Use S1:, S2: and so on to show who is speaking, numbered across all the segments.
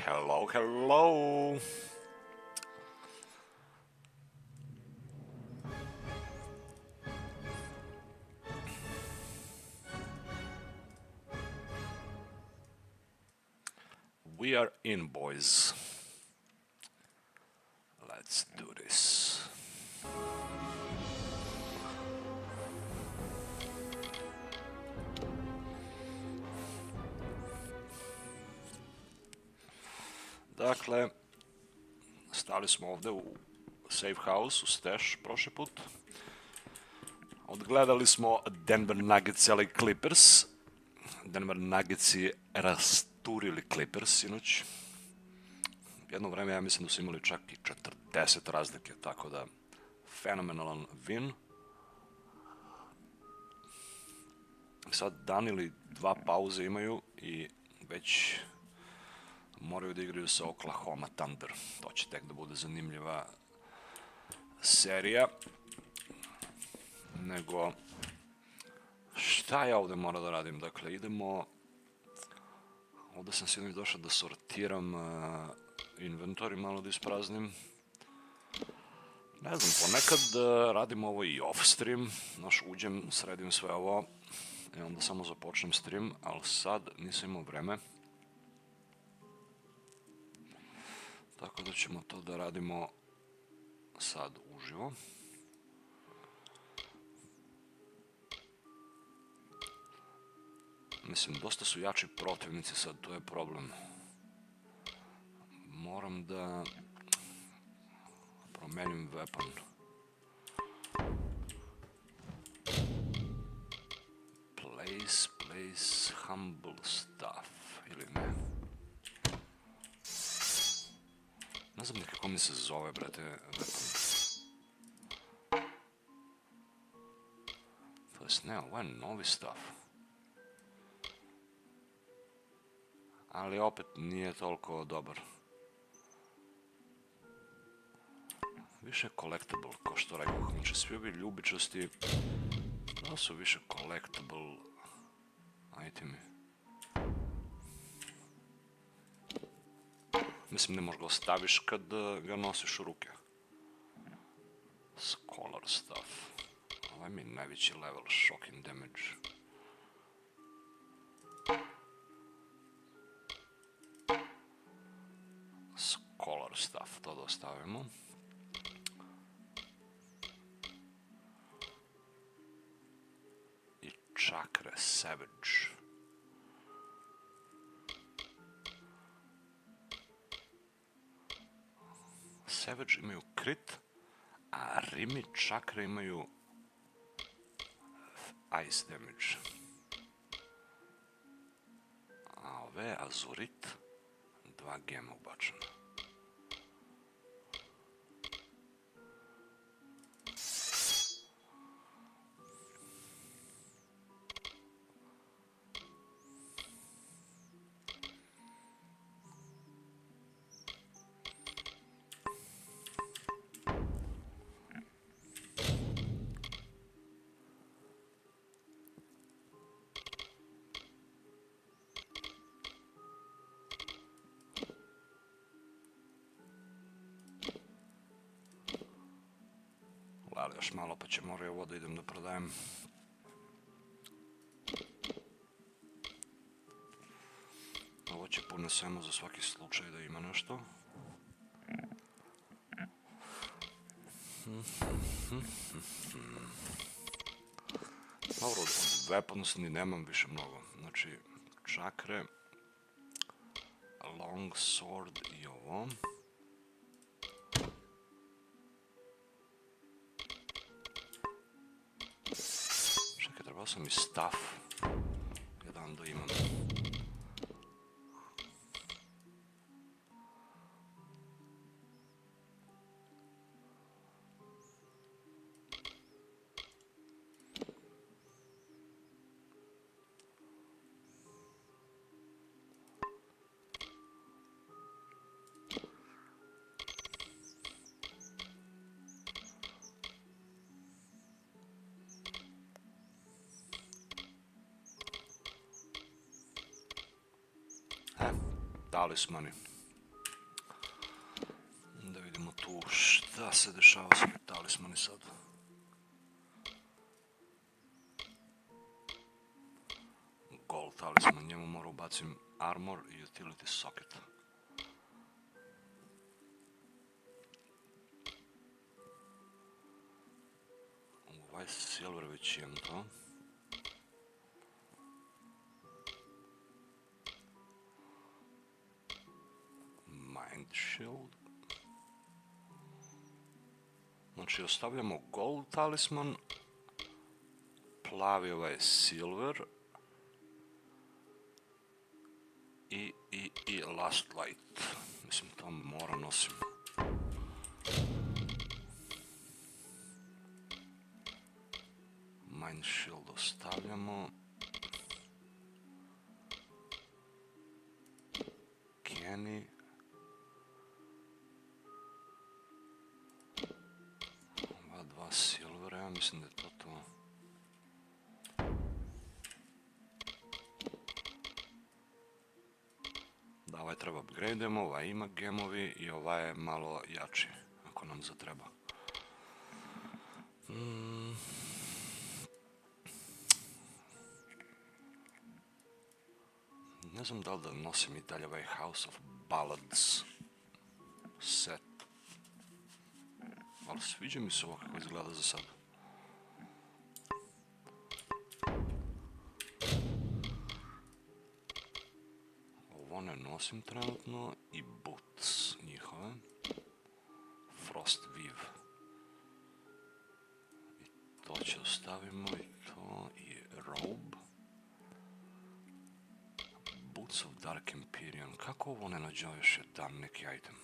S1: Hello, hello! We are in, boys. Let's do this. Dakle, stali smo ovde u safe house, u stash prošli put. Odgledali smo Denver Nuggets ali Clippers. Denver Nuggetsi rasturili Clippers sinoć. Jedno vreme ja mislim da su imali čak i 40 razlike, tako da fenomenalan win. Sad dan ili dva pauze imaju i već moraju da igraju sa Oklahoma Thunder. To će tek da bude zanimljiva serija. Nego, šta ja ovde moram da radim? Dakle, idemo... Ovde sam sinoć došao da sortiram inventor i malo da ispraznim. Ne znam, ponekad radim ovo i off stream. Znaš, uđem, sredim sve ovo i onda samo započnem stream, ali sad nisam imao vreme. Tako da ćemo to da radimo sad uživo. Mislim, dosta su jači protivnici sad, to je problem. Moram da promenim weapon. Place humble stuff, ili ne? Ne znam nekako mi se zove, brate, weapon. To jest ne, ovo je novi stuff. Ali opet nije toliko dobar. Više collectible, kao što rekao. Znači, svi ovi ljubičasti, da su više collectible itemi. Mislim, ne možeš ga ostaviš kad ga nosiš u ruke. Scholar stuff. Ovo mi je najveći level, shocking damage. Scholar stuff, to da ostavimo. I čakre, savage. Savage imaju crit, a rimi čakre imaju ice damage. A ove azurit, 2 gema ubačena. Ali još malo pa će morati ovo da idem da prodajem. Ovo će ponesemo za svaki slučaj da ima nešto. Dobro, od weapons ni nemam više mnogo. Znači, čakre, long sword i ovo. Trebao sam i staff jedan da imam. Talismani. tu šta se dešava sa talismani sad. Gold talisman, njemu moram ubacim armor i utility socket. Ovaj silver već imam to. Mind shield. Znači ostavljamo gold talisman, plavi ovaj silver i last light. Mislim to mora nosim. Mind shield ostavljamo. Kenny. Ova dva silvera, ja mislim da je to to. Da, ovaj treba upgradeujemo, ovaj ima gemovi i ovaj je malo jači, ako nam zatreba. Ne znam da li da nosim i dalje ovaj House of Ballads set. Ali sviđa mi se ovo kako izgleda za sad. Ovo ne nosim trenutno i boots njihove. Frost Weave. I to će ostavimo i to i robe. Boots of Dark Empyrean. Kako ovo ne nađe još jedan neki item?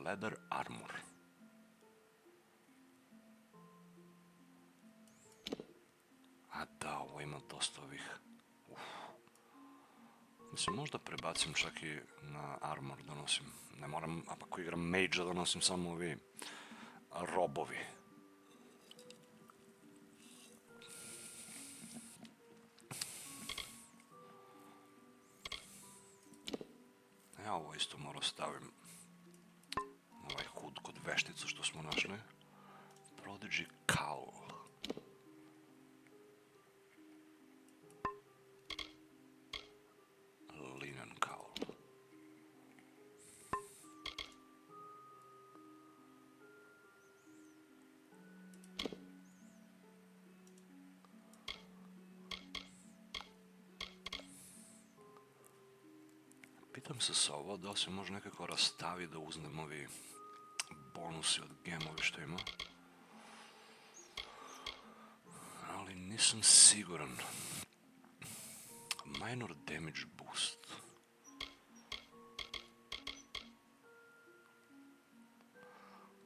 S1: Leather armor. A da, ovo ima dosta ovih. Mislim, možda prebacim čak i na armor da nosim. Ne moram, ako igram mage da nosim samo ovi robovi. Ja ovo isto moram stavim. Ovaj hud kod vešticu što smo našli. Prodigy cowl. Linen cowl. Pitam se sa ovo da li se može nekako rastavi da uzmem ovi bonusi od gemovi što ima. Ali nisam siguran. Minor damage boost.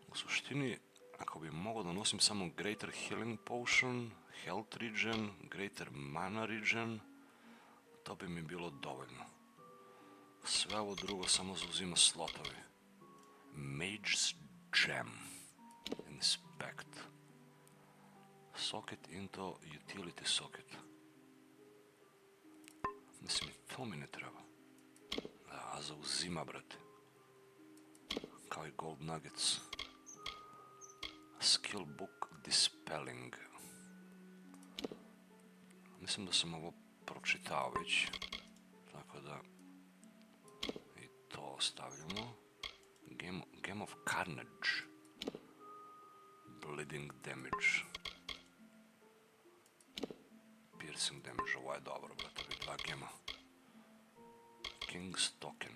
S1: U suštini, ako bi mogao da nosim samo Greater Healing Potion, Health Regen, Greater Mana Regen, to bi mi bilo dovoljno. Sve ovo drugo samo zauzima slotovi. Mage's Gem. Inspect. Socket into utility socket. Mislim, to mi ne treba. Da, zauzima, brate. Kao i gold nuggets. Skill book dispelling. Mislim da sam ovo pročitao već. Tako da... I to ostavljamo. Game of Carnage. Bleeding damage. Piercing damage, ovo je dobro, brate, ovi dva gema. King's Token.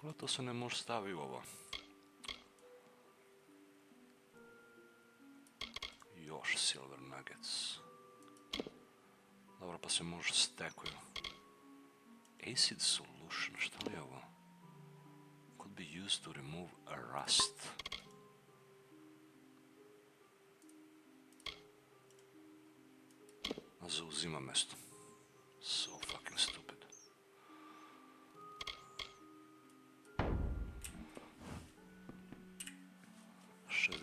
S1: Ali to se ne može staviti u ovo. Još silver nuggets. Dobro, pa se može stekuju. Acid solution, šta li je ovo? Could be used to remove a rust. A zauzima mesto. So fucking stupid.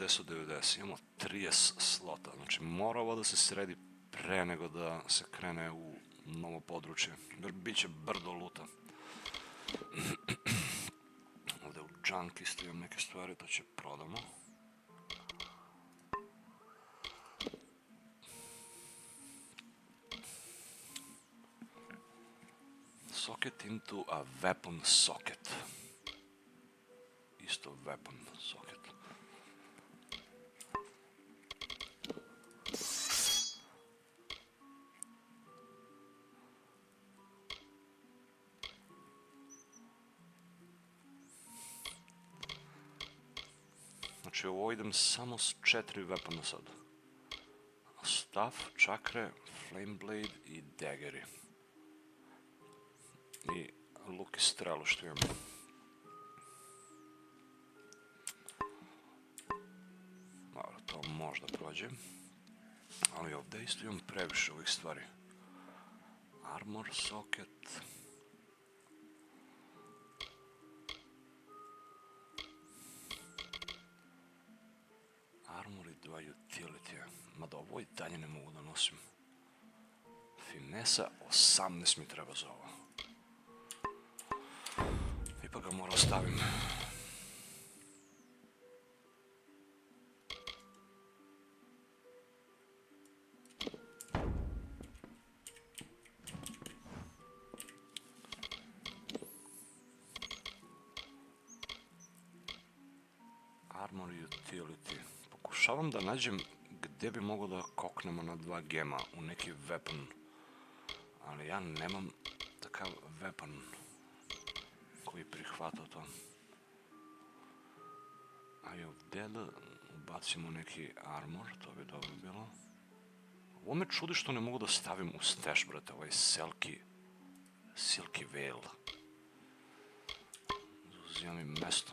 S1: 10 od 90, imamo 30 slota, znači mora ovo da se sredi pre nego da se krene u novo područje, jer bit će brdo luta. Ovdje u junk isto imam neke stvari, to će prodamo. Socket into a weapon socket. Isto weapon socket. Znači ovo idem samo s 4 weapona sad. Staff, čakre, flame blade i daggeri. I luk i strelu što imam. Dobro, to možda prođe. Ali ovdje isto imam previše ovih stvari. Armor socket. Armor i 2 utility. Mada ovo i dalje ne mogu da nosim. Finesa, 18 mi treba za ovo. Ipak ga moram stavim. Armor i utility. Pokušavam da nađem gdje bi mogao da koknemo na 2 gema u neki weapon. Ali ja nemam takav weapon koji prihvata to. A i ovdje da ubacimo neki armor, to bi dobro bilo. Ovo me čudi što ne mogu da stavim u stash, brate, ovaj silky veil. Uzimam im mesto.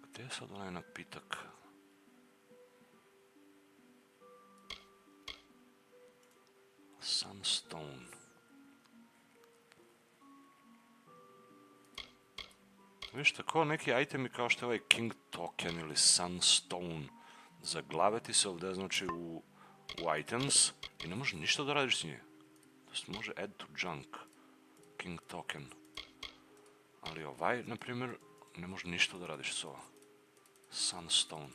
S1: Gdje je sad onaj napitak? Sunstone. Viš, tako neki itemi kao što je ovaj King Token ili Sunstone. Zaglaviti se ovdje, znači u items i ne može ništa da radiš s nje. To se može add to junk. King Token. Ali ovaj, na primjer, ne može ništa da radiš s ova. Sunstone.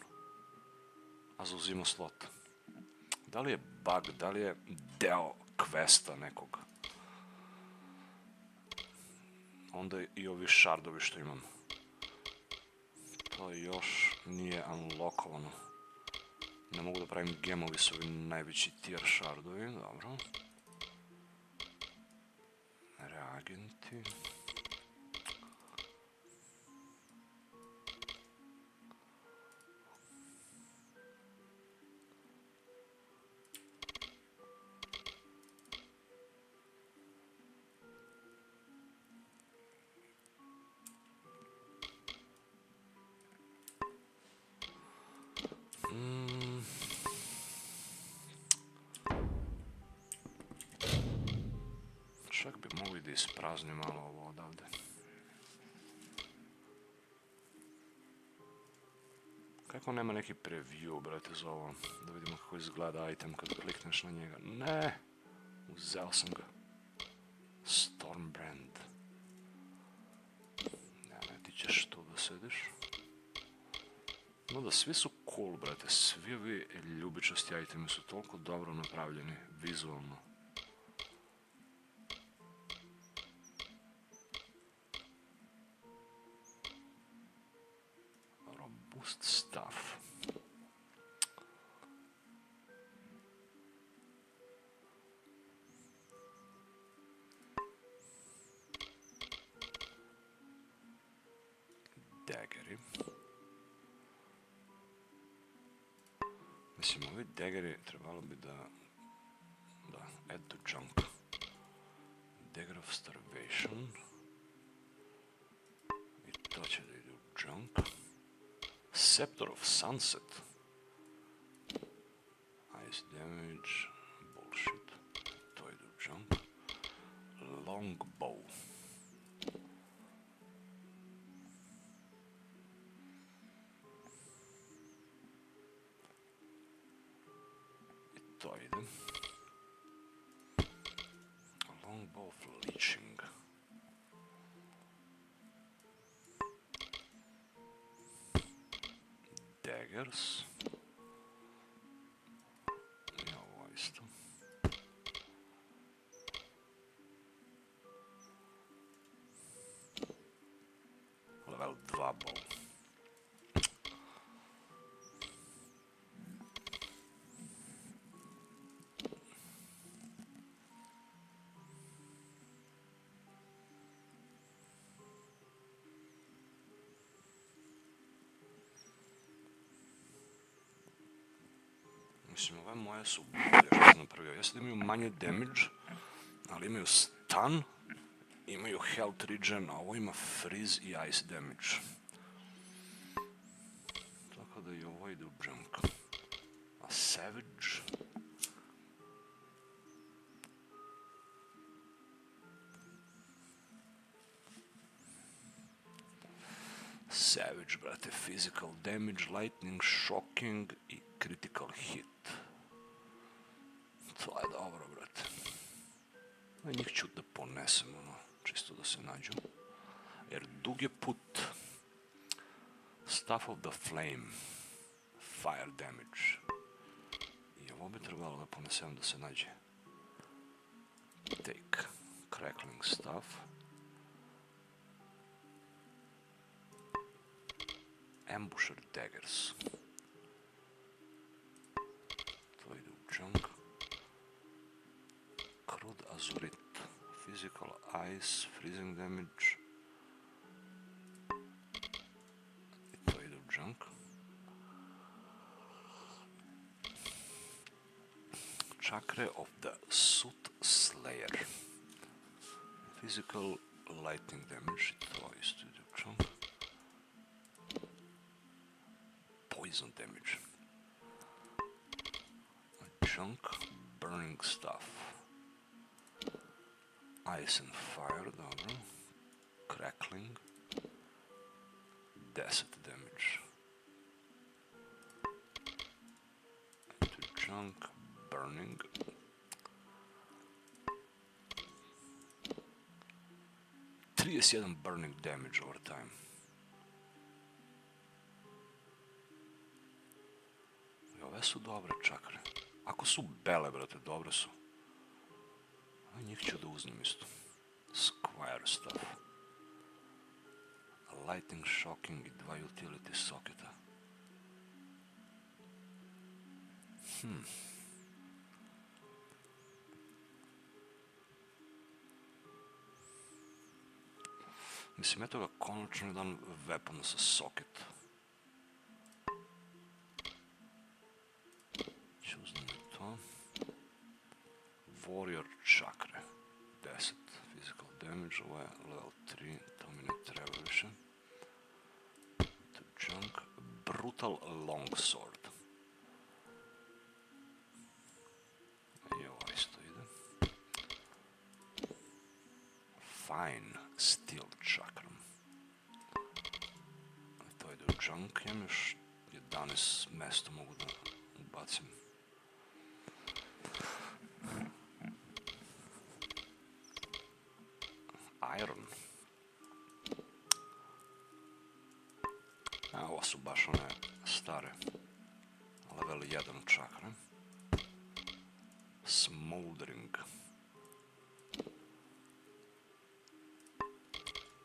S1: A zauzima slot. Da li je bug, da li je deo questa nekog? Onda i ovi shardovi što imam. To još nije unlockovano. Ne mogu da pravim gemovi s ovim najveći tier shardovi, dobro. Reagenti. Čak bi mogli da ispraznim malo ovo odavde. Kako nema neki preview, brate, za ovo? Da vidimo kako izgleda item kad klikneš na njega. Ne! Uzeo sam ga. Stormbrand. Ne, ti ćeš tu da sediš. No da, svi su cool, brate. Svi ovi ljubičasti itemi su toliko dobro napravljeni, vizualno. Robust stuff. Daggeri. Mislim, ovi daggeri trebalo bi da add to junk. Dagger of starvation. I to će da ide u junk. Scepter of sunset. ice damage, bullshit, to ide u junk. Longbow. I to ide. Longbow of leeching. Daggers. I ovo isto. Level 2 bow. Mislim, ove moje su bolje što sam napravio. Jeste da imaju manje damage, ali imaju stun, imaju health regen, a ovo ima freeze i ice damage. Tako da i ovo ide u junk. A savage... Savage, brate, physical damage, lightning, shocking i critical hit. To je dobro, brate. Njih ću da ponesem, ono, čisto da se nađu. Jer dug je put. Staff of the Flame. Fire damage. I ovo bi trebalo da ponesem da se nađe. Take. Crackling staff. Ambusher daggers. To ide u junk. Crude azurit. Physical ice, freezing damage. I to ide u junk. Chakra of the Soot Slayer. Physical lightning damage. I to isto ide u junk. Poison damage. Junk, burning stuff. Ice and fire, dobro. Crackling. Desert damage. Junk, burning. Jedan burning damage over time. Ove su dobre čakre. Ako su bele, brate, dobre su. A njih ću da uzmem isto. Squire stuff. Lightning, shocking i 2 utility socketa. Mislim, eto ga konačno jedan weapon sa socket. Ću uzmem to. Warrior čakre. 10 physical damage, ovo je level 3, to mi ne treba više. To junk. Brutal longsword. I ovo isto ide. Fine steel chakram. To ide u junk, imam još 11 mesta mogu da ubacim. Iron. A ovo su baš one stare. Level 1 čakre. Smoldering.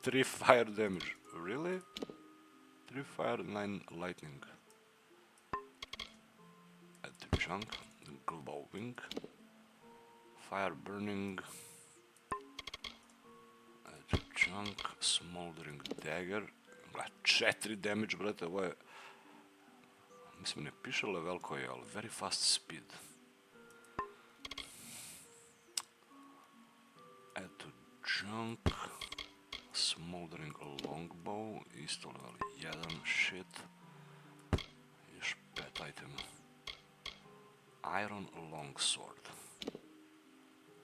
S1: 3 fire damage. Really? 3 fire, 9 lightning. Add to junk. Glowing. Fire burning. Add to junk. Smoldering dagger. 4 damage, brate, ovo je... Mislim, ne piše level koji je, ali very fast speed. Add to junk. Smoldering longbow, isto level 1, shit. Još 5 itema. Iron longsword.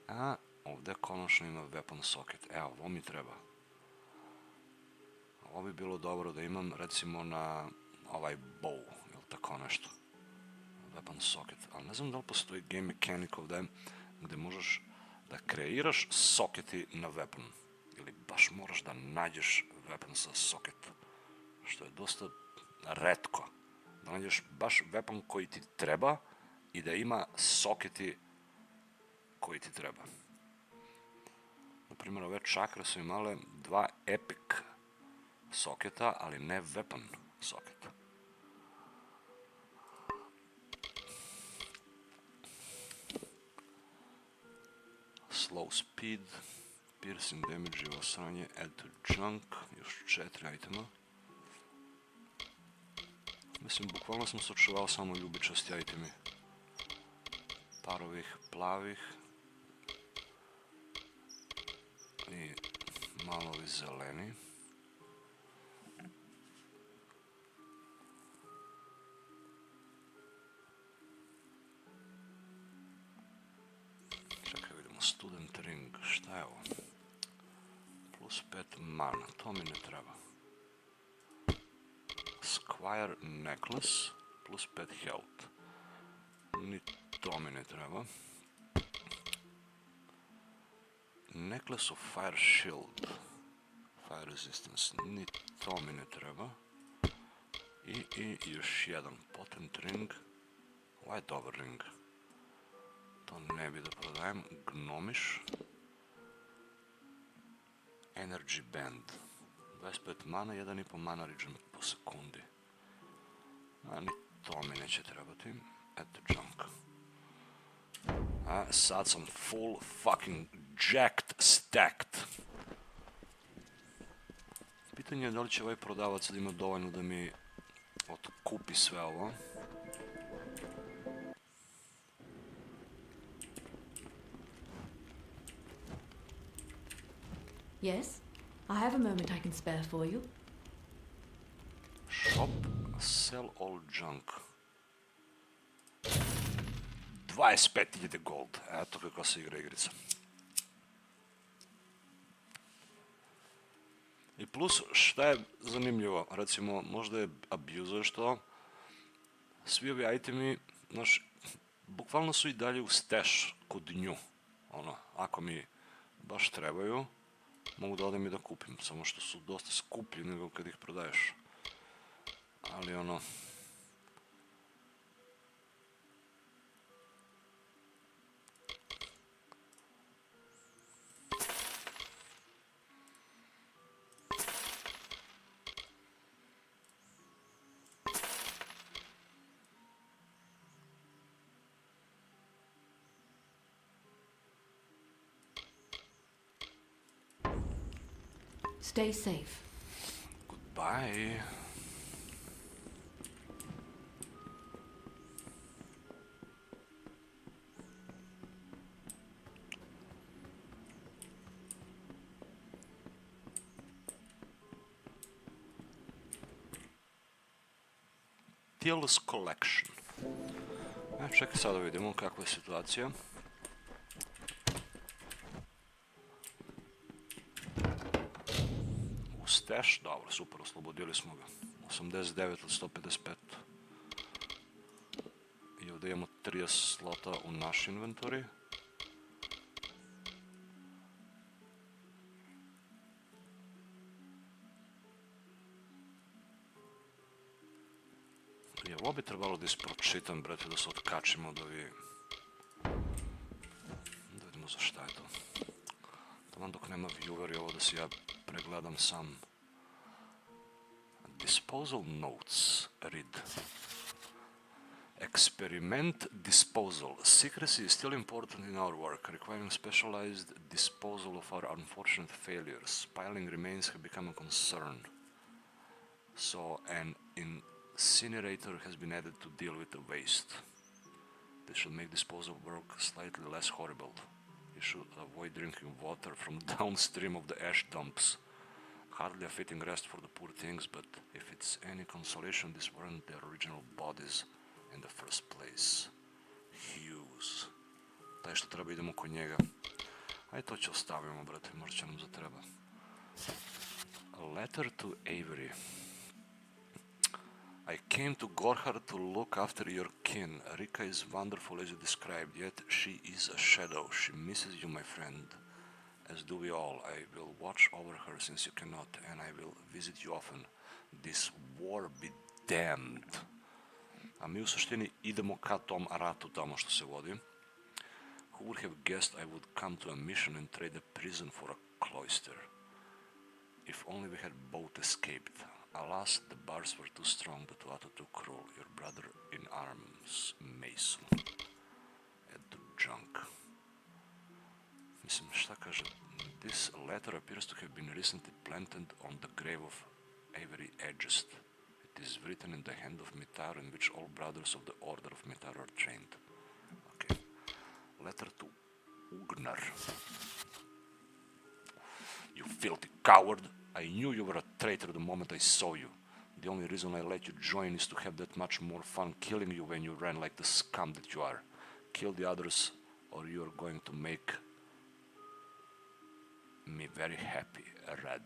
S1: A ovdje konačno ima weapon socket. Evo, ovo mi treba. Ovo bi bilo dobro da imam recimo na ovaj bow ili tako nešto. Weapon socket. Ali ne znam da li postoji game mechanic ovdje gdje možeš da kreiraš soketi na weapon. Ili baš moraš da nađeš weapon sa socket. Što je dosta retko. Da nađeš baš weapon koji ti treba i da ima soketi koji ti treba. Naprimjer, ove čakre su imale 2 epic soketa, ali ne weapon soketa. Slow speed, piercing damage i osranje, add to junk, još 4 itema. Mislim, bukvalno sam se očuvao samo ljubičasti itemi. Par ovih plavih. I malo ovi zeleni. Čekaj, vidimo student ring, šta je ovo? Plus 5 mana, to mi ne treba. Squire necklace, plus 5 health. Ni to mi ne treba. Necklace of fire shield. Fire resistance, ni to mi ne treba. I još jedan potent ring. Ovo je dobar ring. To ne bi da prodajem. Gnomiš. Energy band. 25 mana, 1,5 mana regen po sekundi. A ni to mi neće trebati. Eto junk. A sad sam full fucking jacked stacked. Pitanje je da li će ovaj prodavac da ima dovoljno da mi otkupi sve ovo.
S2: Yes, I have a moment I can spare for you.
S1: Shop, sell all junk. 25.000 gold. Eto kako se igra igrica. I plus, šta je zanimljivo, recimo, možda je abuzuješ to, svi ovi itemi, znaš, bukvalno su i dalje u stash kod nju. Ono, ako mi baš trebaju, mogu da odem i da kupim, samo što su dosta skuplji nego kad ih prodaješ. Ali ono...
S2: Stay safe.
S1: Goodbye. Till's Collection. Čekaj, sada vidimo kakva je situacija. Stash, dobro, super, oslobodili smo ga. 89 od 155. I ovdje imamo 30 slota u naš inventori. I ovo bi trebalo da ispročitam, brate, da se otkačimo od ovi... Da vidimo za šta je to. Taman dok nema vieweri, ovo da si ja pregledam sam. Disposal notes, read. Experiment disposal. Secrecy is still important in our work, requiring specialized disposal of our unfortunate failures. Piling remains have become a concern. So an incinerator has been added to deal with the waste. This should make disposal work slightly less horrible. You should avoid drinking water from downstream of the ash dumps. Hardly a fitting rest for the poor things, but if it's any consolation, these weren't their original bodies in the first place. Hughes. Taj što treba idemo kod njega. Ajde to će ostavimo, brate, možda će nam zatreba. A letter to Avery. I came to Gorhard to look after your kin. Rika is wonderful as you described, yet she is a shadow. She misses you, my friend. As do we all. I will watch over her since you cannot, and I will visit you often. This war be damned. A mi u suštini idemo ka tom ratu tamo što se vodi. Who would have guessed I would come to a mission and trade a prison for a cloister? If only we had both escaped. Alas, the bars were too strong, the Tuatha too cruel. Your brother in arms, Mason. At the junk. Mislim, šta kaže? This letter appears to have been recently planted on the grave of Avery Edgest. It is written in the hand of Mitaru, in which all brothers of the Order of Mitaru are trained. Okay. Letter to Ugnar. You filthy coward! I knew you were a traitor the moment I saw you. The only reason I let you join is to have that much more fun killing you when you ran like the scum that you are. Kill the others, or you are going to make me very happy, Red.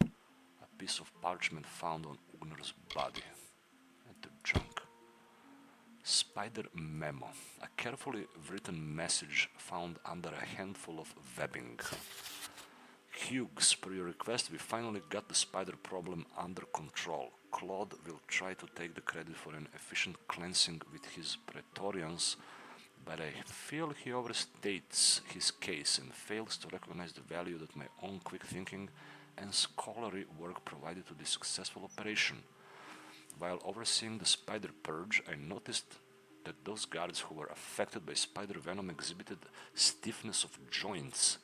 S1: A piece of parchment found on Ugnar's body. At the junk. Spider memo. A carefully written message found under a handful of webbing. Hughes, per your request, we finally got the spider problem under control. Claude will try to take the credit for an efficient cleansing with his Praetorians, but I feel he overstates his case and fails to recognize the value that my own quick thinking and scholarly work provided to this successful operation. While overseeing the spider purge, I noticed that those guards who were affected by spider venom exhibited stiffness of joints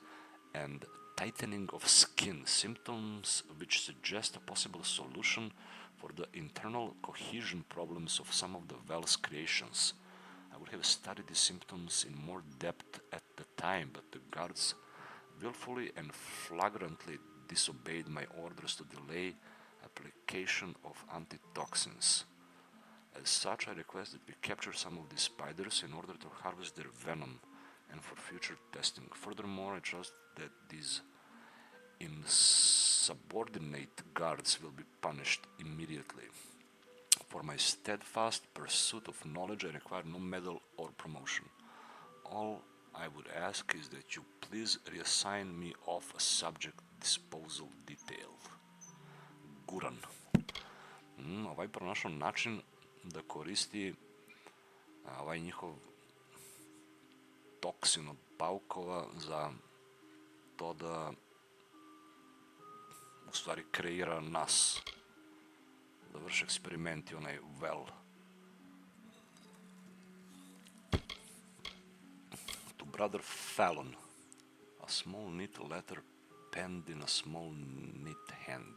S1: and tightening of skin, symptoms which suggest a possible solution for the internal cohesion problems of some of the Wells creations. I would have studied these symptoms in more depth at the time, but the guards willfully and flagrantly disobeyed my orders to delay application of antitoxins. As such, I request that we capture some of these spiders in order to harvest their venom and for future testing. Furthermore, I trust that these insubordinate guards will be punished immediately. For my steadfast pursuit of knowledge, I require no medal or promotion. All I would ask is that you please reassign me off a subject disposal detail. Guran. Ovaj pronašao način da koristi ovaj njihov toksin od paukova za to da u stvari kreira nas, da vrši eksperimenti, onaj well. To brother Fallon, a small neat letter penned in a small neat hand.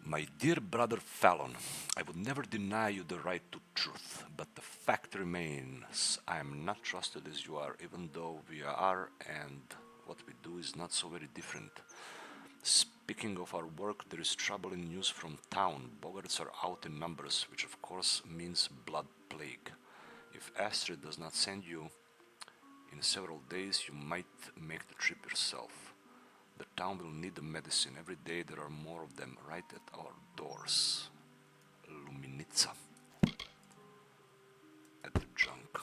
S1: My dear brother Fallon, I would never deny you the right to truth, but the fact remains I am not trusted as you are, even though we are, and what we do is not so very different. Speaking of our work, there is troubling news from town. Bogarts are out in numbers, which of course means blood plague. If Astrid does not send you in several days, you might make the trip yourself. The town will need the medicine. Every day there are more of them right at our doors. Luminica. At the junk.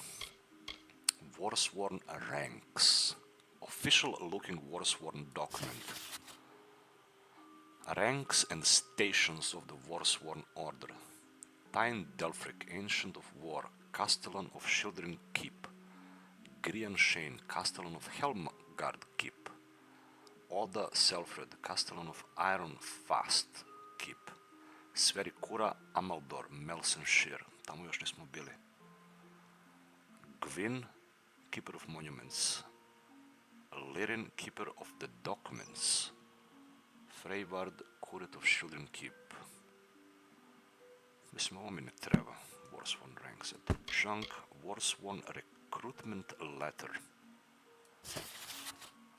S1: Warsworn ranks. Official looking Warsworn document. Ranks and stations of the Warsworn Order. Tyne Delfric, Ancient of War, Castellan of Shildren Keep. Grian Shane, Castellan of Helmgard Keep. Oda Selfred, Castellan of Iron Fast Keep. Sverikura Amaldor, Melsenshire, tamo još nismo bili. Gwyn, Keeper of Monuments. Lirin, Keeper of the Documents. Freyward, Curate of Children Keep. Mislim, ovo mi ne treba. Warsworn ranks at the junk. Warsworn recruitment letter.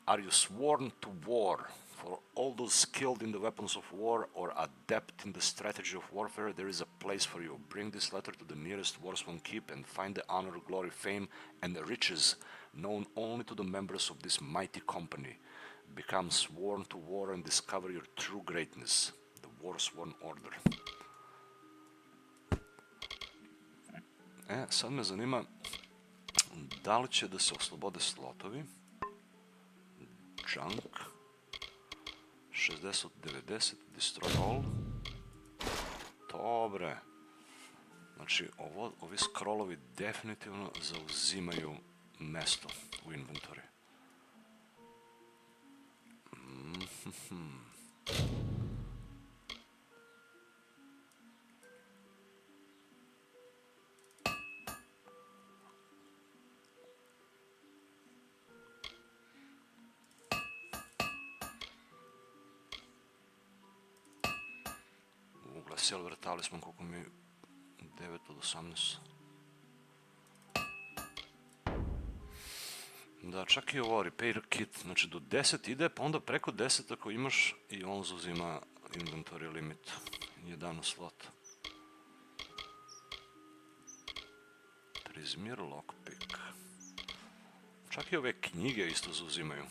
S1: Are you sworn to war? For all those skilled in the weapons of war or adept in the strategy of warfare, there is a place for you. Bring this letter to the nearest warsman keep and find the honor, glory, fame, and the riches known only to the members of this mighty company. Become sworn to war and discover your true greatness. The Warsworn Order. Sad me zanima da li će da se oslobode slotovi. Junk 60 od 90, destroy all. Dobre. Znači, ovi scrollovi definitivno zauzimaju mesto u inventory. Glasil, vrtali smo koliko mi 9 od 18. Da, čak i ovo repair kit, znači do 10 ide, pa onda preko 10 ako imaš i on zauzima inventory limit, 11 slot. Prizmir lockpick. Čak i ove knjige isto zauzimaju.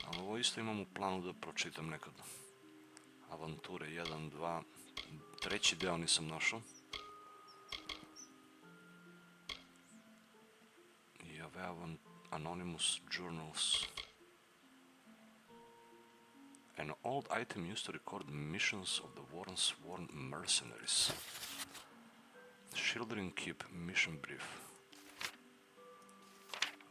S1: Ali ovo isto imam u planu da pročitam nekad. Avanture 1, 2, treći deo nisam našao. I ove anonymous journals. An old item used to record missions of the Sworn mercenaries. Shielding Keep mission brief.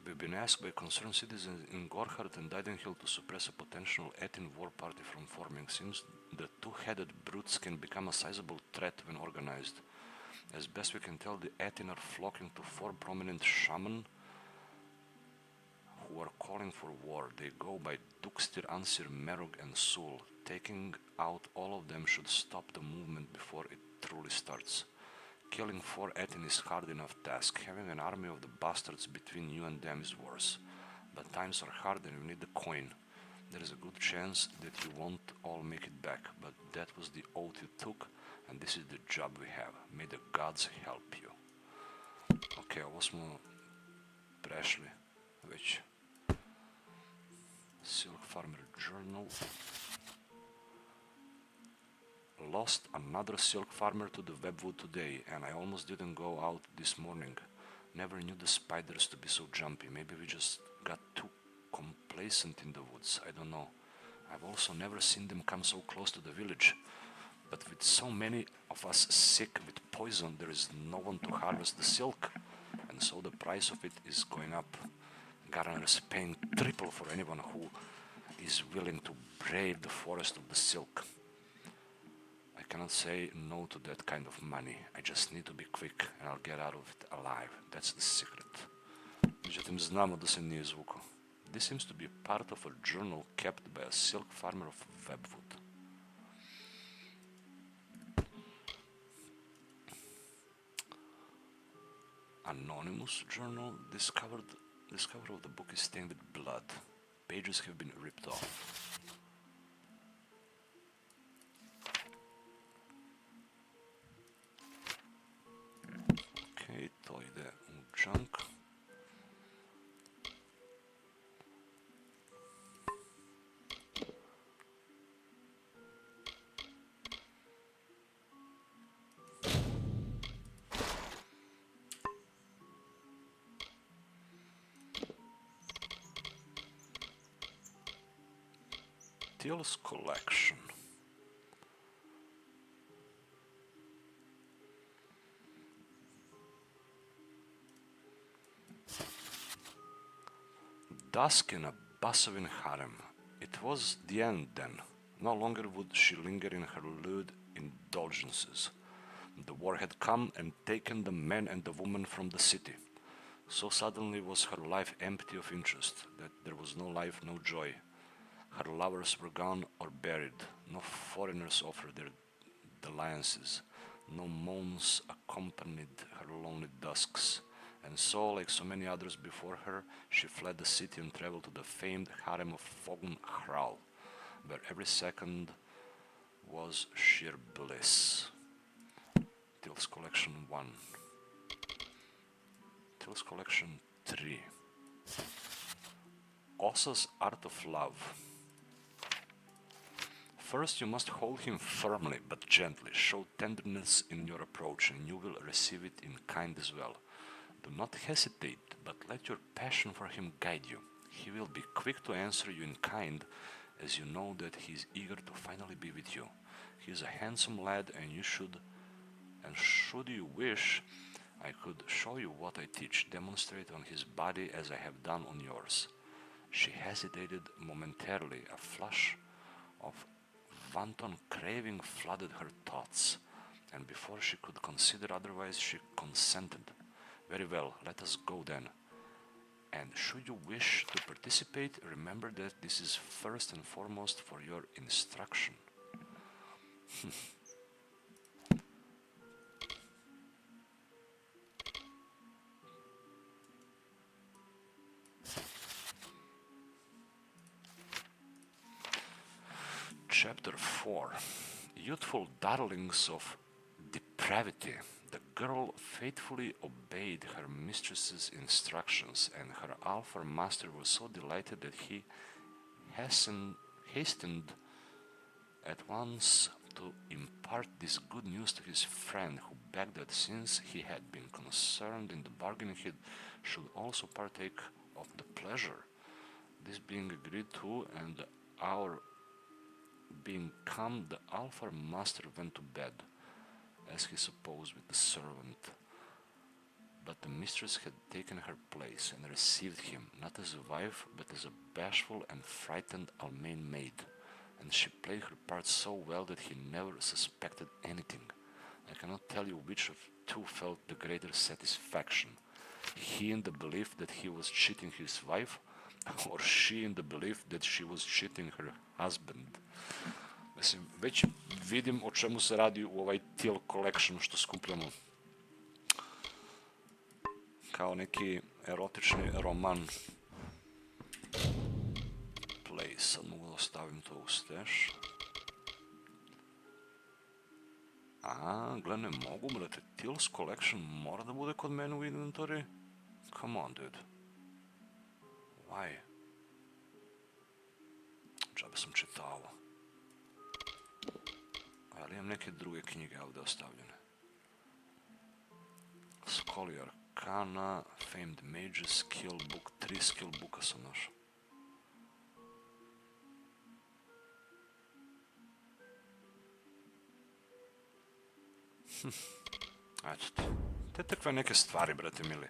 S1: We've been asked by concerned citizens in Gorhard and Didenhill to suppress a potential Etin war party from forming. Seems the two-headed brutes can become a sizable threat when organized. As best we can tell, the Etin are flocking to 4 prominent shaman who are calling for war. They go by Duxtir, Ansir, Merog and Sul. Taking out all of them should stop the movement before it truly starts. Killing 4 Etin is hard enough task. Having an army of the bastards between you and them is worse. But times are hard and you need the coin. There is a good chance that you won't all make it back, but that was the oath you took, and this is the job we have. May the gods help you. Ok, ovo smo prešli već. Silk Farmer Journal. Lost another silk farmer to the webwood today, and I almost didn't go out this morning. Never knew the spiders to be so jumpy. Maybe we just got too complacent in the woods. I don't know. I've also never seen them come so close to the village. But with so many of us sick with poison, there is no one to harvest the silk, and so the price of it is going up. Gardener is paying triple for anyone who is willing to brave the forest of the silk. I cannot say no to that kind of money. I just need to be quick and I'll get out of it alive. That's the secret. Međutim, znamo da se nije izvukao. This seems to be part of a journal kept by a silk farmer of Webwood. Anonymous journal. Discover of the book is stained with blood. Pages have been ripped off. Ok, to ide u junk. Till's collection. Dusk in a Basovin harem. It was the end then. No longer would she linger in her lewd indulgences. The war had come and taken the men and the women from the city. So suddenly was her life empty of interest that there was no life, no joy. Her lovers were gone or buried. No foreigners offered their dalliances. No moans accompanied her lonely dusks. And so, like so many others before her, she fled the city and traveled to the famed harem of Fogun Hral, where every second was sheer bliss. Tales Collection 1. Tales Collection 3. Osa's Art of Love. First you must hold him firmly but gently, show tenderness in your approach and you will receive it in kind as well. Do not hesitate, but let your passion for him guide you. He will be quick to answer you in kind, as you know that he is eager to finally be with you. He is a handsome lad and should you wish, I could show you what I teach, demonstrate on his body as I have done on yours. She hesitated momentarily, a flush of wanton craving flooded her thoughts, and before she could consider otherwise, she consented. Very well, let us go then. And should you wish to participate, remember that this is first and foremost for your instruction. Chapter 4. Youthful darlings of depravity. The girl faithfully obeyed her mistress's instructions, and her alpha master was so delighted that he hastened at once to impart this good news to his friend, who begged that since he had been concerned in the bargain, he should also partake of the pleasure. This being agreed to, and the hour being come, the alpha master went to bed, as he supposed, with the servant. But the mistress had taken her place and received him, not as a wife, but as a bashful and frightened Almain maid, and she played her part so well that he never suspected anything. I cannot tell you which of two felt the greater satisfaction, he in the belief that he was cheating his wife, or she in the belief that she was cheating her husband. Mislim, već vidim o čemu se radi u ovaj Teal Collection što skupljamo. Kao neki erotični roman. Play, sad mogu da ostavim to u stash. Gle, ne mogu, brate. Teal's Collection mora da bude kod mene u inventory? Come on, dude. Why? Džabe sam čitao ovo. Ali imam neke druge knjige ovdje ostavljene. Scholia Arcana, Famed Mages, Skill Book, 3 skill booka sam našao. Eto, te takve neke stvari, brate mili.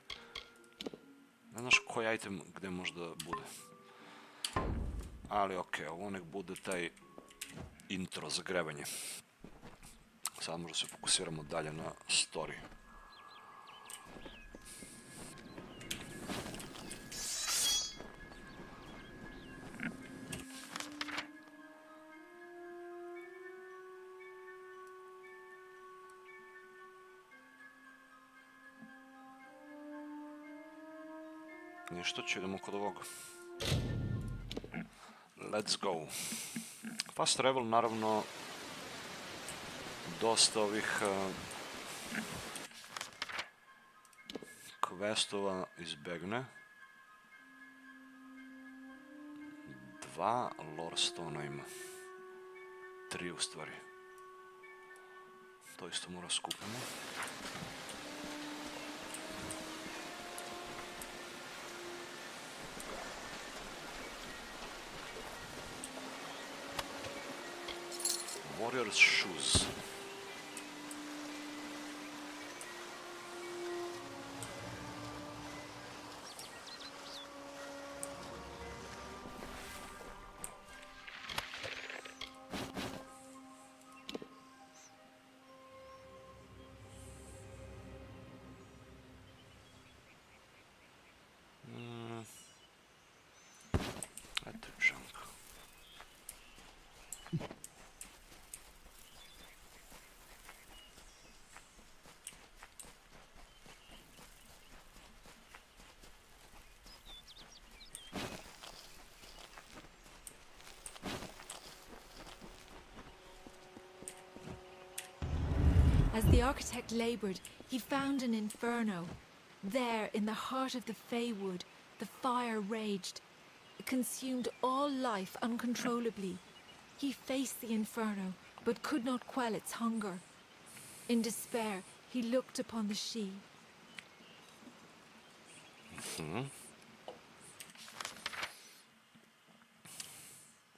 S1: Ne znaš koji item gde možda bude. Ali okej, ovo nek bude taj intro za grebanje. Sad možda se fokusiramo dalje na story. Ništa, ću idemo kod ovoga. Let's go. Fast travel, naravno, dosta ovih questova izbegne. 2 lore stona ima. 3 u stvari. To isto mora skupimo. Warrior's shoes. Eto junk.
S3: As the architect labored, he found an inferno. There, in the heart of the Feywood, the fire raged. It consumed all life uncontrollably. He faced the inferno, but could not quell its hunger. In despair, he looked upon the she.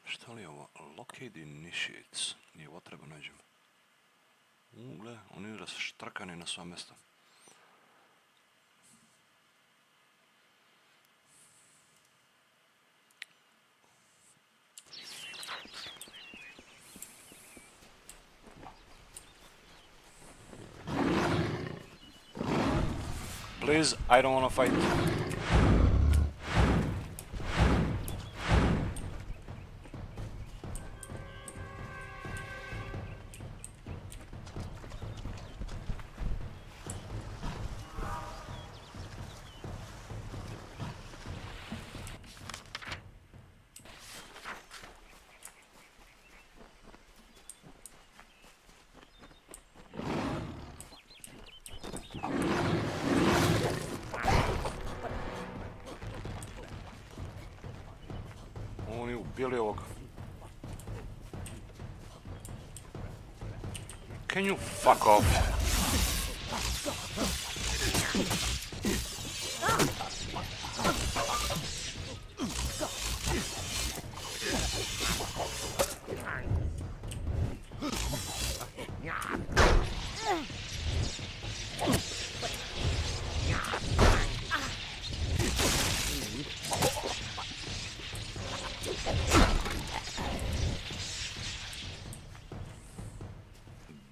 S1: Šta li je ovo? Locate initiates. Nije, ovo treba nađem. Gle, oni raštrkani na sva mesta. Please, I don't wanna fight. Oni ubili ovoga. Can you fuck off?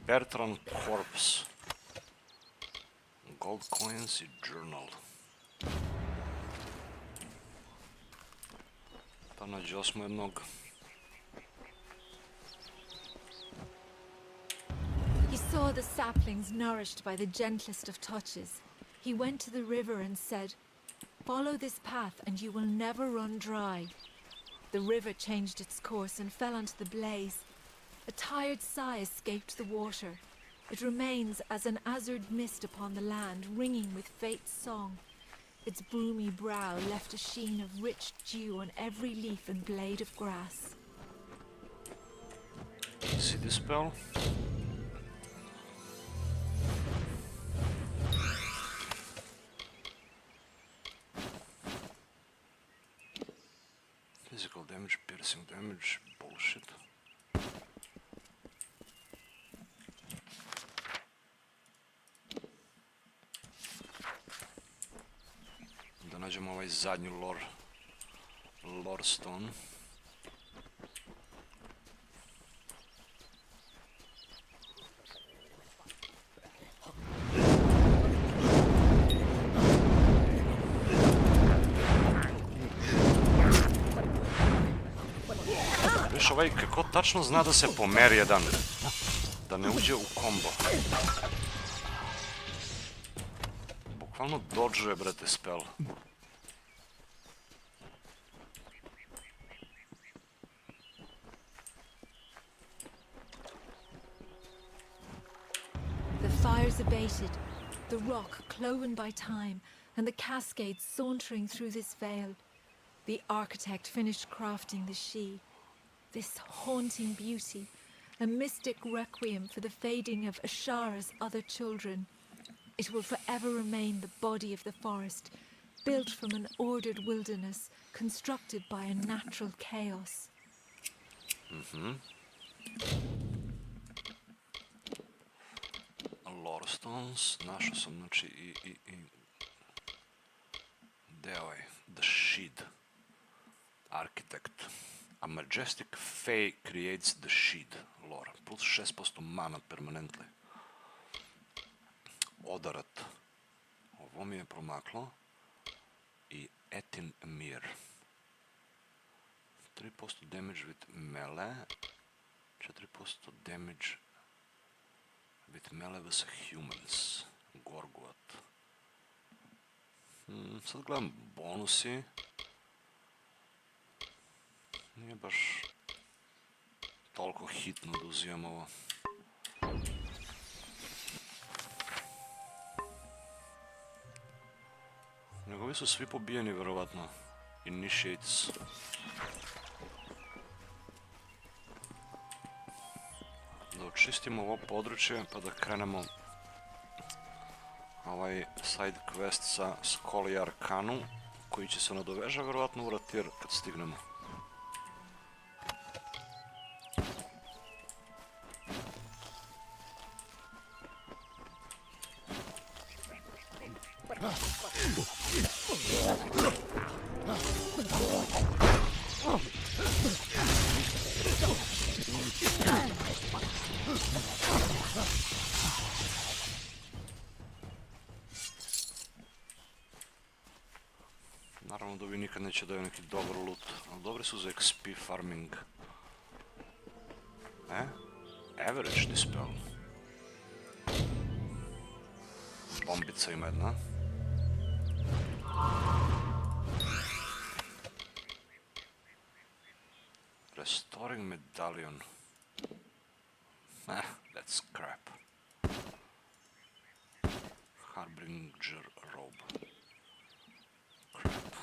S1: Bertrand corpse. Gold coins i journal. Pa nađeli smo jednog.
S3: He saw the saplings nourished by the gentlest of touches. He went to the river and said, "Follow this path and you will never run dry." The river changed its course and fell onto the blaze. A tired sigh escaped the water. It remains as an azure mist upon the land, ringing with fate's song. Its broomy brow left a sheen of rich dew on every leaf and blade of grass.
S1: See this spell? Physical damage, piercing damage, bullshit. Da nađemo ovaj zadnji lore stone. Viš ovaj kako tačno zna da se pomeri jedan, da ne uđe u kombo. Bukvalno dodžuje, brate, spell.
S3: The fires abated, the rock cloven by time, and the cascades sauntering through this vale. The architect finished crafting the she. This haunting beauty, a mystic requiem for the fading of Ashara's other children. It will forever remain the body of the forest, built from an ordered wilderness, constructed by a natural chaos.
S1: Lore stones, našao sam, znači i gde je ovaj? The Shid. Architect. A majestic fey creates the Shid lore. Plus 6% mana permanently. Odarat. Ovo mi je promaklo. I Etin Mir. 3% damage with melee. 4% damage with melee vs humans. Gorgot. Sad gledam bonusi. Nije baš toliko hitno da uzimam ovo. Ovi su svi pobijeni, verovatno. Initiates. Da očistimo ovo područje, pa da krenemo ovaj side quest sa Scholia Arcanu, koji će se nadoveža, verovatno, u Rathir kad stignemo. Naravno da ovi nikad neće daju neki dobar loot, ali dobri su za XP farming. Average dispel. Bombica ima jedna. Restoring medallion. That's crap. Harbinger robe. Crap.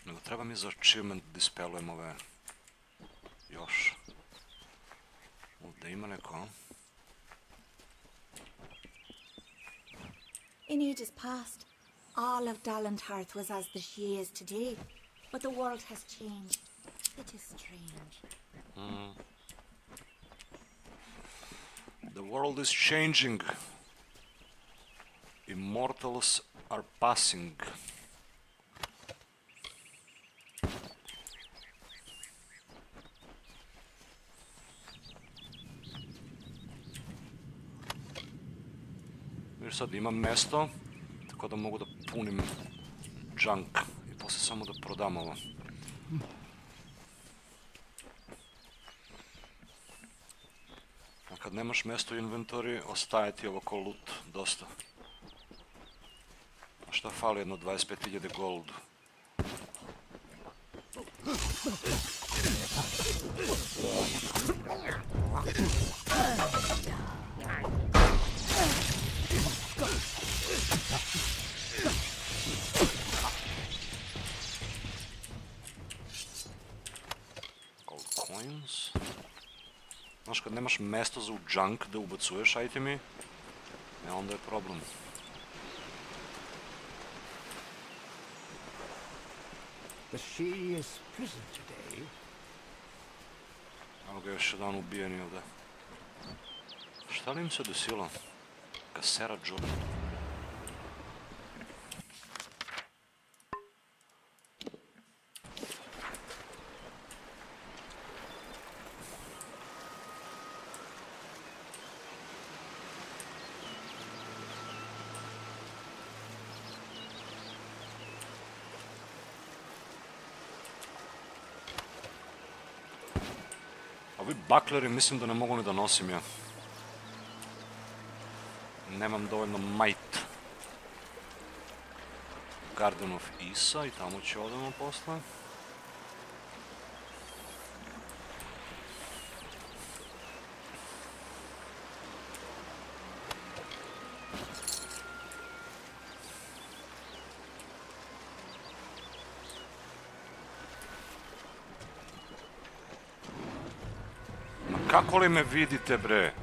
S1: Nego treba mi za achievement dispelujem ove još. Ovdje ima neko.
S4: In ages past, all of Dallentarth was as the she is today, but the world has changed. It is strange.
S1: The world is changing. Immortals are passing. Jer sad imam mesto, tako da mogu da punim junk i posle samo da prodam ovo. A kad nemaš mesto u inventori, ostaje ti ovo ko loot dosta. A šta fali jedno 25.000 gold? Gold coins. Znaš, kad nemaš mesto za junk da ubacuješ itemi, onda je problem.
S5: The she is prison today.
S1: Evo ga još jedan ubijeni ovdje. Šta li im se desilo? Kasera job. Ovi bakleri mislim da ne mogu ni da nosim ja. Nemam dovoljno might. Garden of Isa i tamo će odemo posle. Kako li me vidite, bre?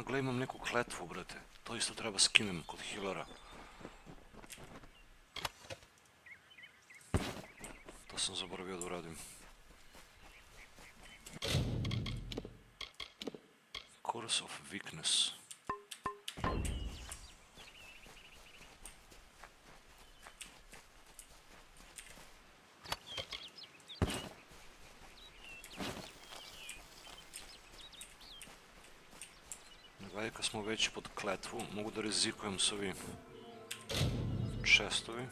S1: Gle, imam neku kletvu, brate. To isto treba skinem kod healera. To sam zaboravio da uradim. Curse of weakness. Gledaj, kad smo već pod kletvu, mogu da rizikujem s ovim chestovi.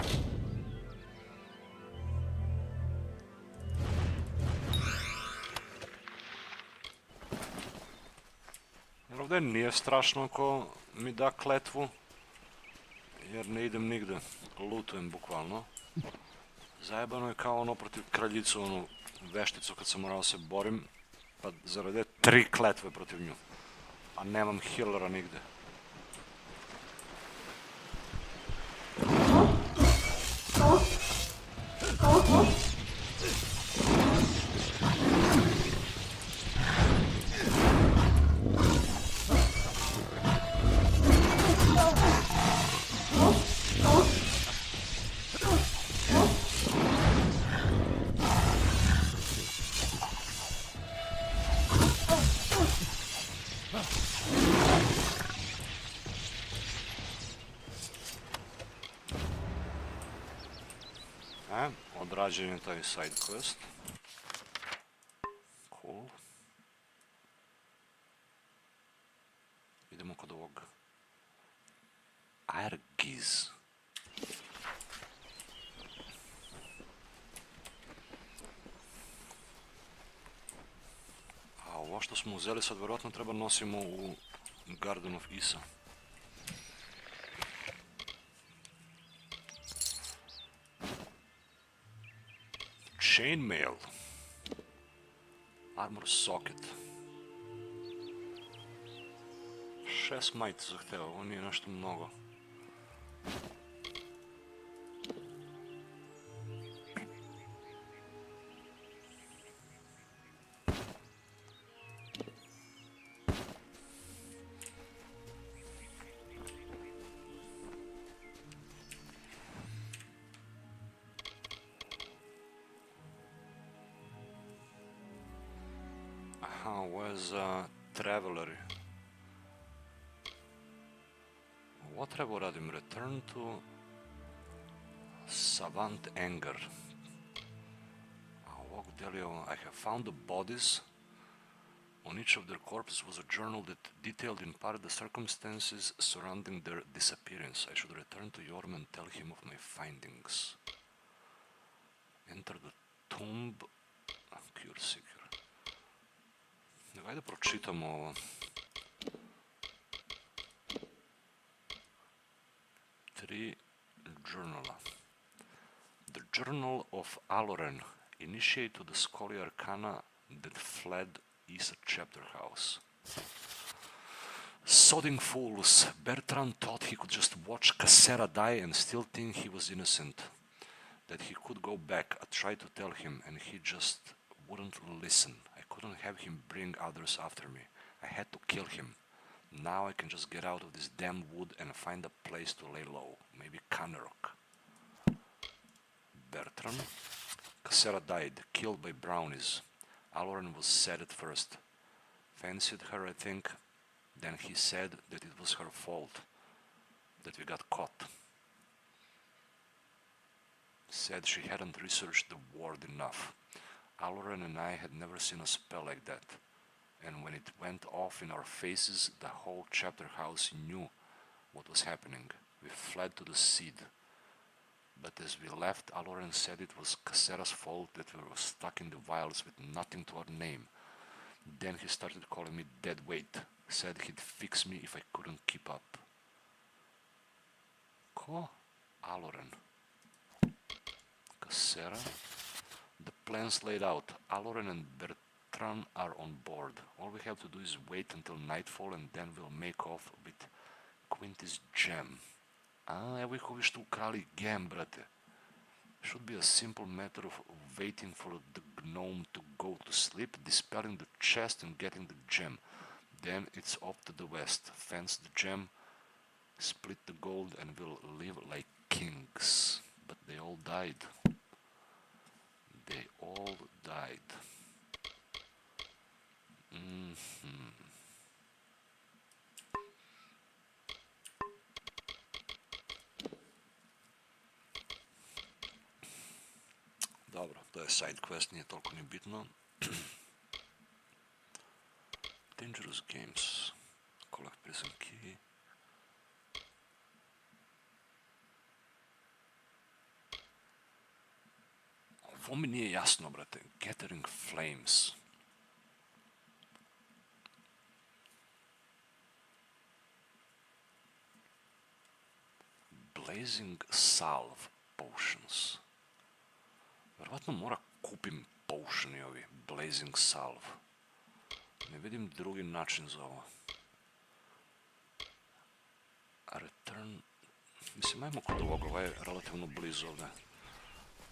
S1: Ovdje nije strašno ako mi da kletvu, jer ne idem nigde, lutujem bukvalno. Zajebano je kao ono protiv kraljicu, onu vešticu kad sam morao se borim, pa zarade 3 kletve protiv nju, a nemam healera nigde. Odrađen je taj side quest. Cool. Idemo kod ovog Argiz. A ovo što smo uzeli sad vjerojatno treba nosimo u Garden of Isa. Chainmail. Armor socket. 6 majta zahteva, ovo nije nešto mnogo. Ovo je za traveleri. Ovo treba radim? Return to Savant Anger. A ovog delio, I have found the bodies. On each of their corpses was a journal that detailed in part the circumstances surrounding their disappearance. I should return to Yorm and tell him of my findings. Enter the tomb. Cure seeker. Ajde pročitamo ovo. Tri journala. The Journal of Aloren, initiate to the Scholia Arcana that fled Isa Chapter House. Sodding fools, Bertrand thought he could just watch Cassera die and still think he was innocent. That he could go back, I tried to tell him and he just wouldn't listen. I couldn't have him bring others after me. I had to kill him. Now I can just get out of this damn wood and find a place to lay low. Maybe Canerok. Bertrand. Cassera died, killed by brownies. Aloran was sad at first. Fancied her, I think. Then he said that it was her fault. That we got caught. Said she hadn't researched the ward enough. Aloran and I had never seen a spell like that, and when it went off in our faces, the whole chapter house knew what was happening. We fled to the seed. But as we left, Aloran said it was Cassera's fault that we were stuck in the vials with nothing to our name. Then he started calling me dead weight. Said he'd fix me if I couldn't keep up. Ko? Aloran. Cassera. The plans laid out. Aloran and Bertrand are on board. All we have to do is wait until nightfall and then we'll make off with Quinty's gem. A, evo ih ovi što ukrali gem, brate. Should be a simple matter of waiting for the gnome to go to sleep, dispelling the chest and getting the gem. Then it's off to the west. Fence the gem, split the gold and we'll live like kings. But they all died. They all died. Dobro, to je side quest, nije toliko ni bitno. Dangerous games. Collect prison key. Ovo mi nije jasno, brate. Gathering flames. Blazing salve potions. Verovatno mora kupim potion i ovi. Blazing salve. Ne vidim drugi način za ovo. Return... Mislim, ajmo kod ovog, ovaj je relativno blizu ovdje.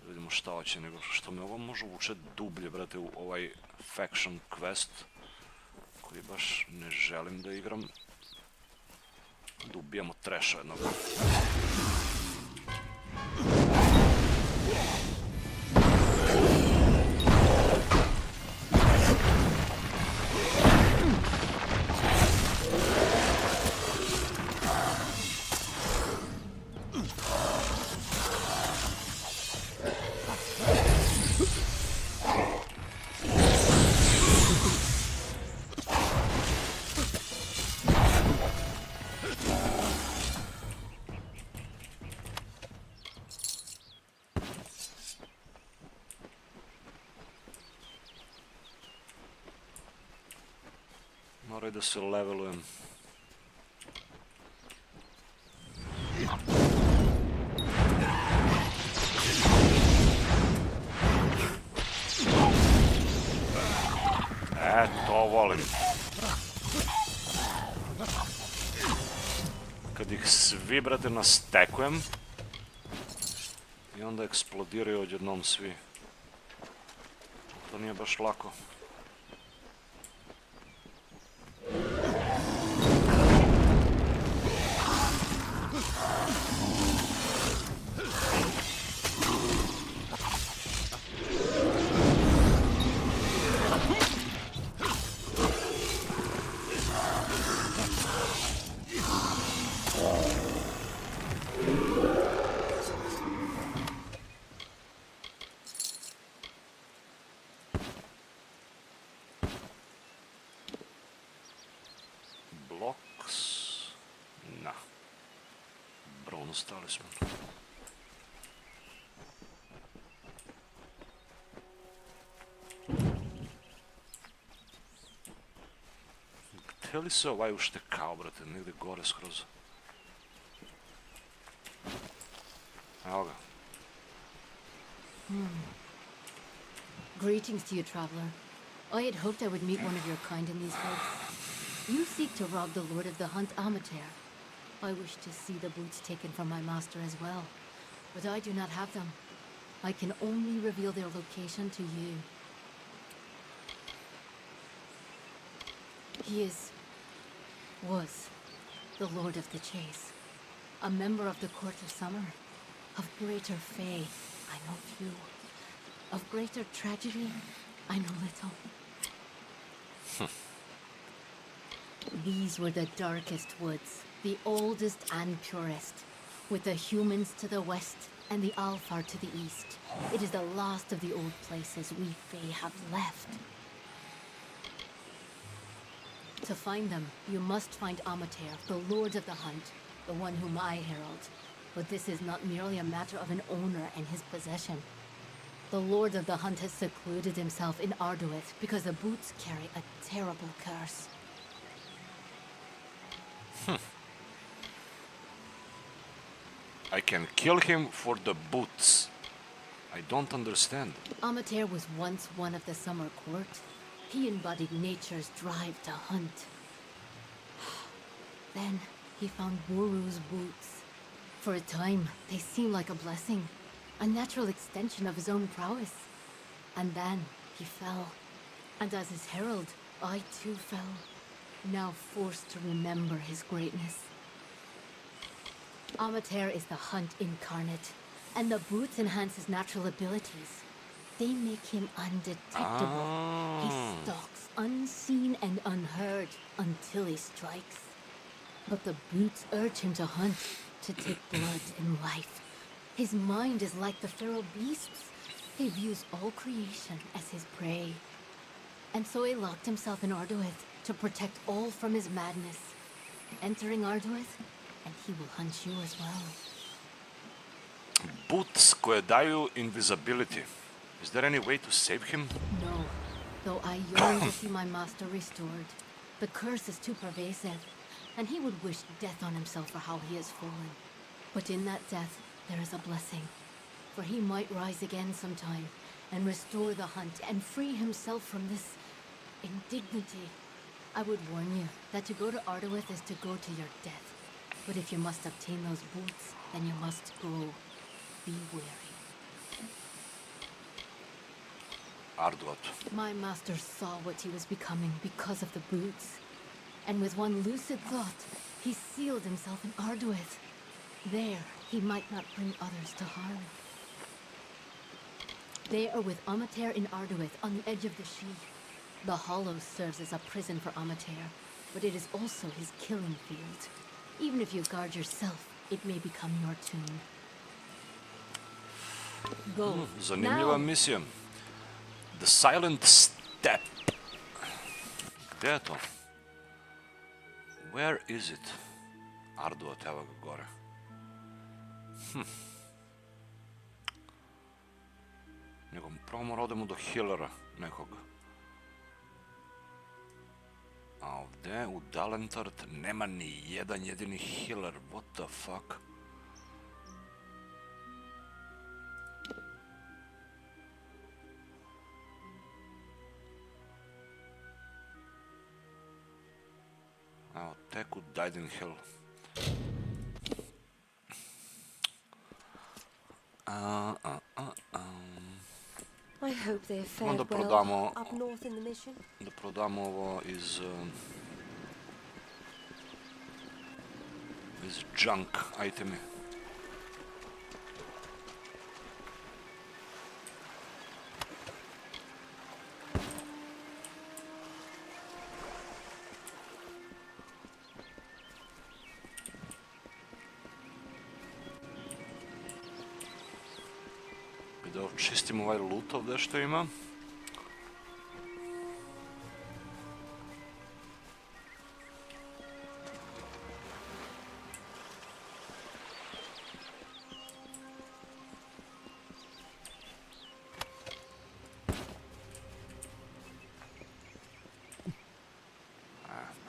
S1: Da vidimo šta hoće, nego što me ovo može uvuče dublje, brate, u ovaj faction quest. Koji baš ne želim da igram. Da ubijamo treša jednog. Moraj da se levelujem. To volim. Kad ih svi, brate, nastekujem i onda eksplodiraju odjednom svi. To nije baš lako. Ostali smo. Gdje li se ovaj uštekao, brate, negdje gore skroz? Evo ga.
S6: Greetings to you, traveler. I had hoped I would meet one of your kind in these woods. You seek to rob the Lord of the Hunt, Amateur. I wish to see the boots taken from my master as well, but I do not have them. I can only reveal their location to you. He was the Lord of the Chase, a member of the Court of Summer. Of greater fay, I know few. Of greater tragedy, I know little. These were the darkest woods, the oldest and purest, with the humans to the west and the Alfar to the east. It is the last of the old places we Fae have left. To find them, you must find Amateur, the Lord of the Hunt, the one whom I herald. But this is not merely a matter of an owner and his possession. The Lord of the Hunt has secluded himself in Arduith because the boots carry a terrible curse.
S1: I can kill him for the boots. I don't understand.
S6: Amateur was once one of the Summer Court. He embodied nature's drive to hunt. Then he found Wuru's boots. For a time, they seemed like a blessing, a natural extension of his own prowess. And then he fell. And as his herald, I too fell, now forced to remember his greatness. Amateur is the Hunt incarnate, and the boots enhance his natural abilities. They make him undetectable. He stalks unseen and unheard until he strikes. But the boots urge him to hunt, to take blood and life. His mind is like the feral beasts. He views all creation as his prey. And so he locked himself in Arduith to protect all from his madness. Entering Arduith, and he will hunt you as well.
S1: Boots koje daju invisibility. Is there any way to save him?
S6: No, though I yearn to see my master restored. The curse is too pervasive, and he would wish death on himself for how he has fallen. But in that death, there is a blessing. For he might rise again sometime and restore the hunt and free himself from this indignity. I would warn you that to go to Ardawith is to go to your death. But if you must obtain those boots, then you must go. Be wary.
S1: Ardawith.
S6: My master saw what he was becoming because of the boots. And with one lucid thought, he sealed himself in Ardawith. There, he might not bring others to harm. They are with Amater in Ardawith on the edge of the She. The Hollow serves as a prison for Amater, but it is also his killing field. Even if you guard yourself, it may become your tomb. Go.
S1: Zanimljiva misija. The Silent Step. Gdje je to? Where is it? Ardawith, evo ga gore. Nego prvo mora odemo do healera nekoga. A ovdje u Dalentart nema ni jedan jedini healer. What the fuck? Evo, tek u Didenhill.
S7: I hope they have fared
S1: Onda
S7: well
S1: prodamo,
S7: up north in the mission.
S1: da prodamo ovo iz junk itemi. Da očistim ovaj loot ovdje što ima.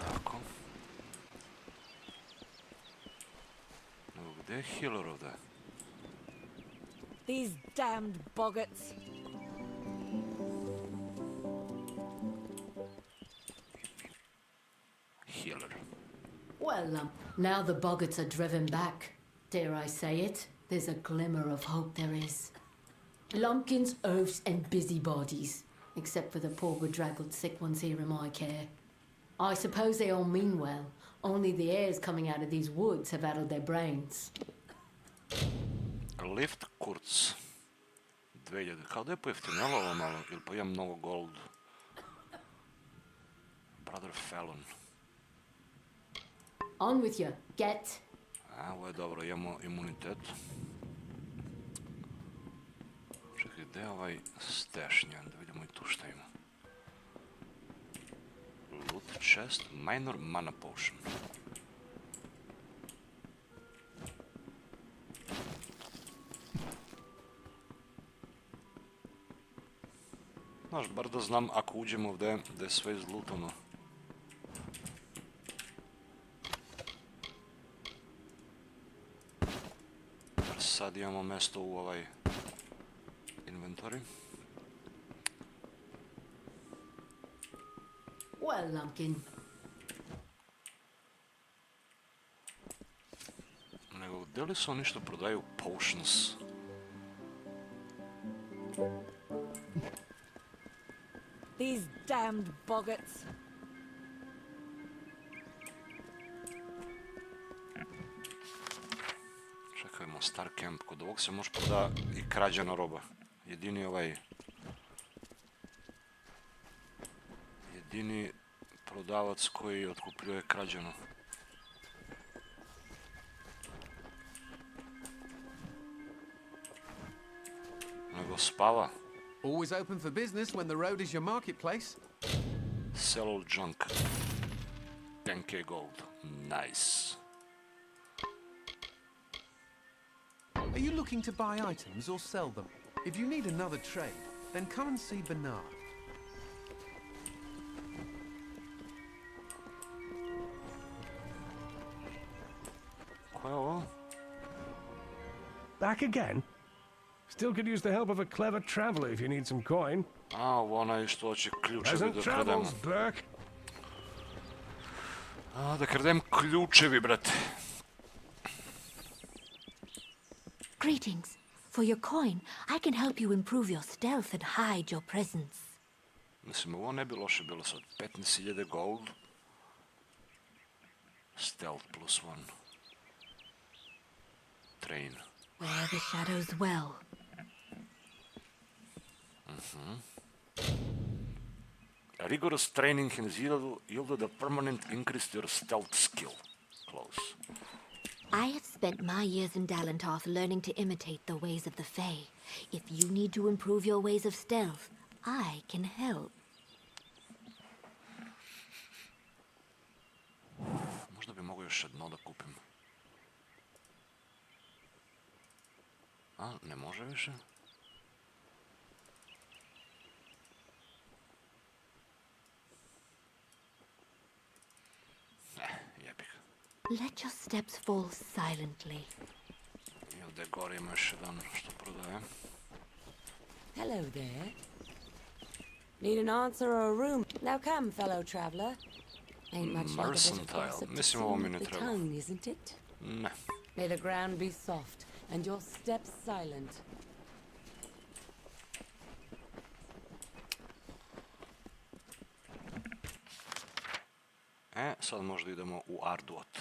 S1: Tako. Evo, gdje je healer ovdje?
S7: These damned boggarts.
S1: Healer.
S6: Well, now the boggarts are driven back. Dare I say it? There's a glimmer of hope there is. Lumpkins, oafs, and busybodies. Except for the poor bedraggled sick ones here in my care. I suppose they all mean well. Only the airs coming out of these woods have addled their brains.
S1: Lift kurz. 2000. Kao da je pojeftinjalo ovo malo, ili pa imam mnogo gold. Brother Fallon.
S6: On with you. Get.
S1: Ovo je dobro, imamo imunitet. Čekaj, gdje je ovaj stešnjan? Da vidimo i tu šta ima. Loot chest, minor mana potion. Znaš, bar da znam ako uđemo ovdje da je sve izlutano. Jer sad imamo mjesto u ovaj inventory.
S6: Well, Lumpkin.
S1: Nego, gdje li su oni što prodaju potions?
S7: These damned boggarts.
S1: Čekajmo, Star Camp. Kod ovog se može proda i krađena roba. Jedini prodavac koji otkupljuje krađeno. Nego spava.
S8: Always open for business when the road is your marketplace.
S1: Sell all junk. 10k gold. Nice.
S8: Are you looking to buy items or sell them? If you need another trade, then come and see Bernard.
S1: Ko je ovo?
S9: Back again? Still could use the help of a clever traveler if you need some coin.
S1: A, ovo onaj što hoće ključevi
S9: Pleasant
S1: da krademo.
S9: travels, Burke.
S1: A, da kradem ključevi, brate.
S6: Greetings. For your coin, I can help you improve your stealth and hide your presence.
S1: Mislim, ovo ne bi loše bilo sad. 15.000 gold. Stealth +1. Train.
S6: Wear the shadows well.
S1: Rigorous training has yielded a permanent increase to your stealth skill. Close.
S6: I have spent my years in Dalentarth learning to imitate the ways of the Fae. If you need to improve your ways of stealth, I can help.
S1: Možda bi mogo još jedno da kupim. A, ne može više? Jebih.
S6: Let your steps fall silently.
S1: I ovdje gore ima još jedan što prodaje.
S7: Hello there. Need an answer or a room? Now come, fellow traveler. Ain't much like a bit of
S1: Mercantile.
S7: gossip to
S1: Mislim ovo mi
S7: soothe
S1: ne
S7: the
S1: treba.
S7: tongue, isn't it?
S1: Ne.
S7: May the ground be soft and your steps silent.
S1: Sad možda idemo u Arduot.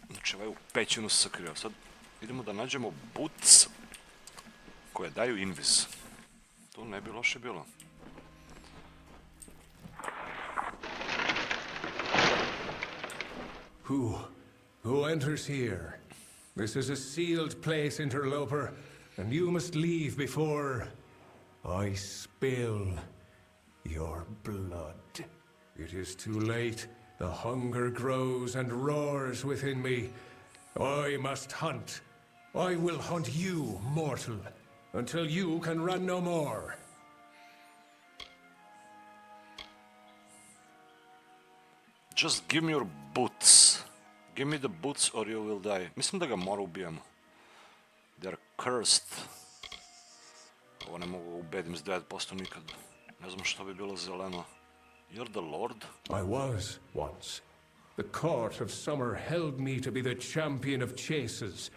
S1: Znači ovaj u pećinu se sakrio. Sad idemo da nađemo boots koje daju invis. To ne bi loše bilo.
S9: Who enters here? This is a sealed place, interloper, and you must leave before I spill your blood. It is too late. The hunger grows and roars within me. I must hunt. I will hunt you, mortal, until you can run no more.
S1: Just give me your boots. Give me the boots or you will die. Mislim da ga mora ubijamo. They're cursed. Ovo ne mogu ubedim s 9% nikad. Ne znam što bi bilo zeleno. You're the lord?
S9: I was once. The court of summer held me to be the champion of chases,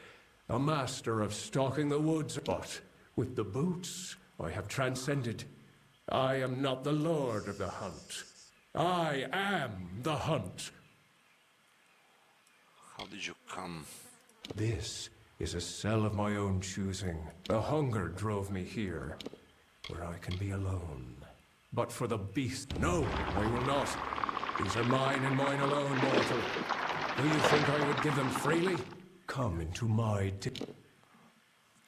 S9: a master of stalking the woods. But with the boots, I have transcended. I am not the lord of the hunt. I am the hunt.
S1: How did you come?
S9: This is a cell of my own choosing. The hunger drove me here, where I can be alone. But for the beast, no, I will not. These are mine and mine alone, mortal. Do you think I would give them freely? Come into my...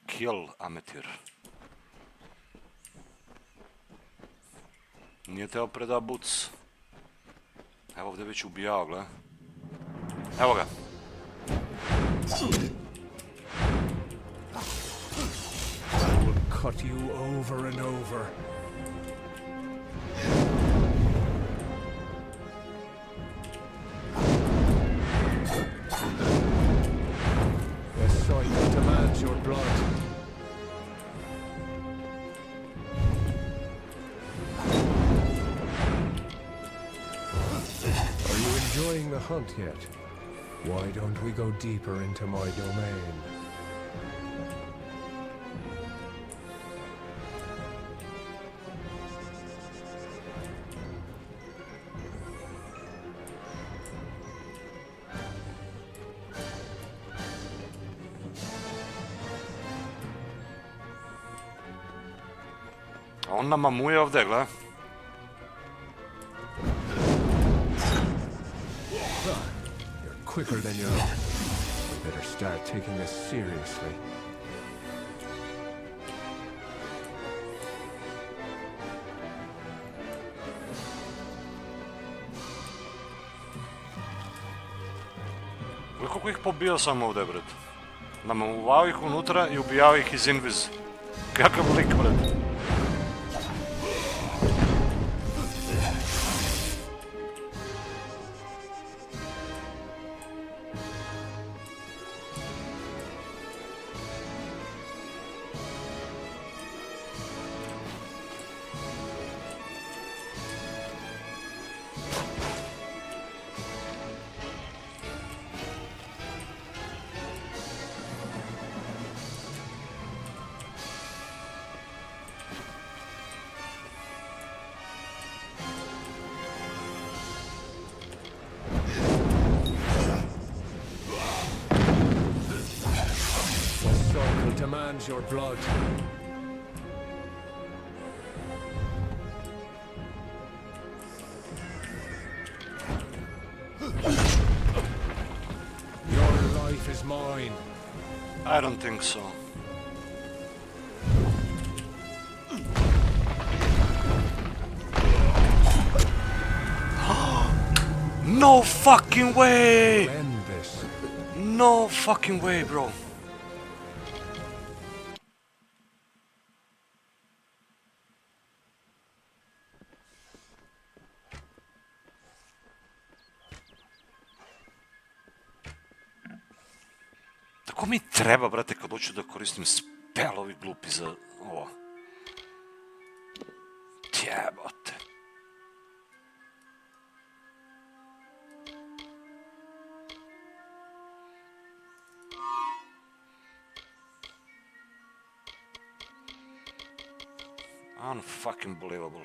S1: Kill, amateur. Nije teo preda boots. Evo ovdje već ubijao, gle. Evo ga.
S9: I will cut you over and over. The sight demands your blood. Are you enjoying the hunt yet? Why don't we go deeper into my domain?
S1: On nam mamuje ovdje, gle.
S9: You're quicker than you look. We better start taking this seriously.
S1: Gle koliko ih pobio sam ovdje, bret. Namamuvao ih unutra i ubijao ih iz inviz. Kakav lik, bret.
S9: demands your blood. Your life is mine.
S1: I don't think so. No fucking way!
S9: End this.
S1: No fucking way, bro. Tako mi treba, brate, kad hoću da koristim spelovi glupi za ovo. Jebote. Unfucking believable.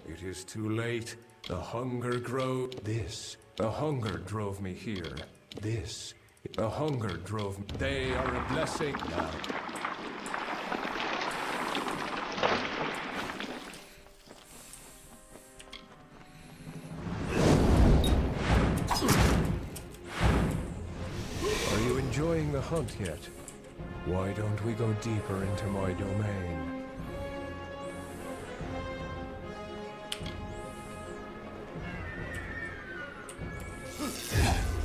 S9: It is too late. The hunger grow. This. The hunger drove me here. This. The hunger drove me. They are a blessing now. Are you enjoying the hunt yet? Why don't we go deeper into my domain?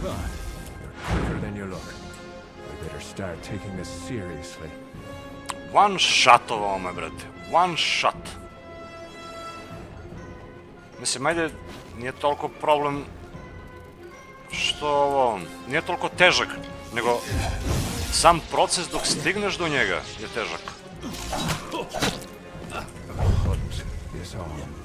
S9: You're quicker than you look. I better start taking this seriously.
S1: One shot ovo ovome, brate. One shot. Mislim, ajde, nije toliko problem što ovo... Nije toliko težak, nego sam proces dok stigneš do njega je težak.
S9: Hunt is on.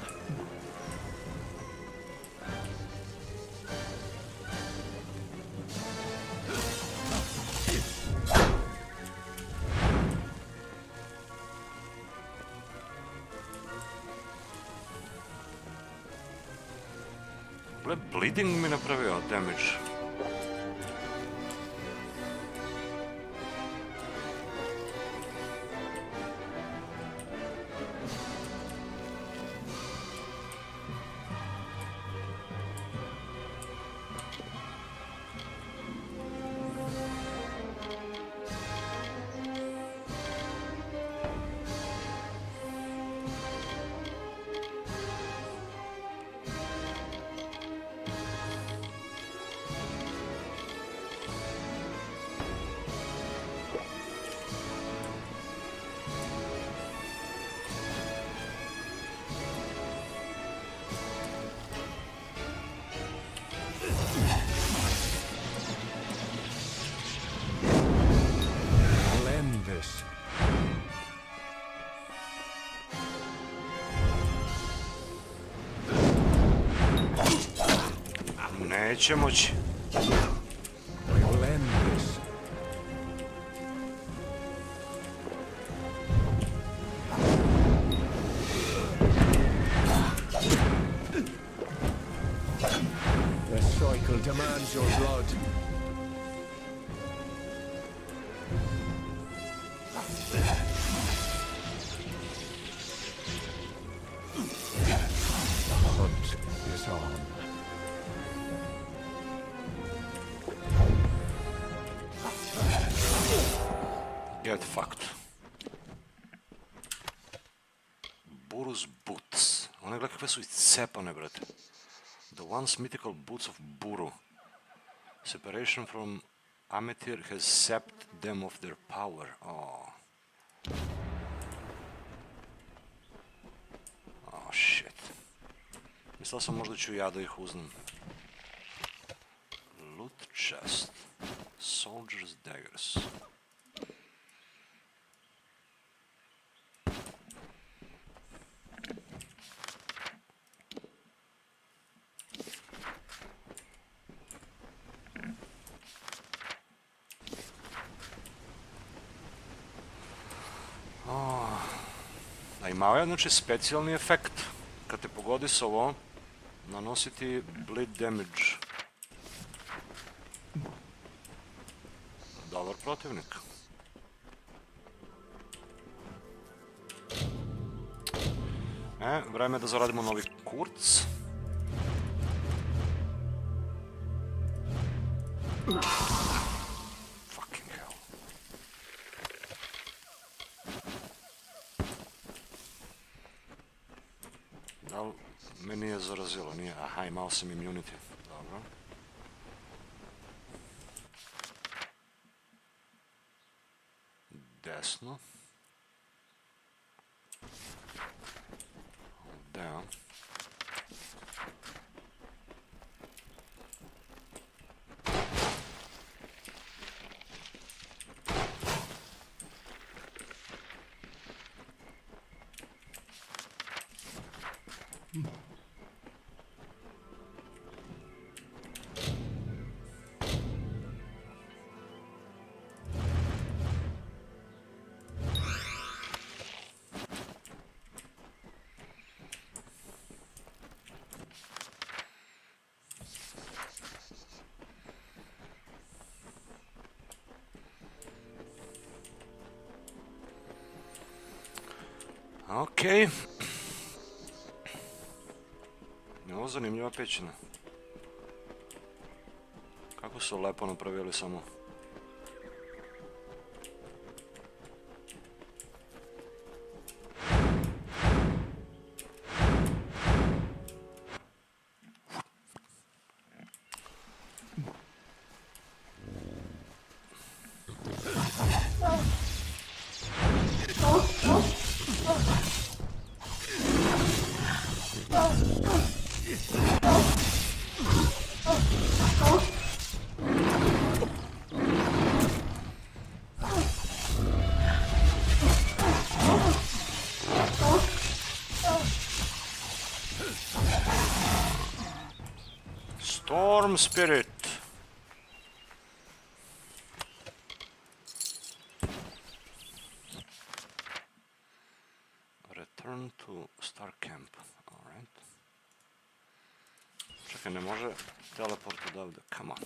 S1: Bleeding mi napravio damage. Neće moći.
S9: We will end this. The cycle demands your blood. The hunt is on.
S1: Get fucked. Buru's boots. One gleda kakve su iscepane, brate. The once mythical boots of Buru. Separation from Ametir has sapped them of their power. Oh. Oh shit. Mislao sam možda ću ja da ih uzmem. Loot chest. Soldier's daggers. imao je, znači, specijalni efekt. Kad te pogodi s ovo, nanositi bleed damage. Dobar protivnik. Vreme je da zaradimo novi kurc. Fucking hell. Da li me nije zarazilo? Nije. Aha, imao sam immunity. Dobro. Desno. Ovdje. Okej. Ovo zanimljiva pećina. Kako su lepo napravili samo. Storm Spirit. Return to Star Camp. Alright. Čekaj, ne može teleport odavde. Come on.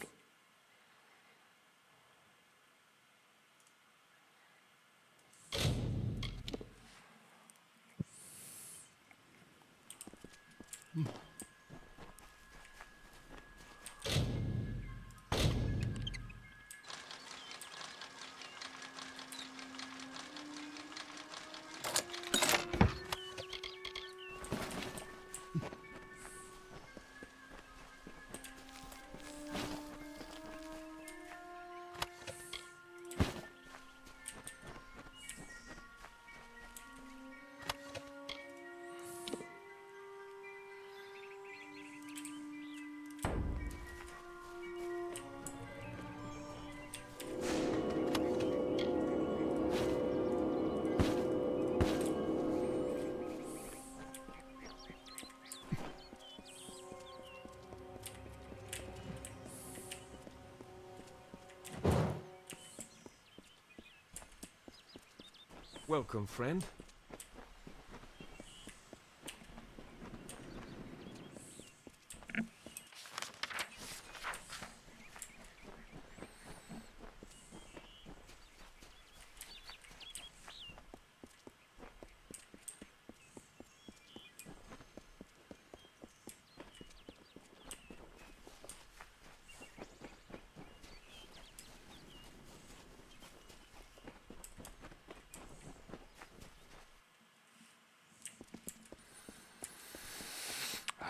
S8: Welcome, friend.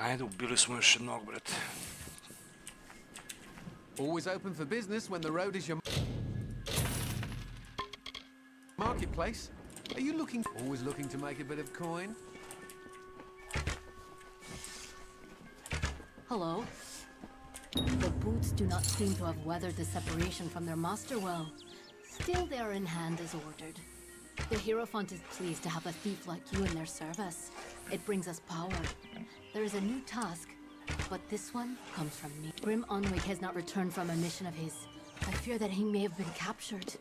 S1: Ajde, ubili smo još jednog, brate.
S8: Always open for business when the road is your marketplace. Are you always looking to make a bit of coin?
S6: Hello. The boots do not seem to have weathered the separation from their master well. Still, they are in hand as ordered. The Hierophant is pleased to have a thief like you in their service. It brings us power. There is a new task, but this one comes from me. Grim Onwig has not returned from a mission of his. I fear that he may have been captured.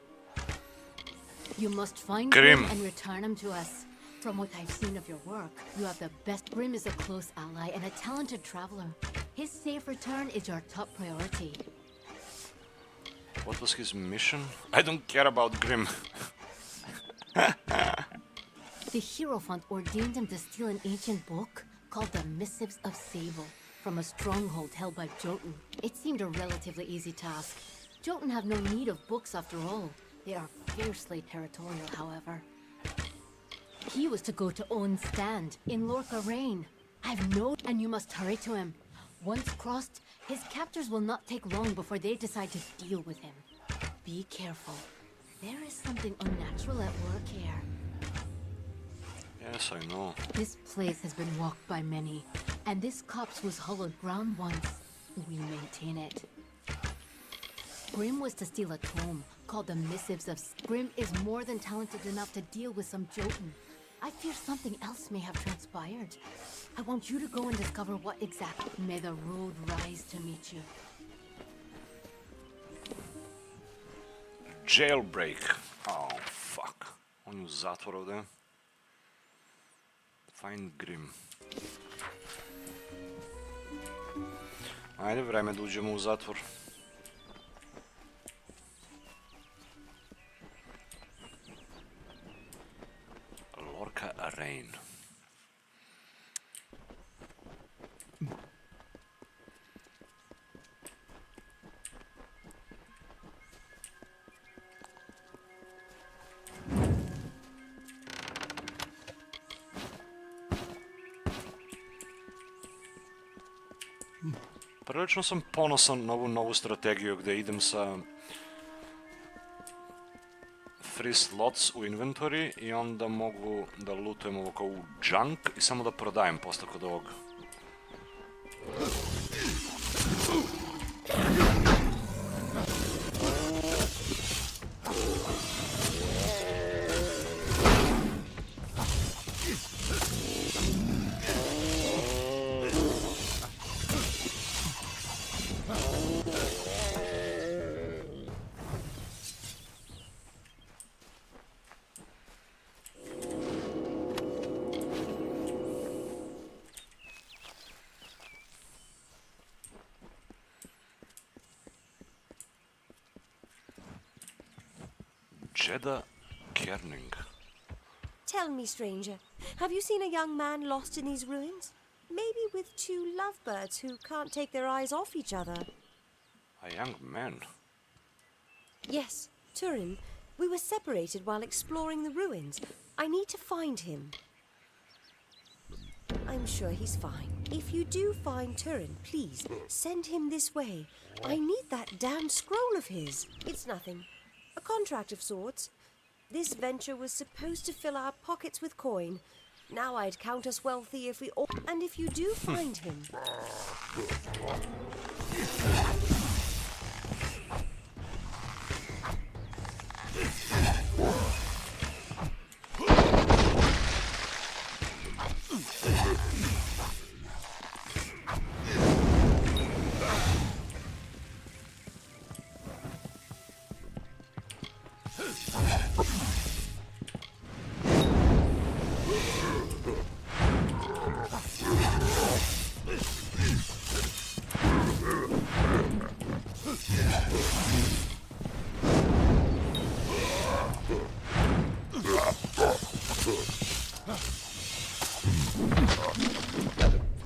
S6: You must find him and return him to us. From what I've seen of your work, you have the best. Grim is a close ally and a talented traveler. His safe return is your top priority.
S1: What was his mission? I don't care about Grim.
S6: The Hierophant ordained him to steal an ancient book called the Missives of Sable from a stronghold held by Jotun. It seemed a relatively easy task. Jotun have no need of books after all. They are fiercely territorial, however. He was to go to Owen's stand in Lorca Rain. I've no... and you must hurry to him. Once crossed, his captors will not take long before they decide to deal with him. Be careful. There is something unnatural at work here.
S1: Yes, I know.
S6: This place has been walked by many, and this copse was hollowed ground once. We maintain it. Grim was to steal a tome called the Missives of... Grim is more than talented enough to deal with some Jotun. I fear something else may have transpired. I want you to go and discover what exactly. May the road rise to meet you.
S1: Jailbreak. Oh, fuck. On je u zatvor ovdje. Find Grim. Ajde, vreme da uđemo u zatvor. Lorca Rain. Prilično sam ponosan na ovu novu strategiju gdje idem sa free slots u inventory i onda mogu da lootujem ovo kao u junk i samo da prodajem posle kod ovoga.
S10: Tell me, stranger, have you seen a young man lost in these ruins? Maybe with two lovebirds who can't take their eyes off each other.
S1: A young man?
S10: Yes, Turin. We were separated while exploring the ruins. I need to find him. I'm sure he's fine. If you do find Turin, please, send him this way. I need that damn scroll of his. It's nothing. A contract of sorts. This venture was supposed to fill our pockets with coin. Now I'd count us wealthy if we all... And if you do find him...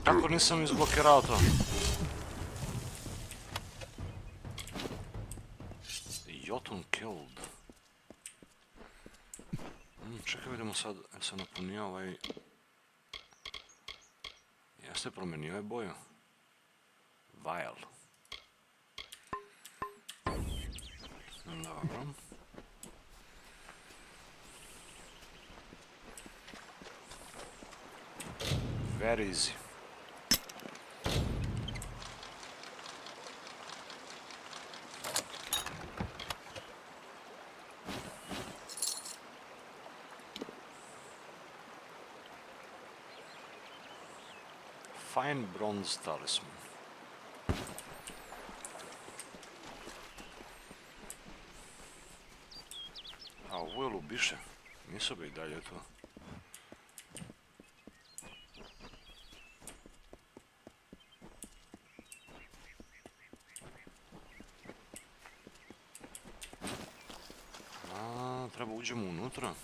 S1: Kako nisam izblokirao to? Jotun killed. Čekaj, vidimo sad, se napunio ovaj... Jeste promenio je boju? Vial. Dobro. Very easy. Fine bronze talisman. A ovo je lubiše. Nisu bi i dalje to. uđemo unutra.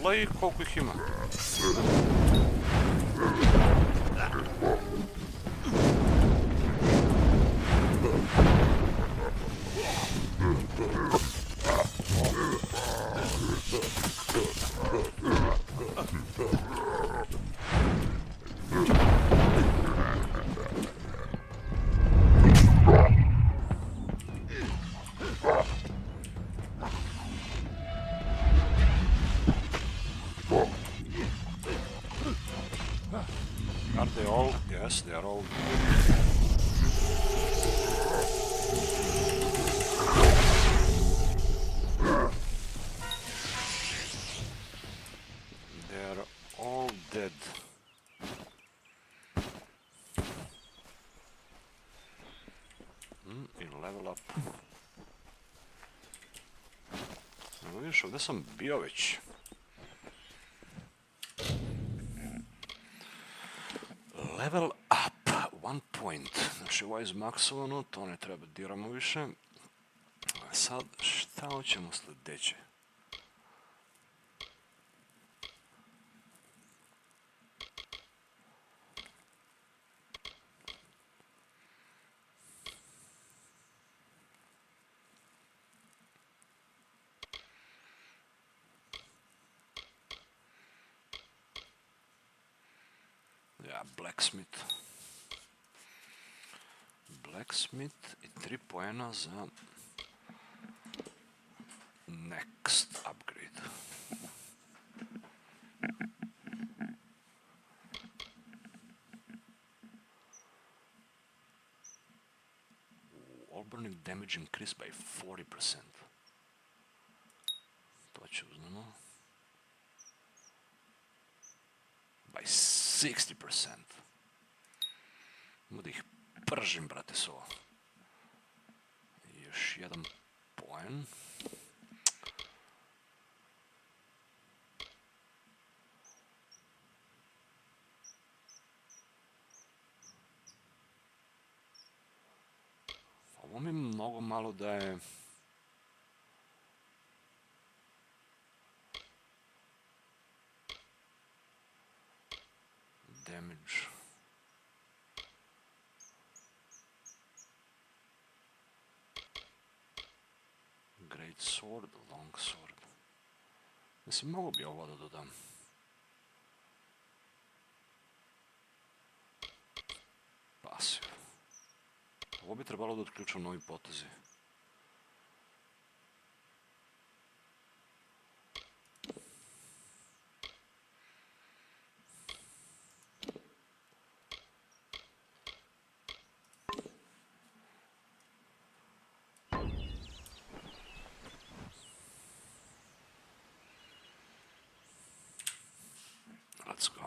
S1: Lej, koliko ih ima. Are they all? Yes, they are all. They are all dead. I level up. Evo vidiš, ovdje sam bio već. Level up, 1 point. Znači ovo je izmaksovano, to ne treba diramo više. Sad, šta hoćemo sljedeće? Ja, blacksmith. Blacksmith i 3 poena za next upgrade. All burning damage increased by 40%. To će uznamo. By 60%. Mogu da ih pržim, brate, s ovo. Još jedan poen. Ovo mi mnogo malo daje. Damage. Great sword, long sword. Mislim, mogu bi ovo da dodam. Pasiv. Ovo bi trebalo da otključam novi potezi. Let's go.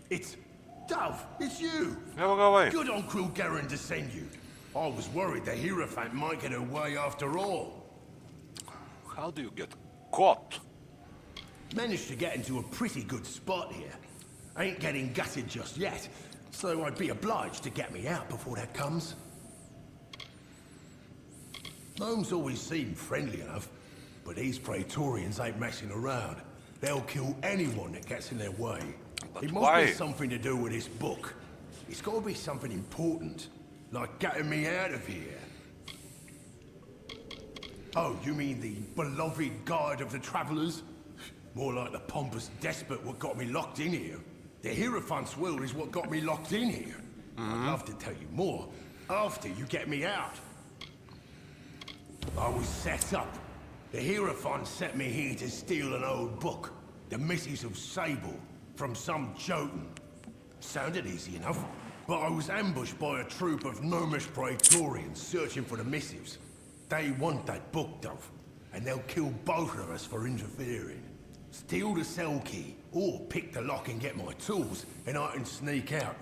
S5: It's Dove, it's you!
S1: Evo ga ovaj.
S5: Good on Cruel Garen to send you. I was worried the Hierophant might get away after all.
S1: How do you get caught?
S5: Managed to get into a pretty good spot here. Ain't getting gutted just yet, so I'd be obliged to get me out before that comes. Gnomes always seem friendly enough. But these Praetorians ain't messing around. They'll kill anyone that gets in their way.
S1: But
S5: It must
S1: why?
S5: be something to do with this book. It's got to be something important, like getting me out of here. Oh, you mean the beloved guide of the travellers? More like the pompous despot what got me locked in here. The Hierophant's will is what got me locked in here. I'd love to tell you more after you get me out. I was set up. The Hierophant sent me here to steal an old book, the Missives of Sable, from some Jotun. Sounded easy enough, but I was ambushed by a troop of gnomish Praetorians searching for the missives. They want that book, though, and they'll kill both of us for interfering. Steal the cell key, or pick the lock and get my tools, and I can sneak out.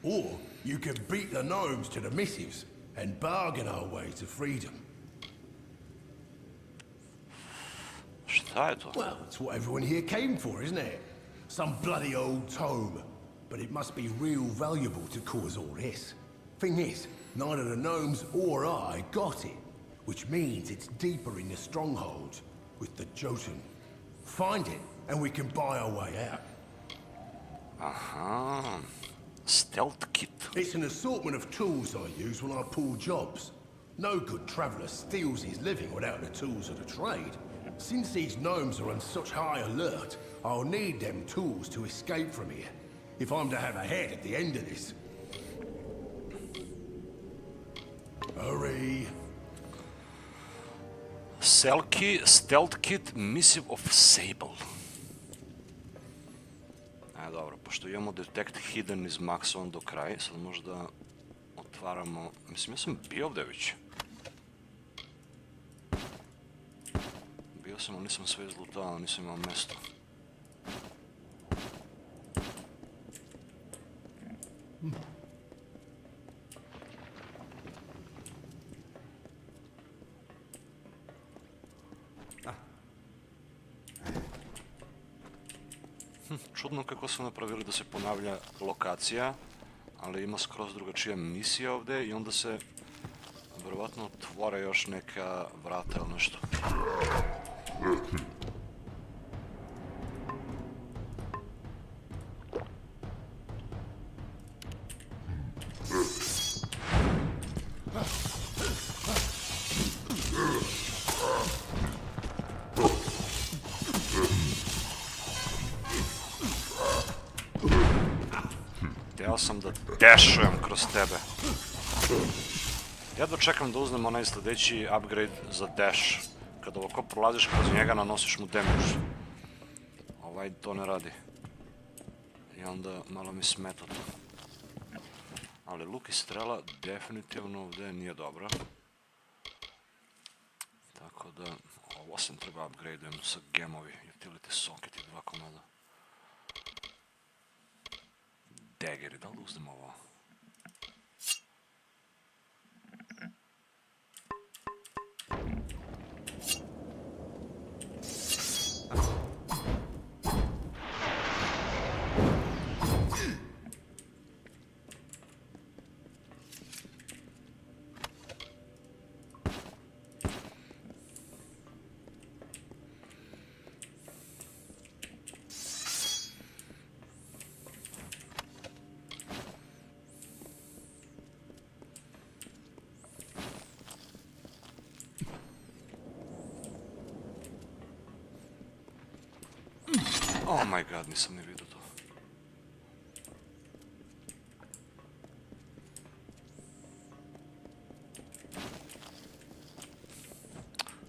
S5: Or you can beat the gnomes to the missives, and bargain our way to freedom.
S1: Šta je to?
S5: Well, that's what everyone here came for, isn't it? Some bloody old tome. But it must be real valuable to cause all this. Thing is, neither the gnomes or I got it. Which means it's deeper in the stronghold, with the Jotun. Find it, and we can buy our way out.
S1: Aha. Stealth kit.
S5: It's an assortment of tools I use when I pull jobs. No good traveller steals his living without the tools of the trade. Since these gnomes are on such high alert, I'll need them tools to escape from here, if I'm to have a head at the end of this. Hurry.
S1: Stealth kit, Missive of Sable. Dobro, pošto imamo Detect Hidden izmaksovan do kraja, sad možda otvaramo... Mislim, ja sam bio ovdje već. Bio sam, ali nisam sve izlutao, nisam imao mjesto. Čudno kako su napravili da se ponavlja lokacija, ali ima skroz drugačija misija ovdje i onda se vjerovatno otvore još neka vrata ili nešto. Htio sam da dešujem kroz tebe. Ja dočekam da uzmem onaj sljedeći upgrade za dash. Kada ovako prolaziš kroz njega, nanosiš mu damage. Ovaj to ne radi. I onda malo mi smeta to. Ali luk i strela definitivno ovdje nije dobro. Tako da ovo sam treba upgradeujem sa gemovi. Utility socket i 2 komada. Daggeri, da li uzmem ovo? Oh my god, nisam ni vidio to.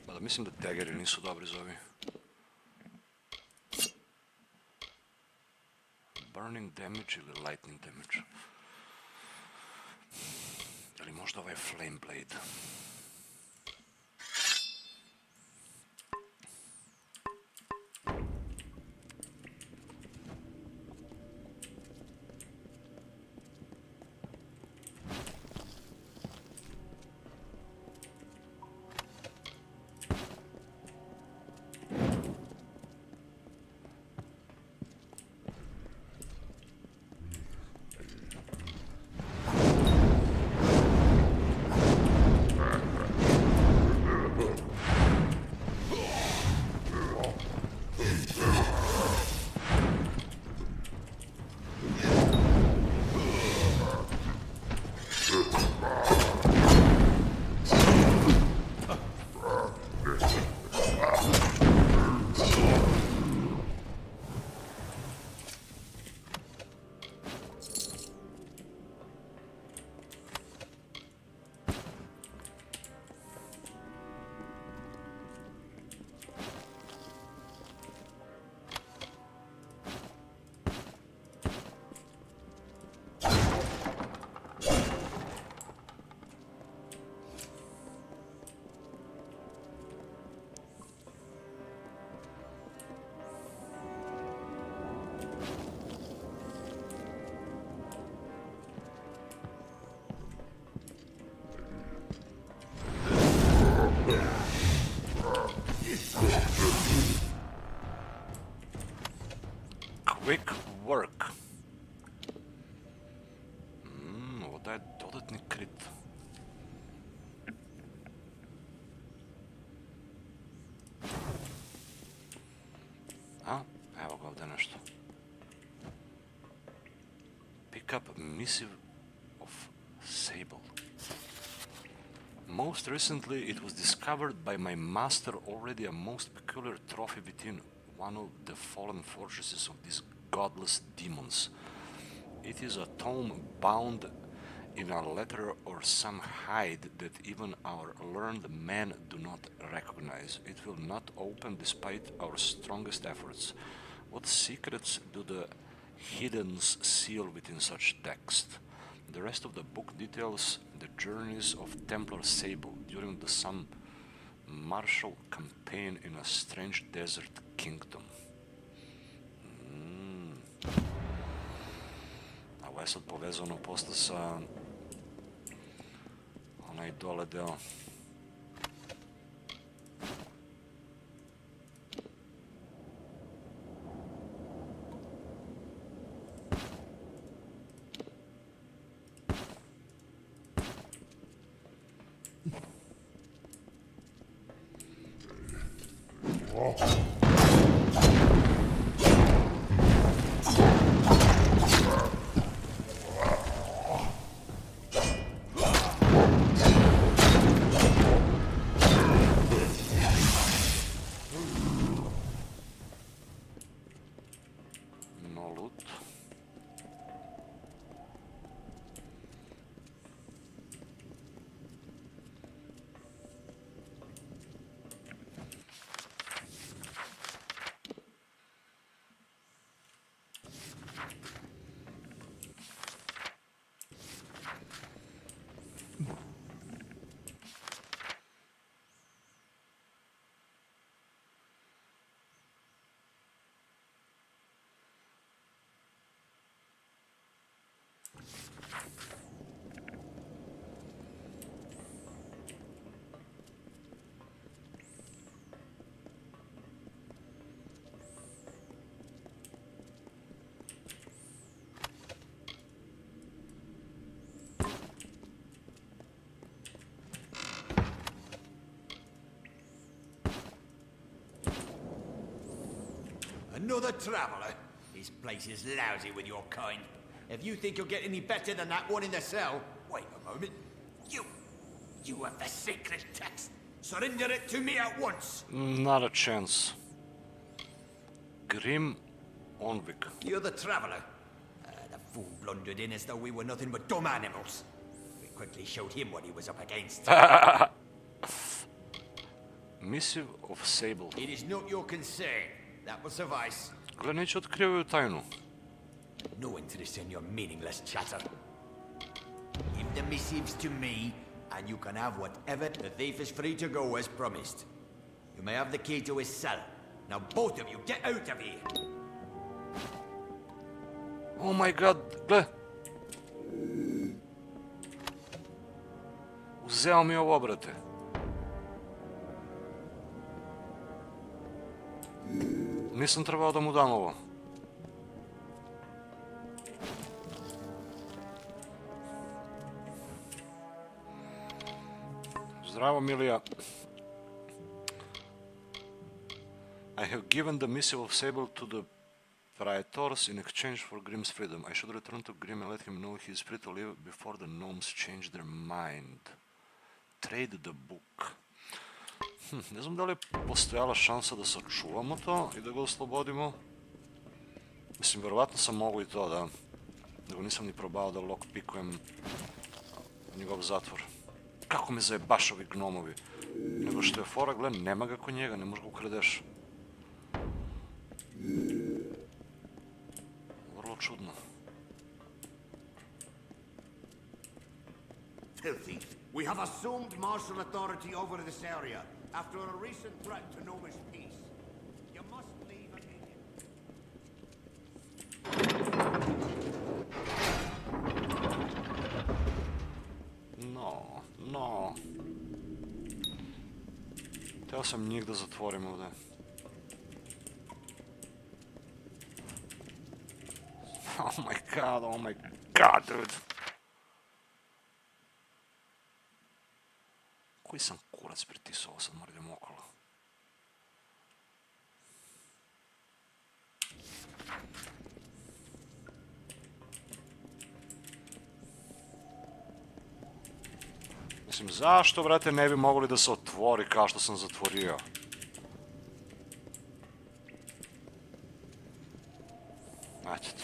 S1: Mada mislim da daggeri nisu dobri za ovi. Burning damage ili lightning damage? Ili možda ovaj flame blade? ovdje nešto. Pick up missive of Sable. Most recently, it was discovered by my master, already a most peculiar trophy within one of the fallen fortresses of these godless demons. It is a tome bound in a letter or some hide that even our learned men do not recognize. It will not open despite our strongest efforts. What secrets do the hiddens seal within such text? The rest of the book details the journeys of Templar Sable during some martial campaign in a strange desert kingdom. A ovo je sad povezano posle sa onaj dole deo.
S11: Another traveller? This place is lousy with your kind. If you think you'll get any better than that one in the cell, wait a moment. You have the secret text. Surrender it to me at once.
S1: Not a chance. Grim Onvik.
S11: You're the traveller. The fool blundered in as though we were nothing but dumb animals. We quickly showed him what he was up against.
S1: Missive of Sable.
S11: It is not your concern. That will suffice.
S1: Gle, neće otkrivaju tajnu.
S11: No interest in your meaningless chatter. Give the missives to me, and you can have whatever. The thief is free to go as promised. You may have the key to his cell. Now both of you, get out of here!
S1: Oh my god, gle! Uzeo mi ovo, brate. Nisam trebao da mu dam ovo. Zdravo, Milija. I have given the missive of Sable to the praetors in exchange for Grim's freedom. I should return to Grim and let him know he is free to live before the gnomes change their mind. Trade the book. Ne znam da li je postojala šansa da sačuvamo to i da ga oslobodimo. Mislim, verovatno sam mogu i to da ga nisam ni probao da lockpikujem njegov zatvor. Kako me zajebaš ovi gnomovi? Nego što je fora, gle, nema ga kod njega, ne možeš ga ukradeš. Vrlo čudno.
S5: Filthy. We have assumed martial authority over this area after a recent threat to gnomish peace. You must leave immediately.
S1: No. Htio sam njih da zatvorim ovdje. Oh my god, dude. Koji sam kurac pritisao, sad moram idem okolo. Mislim, zašto, brate, ne bi mogli da se otvori kao što sam zatvorio?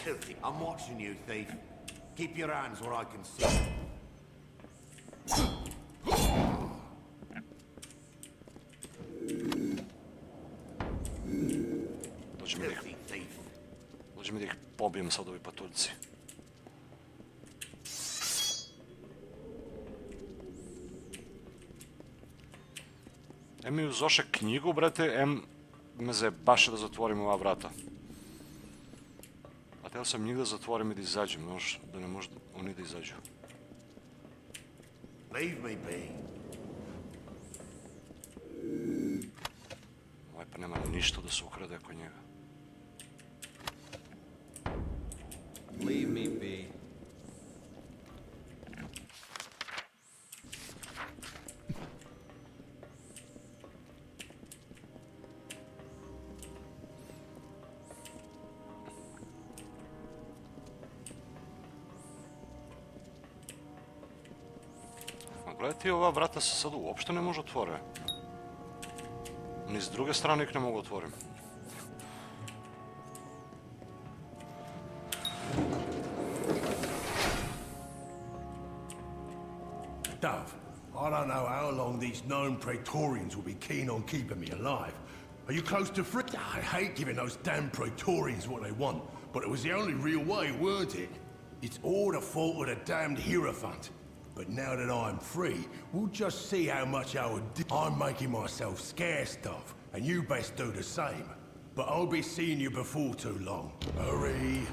S5: Filthy, I'm watching you, thief. Keep your hands where I can see.
S1: Dođe mi da ih pobijem sad ovi patuljci. Em mi uzoše knjigu, brate, em me zajebaše da zatvorim ova vrata. A teo sam njih da zatvorim i da izađem, da ne može oni da izađu.
S5: Leave me be.
S1: Ovaj pa nema ništa da se ukrade kod njega.
S12: Leave me be.
S1: Gledajte, ova vrata se sad uopšte ne može otvore. Ni s druge strane ih ne mogu otvorim.
S5: Dove, I don't know how long these gnome praetorians will be keen on keeping me alive. Are you close to free? I hate giving those damn praetorians what they want, but it was the only real way, weren't it? It's all the fault of the damned Hierophant. But now that I'm free, we'll just see how much I would do. I'm making myself scarce, Dove, and you best do the same. But I'll be seeing you before too long. Hurry!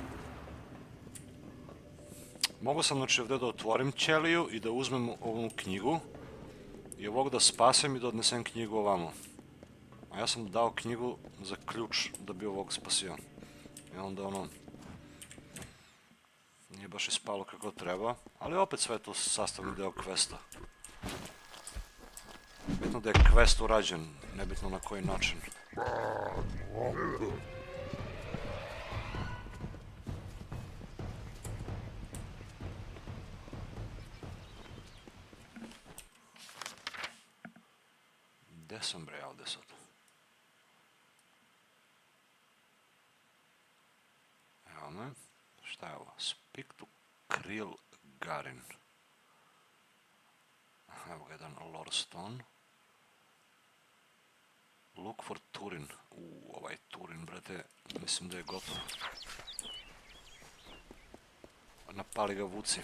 S1: Mogu sam znači ovdje da otvorim ćeliju i da uzmem ovu knjigu i ovog da spasem i da odnesem knjigu ovamo. A ja sam dao knjigu za ključ da bi ovog spasio. I onda ono... Nije baš ispalo kako treba, ali opet sve je to sastavni deo questa. Bitno da je quest urađen, nebitno na koji način. Gde sam bre ovdje sad? Evo me. Šta je ovo? Speak to Krill Garin. Evo ga jedan lore stone. Look for Turin. Ovaj Turin, brate, mislim da je gotov. Napali ga vuci.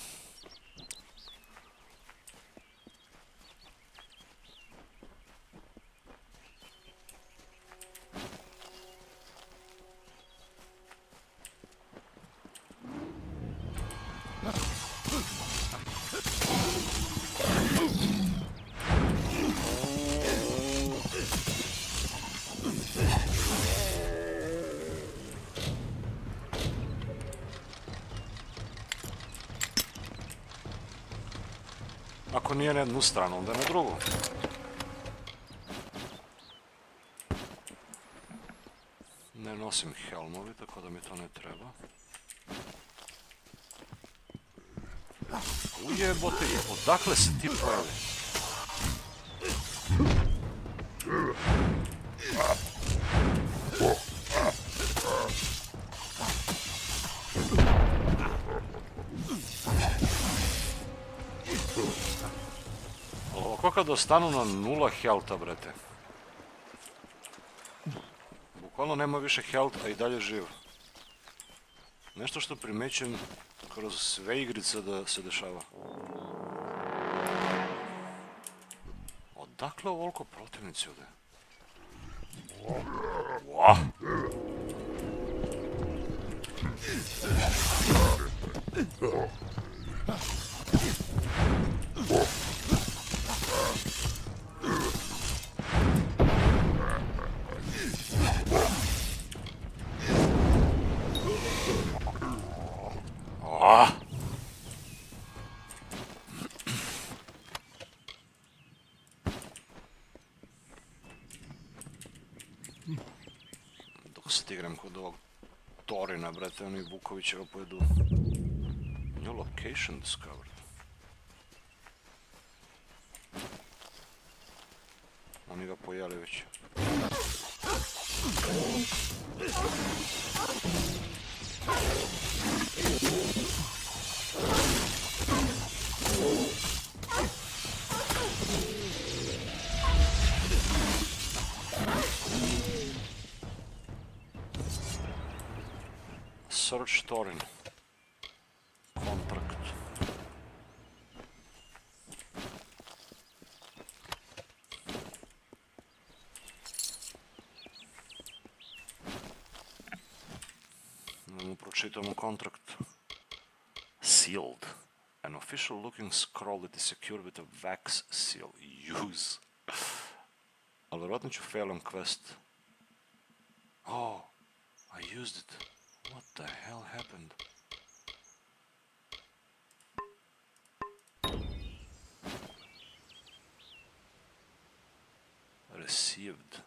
S1: Ako nije na jednu stranu, onda na drugu. Ne nosim helmovi, tako da mi to ne treba. Ujebote, odakle se ti pojavi? Ovako kad ostanu na 0 healtha, brate. Bukvalno nema više health, a i dalje živ. Nešto što primećujem kroz sve igrice da se dešava. Odakle ovoliko protivnici ovdje? Wow. Dok se igram kod ovog Torina, brate, oni Vukovi će ga pojedu. New location discovered. Oni ga pojeli već. Search Torin. Kontrakt. Da mu pročitamo kontrakt. Sealed. An official looking scroll that is secured with a wax seal. Use. Ali vjerojatno ću failam quest. Oh, I used it. What the hell happened? Received.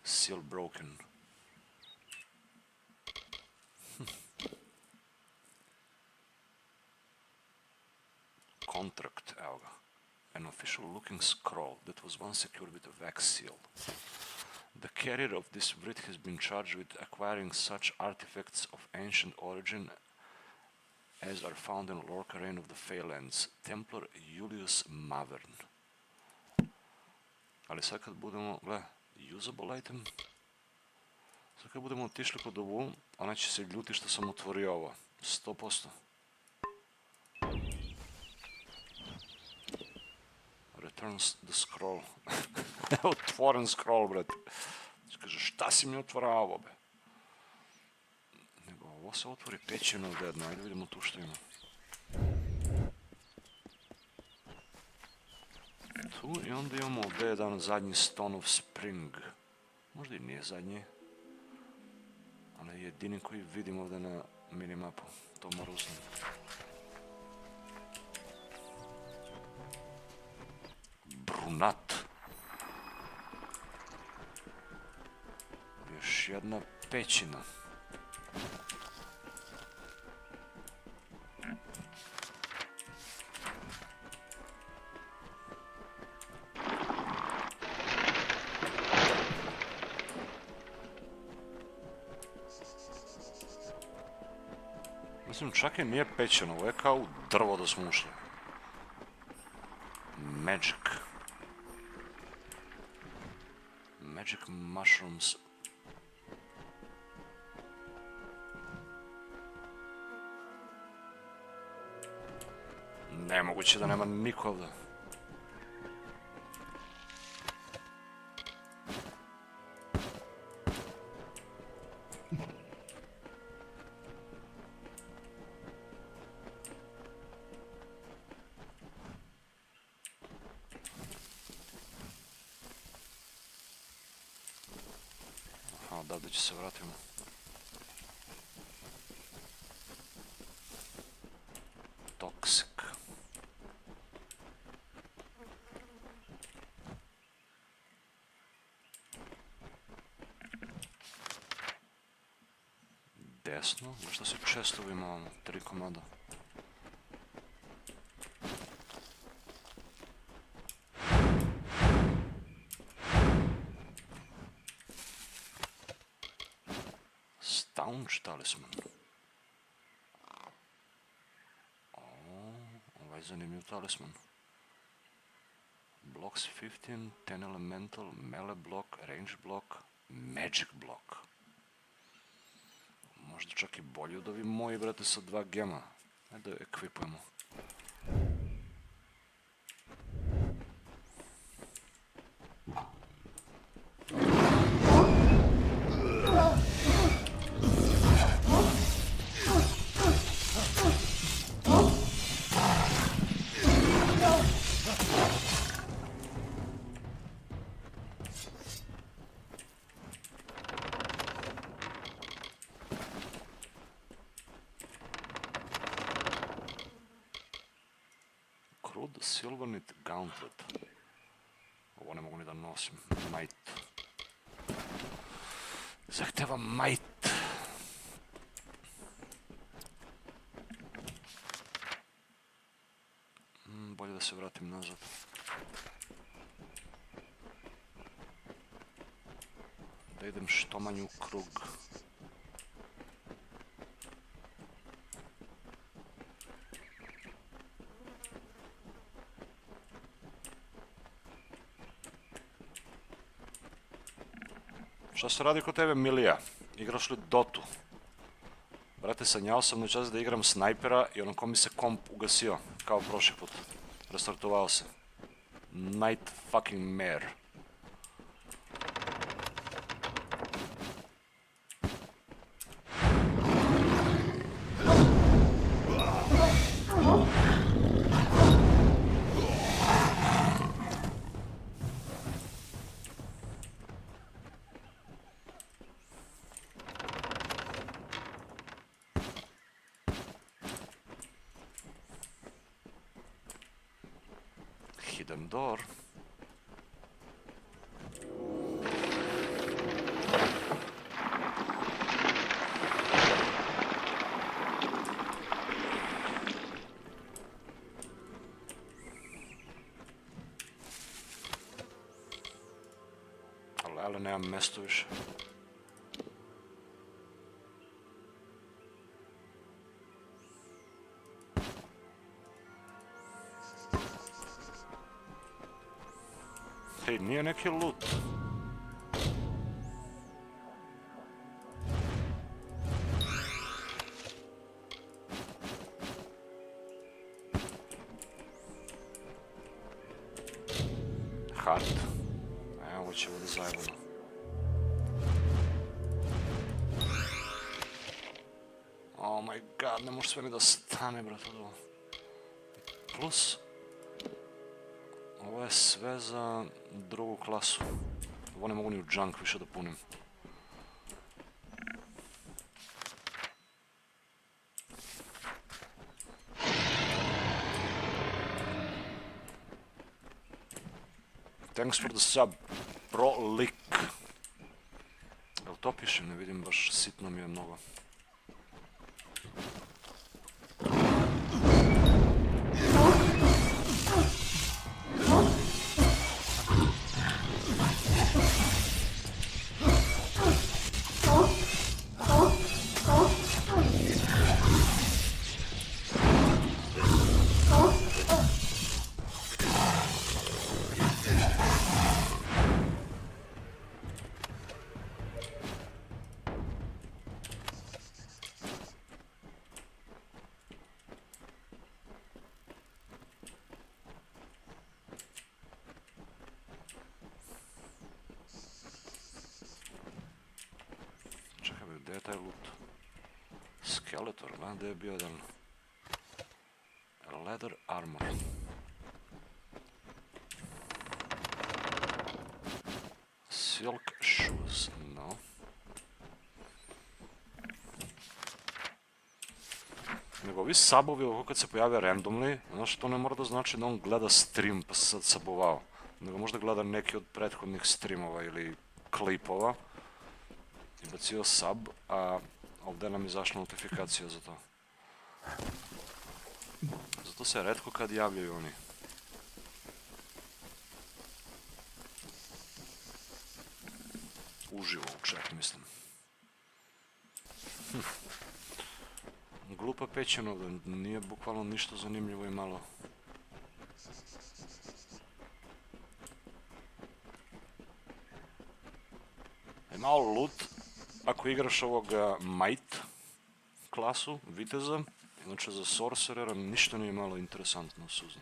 S1: Seal broken. Contract, evo ga. An official looking scroll that was once secured with a wax seal. The carrier of this writ has been charged with acquiring such artifacts of ancient origin as are found in Lorca Reign of the Feylands, Templar Julius Mavern. Ali sad kad budemo, gle, usable item, sad kad budemo otišli kod ovu, ona će se ljuti što sam otvorio ovo, 100%. Returns the scroll. Otvoren scroll, brate. Kaže, šta si mi otvarao, be? Nego, ovo se otvori pećeno od jedna. Ajde vidimo tu što ima. Tu i onda imamo ovdje jedan zadnji Stone of Spring. Možda i nije zadnji. Ali je jedini koji vidim ovdje na minimapu. To mora uzmem. Brunat. Još jedna pećina. Mislim, čak i nije pećeno, ovo je kao u drvo da smo ušli. Magic. Magic mushrooms. Nemoguće da nema niko ovdje. Odavde će se vratimo. Toxic. Desno, zašto se često imamo? 3 komada. Staunch talisman. Ovaj je zanimljiv talisman. Blocks 15, 10 elemental, melee block, range block, magic block. Možda čak i bolje od ovi moji, brate, sa 2 gema. Ajde da ekvipujemo. Silvernit Gauntlet. Ovo ne mogu ni da nosim. Might. Zahteva might. Bolje da se vratim nazad. Da idem što manje u krug. Šta se radi kod tebe, Milija? Igraš li Dotu? Brate, sanjao sam noćas da igram snajpera i onom ko mi se komp ugasio, kao prošli put. Restartovao se. Night fucking mare. Hidden door. Ali nemam mjesto više. Hej, nije neki loot. Hard. Ovo će bude zajebano. Oh my god, ne može sve ni da stane, brate, od ovo. Plus... Ovo je sve za drugu klasu. Ovo ne mogu ni u junk više da punim. Thanks for the sub, bro lick. Jel to piše? Ne vidim, baš sitno mi je mnogo. Gdje je taj loot? Skeletor, gledam gdje je bio jedan... Leather armor. Silk shoes, no. Nego ovi subovi ovako kad se pojave randomly, znaš, to ne mora da znači da on gleda stream pa se sad subovao. Nego možda gleda neki od prethodnih streamova ili klipova. I bacio sub, a ovdje nam je izašla notifikacija za to. Zato se retko kad javljaju oni. Uživo u chat, mislim. Glupa pećina ovdje, nije bukvalno ništa zanimljivo i malo. Malo loot. Ako igraš ovog might klasu, viteza, inače za sorcerera ništa nije malo interesantno suzno.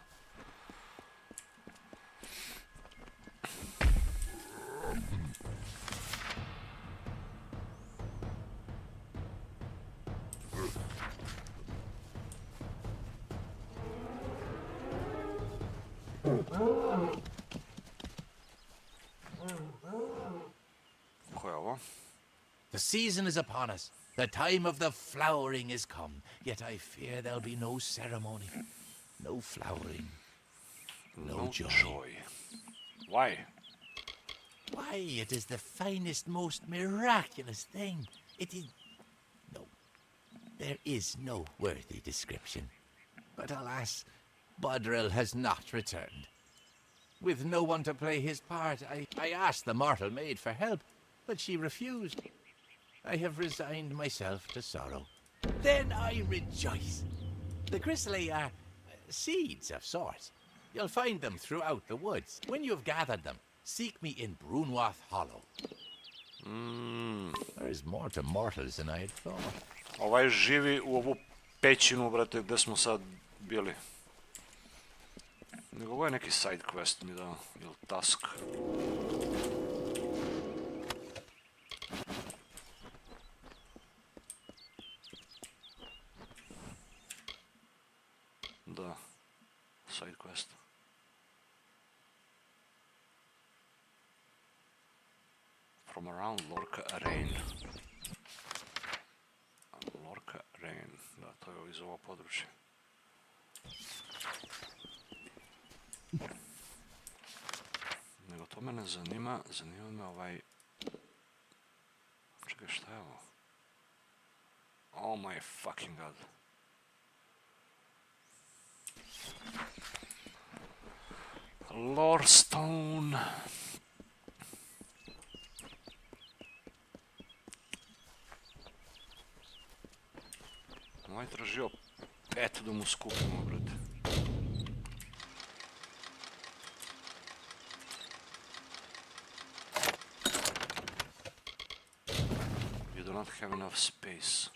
S1: Ko je ovo?
S13: The season is upon us. The time of the flowering is come. Yet I fear there'll be no ceremony, no flowering, no joy.
S1: Why?
S13: Why, it is the finest, most miraculous thing. It is... No. There is no worthy description. But alas, Bodril has not returned. With no one to play his part, I asked the mortal maid for help. but she refused. I have resigned myself to sorrow. Then I rejoice. The chrysalis are seeds of sorts. You'll find them throughout the woods. When you've gathered them, seek me in Brunwath Hollow. There is more to mortals than I had thought.
S1: Ovaj živi u ovu pećinu, brate, gde smo sad bili. Nego ovo je neki side quest mi dao, ili task. Da, side quest. From around Lorca Rain. Lorca Rain, da, to je iz ovo područje. Nego to me ne zanima, zanima me ovaj... Čekaj, šta je ovo? Oh my fucking god. Lorestone. Ovaj tražio pet da mu skupimo, brate. You do not have enough space.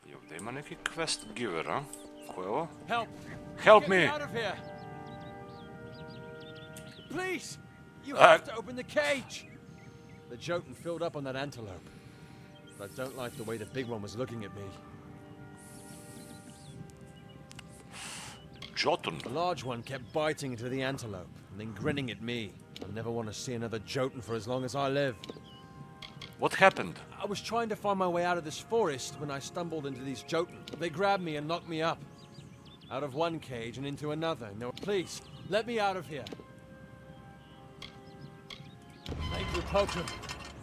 S1: I ovdje ima neki quest giver, a? Ko je ovo?
S14: Help!
S1: Help me!
S14: Get me out of here! Please! You have to open the cage! The Jotun filled up on that antelope. But I don't like the way the big one was looking at me.
S1: Jotun?
S14: The large one kept biting into the antelope and then grinning at me. I'll never want to see another Jotun for as long as I live.
S1: What happened?
S14: I was trying to find my way out of this forest when I stumbled into these Jotun. They grabbed me and knocked me up. Out of one cage and into another. No, please, let me out of here. Thank you, Pokum.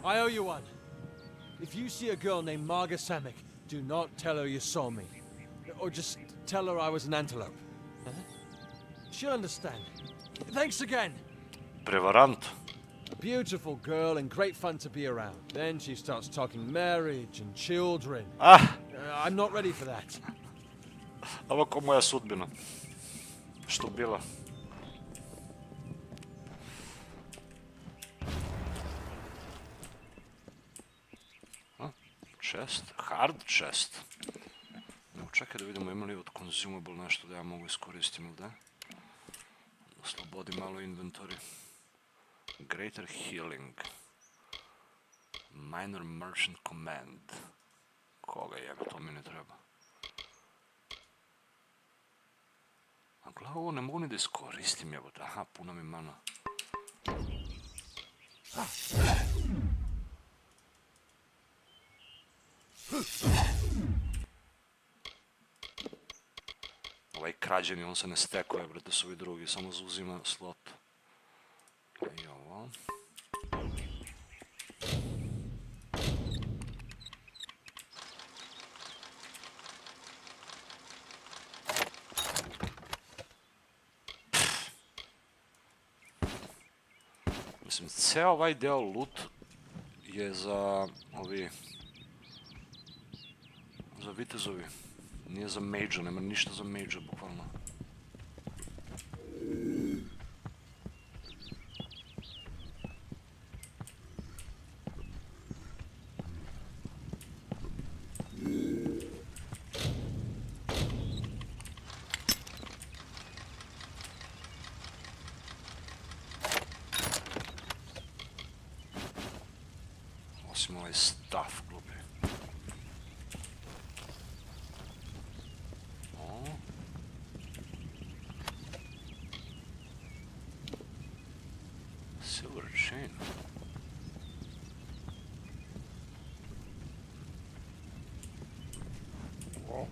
S14: I owe you one. If you see a girl named Marga Samick, do not tell her you saw me. Or just tell her I was an antelope. Huh? She'll understand. Thanks again.
S1: Prevarant.
S14: A beautiful girl and great fun to be around. Then she starts talking marriage and children. I'm not ready for that.
S1: Ovo ko moja sudbina. Što bila. Chest? Hard chest. No, čekaj da vidimo ima li od consumable nešto da ja mogu iskoristim ovdje. Slobodi malo inventory. Greater healing. Minor merchant command. Koga jebe, to mi ne treba. A gleda, ovo ne mogu ni da iskoristim, jebote. Aha, puno mi mana. Ovaj krađeni, on se ne stekuje, brate, su ovi drugi, samo zauzima slot. I ovo. Mislim, ceo ovaj deo loot je za ovi... za vitezovi. Nije za mage-a, nema ništa za mage-a, bukvalno. Osim ovaj staff, glupi. Silver chain. Whoa.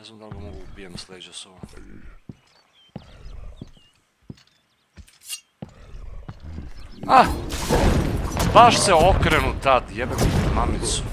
S1: Ne znam da li ga mogu ubijem s leđa s ovo. Ah! Baš se okrenu tad, jebem mamicu.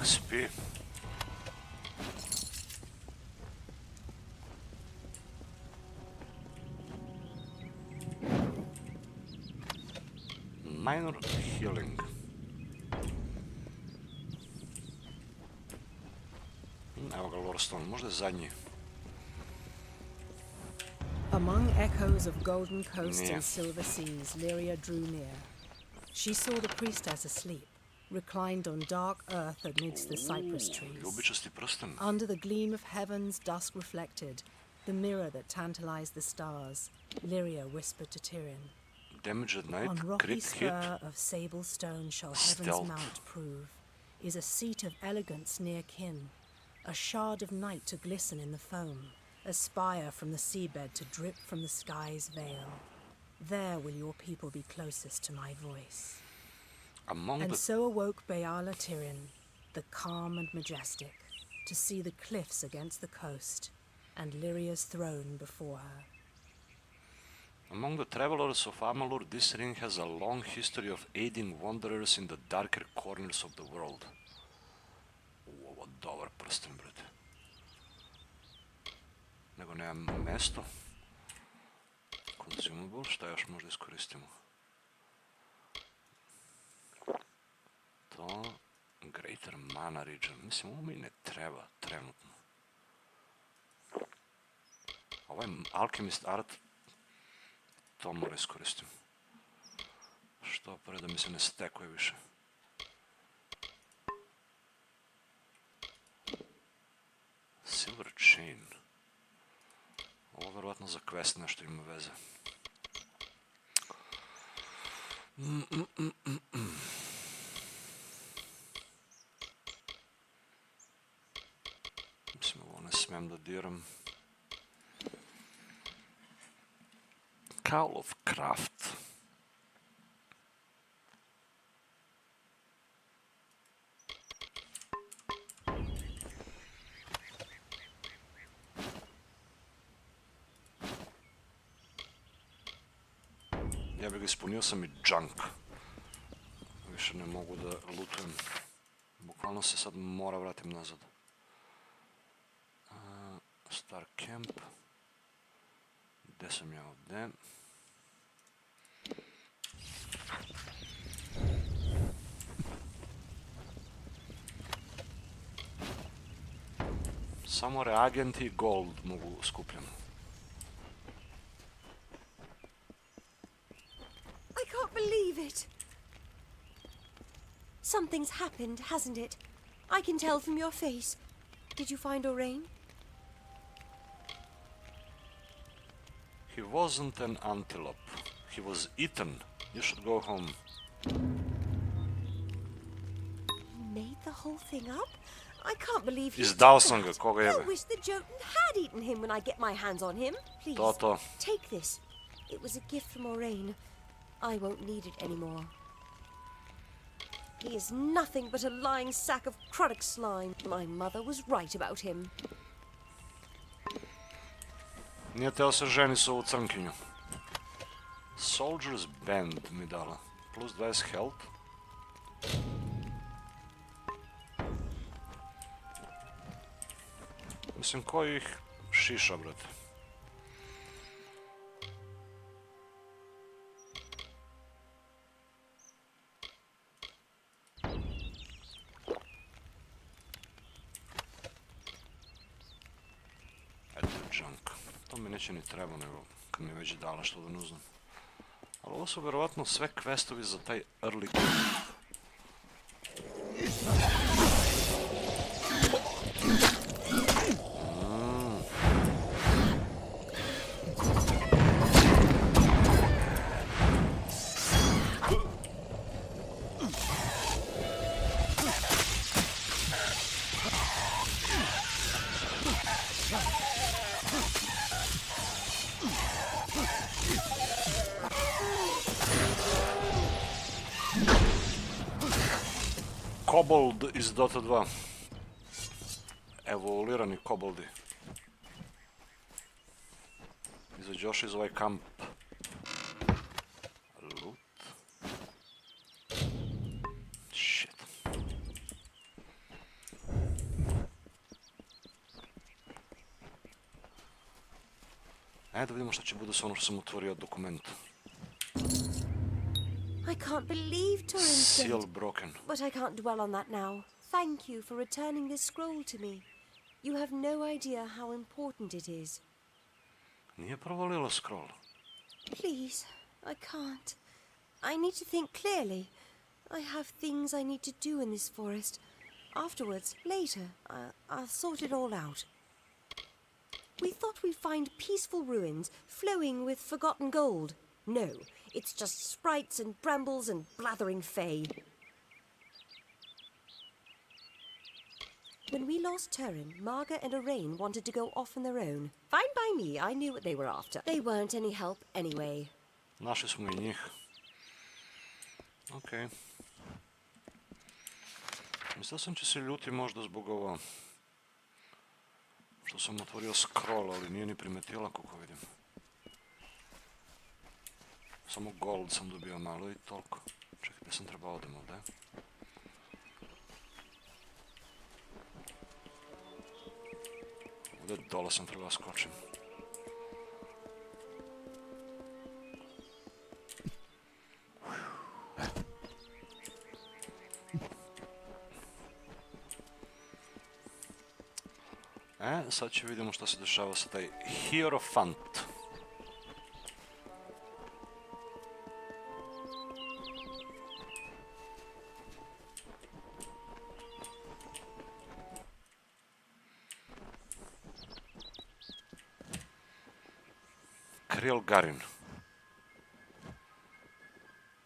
S1: XP. Minor healing. Evo ga Lorestone, možda je zadnji.
S15: Among echoes of golden coasts
S1: Yeah.
S15: and silver seas, Lyria drew near. She saw the priestess asleep, reclined on dark earth amidst the cypress trees.
S1: Ljubičasti prsten.
S15: Under the gleam of heaven's dusk reflected, the mirror that tantalized the stars, Lyria whispered to Tyrion.
S1: Damage at night,
S15: On rocky
S1: crit hit,
S15: spur of sable stone shall heaven's
S1: stealth.
S15: mount prove, is a seat of elegance near kin, a shard of night to glisten in the foam, a spire from the seabed to drip from the sky's veil. There will your people be closest to my voice.
S1: Among
S15: And
S1: the
S15: so awoke Beala Tyrion, the calm and majestic, to see the cliffs against the coast, and Lyria's throne before her.
S1: Among the travelers of Amalur, this ring has a long history of aiding wanderers in the darker corners of the world. Ovo dobar prsten, brate. Nego nemam mesto. Consumable, šta još možda iskoristimo? To, Greater Mana Region, mislim ovo mi ne treba trenutno. Ovaj Alchemist Art, to mora iskoristim. Što pre da mi se ne stekuje više. Silver Chain. Ovo verovatno za quest nešto ima veze. Mislim, ovo ne smem da diram. Call of Craft. Ja bih ga ispunio sam i junk. Više ne mogu da lootujem. Bukvalno se sad mora vratim nazad. Star Camp. Gde sam ja ovdje? Samo reagenti i gold mogu skupljati.
S10: I can't believe it. Something's happened, hasn't it? I can tell from your face. Did you find Orain?
S1: He wasn't an antelope. He was eaten. You should go home.
S10: Made the whole thing up? I can't believe he
S1: Izdao
S10: did
S1: sam ga,
S10: that.
S1: koga
S10: I
S1: jebe.
S10: wish the Jotun had eaten him when I get my hands on him. Please,
S1: To.
S10: take this. It was a gift from Orain. I won't need it anymore. He is nothing but a lying sack of Kruddock slime. My mother was right about him.
S1: Nije teo se ženi s ovu crnkinju. Soldier's Band mi dala. Plus 20 health. Mislim, koji ih šiša, brate. to mi neće ni treba, nego kad mi je već dala što da ne uzmem. Ali ovo su verovatno sve questovi za taj early game. Kobold iz Dota 2. Evoluirani koboldi. Izađe još iz ovaj kamp. Loot. Shit. Da vidimo šta će bude s ono što sam otvorio dokument.
S10: I can't believe Turin's
S1: Seal
S10: dead.
S1: broken.
S10: But I can't dwell on that now. Thank you for returning this scroll to me. You have no idea how important it is.
S1: Nije provalilo scroll.
S10: Please, I can't. I need to think clearly. I have things I need to do in this forest. Afterwards, later, I'll sort it all out. We thought we'd find peaceful ruins flowing with forgotten gold. No, it's just sprites and brambles and blathering fae. When we lost Turin, Marga and Arain wanted to go off on their own. Fine by me, I knew what they were after. They weren't any help anyway.
S1: Našli smo i njih. Okej. Mislio sam će se ljuti možda zbog ovo što sam otvorio scroll, ali nije ni primetila kako vidim. Samo gold sam dobio malo i toliko. Čekaj, gdje sam trebao odem ovdje? Ovdje dole sam trebao skočim. Sad će vidimo što se dešava sa taj hierofant. Garin.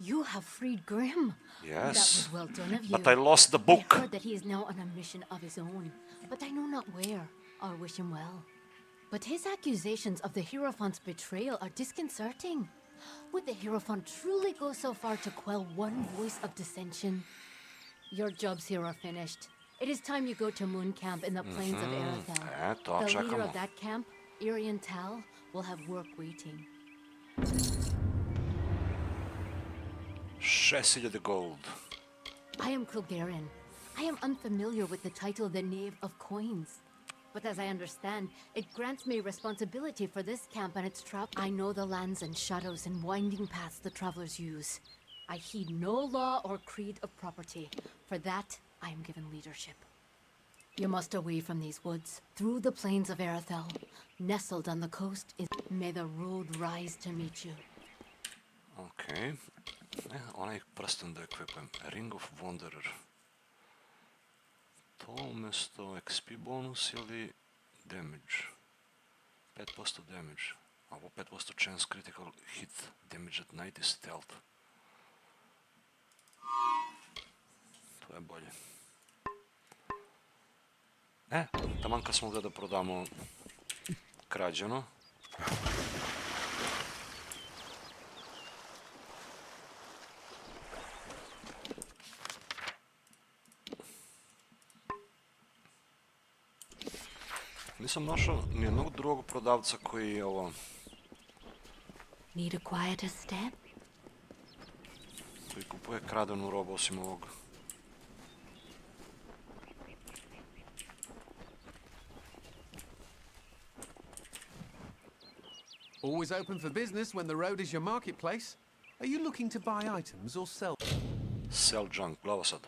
S6: You have freed Grim.
S1: Yes.
S6: That was well done of you.
S1: But I lost the book.
S6: I heard that he is now on a mission of his own, but I know not where. I'll wish him well. But his accusations of the Hierophant's betrayal are disconcerting. Would the Hierophant truly go so far to quell one voice of dissension? Your jobs here are finished. It is time you go to Moon Camp in the plains of Arathel. The leader of that camp, Irian Tal, will have work waiting.
S1: 6,000 gold.
S6: I am Kilgaren. I am unfamiliar with the title the Knave of Coins. But as I understand, it grants me responsibility for this camp and its travel. I know the lands and shadows and winding paths the travelers use. I heed no law or creed of property. For that, I am given leadership. You must away from these woods, through the plains of Arathel. Nestled on the coast is... May the road rise to meet you.
S1: Okay. Onaj prsten da ekvipujem. Ring of Wanderer. To umjesto XP bonus ili damage? 5% damage. A ovo 5% chance critical hit. Damage at night is stealth. To je bolje. Taman kad smo ovdje da prodamo krađeno. Nisam našao nijednog drugog prodavca koji je ovo...
S2: Need a quieter step?
S1: Koji kupuje kradenu robu osim ovog.
S8: Always open for business when the road is your marketplace. Are you looking to buy items or sell?
S1: Sell junk, glava sad.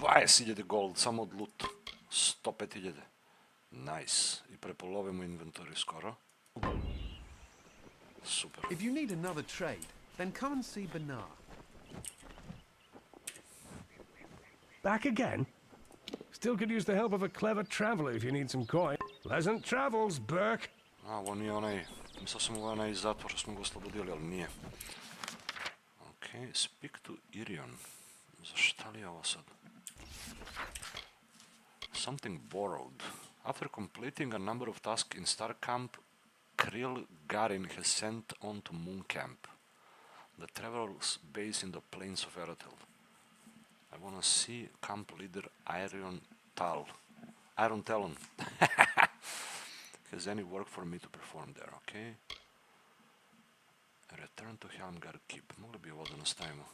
S1: 20.000 gold, samo od loot. 105.000. Nice. I prepolovimo inventory skoro. Super.
S8: If you need another trade, then come and see Benar.
S9: Back again? Still could use the help of a clever traveler if you need some coin. Pleasant travels, Burke.
S1: A, ovo nije onaj... Mislio sam ovo je onaj zatvor što smo ga oslobodili, ali nije. Ok, speak to Irion. Za šta li je ovo sad? Something borrowed. After completing a number of tasks in Star Camp, Krill Garin has sent on to Moon Camp, the traveler's base in the plains of Eratel. I wanna see camp leader Iron Talon. Has any work for me to perform there, okay? Return to Helmgar Keep. Mogli bi ovo da nastavimo.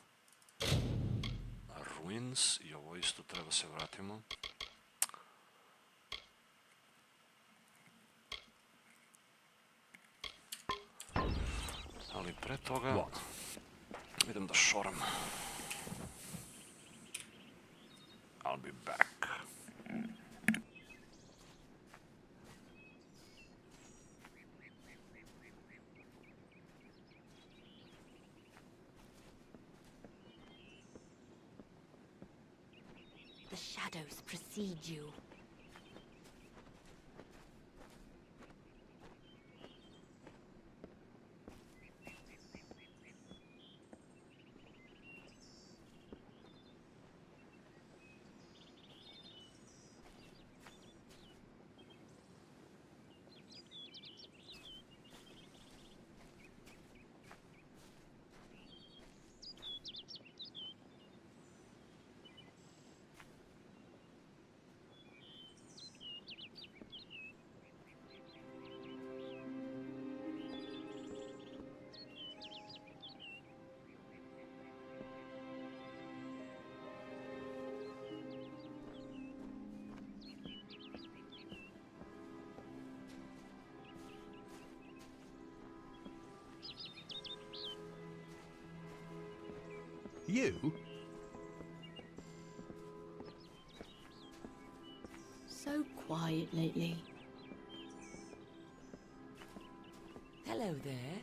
S1: Ruins, i ovo isto treba se vratimo. Ali pre toga idem da šoram. I'll be back.
S2: The shadows precede you.
S8: You?
S6: So quiet lately.
S7: Hello there.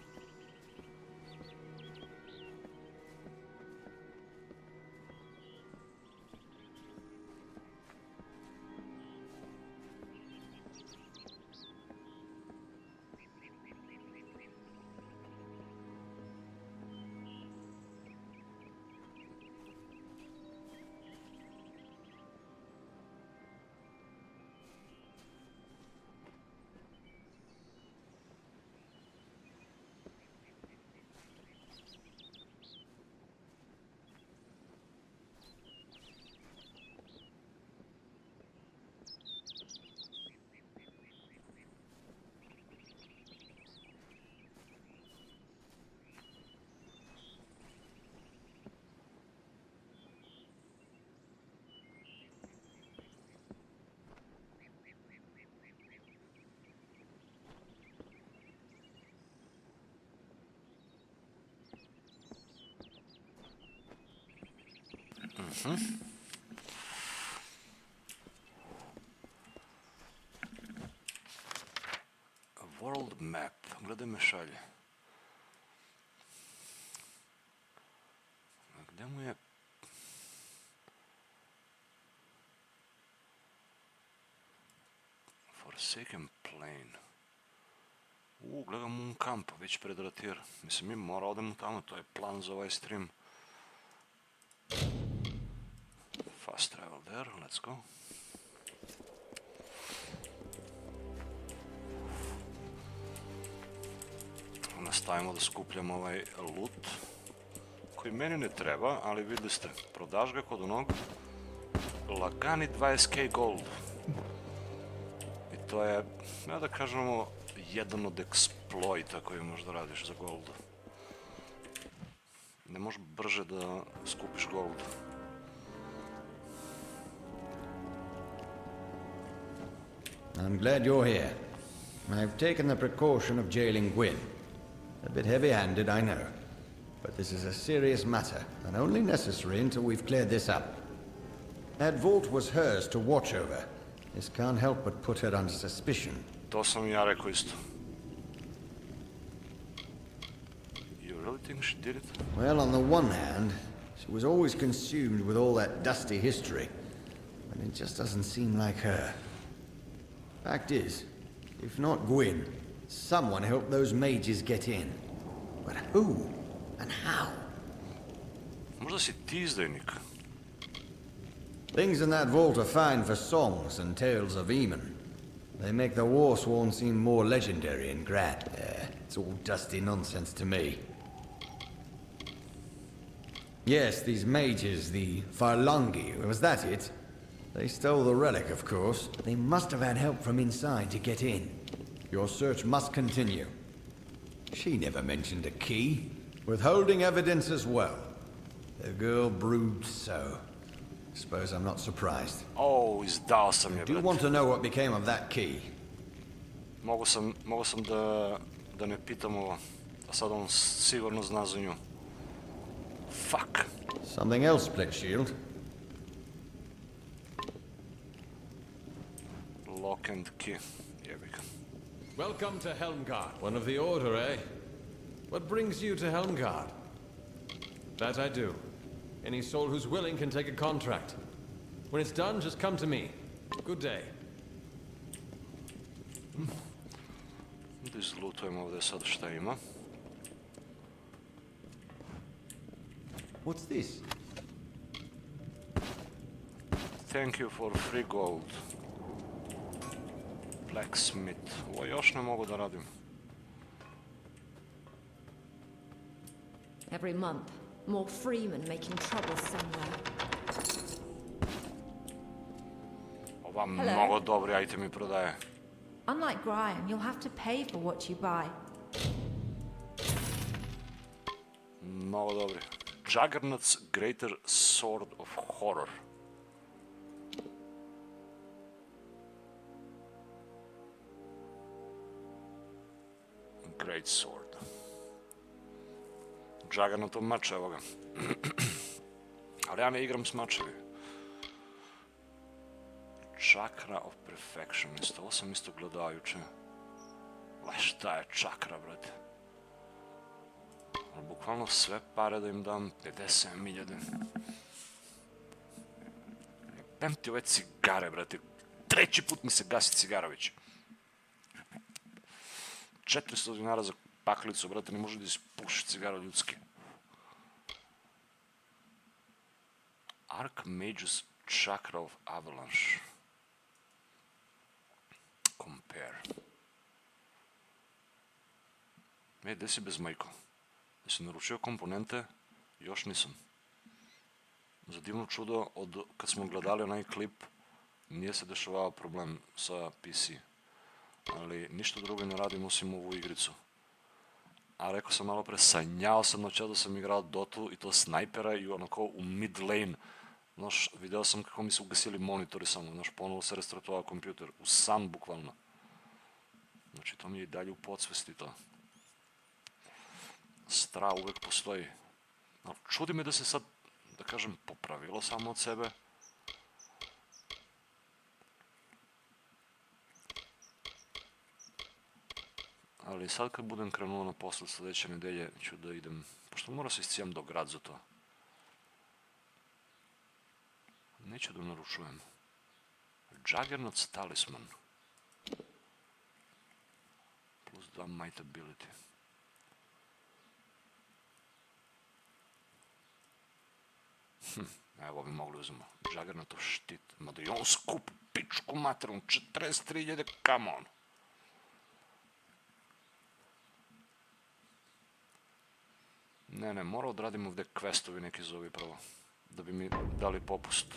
S1: World map. Gledaj me šalje. Gde mu je... Forsaken Plain. Gledam Moon Camp, već pred Rathir. Mislim, mi mora odemo tamo, to je plan za ovaj stream. Fast travel there, let's go. Nastavimo da skupljamo ovaj loot, koji meni ne treba, ali videli ste, prodaš ga kod onog lagani 20k gold. I to je, ja da kažemo, jedan od eksploita koji možda radiš za gold. Ne možeš brže da skupiš gold.
S11: I'm glad you're here. I've taken the precaution of jailing Gwyn. A bit heavy-handed, I know. But this is a serious matter, and only necessary until we've cleared this up. That vault was hers to watch over. This can't help but put her under suspicion.
S1: To sam ja rekao isto. think she did it.
S11: Well, on the one hand, she was always consumed with all that dusty history, and it just doesn't seem like her. Fact is, if not Gwyn, someone helped those mages get in. But who? And how?
S1: Možda si ti izdajnik.
S11: Things in that vault are fine for songs and tales of Eamon. They make the Warsworn seem more legendary and grand. It's all dusty nonsense to me. Yes, these mages, the Farlangi, was that it? They stole the relic, of course. They must have had help from inside to get in. Your search must continue. She never mentioned a key. Withholding evidence as well. The girl broods so. Suppose I'm not surprised.
S1: Oh, izdao sam je,
S11: Do you want to know what became of that key?
S1: Mogu sam da ne pitam ovo. A sad on sigurno zna za nju. Fuck.
S11: Something else, Blitzshield.
S1: Lock and key. Jebika.
S8: Welcome to Helmgard. One of the Order, eh? What brings you to Helmgard? That I do. Any soul who's willing can take a contract. When it's done, just come to me. Good day.
S1: Da izlutujemo ovdje sad šta ima.
S11: What's this?
S1: Thank you for free gold. Blacksmith. Ovo još ne mogu da radim.
S2: Every month, more freemen making trouble somewhere.
S1: Ova mnogo dobri itemi prodaje.
S2: Unlike Graham, you'll have to pay for what you buy.
S1: Mnogo dobri. Juggernaut's Greater Sword of Horror. Great Sword. Juggernautov mač, evo ga. Ali ja ne igram s mačevi. Chakra of Perfection. Ovo sam isto gledao juče. Šta je čakra, brate? Bukvalno sve pare da im dam 57.000. Jebem ti ove cigare, brate. Treći put mi se gasi cigara već. 400 dinara za paklicu, brate, ne može da ispušiš cigara ljudski. Archmage's Chakra of Avalanche. Compare. Gde si bez majko? Jesi naručio komponente? Još nisam. Za divno čudo, od kad smo gledali onaj klip, nije se dešavao problem sa PC. Ali ništa drugo ne radim osim ovu igricu. A rekao sam malo pre, sanjao sam noća da sam igrao Dotu i to snajpera i onako u mid lane. Znaš, video sam kako mi se ugasili monitori samo, znaš, ponovo se restartovao kompjuter, u san bukvalno. Znači, to mi je i dalje u podsvesti to. Stra uvek postoji. Ali čudi me da se sad, da kažem, popravilo samo od sebe. Ali sad kad budem krenuo na posle sljedeće nedelje ću da idem, pošto mora se iscijam do grad za to. Neću da naručujem. Juggernaut's Talisman. Plus 2 might ability. Evo bi mogli uzmemo. Juggernautov štit. Mada i on skup pičku materom. 43.000, come on. Ne, mora odradim ovdje questovi neki zovi prvo. Da bi mi dali popust.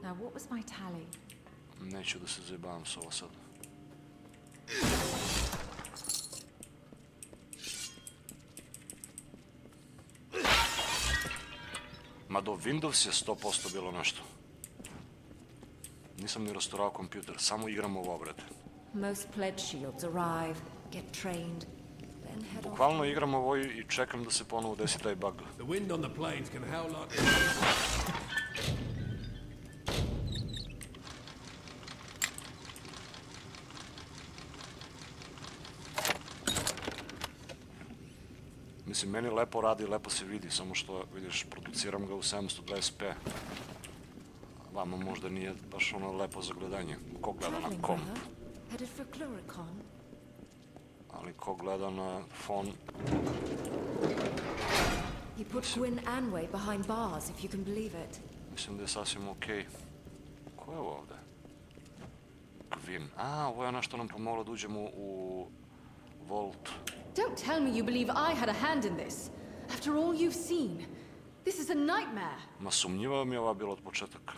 S2: Now, what was my tally?
S1: Neću da se zajebavam s ovo sad. Ma do Windows je 100% bilo nešto. Nisam ni rasturao kompjuter, samo igram ovo, brate.
S2: Most pledge shields arrive, get trained, then head off.
S1: Bukvalno igram ovo i čekam da se ponovo desi taj bug.
S5: The wind on the plains can howl like...
S1: Mislim, meni lepo radi, lepo se vidi, samo što, vidiš, produciram ga u 720p. Vama možda nije baš ono lepo za gledanje. Ko gleda na komp? Ali ko gleda na fon...
S2: He put Gwyn Anway behind bars, if you can believe it.
S1: Mislim da je sasvim okej. Ko je ovo ovde? Gwyn. A, ovo je ono što nam pomoglo da uđemo u Vault.
S16: Don't tell me you believe I had a hand in this. After all you've seen. This is a nightmare.
S1: Ma sumnjiva mi je ova bila od početaka.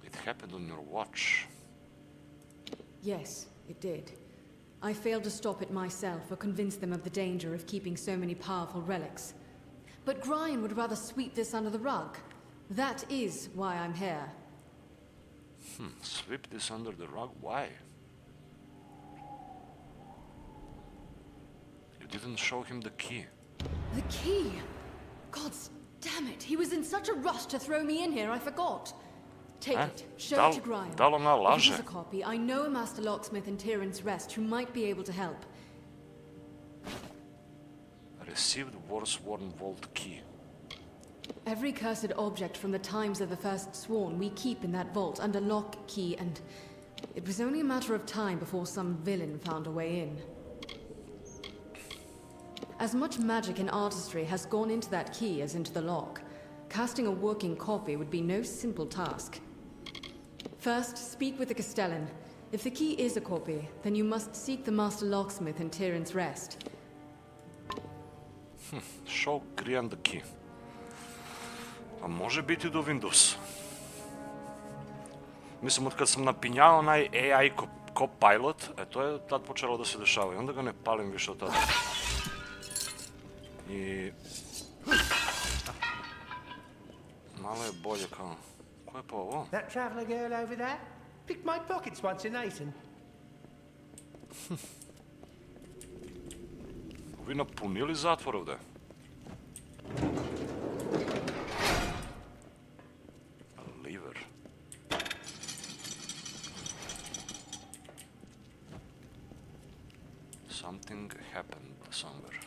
S1: It happened on your watch.
S16: Yes, it did. I failed to stop it myself or convince them of the danger of keeping so many powerful relics. But Brian would rather sweep this under the rug. That is why I'm here.
S1: Sweep this under the rug? Why? You didn't show him the key.
S16: The key? Gods damn it, he was in such a rush to throw me in here, I forgot. Take it, show it to Brian. If it is a copy, I know a master locksmith in Tyrant's Rest who might be able to help.
S1: Received Warsworn Vault key.
S16: Every cursed object from the times of the First Sworn we keep in that vault under lock, key, and... It was only a matter of time before some villain found a way in. As much magic and artistry has gone into that key as into the lock. Casting a working copy would be no simple task. First, speak with the Castellan. If the key is a copy, then you must seek the Master Locksmith in Tyrant's Rest.
S1: Show Grian the key. A može biti do Windows. Mislim, od kad sam napinjao onaj AI Copilot, to je tad počelo da se dešava i onda ga ne palim više od tada. I... malo je bolje kao... Ko je pa ovo?
S17: That traveler girl over there picked my pockets once in Aten.
S1: Vi napunili zatvor ovde. Liver. Something happened somewhere.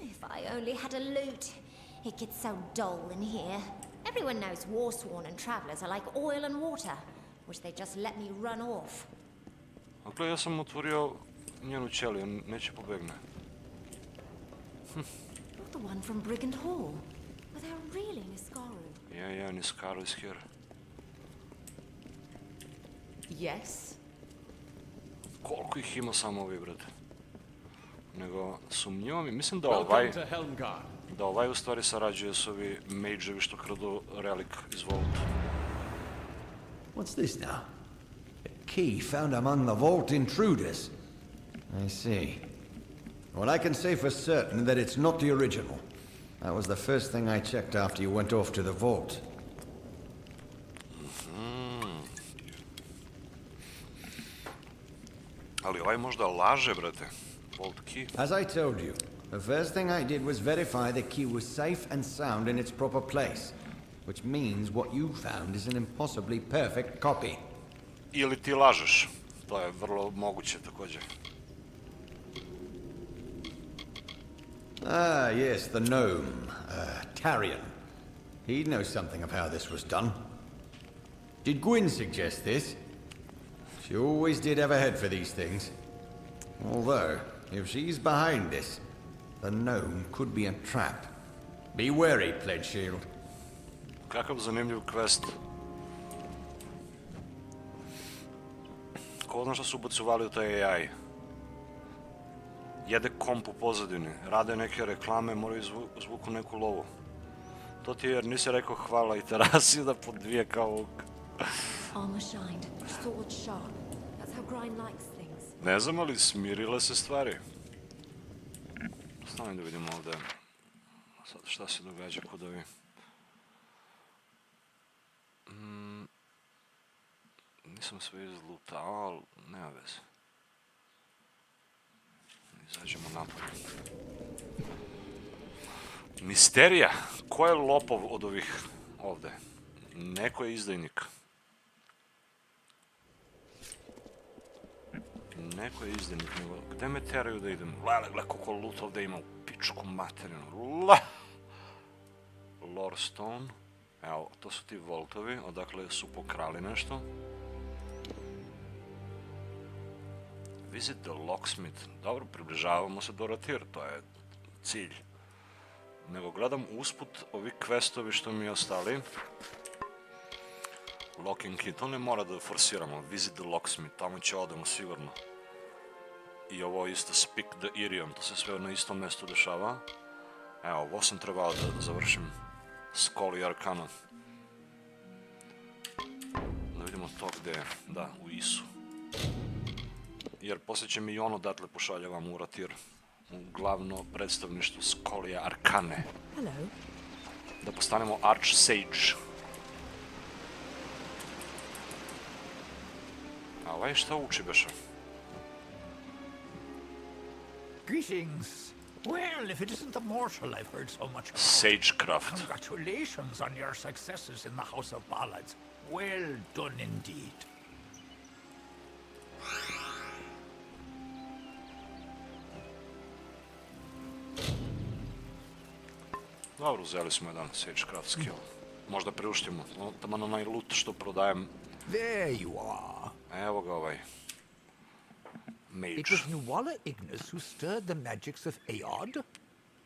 S4: If I only had a loot. It gets so dull in here. Everyone knows Warsworn and travelers are like oil and water. Wish they just let me run off.
S1: Dakle, ja sam otvorio njenu ćeliju, neće pobegne.
S2: You're the one from Brigand Hall. Were there really Niskaru?
S1: Yeah, Niskaru is here.
S16: Yes?
S1: Koliko ih ima samo ovi, brate? Nego, sumnjivo mi, mislim da ovaj u stvari sarađuje s ovi mageovi što kradu relik iz Vault.
S11: What's this now? A key found among the Vault intruders. I see. Well, I can say for certain that it's not the original. That was the first thing I checked after you went off to the Vault.
S1: Ali ovaj možda laže, brate. Vault key.
S11: As I told you, the first thing I did was verify the key was safe and sound in its proper place. Which means what you found is an impossibly perfect copy.
S1: Ili ti lažeš. To je vrlo moguće također.
S11: Ah, yes, the gnome. Tarion. He knows something of how this was done. Did Gwyn suggest this? She always did have a head for these things. Although, if she's behind this, the gnome could be a trap. Be wary, Pledge Shield.
S1: Kakav zanimljiv quest. Ko zna što su ubacovali u taj AI? Jede komp u pozadini, rade neke reklame, moraju zvuku neku lovu. To ti je jer nisi rekao hvala i terasi da podvije kao ovog.
S2: Armor shined, sword sharp. That's how Grind likes things.
S1: Ne znam, ali smirile se stvari. Stavim da vidimo ovdje. Sad šta se događa kod ovi. Nisam sve izlutao, ali nema veze. Izađemo napolje. Misterija. Ko je lopov od ovih ovde? Neko je izdajnik. Neko je izdajnik. Gde me teraju da idem? Lele, gleda koliko loot ovde ima u pičku materinu. Lore stone. Evo, to su ti voltovi, odakle su pokrali nešto. Visit the locksmith. Dobro, približavamo se do Rathir, to je cilj. Nego gledam usput ovi questovi što mi je ostali. Lock and key, to ne mora da forsiramo. Visit the locksmith, tamo će odemo sigurno. I ovo isto speak the idiom, to se sve na istom mestu dešava. Evo, ovo sam trebao da završim. Scholia Arcana. Da vidimo to gde je. Da, u Isu. Jer poslije će mi i ono datle pošaljavam u Rathir. U glavno predstavništvo Scholia Arcane. Da postanemo Arch Sage. A ovaj šta uči beše?
S18: Greetings. Well, if it isn't the mortal I've heard so much about.
S1: Sagecraft.
S18: Congratulations on your successes in the House of Ballads. Well done indeed.
S1: Dobro, uzeli smo jedan Sagecraft skill. Možda priuštimo. Tamo na onaj loot što prodajem.
S18: There you are.
S1: Evo ga ovaj. Mage.
S18: It was Nuala Ignis who stirred the magics of Aod.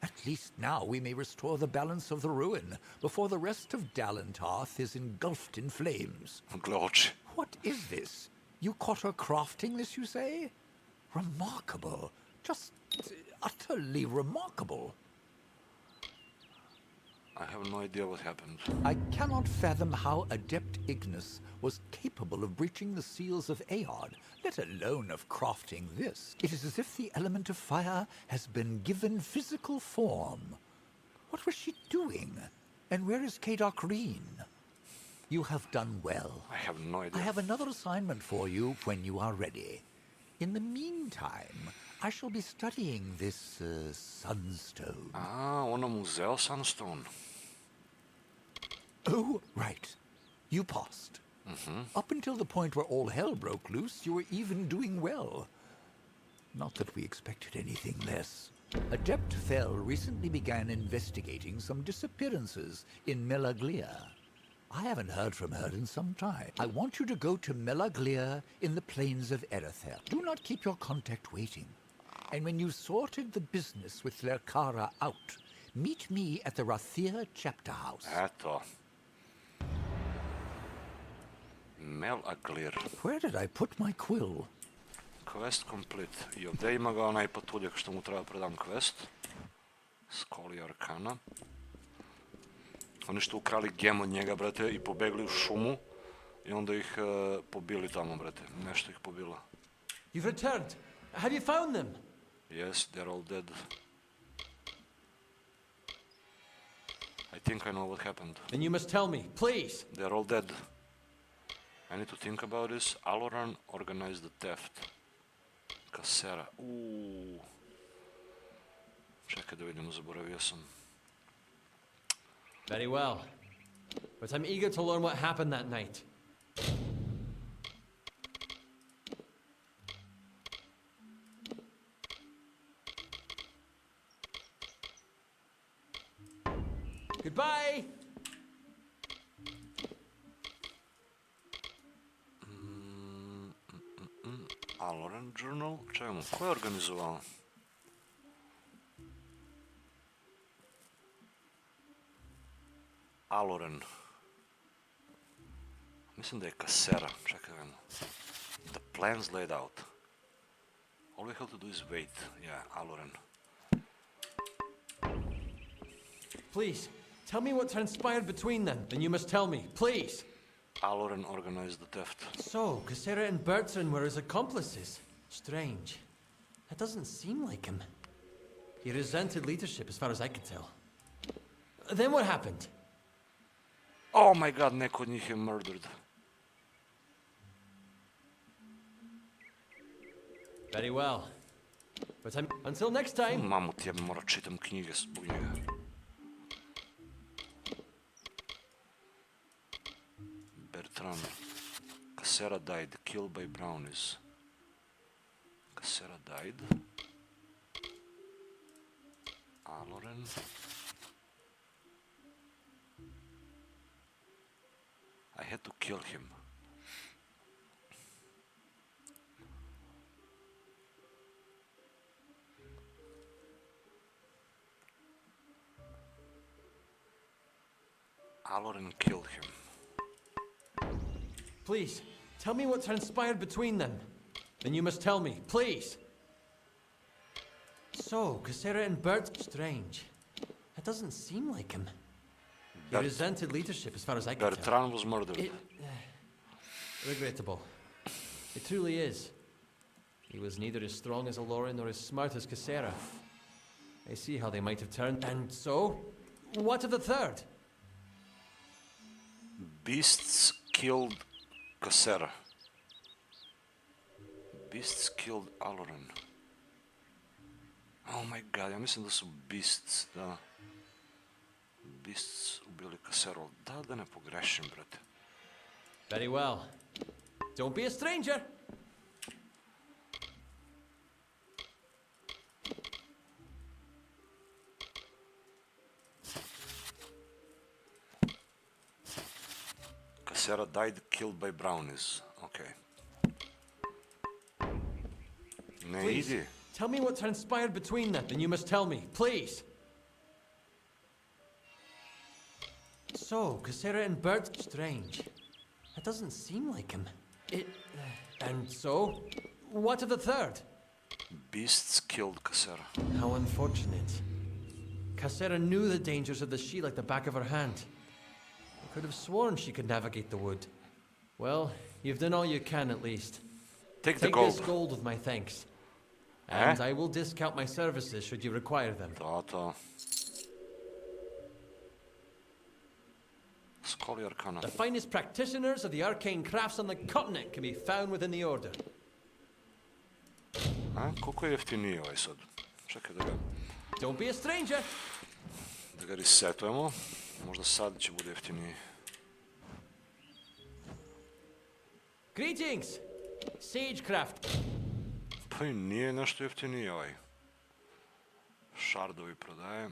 S18: At least now we may restore the balance of the ruin before the rest of Dalentarth is engulfed in flames.
S1: Gloch.
S18: What is this? You caught her crafting this, you say? Remarkable. Just utterly remarkable.
S1: I have no idea what happened.
S18: I cannot fathom how Adept Ignis was capable of breaching the seals of Aod, let alone of crafting this. It is as if the element of fire has been given physical form. What was she doing? And where is Kadarkreen? You have done well.
S1: I have no idea.
S18: I have another assignment for you when you are ready. In the meantime, I shall be studying this sunstone.
S1: Ah, ono muzeo sunstone.
S18: Oh, right. You passed. Up until the point where all hell broke loose, you were even doing well. Not that we expected anything less. Adept Fell recently began investigating some disappearances in Melaglia. I haven't heard from her in some time. I want you to go to Melaglia in the plains of Erether. Do not keep your contact waiting. And when you sorted the business with Lerkara out, meet me at the Rathir chapter house.
S1: Eto. Melaglir.
S18: Where did I put my quill?
S1: Quest complete. I ovdje ima ga onaj patuljak što mu treba predam quest. Scholia Arcana. Oni što ukrali gem od njega, brate, i pobegli u šumu. I onda ih pobili tamo, brate. Nešto ih pobilo.
S14: You've returned. Have you found them?
S1: Yes, they're all dead. I think I know what happened.
S14: Then you must tell me, please.
S1: They're all dead. I need to think about this. Aloran organized the theft. Kasera. Čekaj da vidimo, zaboravio sam.
S14: Very well. But I'm eager to learn what happened that night. Goodbye!
S1: Aloran Journal? Čemu? Ko je organizovao? Aloran. Mislim da je Kasera. Čekaj, vidimo. The plans laid out. All we have to do is wait. Yeah, Aloran.
S14: Please, tell me what transpired between them. Then you must tell me, please.
S1: Aloran organized the theft.
S14: So, Kasera and Bertrand were his accomplices. Strange. That doesn't seem like him. He resented leadership as far as I could tell. Then what happened?
S1: Oh my god, neko od njih je murdered.
S14: Very well. But until next time.
S1: Mamut, ja mora čitam knjige zbog njega. Cassera died, killed by brownies. Cassera died. Aloren. I had to kill him. Aloren killed him.
S14: Please, tell me what transpired between them. Then you must tell me, please. So, Cassera and Bert, strange. That doesn't seem like him. He resented leadership as far as I could tell.
S1: Bertrand was murdered.
S14: Regrettable. It truly is. He was neither as strong as Aloran nor as smart as Cassera. I see how they might have turned. And so, what of the third?
S1: Beasts killed Cassera. Beasts killed Aloran. Oh my god, ja mislim da su Beasts, da. Beasts ubili Casseru. Da ne pogrešim, brate.
S14: Very well. Don't be a stranger!
S1: Cassera died, killed by brownies. Okay. Ne
S14: Please,
S1: idi.
S14: tell me what transpired between them, and you must tell me, please. So, Cassera and Bert, strange. That doesn't seem like him. And so, what of the third?
S1: Beasts killed Cassera.
S14: How unfortunate. Cassera knew the dangers of the she like the back of her hand. I could have sworn she could navigate the wood. Well, you've done all you can at least.
S1: Take the gold.
S14: This gold with my thanks. And I will discount my services should you require them.
S1: To. Scholia Arcana.
S14: The finest practitioners of the arcane crafts on the continent can be found within the order.
S1: Koliko je jeftiniji ovaj sad? Čekaj da ga...
S14: Don't be a stranger!
S1: Da ga resetujemo. Možda sad će bude jeftiniji.
S14: Greetings! Sagecraft.
S1: Pa i nije nešto jeftiniji ovaj. Šardovi prodaje.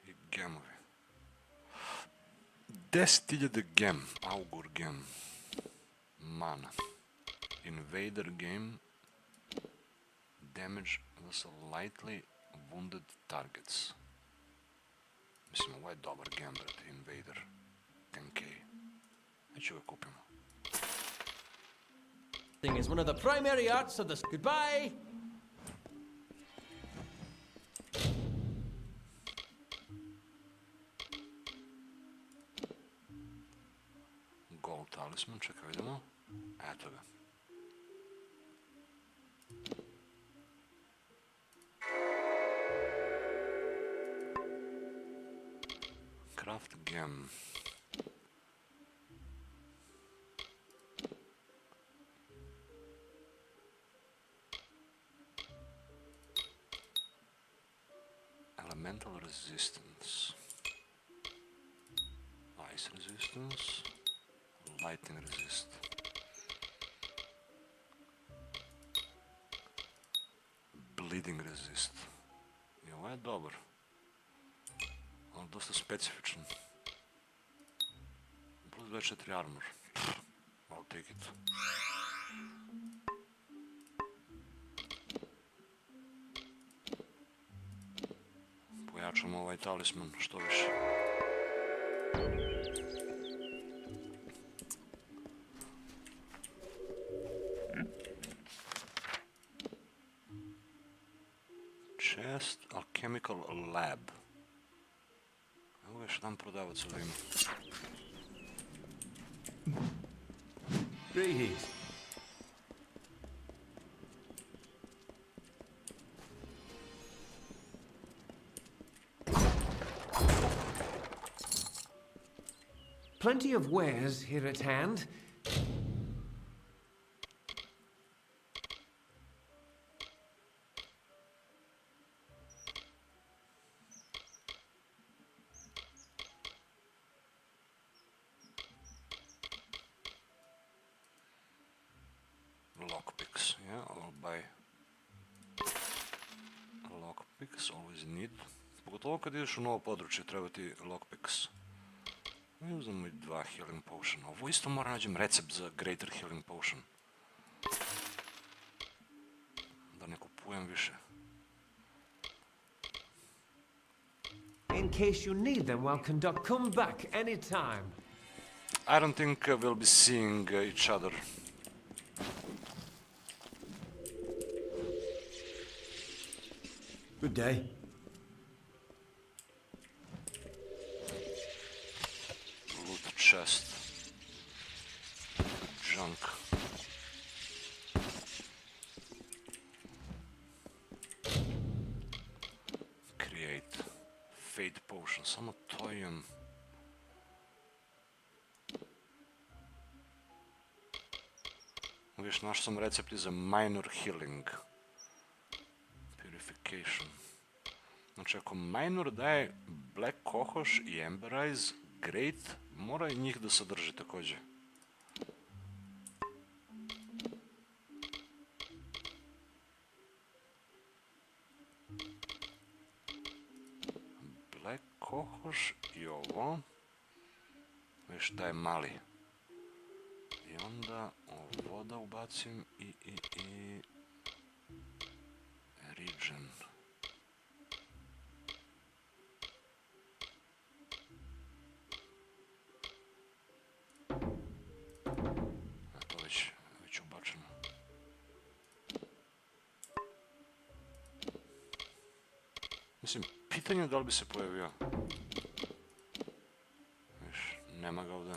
S1: I gemovi. 10.000 gem. Augur gem. Mana. Invader game. Damage was lightly wounded targets. Mislim, ovo je dobar gem, brate. Invader. 10k. Neću ga kupimo.
S14: Thing is one of the primary arts of the... Goodbye!
S1: Gold talisman, čekaj, vidimo. Eto ga. Craft gem. Elemental resistance. Ice resistance. Lightning resist. Bleeding resist. I ovo je dobar. On je dosta specifičan. Plus 24 armor. I'll take it. Pojačamo ovaj talisman što više. Chest, alchemical lab. Evo još jedan prodavac ovdje ima.
S13: Greetings.
S19: Plenty of wares here at hand.
S1: lockpicks. Yeah, I'll buy lockpicks, always need. Pogotovo kad ideš u novo područje, treba ti lockpicks. I uzmemo i 2 healing potion. Ovo isto moram nađem recept za greater healing potion. Da ne kupujem više.
S19: In case you need them while conduct, come back anytime.
S1: I don't think we'll be seeing each other.
S11: Good day.
S1: Loot chest. Junk. Create. Fate potion. Samo to imam. Viš, našao sam recepti za minor healing. Purification. Znači, ako minor daje black kohoš i ember eyes, great, mora i njih da sadrži također. Black kohoš i ovo. Viš, daje mali. I onda ovo da ubacim i regen. To već ubačeno. Mislim, pitanje je da li bi se pojavio. Viš, nema ga ovdje.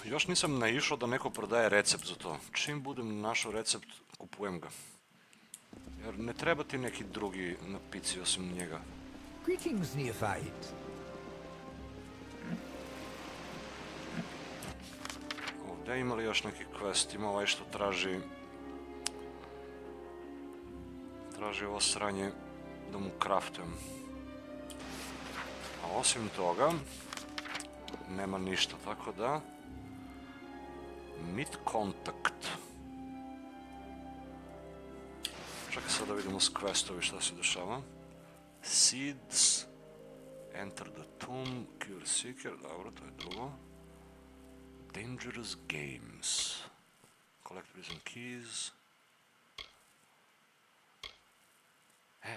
S1: Još nisam naišao da neko prodaje recept za to. Čim budem našao recept, kupujem ga. Jer ne treba ti neki drugi napici osim njega.
S18: Greetings, neophyte.
S1: Ovdje ima li još neki quest? Ima ovaj što traži ovo sranje da mu craftujem. A osim toga nema ništa, tako da meet contact. Čekaj sad da vidimo s questovi šta se dešava. Seeds, enter the tomb, cure seeker, dobro, to je drugo. Dangerous games, collect prison keys.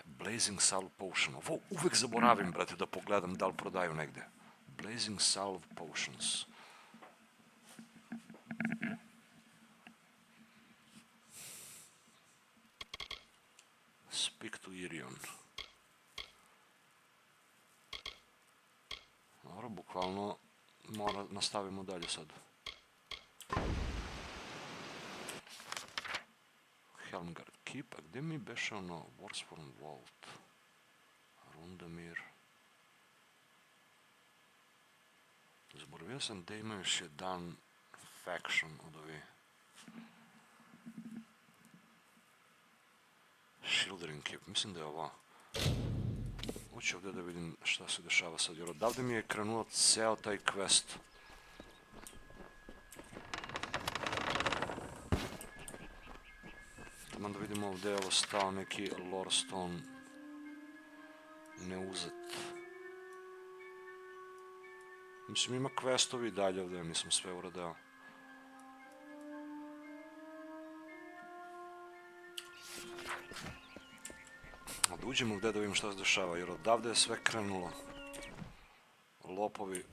S1: Blazing salve potion, ovo uvek zaboravim, brate, da pogledam da li prodaju negde. Blazing salve potions. Speak to Irion. Dobro, bukvalno nastavimo dalje sad. Helmgard Keep, a gdje mi beše ono Warsworn Vault? Rundamir. Zaboravio sam da ima još jedan faction od ovih. Shieldering Keep, mislim da je ovo. Hoću ovdje da vidim šta se dešava sad, jer odavde mi je krenuo ceo taj quest. Tamo da vidimo ovdje je ovo stao neki lore stone neuzet. Mislim ima questovi i dalje ovdje, mislim sve uradeo. Da uđemo ovdje da vidim šta se dešava, jer odavde je sve krenulo. Lopovi.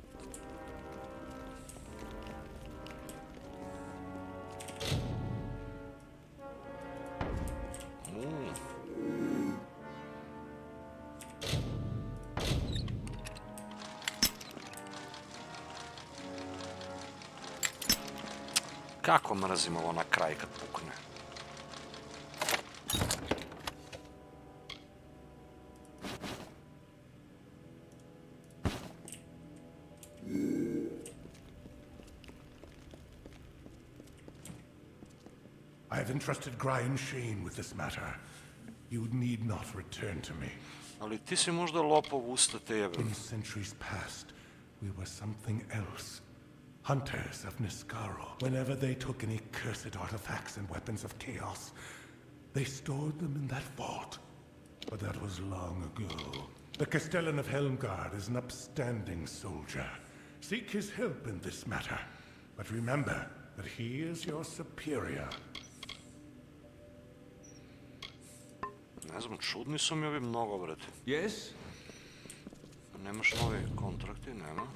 S1: Kako mrzim ovo na kraj kad pukne.
S9: I have entrusted Brian Shane with this matter. You need not return to me.
S1: Ali ti si možda lopov usta te jebe.
S9: In centuries past, we were something else. Hunters of Niskaro, whenever they took any cursed artifacts and weapons of chaos, they stored them in that vault. But that was long ago. The Castellan of Helmgard is an upstanding soldier. Seek his help in this matter. But remember that he is your superior.
S1: Ne znam, čudni su mi ovi mnogo, brate.
S12: Yes?
S1: Nemaš novi kontrakti, nema.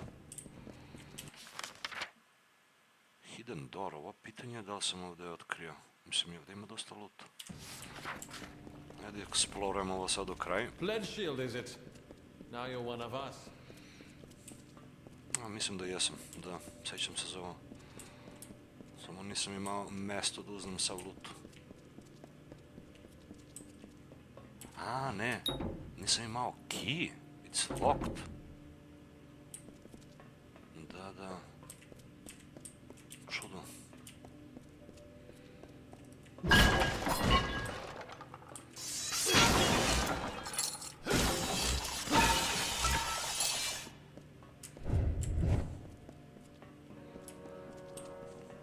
S1: Hidden door, ovo pitanje je da li sam ovdje otkrio. Mislim, i ovdje ima dosta luta. Ajde, eksplorujemo ovo sad do kraja.
S8: Pledge shield, is it? Now you're one of us.
S1: Mislim da jesam, da, sećam se za ovo. Samo nisam imao mesto da uzmem sav lut. Ne, nisam imao key. It's locked. Da. Čudo.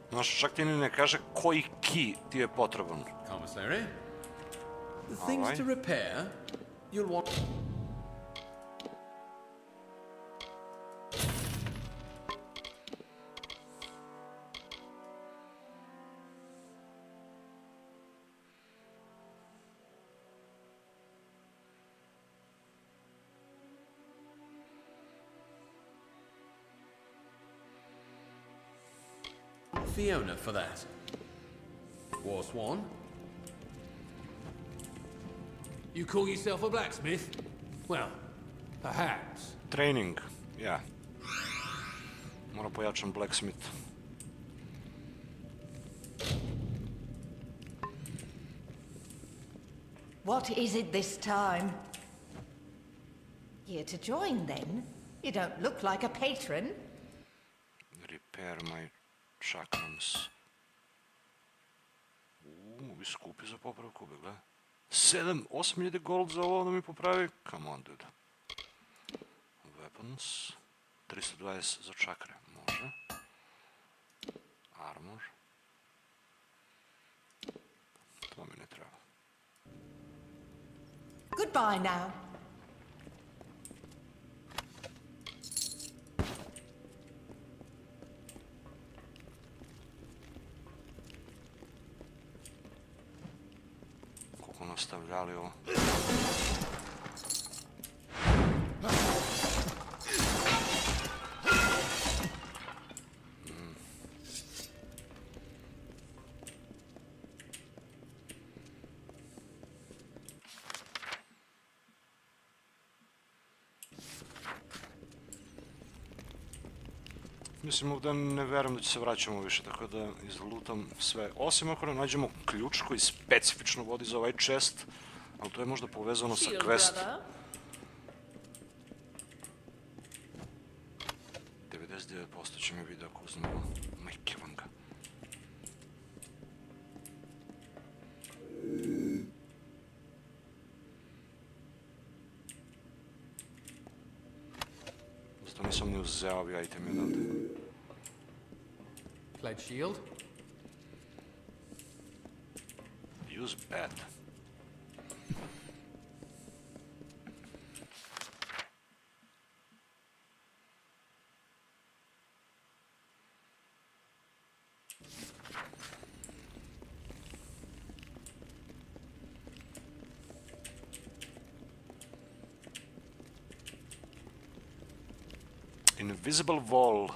S1: Znaš, čak ti ni ne kaže koji key ti je potreban.
S12: Commissary? The things to repair, you'll want... Fiona for that. War Swan?
S18: You call yourself a blacksmith? Well, perhaps.
S1: Training, ja. Moram pojačam blacksmith.
S20: What is it this time? Here to join, then? You don't look like a patron.
S1: Repair my chakrams. Ovi skupi za popravku, be gledaj. 8,000 gold za ovo da mi popravi? Come on, dude. Weapons. 320 za čakre, može. Armor. To mi ne treba.
S20: Goodbye now.
S1: Koliko nastavljali ovo. Mislim, ovdje ne verujem da će se vraćamo više, tako da izlutam sve. Osim ako ne nađemo ključ koji specifično vodi za ovaj chest, ali to je možda povezano sa quest. 99% će mi biti ako uzmemo majke vanga. Zato nisam ni uzeo ovi item odavde.
S18: Pledge shield?
S1: Use bad. Invisible wall.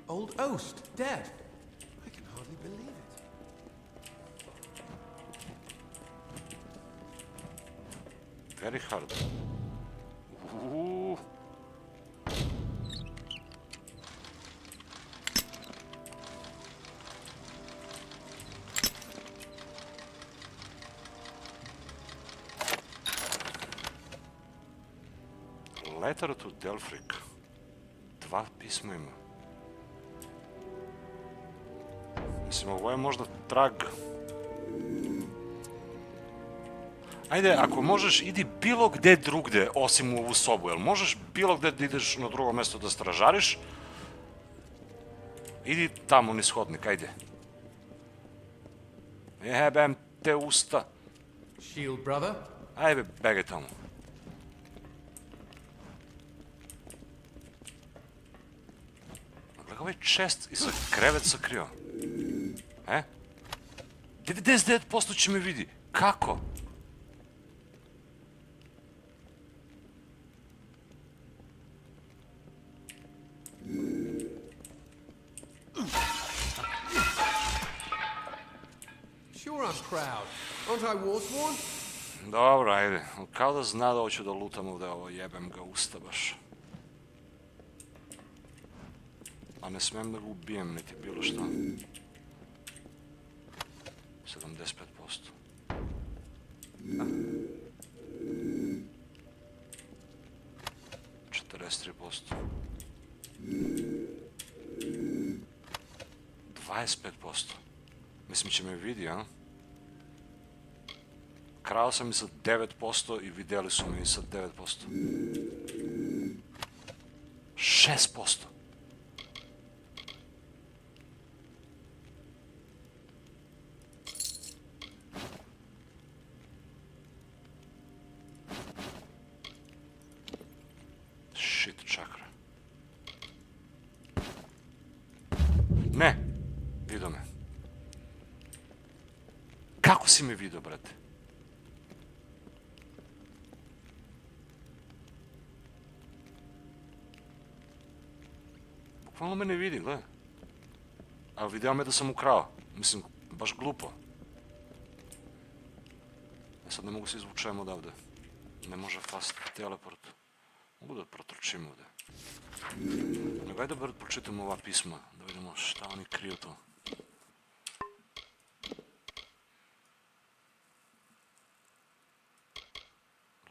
S14: Old Oast, dead. I can hardly believe it.
S1: Very hard. Ooh. Letter to Delfrik. 2 pisma ima. Mislim, ovo je možda trag. Ajde, ako možeš, idi bilo gde drugde, osim u ovu sobu, jel možeš bilo gde da ideš na drugo mesto da stražariš? Idi tamo niz hodnik, ajde. Jebem te usta.
S12: Shield, brother?
S1: Ajde, begaj tamo. Gledaj ovaj chest i sa krevet sakrio. E? 99% će me vidi. Kako?
S12: Sure I'm proud. Aren't I war-sworn?
S1: Dobro, ajde. Kao da zna da hoću da lutam ovde ovo, jebem ga usta baš. A ne smem da ga ubijem, niti bilo šta. 75%. 43%. 25%. Mislim će me vidi, a? Krao sam i sa 9% i videli su me i sa 9%. 6%. Shit, čakra. Ne! Vidio me. Kako si me vidio, brate? Bukvalno me ne vidi, gledaj. A video me da sam ukrao. Mislim, baš glupo. Ja sad ne mogu se izvučajem odavde. Ne može fast teleport. Mogu da protrčim ovde. Nego ajde da pročitamo ova pisma, da vidimo šta oni kriju to.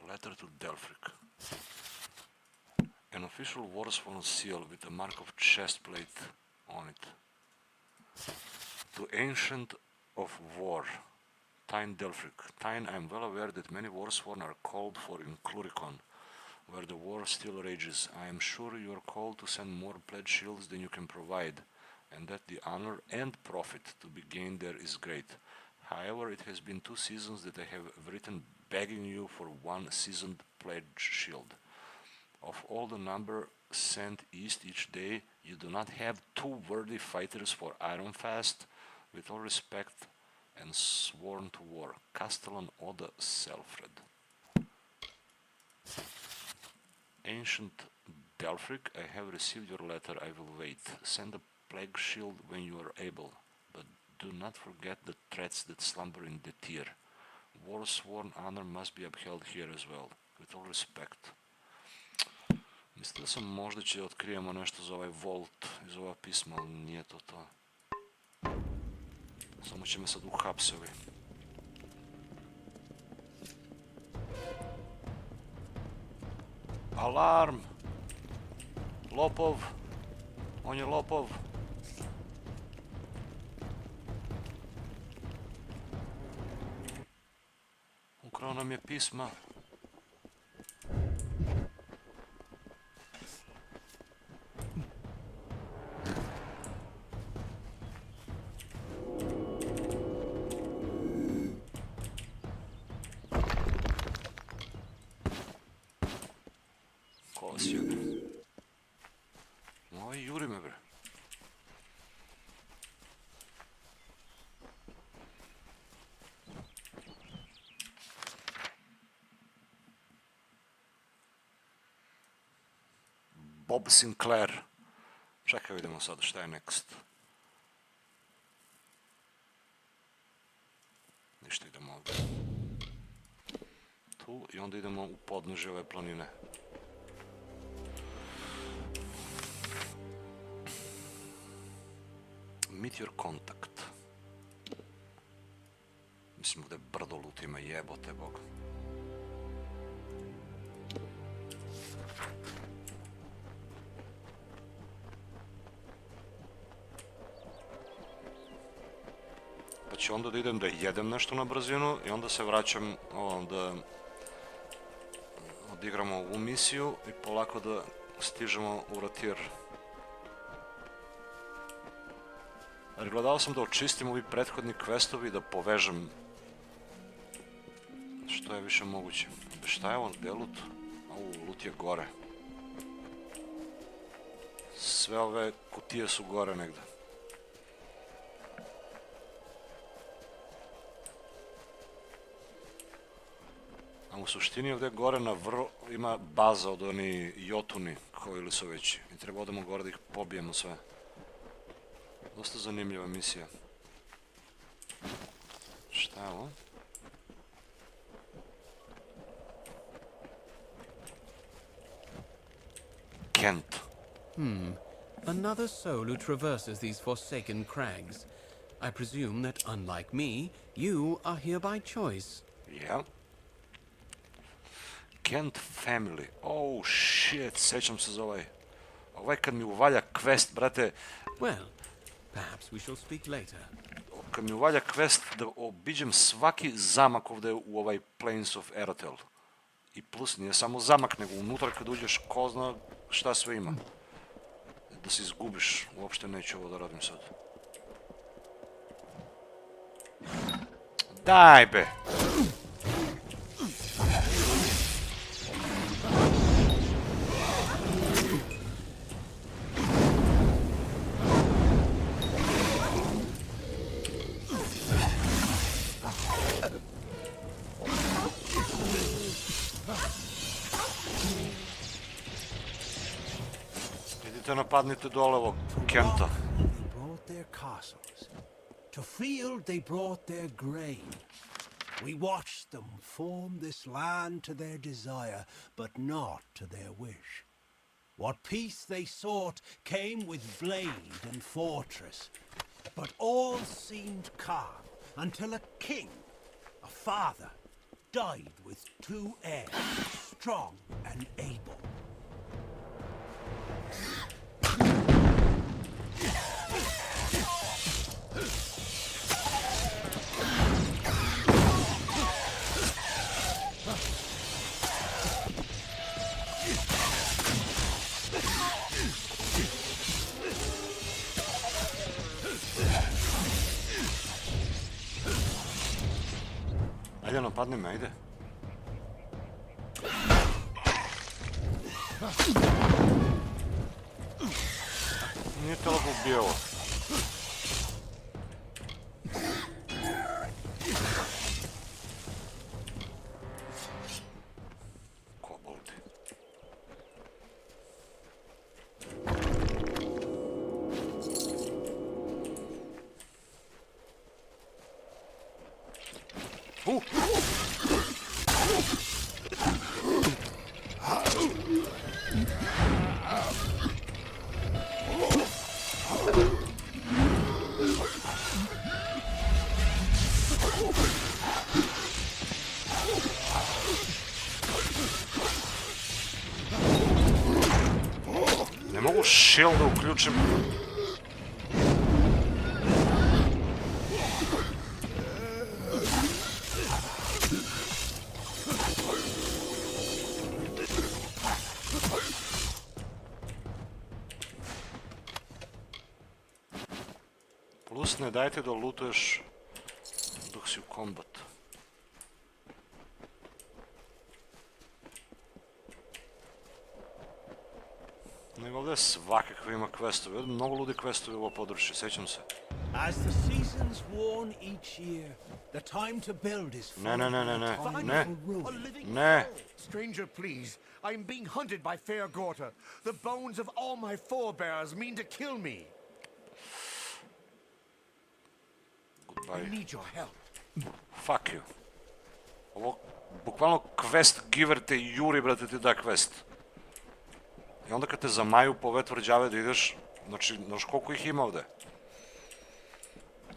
S1: Letter to Delphric. An official war-sworn seal with a mark of chest plate on it. To Ancient of War, Tyne Delphric. Tyne, I am well aware that many war-sworn are called for in Cluricon, where the war still rages. I am sure you are called to send more pledge shields than you can provide, and that the honor and profit to be gained there is great. However, it has been 2 seasons that I have written begging you for 1 seasoned pledge shield. Of all the number sent east each day, you do not have 2 worthy fighters for Ironfast. With all respect and sworn to war, Castellan Oda Selfred. Ancient Delphric, I have received your letter. I will wait. Send a plague shield when you are able, but do not forget the threats that slumber in the tier. War-sworn honor must be upheld here as well. With all respect. Mislim da sam možda će otkrijemo nešto za ovaj Volt iz ova pisma, ali nije to to. Samo će me sad uhapse ovi. Alarm! Lopov! On je lopov! Ukrao nam je pisma. Bob Sinclair. Čekaj, vidimo sad šta je next. Ništa, idemo ovdje. Tu i onda idemo u podnožje ove planine. Meet your contact. Mislim da je brdo lutima, jebote bog. ću onda da idem da jedem nešto na brzinu i onda se vraćam da odigramo ovu misiju i polako da stižemo u Rathir. Ali gledao sam da očistim ovi prethodni questovi i da povežem što je više moguće. Šta je ovo? Gde je loot? Loot je gore. Sve ove kutije su gore negde. A u suštini ovdje gore na vrlo ima baza od oni jotuni koji li su veći. I treba odemo gore da ih pobijemo sve. Dosta zanimljiva misija. Šta je ovo? Kent.
S12: Another soul who traverses these forsaken crags. I presume that, unlike me, you are here by choice.
S1: Yeah. Kent family. Oh shit, sećam se za ovaj. Ovaj kad mi uvalja quest, brate.
S12: Well, perhaps we shall speak later.
S1: Kad mi uvalja quest da obiđem svaki zamak ovdje u ovaj Plains of Eratel. I plus nije samo zamak, nego unutra kad uđeš ko zna šta sve ima. Da se izgubiš, uopšte neću ovo da radim sad. Daj be! Idite napadnite dole ovog Kenta.
S13: Brought their castles. To field they brought their grain. We watched them form this land to their desire, but not to their wish. What peace they sought came with blade and fortress. But all seemed calm until a king, a father, died with 2 heirs, strong and able.
S1: Ajde, napadni me, ajde. Nije te lako ubijalo. Koboldi. Ne mogu shield da uključim. Plus ne dajte da lootuješ dok si u kombatu. Nego ovdje svakakve ima questove, ovdje mnogo ludi questovi u ovo područje, sećam se.
S13: As the seasons warn each year, the time to build is
S1: Ne.
S5: Stranger, please. I'm being hunted by fair Gorta. The bones of all my forebears mean to kill me.
S1: Goodbye.
S5: I need your help.
S1: Fuck you. Ovo, bukvalno quest giver te juri, brate, ti da quest. I onda kad te zamaju po ove tvrđave da ideš, znači, znaš koliko ih ima ovde?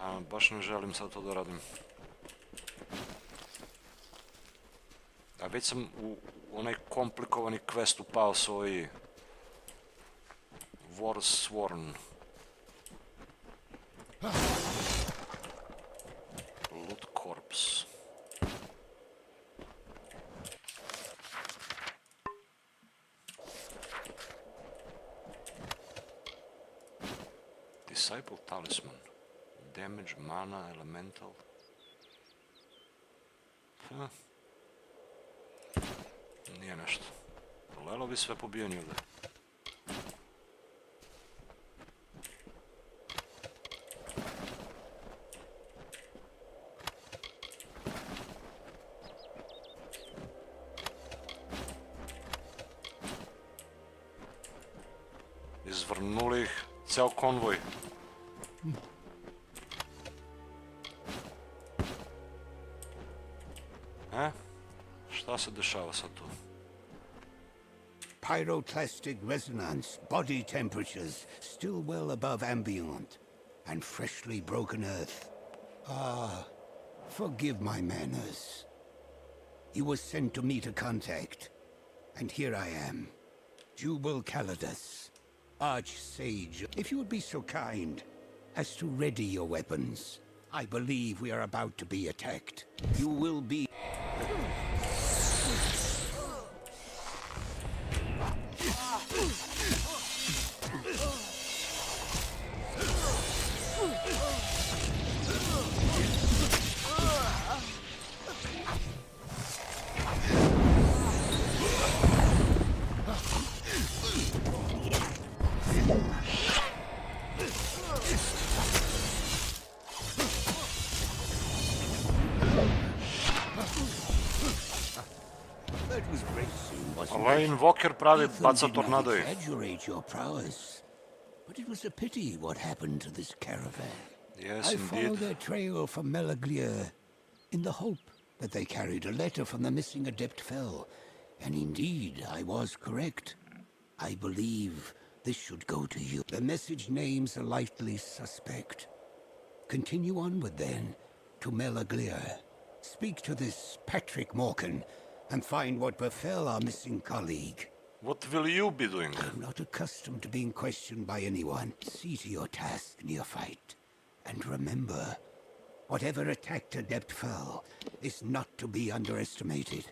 S1: A, baš ne želim sad to da radim. A već sam u onaj komplikovani quest upao s ovaj War Sworn. Disciple talisman. Damage, mana, elemental. Nije nešto. Lelovi sve pobijeni ovdje. Izvrnuli ih ceo konvoj. Šta se dešava sad tu?
S21: Pyroclastic resonance, body temperatures still well above ambient, and freshly broken earth. Ah, forgive my manners. You were sent to meet a contact, and here I am. Jubal Calidus, Archsage. If you would be so kind as to ready your weapons, I believe we are about to be attacked. You will be...
S1: Ovaj Invoker pravi baca tornadovi.
S21: But it was a pity what happened to this caravan.
S1: Yes,
S21: I
S1: indeed.
S21: followed their trail from Melaglir in the hope that they carried a letter from the missing Adept Fell. And indeed, I was correct. I believe this should go to you. The message names a likely suspect. Continue onward then, to Melaglir. Speak to this Patrick Morgan, and find what befell our missing colleague.
S1: What will you be doing?
S21: I'm not accustomed to being questioned by anyone. See to your task, neophyte. And remember, whatever attacked Adept Fell is not to be underestimated.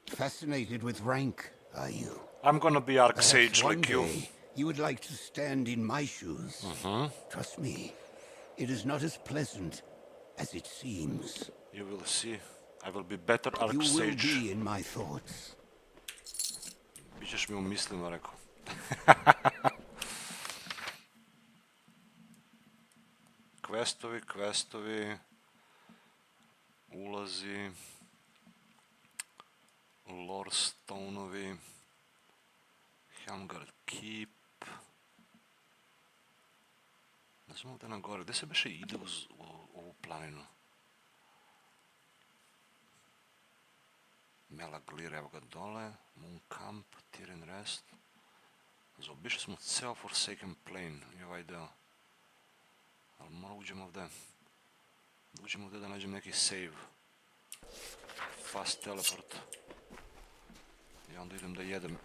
S21: Fascinated with rank, are you?
S1: I'm gonna be Archsage like you.
S21: You would like to stand in my shoes. Trust me, it is not as pleasant as it seems.
S1: You will see. I will be better Archsage.
S21: You will be in my thoughts.
S1: Bićeš mi u mislima, rekao. Questovi, ulazi, lore stoneovi, Helmgard Keep. Ne znam ovdje na gore, gdje se beše ide uz ovu planinu? Melaglir, evo ga dole, Moon Camp, Tirin Rest. Zaobišli smo ceo Forsaken Plain i ovaj deo. Ali moram uđem ovdje. Uđem ovdje da nađem neki save. Fast teleport. I onda idem da jedem.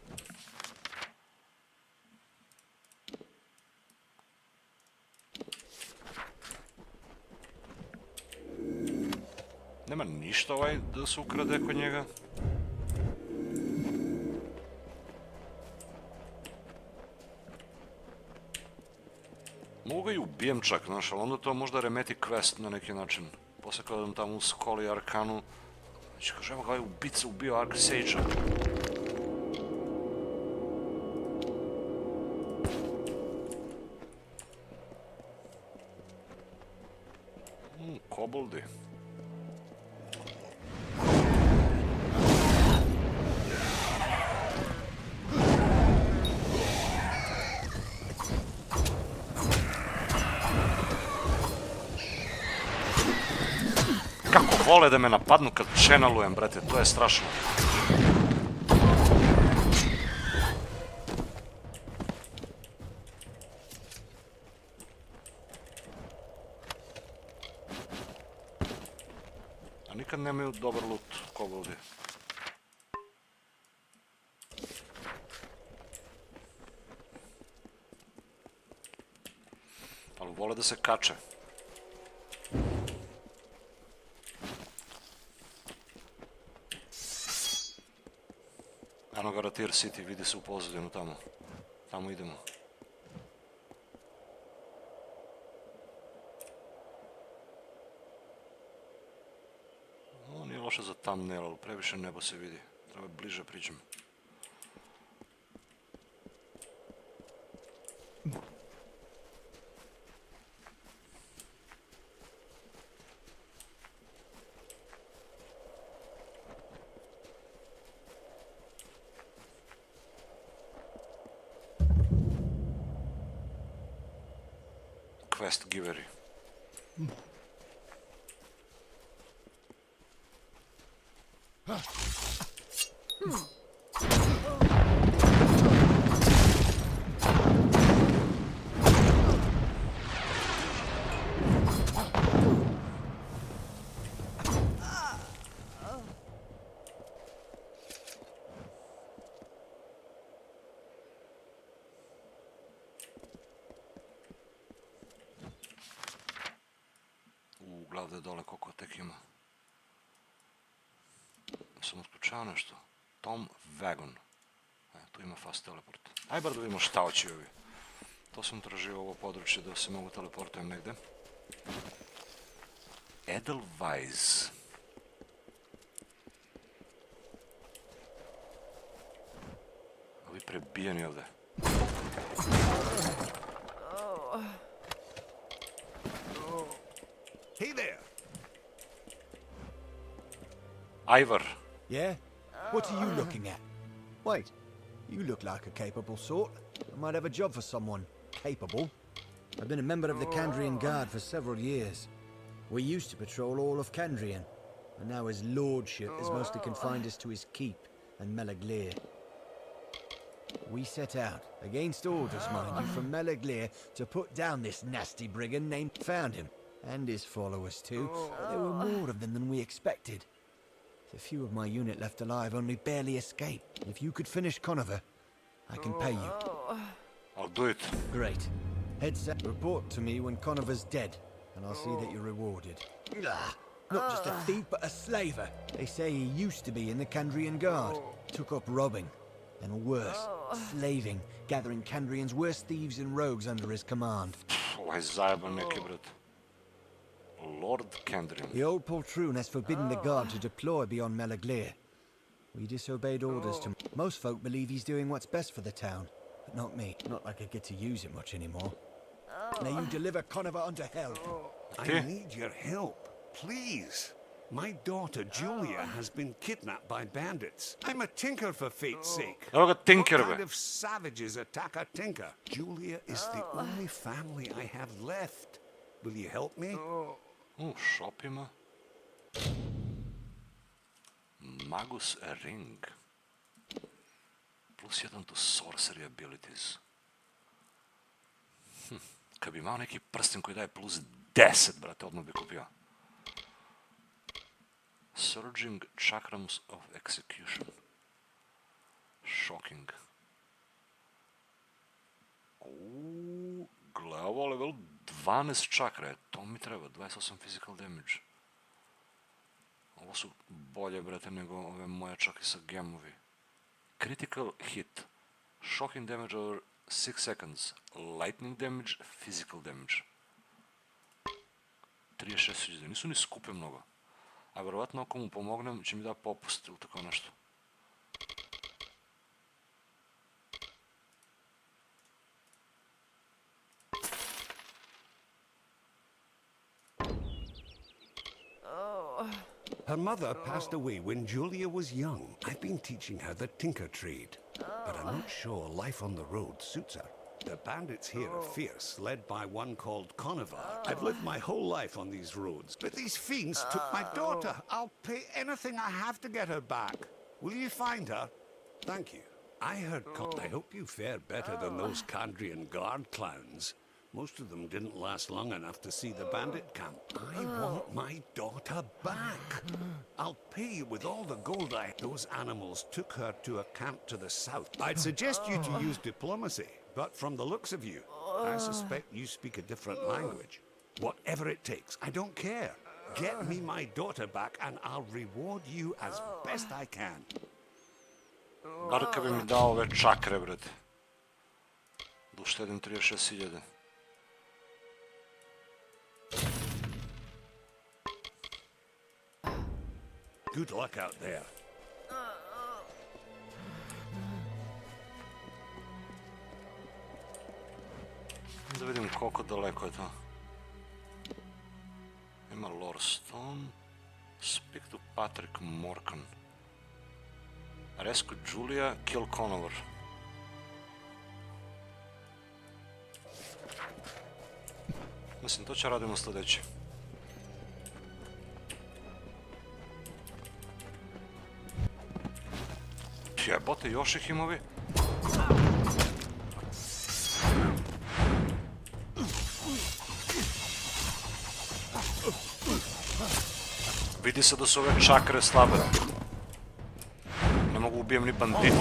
S1: Nema ništa ovaj da se ukrade kod njega. Mogu ga i ubijem čak, znaš, ali onda to možda remeti quest na neki način. Posle kada idem tamo u Scholia Arcanu, znači kaže, evo ga ovaj ubica ubio Archsage-a. Koboldi. Kako vole da me napadnu kad channelujem, brate, to je strašno. A nikad nemaju dobar loot, koboldi. Ali vole da se kače. Eno ga Rathir City, vidi se u pozadinu tamo. Tamo idemo. loše za thumbnail, ali previše nebo se vidi. Treba bliže priđem. Quest giveri. Glavde dole koliko tek ima. Sam otključao nešto. Tom Wagon. Tu ima fast teleport. Aj bar da vidimo šta hoće ovi. To sam tražio ovo područje da se mogu teleportujem negde. Edelweiss. Ovi prebijeni ovde.
S5: Hey there.
S1: Ivar.
S3: Yeah? What are you looking at? Wait, you look like a capable sort. I might have a job for someone capable. I've been a member of the Kandrian Guard for several years. We used to patrol all of Kandrian, and now his lordship is mostly confined us to his keep and Melaglir. We set out, against orders, mind you, from Melaglir to put down this nasty brigand named... Found him. And his followers too. There were more of them than we expected. The few of my unit left alive only barely escaped. If you could finish Conover, I can pay you.
S1: I'll do it.
S3: Great. Head set. Report to me when Conover's dead, and I'll see that you're rewarded. Not just a thief, but a slaver. They say he used to be in the Kandrian Guard. Took up robbing. And worse, slaving, gathering Kandrian's worst thieves and rogues under his command.
S1: Ovaj zajeban neki, brat. Lord Kandrian.
S3: The old poltroon has forbidden the guard to deploy beyond Melaglir. We disobeyed orders to... Most folk believe he's doing what's best for the town, but not me. Not like I get to use it much anymore. May you deliver Conover unto hell.
S21: I need your help, please. My daughter Julia has been kidnapped by bandits. I'm a tinker for fate's sake.
S1: Evo ga tinker,
S21: What
S1: be.
S21: kind of savages attack a tinker? Julia is the only family I have left. Will you help me?
S1: Shop ima. Magus Ring. +1 to sorcery abilities. Kad bi imao neki prsten koji daje +10, brate, odmah bi kupio. Surging Chakrams of Execution. Shocking. Gle, ovo level 12 čakra, to mi treba, 28 physical damage. Ovo su bolje, brate, nego ove moje čak i sa gemovi. Critical hit. Shocking damage over 6 seconds. Lightning damage, physical damage. 36.000, nisu ni skupe mnogo. A verovatno ako mu pomognem će mi da popust ili tako nešto.
S21: Her mother passed away when Julia was young. I've been teaching her the tinker trade, but I'm not sure life on the road suits her. The bandits here are fierce, led by one called Conover. I've lived my whole life on these roads, but these fiends took my daughter. I'll pay anything I have to get her back. Will you find her? Thank you. I heard I hope you fare better than those Kandrian Guard clowns. Most of them didn't last long enough to see the bandit camp. I want my daughter back. I'll pay you with all the gold Those animals took her to a camp to the south. I'd suggest you to use diplomacy, but from the looks of you, I suspect you speak a different language. Whatever it takes, I don't care. Get me my daughter back and I'll reward you as best I can.
S1: Barka bi mi dao ove čakre, brate. Da uštedim 36.000.
S5: Good luck out there.
S1: Da vidim koliko daleko je to. Ima Lord Stone. Speak to Patrick Morgan. Rescue Julia, kill Conover. Mislim, to će radimo sljedeće. Jebote, još ih imovi. Vidi se da su ove čakre slabe. Ne mogu ubijem ni banditi.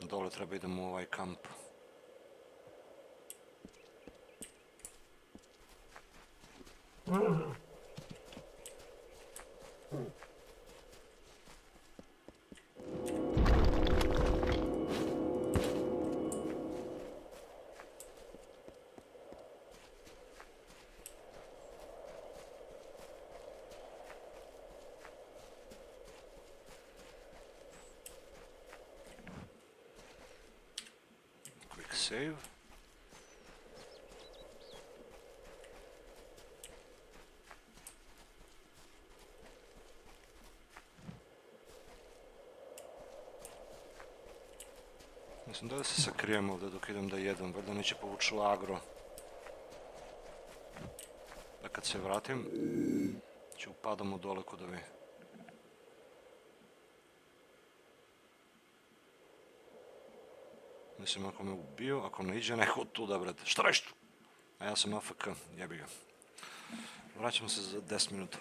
S1: Dole treba idemo u ovaj kamp. Save. Mislim da se sakrijem ovdje dok idem da jedem, valjda neće povući agro. Da kad se vratim, ću upadamo dole kod ovi. Mislim, ako me ubiju, ako ne iđe neko od tuda, brate. Šta reštu? A ja sam AFK, jebi ga. Vraćamo se za 10 minuta.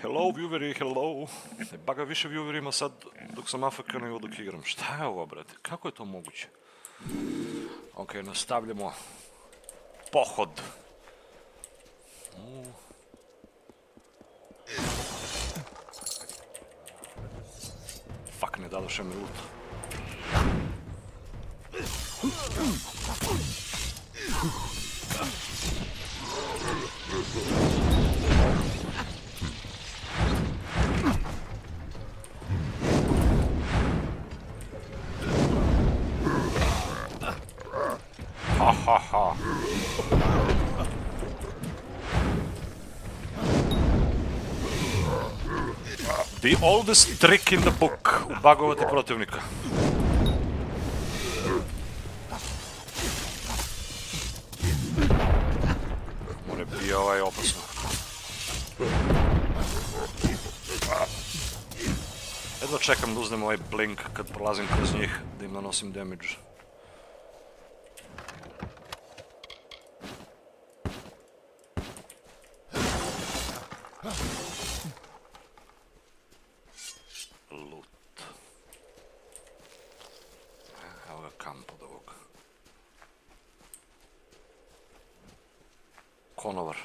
S1: Hello, vieweri, hello. Baga više vieweri ima sad dok sam AFK nego dok igram. Šta je ovo, brate? Kako je to moguće? Ok, nastavljamo pohod. Fuck, ne dadoše mi loot. Ha ha ha. The oldest trick in the book. Ubagovati protivnika. More bio ovaj opasno. Jedva čekam da uznem ovaj blink kad prolazim kroz njih, da im nanosim damage. Loot. Evo ga kamp od ovog. Konovar.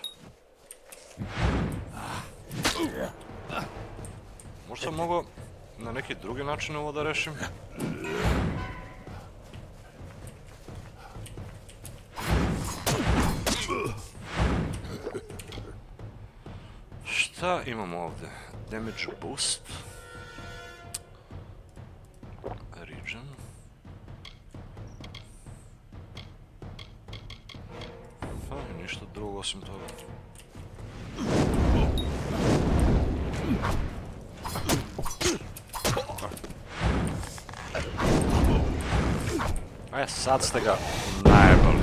S1: Možda sam mogao na neki drugi način ovo da rešim. Šta imamo ovdje? Damage boost. Region. Ništa drugo osim toga. Sad ste ga najebali.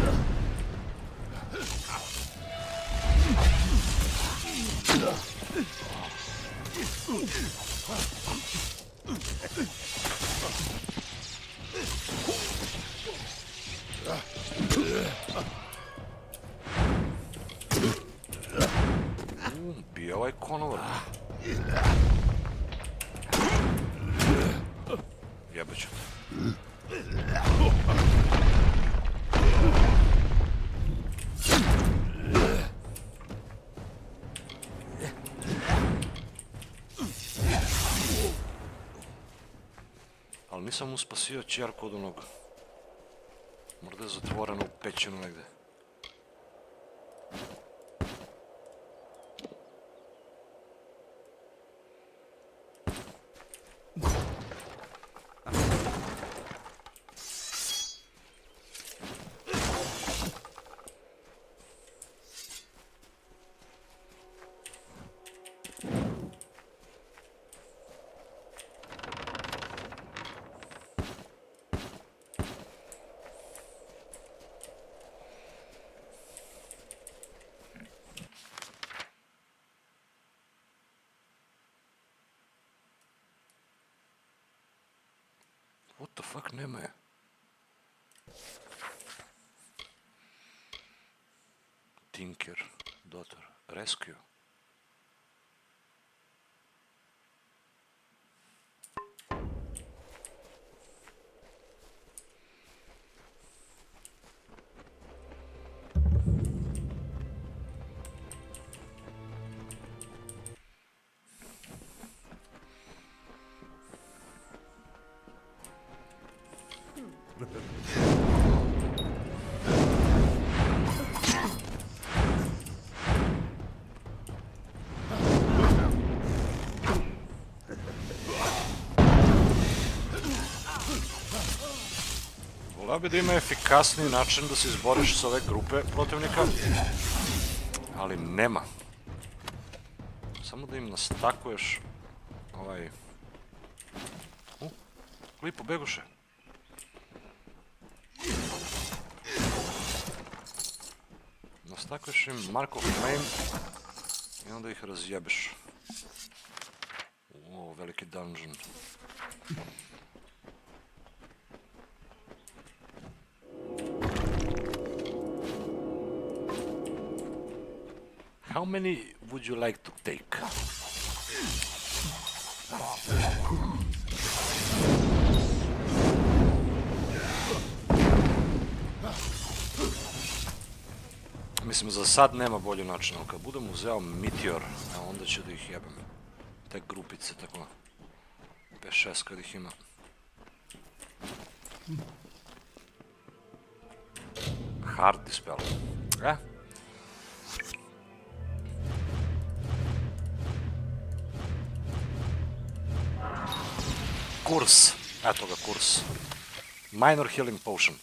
S1: Bio ovaj konovar. Jebaću te. Ali nisam mu spasio čerku od onog. Možda je zatvoreno u pećinu negde. What the fuck, nema je. Tinker, daughter, rescue. Volao bi da ima efikasniji način da se izboriš s ove grupe protivnika, ali nema. Samo da im nastakuješ ovaj... Klipo, beguše. Nastakuješ im Mark of Flame i onda ih razjebeš. O, veliki dungeon. How many would you like to take? Mislim, za sad nema bolji način, ali kad budem uzeo Meteor, onda ću da ih jebam. Te grupice, tako 5-6 kad ih ima. Hard dispel. Kurs. Eto ga, kurs. Minor healing potion.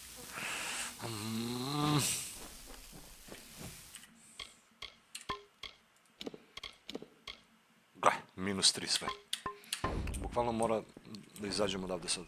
S1: -3 sve. Bukvalno mora da izađemo odavde sad.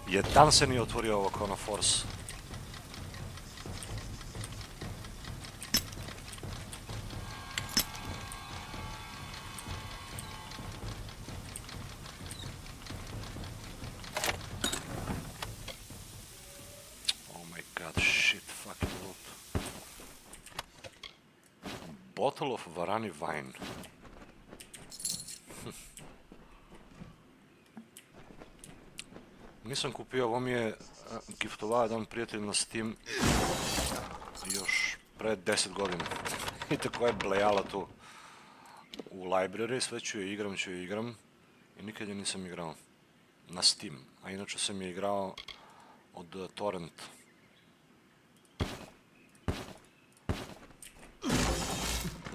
S1: Jedan se nije otvorio ovo kao na force. Oh my god, shit, fucking loot. A bottle of Varani wine. Nisam kupio, ovo mi je giftovao jedan prijatelj na Steam još pre 10 godina. I tako je blejala tu u library, sve ću je igram i nikad je nisam igrao na Steam, a inače sam je igrao od torrent.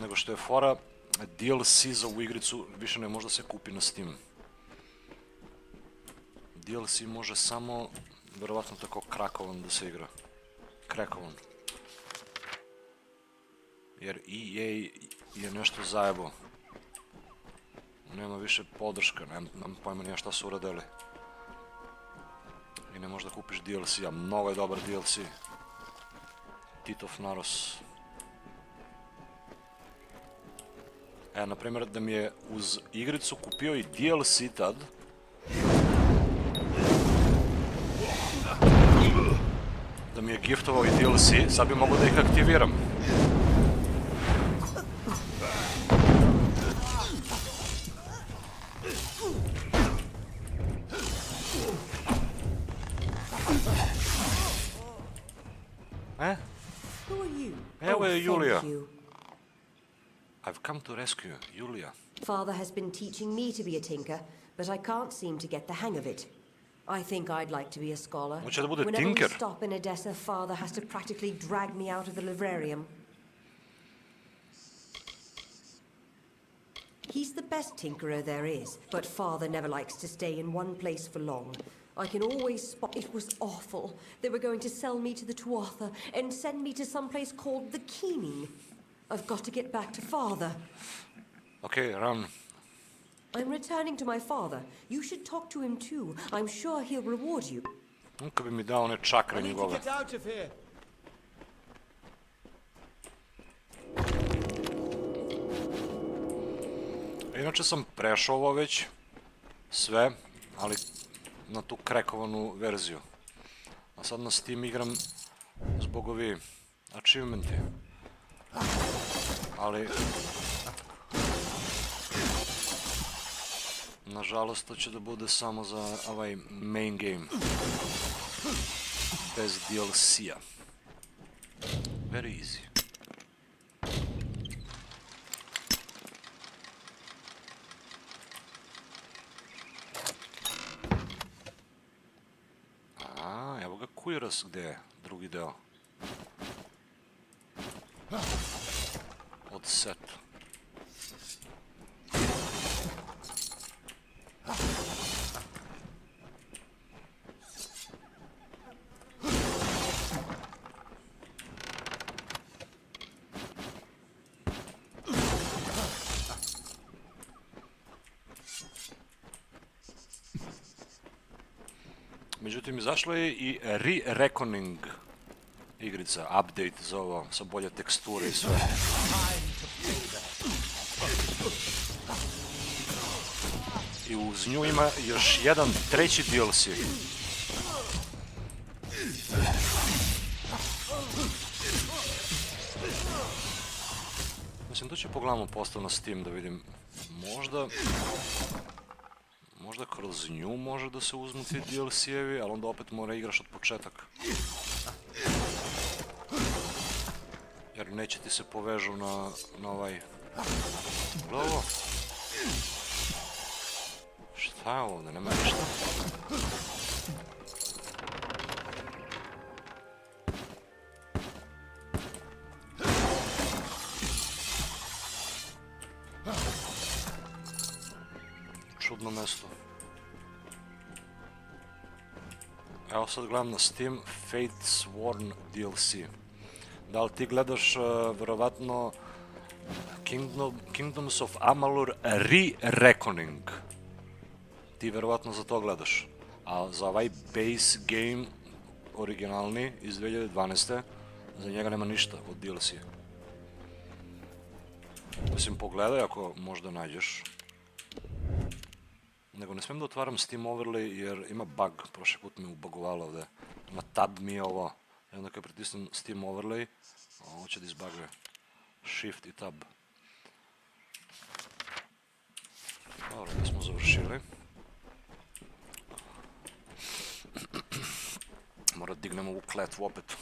S1: Nego što je fora, DLC za ovu igricu više ne može da se kupi na Steam. DLC može samo, verovatno tako krakovan da se igra. Krakovan. Jer EA je nešto zajebo. Nema više podrška, nemam pojma nija šta su uradili. I ne možeš da kupiš DLC, a mnogo je dobar DLC. Titov Naros. Naprimjer, da mi je uz igricu kupio i DLC tad, da mi je giftovao i DLC, sad bi mogo da ih aktiviram. Evo je Julia. I've come to rescue Julia.
S10: Father has been teaching me to be a tinker, but I can't seem to get the hang of it. I think I'd like to be a scholar.
S1: Hoće da bude
S10: Whenever
S1: tinker.
S10: we stop in Edessa, Father has to practically drag me out of the librarium. He's the best tinkerer there is, but Father never likes to stay in one place for long. I can always spot... It was awful. They were going to sell me to the Tuatha and send me to some place called the Keening. I've got to get back to Father.
S1: Okay, run.
S10: I'm returning to my father. You should talk to him too. I'm sure he'll reward you.
S1: Kad bi mi dao one čakre
S14: I need to
S1: njegove.
S14: get out of here.
S1: Inače sam prešao ovo već sve, ali na tu krekovanu verziju. A sad na Steam igram zbog ovi achievementi. Ali nažalost to će da bude samo za ovaj main game. Bez DLC-a. Very easy. Evo ga Kuiras, gde je drugi deo? Od set. Međutim, izašla je i re-reckoning igrica, update za ovo, sa bolje teksture i sve. I uz nju ima još jedan treći DLC. Mislim, to će pogledamo postao na Steam da vidim. Možda kroz nju može da se uzmu ti DLC-evi, ali onda opet mora igraš od početak. Jer neće ti se povežu na ovaj... Gledaj ovo. Šta je ovdje? Nema ništa. Čudno mesto. Evo sad gledam na Steam Fatesworn DLC. Da li ti gledaš verovatno Kingdoms of Amalur Re-Reckoning? Ti verovatno za to gledaš. A za ovaj base game originalni iz 2012. za njega nema ništa od DLC. Mislim, pogledaj ako možda nađeš. Nego ne smijem da otvaram Steam Overlay jer ima bug, prošli put mi ubagovalo ovdje. Ima tab mi je ovo. I onda kad pritisnem Steam Overlay, ovo će da izbaguje. Shift i tab. Dobro, da smo završili. Moram da dignem ovu kletvu opet.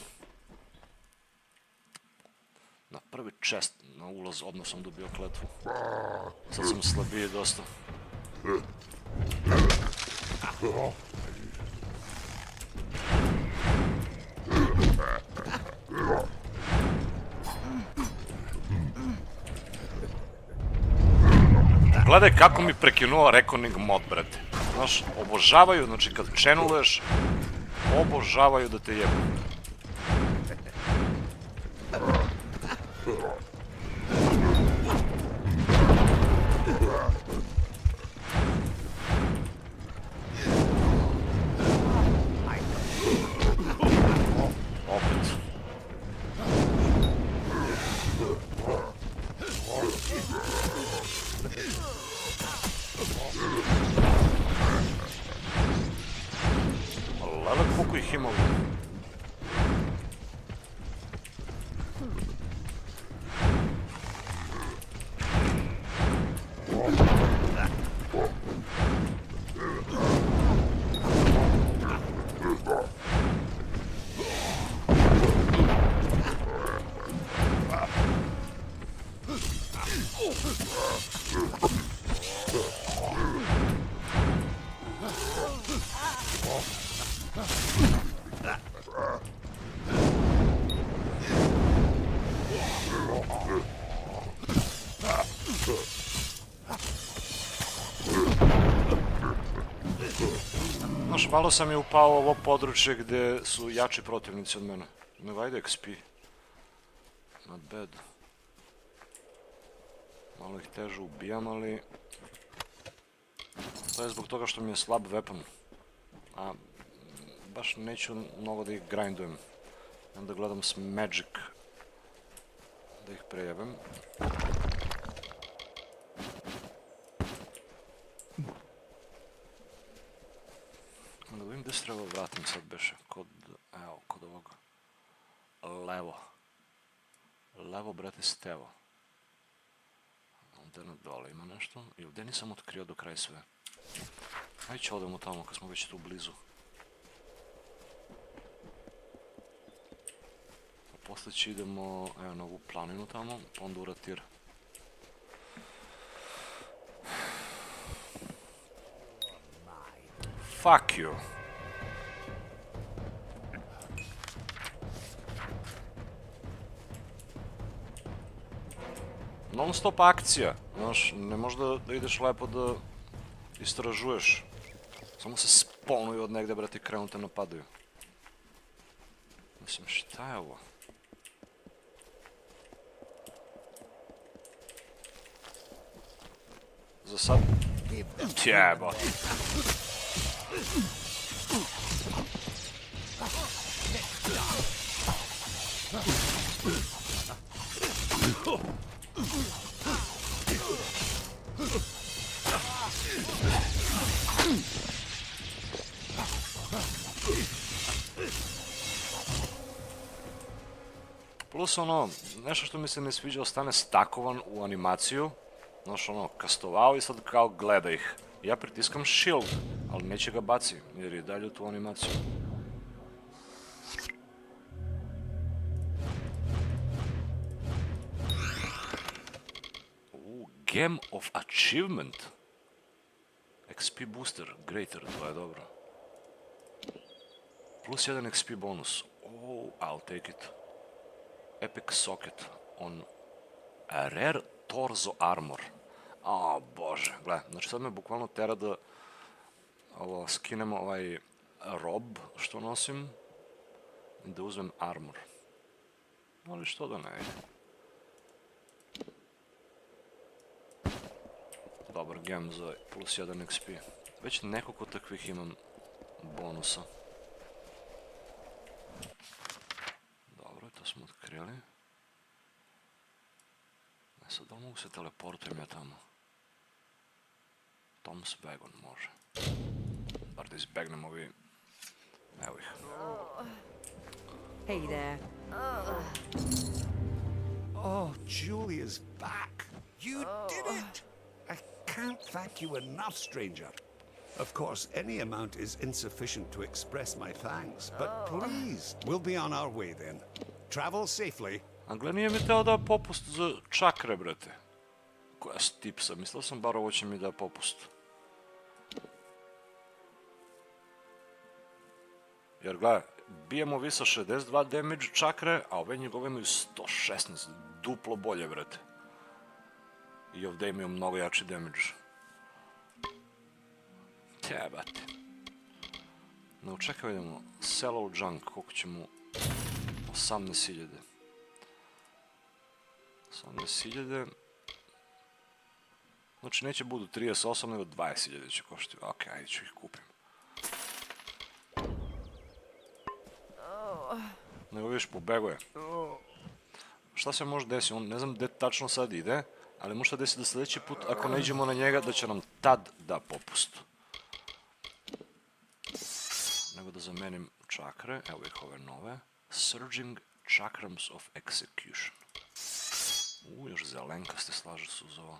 S1: Na prvi chest, na ulaz, odmah sam dobio kletvu. Sad sam slabiji dosta. Gledaj kako mi prekinuo Reckoning mod, brate. Znaš, obožavaju, znači kad channeluješ, obožavaju da te jebu. Opet. Lele, koliko ih ima ovdje? Znaš, malo sam je upao u ovo područje gdje su jači protivnici od mene. Ne vajde XP. Not bad. Malo ih teže ubijam, ali... To je zbog toga što mi je slab weapon. A baš neću mnogo da ih grindujem. Onda gledam s magic da ih prejebem. Da vidim gdje se treba vratim sad beše. Evo, kod ovoga. Levo. Levo, brate, stevo. Ovdje na dole ima nešto. I ovdje nisam otkrio do kraja sve. Ajde će odemo tamo kad smo već tu blizu. A posle će idemo, evo, na ovu planinu tamo, pa onda u Rathir. Fuck you. Non stop akcija, znaš, ne možda da ideš lepo da istražuješ. Samo se spawnuju od negdje, brati, krenu te napadaju. Mislim, šta je ovo? Za sad... Jebate. Plus ono, nešto što mi se ne sviđa, ostane stakovan u animaciju. Znaš ono, kastovao i sad kao gleda ih. Ja pritiskam shield, ali neće ga baci, jer je dalje u tu animaciju. Game of Achievement. XP booster, greater, to je dobro. Plus 1 XP bonus. Oh, I'll take it. Epic socket on rare torso armor. O bože, gle, znači sad me bukvalno tera da skinem ovaj rob što nosim i da uzmem armor. Ali što da ne. Dobar gem za plus 1 XP. Već nekoliko takvih imam bonusa. Dobro, to smo otkrili. Ne sad, da li mogu se teleportujem ja tamo? Tom's wagon može. Bar da izbegnem ovi... Evo ih.
S7: Hey there.
S21: Oh, Julia's back. You did it! I can't thank you enough, stranger. Of course, any amount is insufficient to express my thanks, but please, we'll be on our way then. Travel safely.
S1: A gle, nije mi teo da popust za čakre, brate. Koja stipsa, mislio sam bar ovo će mi da popust. Jer gledaj, bijemo visa 62 damage čakre, a ove njegove imaju 116, duplo bolje, brate. I ovdje imaju mnogo jači damage. Jebate. No, čekaj, vidimo. Selo junk, koliko će mu... 18.000. 18.000. Znači, neće budu 38, nego 20.000 će koštiti. Ok, ajde ću ih kupim. Nego vidiš, pobeguje. Šta se može desiti? On ne znam gdje tačno sad ide, ali može desiti da sljedeći put, ako ne iđemo na njega, da će nam tad da popust. Nego da zamenim čakre, evo ih ove nove. Surging Chakrams of Execution. Još zelenkaste slažu su uz ovo.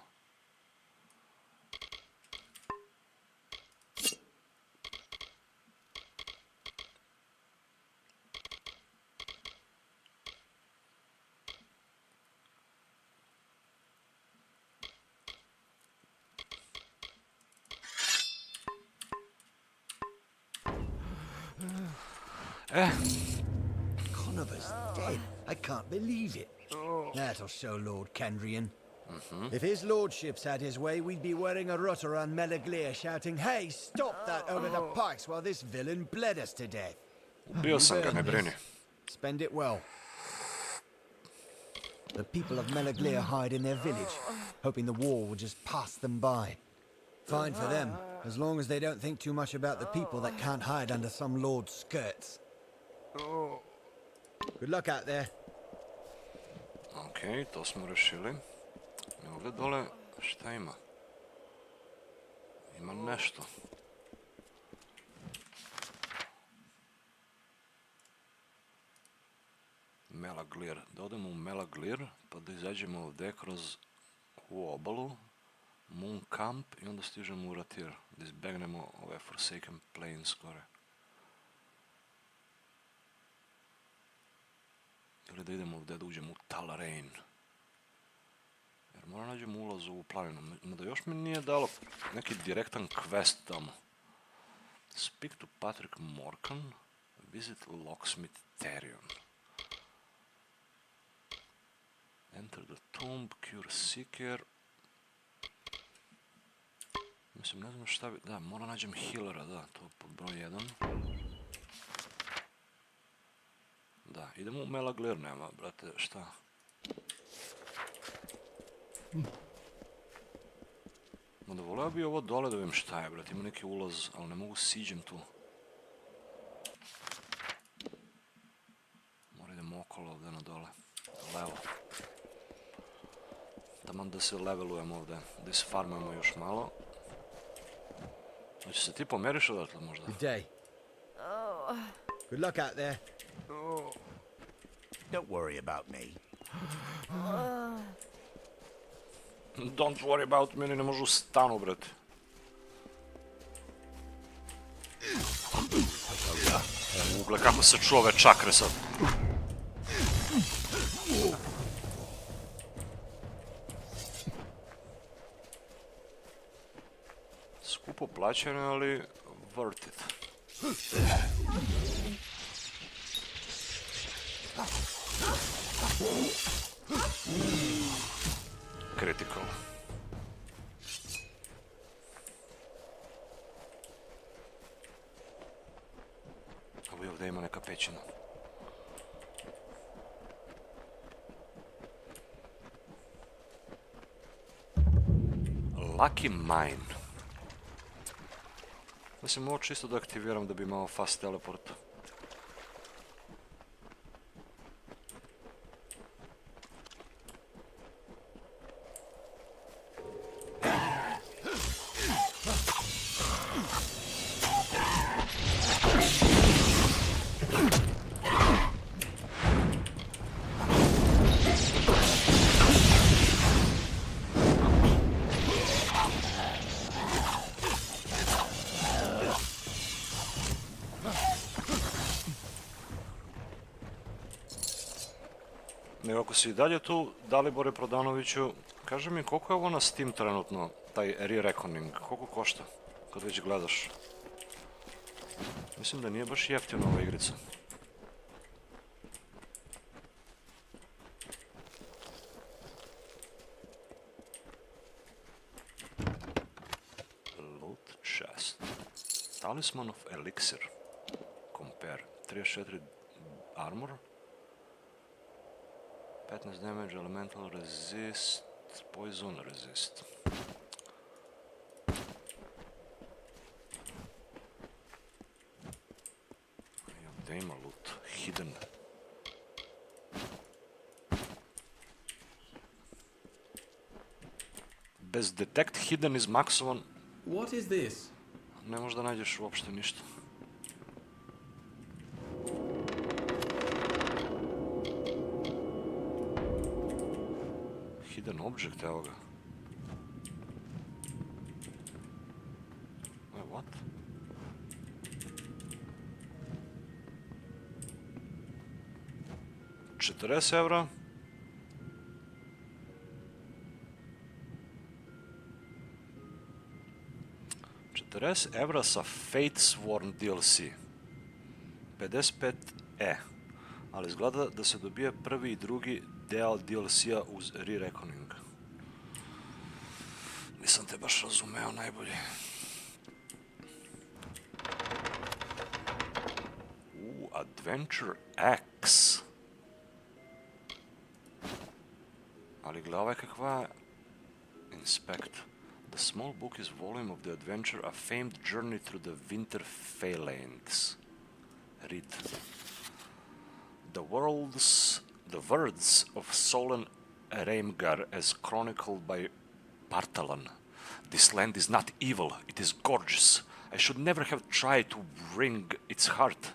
S3: Conover's dead. I can't believe it. That'll show Lord Kendrian. If his lordships had his way, we'd be wearing a rut around Melagleer shouting, "Hey, stop that over the pikes while this villain bled us to death."
S1: Ubio sam ga, ne brini.
S3: Spend it well. The people of Melagleer hide in their village, hoping the war will just pass them by. Fine for them, as long as they don't think too much about the people that can't hide under some lord's skirts. Good luck out there.
S1: Ok, to smo rešili. Ovdje dole, šta ima? Ima nešto. Melagleer. Da odemo u Melagleer, pa da izađemo ovdje kroz ovu obalu. Moon Camp i onda stižemo u Rathir. Da izbegnemo ove Forsaken Plains gore. Ili da idemo ovdje da uđemo u Talarain. Jer moram nađemo ulaz u ovu planinu. Mada još mi nije dalo neki direktan quest tamo. Speak to Patrick Morkan. Visit Locksmith Therion. Enter the tomb, cure seeker. Mislim, ne znam šta bi... Da, moram nađem healera, da, to je pod broj 1. Da, idemo u Melagleer, nema, brate, šta? Onda voleo bi ovo dole da vidim šta je, brate, ima neki ulaz, ali ne mogu siđem tu. Moram idem okolo ovdje na dole, levo. Taman da se levelujem ovdje. Da isfarmujemo još malo. Hoće se ti pomeriš odatle možda?
S3: Good day. Good luck out there.
S13: Don't worry about me.
S1: Don't worry about me, ne možu stanu, brate. Ugle, kako se čuo ove čakre sad. Skupo plaćeno, ali worth it. Critical. Ovo ovdje ima neka pećina. Lucky Mine. Mislim, ovo čisto da aktiviram da bi imao fast teleport. Nego ako si i dalje tu, Dalibore Prodanoviću, kaži mi koliko je ovo na Steam trenutno, taj re-reckoning, koliko košta, kad već gledaš? Mislim da nije baš jeftina ova igrica. Loot chest. Talisman of Elixir. Compare. 34 armor. 15 damage, elemental resist, poison resist. Da ima loot, hidden. Bez detect hidden is maksovan.
S12: What is this?
S1: Ne možda nađeš uopšte ništa. Hidden object, evo ga. What? €40. 40 evra sa Fatesworn DLC. 55 ali izgleda da se dobije prvi i drugi deo DLC-a uz re-reckoning. Nisam te baš razumeo najbolje. Adventure X. Ali glava je kakva... Inspect. The small book is volume of the adventure, a famed journey through the winter Phalanx. Read. The words of Solen Reimgar as chronicled by Partalan. This land is not evil, it is gorgeous. I should never have tried to wring its heart.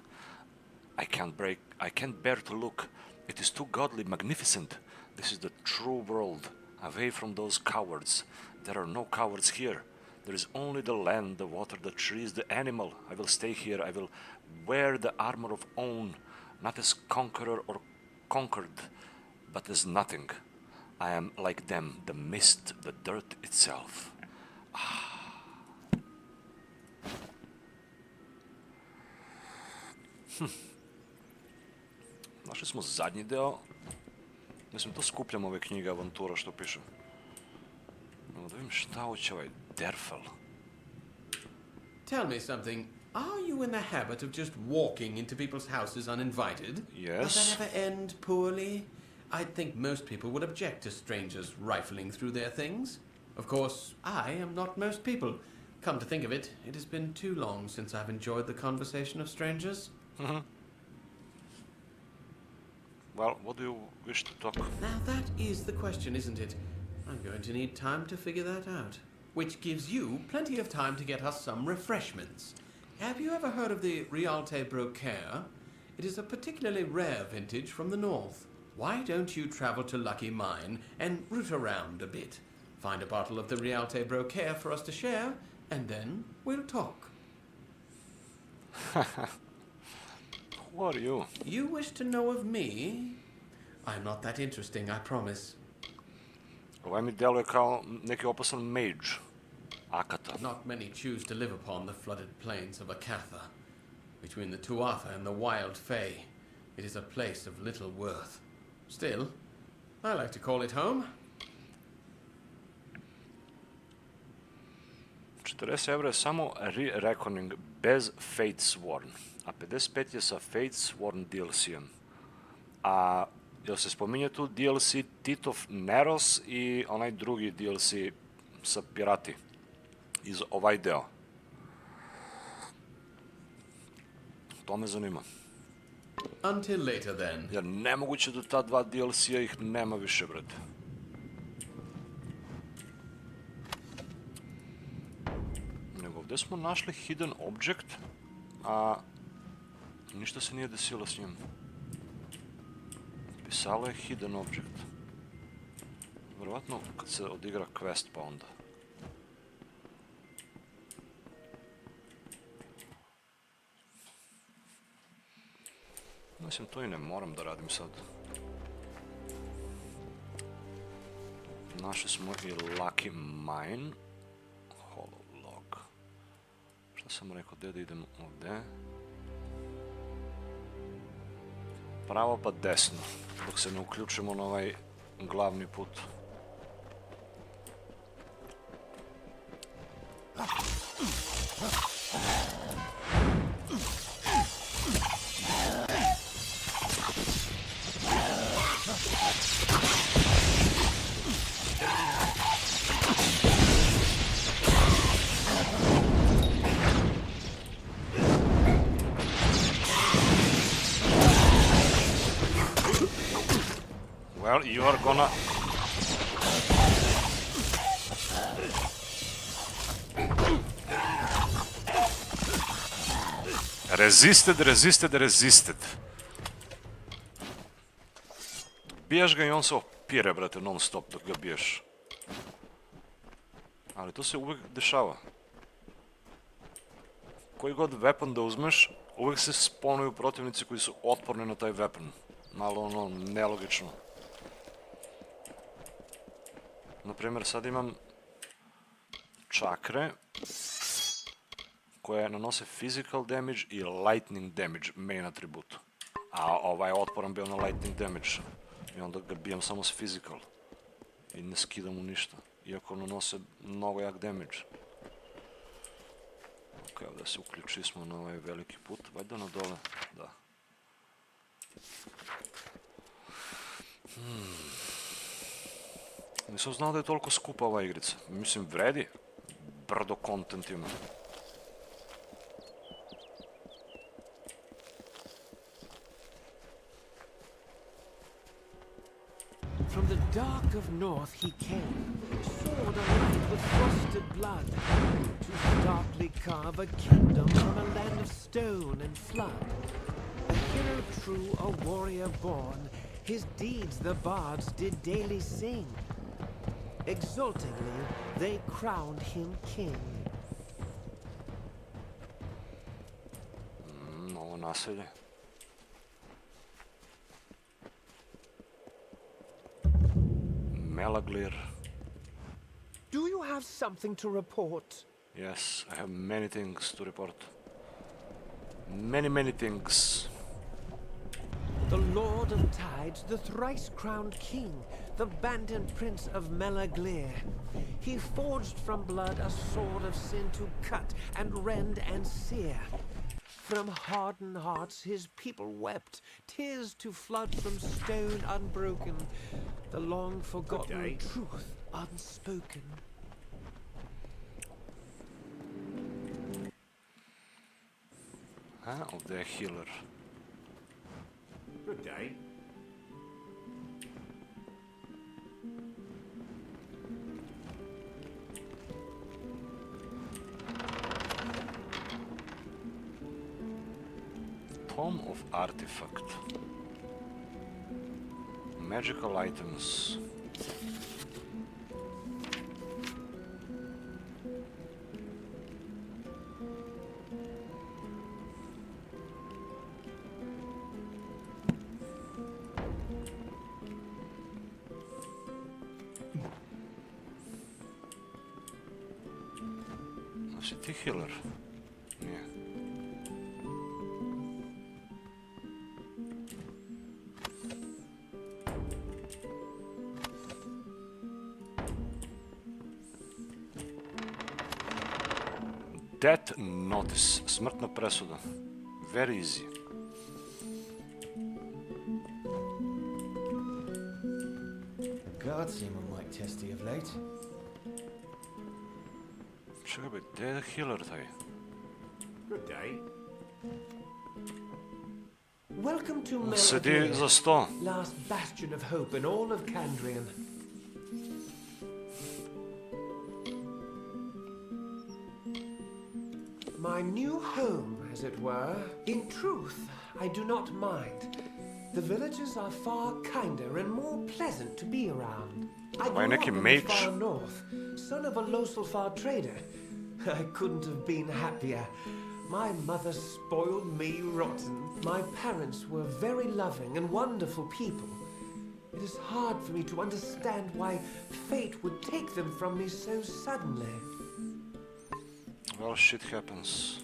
S1: I can't bear to look. It is too godly magnificent. This is the true world, away from those cowards. There are no cowards here. There is only the land, the water, the trees, the animal. I will stay here. I will wear the armor of own, not as conqueror or conquered, but as nothing. I am like them, the mist, the dirt itself. Našli smo zadnji deo. Mislim, to skupljam ove knjige avantura što piše. Da vidim šta hoće ovaj Derfel.
S12: Tell me something. Are you in the habit of just walking into people's houses uninvited?
S1: Yes.
S12: Does that ever end poorly? I think most people would object to strangers rifling through their things. Of course, I am not most people. Come to think of it, it has been too long since I've enjoyed the conversation of strangers.
S1: Well, what do you wish to talk?
S12: Now that is the question, isn't it? I'm going to need time to figure that out. Which gives you plenty of time to get us some refreshments. Have you ever heard of the Realte Brocaire? It is a particularly rare vintage from the north. Why don't you travel to Lucky Mine and root around a bit? Find a bottle of the Realte Brocaire for us to share, and then we'll talk.
S1: Who are you?
S12: You wish to know of me? I'm not that interesting, I promise.
S1: Ovaj mi deluje kao neki opasan mage. Akata.
S12: Not many choose to live upon the flooded plains of Akatha. Between the Tuatha and the wild Fae, it is a place of little worth. Still, I like to call it home.
S1: 40 evra je samo re-reckoning bez Fate Sworn, a 55 je sa Fate Sworn DLC-em. A jel se spominje tu DLC Titov Neros i onaj drugi DLC sa pirati iz ovaj deo? To me zanima.
S12: Until later then.
S1: Jer nemoguće da ta dva DLC-a ih nema više, brate. Nego ovdje smo našli hidden object, a ništa se nije desilo s njim. Pisalo je hidden object. Vjerovatno kad se odigra quest pa onda. Mislim, to i ne moram da radim sad. Našli smo i Lucky Mine. Hollow log. Šta sam rekao, gdje da idem ovdje? Pravo pa desno, dok se ne uključimo na ovaj glavni put. Well, you are gonna... Resisted. Bijaš ga i on se opire, brate, non stop dok ga biješ. Ali to se uvijek dešava. Koji god weapon da uzmeš, uvijek se spawnuju protivnici koji su otporni na taj weapon. Malo ono, nelogično. Naprimjer, sad imam čakre koje nanose physical damage i lightning damage, main atribut. A ovaj je otporan bio na lightning damage. I onda ga bijam samo s physical. I ne skidam mu ništa. Iako nanose mnogo jak damage. Ok, ovdje se uključili smo na ovaj veliki put. Valjda na dole? Da. Nisam znao da je toliko skupa ova igrica. Mislim, vredi. Brdo content ima.
S17: From the dark of north he came, sword alight with frosted blood, to starkly carve a kingdom from a land of stone and flood. A hero true, a warrior born, his deeds the bards did daily sing. Exultingly, they crowned him king.
S1: Novo naselje. Melaglir.
S17: Do you have something to report?
S1: Yes, I have many things to report. Many things.
S17: The Lord of Tides, the thrice-crowned king, the banded prince of Melaglir. He forged from blood a sword of sin to cut and rend and sear. From hardened hearts his people wept, tears to flood from stone unbroken, the long-forgotten truth unspoken.
S1: Of the healer.
S5: Good day.
S1: Home of Artifact. Magical items. City healer. Yeah. Death notice. Smrtna presuda. Very easy.
S3: The guards seem a mite testy of late.
S1: Čekaj be, gdje je healer taj?
S5: Good day.
S17: Welcome to
S1: Sedi za sto.
S17: last bastion of hope in all of Candrian. My new home, as it were. In truth, I do not mind. The villagers are far kinder and more pleasant to be around. I grew up in the far north, son of a Losalfar trader. I couldn't have been happier. My mother spoiled me rotten. My parents were very loving and wonderful people. It is hard for me to understand why fate would take them from me so suddenly.
S1: Well, shit happens.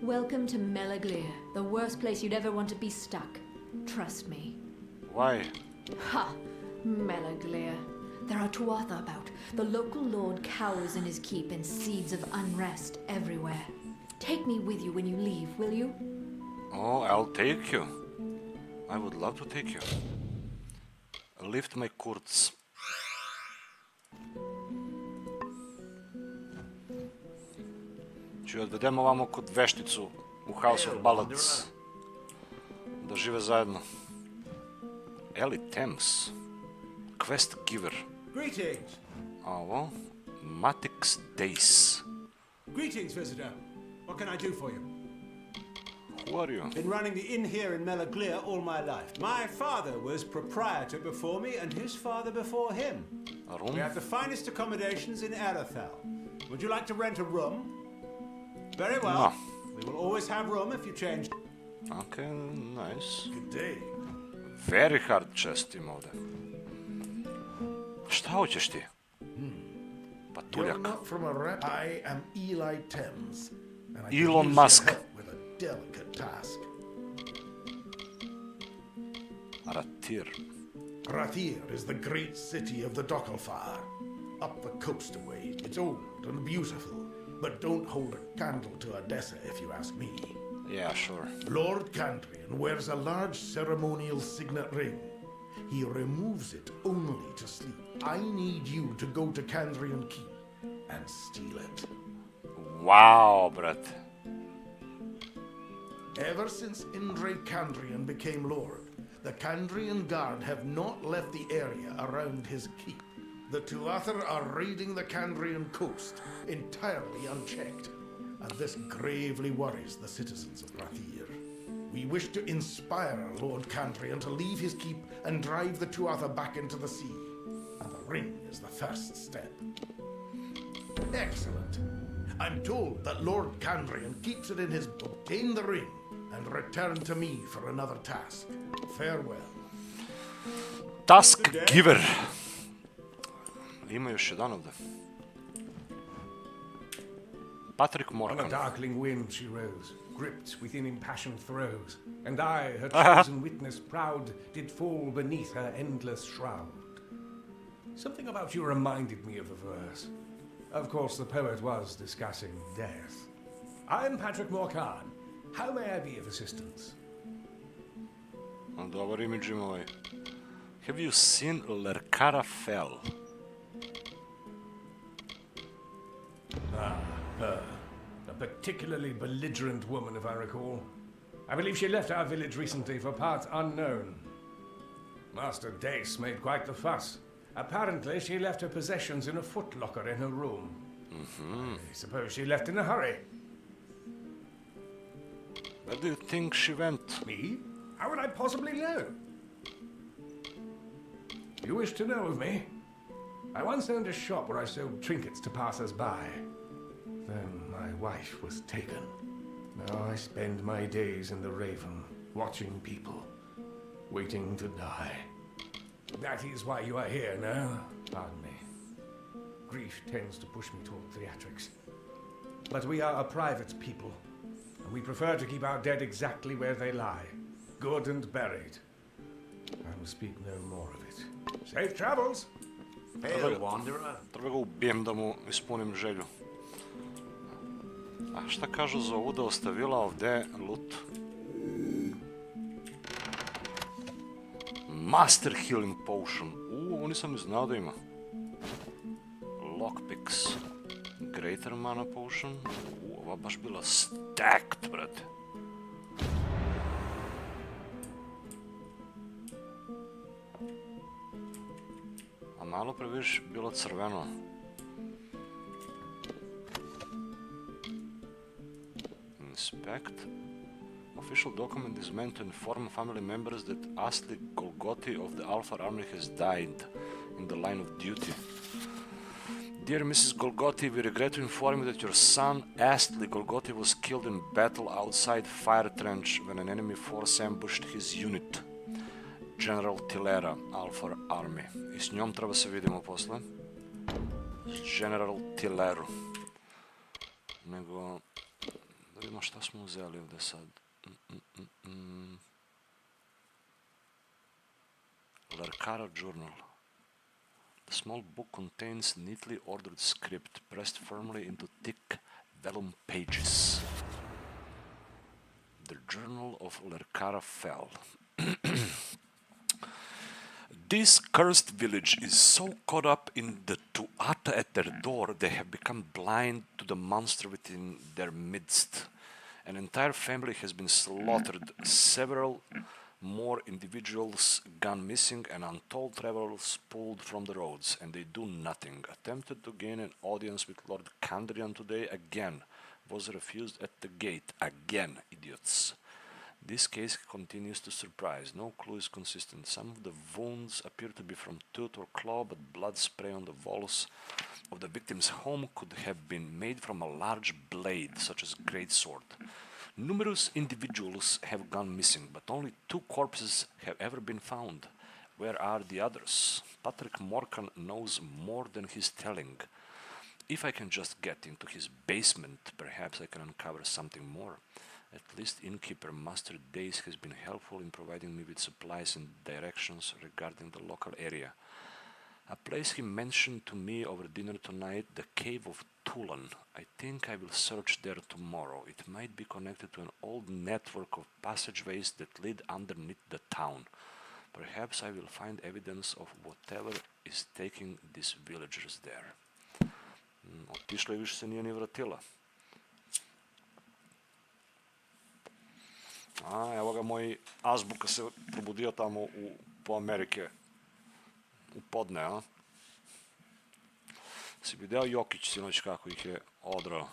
S16: Welcome to Melaglir, the worst place you'd ever want to be stuck. Trust me.
S1: Why?
S16: Ha! Melaglir. There are Tuatha about. The local lord cowers in his keep and seeds of unrest everywhere. Take me with you when you leave, will you?
S1: Oh, I'll take you. I would love to take you. Lift my kurz. Če jo odvedemo ovamo kod vešticu u House of Ballads. Da žive zajedno. Ellie Thames. Quest giver.
S15: Greetings.
S1: A ovo? Matix Days.
S15: Greetings, visitor. What can I do for you?
S1: Who are you?
S15: Been running the inn here in Melaglir all my life. My father was proprietor before me, and his father before him.
S1: A room?
S15: We have the finest accommodations in Arathel. Would you like to rent a room? Very well.
S1: No.
S15: We will always have room if you change.
S1: Okay, nice.
S15: Good day.
S1: Very hard chest ima ovde. Šta hoćeš ti? Patuljak.
S22: You're not from a rep. I am Eli Thames. And I
S1: Elon
S22: can use
S1: Musk.
S22: your help with a delicate task.
S1: Rathir.
S22: Rathir is the great city of the Dokalfar. Up the coast away. It's old and beautiful, but don't hold a candle to Odessa if you ask me.
S1: Yeah, sure.
S22: Lord Candrian wears a large ceremonial signet ring. He removes it only to sleep. I need you to go to Candrian Keep and steal it.
S1: Wow, brat.
S22: Ever since Indre Candrian became lord, the Candrian Guard have not left the area around his keep. The Tuatha are raiding the Candrian coast entirely unchecked, and this gravely worries the citizens of Rathir. We wish to inspire Lord Candrian to leave his keep and drive the Tuatha back into the sea, and the ring is the first step. Excellent. I'm told that Lord Candrian keeps it in his book. Obtain the ring and return to me for another task. Farewell.
S1: Task giver. Ima još jedan ovdje. Patrick Morgan.
S9: On a darkling wind she rose, gripped within impassioned throes, and I, her chosen witness proud, did fall beneath her endless shroud. Something about you reminded me of a verse. Of course, the poet was discussing death. I'm Patrick Morgan. How may I be of assistance?
S1: Dobar imidž ima ovaj. Have you seen Lerkara Fell?
S9: Ah, her. A particularly belligerent woman, if I recall. I believe she left our village recently for parts unknown. Master Dace made quite the fuss. Apparently, she left her possessions in a footlocker in her room. I suppose she left in a hurry.
S1: Where do you think she went?
S9: Me? How would I possibly know? You wish to know of me? I once owned a shop where I sold trinkets to passers-by. Then my wife was taken. Now I spend my days in the Raven, watching people, waiting to die. That is why you are here now? Pardon me. Grief tends to push me toward theatrics. But we are a private people, and we prefer to keep our dead exactly where they lie, good and buried. I will speak no more of it. Safe travels!
S5: Hail, wanderer.
S1: Treba ga ubijem da mu ispunim želju. A šta kažu za ovu da ostavila ovde loot? Master Healing Potion. Ovo nisam ni znao da ima. Lockpicks. Greater Mana Potion. Ova baš bila stacked, brate. A malo pre viš bilo crveno. Inspect. Official document is meant to inform family members that Asli Golgoti of the Alpha Army has died in the line of duty. Dear Mrs. Golgoti, we regret to inform you that your son, Asli Golgoti, was killed in battle outside Fire Trench when an enemy force ambushed his unit. General Tilera, Alpha Army. I s njom treba se vidimo posle. S General Tileru. Nego... da vidimo šta smo uzeli ovde sad. Larkara Journal. The small book contains neatly ordered script pressed firmly into thick vellum pages. The Journal of Larkara fell. This cursed village is so caught up in the tuata at their door they have become blind to the monster within their midst. An entire family has been slaughtered, several more individuals gone missing, and untold travelers pulled from the roads, and they do nothing. Attempted to gain an audience with Lord Kandrian today, again, was refused at the gate, again, idiots. This case continues to surprise. No clue is consistent. Some of the wounds appear to be from tooth or claw, but blood spray on the walls of the victim's home could have been made from a large blade, such as greatsword. Numerous individuals have gone missing, but only 2 corpses have ever been found. Where are the others? Patrick Morkan knows more than he's telling. If I can just get into his basement, perhaps I can uncover something more. At least innkeeper Master Days has been helpful in providing me with supplies and directions regarding the local area. A place he mentioned to me over dinner tonight, the Cave of Tulan. I think I will search there tomorrow. It might be connected to an old network of passageways that lead underneath the town. Perhaps I will find evidence of whatever is taking these villagers there. Otišla i više se nije ni vratila. A, evo ga moj azbuka se probudio tamo po Amerike. U podne, a? Si video Jokić sinoć kako ih je odrao.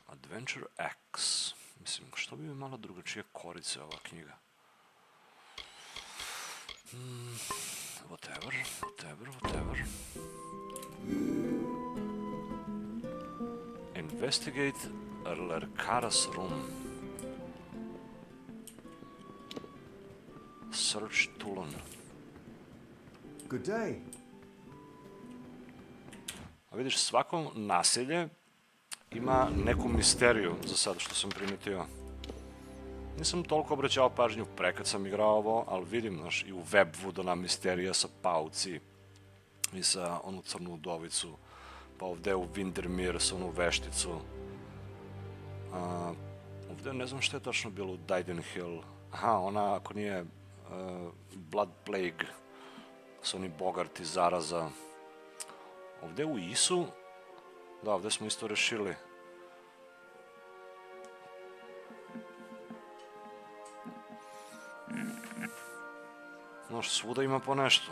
S1: Adventure X. Mislim, što bi mi malo drugačije korice ova knjiga? Whatever. Investigate Lerkara's room. Search Tulan.
S15: Good day.
S1: A vidiš, svako naselje ima neku misteriju za sad što sam primetio. Nisam toliko obraćao pažnju kad sam igrao ovo, ali vidim, znaš, i u Webwoodu ona misterija sa pauci i sa onu crnu udovicu, pa ovde u Windermere sa onu vešticu. Ovde ne znam što je tačno bilo u Didenhill. Aha, ona ako nije Blood Plague sa oni bogarti zaraza. Ovde u Isu, da, ovde smo isto rešili. Znaš, svuda ima po nešto.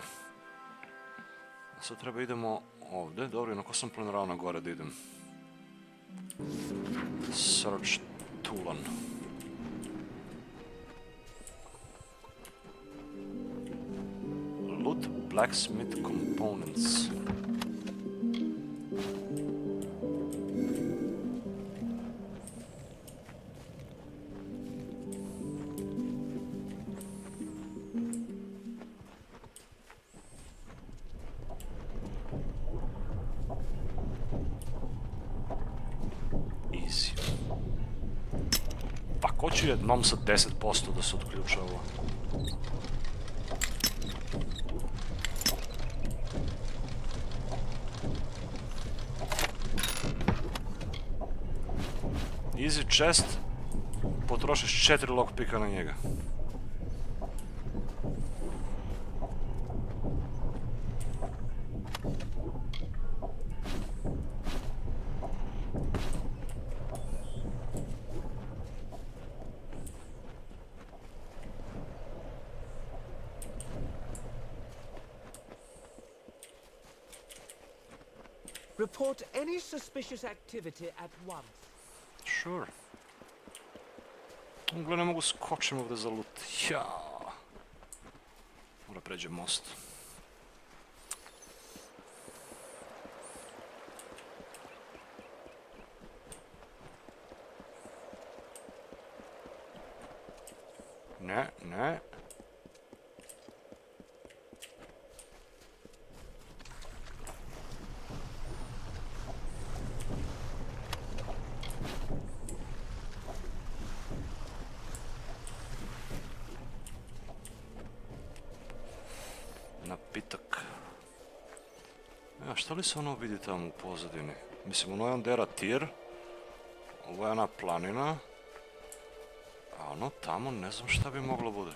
S1: Sad treba idemo ovde, dobro, inako sam planirao na gore da idem. Search Tulan. Loot blacksmith components. Hoću jednom sa 10% da se otključa ovo. Easy chest, potrošiš 4 lockpicka na njega.
S17: Report any suspicious activity at once.
S1: Sure. Gle, ne mogu skočim ovdje za loot. Ja. Mora pređe most. Ne, ne. Napitak. Ja, šta li se ono vidi tamo u pozadini? Mislim, ono je onda Rathir. Ovo je ona planina. A ono tamo ne znam šta bi moglo bude.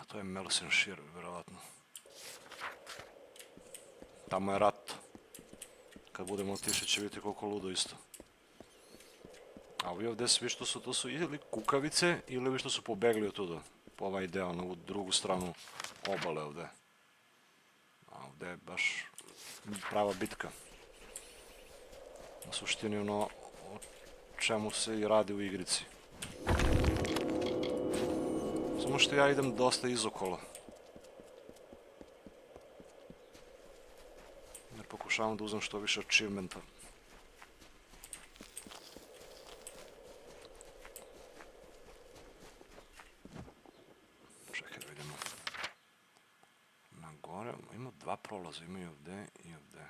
S1: To je Melsenshire, vjerovatno. Tamo je rat. Kad budemo otišli će vidjeti koliko ludo isto. A ovi ovdje svi što su, to su ili kukavice, ili ovi što su pobegli od tuda. Po ovaj deo, na ovu drugu stranu obale ovdje. A ovdje je baš prava bitka. Na suštini ono o čemu se i radi u igrici. Samo što ja idem dosta izokolo. Jer pokušavam da uzmem što više achievementa. Čekaj da vidimo. Na gore ima dva prolaza, ima i ovdje i ovdje.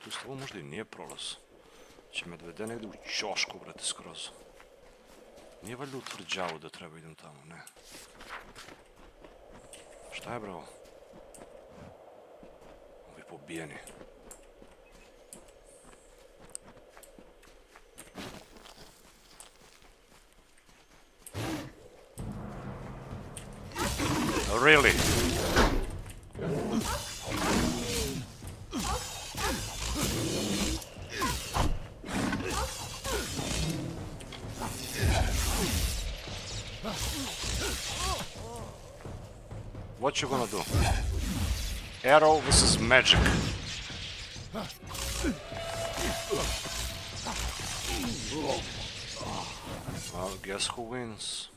S1: Tu ovo možda i nije prolaz. Će me dovede negdje u ćošku, brate, skroz. Nije valjda utvrđavo da treba idem tamo, ne. Šta je, bravo? Ovi pobijeni. Really? What you gonna do? Arrow versus magic. Well, guess who wins?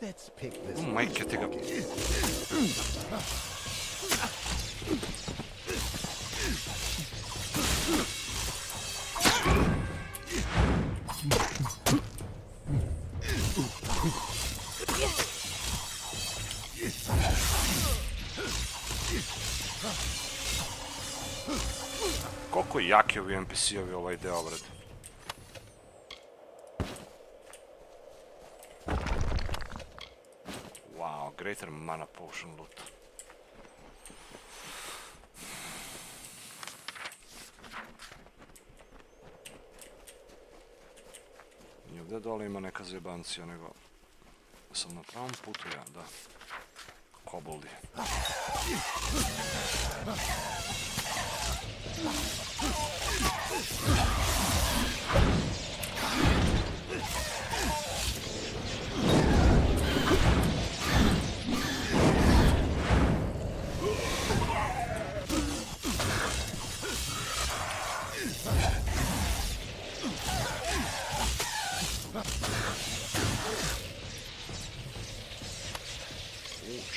S3: Let's pick this.
S1: Mike, get up. Koliko jaki ovi NPC-ovi ovaj deo, brad. Wow, greater mana potion loot. gde dole ima neka zjebancija, nego sam na pravom putu ja, da. Koboldi.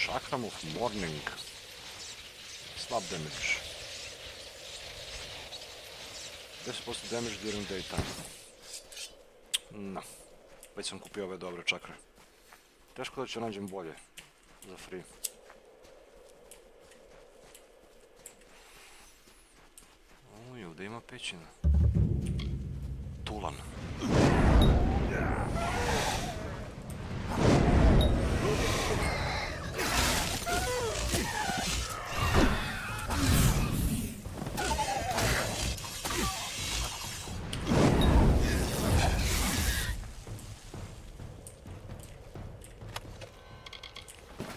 S1: Chakram of Morning. Slab damage. 10% damage during daytime. No. Već sam kupio ove dobre čakre. Teško da ću nađem bolje. Za free. Oj, ovdje ima pećina. Tulan.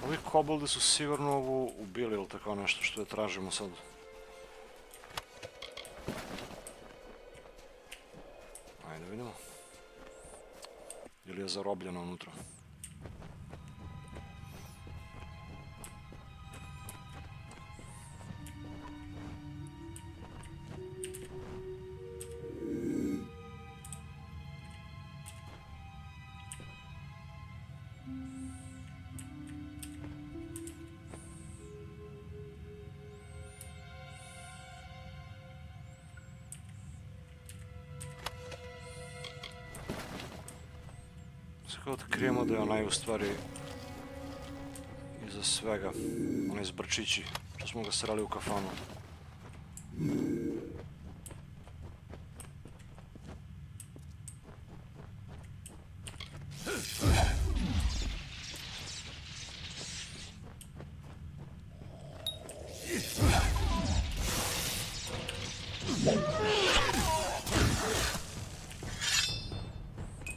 S1: Ovi koboldi su sigurno ovu ubili ili tako nešto što je tražimo sad. Ajde vidimo. Ili je zarobljeno unutra. Sada otkrijemo da je onaj u stvari iza svega, onaj zbrčići, što smo ga srali u kafanu.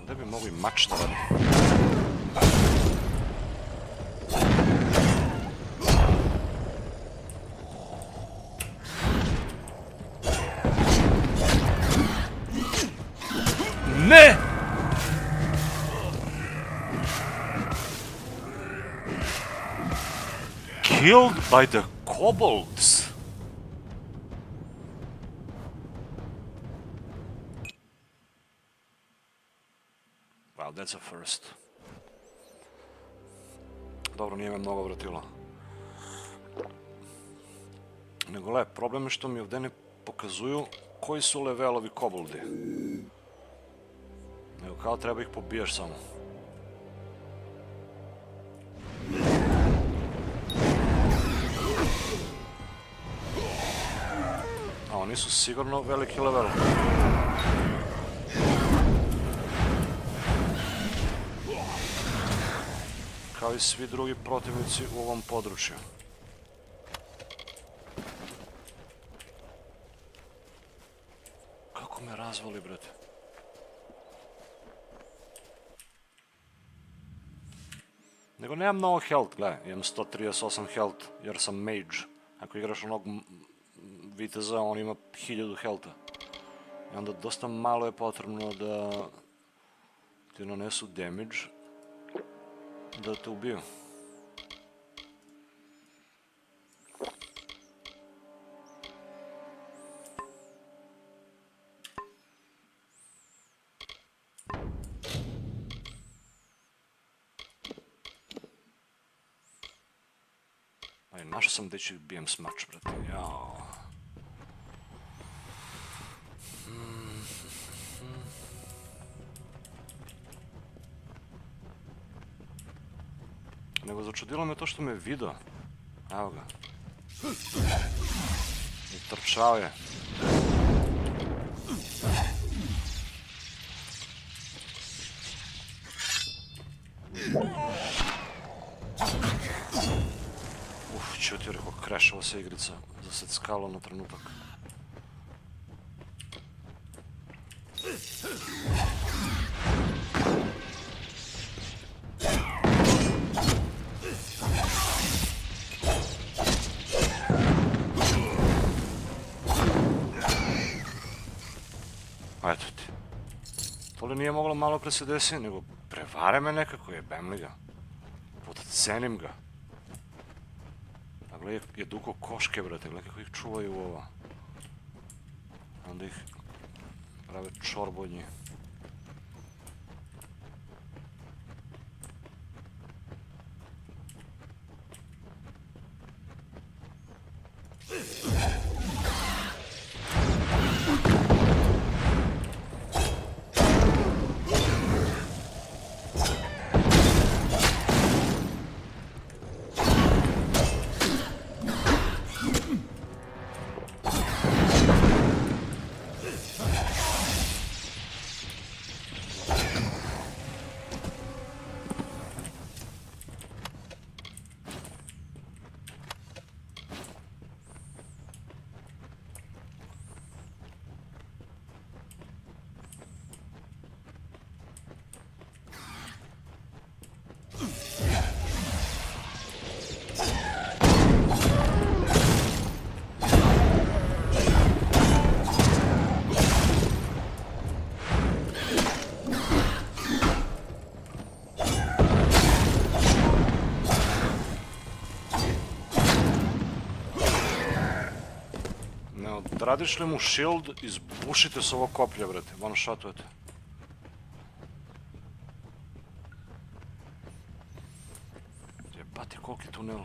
S1: Ovdje bi mogu i mač da radi. Ne! Killed by the kobolds. Wow, that's a first. Dobro, nije me mnogo vratilo. Nego le, problem je što mi ovdje ne pokazuju koji su levelovi koboldi. Nego kao treba ih pobijaš samo. A oni su sigurno veliki level. Kao i svi drugi protivnici u ovom području. Kako me razvali, brate? Nego nemam mnogo health, gledaj, imam 138 health jer sam mage. Ako igraš onog viteza, on ima 1000 healtha. I onda dosta malo je potrebno da ti nanesu damage da te ubiju. Aj, našao sam gdje ću bijem smač, brate, jao. Nego začudilo me to što me vidio. Evo ga. I trčao je. Čuo ti rekao, crashova se igrica. Zaseckalo na trenutak. To li nije moglo malo pre se desiti, nego prevare me nekako, jebem li ga. Podcenim ga. A gledaj, je duko koške, brate, gledaj kako ih čuvaju ova. Onda ih prave čorbu od njih. Radiš li mu shield, izbušite s ovo koplje, brate, one shotujete. Jebati koliki tunel.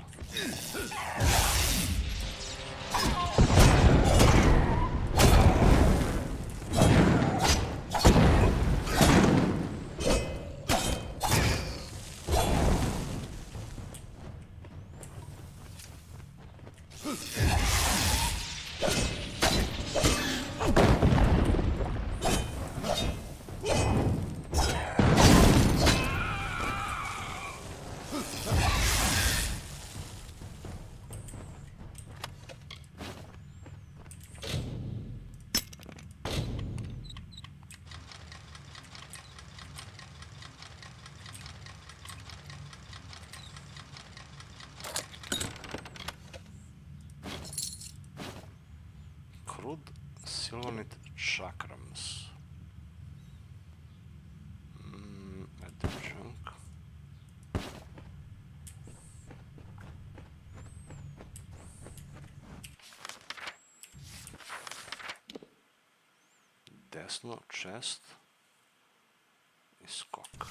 S1: Silvanite chakrams. At the junk. Desno, chest i skok.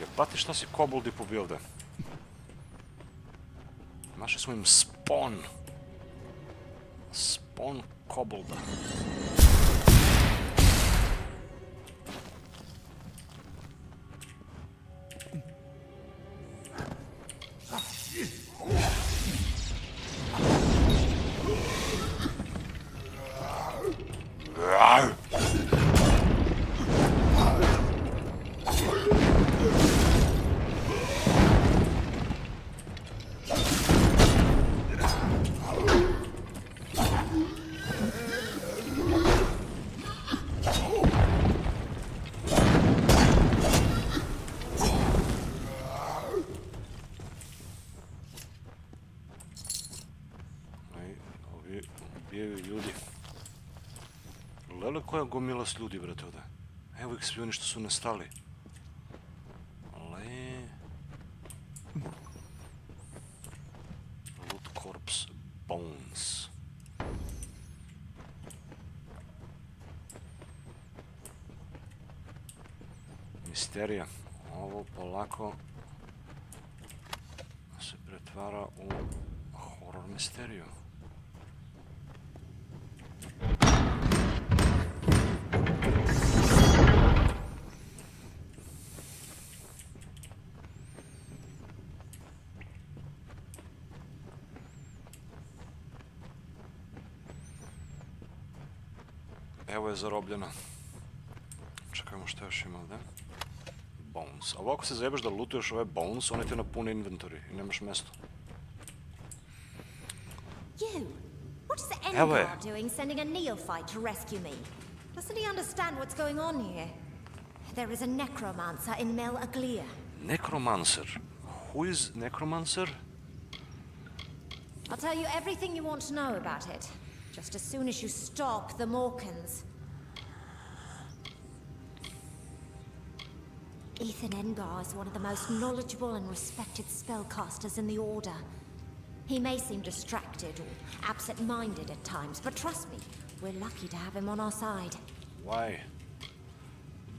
S1: Jebati šta si koboldi pobio ovdje? Našli smo im spawn. Spawn kobolda. Lele koja gomila s ljudi, brate, ovdje. Evo ih svi oni što su nestali. Ale... Loot corpse bones. Misterija. Ovo polako se pretvara u horror misteriju. Evo je zarobljena. Čekajmo što još ima ovdje. Bones. A ovako se zajebaš da lootuješ ove bones, one ti napune inventory i nemaš mjesto.
S2: You! What is the Engar doing sending a neophyte to rescue me? Doesn't he understand what's going on here? There is a necromancer in Mel Aglia.
S1: Necromancer? Who is necromancer?
S2: I'll tell you everything you want to know about it, just as soon as you stop the Morkans. Ethan Engar is one of the most knowledgeable and respected spellcasters in the Order. He may seem distracted or absent-minded at times, but trust me, we're lucky to have him on our side.
S1: Why?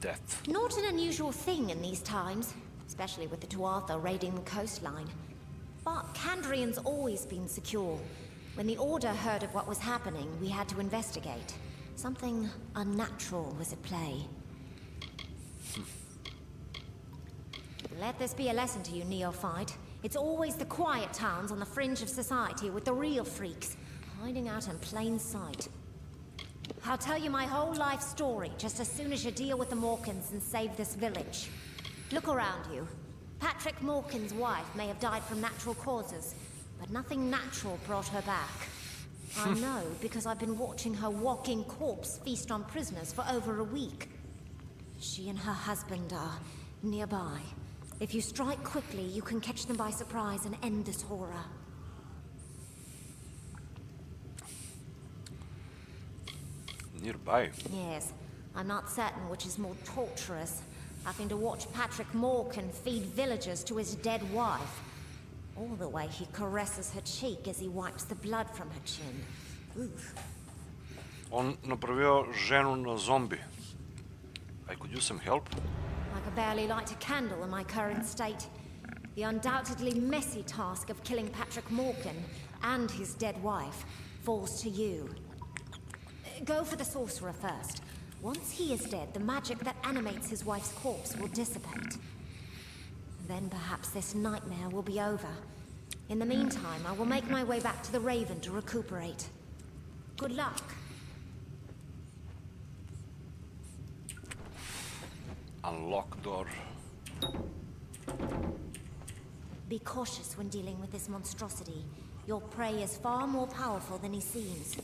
S1: Death.
S2: Not an unusual thing in these times, especially with the Tuatha raiding the coastline. But Kandrian's always been secure. When the Order heard of what was happening, we had to investigate. Something unnatural was at play. Let this be a lesson to you, neophyte. It's always the quiet towns on the fringe of society with the real freaks, hiding out in plain sight. I'll tell you my whole life story just as soon as you deal with the Morkans and save this village. Look around you. Patrick Morkan's wife may have died from natural causes, but nothing natural brought her back. I know because I've been watching her walking corpse feast on prisoners for over a week. She and her husband are nearby. If you strike quickly, you can catch them by surprise and end this horror.
S1: Nearby?
S2: Yes. I'm not certain which is more torturous. Having to watch Patrick Morkan feed villagers to his dead wife. Or the way he caresses her cheek as he wipes the blood from her chin. Oof.
S1: On napravio ženu na zombi. I could use some help.
S2: I could barely light a candle in my current state. The undoubtedly messy task of killing Patrick Morkan and his dead wife falls to you. Go for the sorcerer first. Once he is dead, the magic that animates his wife's corpse will dissipate. Then perhaps this nightmare will be over. In the meantime, I will make my way back to the Raven to recuperate. Good luck.
S1: Unlock door.
S2: Be cautious when dealing with this monstrosity. Your prey is far more powerful than he seems.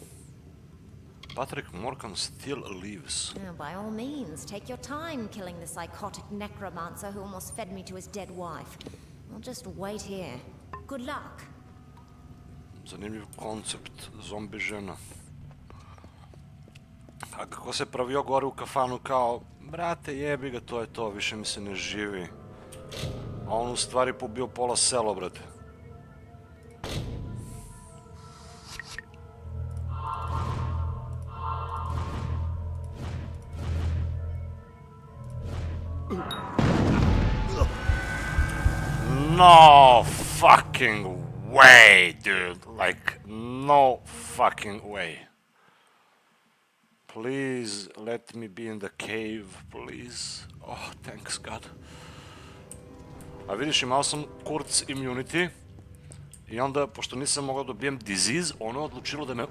S1: Patrick Morkan still lives.
S2: By all means, take your time killing the psychotic necromancer who almost fed me to his dead wife. I'll just wait here. Good luck.
S1: Zanimljiv koncept, zombi žena. A kako se pravio gore u kafanu kao, brate jebi ga, to je to, više mi se ne živi. A on u stvari pobio pola selo, brate. No fucking way, dude. Like, no fucking way. Please let me be in the cave, please. Oh, thanks God. A vidiš, imao sam kurz immunity i onda, pošto nisam mogao da dobijem disease, ono je odlučilo da me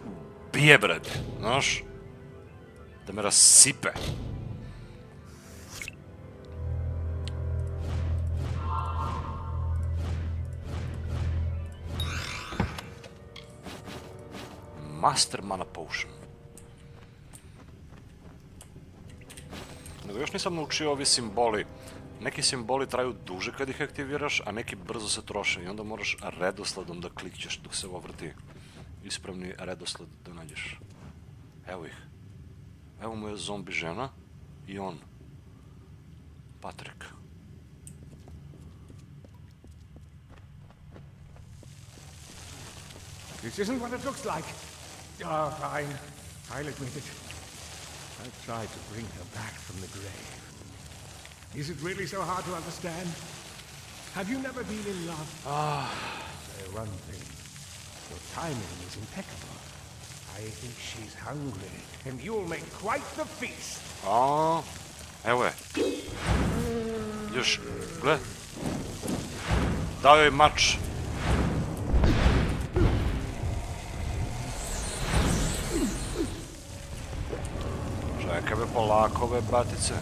S1: ubije, brate. Znaš? Da me rasipe. Master mana potion. Nego još nisam naučio ovi simboli. Neki simboli traju duže kad ih aktiviraš, a neki brzo se troše i onda moraš redosledom da klikćeš dok se ovo vrti. Ispravni redosled da nađeš. Evo ih. Evo mu je zombi žena i on. Patrick.
S9: This isn't what it looks like. Oh, fine. I'll admit it. I tried to bring her back from the grave. Is it really so hard to understand? Have you never been in love? Say one thing. Your timing is impeccable. I think she's hungry, and you'll make quite the feast.
S1: Evo je. Još, gle. Dao joj mač. ovakove batice.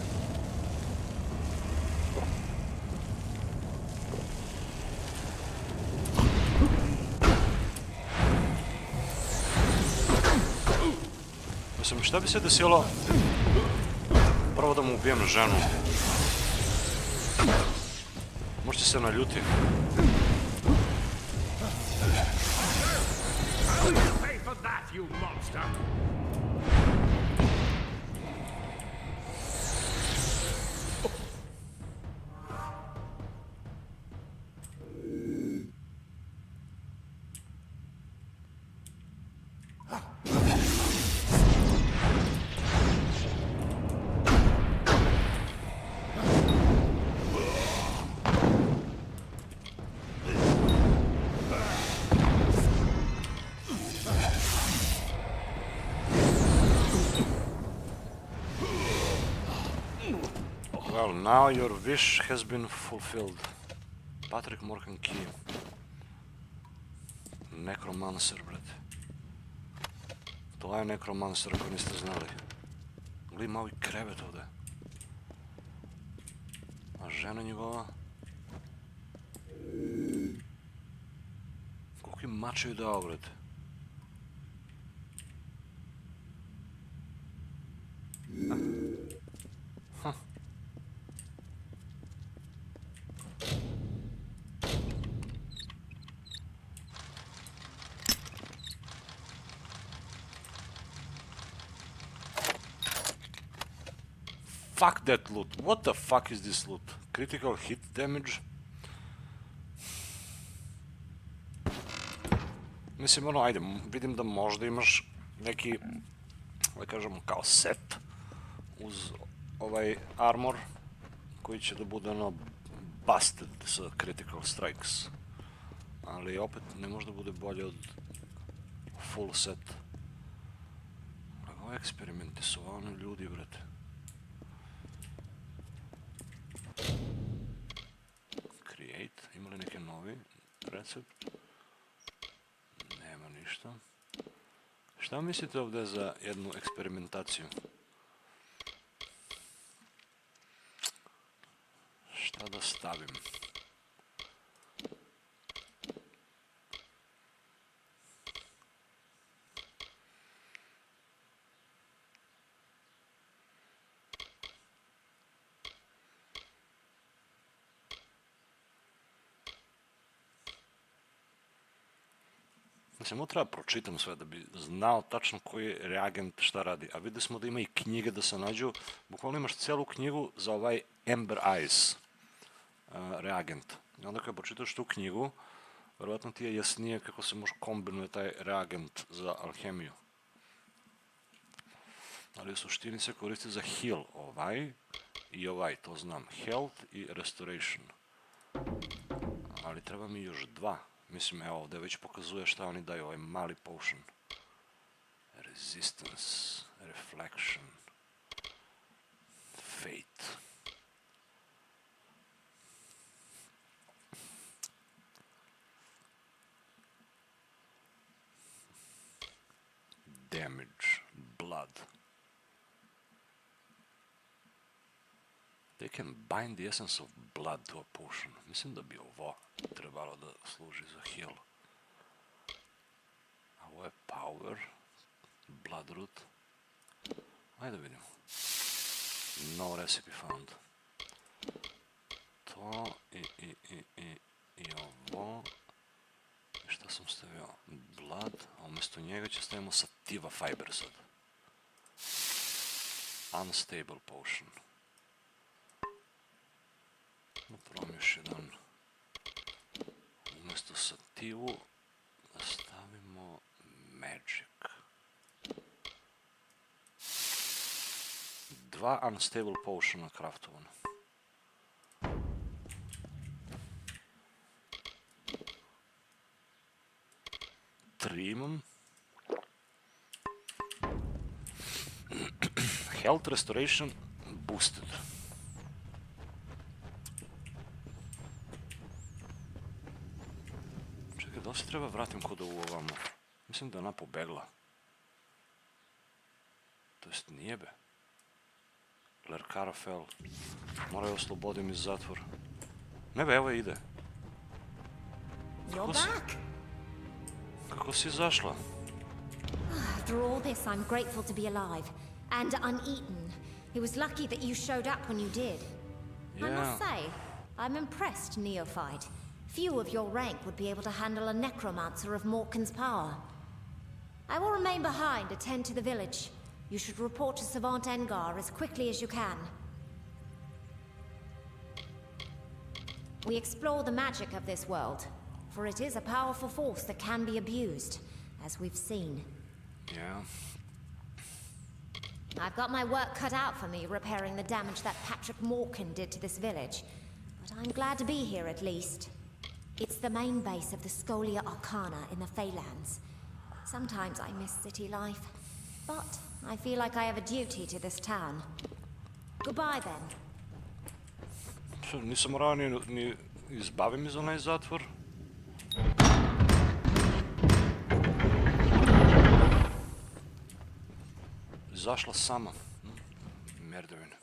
S1: Mislim, šta bi se desilo? Prvo da mu ubijem ženu. Možete se naljuti. Well, now your wish has been fulfilled. Patrick Morgan Key. Necromancer, brate. To je Necromancer, ako niste znali. Gledaj mali krevet ovde. A žena njegova? Koliki mač je dao, brate? Fuck that loot. What the fuck is this loot? Critical hit damage? Mislim, ono, ajde, vidim da možda imaš neki, da kažemo, kao set uz ovaj armor koji će da bude, ono, busted sa critical strikes. Ali opet ne može da bude bolje od full set. Ove eksperimenti su ono ljudi, brate. Create, ima li neki novi recept? Nema ništa. Šta mislite ovdje za jednu eksperimentaciju? Šta da stavim? Samo treba pročitam sve da bi znao tačno koji je reagent šta radi. A videli smo da ima i knjige da se nađu. Bukvalno imaš celu knjigu za ovaj Ember Eyes reagent. I onda kada pročitaš tu knjigu, verovatno ti je jasnije kako se može kombinuje taj reagent za alhemiju. Ali u suštini se koristi za heal ovaj i ovaj, to znam. Health i restoration. Ali treba mi još dva. Mislim, evo ovdje već pokazuje šta oni daju, ovaj mali potion. Resistance, reflection, fate. Damage, blood. They can bind the essence of blood to a potion. Mislim da bi ovo trebalo da služi za heal. A ovo je power, bloodroot. Ajde da vidimo. No recipe found. To i ovo. I šta sam stavio? Blood, a umjesto njega će stavimo sativa fiber sad. Unstable potion. Probam još jedan. Umjesto sativu da stavimo magic. Dva unstable potiona craftovana. Tri imam. Health restoration boosted. Da li se treba vratim kod ovu ovamo? Mislim da je ona pobegla. To jest nije be. Lerkarafel. Moraju oslobodim iz zatvora. Ne be, evo ide.
S2: You're back.
S1: Kako si izašla?
S2: After all this, I'm grateful to be alive and uneaten. It was lucky that you showed up when you did. I must say, I'm impressed, neophyte. Few of your rank would be able to handle a necromancer of Morkan's power. I will remain behind to tend to the village. You should report to Savant Engar as quickly as you can. We explore the magic of this world, for it is a powerful force that can be abused, as we've seen.
S1: Yeah.
S2: I've got my work cut out for me repairing the damage that Patrick Morkan did to this village, but I'm glad to be here at least. It's the main base of the Scholia Arcana in the Feylands. Sometimes I miss city life, but I feel like I have a duty to this town. Goodbye then.
S1: Nisam morao ni izbavim iz onaj zatvor. Izašla sama. Merdevine.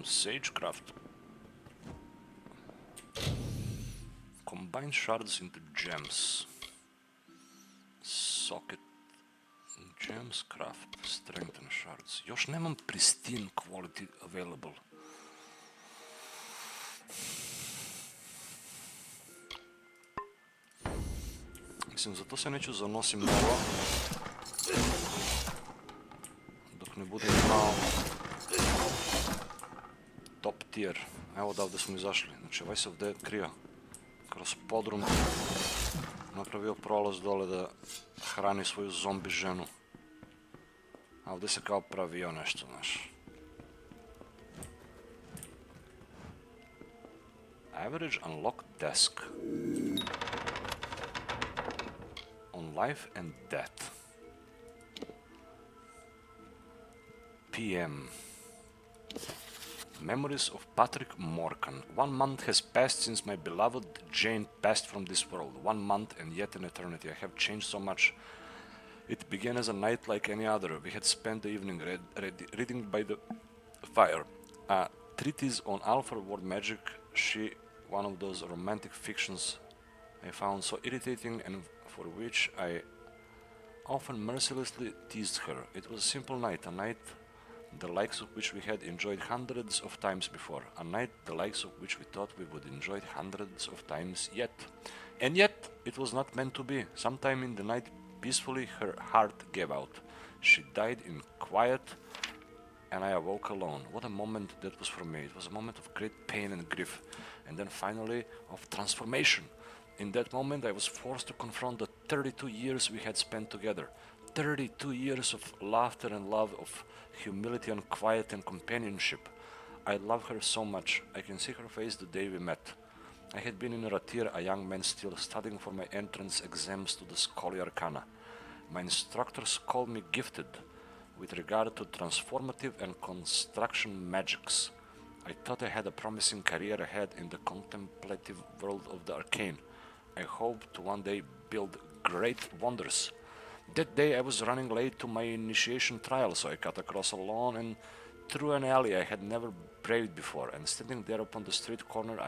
S1: Sagecraft. Combine shards into gems. Socket. Gems craft. Strengthen shards. Još nemam pristine quality available. Mislim, zato se neću zanosim malo. Dok ne budem imao top tier. Evo odavde smo izašli. Znači ovaj se ovdje krio. Kroz podrum. Napravio prolaz dole da hrani svoju zombi ženu. A ovdje se kao pravio nešto, znaš. Average unlocked desk. On life and death. PM. Memories of Patrick Morkan. 1 month has passed since my beloved Jane passed from this world. 1 month and yet an eternity. I have changed so much. It began as a night like any other. We had spent the evening reading by the fire. A treatise on Alpha Word magic. She, one of those romantic fictions I found so irritating and for which I often mercilessly teased her. It was a simple night, a night the likes of which we had enjoyed hundreds of times before, a night the likes of which we thought we would enjoy hundreds of times yet. And yet, it was not meant to be. Sometime in the night, peacefully, her heart gave out. She died in quiet, and I awoke alone. What a moment that was for me. It was a moment of great pain and grief, and then finally of transformation. In that moment, I was forced to confront the 32 years we had spent together. 32 years of laughter and love, of humility and quiet and companionship. I love her so much. I can see her face the day we met. I had been in Rathir, a young man still studying for my entrance exams to the Scholia Arcana. My instructors called me gifted with regard to transformative and construction magics. I thought I had a promising career ahead in the contemplative world of the arcane. I hoped to one day build great wonders. That day I was running late to my initiation trial, so I cut across a lawn and through an alley I had never braved before, and standing there upon the street corner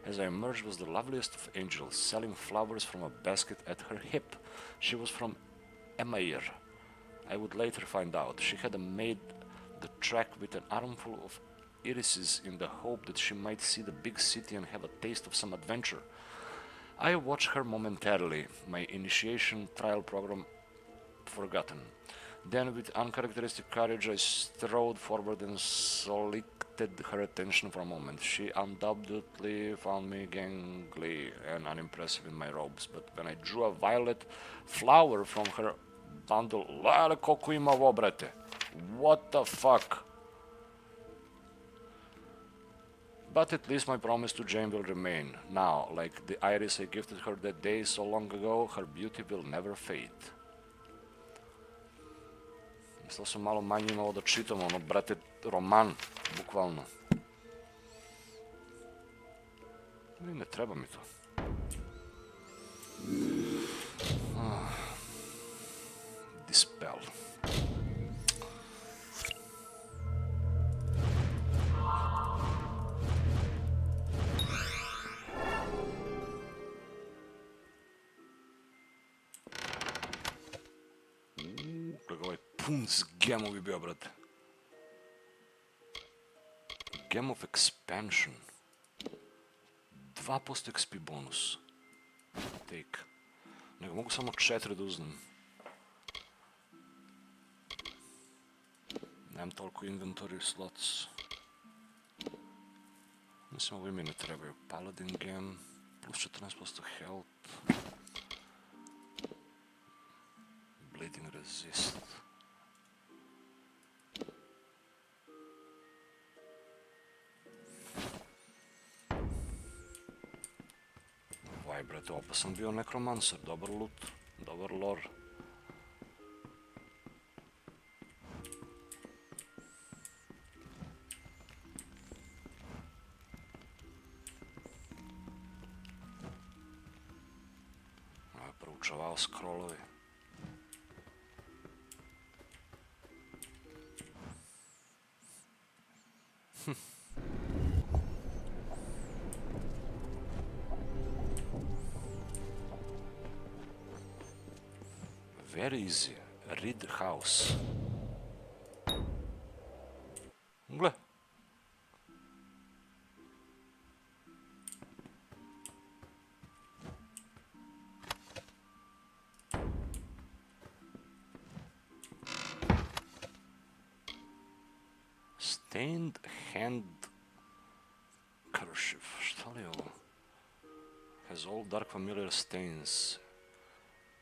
S1: as I emerged was the loveliest of angels, selling flowers from a basket at her hip. She was from Emair. I would later find out. She had made the trek with an armful of irises in the hope that she might see the big city and have a taste of some adventure. I watched her momentarily, my initiation trial program forgotten. Then with uncharacteristic courage I strode forward and solicited her attention for a moment. She undoubtedly found me gangly and unimpressive in my robes, but when I drew a violet flower from her bundle, lale koliko ima ovo, brate. What the fuck? But at least my promise to Jane will remain. Now, like the iris I gifted her that day so long ago, her beauty will never fade. Mislio sam malo manje imao da čitam, ono, brate, roman, bukvalno. Ne treba mi to. Dispel. pun s gemovi bio, brate. Game of Expansion. 2% XP bonus. Take. Nego mogu samo 4 da uzmem. Nemam toliko inventory slots. Mislim, ovi mi ne trebaju. Paladin gem. Plus 14% health. Bleeding resist. Vaj, brate, opa sam bio nekromancer. Dobar loot. Dobar lore. Proučavao scrollovi. Very easy. Read house. Gle. Stained hand kerchief. Šta li je ovo? Has all dark familiar stains.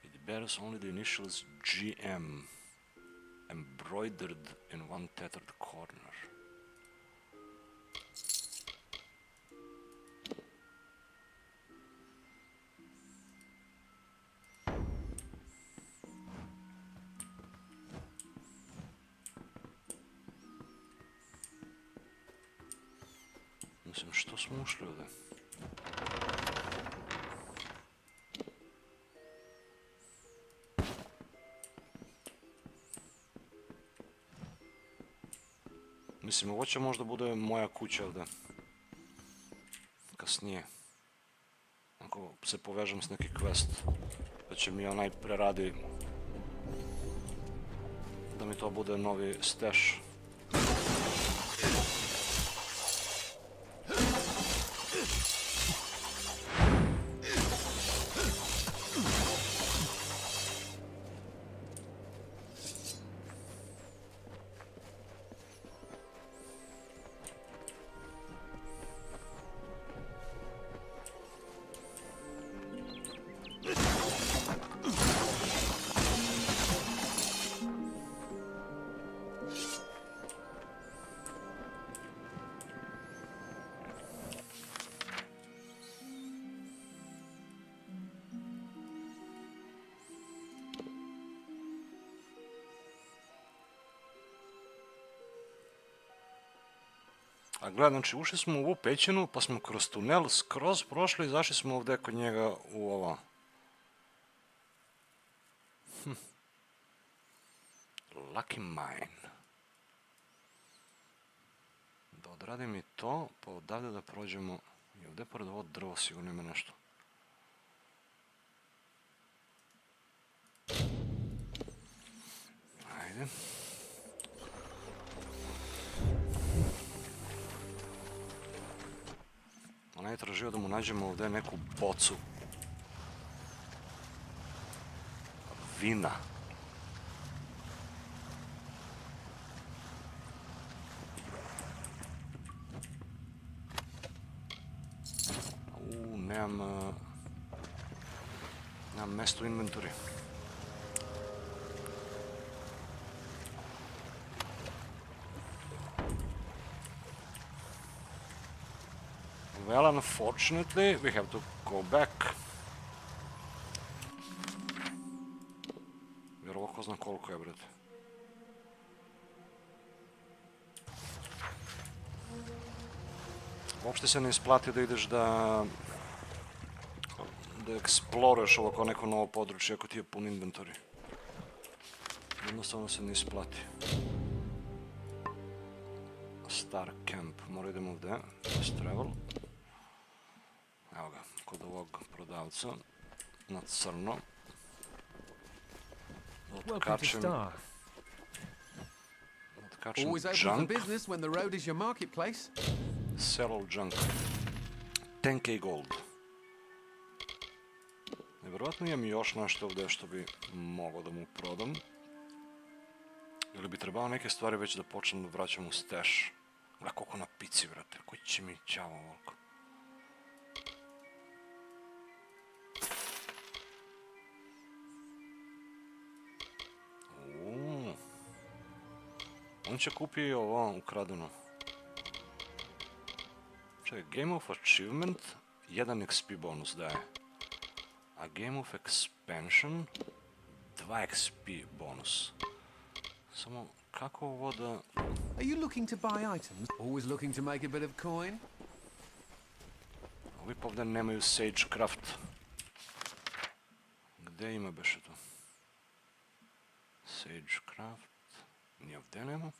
S1: It bears only the initials GM embroidered in one tethered corner. Mislim, što smo ušli ovdje? Mislim, ovo će možda bude moja kuća ovdje. Kasnije. Ako se povežem s neki quest, da će mi onaj preradi da mi to bude novi stash. A gledaj, znači ušli smo u ovu pećinu, pa smo kroz tunel skroz prošli i zašli smo ovdje kod njega u ovo. Lucky mine. Da odradim i to, pa odavde da prođemo. I ovdje pored ovo drvo sigurno ima nešto. Ajde. Ona je tražio da mu nađemo ovdje neku bocu vina. Nemam mjesto u inventory. Well, unfortunately, we have to go back. Jer ovo ko zna koliko je, brate. Uopšte se ne isplati da ideš da eksploruješ ovo kao neko novo područje ako ti je pun inventory. Jednostavno se ne isplati. Star camp. Mora idemo ovdje. Fast travel. Evo ga, kod ovog prodavca. Na crno. Otkačem Kačem
S4: Always open for business when the road is your marketplace.
S1: Sell all junk. 10k gold. Nevjerojatno imam još nešto ovdje što bi mogao da mu prodam. Ili bi trebao neke stvari već da počnem da vraćam u stash. Gle koliko na pici, vrate. Koji će mi ćava ovoliko. On će kupi i ovo ukradeno. Čekaj, Game of Achievement 1 XP bonus daje. A Game of Expansion 2 XP bonus. Samo kako ovo da...
S4: Are you looking to buy items? Always looking to make a bit of coin?
S1: Ovi pa ovdje nemaju Sagecraft. Gde ima beše to? Sagecraft. Ni ovdje nema.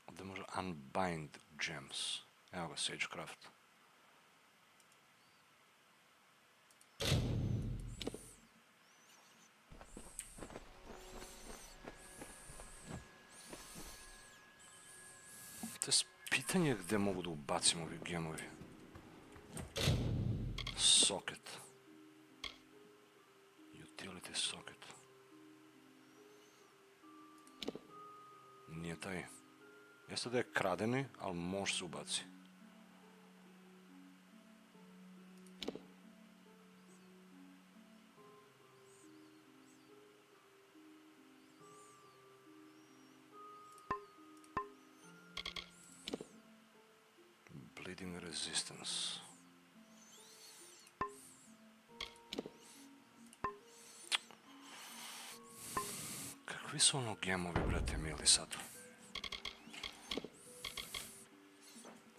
S1: Ovdje može unbind gems. Evo ga, Sagecraft. To je pitanje gdje mogu da ubacim ovi gemovi. Socket. Utility socket. Nije taj. Jeste da je kradeni, ali može se ubaci. Bleeding resistance. Kakvi su ono gemovi, brate mili, sad?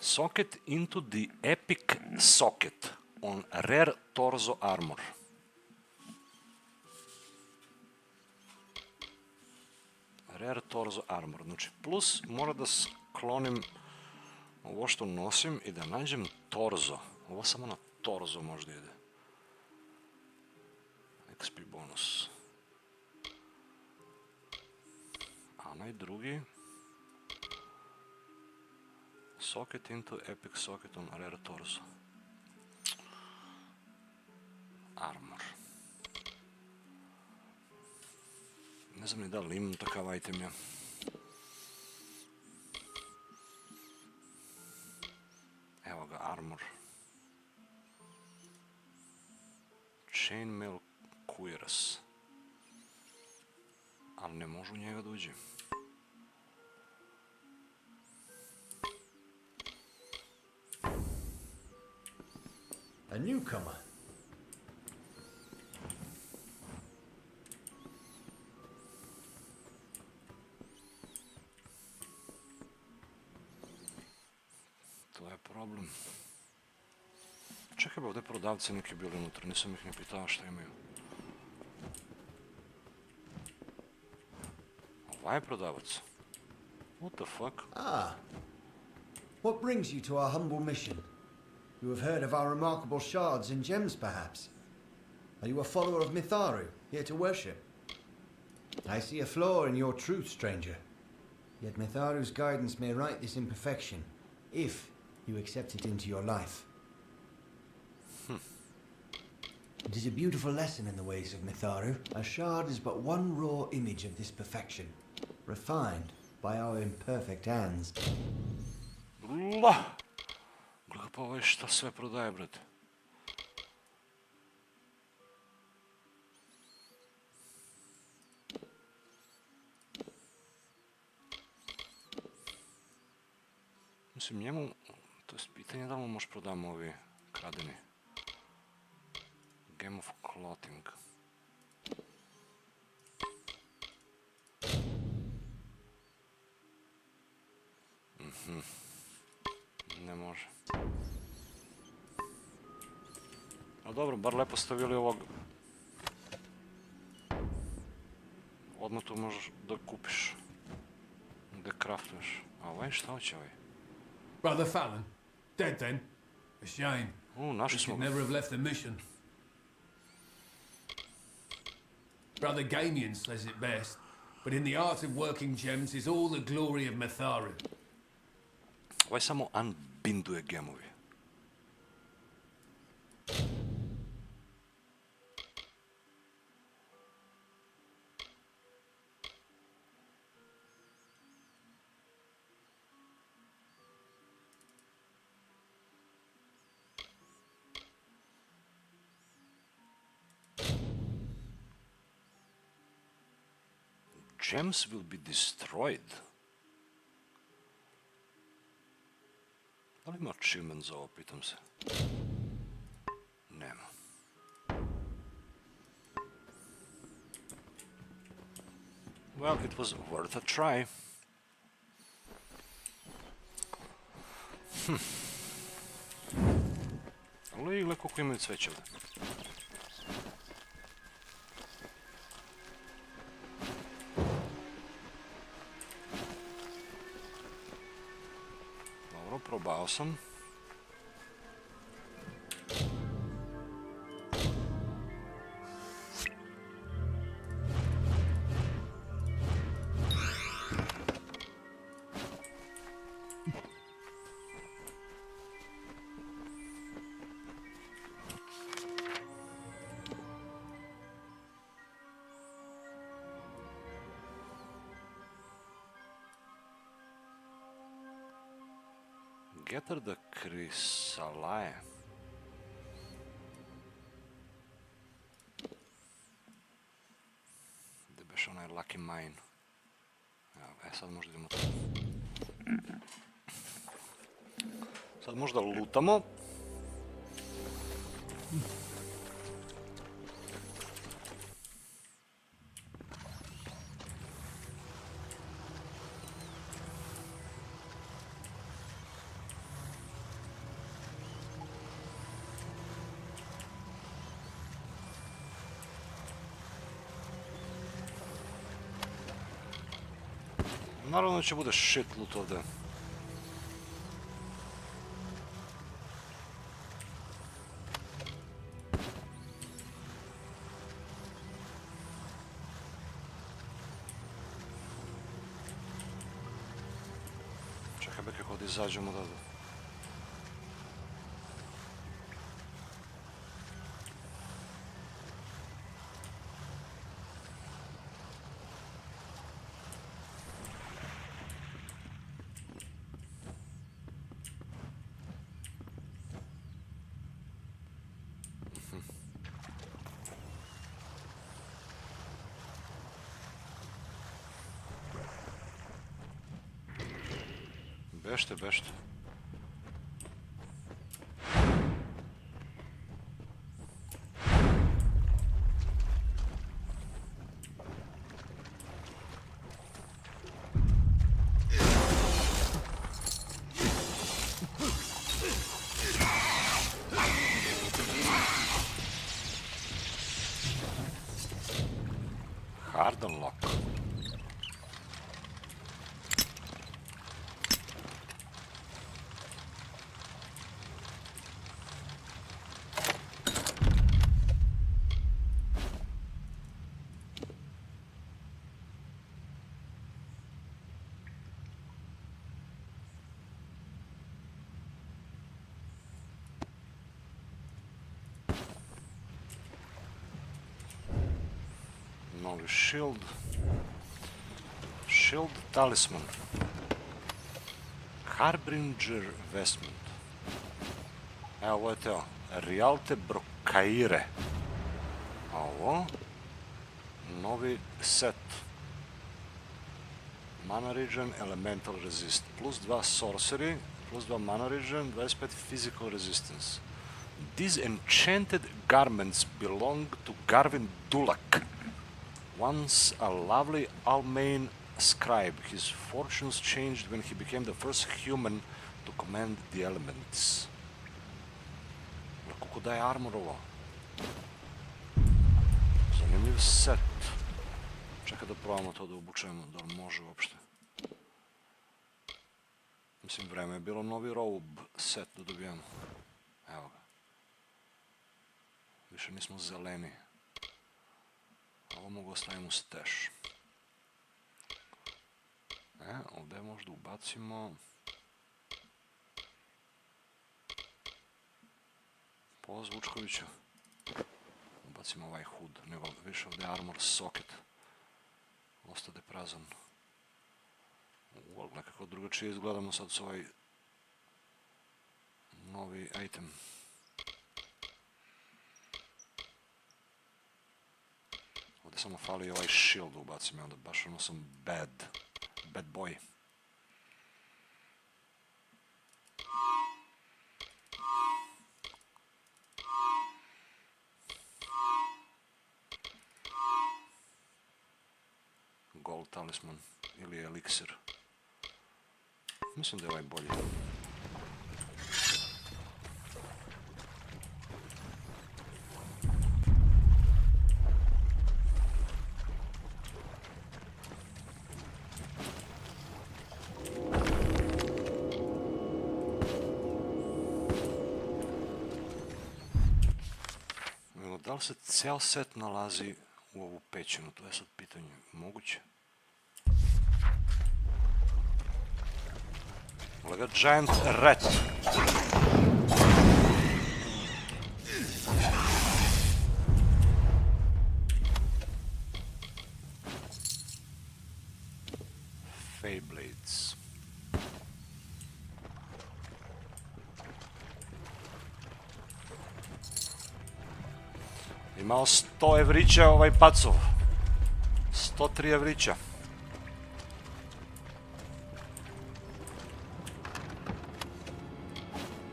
S1: Socket into the epic socket on rare torso armor. Rare torso armor. Znači, plus mora da sklonim ovo što nosim i da nađem torzo. Ovo samo na torzo možda ide. XP bonus. A onaj drugi... Socket into epic socket on rare torso. Armor. Ne znam ni da li imam takav item ja. Evo ga, armor. Chainmail cuirass. Ali ne možu njega da uđe.
S3: A newcomer.
S1: To je problem. Čekaj, ovdje prodavci neki bili unutra, nisam ih ne pitao šta imaju. Ovaj je prodavac. What the fuck?
S3: Ah. What brings you to our humble mission? You have heard of our remarkable shards and gems, perhaps? Are you a follower of Mitharu, here to worship? I see a flaw in your truth, stranger. Yet Mitharu's guidance may right this imperfection, if you accept it into your life. It is a beautiful lesson in the ways of Mitharu. A shard is but one raw image of this perfection, refined by our imperfect hands.
S1: Gleda pa ovaj šta sve prodaje, brate. Mislim, njemu, to je pitanje da li mu možeš prodamo ovi kradeni. Game of Clothing. Ne može. A dobro, bar lepo stavili ovog. Odmah tu možeš da kupiš. Gde kraftuješ. A ovaj, šta hoće ovaj?
S9: Brother Fallon, dead then. A shame.
S1: Našli smo
S9: Should
S1: ga.
S9: never have left the mission. Brother Gamian says it best, but in the art of working gems is all the glory of Matharu.
S1: Ovaj samo unbinduje gemovi. Gems will be destroyed. Da li ima achievement za ovo, pitam se? Nema. Well, it was worth a try. Ali igle koliko imaju cvećeva. Probao sam. Gather the krysalae. Gdje beš onaj lucky mine? Evo, sad možda idemo to. Sad možda lutamo. Naravno će bude shit loot ovdje. Čekaj beke kod izađemo odavde. Bešte, bešte. Hard unlock. Novi shield. Shield talisman. Harbinger vestment. Evo, ovo je teo. Rialte brokaire. A ovo? Novi set. Mana regen, elemental resist. Plus 2 sorcery, plus 2 mana regen, 25 physical resistance. These enchanted garments belong to Garvin Dulak. Once a lovely Almain scribe, his fortunes changed when he became the first human to command the elements. Koliko daje armor ovo? Zanimljiv set. Čekaj da probamo to da obučujemo, da li može uopšte. Mislim, vreme je bilo novi robe set da dobijamo. Evo ga. Više nismo zeleni. Ovo mogu ostavimo stash. Ovdje možda ubacimo... Po Zvučkoviću. Ubacimo ovaj hood, nego više ovdje armor socket. Ostade prazan. Nekako drugačije izgledamo sad s ovaj novi item. Ovdje samo fali ovaj shield ubacim, onda baš ono sam bad boy. Gold talisman ili eliksir. Mislim da je ovaj bolji. Da li se cel set nalazi u ovu pećinu? To je sad pitanje. Moguće? Like a giant rat. Feyblades. Imao 100 evrića ovaj pacov. 103 evrića.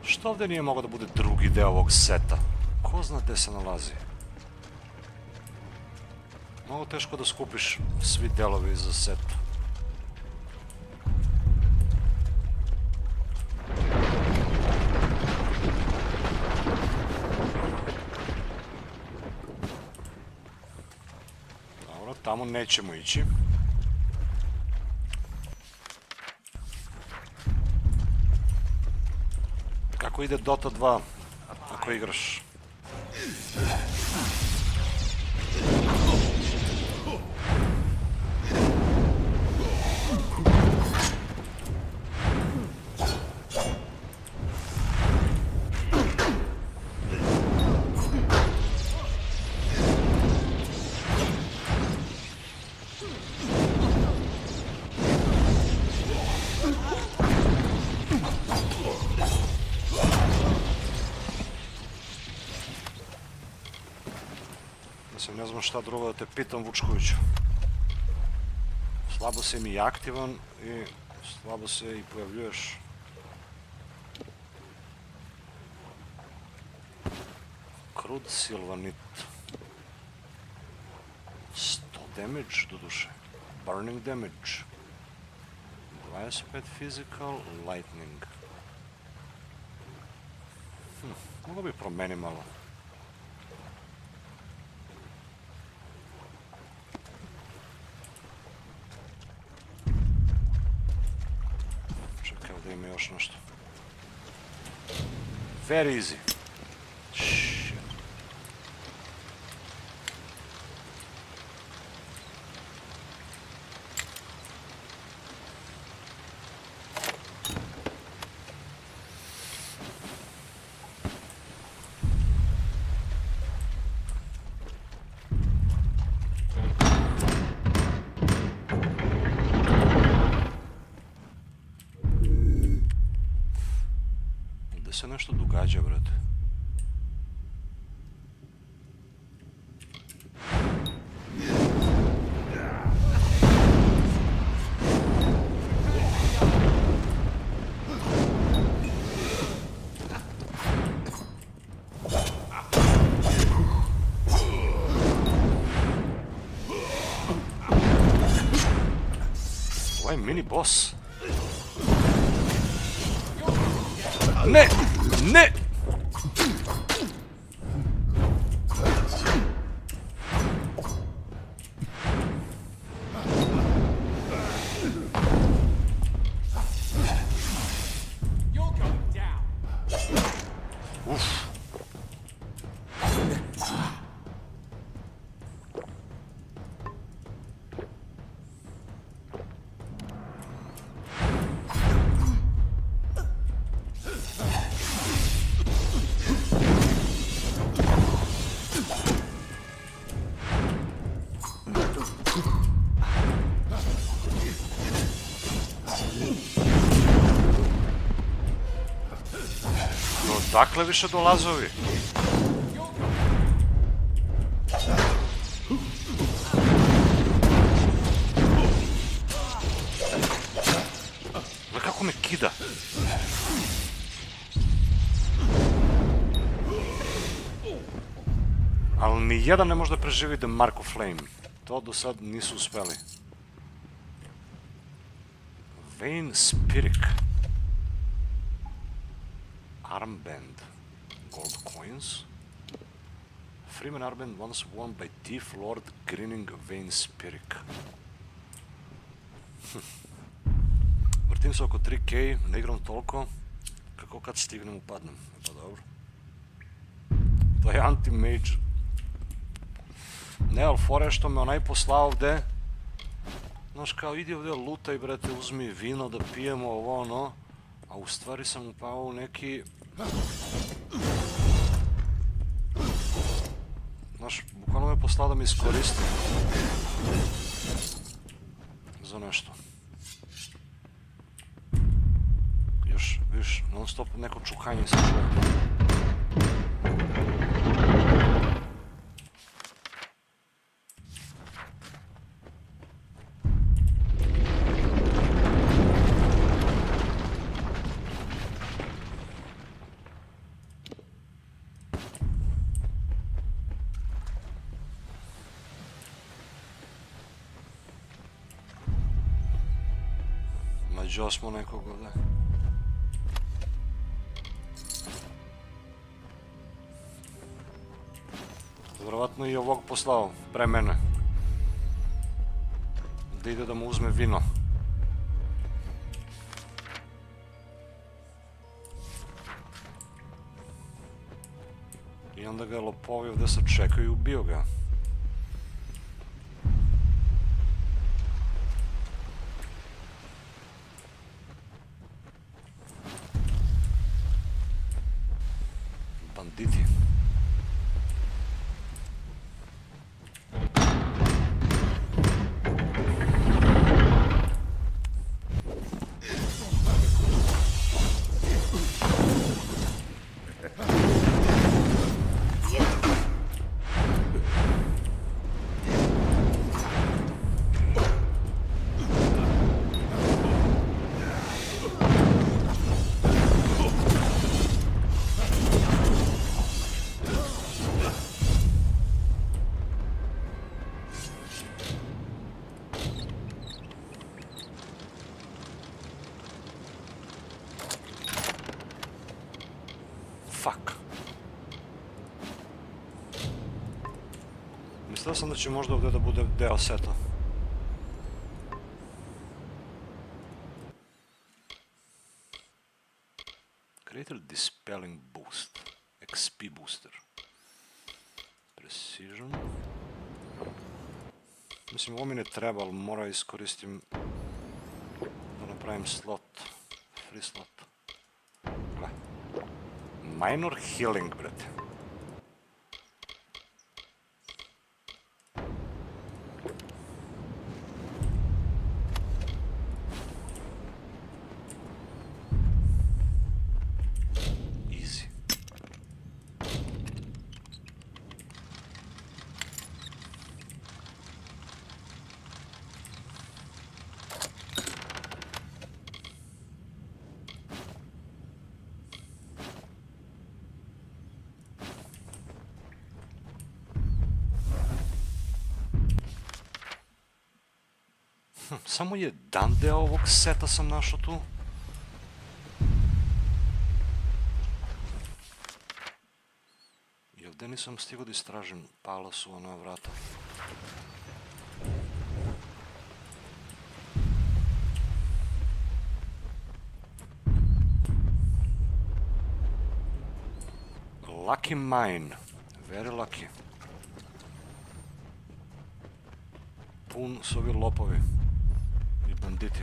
S1: Što ovdje nije mogao da bude drugi deo ovog seta? Ko zna gdje se nalazi? Mnogo teško da skupiš svi delovi za set. Dobro, tamo nećemo ići. Kako ide Dota 2 ako igraš? Ne znam šta drugo da te pitam, Vučkoviću. Slabo si mi aktivan i slabo se i pojavljuješ. Krud silvanit. 100 damage do duše. Burning damage. 25 physical, lightning. Mogu bi promeni malo. Da ima još nešto. Very easy. Shit. Se nešto događa, brate. Ovaj mini boss. Ne! Ne! Uf. Dakle više dolaze ovi. Gle kako me kida. Ali ni jedan ne može da preživi The Mark of Flame. To do sad nisu uspeli. Vain Spirit. Armband. Gold coins. Freeman armband once worn by Thief Lord Grinning Vain Spirit. Vrtim se oko 3K, ne igram toliko. Kako kad stignem upadnem? Pa dobro. To je anti-mage. Ne, ali fora je što me onaj poslao ovde. Znaš kao, idi ovde lutaj brate, uzmi vino da pijemo ovo ono. A u stvari sam upao u neki... Znaš, bukvalno me poslao da mi iskoristim. Za nešto. Još, viš, non stop neko čukanje se čuje. Nađo smo nekog ovde. Vjerovatno i ovog poslao pre mene. Da ide da mu uzme vino. I onda ga je lopovi ovde sad čekaju i ubio ga. Banditi. Fuck. Mislio sam da će možda ovdje da bude deo seta. Greater Dispelling Boost. XP Booster. Precision. Mislim, ovo mi ne treba, ali mora iskoristim da napravim slot. Free slot. Gle. Minor healing, brate. Easy. Samo jedan deo ovog seta sam našao tu. I ovdje nisam stigao da istražim, pala su ona vrata. Lucky mine. Very lucky. Pun su ovi lopovi i banditi.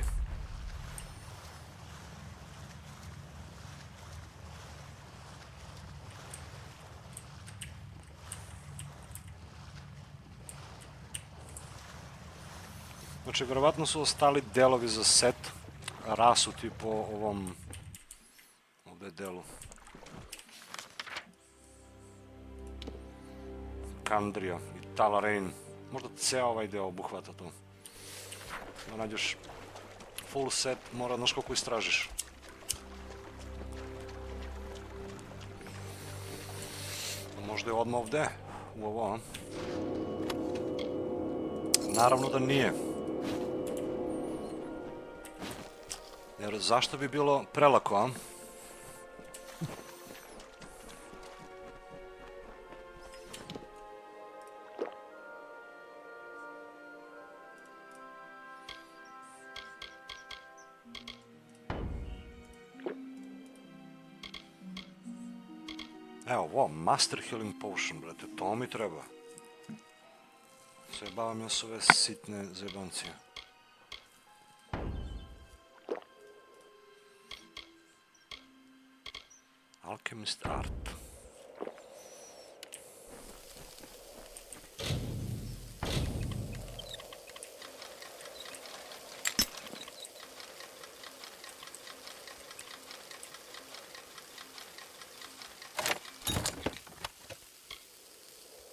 S1: Znači, vjerovatno su ostali delovi za set rasuti po ovom ovdje delu. Kandrija i Talarain. Možda ceo ovaj deo obuhvata to. Da nađeš full set, mora znaš koliko istražiš. Možda je odmah ovdje, u ovo, a? Naravno da nije. Jer zašto bi bilo prelako, a? Evo, ovo, Master Healing Potion, brate, to mi treba. Zajebavam ja s ove sitne zajebancije. Alchemist Art.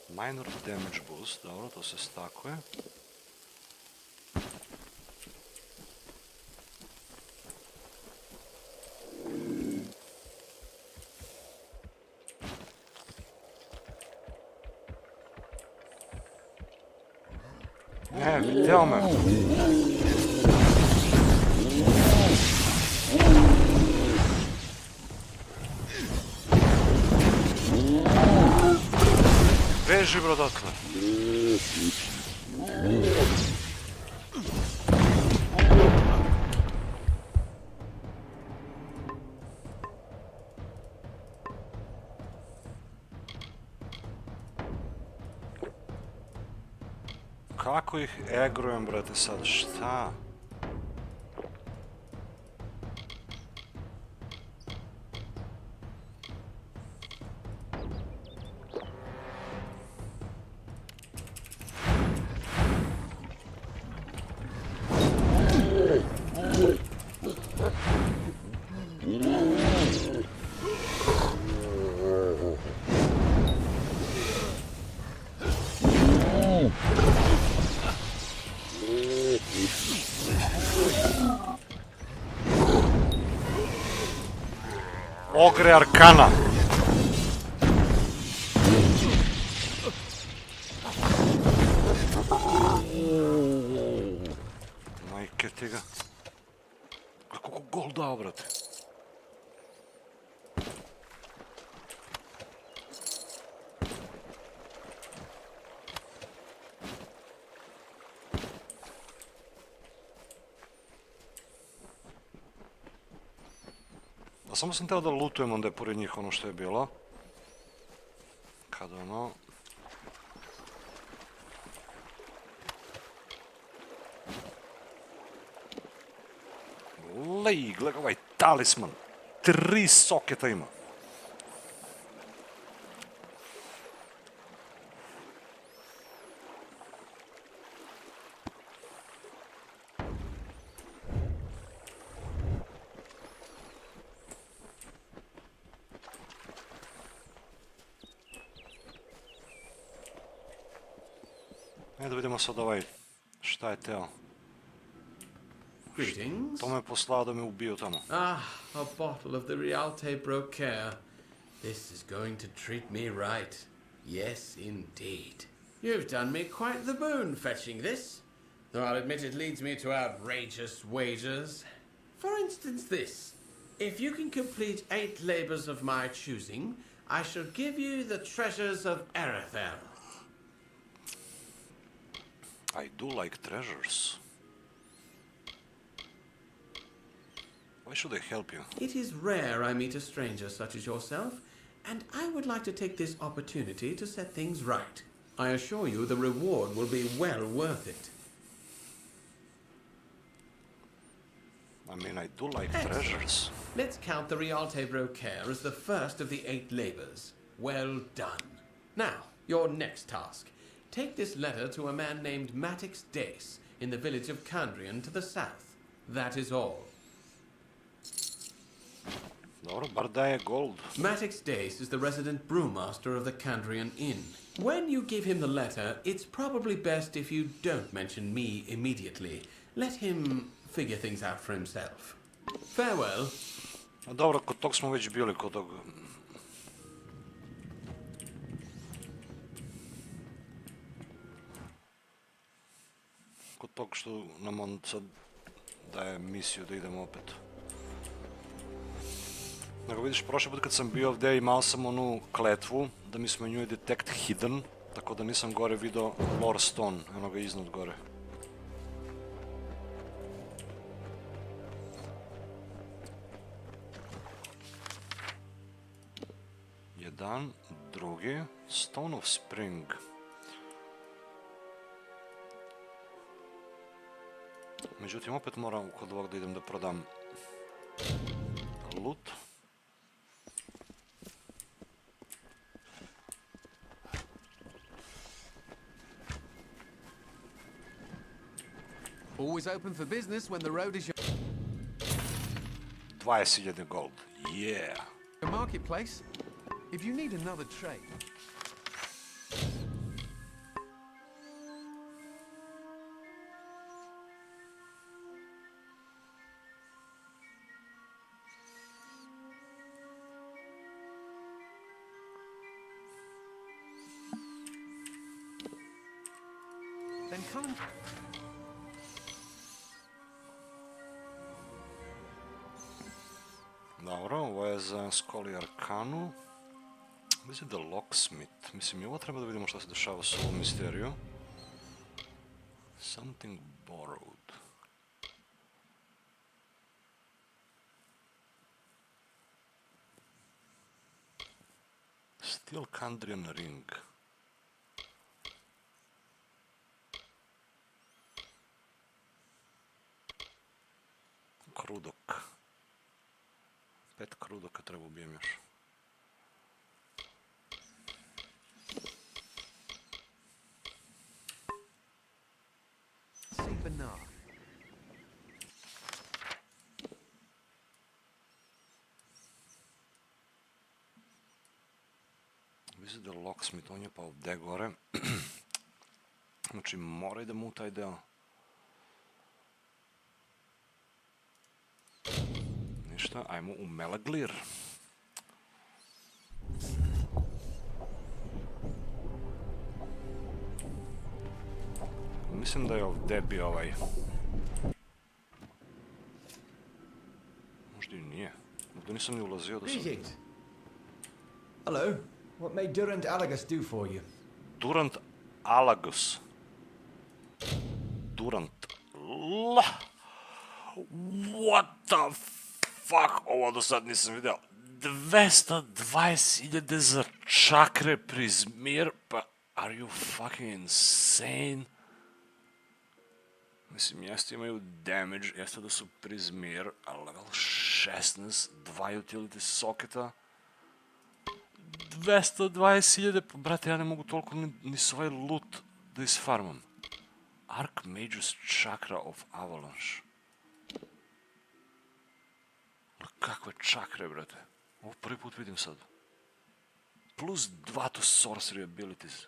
S1: Minor damage boost, dobro, to se stakuje. Ne, vidjel me. Beži, bro, dotle. Kako ih egrujem, brate, sad? Šta? Ogre Arcana. Majke ti ga. Koliko gol dao, brate. Samo sam teo da lootujem onda je pored njih ono što je bilo. Kad ono... Lej, gledaj ovaj talisman. 3 soketa ima. Da vidimo sad ovaj, šta je teo.
S12: Greetings.
S1: To me poslao da me ubiju tamo.
S12: Ah, a bottle of the Rialte Brocaire. This is going to treat me right. Yes, indeed. You've done me quite the boon fetching this. Though I'll admit it leads me to outrageous wagers. For instance this. If you can complete 8 labors of my choosing, I shall give you the treasures of Rathir.
S1: I do like treasures. Why should I help you?
S12: It is rare I meet a stranger such as yourself, and I would like to take this opportunity to set things right. I assure you the reward will be well worth it.
S1: I mean, I do like treasures.
S12: Let's count the Rialte Brocaire as the first of the 8 labors. Well done. Now, your next task. Take this letter to a man named Matix Dace in the village of Candrian to the south. That is all.
S1: Dobro, bar daje gold.
S12: Matix Dace is the resident brewmaster of the Candrian Inn. When you give him the letter, it's probably best if you don't mention me immediately. Let him figure things out for himself. Farewell.
S1: Dobro, kod tog smo već bili, kod tog... Kod tog što nam on sad daje misiju da idemo opet. Nego vidiš, prošli put kad sam bio ovdje imao sam onu kletvu da mi smenjuje detect hidden, tako da nisam gore vidio lore stone, ono ga iznad gore. Jedan, drugi, Stone of Spring. Međutim, opet moram kod ovog da idem da prodam loot.
S4: Always open for business when the road is your
S1: 20.000 gold, yeah!
S4: a marketplace. If you need another trade. Then come.
S1: Dobro, ovo je za Scholia Arcanu. Mislim da locksmith. Mislim, i ovo treba da vidimo šta se dešava s ovom misteriju. Something borrowed. Steel Candrian ring. Krudok. 5 krudoka treba ubijem još. Visit the locksmith, on je pa ovdje gore. Znači mora idemo u taj deo. Ništa, ajmo u Melaglir. Mislim da je ovdje bio ovaj. Možda i nije. Ovdje nisam ni ulazio do sada.
S3: Hello. What may Durant Alagus do for you?
S1: Durant Alagus. Durant. What the fuck? Ovo do sad nisam vidio. 220.000 za čakre prizmir. Pa, are you fucking insane? Mislim, jeste imaju damage, jeste da su prizmir, a level 16, 2 utility soketa. 220.000, pa brate, ja ne mogu toliko ni svoj loot da isfarmam. Archmage's Chakra of Avalanche. Kakve čakre, brate. Ovo prvi put vidim sad. Plus 2 to sorcery abilities.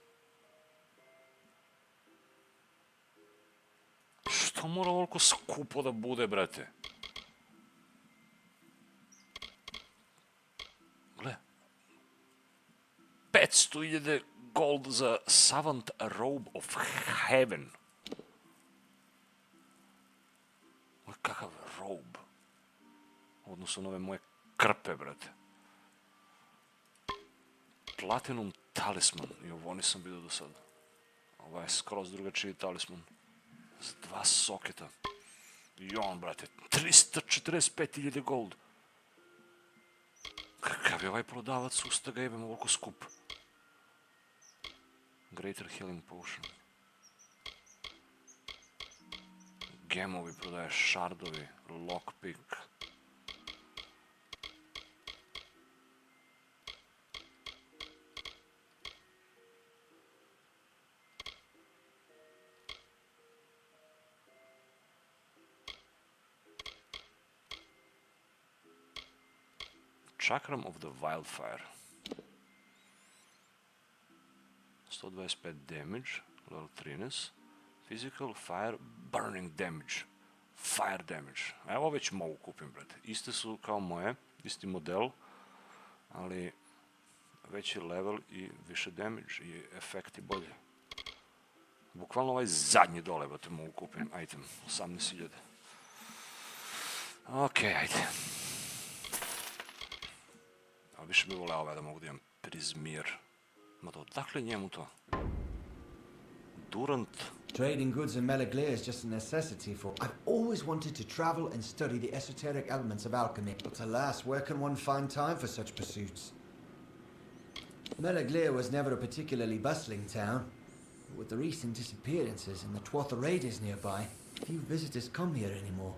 S1: Što mora ovoliko skupo da bude, brate? Gle. 500.000 gold za Savant Robe of Heaven. Kakav robe. Odnosno na ove moje krpe, brate. Platinum talisman. I ovo nisam vidio do sada. Ovo je skroz drugačiji talisman. S 2 soketa. I on, brate, 345.000 gold. Kakav Kakav je ovaj prodavac usta ga jebem ovoliko skup. Greater Healing Potion. Gemovi prodaje, šardovi, lockpick. Chakram of the Wildfire. 125 damage, level 13. Physical, fire, burning damage. Fire damage. Evo već mogu kupim, brate. Iste su kao moje, isti model, ali veći level i više damage i efekti bolje. Bukvalno ovaj zadnji dole, brate, mogu kupim item. 18.000. Okej, ajde. A više bi voleo ovaj da mogu da imam prizmir. Ma to, odakle njemu to? Durant.
S3: Trading goods in Melaglia is just a necessity for... I've always wanted to travel and study the esoteric elements of alchemy, but alas, where can one find time for such pursuits? Melaglia was never a particularly bustling town. With the recent disappearances and the Twatherades nearby, few visitors come here anymore.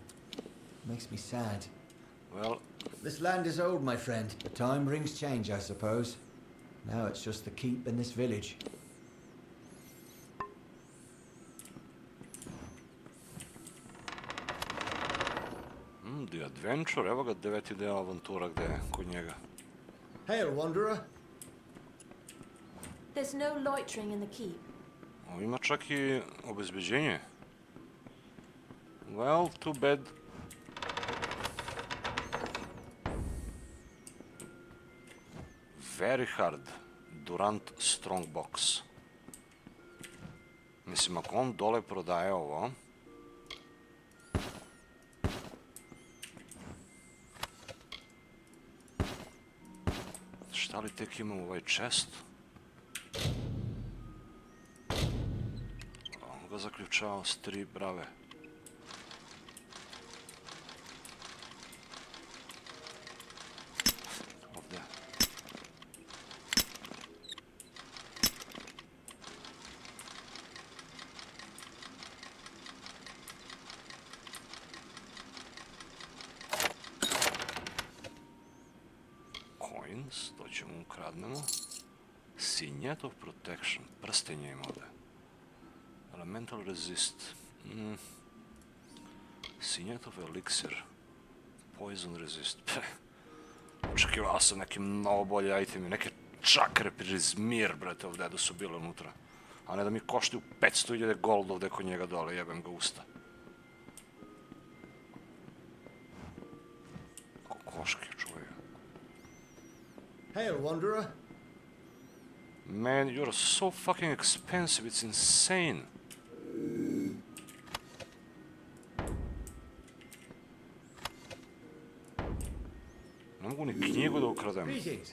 S3: It makes me sad.
S1: Well...
S3: This land is old, my friend, but time brings change, I suppose. Now it's just the keep in this village.
S1: The Adventure, evo ga 9. deo avantura gde je kod njega.
S3: Hail, wanderer.
S2: There's no loitering in the keep.
S1: O, ima čak i obezbeđenje. Well, too bad. Very hard. Durant Strongbox. Mislim, ako on dole prodaje ovo... Šta li tek imam ovaj chest? On ga zaključao s 3 brave. Ovdje. Coins, to ćemo ukradnemo. Signet of Protection, prstenje ima ovdje. Elemental Resist. Signet of Elixir. Poison Resist. Očekivao sam neki mnogo bolji itemi, neke čakre prizmir, brate, ovdje da su bile unutra. A ne da mi koštaju 500.000 gold ovdje kod njega dole, jebem ga usta. Kokoške čuvaju.
S3: Hail, wanderer.
S1: Man, you're so fucking expensive, it's insane. Ne mogu ni knjigu da ukradem.
S3: Greetings.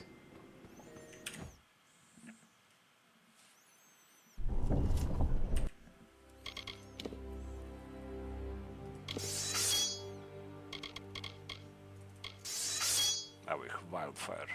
S1: Evo ih, Wildfire.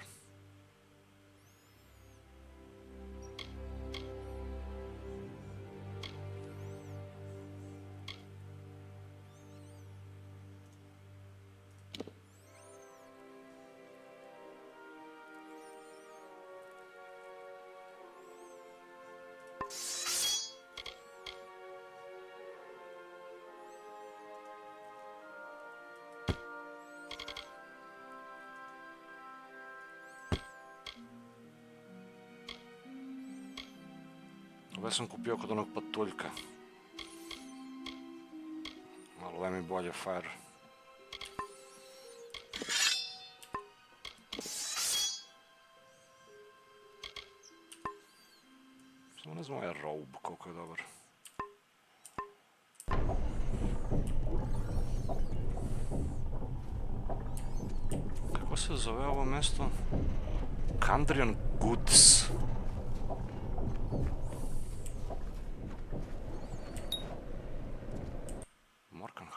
S1: Ove sam kupio kod onog patuljka. Malo ove mi bolje fire. Samo ne znam ovaj robe koliko je dobar. Kako se zove ovo mesto? Kandrian Goods.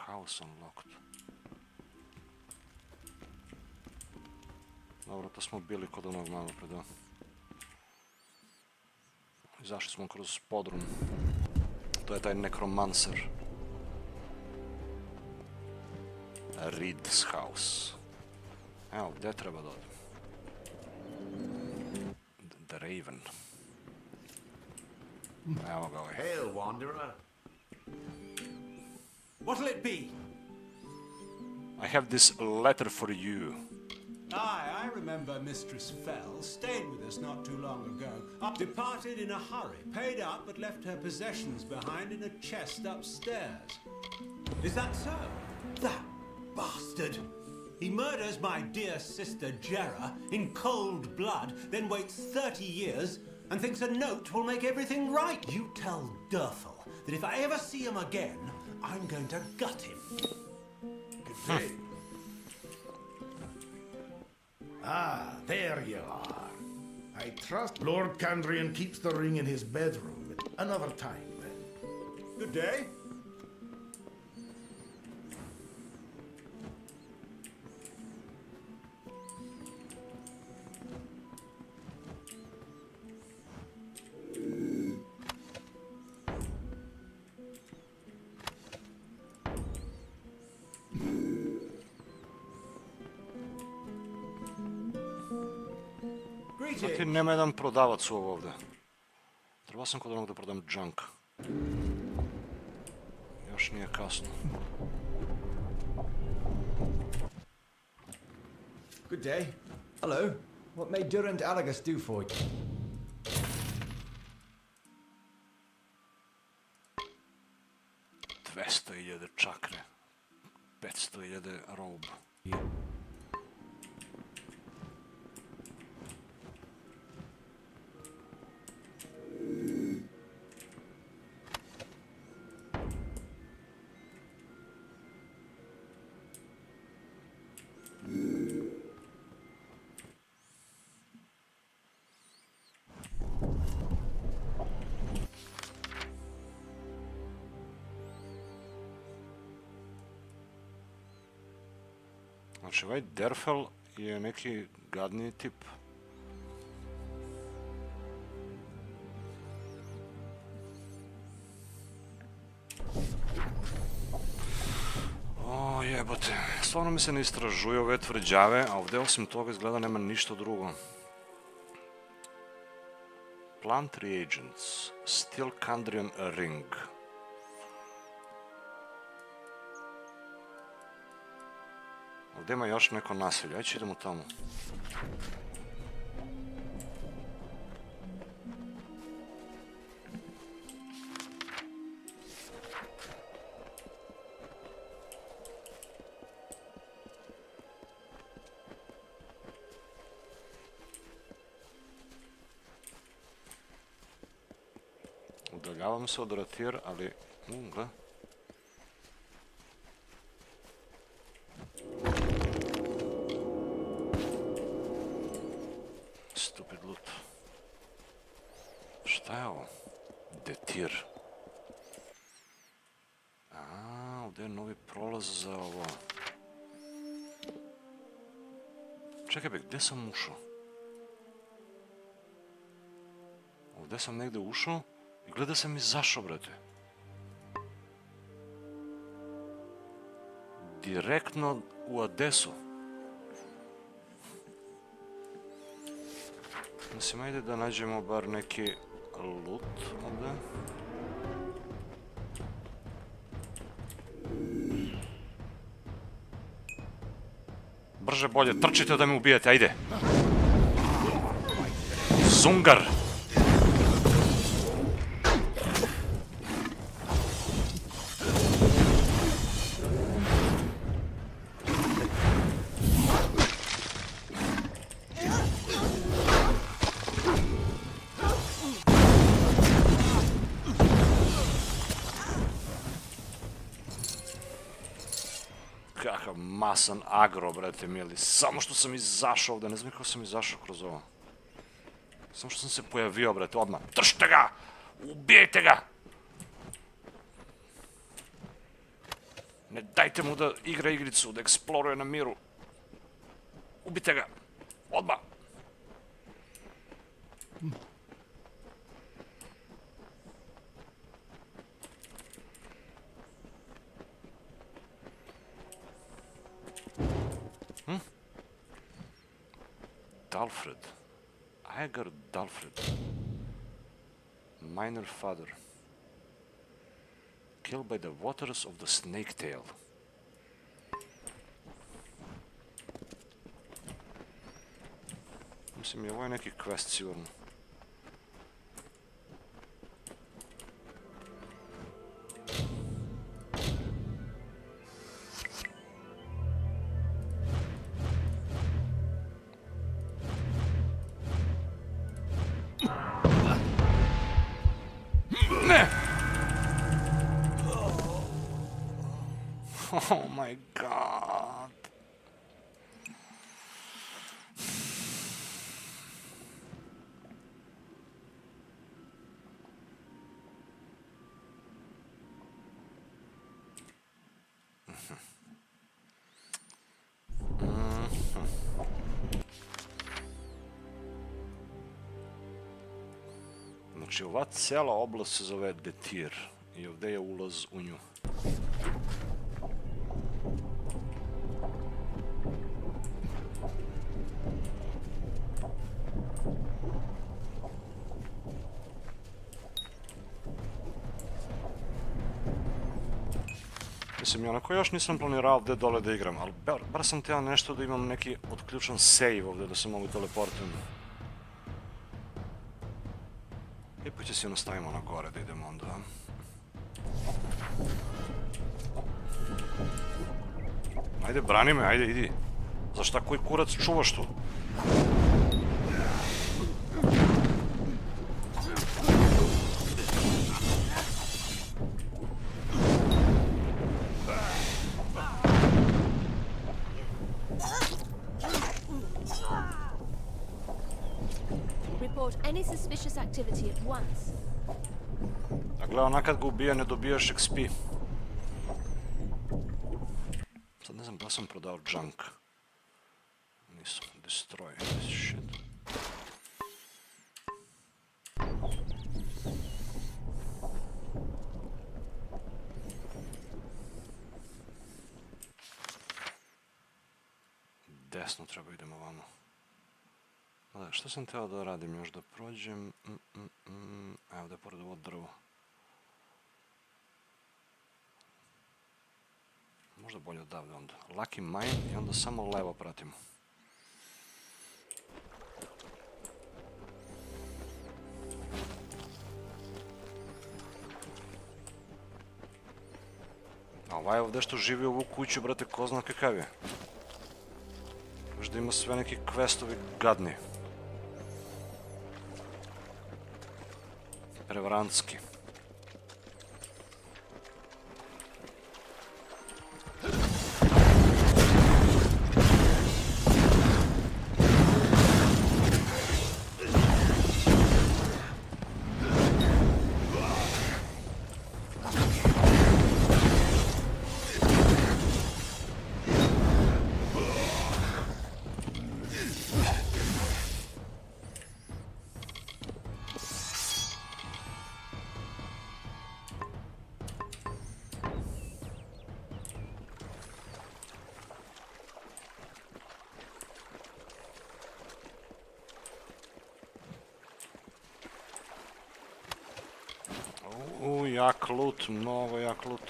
S1: House unlocked. Dobro, to smo bili kod onog malo preda. Izašli smo kroz podrum. To je taj nekromancer. Reed's house. Evo, gdje treba da odem? The Raven. Evo ga ovaj.
S11: Hail, wanderer.
S15: What'll it be?
S1: I have this letter for you.
S15: Aye, I remember Mistress Fell stayed with us not too long ago. Departed in a hurry, paid up, but left her possessions behind in a chest upstairs. Is that so? That bastard! He murders my dear sister Jera in cold blood, then waits 30 years and thinks a note will make everything right. You tell Durfel that if I ever see him again, I'm going to gut him.
S5: Good day. Ah, there you are. I trust Lord Candrian keeps the ring in his bedroom. Another time, then.
S15: Good day.
S1: Znači, nema jedan prodavac u ovo ovdje. Treba sam kod onog da prodam junk. Još nije kasno.
S3: Good day. Hello. What may Durand Alagus do for you?
S1: $200,000 čakre. 500,000 roba. Znači, ovaj Derfel je neki gadniji tip. O, jebote. Stvarno mi se ne istražuju ove tvrđave, a ovdje osim toga izgleda nema ništa drugo. Plant reagents. Steel Candrian ring. Ovdje ima još neko naselje, ajde idemo tamo. Udaljavam se od Rathir, ali... gle. Stupid loot. Šta je ovo? Detir. A, ovdje je novi prolaz za ovo. Čekaj be, gdje sam ušao? Ovdje sam negdje ušao i gleda sam izašao, brate. Direktno u Adesu. Mislim, ajde da nađemo bar neki loot ovdje. Brže bolje, trčite da me ubijete, ajde. Zungar! Kakav masan agro, brate mili. Samo što sam izašao ovdje, ne znam kako sam izašao kroz ovo. Samo što sam se pojavio, brate, odmah. Držite ga! Ubijte ga! Ne dajte mu da igra igricu, da eksploruje na miru. Ubijte ga! Odmah! Dalfred. Agar Dalfred. Minor father. Killed by the waters of the snake tail. Mislim, ovo je neki quest sigurno. Ne! Oh my god. Znači, ova cijela oblast se zove Rathir i ovdje je ulaz u nju. Mislim, onako još nisam planirao gdje dole da igram, ali bar sam htio nešto da imam neki otključan save ovdje da se mogu teleportujem. I pa će si ono stavimo na gore da idemo onda. Ajde, brani me, ajde, idi. Zašta koji kurac čuvaš tu?
S6: Report any suspicious activity at once.
S1: A gle, ona kad ga ubije ne dobijaš XP. Sad ne znam da sam prodao junk. Nisam. Destroy this shit. Desno treba idemo vamo. Da, što sam teo da radim još da prođem? Evo da je pored ovo drvo. Možda bolje odavde onda. Lucky mine i onda samo levo pratimo. A ovaj ovdje što živi u ovu kuću, brate, ko zna kakav je. Možda ima sve neki questovi gadni. Prevarantski. Jak loot, mnogo jak loot.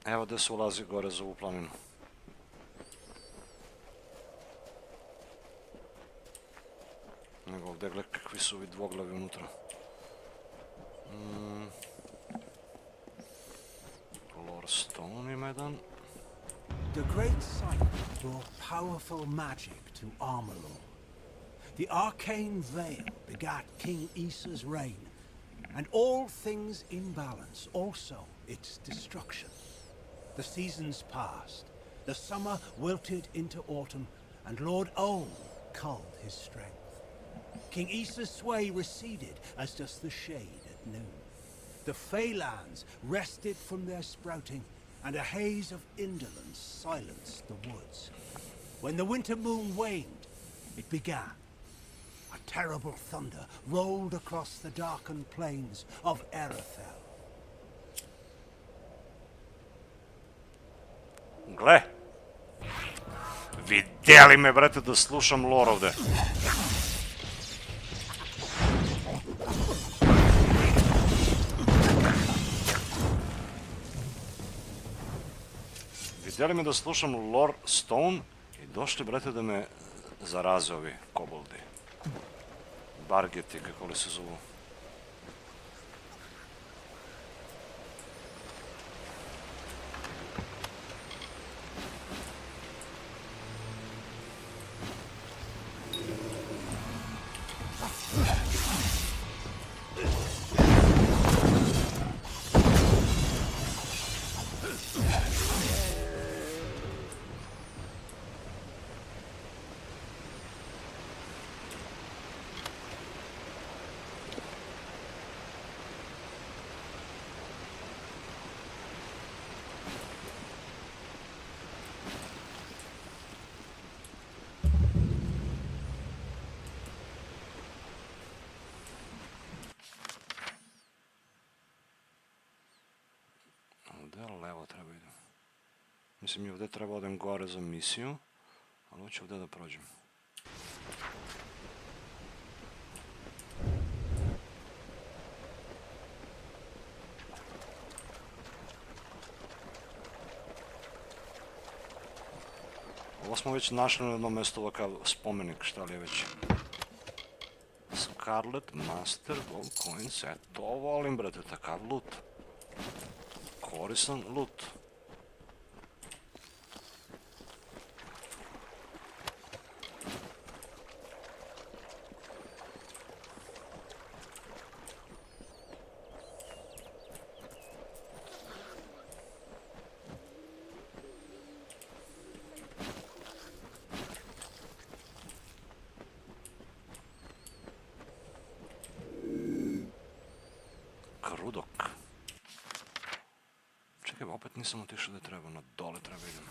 S1: Evo gdje se ulazi gore za ovu planinu. Nego ovdje gled kakvi su ovi dvoglavi unutra. Lore Stone ima jedan.
S15: The great cycle brought powerful magic to Armorlore. The arcane veil begat King Issa's reign, and all things in balance, also its destruction. The seasons passed. The summer wilted into autumn, and Lord Olm culled his strength. King Issa's sway receded, as does the shade at noon. The Feylands rested from their sprouting, and a haze of indolence silenced the woods. When the winter moon waned, it began. A terrible thunder rolled across the darkened plains of Rathir.
S1: Gle! Vidjeli me, brate, da slušam lore ovde. Vidjeli me da slušam lore Stone i došli, brate, da me zaraze ovi koboldi. Bargeti, kako li se zovu. Levo treba idem. Mislim, i ovdje treba odem gore za misiju, ali hoću ovdje da prođem. Ovo smo već našli na jednom mjestu ovakav spomenik, šta li je već. Scarlet Master Gold Coins, to volim, brate, takav loot. Koristan loot. Krudok. Čekaj, opet nisam otišao da treba, na dole treba idem.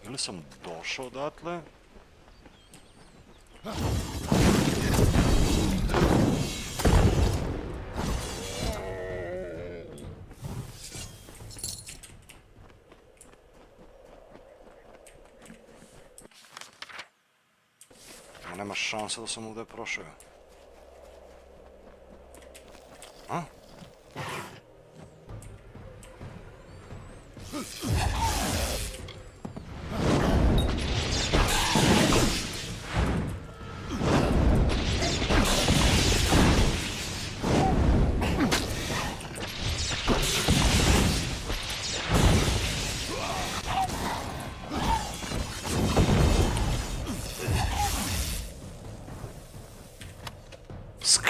S1: Ili sam došao odatle? Nema šanse da sam ovdje prošao. A?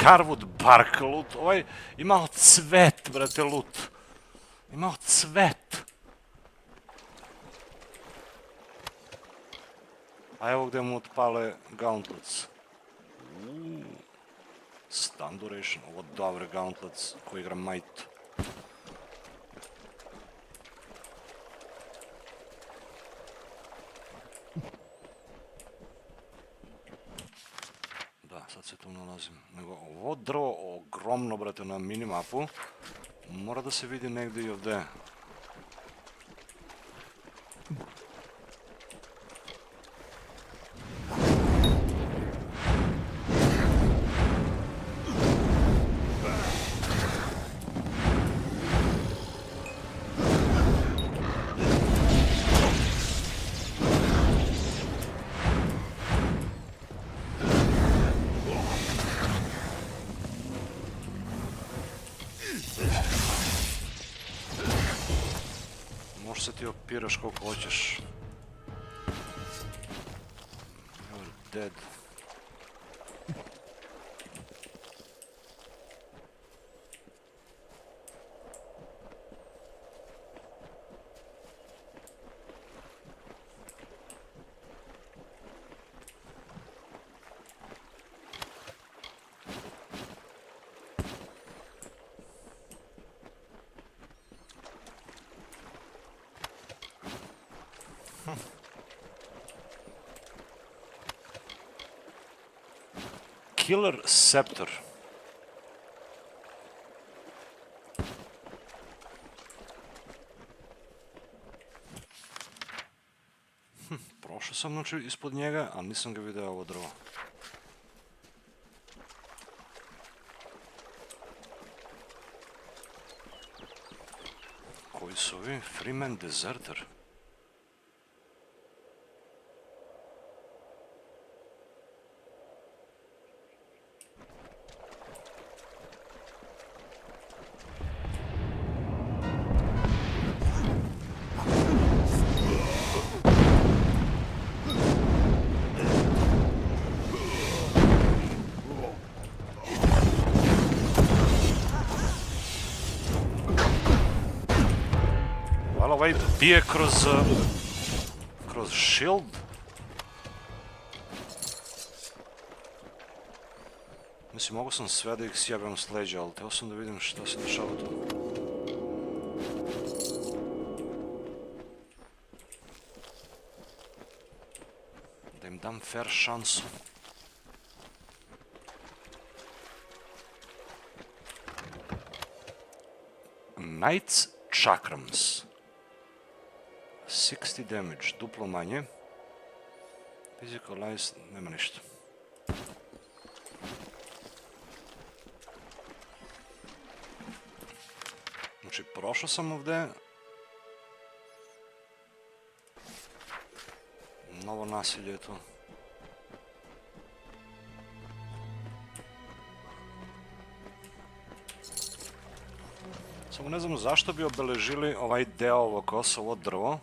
S1: Carwood bark loot, ovaj imao cvet, brate, loot. Imao cvet. A evo gdje mu otpale gauntlets. Stun duration, ovo dobre gauntlets koji igra might. Sad se tu nalazim. Nego ovo drvo ogromno, brate, na minimapu mora da se vidi negdje i ovdje. Možeš se ti opiraš koliko hoćeš. You're dead. Killer Scepter. Prošao sam znači ispod njega, ali nisam ga vidio ovo drvo. Koji su ovi? Freeman Deserter. Ovaj bije kroz shield. Mislim, mogu sam sve da ih sjebam s leđa, ali teo sam da vidim šta se dešava tu. Da im dam fair šansu. Knight's Chakrams. 60 damage, duplo manje. Physical ice, nema ništa. Znači, prošao sam ovdje. Novo nasilje je tu. Samo ne znam zašto bi obeležili ovaj deo ovog osa, ovo drvo.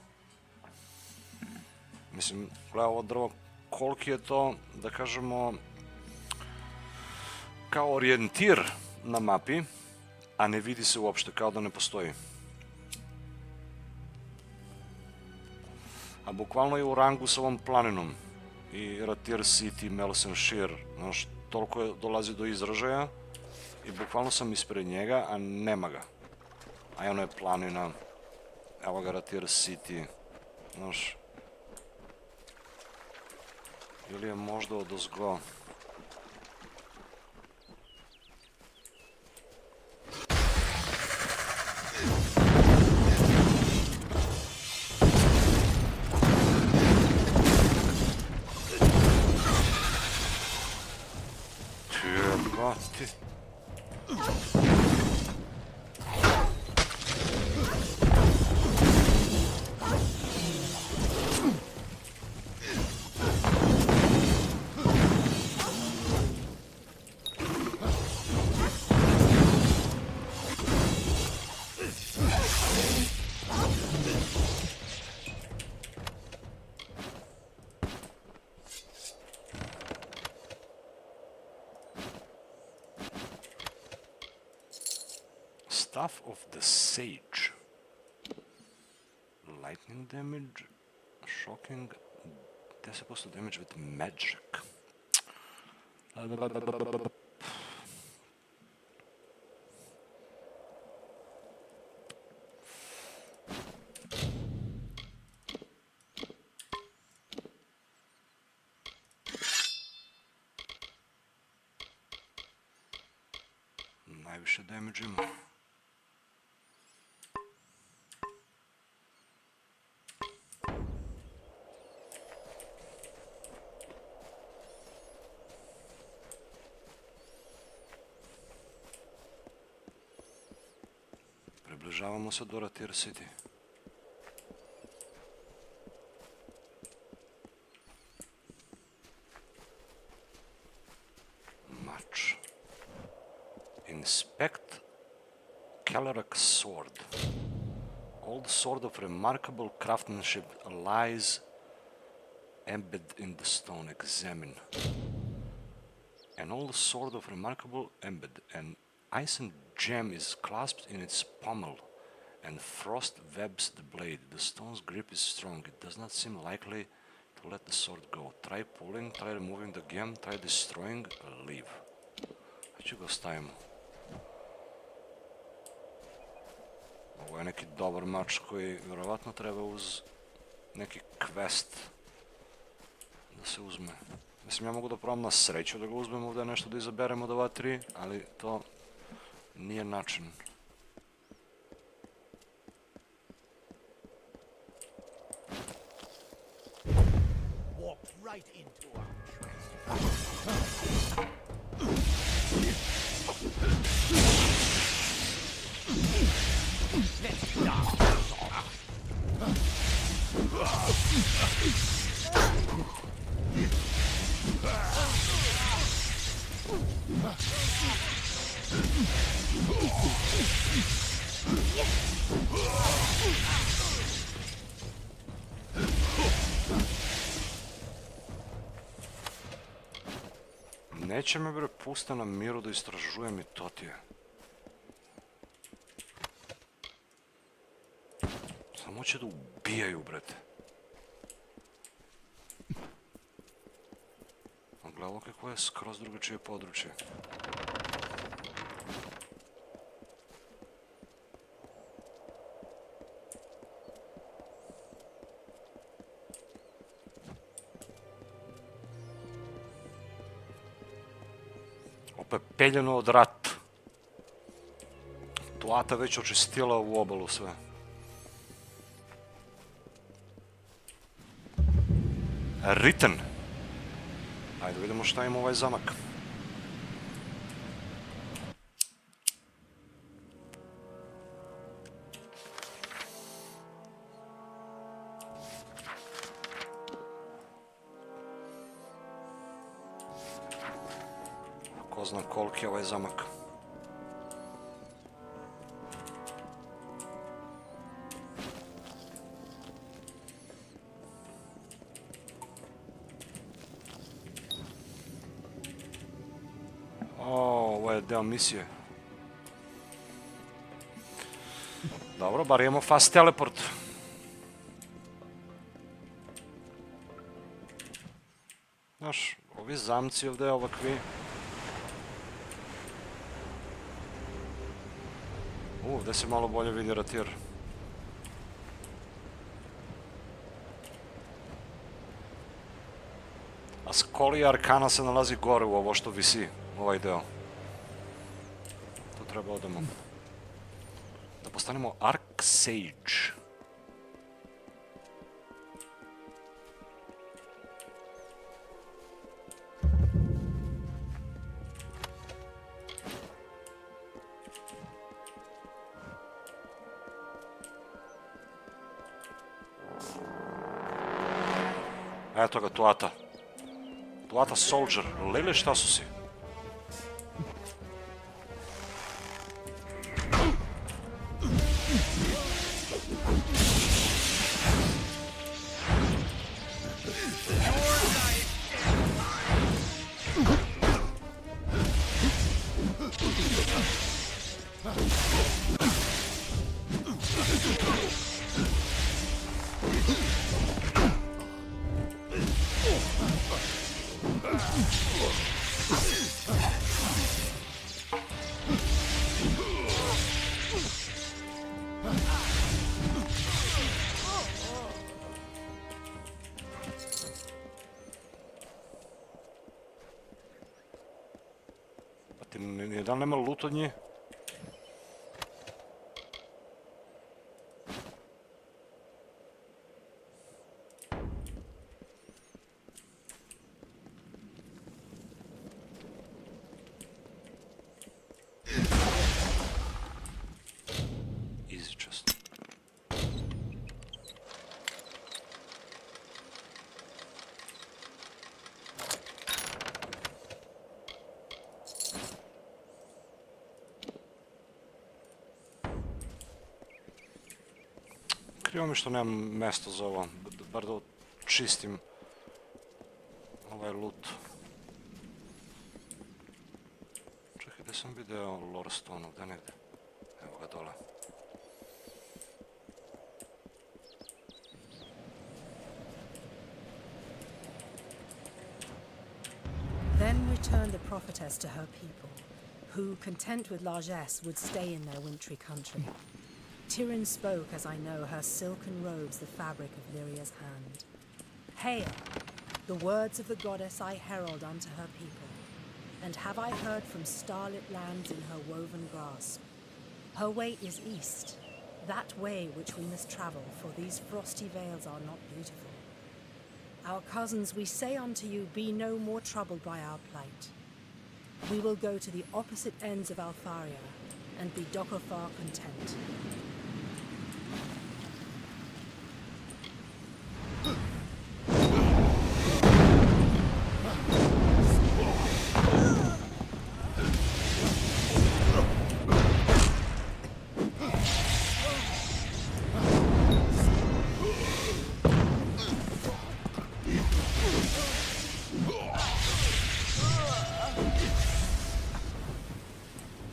S1: Mislim, gledaj ovo drvo, koliki je to, da kažemo, kao orijentir na mapi, a ne vidi se uopšte, kao da ne postoji. A bukvalno je u rangu sa ovom planinom. I Rathir City, Melsenshire, znaš, toliko je dolazi do izražaja i bukvalno sam ispred njega, a nema ga. A ono je planina, evo ga Rathir City, znaš. Ili je možda odozgo. Treba ti. Staff of the Sage. Lightning damage, shocking, 10% damage with magic. Najviše damage ima. Približavamo se do Rathir City. Mač. Inspect Caloric Sword. All sort of remarkable craftsmanship lies embedded in the stone. Examine. And all sort of remarkable embedded. An icen gem is clasped in its pommel, and frost webs the blade. The stone's grip is strong. It does not seem likely to let the sword go. Try pulling, try removing the gem, try destroying, leave. Znači ga ostavimo. Ovo je neki dobar mač koji vjerovatno treba uz neki quest da se uzme. Mislim, ja mogu da probam na sreću da ga uzmem, ovdje nešto da izaberem od ova tri, ali to nije način.
S13: Right into our
S1: Neće me bre, puste na miru da istražujem i to ti je. Samo će da ubijaju, brete. A gledalo kako je skroz drugačije područje. Peljeno od rata. Tuata već očistila u obalu sve. Written. Ajde vidimo šta ima ovaj zamak. Ko zna koliki je ovaj zamak. Ovo je deo misije. Dobro, bar imamo fast teleport. Znaš, ovi zamci ovdje ovakvi. Ovdje se malo bolje vidi Rathir. A Scholia Arcana se nalazi gore u ovo što visi, ovaj deo. Tu treba odemo. Da postanemo Arc Sage. Eto ga, Tuata. Tuata Soldier. Lili, šta su si? Da li nema loot od njih? Easy chest. Krivo mi što nemam mjesto za ovo, bar da čistim ovaj loot. Čekaj, gdje sam vidio Lorestone, ovdje negdje? Evo ga dole.
S8: Then returned the prophetess to her people, who, content with largesse, would stay in their wintry country. Tyrion spoke, as I know, her silken robes the fabric of Lyria's hand. Hail! The words of the goddess I herald unto her people, and have I heard from starlit lands in her woven grasp. Her way is east, that way which we must travel, for these frosty vales are not beautiful. Our cousins, we say unto you, be no more troubled by our plight. We will go to the opposite ends of Altharia, and be Dokofar content.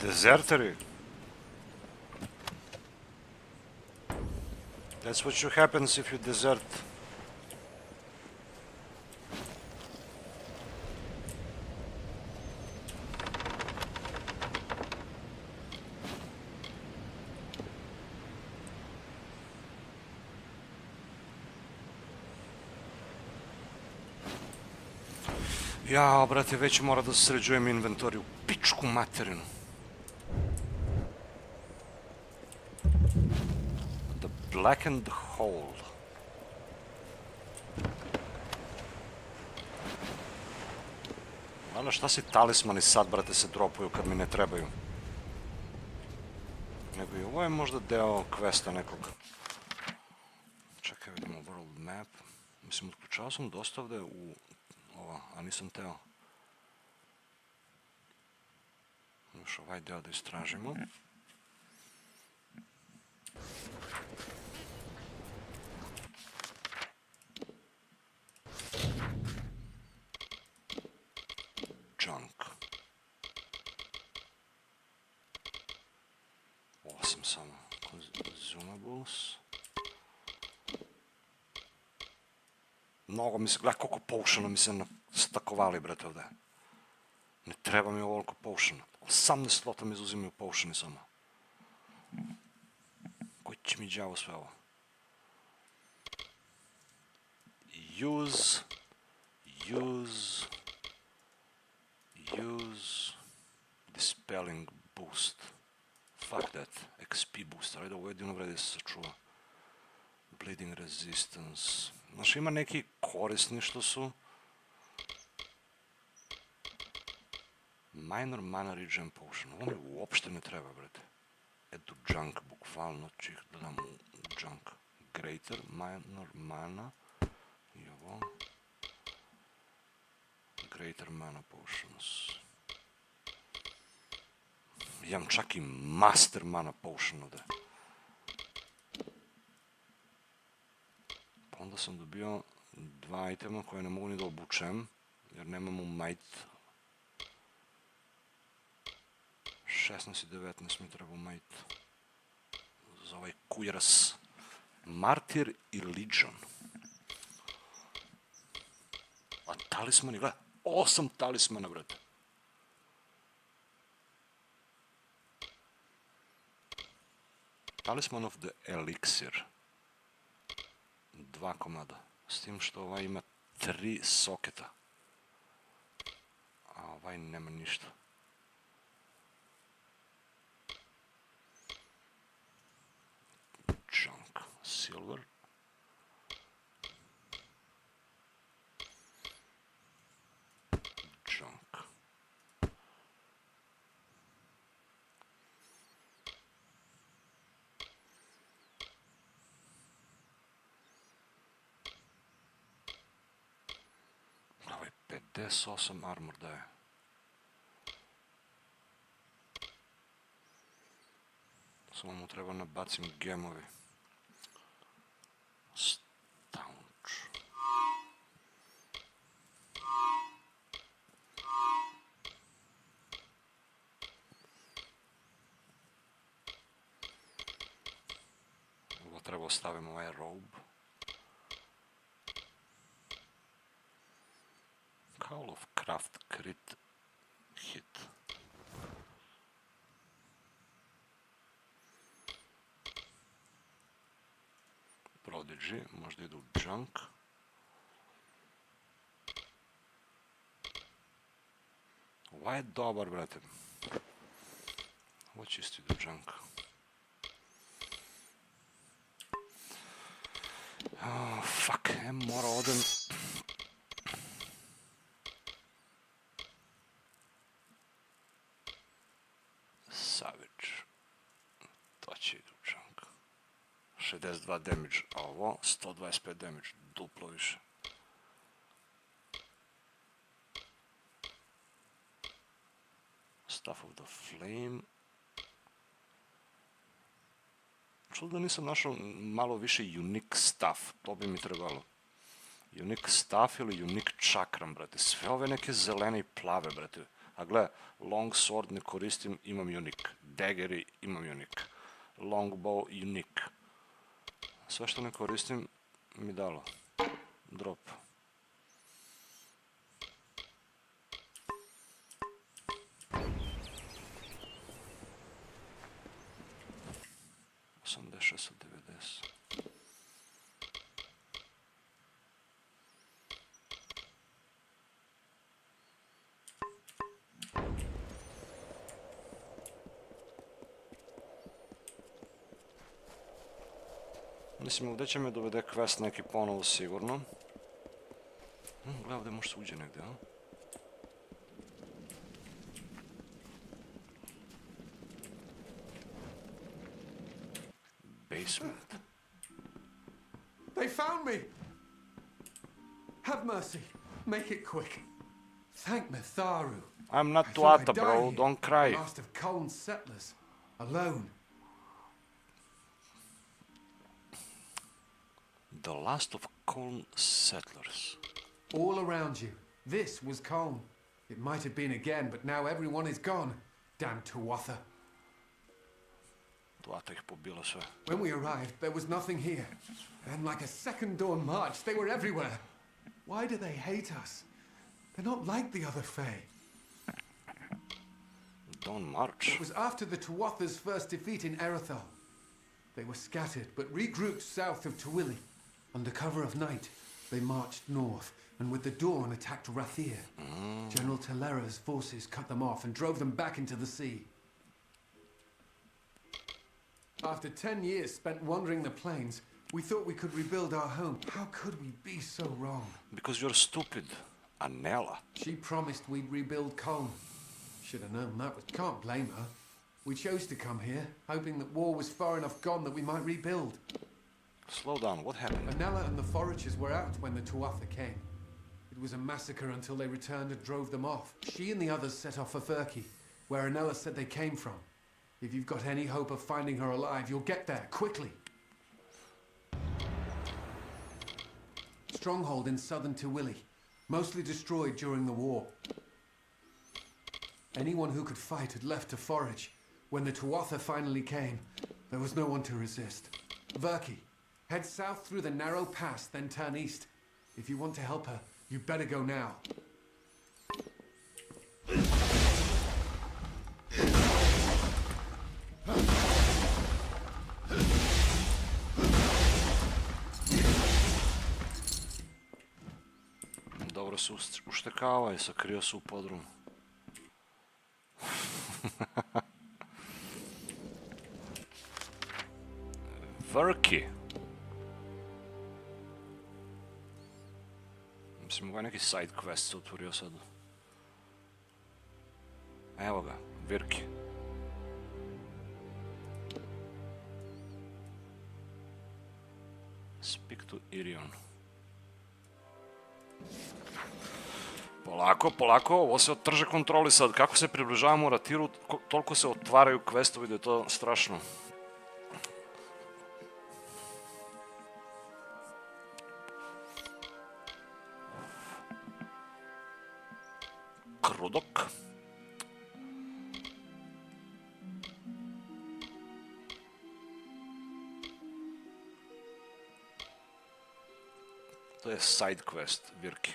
S1: Desertery. That's what happens if you desert. Ja, brate, već mora da sređujem inventoriju. Pičku materinu. Blackened hole. Ono, šta si talismani sad, brate, se dropuju kad mi ne trebaju? Nego i ovo je možda deo questa nekog. Čekaj, vidimo world map. Mislim, otključao sam dosta ovde u ovo, a nisam teo. Još ovaj deo da istražimo. Junk. Ovo sam samo consumables. Mnogo mi se, gledaj koliko potiona mi se stakovali, brate, ovde. Ne treba mi ovoliko potiona. 18 slota mi izuzimaju potioni samo. Koji će mi đavo sve ovo? Use dispelling boost. Fuck that. XP booster. Ajde, ovo jedino vredi da se sačuva. Bleeding resistance. Znaš, ima neki korisni što su. Minor mana regen potion. Ovo mi uopšte ne treba, brate. Add to junk, bukvalno ću ih da dam u junk. Greater, minor mana. I ovo. Greater mana potions. Imam čak i master mana potion ovde. Pa onda sam dobio 2 itema koje ne mogu ni da obučem, jer nemam u might. 16 i 19 mi treba u might. Za ovaj kujeras. Martyr i Legion. A talismani, gledaj, 8 talismana, brate. Talisman of the Elixir. 2 komada. S tim što ovaj ima 3 soketa. A ovaj nema ništa. Junk. Silver. Junk. Ovaj 58 armor daje. Samo mu treba nabacim gemovi. Treba stavim ovaj robe. Call of Craft Crit Hit. Prodigy, možda idu u junk. Ovaj je dobar, brate. Ovo će isto idu u junk. Oh, fuck, mora odem... Savage. To će idu u junk. 62 damage, a ovo 125 damage, duplo više. Stuff of the Flame. Čudo da nisam našao malo više unique stuff, to bi mi trebalo. Unique stuff ili unique chakram, brate. Sve ove neke zelene i plave, brate. A gle, long sword ne koristim, imam unique. Daggeri imam unique. Longbow unique. Sve što ne koristim mi dalo. Drop. Od 90. Mislim, ovdje će me dovede quest neki ponovo sigurno. Gledaj, ovdje može se uđe negdje, a? Basement.
S4: They found me! Have mercy. Make it quick. Thank Matharu.
S1: I'm not Tuata, bro. Don't cry.
S4: Last of Coln's settlers. Alone.
S1: The last of Coln settlers.
S4: All around you. This was Coln. It might have been again, but now everyone is gone. Damn Tuatha.
S1: Tuatha ih pobila sve.
S4: When we arrived, there was nothing here. And like a second dawn march, they were everywhere. Why do they hate us? They're not like the other Fae.
S1: Dawn march?
S4: It was after the Tuatha's first defeat in Erythal. They were scattered, but regrouped south of Tawili. Under cover of night, they marched north, and with the dawn attacked Rathir. General Telera's forces cut them off and drove them back into the sea. After 10 years spent wandering the plains, we thought we could rebuild our home. How could we be so wrong?
S1: Because you're stupid, Anela.
S4: She promised we'd rebuild Coln. Should have known that. Can't blame her. We chose to come here, hoping that war was far enough gone that we might rebuild.
S1: Slow down, what happened?
S4: Anela and the foragers were out when the Tuatha came. It was a massacre until they returned and drove them off. She and the others set off for Furki, where Anela said they came from. If you've got any hope of finding her alive, you'll get there, quickly. Stronghold in southern Tawili, mostly destroyed during the war. Anyone who could fight had left to forage. When the Tuatha finally came, there was no one to resist. Verki, head south through the narrow pass, then turn east. If you want to help her, you better go now.
S1: Dobro se uštekava i sakrio se u podrum. Verki. Mislim, ovaj neki side quest se otvorio sad. Evo ga, Virki. Speak to Irion. Polako, polako, ovo se trže kontroli sad. Kako se približavamo Rathiru, toliko se otvaraju questovi da je to strašno. Krudok. To je side quest, Virki.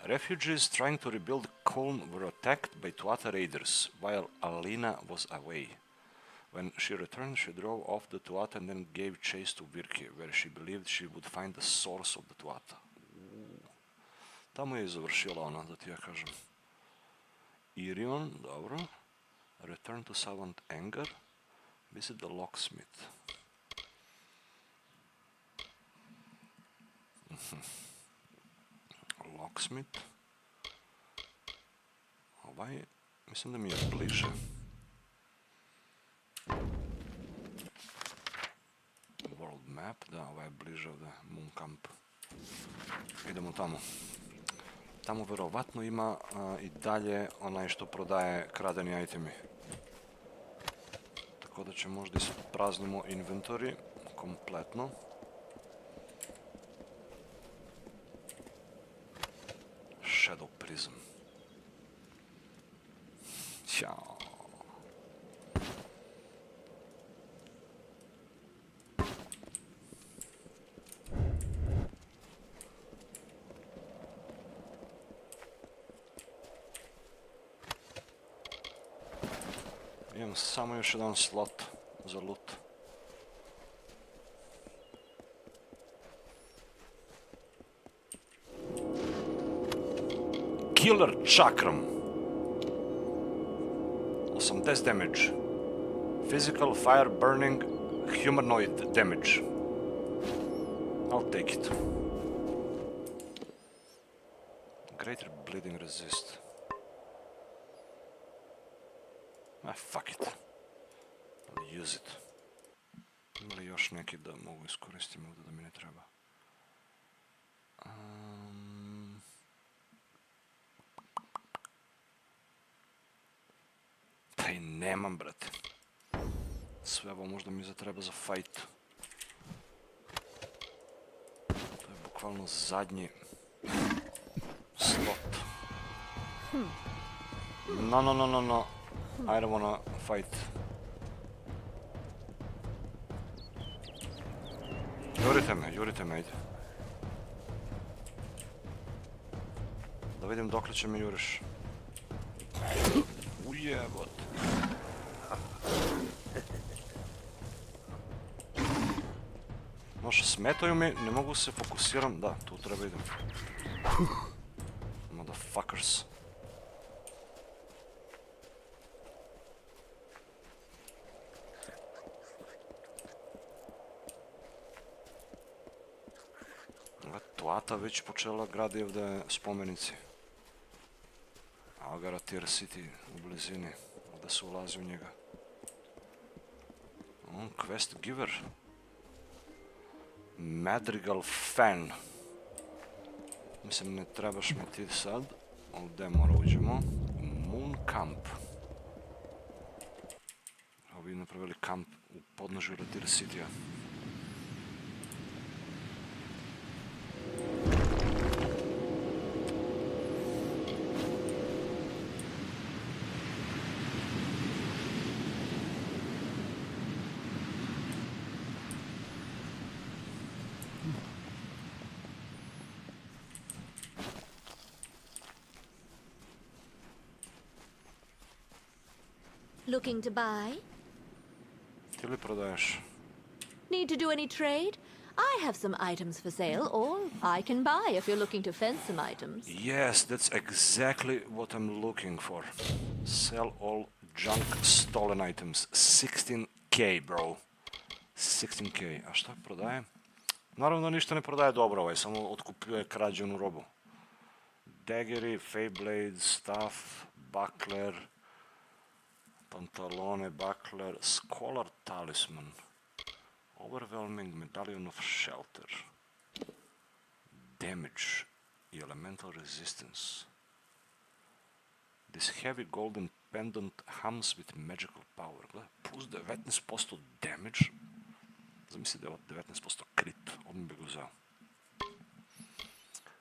S1: Refugees trying to rebuild Köln were attacked by Tuatha raiders while Alina was away. When she returned, she drove off the Tuatha and then gave chase to Virki, where she believed she would find the source of the Tuatha. Tamo je završila ona, da ti ja kažem. Irion, dobro. Return to Savant Anger. Visit the locksmith. Locksmith. Ovaj, mislim da mi je bliže. World map, da, ovaj je bliže ovdje, Moon Camp. Idemo tamo. Tamo verovatno ima i dalje onaj što prodaje kradeni itemi. Tako da će možda ispraznimo inventory kompletno. Shadow Prism. Ćao. Imam samo još jedan slot za loot. Killer Chakram. 80 damage. Physical, fire, burning, humanoid damage. I'll take it. Greater bleeding resist. Fuck it. I'll use it. Ima li još neki da mogu iskoristiti ovdje da mi ne treba? Pa i nemam, brate. Sve ovo možda mi zatreba za fight. To je bukvalno zadnji slot. No. I don't wanna fight. Jurite me, ajde. Da vidim dokle će me juriš. Ujebot. Noša, smetaju mi, ne mogu se fokusiram. Da, tu treba idem. Motherfuckers. Tuatha već počela gradi ovdje spomenici. Evo ga Rathir City u blizini, ovdje se ulazi u njega. Quest giver. Madrigal fan. Mislim, ne trebaš mi ti sad. Ovdje mora uđemo. Moon Camp. Ovi napravili kamp u podnožju Rathir City-a.
S6: Looking to buy?
S1: Ti li prodaješ?
S6: Need to do any trade? I have some items for sale, or I can buy if you're looking to fence some items.
S1: Yes, that's exactly what I'm looking for. Sell all junk stolen items. 16k, bro. 16k. A šta prodaje? Naravno ništa ne prodaje dobro ovaj, samo otkupuje krađenu robu. Daggeri, Feyblade, staff, buckler, pantalone, buckler, scholar talisman, overwhelming medallion of shelter, damage i elemental resistance. This heavy golden pendant hums with magical power. Gledaj, plus 19% damage. Zamisli da je ovo 19% crit, odmah bi ga uzeo.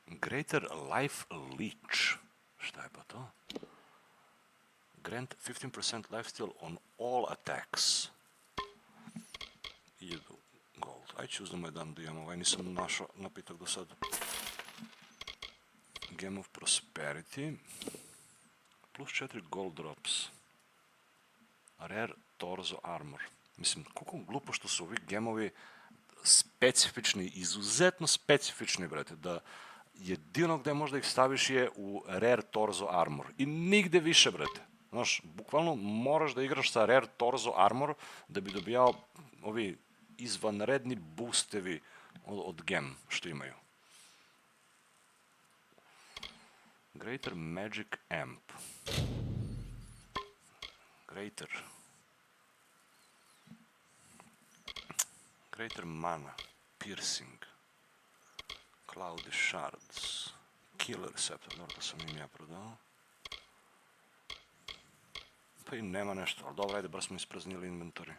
S1: Greater life leech. Šta je pa to? Grant 15% lifesteal on all attacks. 1000 gold. Aj ću uzmemo jedan da imam, ovaj nisam našao napitak do sada. Game of Prosperity. Plus 4 gold drops. Rare torso armor. Mislim, koliko glupo što su ovi gemovi specifični, izuzetno specifični, brate, da jedino gde možda ih staviš je u rare torso armor. I nigde više, brate. Znaš, bukvalno moraš da igraš sa rare torso armor da bi dobijao ovi izvanredni boostevi od gem što imaju. Greater Magic Amp. Greater Mana. Piercing. Cloudy Shards. Killer Scepter. Dobro, to sam im ja prodao. Pa i nema nešto, ali dobro, ajde, bar smo ispraznili inventory.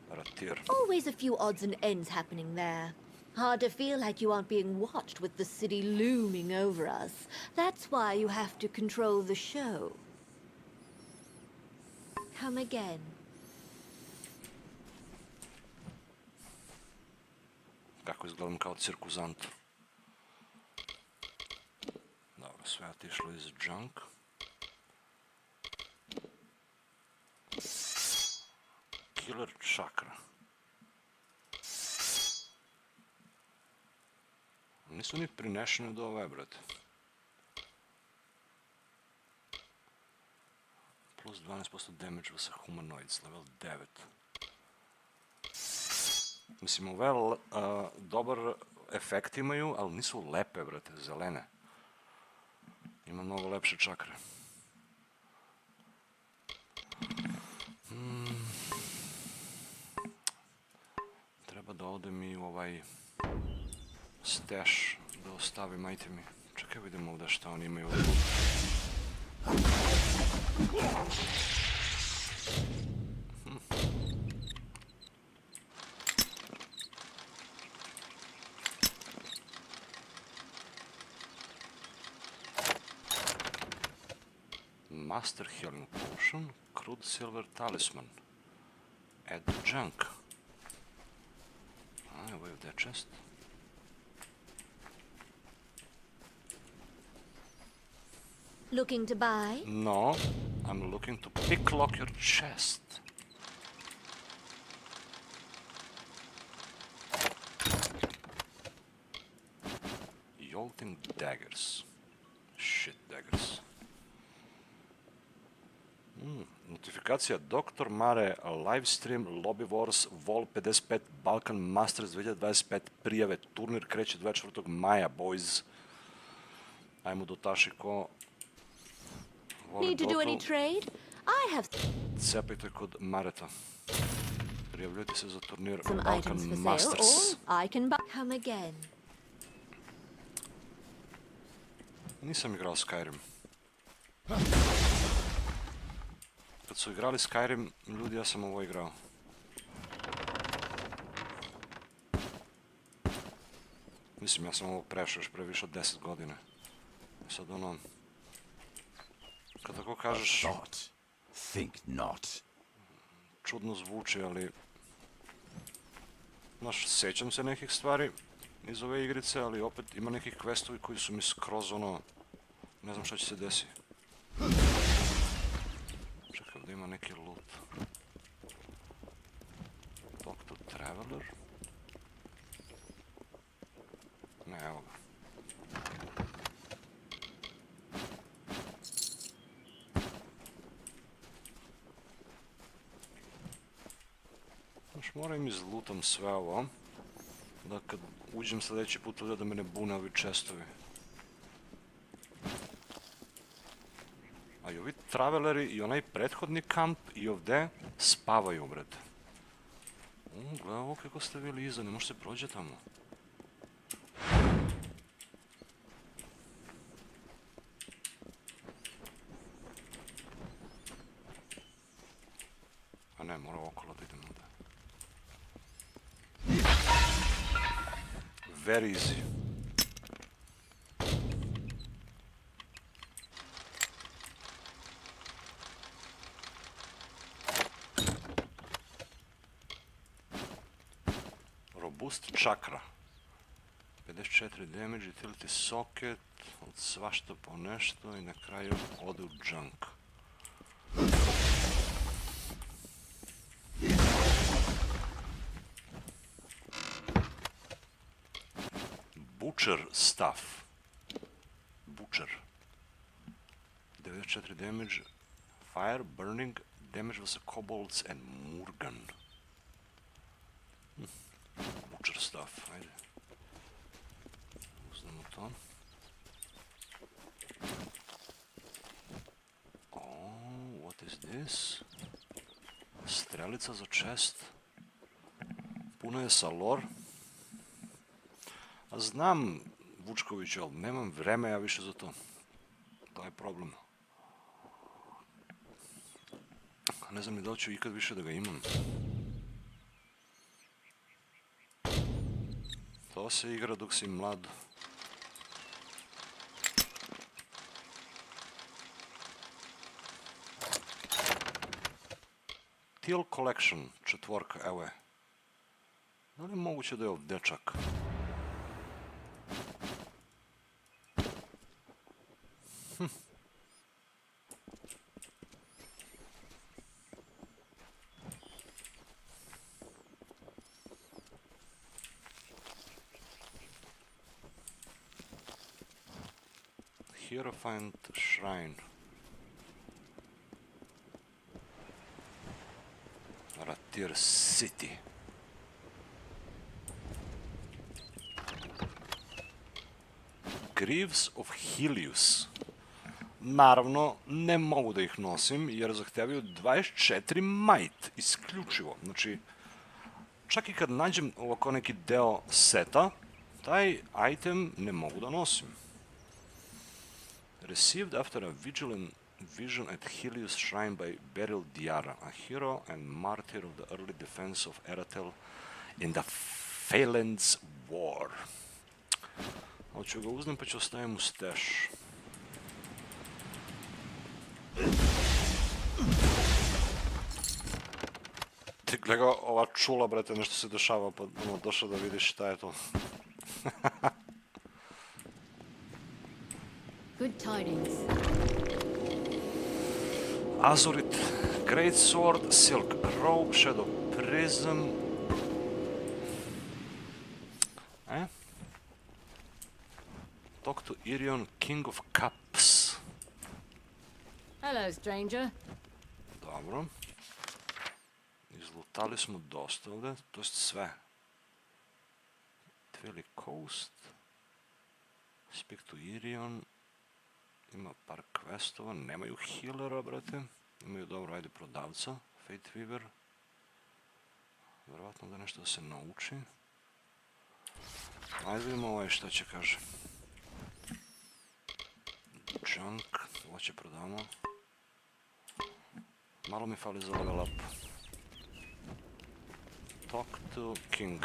S1: Rathir.
S6: Always a few odds and ends happening there. Hard to feel like you aren't being watched with the city looming over us. That's why you have to control the show. Come again.
S1: Kako izgledam kao cirkuzant. Dobro, sve je otišlo iz junk. Killer čakra. Nisu ni prinešeni do ove, brate. Plus 12% damage sa humanoids, level 9. Mislim, ove dobar efekt imaju, ali nisu lepe, brate, zelene. Ima mnogo lepše čakre. Treba da odem i u ovaj stash, da ostavim itemi. Čekaj, vidimo ovdje šta oni imaju. Master Healing Potion, Crude Silver Talisman. Add junk. Evo je ovdje chest.
S6: Looking to buy?
S1: No, I'm looking to picklock your chest. Jolting daggers. Shit daggers. Notifikacija Dr. Mare, livestream, Lobby Wars, Vol 55, Balkan Masters 2025, prijave, turnir kreće 24. maja, boys. Ajmo do taši ko voli
S6: Need to do any
S1: Dotl.
S6: trade? I have
S1: Cepajte kod Mareta. Prijavljujte se za turnir
S6: some
S1: Balkan
S6: items for sale,
S1: Masters.
S6: or I can buy. Come again.
S1: Nisam igrao Skyrim. Kad su igrali Skyrim, ljudi, ja sam ovo igrao. Mislim, ja sam ovo prešao još pre više od 10 godina. Sad ono... Kad tako kažeš...
S21: Think not.
S1: Čudno zvuči, ali... Znaš, sećam se nekih stvari iz ove igrice, ali opet ima nekih questovi koji su mi skroz ono... Ne znam šta će se desiti. Čekaj, ovdje ima neki loot. Talk to Traveler. Ne, evo ga. Znaš, moram izlutam sve ovo, da kad uđem sljedeći put ovdje da me ne bune ovi chestovi. A i ovi traveleri i onaj prethodni kamp i ovdje spavaju, brate. Gledaj ovo kako ste bili iza, ne može se prođe tamo. A ne, mora okolo da idem ovdje. Very easy. Robust čakra. 54 damage, utility socket, od svašta po nešto i na kraju ode u junk. Butcher stuff. Butcher. 94 damage, fire, burning, damage with kobolds and murgan. Butcher stuff, ajde. Uzmemo to. Oh, what is this? Strelica za chest. Puno je sa lore. A znam, Vučkoviću, ali nemam vreme ja više za to. To je problem. Ne znam ni da li ću ikad više da ga imam. To se igra dok si mlad. Teal Collection, 4, evo je. Da li je moguće da je ovdje dečak? Hierophant Shrine. Rathir City. Greaves of Helios. Naravno, ne mogu da ih nosim jer zahtevaju 24 might, isključivo. Znači, čak i kad nađem ovako neki deo seta, taj item ne mogu da nosim. Received after a vigilant vision at Helios Shrine by Beryl Diara, a hero and martyr of the early defense of Eratel in the Phalanx War. Hoću ga uznem pa ću ostavim u stash. Ti gleda ova čula, brate, nešto se dešava, pa ono, došao da vidiš šta je to.
S6: Good tidings.
S1: Azurit Greatsword, Silk Robe, Shadow Prism. Talk to Irion, King of Cups.
S7: Hello, stranger.
S1: Dobro. Izlutali smo dosta ovdje, to je sve. Twilly Coast. Speak to Irion. Ima par questova, nemaju healera, brate. Imaju dobro, ajde, prodavca. Fate Weaver. Vjerovatno da nešto da se nauči. Ajde vidimo ovaj šta će kaže. Junk, ovo će prodamo. Malo mi fali za level up. Talk to King.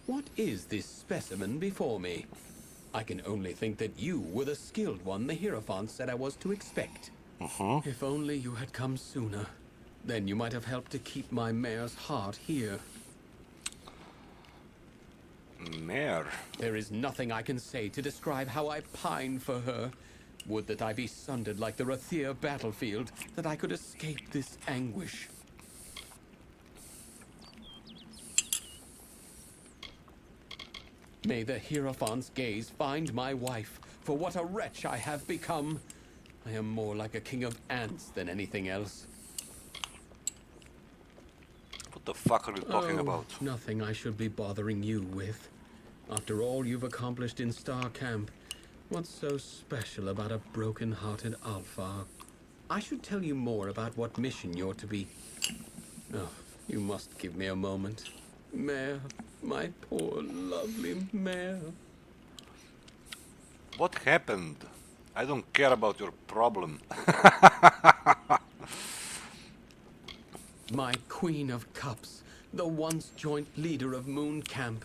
S19: What is this specimen before me? I can only think that you were the skilled one the Hierophant said I was to expect. If only you had come sooner. Then you might have helped to keep my mare's heart here.
S1: Mare?
S19: There is nothing I can say to describe how I pine for her. Would that I be sundered like the Rathir battlefield, that I could escape this anguish. May the Hierophant's gaze find my wife, for what a wretch I have become. I am more like a king of ants than anything else.
S1: What the fuck are you talking about?
S19: Nothing I should be bothering you with. After all you've accomplished in Star Camp, what's so special about a broken-hearted Alpha? I should tell you more about what mission you're to be. Oh, you must give me a moment. Mare, my poor, lovely mare.
S1: What happened? I don't care about your problem.
S19: My Queen of Cups, the once joint leader of Moon Camp,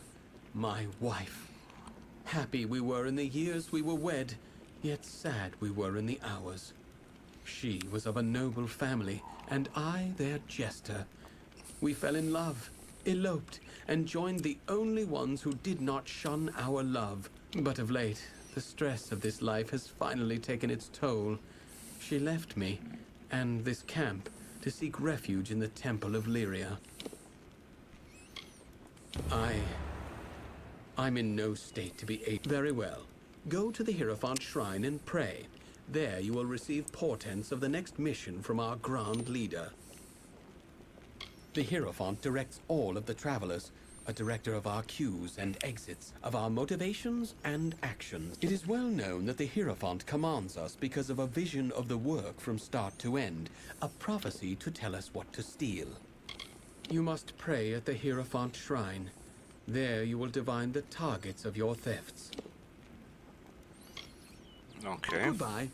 S19: my wife. Happy we were in the years we were wed, yet sad we were in the hours. She was of a noble family, and I their jester. We fell in love, eloped, and joined the only ones who did not shun our love. But of late, the stress of this life has finally taken its toll. She left me, and this camp, to seek refuge in the Temple of Lyria. I'm in no state to be very well. Go to the Hierophant Shrine and pray. There you will receive portents of the next mission from our Grand Leader. The Hierophant directs all of the travelers, a director of our queues and exits, of our motivations and actions. It is well known that the Hierophant commands us because of a vision of the work from start to end, a prophecy to tell us what to steal. You must pray at the Hierophant Shrine. There you will divine the targets of your thefts.
S1: Okay.
S19: Goodbye.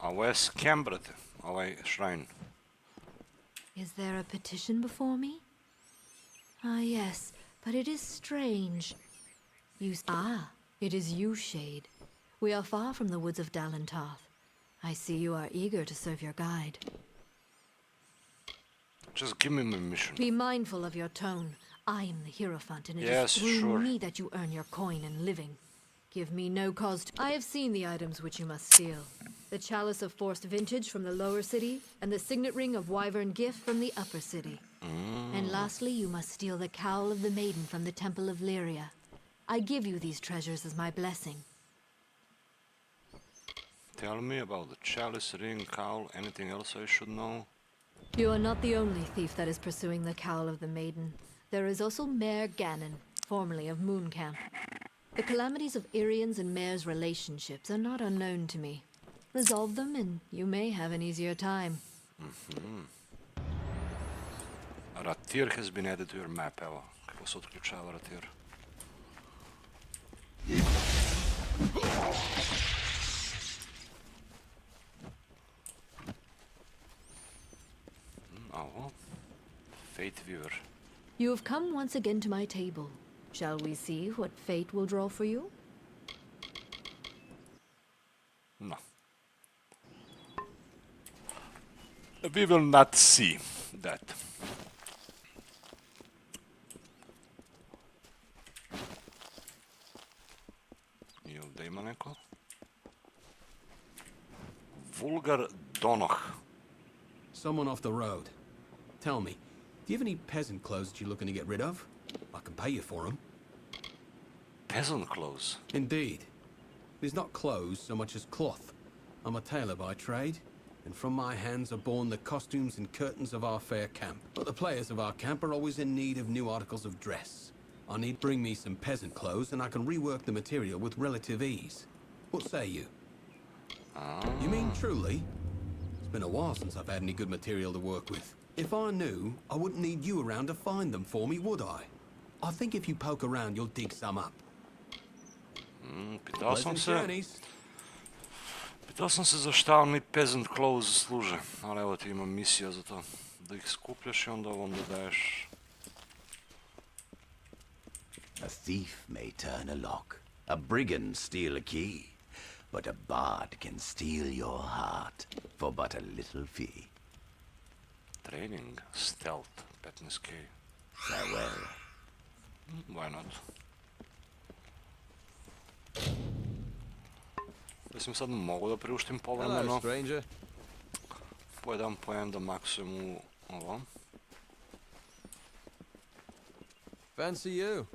S1: Ovo je scam, brate. Ovaj shrine.
S6: Is there a petition before me? Ah, yes, but it is strange. It is you, Shade. We are far from the woods of Dalentarth. I see you are eager to serve your guide.
S1: Just give me my mission.
S6: Be mindful of your tone. I am the Hierophant, and it
S1: Yes,
S6: is through
S1: sure.
S6: me that you earn your coin and living. Give me no cause to... I have seen the items which you must steal. The chalice of forced vintage from the lower city, and the signet ring of wyvern gift from the upper city. And lastly, you must steal the cowl of the maiden from the Temple of Lyria. I give you these treasures as my blessing.
S1: Tell me about the chalice, ring, cowl, anything else I should know?
S6: You are not the only thief that is pursuing the cowl of the maiden. There is also Mayor Ganon, formerly of Mooncamp. The calamities of Irian's and Mayor's relationships are not unknown to me. Resolve them and you may have an easier time.
S1: Rathir has been added to your map, evo. Kako se otključava Rathir? Ovo. Fate Viewer.
S6: You have come once again to my table. Shall we see what fate will draw for you?
S1: No. We will not see that. Jel da ima neko? Vulgar Donoh.
S19: Someone off the road. Tell me, do you have any peasant clothes that you're looking to get rid of? I can pay you for them.
S1: Peasant clothes?
S19: Indeed. It is not clothes so much as cloth. I'm a tailor by trade, and from my hands are born the costumes and curtains of our fair camp. But the players of our camp are always in need of new articles of dress. I need to bring me some peasant clothes, and I can rework the material with relative ease. What say you? You mean truly? It's been a while since I've had any good material to work with. If I knew, I wouldn't need you around to find them for me, would I? I think if you poke around, you'll dig some up.
S1: Pitao sam se za šta oni peasant clothes služe, ali evo ti imam misija za to. Da ih skupljaš i onda ovom dodaješ.
S11: A thief may turn a lock, a brigand steal a key, but a bard can steal your heart for but a little fee.
S1: Training, stealth, 15k.
S11: Farewell.
S1: Why not? Mislim sad mogu da priuštim povremeno. Po jedan poen da maksujem u ovo.
S14: Fancy you.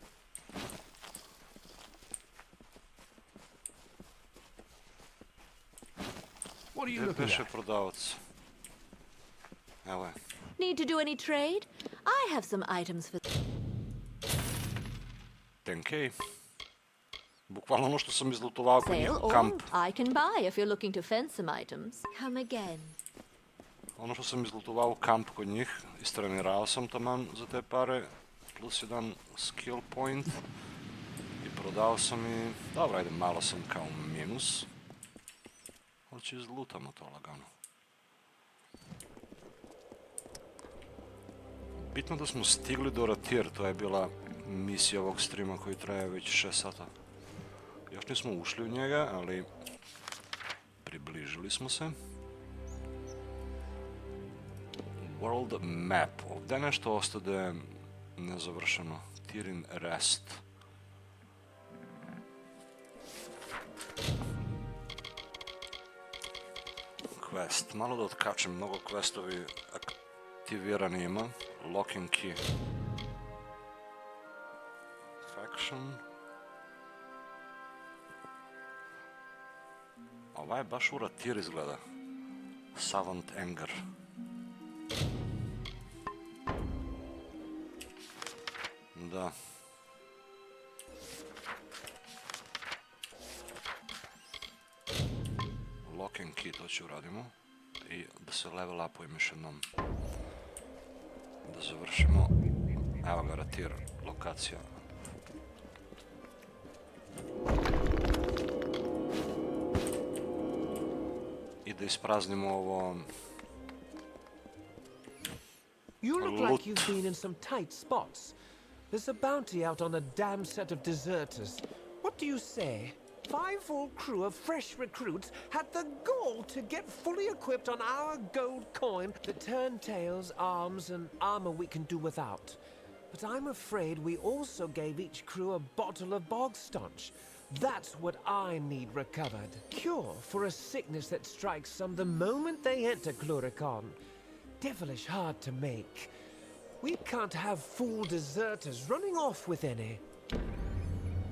S22: What are you
S1: Gdje
S22: looking
S1: beše
S22: at?
S1: prodavac? Evo je.
S6: Need to do any trade? I have some items for...
S1: 10k. Bukvalno ono što sam izlutovao kod njih
S6: Sale,
S1: u
S6: or
S1: kamp.
S6: I can buy if you're looking to fence some items. Come again.
S1: Ono što sam izlutovao u kamp kod njih, istrenirao sam taman za te pare, plus jedan skill point. I prodao sam i... Dobro, ajde, malo sam kao minus. Ali će izlutamo to lagano. Bitno da smo stigli do Rathir, to je bila misija ovog streama koji traje već 6 sata. Još nismo ušli u njega, ali približili smo se. World map. Ovdje nešto ostade nezavršeno. Tirin rest. Quest. Malo da otkačem, mnogo questovi aktivirani ima. Locking key. Faction. Ovaj je baš u Rathir izgleda. Savant Anger. Da. Locking key, to ću uradimo. I da se level upujemo još jednom. Da završimo. Evo ga, Rathir, lokacija. I da ispraznimo ovo...
S17: You look like you've been in some tight spots. There's a bounty out on a damn set of deserters. What do you say? 5 full crew of fresh recruits had the gall to get fully equipped on our gold coin, the turntails, arms, and armor we can do without. But I'm afraid we also gave each crew a bottle of bog staunch. That's what I need recovered. Cure for a sickness that strikes some the moment they enter Chloricon. Devilish hard to make. We can't have fool deserters running off with any.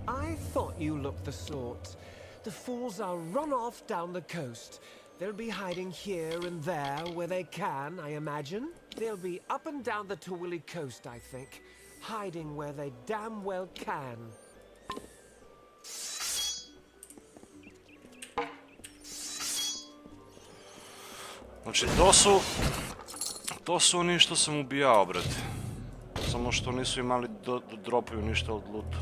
S17: I thought you looked the sort. The fools are run off down the coast. They'll be hiding here and there where they can, I imagine. They'll be up and down the Tawili coast, I think. Hiding where they damn well can.
S1: Znači, to su oni što sam ubijao, brate. Samo što nisu imali da dropuju ništa od luta.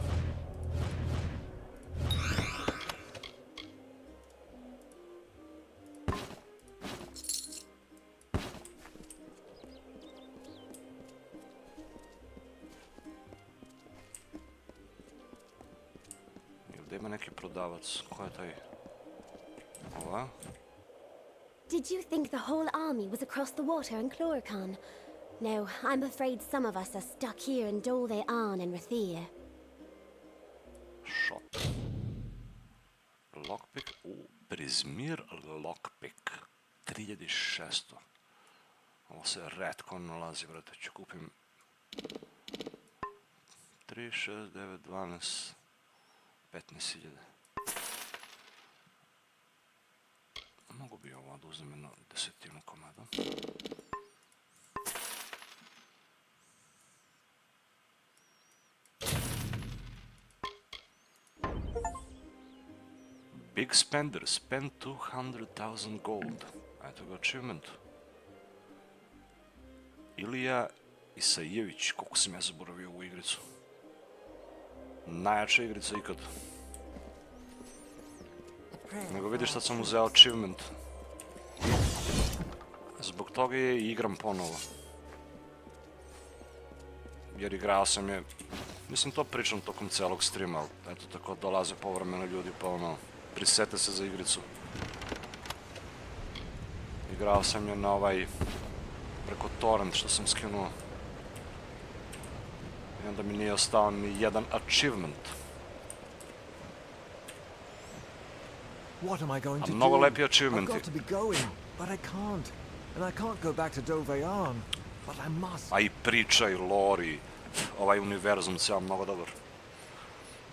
S1: Gdje ima neki prodavac? Ko je taj? Ova?
S18: Did you think the whole army was across the water in Chloricon? No, I'm afraid some of us are stuck here in Dolve'an and Rathir.
S1: Shot. Lockpick. Prizmir lockpick. 3600. Ovo se retcon nalazi, brate. Ću kupim 3, 6, 9, 12, 15.000. Mogu bi ovo da uzmem jedno 10 komada. Big spender, spend 200,000 gold. Eto ga achievement. Ilija Isajević, koliko sam ja zaboravio ovu igricu. Najjača igrica ikad. Nego vidiš sad sam uzeo achievement. Zbog toga je i igram ponovo. Jer igrao sam je... Mislim to pričam tokom celog streama, ali eto tako dolaze povremeno ljudi pa ono... Prisete se za igricu. Igrao sam je na ovaj... preko torrent što sam skinuo. I onda mi nije ostao ni jedan achievement.
S17: What am I going to do?
S1: Mnogo lepi achievementi.
S17: I've got to be going, but I can't. And I can't go back to Dolve'an, but I must.
S1: A i priča i lore i ovaj univerzum ceo mnogo dobar.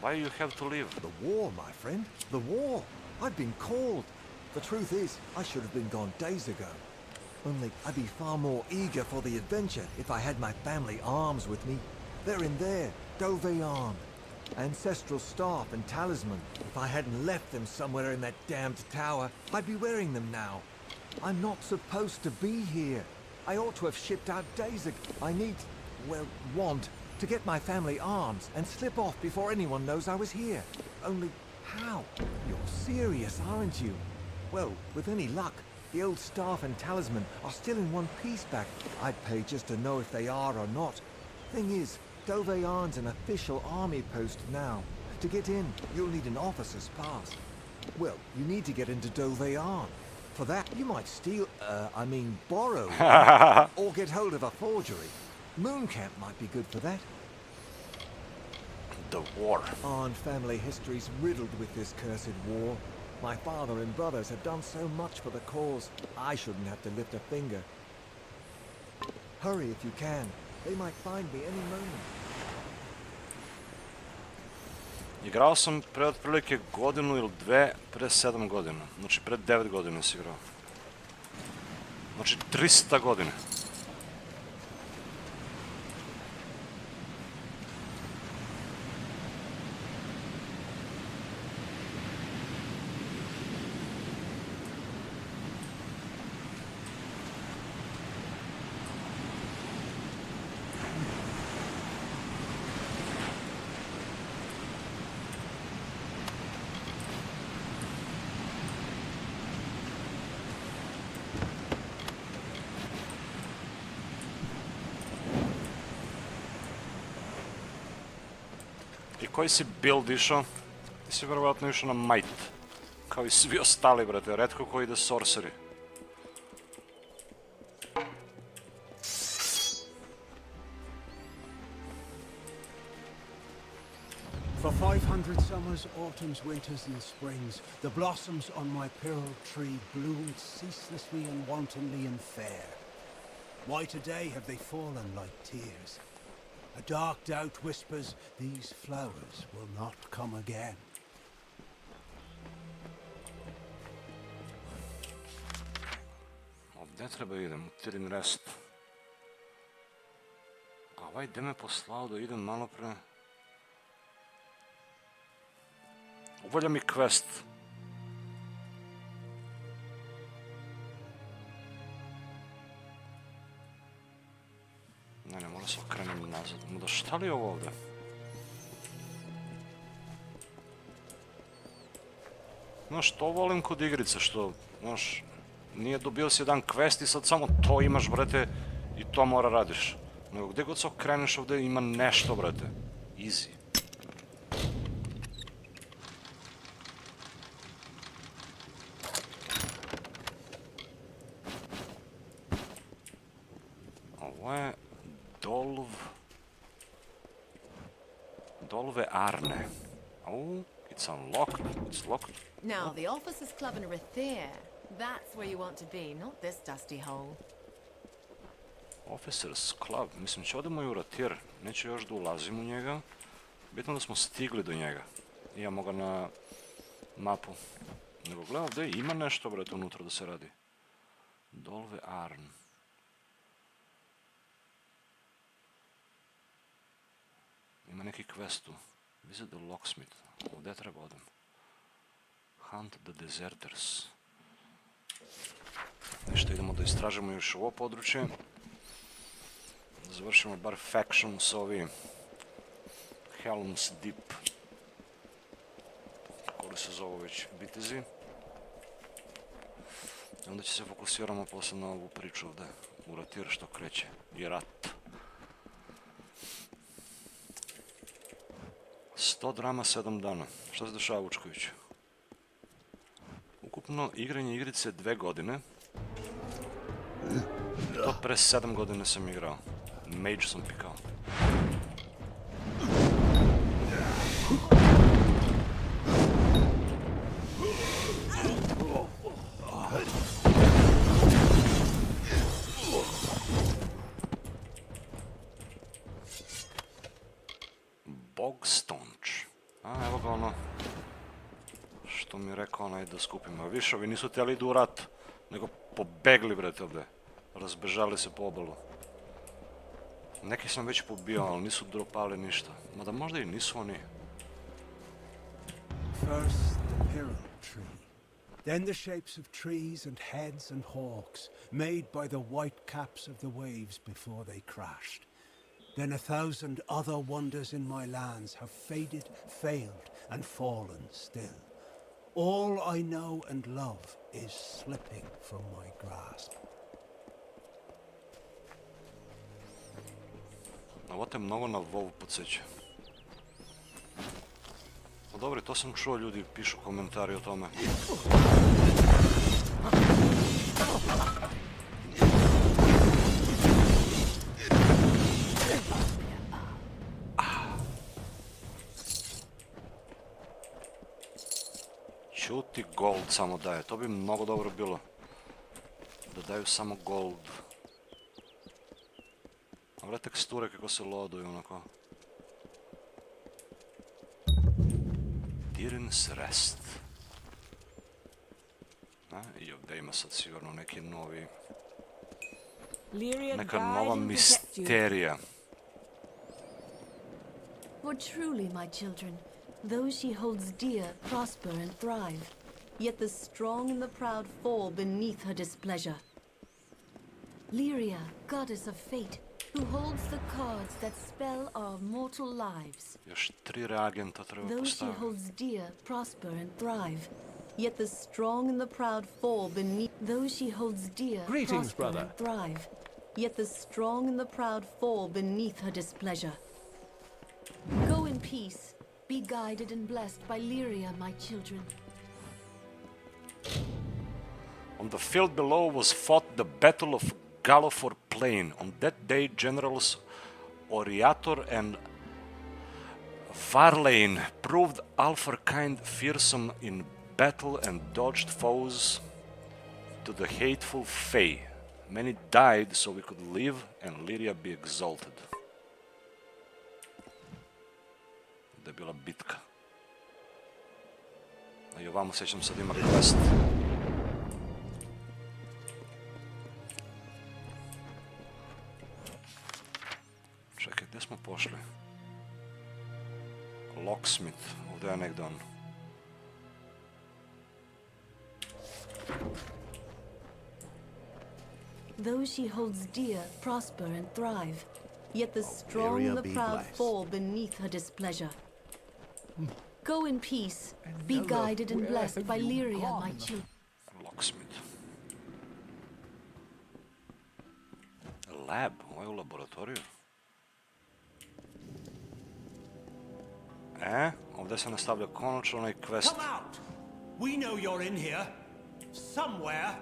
S1: Why you have to leave?
S3: The war, my friend. The war. I've been called. The truth is, I should have been gone days ago. Only I'd be far more eager for the adventure if I had my family arms with me. They're in there, Dolve'an. Ancestral staff and talisman. If I hadn't left them somewhere in that damned tower, I'd be wearing them now. I'm not supposed to be here. I ought to have shipped out days ago. I need, well, want to get my family arms and slip off before anyone knows I was here. Only how? You're serious, aren't you? Well, with any luck, the old staff and talisman are still in one piece back. I'd pay just to know if they are or not. Thing is, Dolve'an's an official army post now. To get in, you'll need an officer's pass. Well, you need to get into Dolve'an. For that, you might steal, borrow, or get hold of a forgery. Moon Camp might be good for that.
S1: The war.
S3: Our family history's riddled with this cursed war. My father and brothers have done so much for the cause. I shouldn't have to lift a finger. Hurry if you can. They might find me any moment.
S1: Igrao sam pre otprilike godinu ili dve, pre 7 godina. Znači pre 9 godina si igrao. Znači 300 godine. I koji si build išao? Ti si vjerovatno išao na might. Kao i svi ostali, brate. Retko koji ide sorcery.
S15: For 500 summers, autumns, winters, and springs, the blossoms on my pearl tree bloomed ceaselessly and wantonly and fair. Why today have they fallen like tears? A dark doubt whispers, these flowers will not come again.
S1: Ovdje treba idem, Tirin rest. A ovaj gdje me poslao da idem malo pre... Uvolja mi quest. Ne, moram se okrenem nazad. Da šta li je ovo ovdje? Znaš, to volim kod igrice, što, znaš, nije dobio si jedan quest i sad samo to imaš, brate, i to mora radiš. Nego gdje god se okreneš ovdje ima nešto, brate. Easy. Ovo je Dolve Arne. Oh, it's unlocked. It's locked.
S10: Now, the Officers' Club in Rathir. That's where you want to be, not this dusty hole.
S1: Officers' Club. Mislim, će odemo i u Rathir. Neću još da ulazim u njega. Bitno da smo stigli do njega. Imamo ga na mapu. Nego gledam, ovdje ima nešto, brate, unutra da se radi. Dolve Arne. Ima neki quest tu. Visit the locksmith. Ovdje treba odem. Hunt the deserters. Nešto idemo da istražimo još ovo područje. Da završimo bar faction s ovim Helm's Deep. Kako li se zove već bitezi. I onda će se fokusiramo posle na ovu priču ovdje. U Rathir što kreće. I rat. 100 drama, 7 dana. Šta se dešava, Vučkoviću? Ukupno igranje igrice 2 godine. To pre 7 godine sam igrao. Mage sam pikao. A, evo ga ono što mi je rekao onaj da skupimo. Više, ovi nisu htjeli idu u rat, nego pobegli, brete, ovdje. Razbežali se po obalu. Neki sam već pobio, ali nisu dropali ništa. Mada možda i nisu oni.
S15: First the pearl tree, then the shapes of trees and heads and hawks, made by the white caps of the waves before they crashed. Then 1,000 other wonders in my lands have faded, failed, and fallen still. All I know and love is slipping from my grasp.
S1: Ovo te mnogo na WoW podsjeća. Pa dobro, to sam čuo, ljudi pišu komentari o tome. Čuti gold samo daje, to bi mnogo dobro bilo. Da daju samo gold. Ove teksture kako se loduju onako. Tirin's Rest. I ovdje ima sad sigurno neki novi... Neka nova misterija.
S6: For truly, my children, those she holds dear prosper and thrive, yet the strong and the proud fall beneath her displeasure. Lyria, goddess of fate, who holds the cards that spell our mortal lives.
S1: Još 3 reagenta treba
S6: Those she
S1: postaviti.
S6: holds dear prosper and thrive, yet the strong and the proud fall beneath. Those she holds dear
S14: Greetings,
S6: prosper
S14: brother.
S6: and thrive, yet the strong and the proud fall beneath her displeasure. Go in peace, be guided and blessed by Lyria, my children.
S1: On the field below was fought the Battle of Galliford Plain. On that day, Generals Oriator and Varlane proved Alfarkind fearsome in battle and dodged foes to the hateful Fae. Many died so we could live and Lyria be exalted. Da je bila bitka. A i ovamo sjećam sad imali quest. Čekaj, gdje smo pošli? Locksmith, ovdje je negdje on.
S6: Those she holds dear prosper and thrive, yet the strong and the proud fall beneath her displeasure. Go in peace, be guided and blessed by Lyria, my children.
S1: Locksmith. Lab, ovo je u laboratoriju. Ovdje se nastavlja konačno onaj quest.
S5: Come out! We know you're in here. Somewhere.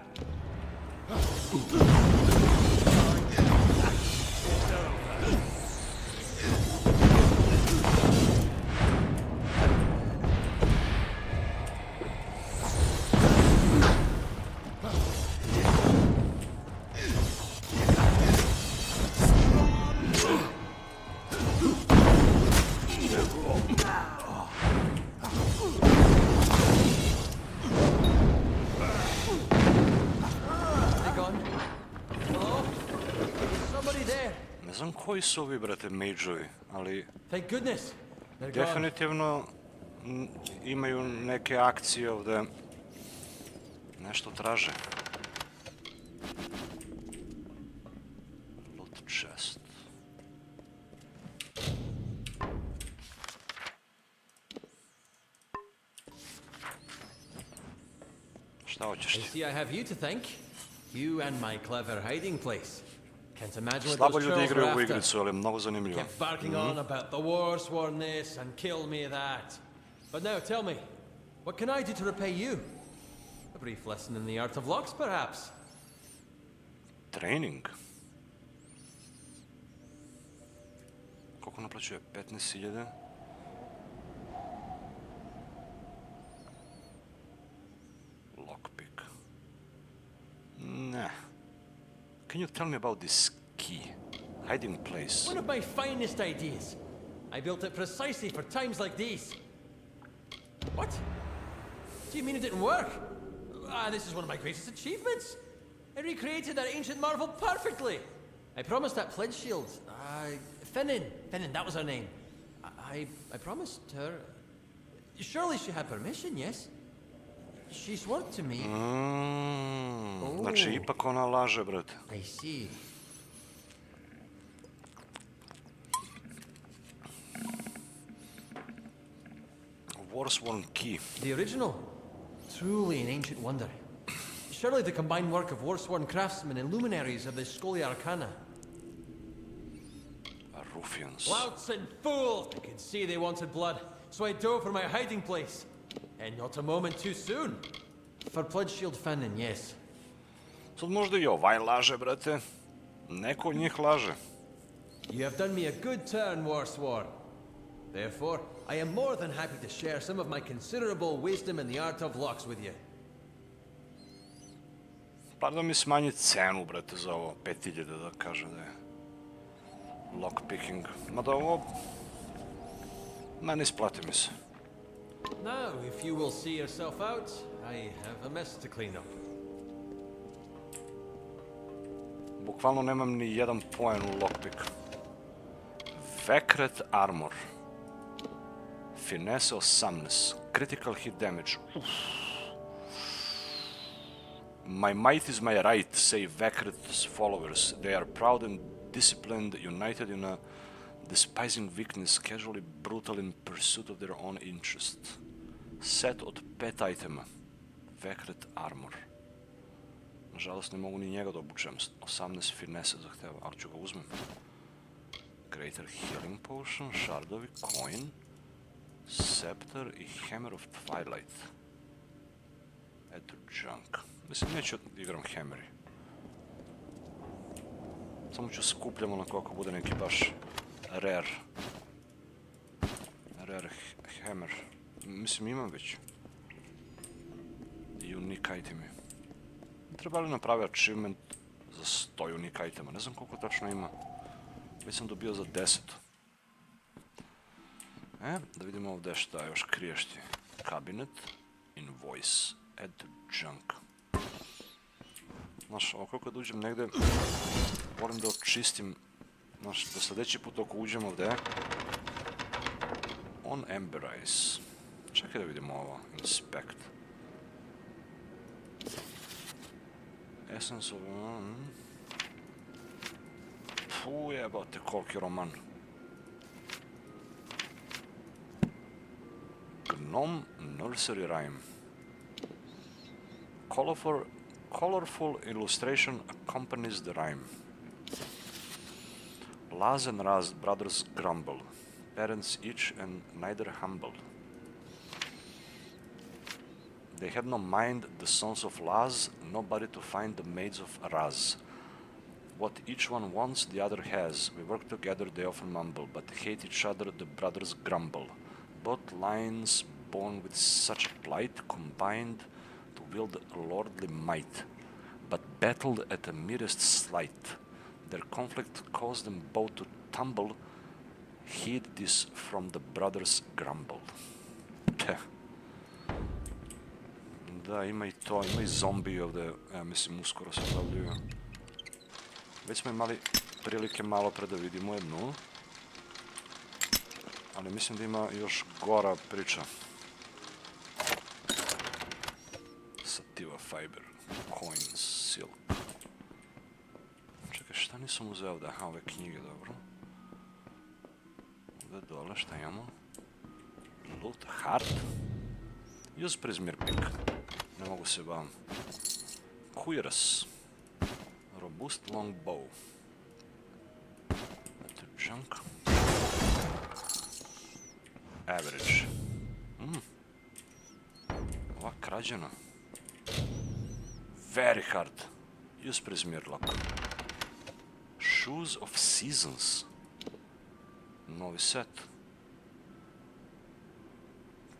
S1: Ne znam koji su ovi, brate, mageovi, ali
S14: Thank goodness. They're gone.
S1: definitivno imaju neke akcije ovdje. Nešto traže. Loot chest. Šta hoćeš
S14: I
S1: ti?
S14: see I have you to thank. You and my clever hiding place. Can't imagine what
S1: Slabo
S14: those
S1: ljudi
S14: trolls were
S1: igraju u
S14: after.
S1: igricu, ali je mnogo zanimljivo.
S14: Kept barking on about the war sworn this and kill me that. But now tell me, what can I do to repay you? A brief lesson in the art of locks, perhaps?
S1: Training. Koliko naplaćuje? 15.000? Lockpick. Nah. Can you tell me about this key? Hiding place.
S14: One of my finest ideas. I built it precisely for times like these. What? Do you mean it didn't work? This is one of my greatest achievements. I recreated that ancient marvel perfectly. I promised that pledge shield. Finnan, that was her name. I promised her. Surely she had permission, yes? She swore to me.
S1: Znači, ipak ona laže, brate.
S14: I see.
S1: Warsworn key.
S14: The original? Truly an ancient wonder. Surely the combined work of warsworn craftsmen and luminaries of the Scholia Arcana.
S1: Ruffians.
S14: Louts and fools! I could see they wanted blood, so I dove for my hiding place. And not a moment too soon. For Pledge Shield Fannin, yes.
S1: Sad možda i ovaj laže, brate. Neko od njih laže.
S14: You have done me a good turn, Warswar. Therefore, I am more than happy to share some of my considerable wisdom in the art of locks with you.
S1: Pa da mi smanji cenu, brate, za ovo 5000 da kaže da je lockpicking. Mada ovo... ne isplati mi se.
S14: Now, if you will see yourself out, I have a mess to clean up.
S1: Bukvalno nemam ni jedan poen u lockpick. Vekret armor. Finesse 18. Critical hit damage. My might is my right, say Vekret's followers. They are proud and disciplined, united in a despising weakness, casually brutal in pursuit of their own interest. Set od 5 itema. Vekret armor. Nažalost ne mogu ni njega da obučem. 18 finesse zahteva, ali ću ga uzmem. Greater healing potion, shardovi, coin, scepter i hammer of twilight. Eto junk. Mislim, neću igram hammeri. Samo ću skupljamo na kako bude neki baš rare. Rare hammer. Mislim, imam već. Unique itemi. Treba li napraviti achievement za 100 unique itema? Ne znam koliko tačno ima. Već sam dobio za 10. Da vidimo ovdje šta još kriješ ti. Cabinet, invoice, add to junk. Znaš, ovako kad uđem negdje, volim da očistim, znaš, da sljedeći put ako uđem ovdje, on emberize. Čekaj da vidimo ovo, inspect. Essence of... Puh, jebate, koliki roman. Gnome nursery rhyme. Colorful illustration accompanies the rhyme. Laz and Raz, brothers grumble. Parents each and neither humble. They had no mind, the sons of Laz, nobody to find the maids of Raz. What each one wants, the other has. We work together, they often mumble, but hate each other, the brothers grumble. Both lines, born with such a plight, combined to wield lordly might, but battled at the merest slight. Their conflict caused them both to tumble. Heed this from the brothers grumble. Peh. Da, ima i to, ima i zombi ovdje, ja mislim uskoro se pojavljuju. Već smo imali prilike malo pre da vidimo jednu. Ali mislim da ima još gora priča. Sativa fiber, coins, silk. Čekaj, šta nisam uzeo da? Aha, ove knjige, dobro. Ovdje dole, šta imamo? Loot, heart. Use prismir pick. Ne mogu se bavim. Cuirass. Robust long bow. Eto junk. Average. Ova krađena. Very hard. Use prismir lock. Shoes of seasons. Novi set.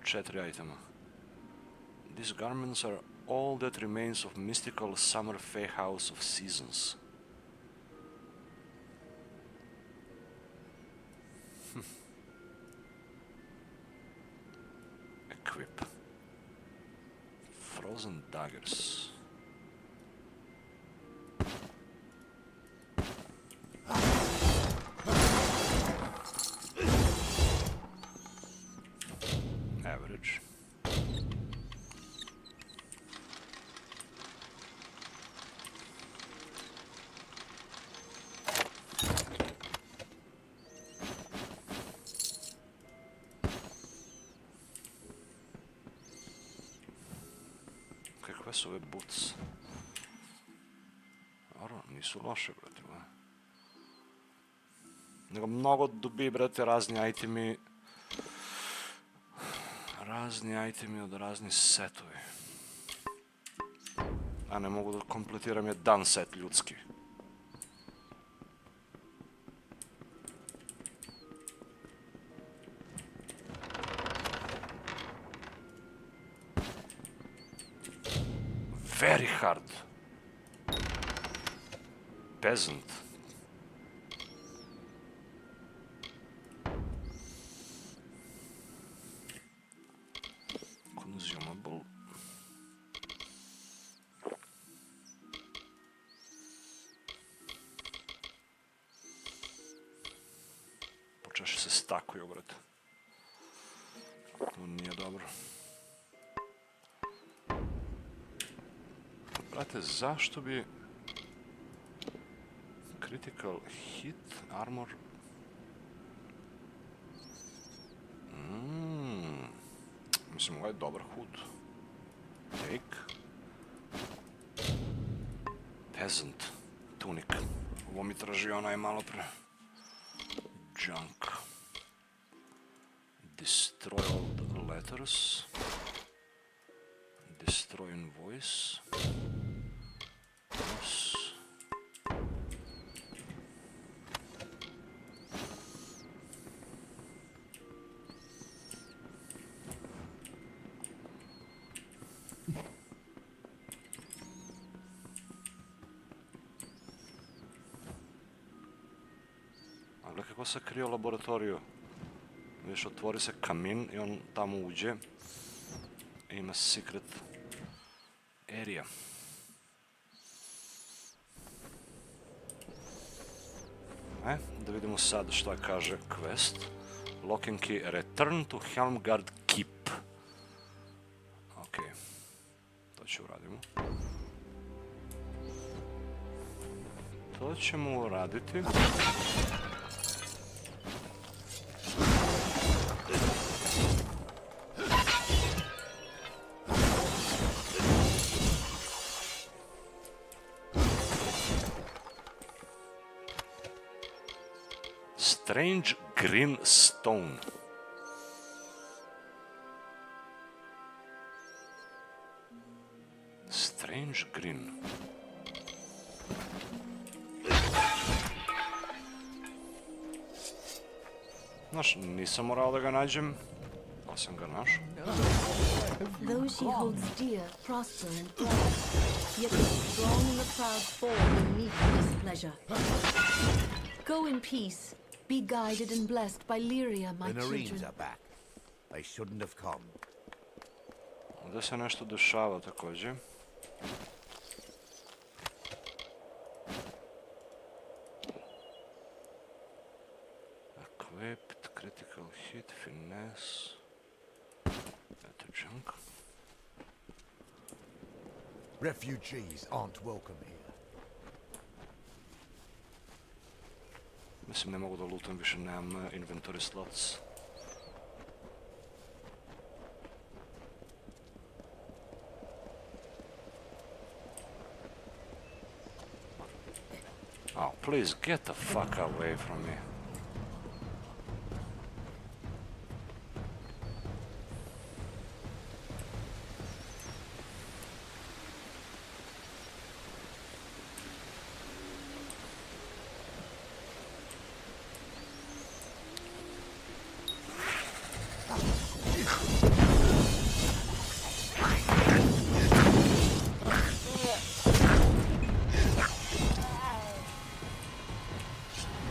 S1: 4 itema. These garments are all that remains of mystical summer fae house of seasons. Equip. Frozen daggers. Average. Kakve su ove boots? Aro, nisu loše, brate. Nego mnogo dubi, brate, razni itemi. Razni itemi od razni setovi. A ne mogu da kompletiram jedan set ljudski. Very hard. Peasant. Consumable. Počeš se stakuju, brate. To nije dobro. Brate, zašto bi critical hit armor mislim, ovo je dobar hud. Take peasant tunic. Ovo mi traži onaj malo pre. Junk. Destroy all letters. Destroy invoice. Yes. A gledaj kako se krije u laboratoriju. Vidiš, otvori se kamin i on tamo uđe. I ima secret area. Da vidimo sad šta kaže quest. Locking key, return to Helmgard Keep. Ok, to ću uradimo. To ćemo uraditi. Strange green stone. Strange green. Znaš, nisam morao da ga nađem, pa sam ga našao.
S6: Those she holds dear prosper and thrive, yet the strong and the proud fall beneath her displeasure. Go in peace. Be guided and blessed by Lyria, my
S13: The
S6: children.
S13: Nareens are back. They shouldn't have come.
S1: Ovdje se nešto dešava također. Equipped, critical hit, finesse. Better junk.
S13: Refugees aren't welcome here.
S1: Mislim, ne mogu da lootam, više nemam inventory slots. Oh, please, get the fuck away from me.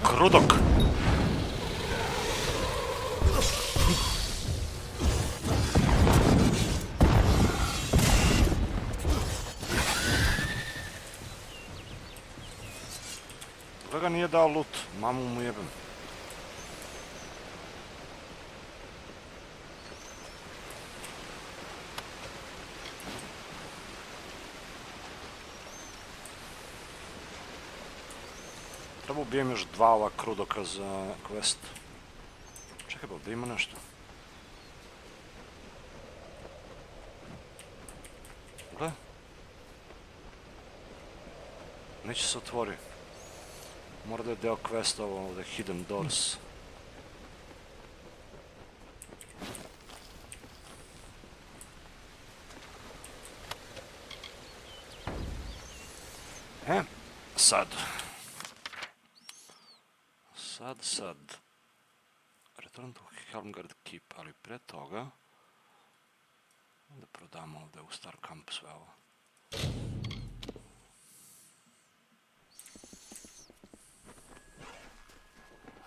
S1: Krudok. Koga nije dao loot, mamu mu jebem. Treba ubijem još 2 ova krudoka za quest. Čekaj, pa ovdje ima nešto. Gle. Neće se otvori. Mora da je deo questa ovo ovdje, Hidden Doors. sad? Sad. Return to Helmgard Keep, ali pre toga da prodamo ovdje u Star Camp sve ovo.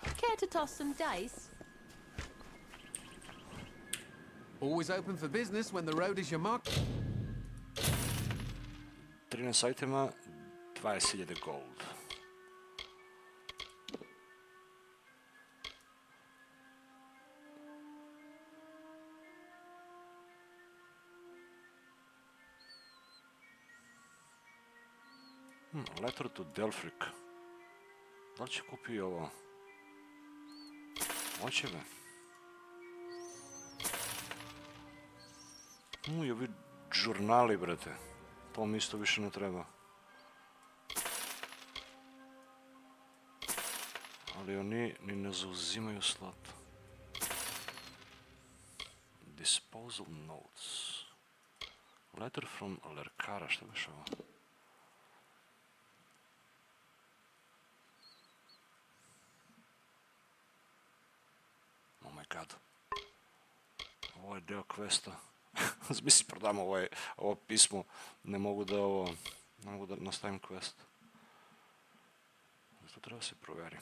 S10: Care to toss some dice?
S17: Always open for business when the road is your mark.
S1: 13 itema, 20.000 gold. Letter to Delfrik. Da li će kupi ovo? Hoće be. I ovi žurnali, brate. To mi isto više ne treba. Ali oni ni ne zauzimaju slot. Disposal notes. Letter from Lerkara, šta biš ovo? Oh my god. Ovo je deo questa. Zmisli, prodam ovo pismo. Ne mogu da nastavim quest. To treba se provjeri.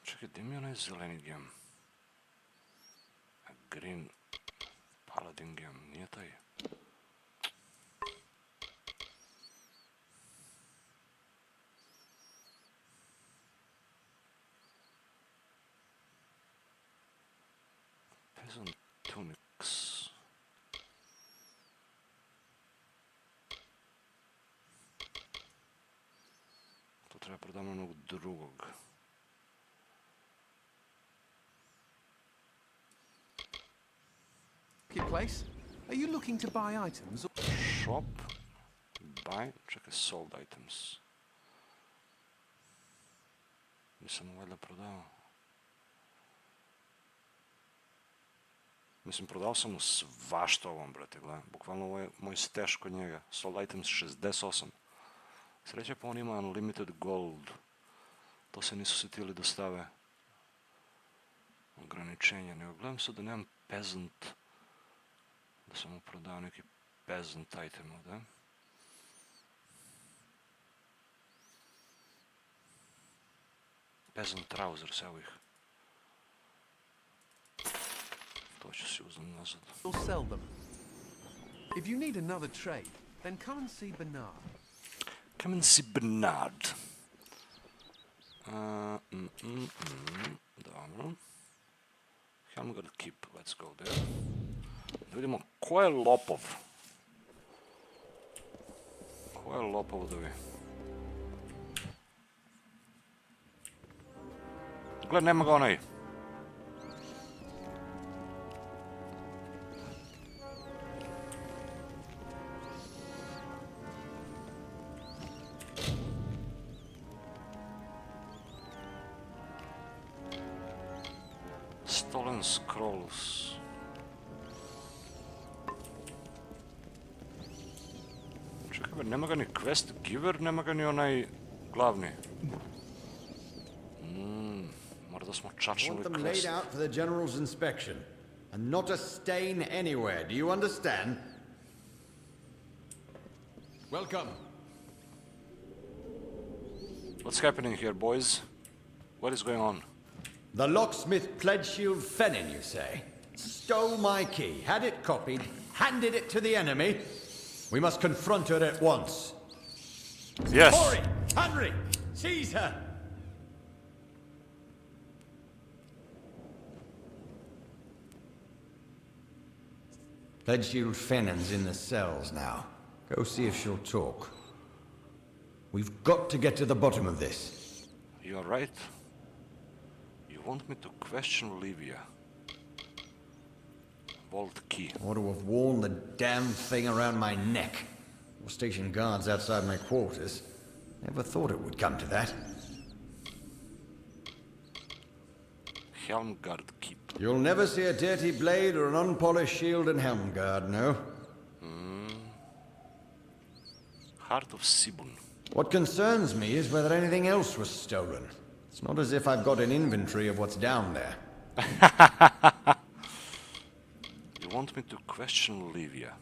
S1: Čekaj, gdje mi je onaj zeleni gem? Green Paladin gem, nije taj. Peasant tunics. To treba prodam onog drugog.
S17: Place? Are you looking to buy items?
S1: Shop. Buy. Čekaj, sold items. Nisam valjda prodao. Mislim, prodao sam mu svašta ovom, brate, gledaj. Bukvalno ovo je moj stash kod njega. Sold items 68. Sreća pa on ima unlimited gold. To se nisu sjetili da stave ograničenja. Nego gledam sad da nemam peasant. Da sam mu prodao neki peasant item ovdje. Peasant trousers, evo ih. To ću si uzem nazad.
S17: You'll sell them. If you need another trade, then come and see Bernard.
S1: Come and see Bernard. Dobro. Helmgard Keep, let's go there. Da vidimo ko je lopov. Ko je lopov da vi? Gled, nema ga onaj. Stolen scrolls. Čekaj, nema ga ni quest giver, nema ga ni onaj glavni. Mora da smo čačnuli
S3: Want them laid
S1: quest.
S3: out for the general's inspection. And not a stain anywhere, do you understand?
S17: Welcome.
S1: What's happening here, boys? What is going on?
S3: The locksmith Pledgeshield Fennin, you say? Stole my key, had it copied, handed it to the enemy. We must confront her at once.
S1: Yes.
S3: Hurry! Henry! Seize her! Pledgeshield Fennin's in the cells now. Go see if she'll talk. We've got to get to the bottom of this.
S1: You're right. You want me to question Livia? Vault key.
S3: Ought to have worn the damn thing around my neck. Or station guards outside my quarters. Never thought it would come to that.
S1: Helmgard Keep.
S3: You'll never see a dirty blade or an unpolished shield in Helmgard, no?
S1: Heart of Sibun.
S3: What concerns me is whether anything else was stolen. It's not as if I've got an inventory of what's down there.
S1: You want me to question Livia?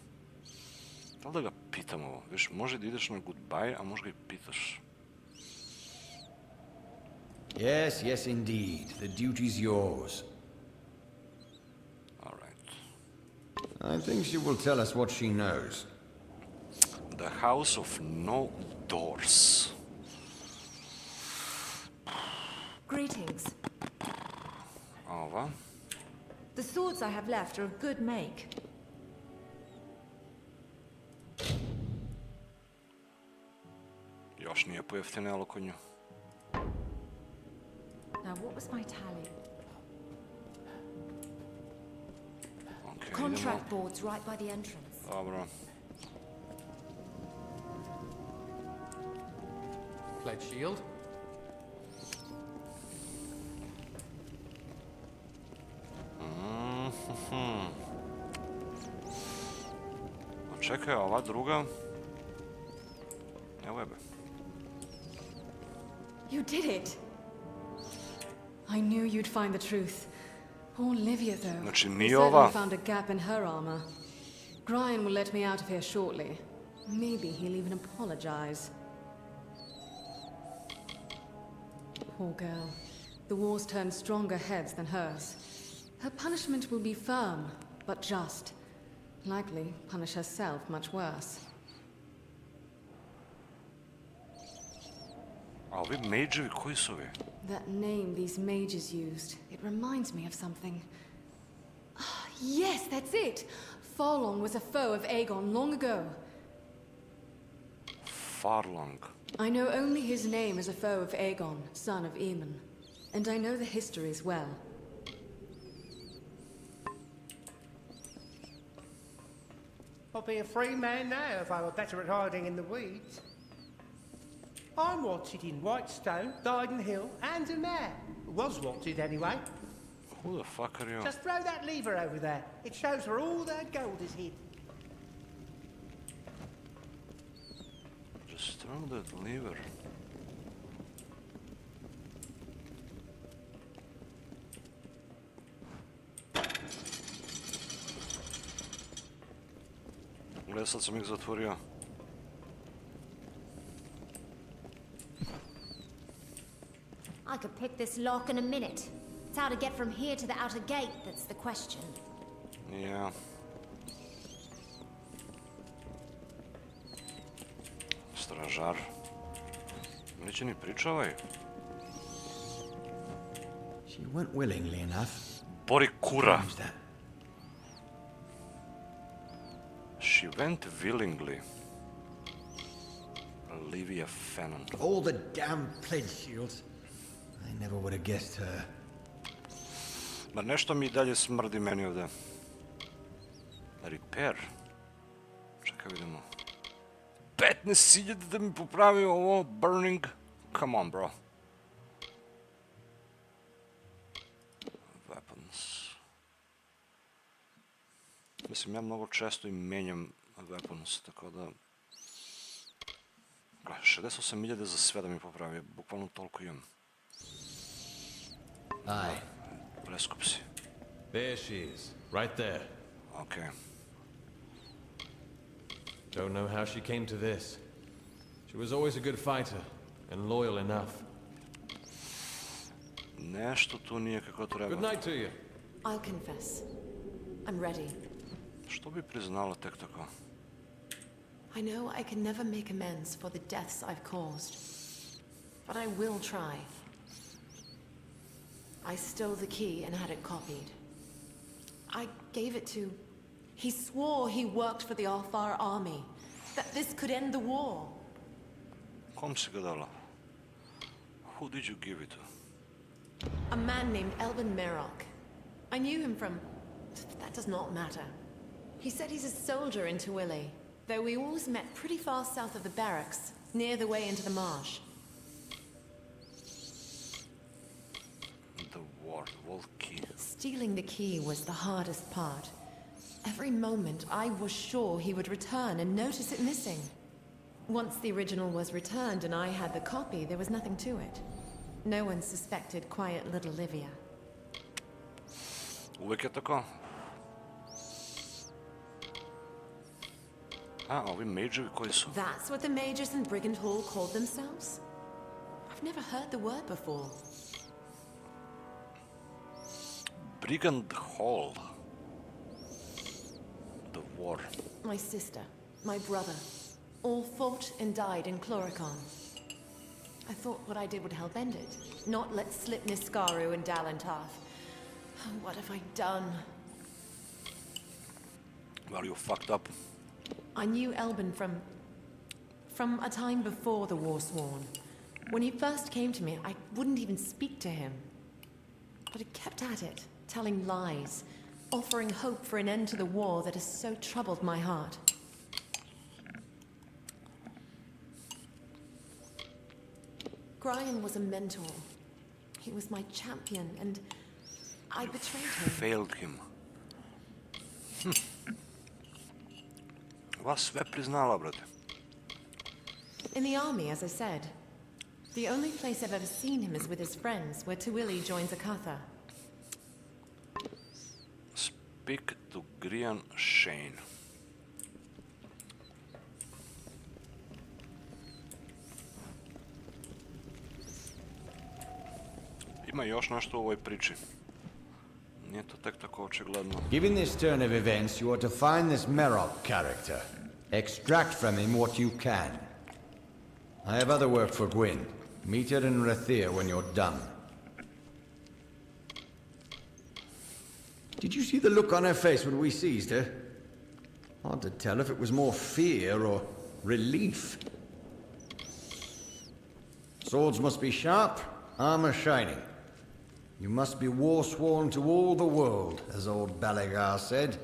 S1: Da li da ga pitam ovo? Viš, može da ideš na goodbye, a može ga i pitaš.
S3: Yes, yes, indeed. The duty's yours.
S1: All right.
S3: I think she will tell us what she knows.
S1: The House of No Doors.
S16: Greetings.
S1: Ova.
S16: The swords I have left are of good make.
S1: Još nije pojeftinelo kod nju.
S16: Now, what was my tally?
S1: Okay,
S2: Contract boards right by the entrance.
S1: Dobro.
S12: Pledge shield.
S1: Čekaj, ova druga... Evo jebe.
S6: You did it! I knew you'd find the truth. Poor Livia, though.
S1: Znači,
S6: We
S1: nije ova.
S6: certainly found a gap in her armor. Brian will let me out of here shortly. Maybe he'll even apologize. Poor girl. The war's turned stronger heads than hers. Her punishment will be firm, but just. Likely punish herself much worse.
S1: A ovi magevi, koji su ovi?
S6: That name these mages used, it reminds me of something. Ah, yes, that's it! Farlong was a foe of Aegon long ago.
S1: Farlong.
S6: I know only his name as a foe of Aegon, son of Aemon. And I know the histories well.
S20: I'd be a free man now if I were better at hiding in the weeds. I'm wanted in Whitestone, Dyden Hill, and in there. Was wanted anyway.
S1: Who the fuck are you?
S20: Just throw that lever over there. It shows where all that gold is hid.
S1: Just throw that lever. Gle, sad sam ih zatvorio.
S2: I could pick this lock in a minute. It's how to get from here to the outer gate that's the question.
S1: Yeah. Stražar. Neće ni priča ovaj.
S3: She went willingly enough.
S1: Bori kura. She went willingly. Olivia Fennon.
S3: All the damn pledge shields. I never would have guessed her.
S1: Ma nešto mi dalje smrdi meni ovdje. Repair. Čekaj, vidimo. 15.000 da mi popravi ovo. Burning. Come on, bro. Weapons. Mislim, ja mnogo često i menjam weapons, tako da... 68.000 za sve da mi popravi. Bukvalno toliko imam.
S3: Aye.
S1: Preskup si.
S14: There she is, right there.
S1: Okay.
S14: Don't know how she came to this. She was always a good fighter, and loyal enough.
S1: Nešto tu nije kako treba.
S14: Good night to you.
S10: I'll confess. I'm ready.
S1: Što bi priznala tek tako?
S10: I know I can never make amends for the deaths I've caused. But I will try. I stole the key and had it copied. I gave it to... He swore he worked for the Alfar army. That this could end the war.
S1: Kom si ga dala? Who did you give it to?
S10: A man named Elvin Merrock. I knew him from... That does not matter. He said he's a soldier in Tawili, though we always met pretty far south of the barracks, near the way into the marsh.
S1: The War, the vault key.
S10: Stealing the key was the hardest part. Every moment, I was sure he would return and notice it missing. Once the original was returned and I had the copy, there was nothing to it. No one suspected quiet little Livia.
S1: Uvijek je tako. A, ovi magevi koji su?
S10: That's what the mages in Brigand Hall called themselves? I've never heard the word before.
S1: Brigand Hall. The war.
S10: My sister, my brother, all fought and died in Chloricon. I thought what I did would help end it, not let slip Niskaru and Dalantarth. What have I done?
S1: Well, you fucked up.
S10: I knew Elbin from a time before the Warsworn. When he first came to me, I wouldn't even speak to him. But he kept at it, telling lies, offering hope for an end to the war that has so troubled my heart. Brian was a mentor. He was my champion, and I betrayed him.
S1: Failed him. Vas sve priznala, brate.
S10: In the army, as I said. The only place I've ever seen him is with his friends, where Tuwili joins Akatha.
S1: Speak to Grian Shane. Ima još nešto u ovoj priči. Nije to tek tako očigledno.
S3: Given this turn of events, you are to find this Merok character. Extract from him what you can. I have other work for Gwyn. Meet her in Rathir when you're done. Did you see the look on her face when we seized her? Hard to tell if it was more fear or relief. Swords must be sharp, armor shining. You must be war-sworn to all the world, as old Balagar said.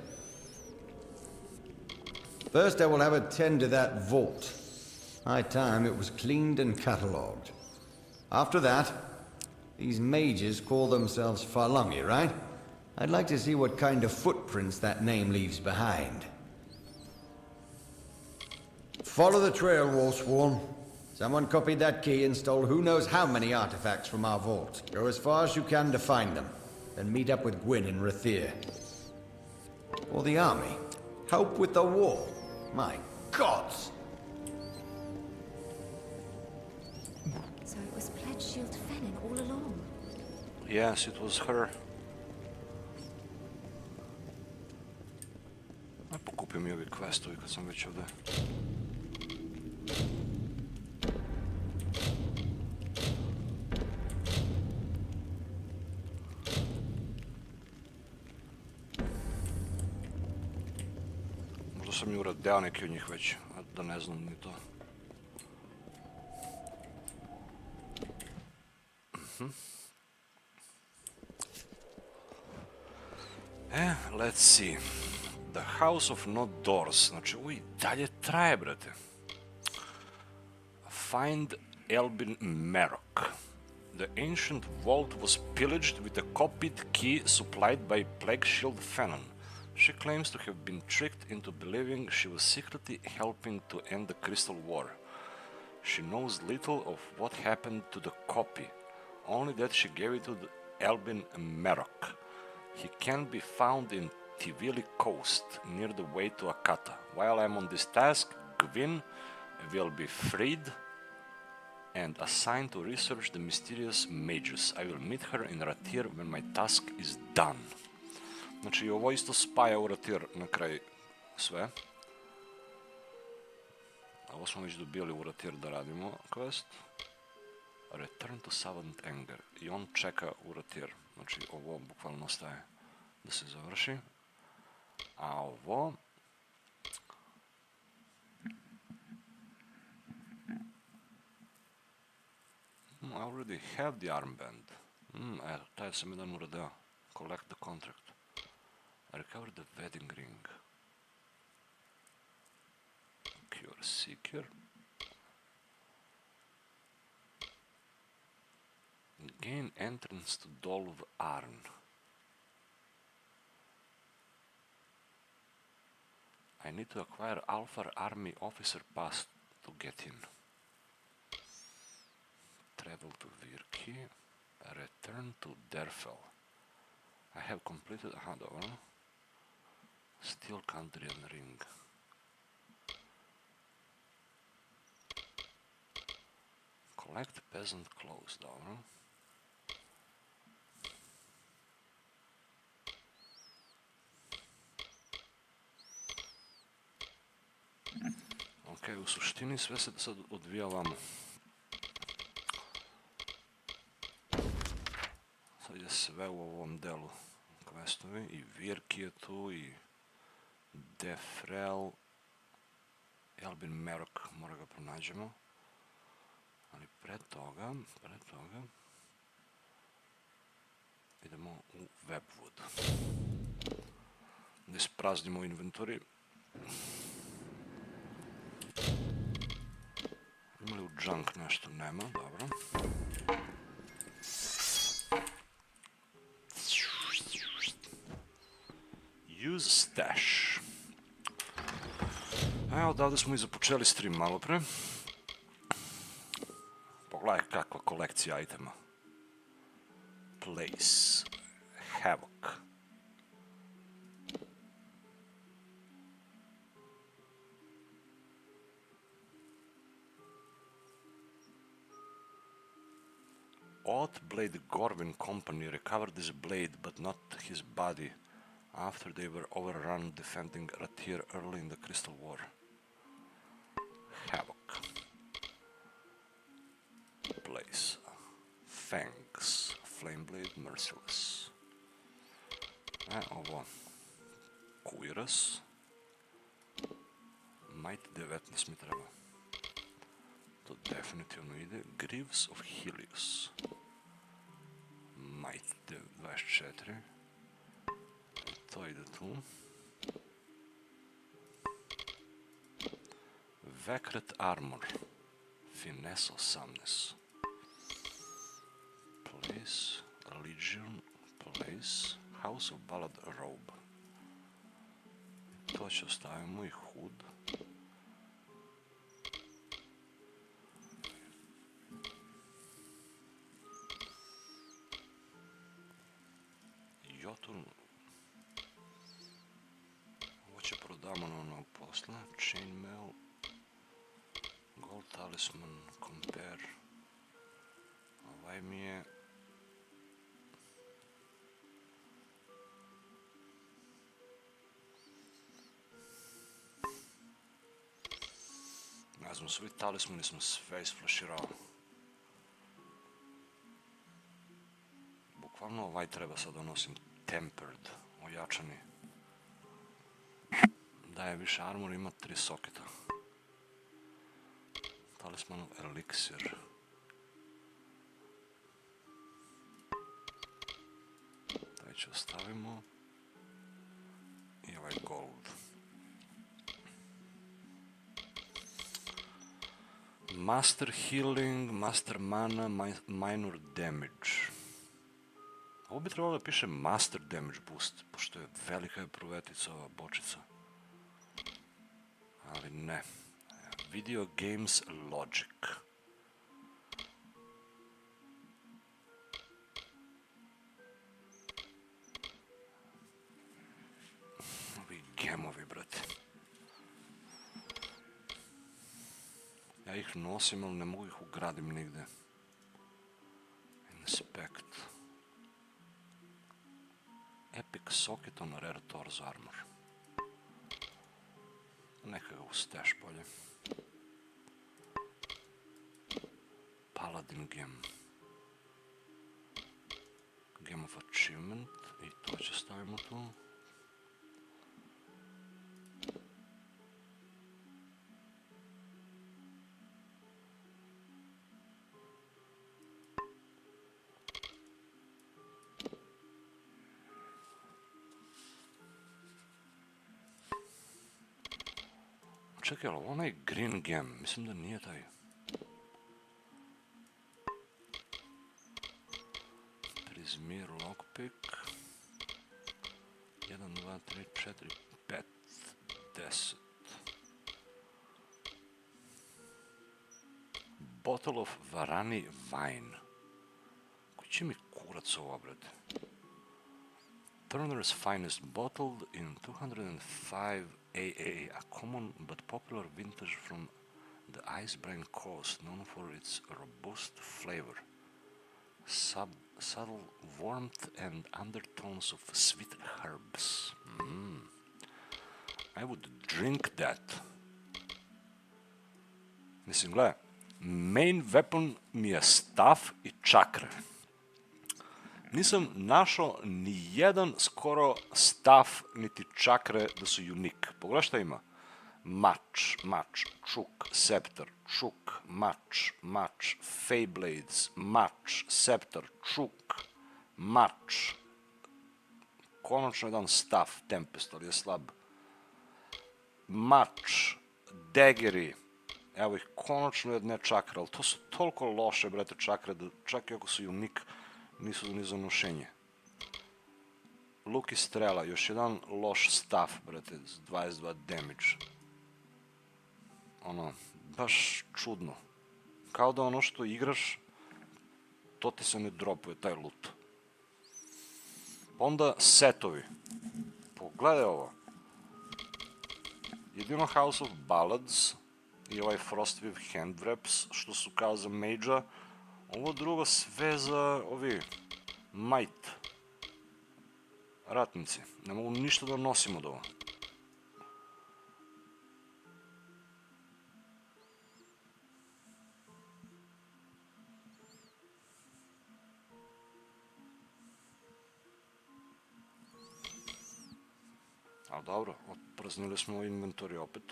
S3: First I will have a tend to that vault. High time it was cleaned and catalogued. After that, these mages call themselves Farlungi, right? I'd like to see what kind of footprints that name leaves behind. Follow the trail, Warsworn. Someone copied that key and stole who knows how many artifacts from our vault. Go as far as you can to find them, then meet up with Gwyn in Rathir. Or the army. Help with the war. My gods!
S2: So it was Pledge Shield Fennin all along.
S1: Yes, it was her. A pokupio mi ovi questovi kad sam već ovdje. Možda sam ju uradeo neki od njih već, a da ne znam ni to. Let's see. The House of No Doors. Znači, ovo i dalje traje, brate. Find Elbin Merok. The ancient vault was pillaged with a copied key supplied by Plague Shield Fennin. She claims to have been tricked into believing she was secretly helping to end the Crystal War. She knows little of what happened to the copy, only that she gave it to Elbin Merok. He can be found in Tivili Coast, near the way to Akata. While I'm on this task, Gwyn will be freed and assigned to research the mysterious mages. I will meet her in Rathir when my task is done. Znači, ovo isto spaja u Rathir na kraj sve. Ovo smo već dobili u Rathir da radimo quest. Return to Savant Anger. I on čeka u Rathir. Znači, ovo bukvalno ostaje da se završi. A ovo... I already have the armband. Taj sam jedan uradeo. Collect the contract. Recover the wedding ring. Cure Seeker. Gain entrance to Dolv Arn. I need to acquire Alpha Army Officer Pass to get in. Travel to Virki. Return to Derfell. I have completed... Aha, dobro. Steel Country and Ring. Collect peasant clothes, dobro. Ok, u suštini sve se sad odvija ovamo. Sad je sve u ovom delu questovi. I Virki je tu, i Defrel. Elbin Merok, mora ga pronađemo. Ali pre toga idemo u Webwood. Da ispraznimo inventori. Ima li u junk nešto? Nema, dobro. Use stash. Evo, odavde smo i započeli stream malo pre. Pogledaj kakva kolekcija itema. Place. Havoc. Odd Blade Gorvin Company recovered this blade but not his body after they were overrun defending Rathir early in the Crystal War. Havoc. Place. Fangs. Flameblade Merciless. Ovo. Kuiras. Might 19 mi treba. To definitivno ide. Greaves of Helios. Might 24. To ide tu. Vekret Armor. Finesse 18. Place. Legion. Place. House of Ballad Robe. To će ostavimo i Hood. Jotun. Ovo će prodamo na ono posle. Chainmail. Gold Talisman. Compare. Ovaj mi je... Ne znam, svi talismani sam sve isflaširao. Bukvalno ovaj treba sad da nosim. Tempered, ojačani. Daje više armor, ima 3 soketa. Talismanov eliksir. Taj će ostavimo. I ovaj gold. Master healing, master mana, minor damage. Ovo bi trebalo da piše master damage boost, pošto je velika je provetica ova bočica. Ali ne. Video games logic. Ovi gemovi, brate. Ja ih nosim, ali ne mogu ih ugradim nigde. Inspect. Epic socket on rare torso armor. Neka ga u stash bolje. Paladin gem. Gem of achievement. I to će stavimo tu. Čekaj, ali onaj green gem, mislim da nije taj. Izmir, lockpick. 1, 2, 3, 4, 5, 10. Bottle of Varani wine. Koji će mi kurac ovo, brate? Turner's finest, bottled in 205 AA, a common but popular vintage from the Icebrine coast, known for its robust flavor, subtle warmth and undertones of sweet herbs. I would drink that. Mislim, gledaj, main weapon mi je staff i čakre. Nisam našao ni jedan skoro staff niti čakre da su unique. Pogledaj šta ima. Mač, čuk, scepter, čuk, mač, Feyblades, mač, scepter, čuk, mač. Konačno jedan staff, Tempest, ali je slab. Mač, daggeri. Evo ih, konačno jedne čakre, ali to su toliko loše, brate, čakre, da čak i ako su unique, nisu ni za nošenje. Luk i strela, još jedan loš staff, brate, 22 damage. Ono, baš čudno. Kao da ono što igraš, to ti se ne dropuje, taj loot. Onda setovi. Pogledaj ovo. Jedino House of Ballads i ovaj Frostweave Hand Wraps, što su kao za mage-a. Ovo drugo sve za ovi might. Ratnici. Ne mogu ništa da nosim od ovo. Ali dobro, otpraznili smo inventori opet.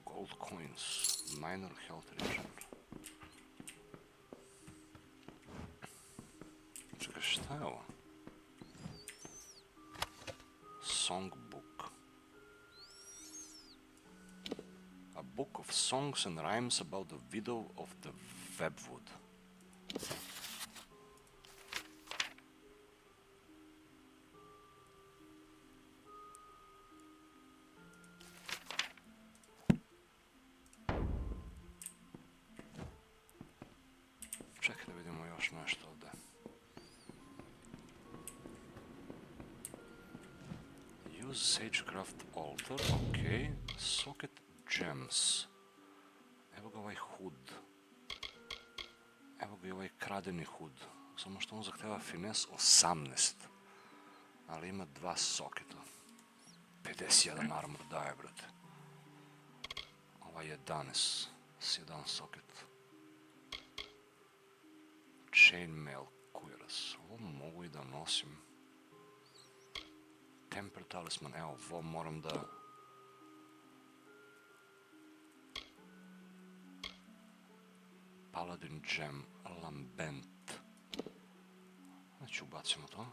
S1: Gold coins, minor health regen. Čekaj, šta je ovo? Songbook. A book of songs and rhymes about the widow of the Webwood. Čekaj da vidimo još nešto ovde. Use Sagecraft Altar, ok. Socket Gems. Evo ga ovaj hood. Evo ga i ovaj kradeni hood. Samo što on zahteva finesse 18. Ali ima 2 soketa. 51 armor daje, brate. Ova 11 s 1 soket. Chainmail Cuirass. Ovo mogu i da nosim. Temper Talisman, evo, ovo moram da... Paladin Gem, Lambent. Znači, ubacimo to.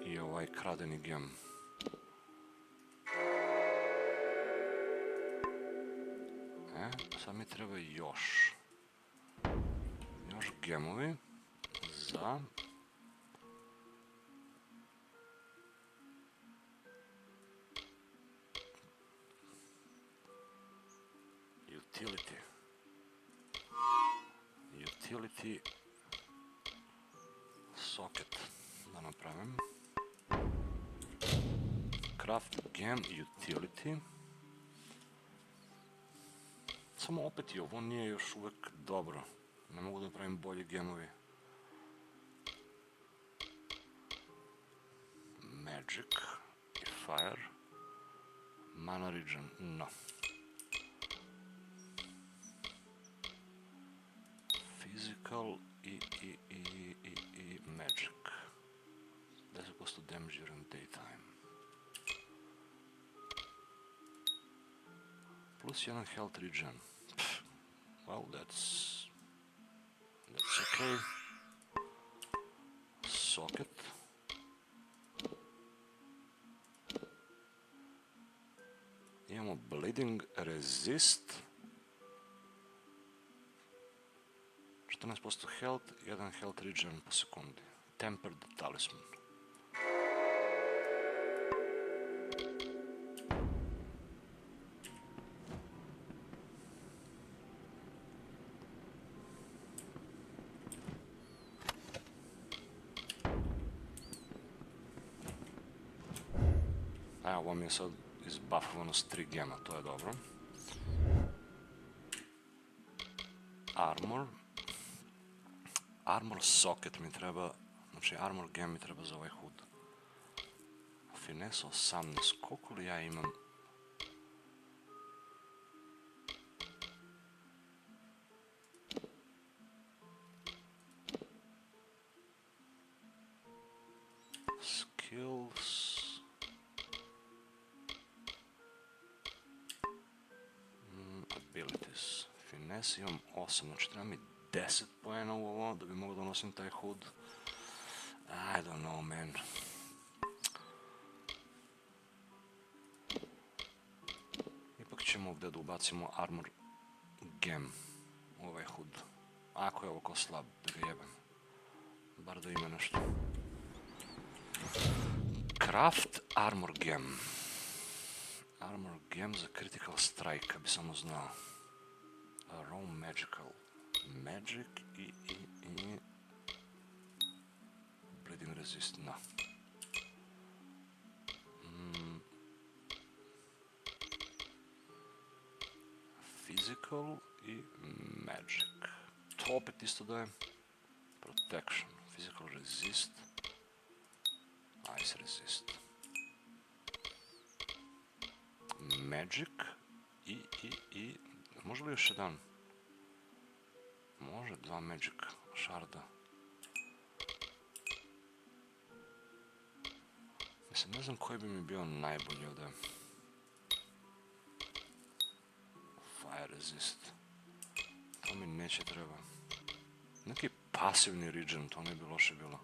S1: I ovaj kradeni gem. Sad mi treba još gemovi za utility socket da napravim. Craft gem utility. Samo opet i ovo nije još uvek dobro. Ne mogu da pravim bolje gemovi. Magic i fire. Mana regen, no. Physical i magic. 10% damage during daytime. Plus 1 health regen. Well, that's okay. Socket. Imamo bleeding resist. 14% health, 1 health regen po sekundi. Tempered talisman. Evo, ovo mi je sad izbuffovano s 3 gema, to je dobro. Armor. Armor socket mi treba, znači armor gem mi treba za ovaj hud. Finesse 18, koliko li ja imam? Skills. Abilities. Finesse imam 8, znači treba mi 10 poena u ovo da bi mogao da nosim taj hud. I don't know, man. Ipak ćemo ovdje da ubacimo armor gem u ovaj hud. Ako je ovo ko slab, da ga jebem. Bar da ima nešto. Craft armor gem. Armor gem za critical strike, bi samo znao. Raw magical. Magic i bleeding resist, da. Physical i magic. To opet isto daje. Protection. Physical resist. Ice resist. Magic i... Može li još jedan? Može, 2 magic sharda. Mislim, ne znam koji bi mi bio najbolji ovdje. Fire resist. To mi neće treba. Neki pasivni regen, to ne bi loše bilo.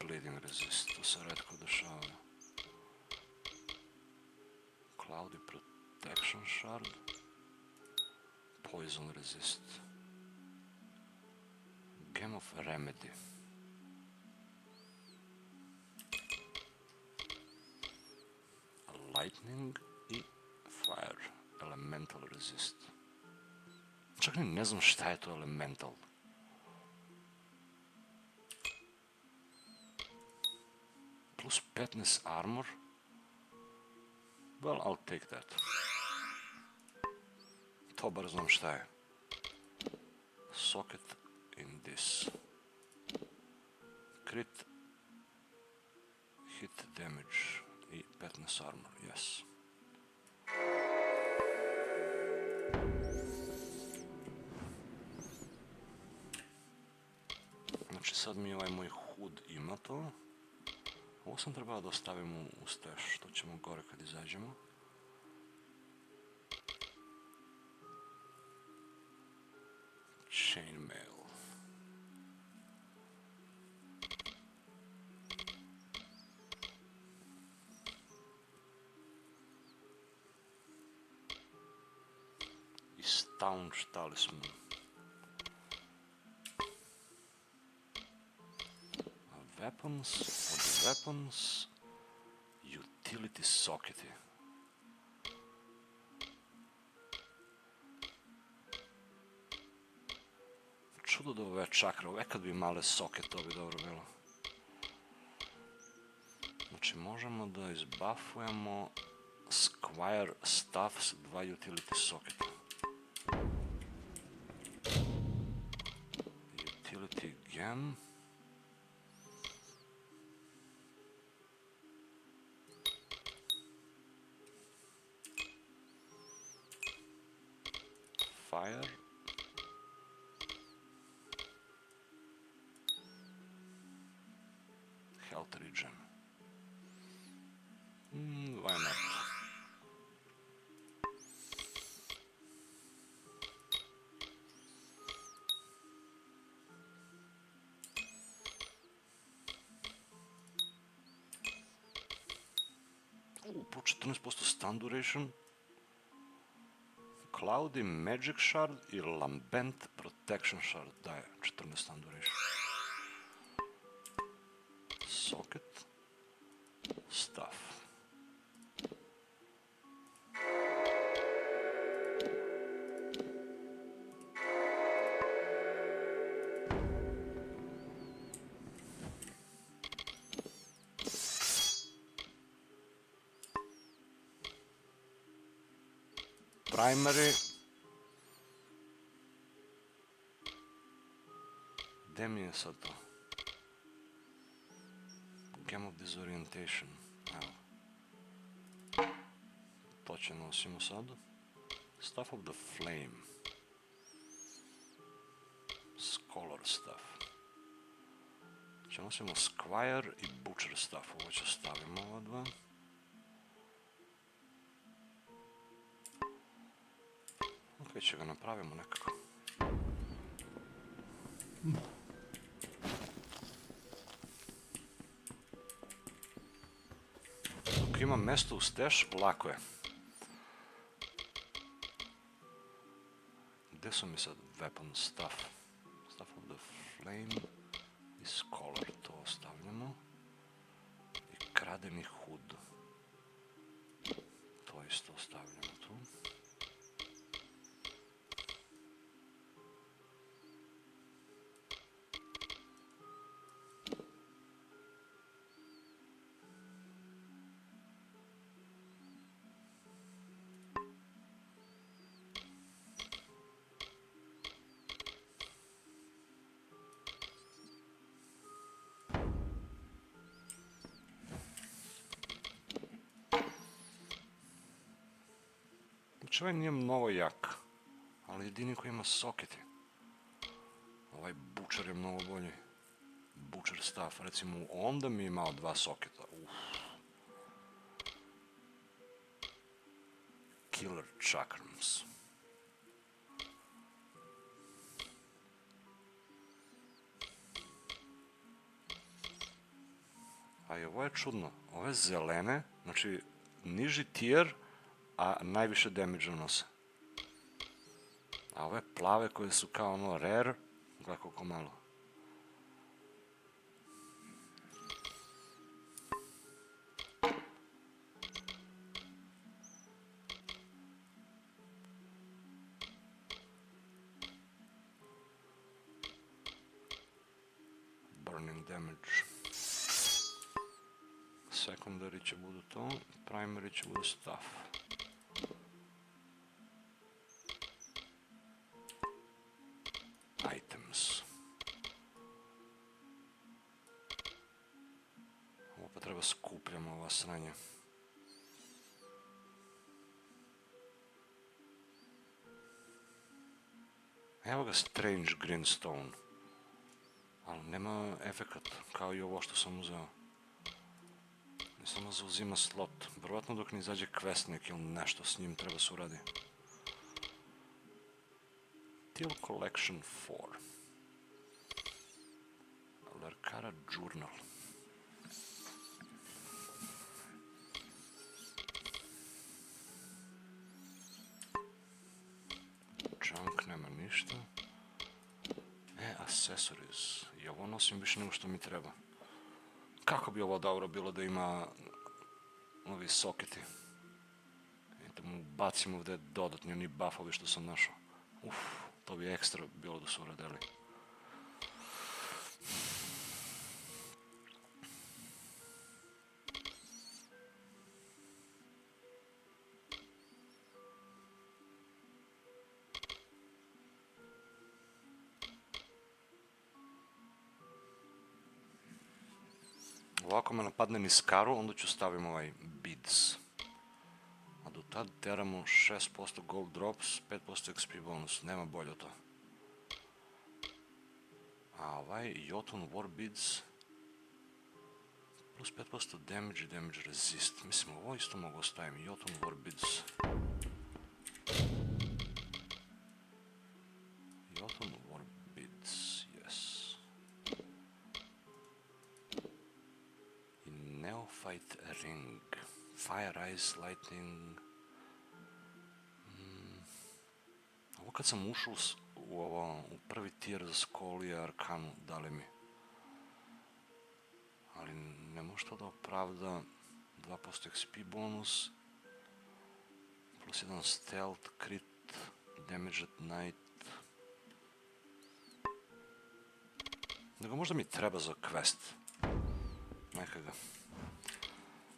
S1: Bleeding resist, to se retko dešava. Cloudy protection shard. Poison resist. Gem of remedy. Lightning i fire. Elemental resist. Čak ni ne znam šta je to elemental. Plus 15 armor. Well, I'll take that. To bar znam šta je. Socket in this. Crit. Hit damage. I 15 armor, yes. Znači sad mi ovaj moj hud ima to. Ovo sam trebao da ostavim u stash, to ćemo gore kad izađemo. Chainmail. I staunch talisman. Weapons, od weapons, utility socketi. Čudo da ove čakre, ove kad bi male soket, to bi dobro bilo. Znači možemo da izbuffujemo Squire staff s 2 utility socketa. Utility gem. Fire. Health regen. Why not? tu 14% stun duration, Cloudy Magic Shard i Lambent Protection Shard daje 14 stun duration. Socket, Staff. Primary. Gde mi je sad to? Game of Disorientation. Evo. To će nosimo sad. Staff of the Flame. Scholar Staff. Će nosimo Squire i Butcher Staff. Ovo će stavimo ova dva. Ok, će ga napravimo nekako. Ako imam mesto u stash, lako je. Gde su mi sad weapon staff? Staff of the Flame i Scholar, to ostavljamo. I kradeni hud. To isto ostavljamo tu. Ovaj nije mnogo jak, ali jedini koji ima soketi. Ovaj Butcher je mnogo bolji. Butcher staff, recimo onda mi je imao 2 soketa. Killer chakrams. A i ovo je čudno. Ove zelene, znači niži tier, a najviše damage nose. A ove plave koje su kao ono rare, gledaj koliko malo. Burning damage. Secondary će budu to, primary će budu staff. Items. Ovo pa treba skupljamo ova sranja. Evo ga Strange Greenstone. Ali nema efekat, kao i ovo što sam uzeo. Ne samo zauzima slot. Vjerovatno dok ne izađe quest neki ili nešto s njim treba se uradi. Till Collection 4. Larkara Journal. Junk nema ništa. Accessories. I ovo nosim više nego što mi treba. Kako bi ovo dobro bilo da ima ovi soketi? Da mu bacimo ovdje dodatni oni buffovi što sam našao. To bi ekstra bilo da su uradili. Ovako me napadne niz karu, onda ću stavim ovaj beads. A do tad teramo 6% gold drops, 5% XP bonus, nema bolje od to. A ovaj Jotun War Beads plus 5% damage i damage resist. Mislim, ovo isto mogu ostaviti. Jotun War Beads. Jotun War Beads, yes. I Neophyte Ring. Fire, ice, lightning. Ovo kad sam ušao u prvi tier za Scholia Arcanu, dali mi. Ali ne može to da opravda 2% XP bonus, plus 1 stealth, crit, damage at night. Nego možda mi treba za quest. Neka ga.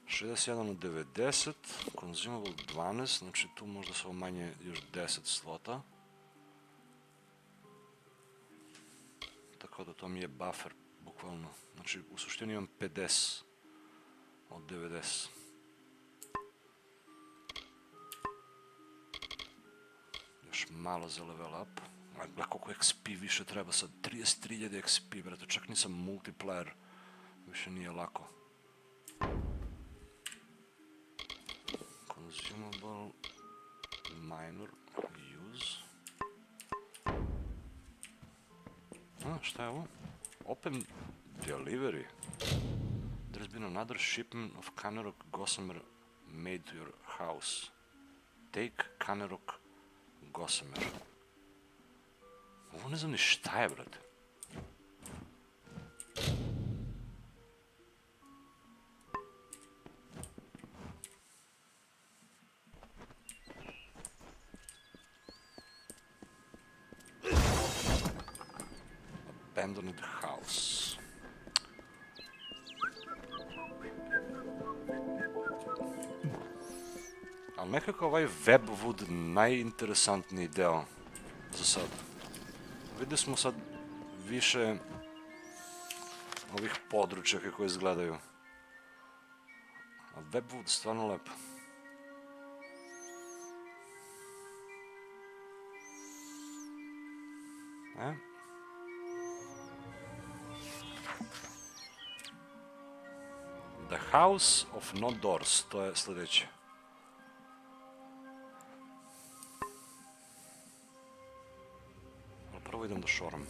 S1: 61 od 90, consumable 12, znači tu možda se manje još 10 slota. Tako da to mi je buffer, bukvalno. Znači u suštini imam 50 od 90. Još malo za level up. Gleda koliko XP više treba sad, 33.000 XP, brate, čak nisam multiplayer, više nije lako. Consumable, minor, use. Šta je ovo? Open delivery. There's been another shipment of Kanerok Gossamer made to your house. Take Kanerok Gossamer. Ovo ne znam ni šta je, brate. Abandoned house. Ali nekako ovaj webwood najinteresantniji deo za sad. Videli smo sad više ovih područja kako izgledaju. A webwood stvarno lepo. The House of No Doors, to je sljedeće. Ali prvo idem da šoram.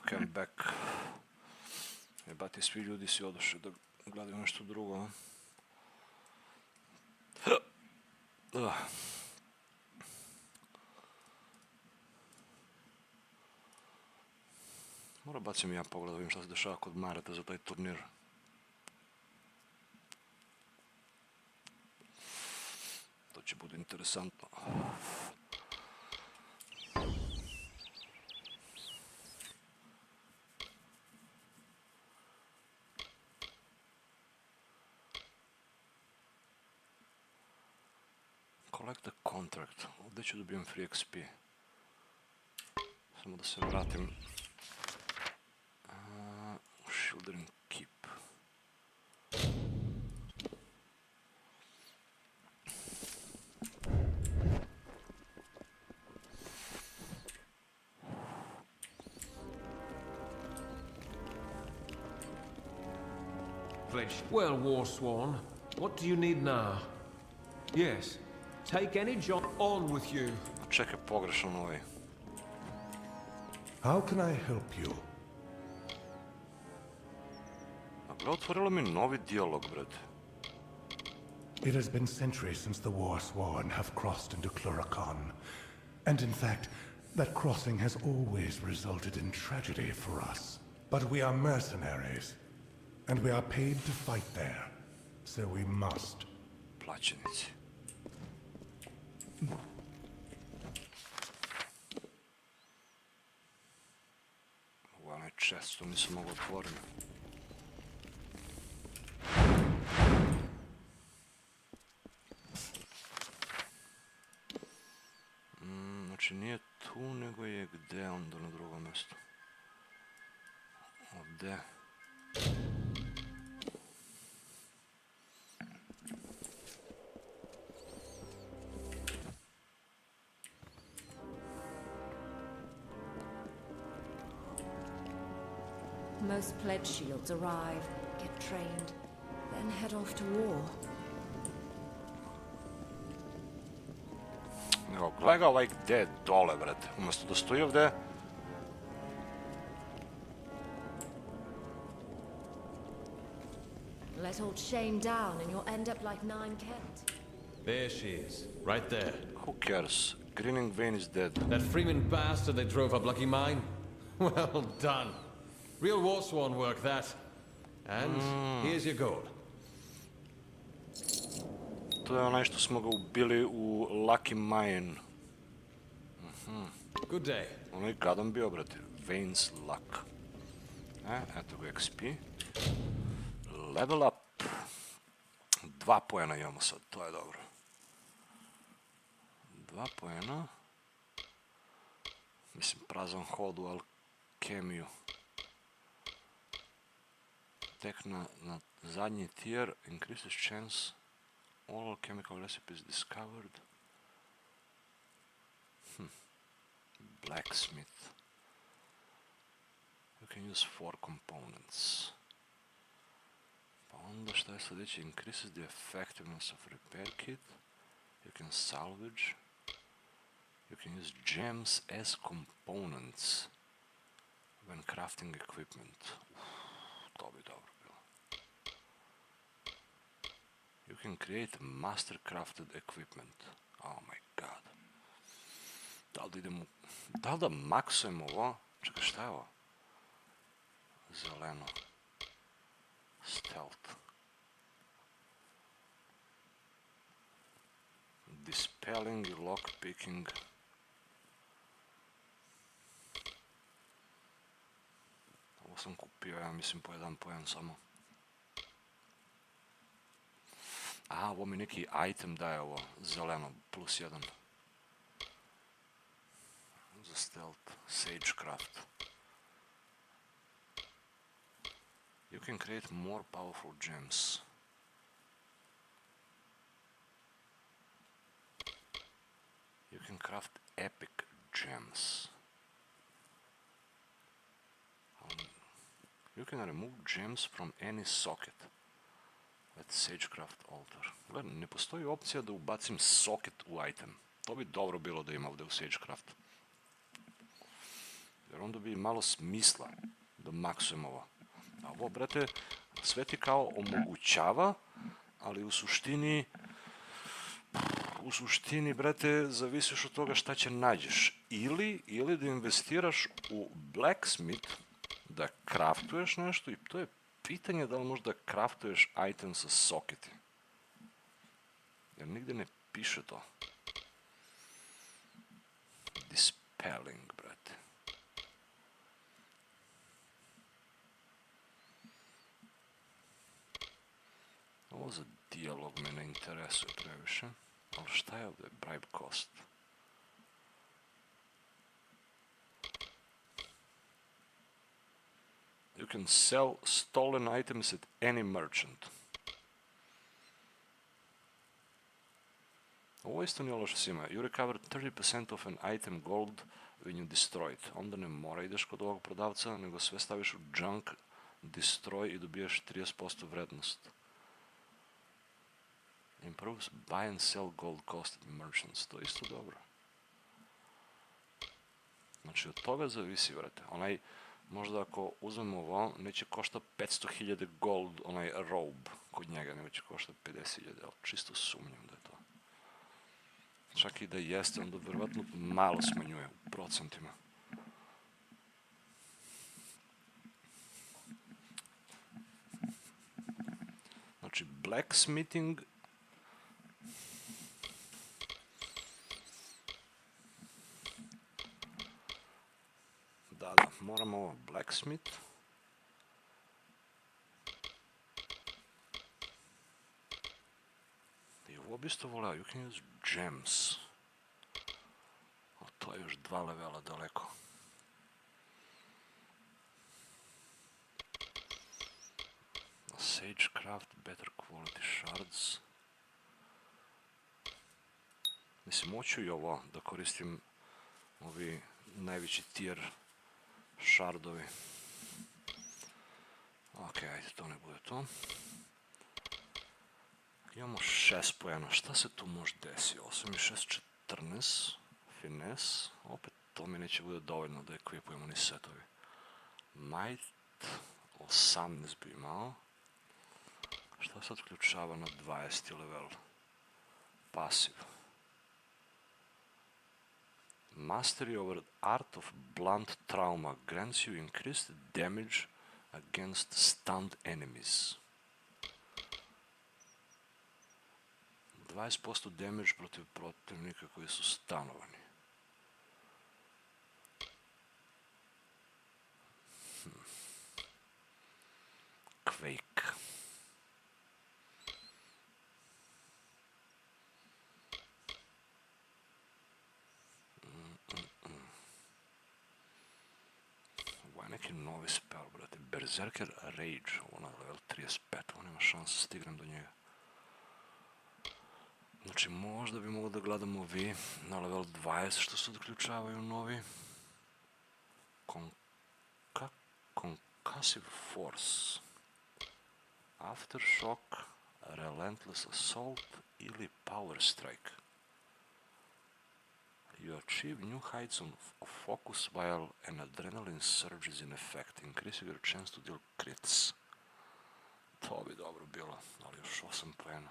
S1: Ok, I'm back. Jebati, svi ljudi si odošli da gledaju nešto drugo. Moram bacim ja pogled da vidim šta se dešava kod Mareta za taj turnir. To će bude interesantno. Collect a contract. Ovdje ću dobijem free XP. Samo da se vratim. Shielding keep.
S17: Well, Warsworn, what do you need now? Yes, take any job on with you.
S1: Čekaj, pogrešan ovaj.
S22: How can I help you?
S1: Gle, otvorilo mi novi dijalog, brate.
S22: It has been centuries since the Warsworn have crossed into Chlorocon. And in fact, that crossing has always resulted in tragedy for us. But we are mercenaries. And we are paid to fight there. So we must.
S1: Plaćenici. Ovo je onaj chest, to nisam mogu otvoriti. Znači nije tu, nego je gde onda na drugom mjestu. Ovdje.
S2: Most pledge shields arrive, get trained, then head off to war.
S1: Evo, gledaj ga ovaj gde je dole, brate. Umjesto da stoji ovdje.
S2: Let old Shane down and you'll end up like Nine Kent.
S14: There she is, right there.
S1: Who cares? Grinning Vein is dead.
S14: That Freeman bastard they drove up Lucky Mine? Well done. Real Warsworn work, that. And here's your gold.
S1: To je onaj što smo ga ubili u Lucky Mine.
S14: Good day.
S1: Onaj gadan bio, brate. Vane's Luck. Eto ga XP. Level up. 2 poena imamo sad, to je dobro. 2 poena. Mislim, prazan hod u alkemiju. Tek na zadnji tier, increases chance all alchemical recipes discovered. Blacksmith. You can use 4 components. Pa onda šta je sljedeće? Increases the effectiveness of repair kit. You can salvage. You can use gems as components when crafting equipment. To bi dobro bilo. You can create master crafted equipment. Oh my god. Da li da idemo... Da li da maksujem ovo? Čekaj, šta je ovo? Zeleno. Stealth. Dispelling i lockpicking. Ovo sam kupio, ja mislim, po jedan poen samo. A, ovo mi neki item daje ovo, zeleno, +1. Za stealth, sagecraft. You can create more powerful gems. You can craft epic gems. You can remove gems from any socket. Let's sagecraft altar. Gledaj, ne postoji opcija da ubacim socket u item. To bi dobro bilo da ima ovdje u sagecraft. Jer onda bi malo smisla da maksujem ovo. A ovo, brate, sve ti kao omogućava, ali u suštini, brate, zavisiš od toga šta će nađeš. Ili da investiraš u blacksmith, da kraftuješ nešto, i to je pitanje da li možda kraftuješ item sa soketi. Jer nigde ne piše to. Dispelling, brate. Ovo za dijalog me ne interesuje previše. Ali šta je ovdje? Bribe cost. You can sell stolen items at any merchant. Ovo isto nije loše svima. You recover 30% of an item gold when you destroy it. Onda ne mora ideš kod ovog prodavca, nego sve staviš u junk, destroy i dobijaš 30% vrednost. Improves buy and sell gold cost at merchants. To je isto dobro. Znači od toga zavisi, vrate. Onaj, možda ako uzmemo ovo, neće košta 500.000 gold, onaj robe kod njega, nego će košta 50.000, ali čisto sumnjam da je to. Čak i da jeste, onda verovatno malo smanjuje u procentima. Znači, blacksmithing da, moramo ovo blacksmith. I ovo bi isto voleo, you can use gems. O, to je još 2 levela daleko. Sagecraft, better quality shards. Mislim, hoću i ovo da koristim ovi najveći tier shardovi. Ok, ajde, to ne bude to. Imamo 6 pojena, šta se tu može desiti? 8 i 6, 14. Finesse, opet to mi neće bude dovoljno da ekvipujemo ni setovi. Might, 18 bi imao. Šta sad ključava na 20. level? Pasiv. Mastery over art of blunt trauma grants you increased damage against stunned enemies. 20% damage protiv protivnika koji su stanovani. Quake. Ovo je neki novi spell, brate. Berserker Rage, ovo na level 35, ovo nema šanse stignem do njega. Znači, možda bi mogli da gledamo vi na level 20 što se odključavaju novi. Concussive Force, Aftershock, Relentless Assault ili Power Strike. You achieve new heights of focus while an adrenaline surge is in effect, increasing your chance to deal crits. To bi dobro bilo, ali još 8 poena.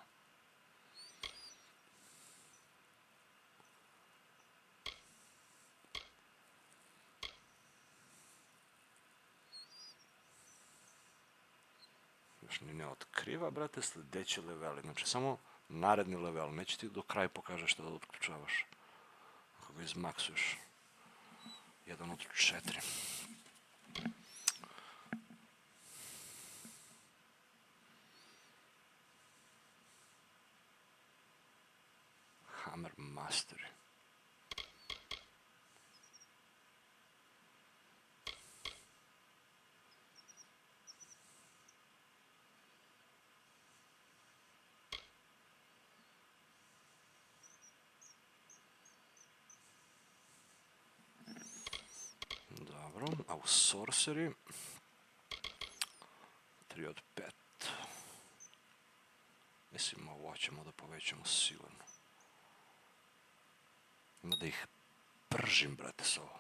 S1: Još ni ne otkriva, brate, sljedeći leveli. Znači, samo naredni level. Neće ti do kraja pokaže što da otključavaš. Ako ga izmaksuješ. 1 od 4. Hammer Mastery. A u Sorcery 3 od 5. Mislim, ovo ćemo da povećamo sigurno. Ima da ih pržim, brate, s ovo.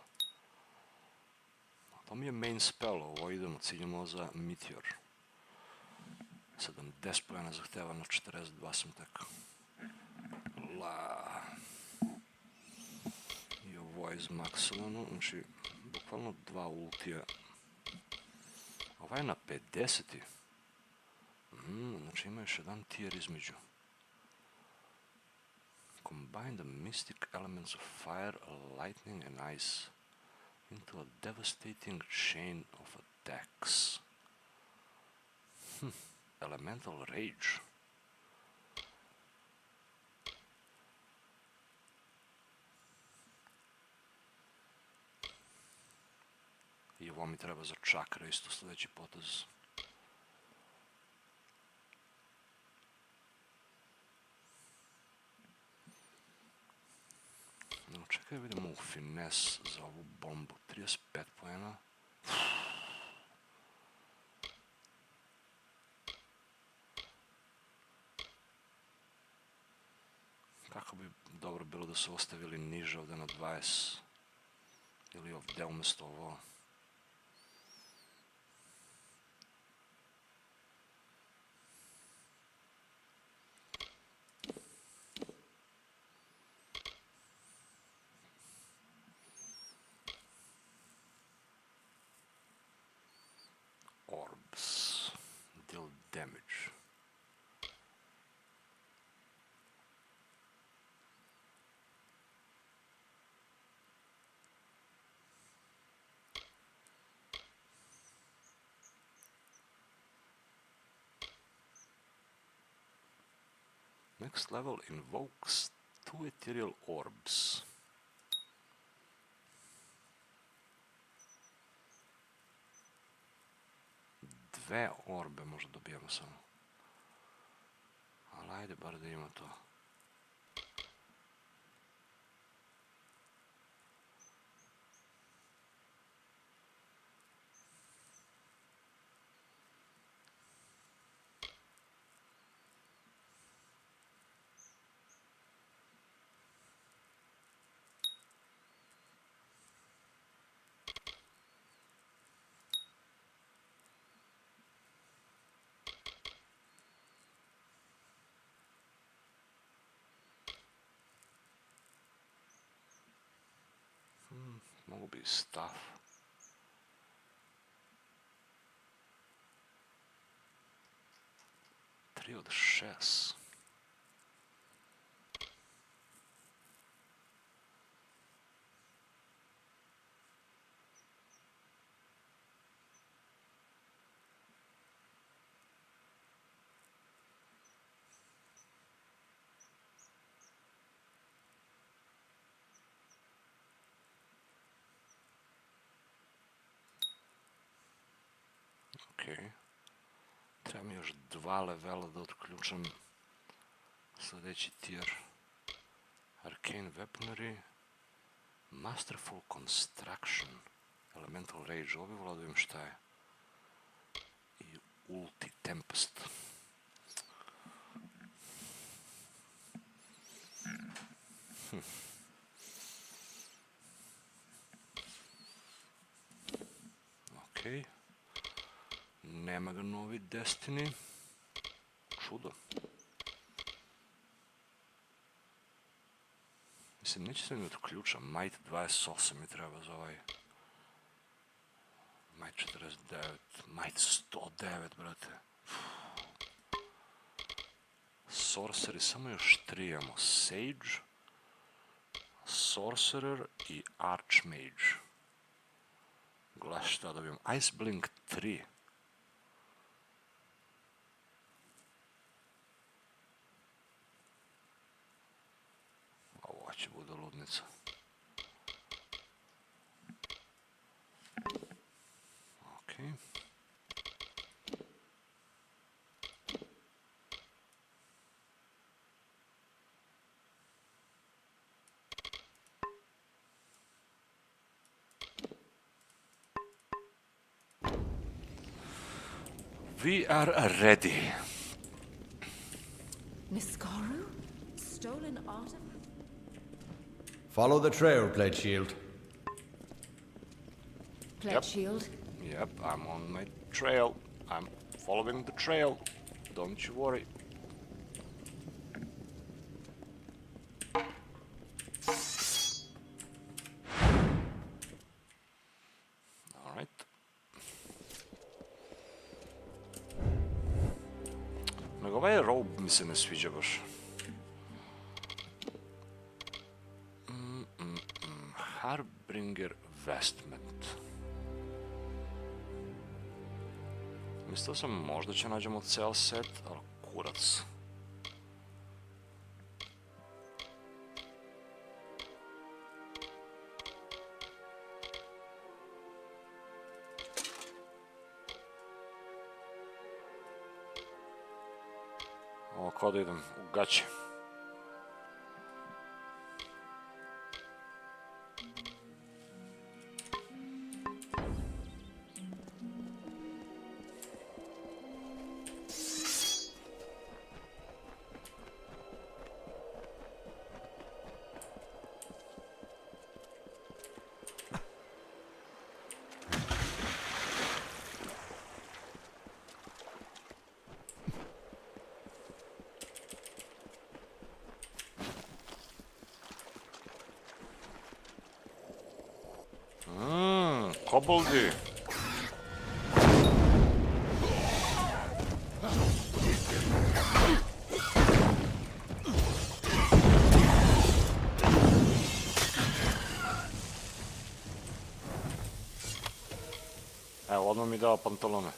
S1: To mi je main spell, ovo idemo, ciljamo za Meteor. 70 pojena zahteva, na 42 sam tek. I ovo je izmaksovano, znači, bukvalno 2 ultija. Ovo je na 50. Znači ima još jedan tier između. Combine the mystic elements of fire, lightning and ice into a devastating chain of attacks. Elemental rage. I ovo mi treba za čakra, isto sljedeći potez. No, čekaj, vidimo u finesse za ovu bombu. 35 pojena. Kako bi dobro bilo da su ostavili niže ovdje na 20. Ili ovdje umjesto ovo. Orbs. Deal damage. Next level invokes 2 ethereal orbs. Dve orbe možda dobijamo samo. Ali ajde bar da ima to. Mogu bi staff. Tri od 6. Okay. Treba mi još 2 levela da otključam sljedeći tier. Arcane Weaponry, Masterful Construction, Elemental Rage, ovo bi volao da vidim šta je. I Ulti Tempest. Okej. Nema ga novi Destiny. Čudo. Mislim, neće se mi otključa. Might 28 mi treba za ovaj. Might 49. Might 109, brate. Sorcery, samo još 3 imamo. Sage, Sorcerer i Archmage. Gledaj šta dobijem. Ice Blink 3. Ovo će bude ludnica. Okej. We are ready.
S10: Niskaru? Stolen artifact?
S8: Follow the trail, Pledge Shield.
S2: pledge shield.
S1: Yep, I'm on my trail. I'm following the trail. Don't you worry. Alright. Nego ovaj robe mi se ne sviđa baš. Harbinger vestment. Mislio sam možda će nađemo cel set, ali kurac. Ovo kao da idem u gaće. Koboldi. Evo, odmah mi dao pantalone.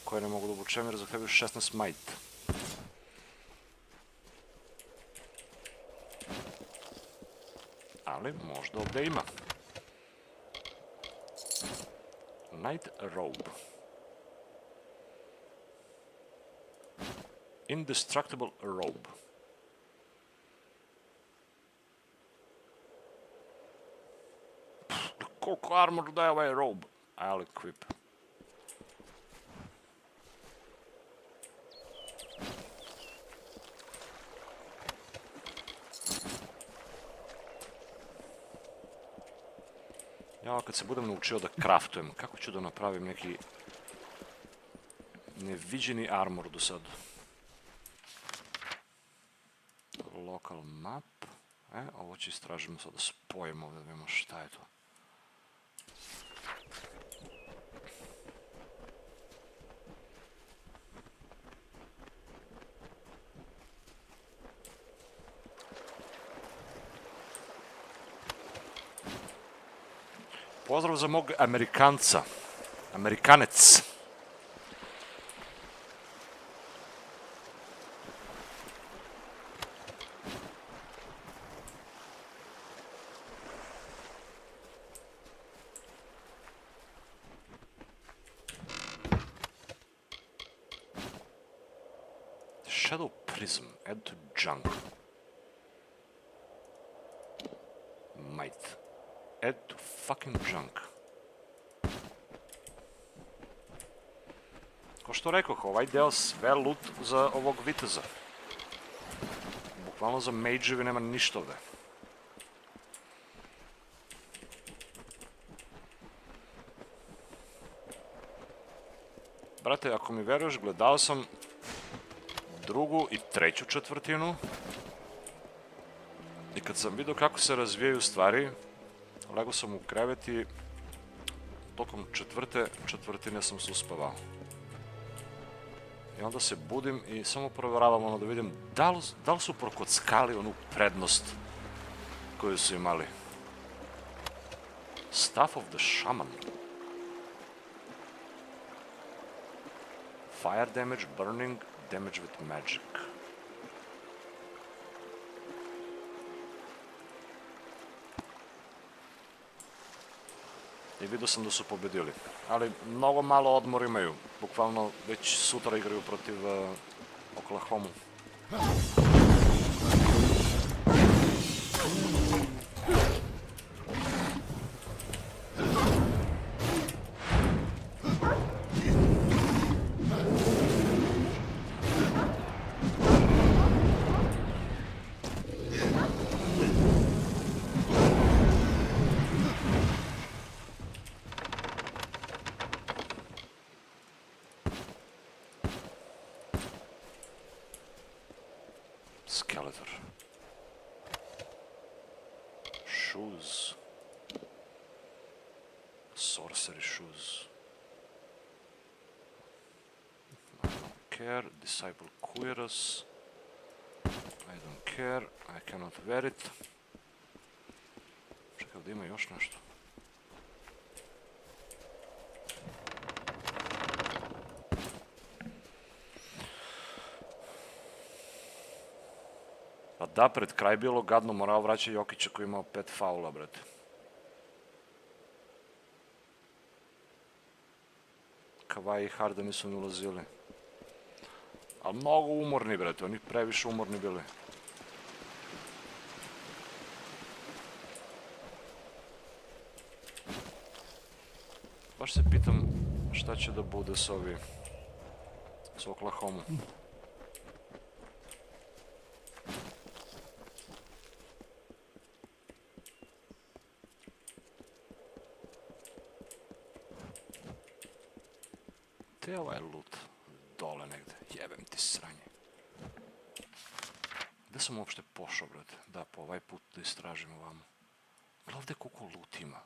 S1: Koje ne mogu da obučem jer zahtevaju 16 might. Ali možda ovdje ima. Night robe. Indestructible robe. Koliko armor daje ovaj robe? I'll equip. Ja, kad se budem naučio da craftujem, kako ću da napravim neki neviđeni armor do sad? Local map. Ovo će istražimo sad da spojimo ovdje, da vidimo šta je to. Pozdrav za mog Amerikanca. Amerikanec. Shadow prism. Add to junk. Might. Add to fucking junk. Ko što rekoh, ovaj deo sve loot za ovog viteza. Bukvalno za magevi nema ništa ovdje. Brate, ako mi veruješ, gledao sam drugu i treću četvrtinu. I kad sam vidio kako se razvijaju stvari, legao sam u krevet i tokom četvrtine sam se uspavao. I onda se budim i samo provjeravam ono da vidim da li su prokockali onu prednost koju su imali. Staff of the Shaman. Fire damage, burning, damage with magic. I vidio sam da su pobedili, ali mnogo malo odmor imaju, bukvalno već sutra igraju protiv Oklahomu. skeletor. Shoes. Sorcery shoes. I don't care. Disciple Quirus. I don't care. I cannot wear it. Čekaj, ovdje ima još nešto. Pa da, pred kraj bilo gadno, morao vraća Jokića koji imao 5 faula, brate. Kavaj i Harda nisu ni ulazili. Ali mnogo umorni, brate, oni previše umorni bili. Baš se pitam šta će da bude s ovi... s Oklahoma. Gdje je ovaj loot? Dole negde. Jebem ti sranje. Gde sam uopšte pošao, brate? Da, po ovaj put da istražim ovamo. Gledaj ovdje koliko loot ima.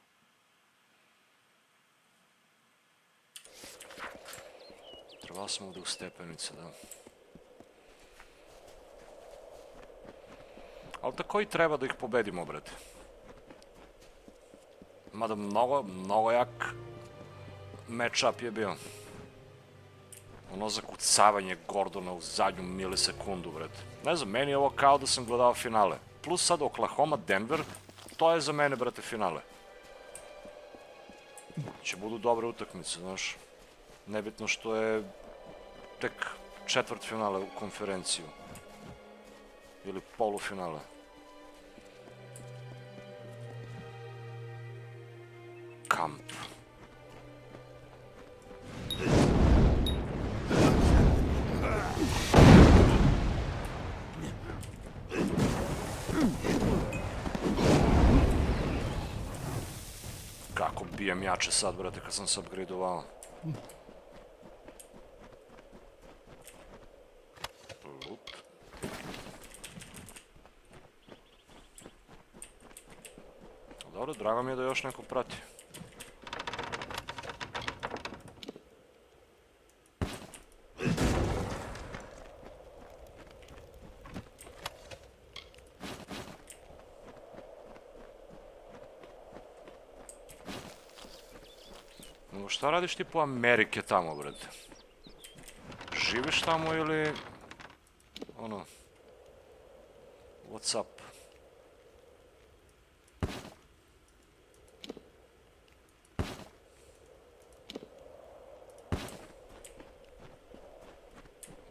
S1: Trebalo sam ovdje u stepenice, da. Ali tako i treba da ih pobedimo, brate. Mada mnogo jak match-up je bio. Ono zakucavanje Gordona u zadnju milisekundu, brate. Ne znam, meni je ovo kao da sam gledao finale. Plus sad Oklahoma, Denver, to je za mene, brate, finale. Će budu dobre utakmice, znaš. Nebitno što je tek četvrt finale u konferenciju. Ili polufinale. Kamp. Kako bijem jače sad, brate, kad sam se upgradeovao. Loot. Dobro, drago mi je da još neko prati. Šta radiš ti po Amerike tamo, brate? Živiš tamo ili... ono... What's up?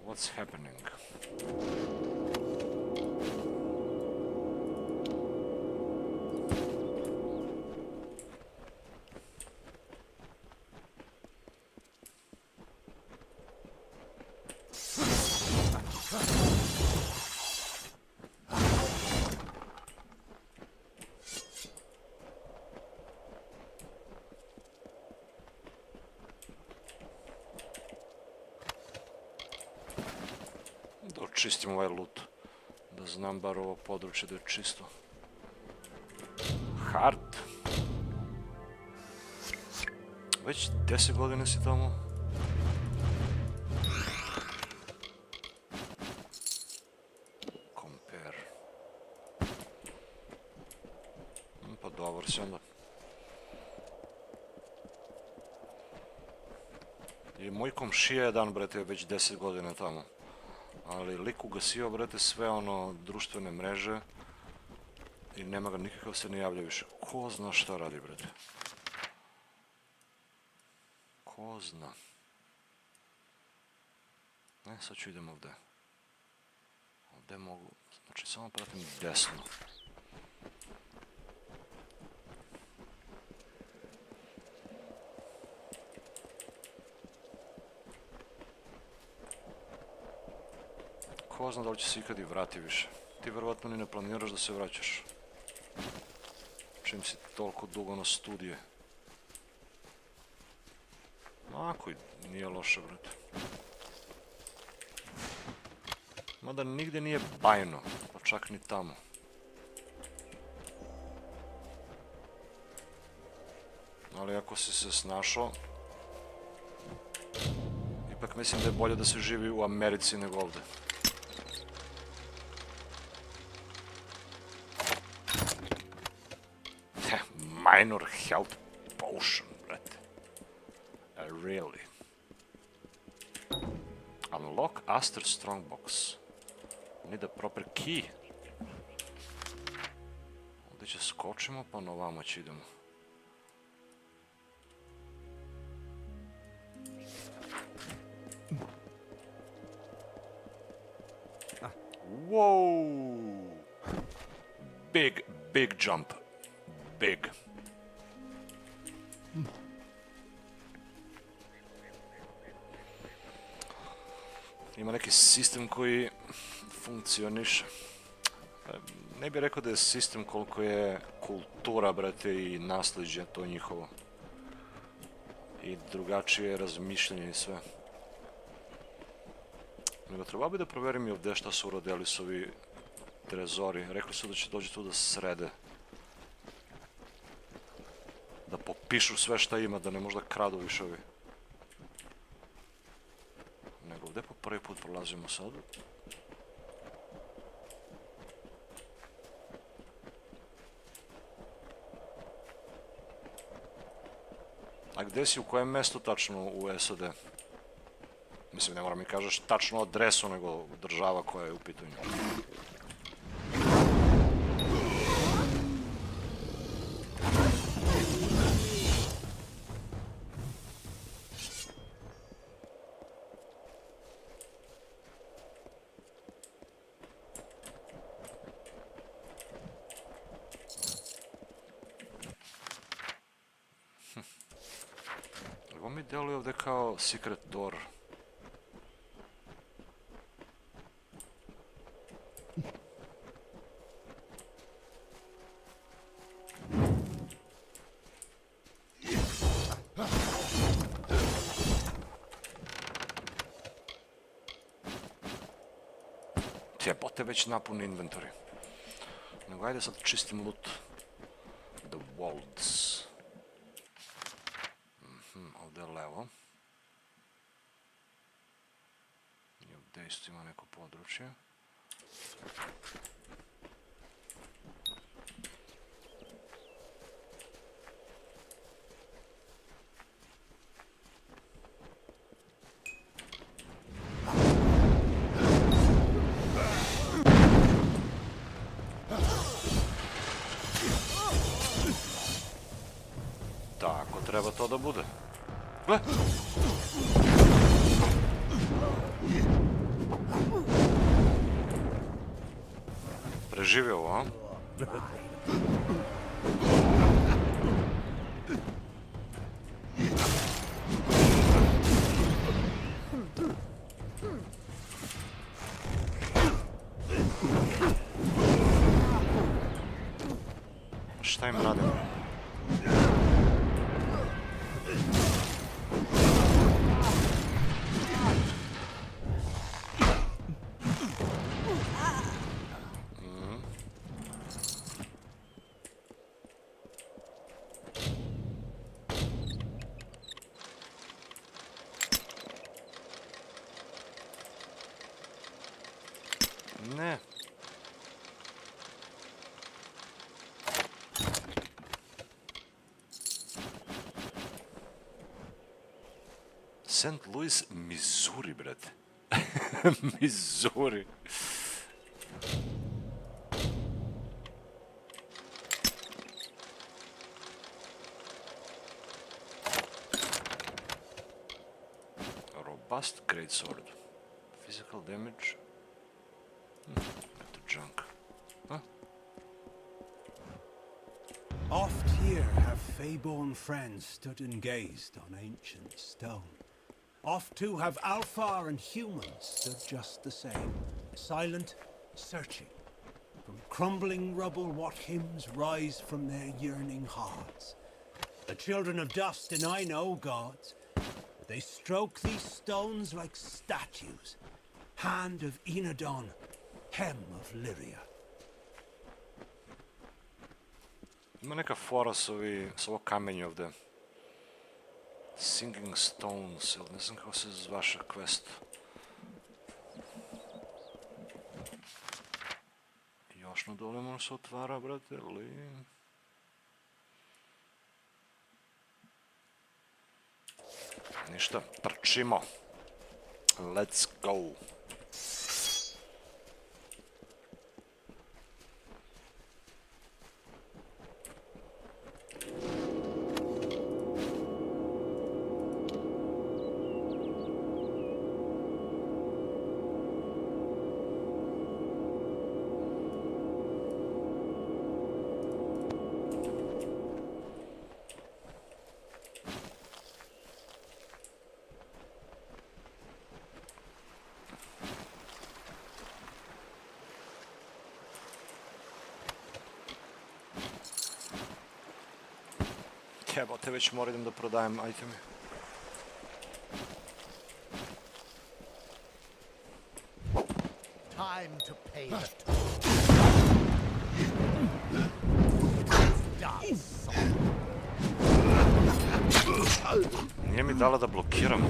S1: What's happening? Da očistim ovaj loot. Da znam bar ovo područje da je čisto. Hard. Već 10 godina si tamo. Compare. Pa dobar si onda. I moj komšija jedan, brate, već 10 godina tamo. Ali lik ugasio, brate, sve ono društvene mreže i nema ga nikakav se ne javlja više. Ko zna šta radi, brate? Ko zna? Ne, sad ću idem ovdje. Ovdje mogu, znači samo pratim desno. Ko zna da li će se ikad i vrati više. Ti verovatno ni ne planiraš da se vraćaš. Čim si toliko dugo na studije. Ako i nije loše, brate. Mada nigdje nije bajno, pa čak ni tamo. Ali ako si se snašao, ipak mislim da je bolje da se živi u Americi nego ovdje. Minor health potion, brate. Really? Unlock Aster Strongbox. Need a proper key. Ovdje će skočimo, pa na ovamo će idemo. Whoa! Big jump. Big. Ima neki sistem koji funkcioniše. Ne bih rekao da je sistem koliko je kultura, brate, i nasljeđe to njihovo. I drugačije razmišljanje i sve. Nego treba bi da proverim i ovdje šta su uradili s ovi trezori. Rekli su da će doći tu da srede. Da popišu sve šta ima, da ne možda kradu više ovi. Nego ovdje po prvi put prolazimo sad. A gdje si, u kojem mjestu tačno u SAD? Mislim, ne moram mi kažeš tačno adresu, nego država koja je u pitanju. Ovo mi deluje ovdje kao secret door. Jebote, već napuni inventory. Nego ajde sad čistim loot. The Walls. Ovdje je levo. I ovdje isto ima neko područje. Tako treba to da bude. Gle! Preživio ovo, a? Šta im radim? Ne. St. Louis, Missouri, brate. Missouri. Robust greatsword. Physical damage. The junk. Huh?
S15: Oft here have fey-born friends stood and gazed on ancient stone. Oft too have Alfar and humans stood just the same, silent, searching. From crumbling rubble what hymns rise from their yearning hearts. The children of dust deny no gods, but they stroke these stones like statues,
S21: hand of Enodon, hem of Lyria.
S1: Ima neka fora s ovo kamenje ovde. Singing Stones, ne znam kako se zvaše quest. Još na dole možda se otvara, brate, ali... Ništa, trčimo. Let's go. Jebote, već moram da prodajem iteme.
S13: Time to pay the
S1: Nije mi dala da blokiram.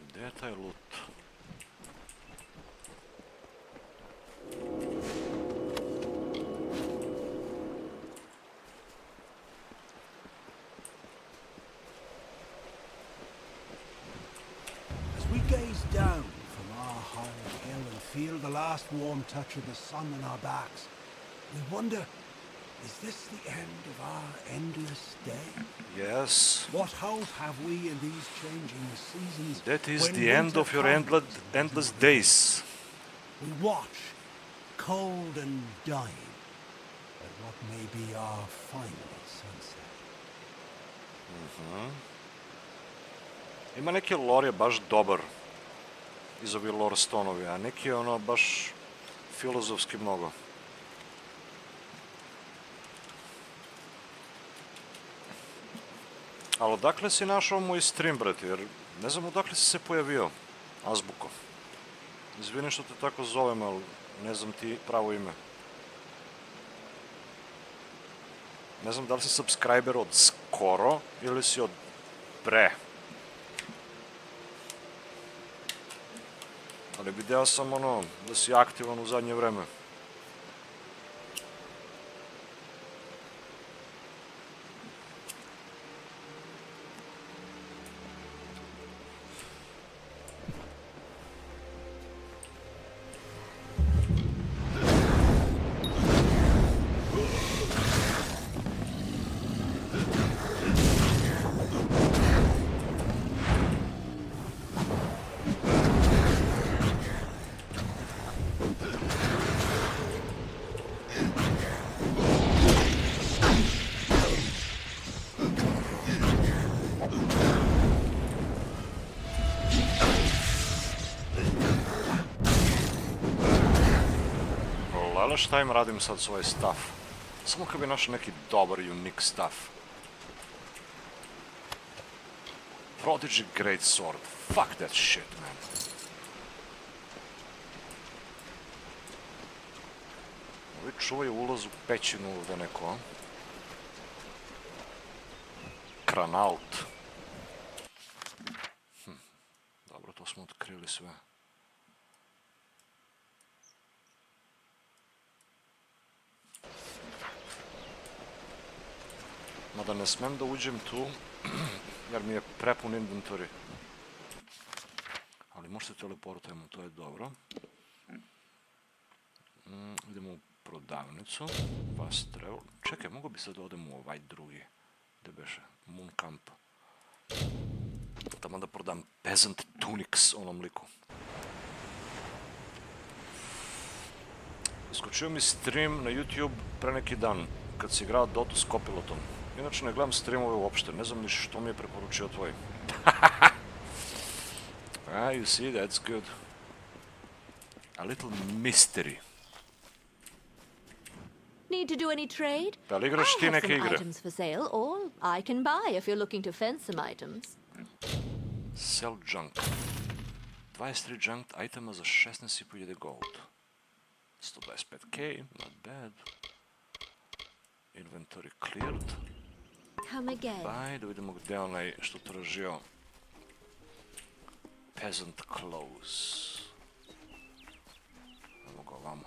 S1: Gdje je taj loot?
S21: As we gaze down from our high hill and feel the last warm touch of the sun on our backs, we wonder, is this the end of our endless day?
S1: Yes.
S21: What hope have we in these changing seasons?
S1: That is
S21: when
S1: the end
S21: winter
S1: of your
S21: comes?
S1: endless days.
S21: We watch, cold and dying, at what may be our final sunset.
S1: Ima neki lore je baš dobar iz ovi lore stonovi, a neki je ono baš filozofski mnogo. Ali odakle si našao moj stream, brate, jer ne znam odakle si se pojavio, Azbuko. Izvini što te tako zovem, ali ne znam ti pravo ime. Ne znam da li si subscriber od skoro ili si od pre. Ali video sam ono da si aktivan u zadnje vreme. Ale šta im radim sad svoj staff? Samo kad bi našao neki dobar, unique staff. Prodigy Great Sword. Fuck that shit, man. Ovi čuvaju ulaz u pećinu ovdje neko, a? Kranaut. Dobro, to smo otkrili sve. Mada ne smem da uđem tu, jer mi je prepun inventory. Ali možda se teleportujemo, to je dobro. Idemo u prodavnicu. Fast travel. Čekaj, mogu bi sad da odem u ovaj drugi. Gde beše? Moon Camp. Tamo da prodam Peasant Tunics onom liku. Iskočio mi stream na YouTube pre neki dan. kad si igrao Dotu s kopilotom. Inače ne gledam streamove uopšte, ne znam ni što mi je preporučio tvoj. You see, that's good. A little mystery.
S6: Need to do any trade?
S1: Da li igraš ti
S6: I have
S1: neke
S6: some
S1: igre?
S6: items for sale, or I can buy if you're looking to fence some items.
S1: Sell junk. 23 junk itema za 16.500 gold. 125k, not bad. Inventory cleared.
S6: Come again.
S1: Buy, da vidimo gdje je onaj što tražio. Peasant clothes. Evo ga ovamo.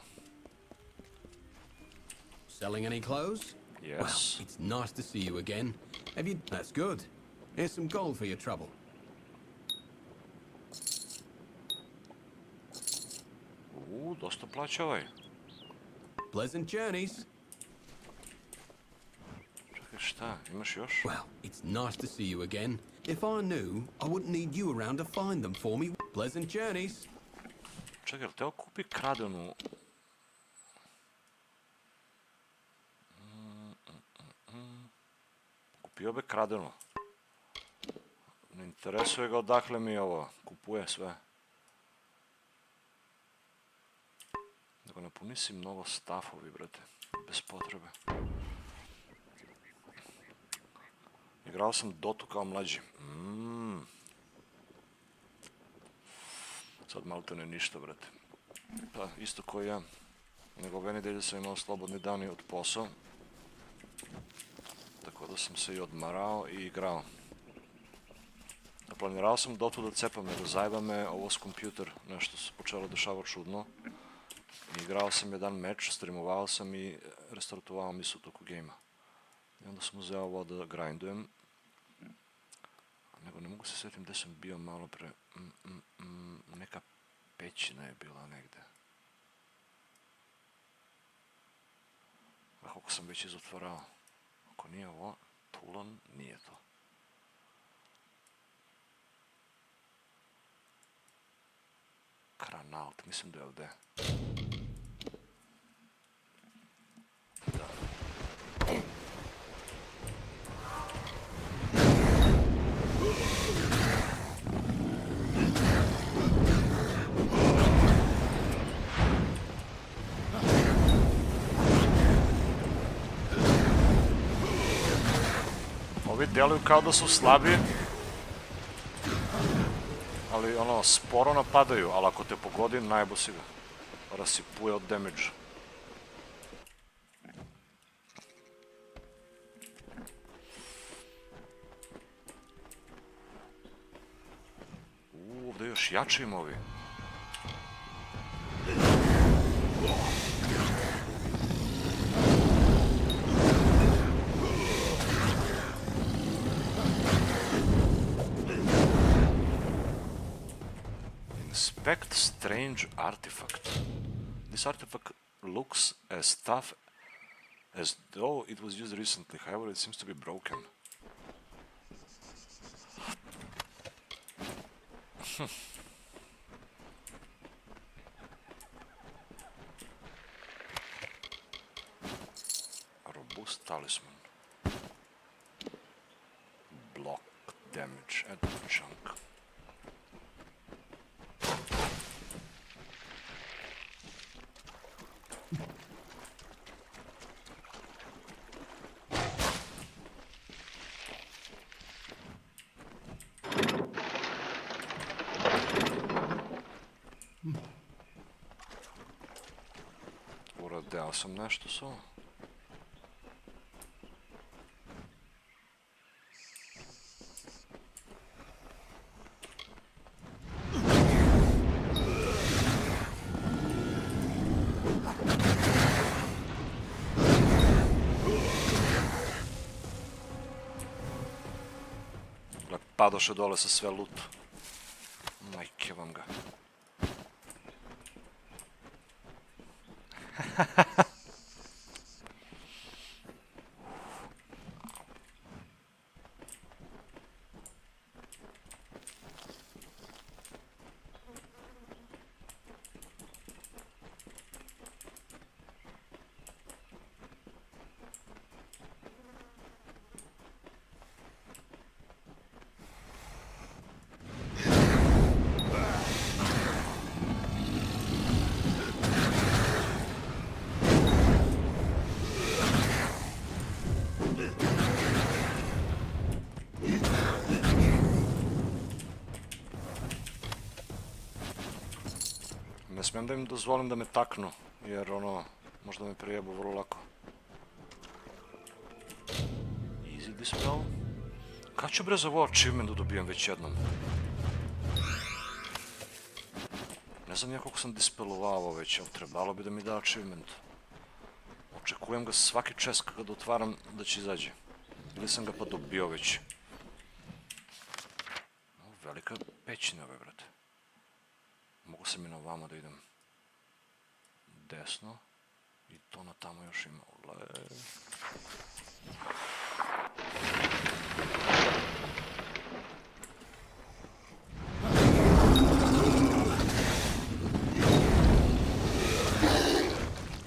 S19: Selling any clothes?
S1: Yes.
S19: Well, it's nice to see you again. Have you... That's good. Here's some gold for your trouble.
S1: Dosta plaća ovaj.
S19: Pleasant journeys.
S1: Čekaj, šta? Imaš još?
S19: Well, it's nice to see you again. If I knew, I wouldn't need you around to find them for me. Pleasant journeys.
S1: Čekaj, teo kupi kradenu... Kupio bi kradenu. Ne interesuje ga odakle mi ovo. Kupuje sve. Da ga ne punisi mnogo stafovi, brate. Bez potrebe. Igrao sam Dotu kao mlađi. Sad malo te ne ništa, brate. Pa, isto koji ja. Nego ove nedelje sam imao slobodni dan i od posao. Tako da sam se i odmarao i igrao. Planirao sam Dotu da cepam, nego zajeba me ovo s kompjuter. Nešto se počelo dešava čudno. Igrao sam jedan meč, streamovao sam i restartovao mi se u toku gejma. I onda sam uzeo ovo da grindujem. Nego ne mogu se sjetim gdje sam bio malo pre... Neka pećina je bila negde. Koliko sam već izotvarao. Ako nije ovo, Tulon, nije to. Kranalt, mislim da je ovdje. Da. Ovi djeluju kao da su slabi, ali ono, sporo napadaju, ali ako te pogodi, najbo si ga. Rasipuje od damage. Ovdje još jači ima ovi. Inspect strange artifact. This artifact looks as tough as though it was used recently, however it seems to be broken. Robust talisman. Block damage at chunk. Uradeo sam nešto s ovo. Padoše dole sa sve loot. Majke vam ga. Ne smijem da im dozvolim da me taknu, jer ono, možda me prijebu vrlo lako. Easy dispel. Kad ću bre za ovo achievement da dobijem već jednom? Ne znam ja koliko sam dispelovao već, ali trebalo bi da mi da achievement. Očekujem ga svaki čas kad otvaram da će izađe. Ili sam ga pa dobio već. Velika pećina ove, brate. Mogu sam i na ovamo da idem. Desno. I to na tamo još ima.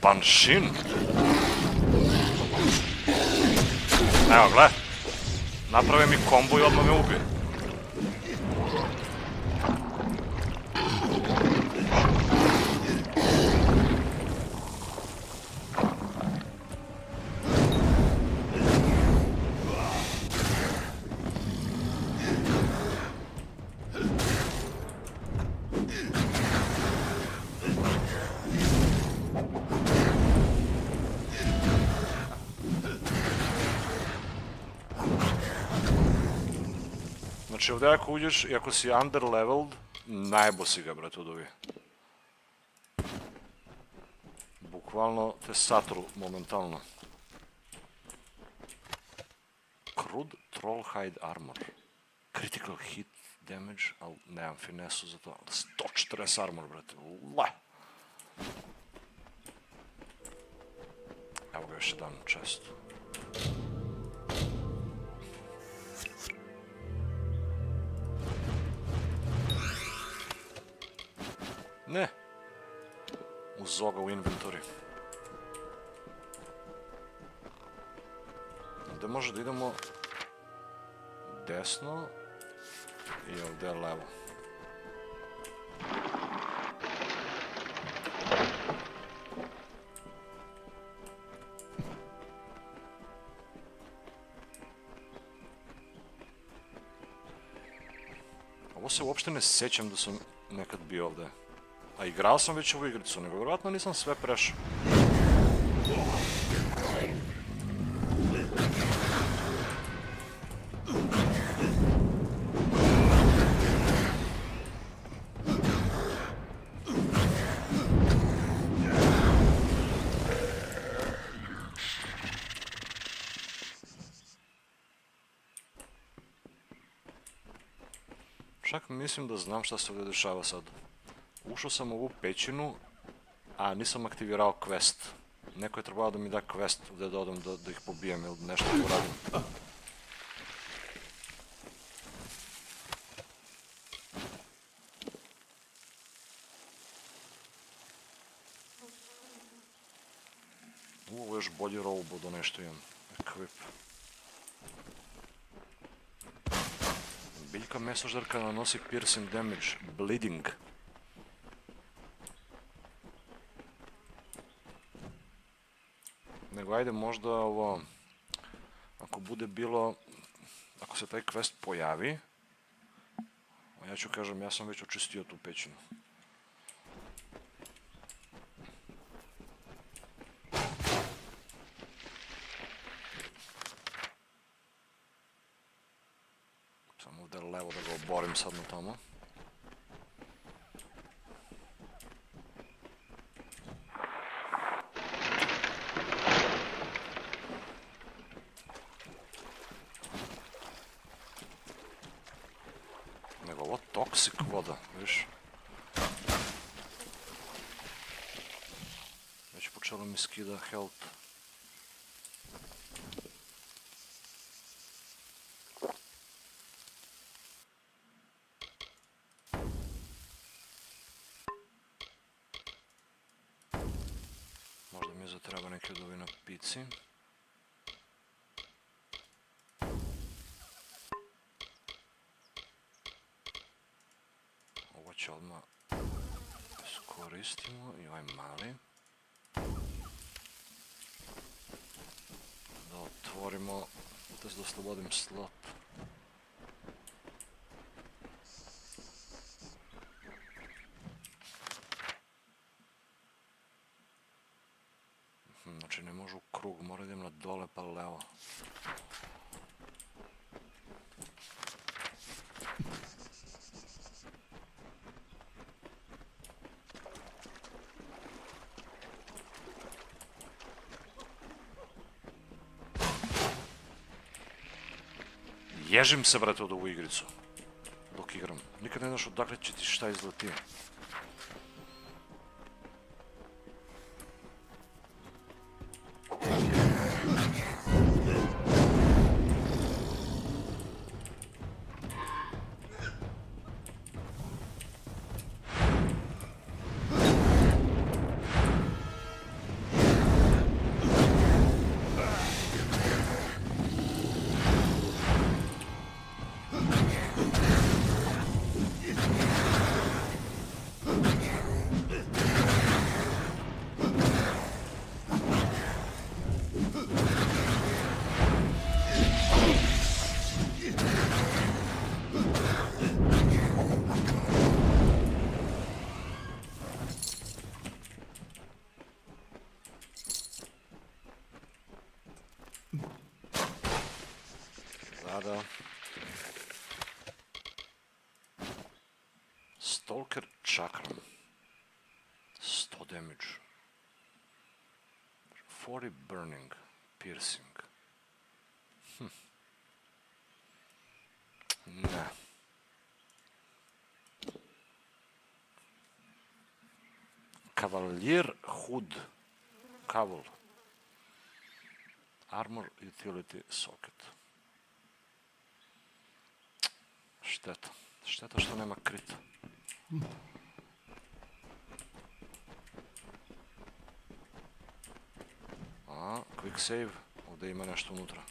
S1: Panšin! Evo, gle. Naprave mi kombo i odmah me ubije. Znači ovdje ako uđeš i ako si underleveled, najbo si ga, brate, od ovih. Bukvalno te satru momentalno. Crude Troll Hide Armor. Critical hit damage, ali nemam finesu za to. 140 armor, brate. Le! Evo ga još jedan čest. Ne. Uz ovoga u inventory. Ovdje može da idemo desno i ovdje levo. Ovo se uopšte ne sjećam da sam nekad bio ovdje. A igrao sam već ovu igricu, nego vjerojatno nisam sve prešao. Čak mislim da znam šta se ovdje dešava sad. Ušao sam u ovu pećinu, a nisam aktivirao quest. Neko je trebao da mi da quest gdje da odem da ih pobijem ili nešto da uradim. Ovo je još bolji rollbow da nešto imam. Equip. Biljka mesožarka nanosi piercing damage, bleeding. Nego ajde možda ovo, ako bude bilo, ako se taj quest pojavi, ja ću kažem, ja sam već očistio tu pećinu. Samo ovdje levo da ga oborim sad na tamo. Toxic voda, viš? Već počelo mi skida health. Možda mi zatreba neki od ovi na pici. Odmah koristimo i ovaj mali da otvorimo, da oslobodim slot. ne može u krug, mora idem na dole pa levo. Ježim se, brate, od ovu igricu. Dok igram. Nikad ne znaš odakle će ti šta izleti. Da. Stalker Chakram. 100 damage. 40 burning. Piercing. Ne. Cavalier Hood. Caval. Armor Utility Socket. Šteta. Šteta što nema krita. A, quick save. Ovdje ima nešto unutra.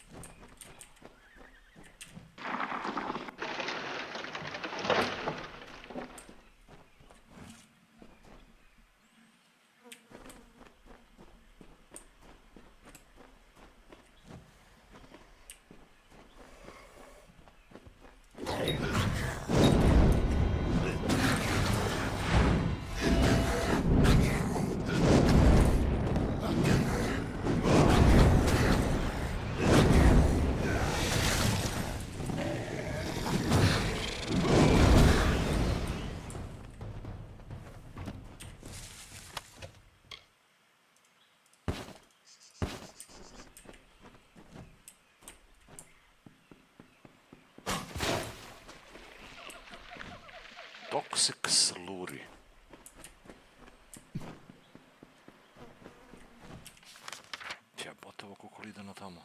S1: Toxic slurry. Jebote, ovo koliko ide na tamo.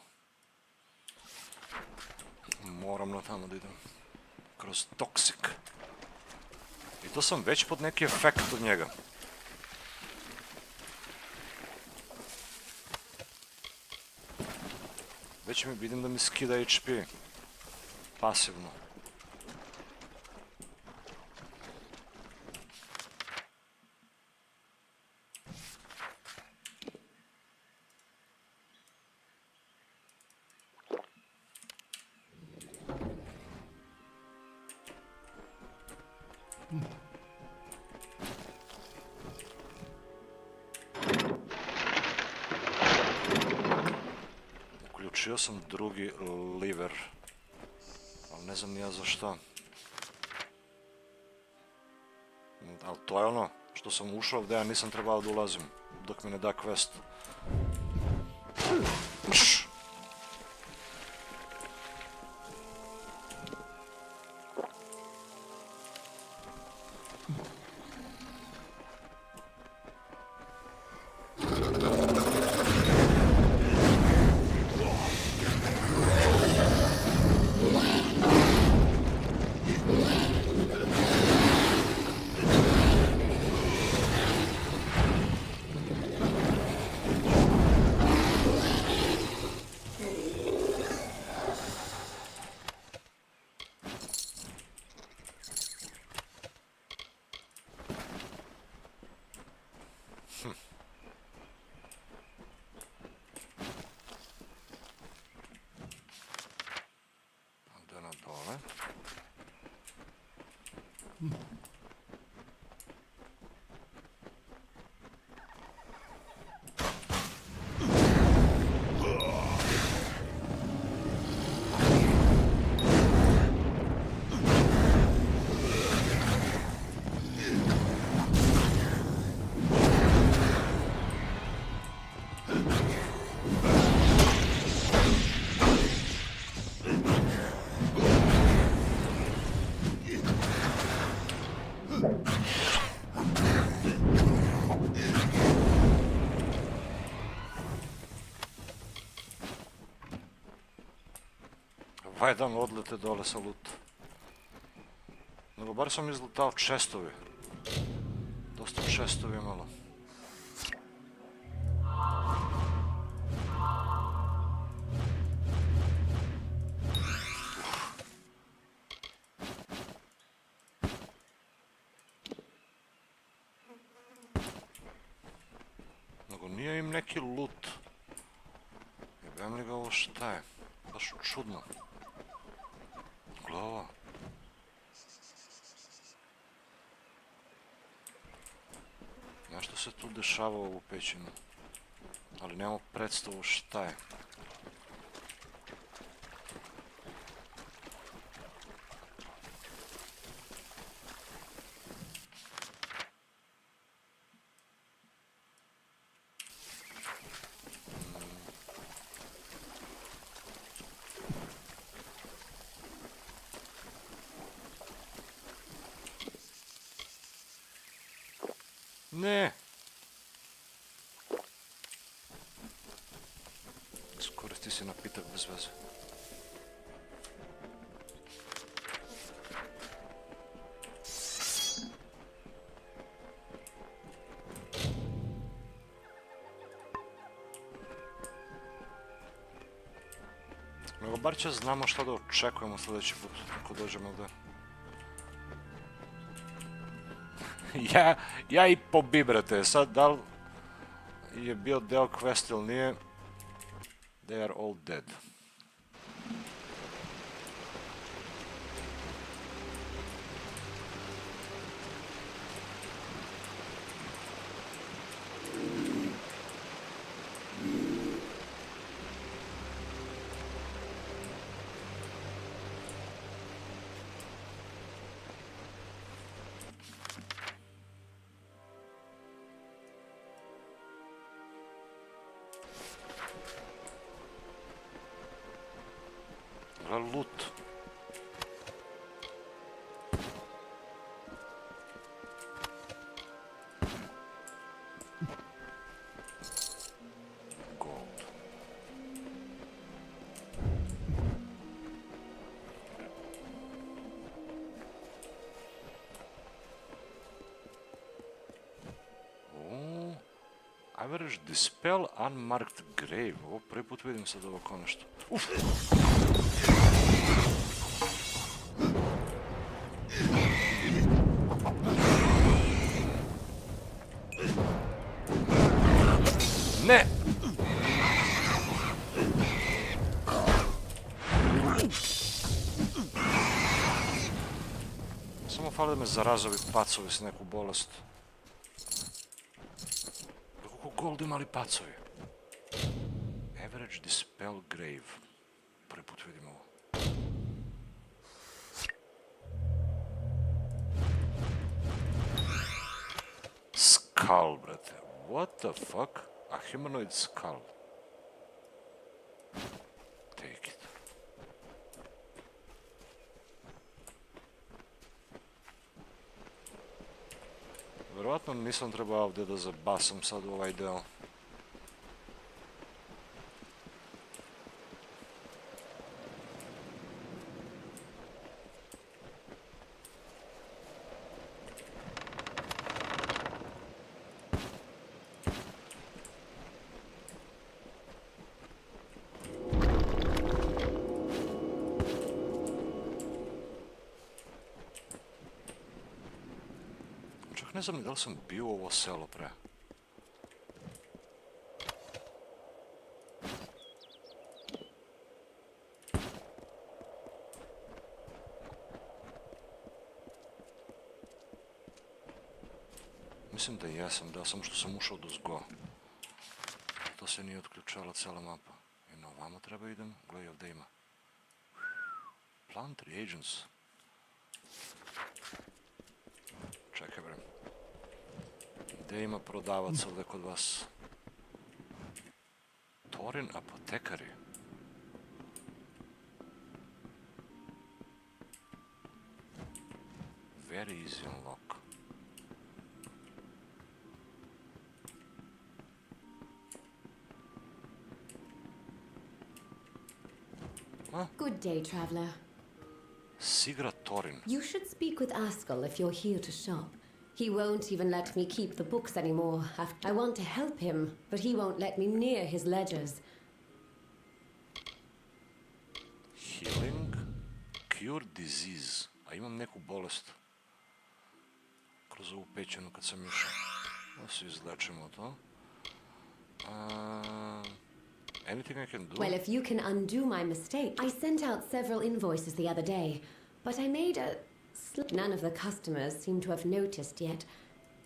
S1: Moram na tamo da idem. Kroz toxic. I to sam već pod neki efekt od njega. Već mi vidim da mi skida HP. Pasivno. Uključio sam drugi liver, ali ne znam ni ja za šta. Ali to je ono što sam ušao ovdje, ja nisam trebao da ulazim dok mi ne da quest. Vajdan odlete dole sa luta. Nego bar sam izlutao čestovi. Dosta čestovi malo. Nego nije im neki lut. Jebem li ga ovo šta je? Baš čudno. Glava. Nešto se tu dešava u ovu pećinu. Ali nemamo predstavu šta je. Ne. Iskoristi si napitak bez veze. Nego bar će znamo šta da očekujemo sljedeći put ako dođemo ovdje. Ja i pobibrate, sad da li je bio deo quest ili nije, they are all dead. Lut. Gold. Oh, average dispel unmarked grave. Ovo prvi put vidim sad ovo kao nešto. Uf! Ne! Samo fali da me zarazovi pacovi s neku bolest. Koliko gold imali pacovi? Average dispel grave. Prvi put vidim ovo. Skull, brate. What the fuck? A humanoid skull. Take it. Vjerovatno nisam trebao ovdje da zabasam sad u ovaj deo. Ne znam ni da li sam bio u ovo selo pre. Mislim da jesam, da samo što sam ušao do zgo. To se nije otključala cijela mapa. I na ovamo treba idem, gledaj ovdje ima. Plant reagents. Čekaj bre. Gdje ima prodavac ovdje kod vas? Torin apotekari. Very easy unlock.
S8: Good day, traveler.
S1: Sigratorin.
S8: You should speak with Askell if you're here to shop. He won't even let me keep the books anymore. I want to help him, but he won't let me near his ledgers.
S1: Healing. Cure disease. A imam neku bolest. Kroz ovu pećinu kad sam išao. Da se izlečimo to. Anything I can do?
S8: Well, if you can undo my mistake. I sent out several invoices the other day, but I made a none of the customers seem to have noticed yet.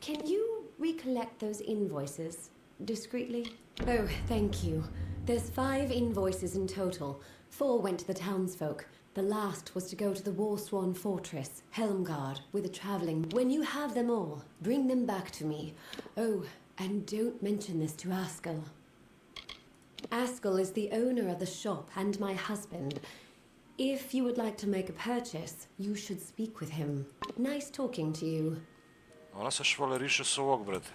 S8: Can you recollect those invoices discreetly? Oh, thank you. There's 5 invoices in total. 4 went to the townsfolk. The last was to go to the war-sworn fortress, Helmgard, with a traveling. When you have them all, bring them back to me. Oh, and don't mention this to Askell. Askell is the owner of the shop and my husband. If you would like to make a purchase, you should speak with him. Nice talking to you.
S1: Ona se švaleriše s ovog, brate.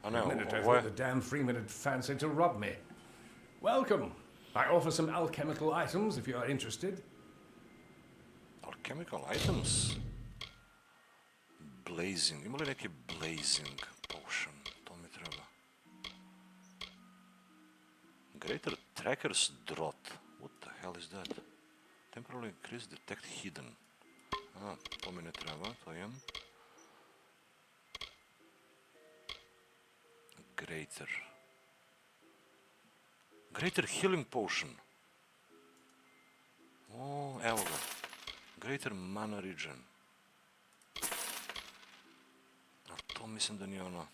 S1: A ne,
S9: A minute I
S1: ovo je...
S9: thought the damn Freeman had fancied to rob me. Welcome. I offer some alchemical items if you are interested.
S1: Alchemical items? Blazing. Ima li neki blazing potion? To mi treba. Greater Tracker's Draught. What the hell is that? Temporarily increase detect hidden. To mi ne treba, to imam. Greater Healing Potion. O, evo ga. Greater Mana Regen. A to mislim da nije ono.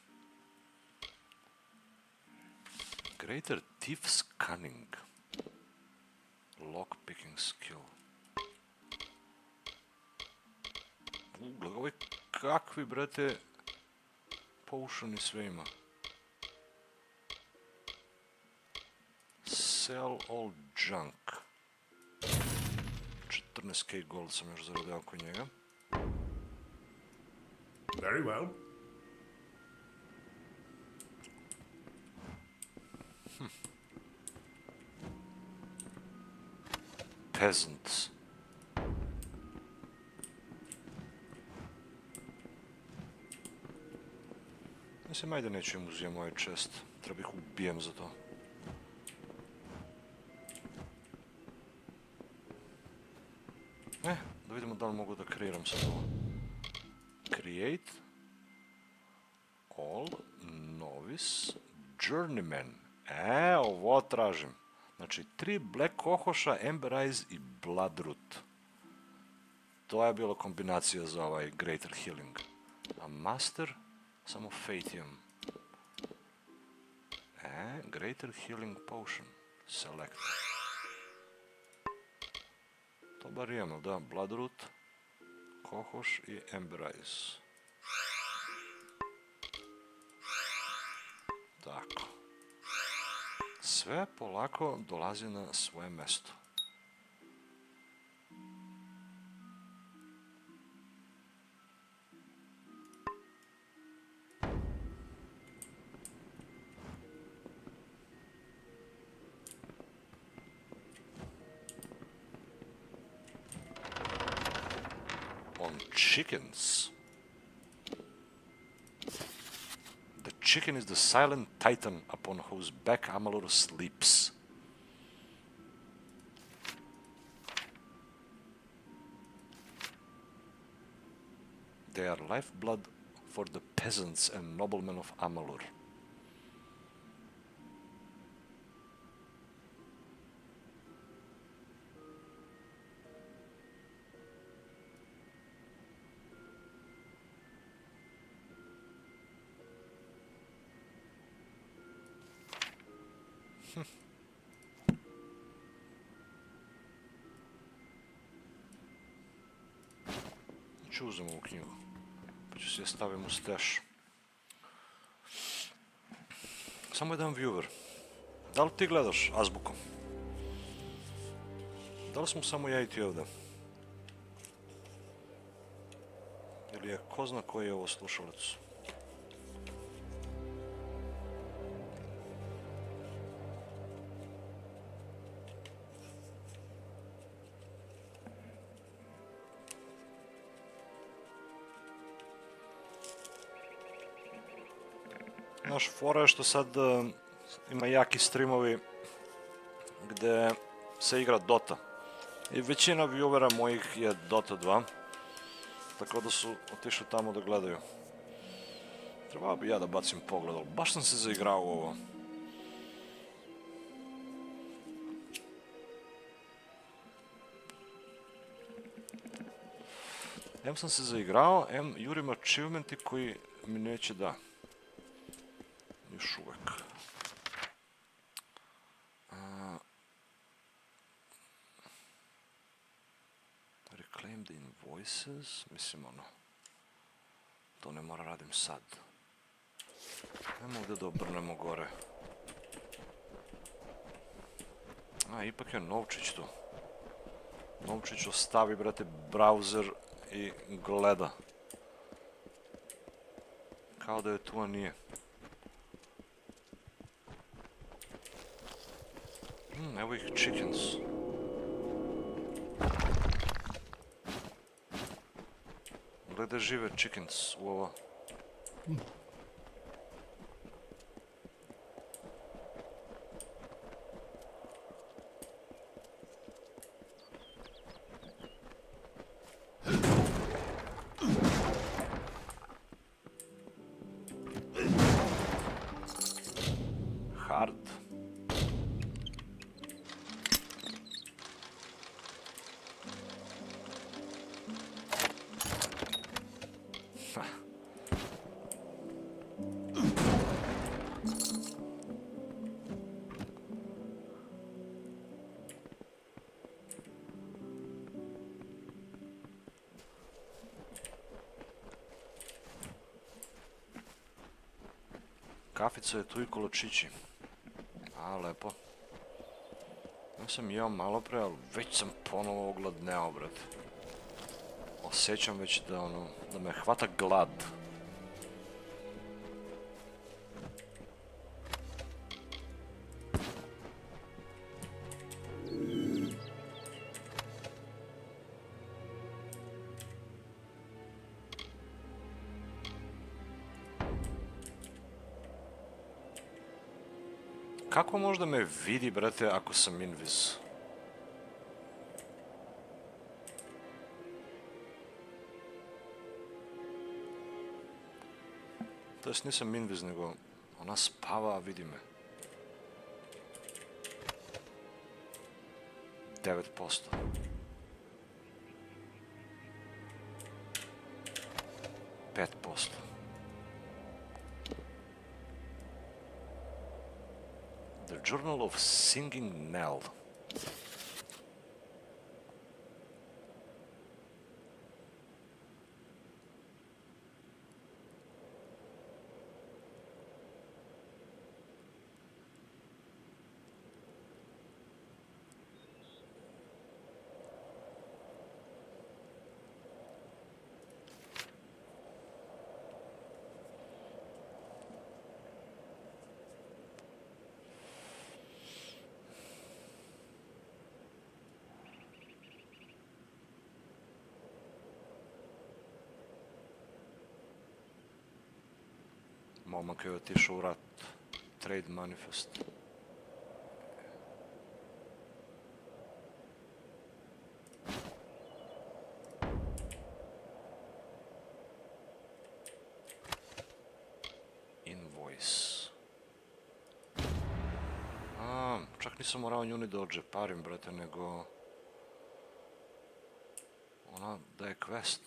S1: Greater Thief's Cunning. Lockpicking skill. Gledaj, ovaj kakvi, brate, potioni sve ima. Sell all junk. 14k gold sam još zaradio oko njega.
S9: Very well.
S1: Peasants. Mislim, ajde neću im uzijem ovaj chest. Treba ih ubijem za to. Da vidimo da li mogu da kreiram sad ovo. Create all novice journeyman. Ovo tražim. Znači, 3 black kohoša, ember eyes i bloodroot. To je bilo kombinacija za ovaj greater healing. A master, samo fate imam. Greater healing potion. Select. To bar imamo, da, bloodroot, kohoš i ember eyes. Tako. Sve polako dolazi na svoje mesto. Chickens. The chicken is the silent titan upon whose back Amalur sleeps. They are lifeblood for the peasants and noblemen of Amalur. Ću uzem ovu knjigu, pa ću se je stavim u stash. Samo jedan viewer. Da li ti gledaš azbukom? Da li smo samo ja i ti ovdje? Ili je ko zna koji je ovo slušalac? Naš fora je što sad ima jaki streamovi gde se igra Dota. I većina viewera mojih je Dota 2. Tako da su otišli tamo da gledaju. Trebao bi ja da bacim pogled, ali baš sam se zaigrao u ovo. Em sam se zaigrao, em jurim achievementi koji mi neće da. Još uvek. Reclaim the invoices, mislim ono. To ne mora radim sad. Ajmo ovdje da obrnemo gore. Ipak je novčić tu. Novčić ostavi, brate, browser i gleda. Kao da je tu, a nije. Evo ih chickens. Gledaj žive chickens u ovo. Hard. Kafica je tu i kolačići. Lepo. Ja sam jeo malo pre, ali već sam ponovo ogladneo, brate. Osjećam već da me hvata glad. Kako možda me vidi, brate, ako sam invis? To jest nisam invis, nego ona spava, a vidi me. 9%. %. The Journal of Singing Nell. Momak je otišao u rat. Trade manifest. Invoice. Čak nisam morao nju ni da odžeparim, brate, nego ona daje quest.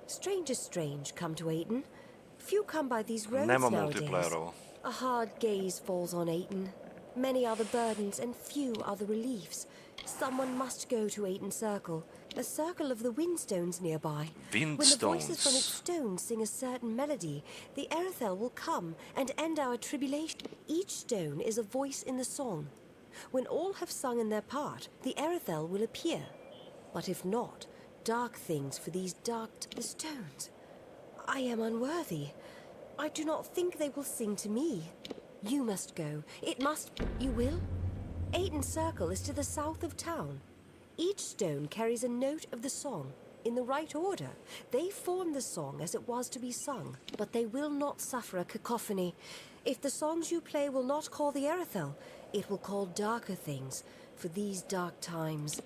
S4: Strangers strange come to Aiden. Few come by these roads
S1: Nema
S4: nowadays.
S1: multiplayer ovo.
S4: A hard gaze falls on Aiden. Many are the burdens and few are the reliefs. Someone must go to Aiden Circle, a circle of the windstones nearby. When the voices from its stones sing a certain melody, the Erethel will come and end our tribulation. Each stone is a voice in the song. When all have sung in their part, the Erethel will appear. But if not, dark things for these the stones. I am unworthy. I do not think they will sing to me. You must go. It must... You will? Aiden Circle is to the south of town. Each stone carries a note of the song. in the right order. They form the song as it was to be sung, but they will not suffer a cacophony. If the songs you play will not call the Erythel, it will call darker things for these dark times.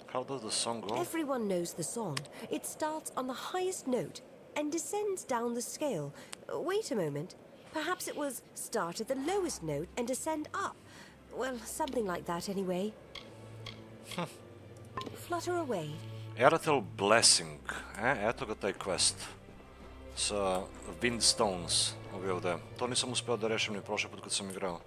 S1: How does the song go?
S4: Everyone knows the song. It starts on the highest note and descends down the scale. Wait a moment. Perhaps it was start at the lowest note and descend up. Well, something like that anyway. Flutter away.
S1: Erythel Blessing. Eto ga taj quest. Sa Windstones. Ovi ovde. To nisam uspeo da rešim ni prošli put kad sam igrao.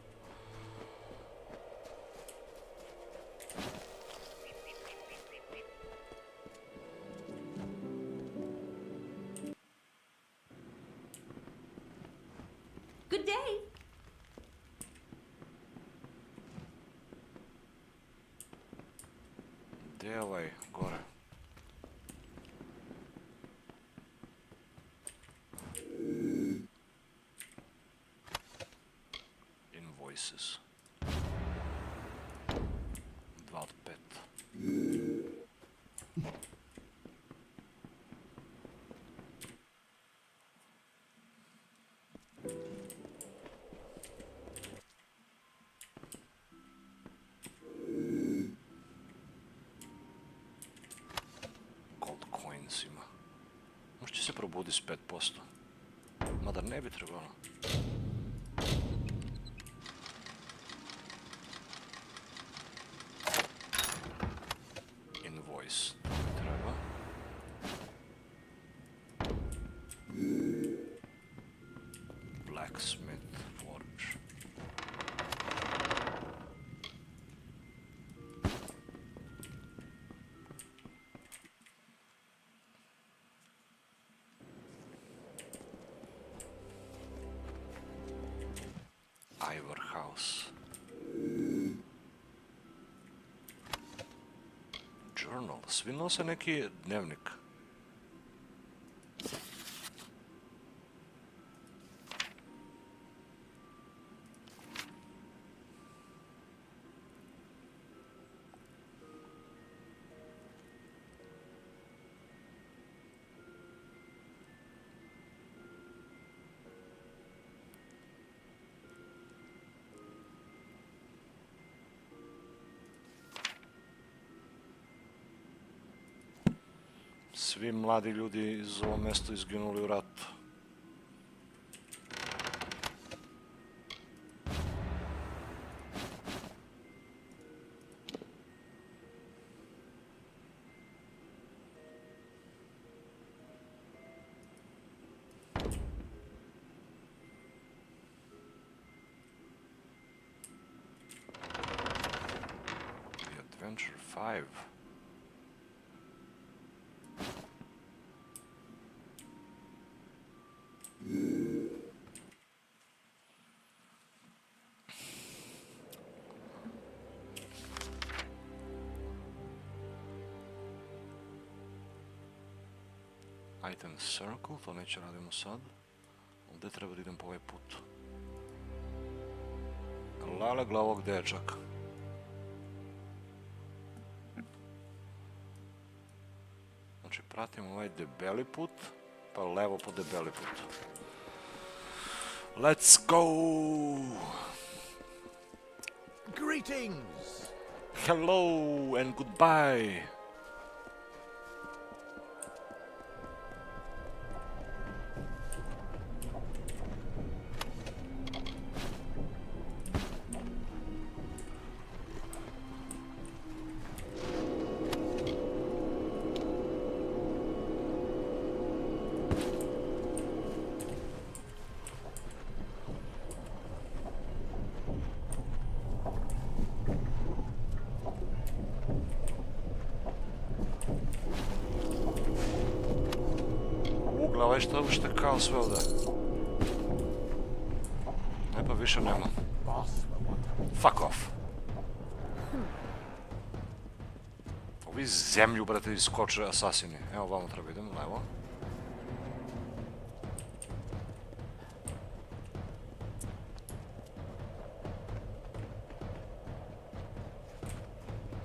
S7: Good day.
S1: Gdje je ovaj gore? Invoices. 2 od 5. Možda se probudi s 5%. Mada ne bi trebalo. Invoice. To mi treba. Blacksmith Forge. House. Journal. Svi nose neki dnevnik. Svi mladi ljudi iz ovog mesta izginuli u ratu. The Adventure 5. Item Circle, to neće radimo sad. Ovdje treba da idem po ovaj put. Lale glavog dečaka. Znači pratimo ovaj debeli put, pa levo po debeli put. Let's go!
S3: Greetings!
S1: Hello and goodbye! Gledaj što kao sve ovdje. Ne pa više nema. Fuck off. Ovi zemlju, brate, iskoče asasini. Evo, vamo treba idem, levo.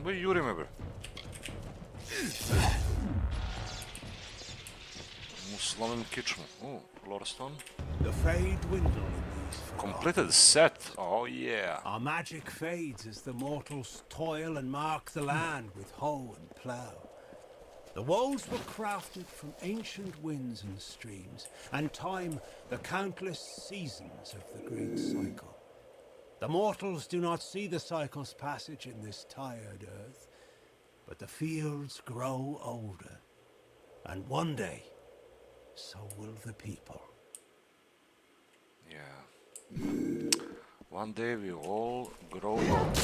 S1: Boj, juri me, bre. slonim kičmu. Lorestone.
S15: The fade dwindle in these
S1: Completed set. Oh yeah.
S15: Our magic fades as the mortals toil and mark the land with hoe and plough. The walls were crafted from ancient winds and streams, and time the countless seasons of the great cycle. The mortals do not see the cycle's passage in this tired earth, but the fields grow older, and one day, so will the people.
S1: Yeah. One day we all grow old.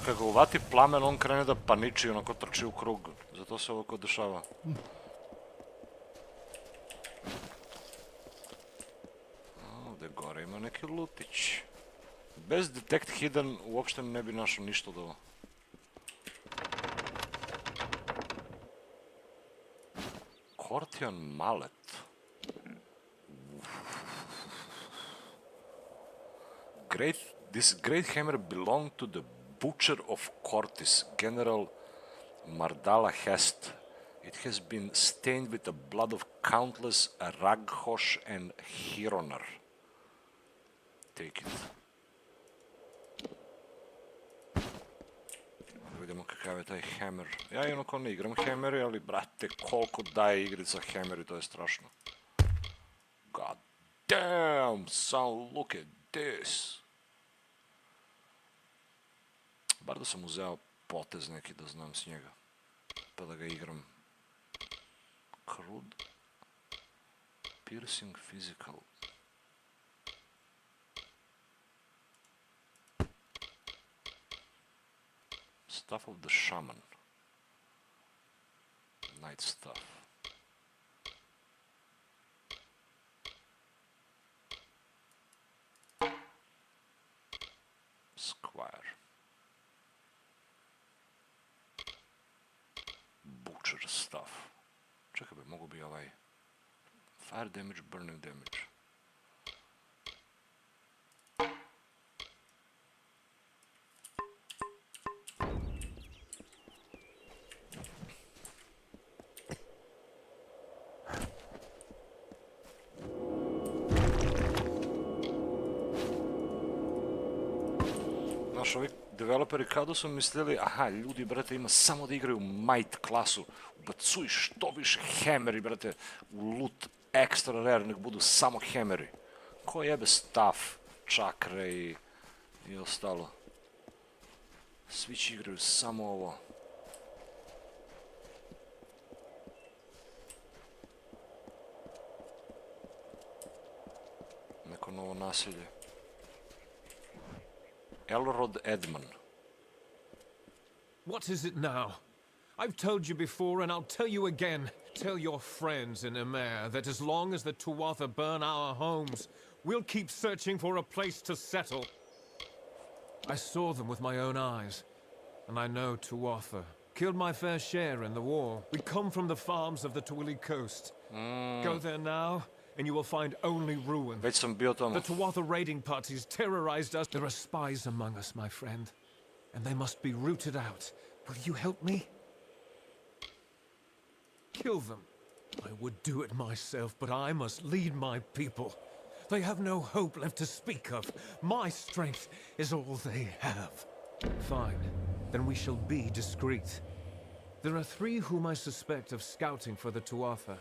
S1: Kako uvati plamen, on krene da paniči, onako trči u krug. Zato se ovako dešava. Ovdje gore ima neki lutić. Bez detect hidden uopšte ne bi našao ništa od ovo. Cortion mallet. This great hammer belonged to the Butcher of Cortis, General Mardala Hest. It has been stained with the blood of countless Raghosh and Hironar. Take it. Vidimo kakav je taj hammer. Ja jednako ne igram hammeri, ali brate, koliko daje igrica hammeri, to je strašno. God damn, son, look at this. Bar da sam uzeo potez neki da znam s njega, pa da ga igram. Crude. Piercing physical. Stuff of the shaman. Night stuff. Squire. Butcher stuff. Čekaj bi, mogu bi ovaj fire damage, burning damage. Znaš, ovi developeri kada su mislili, aha, ljudi, brate, ima samo da igraju might klasu, ubacuj što više hammeri, brate, u loot extra rare, nek budu samo hammeri. Ko jebe staff, čakre i ostalo. Svi će igraju samo ovo. Neko novo nasilje. Elrod Edman.
S14: What is it now? I've told you before, and I'll tell you again. Tell your friends in Emer that as long as the Tuatha burn our homes, we'll keep searching for a place to settle. I saw them with my own eyes, and I know Tuatha. Killed my fair share in the war. We come from the farms of the Twili coast. Go there now, and you will find only ruin.
S1: Već sam bio tamo.
S14: The Tuatha raiding parties terrorized us. There are spies among us, my friend, and they must be rooted out. Will you help me? Kill them. I would do it myself, but I must lead my people. They have no hope left to speak of. My strength is all they have. Fine. Then we shall be discreet. There are 3 whom I suspect of scouting for the Tuatha.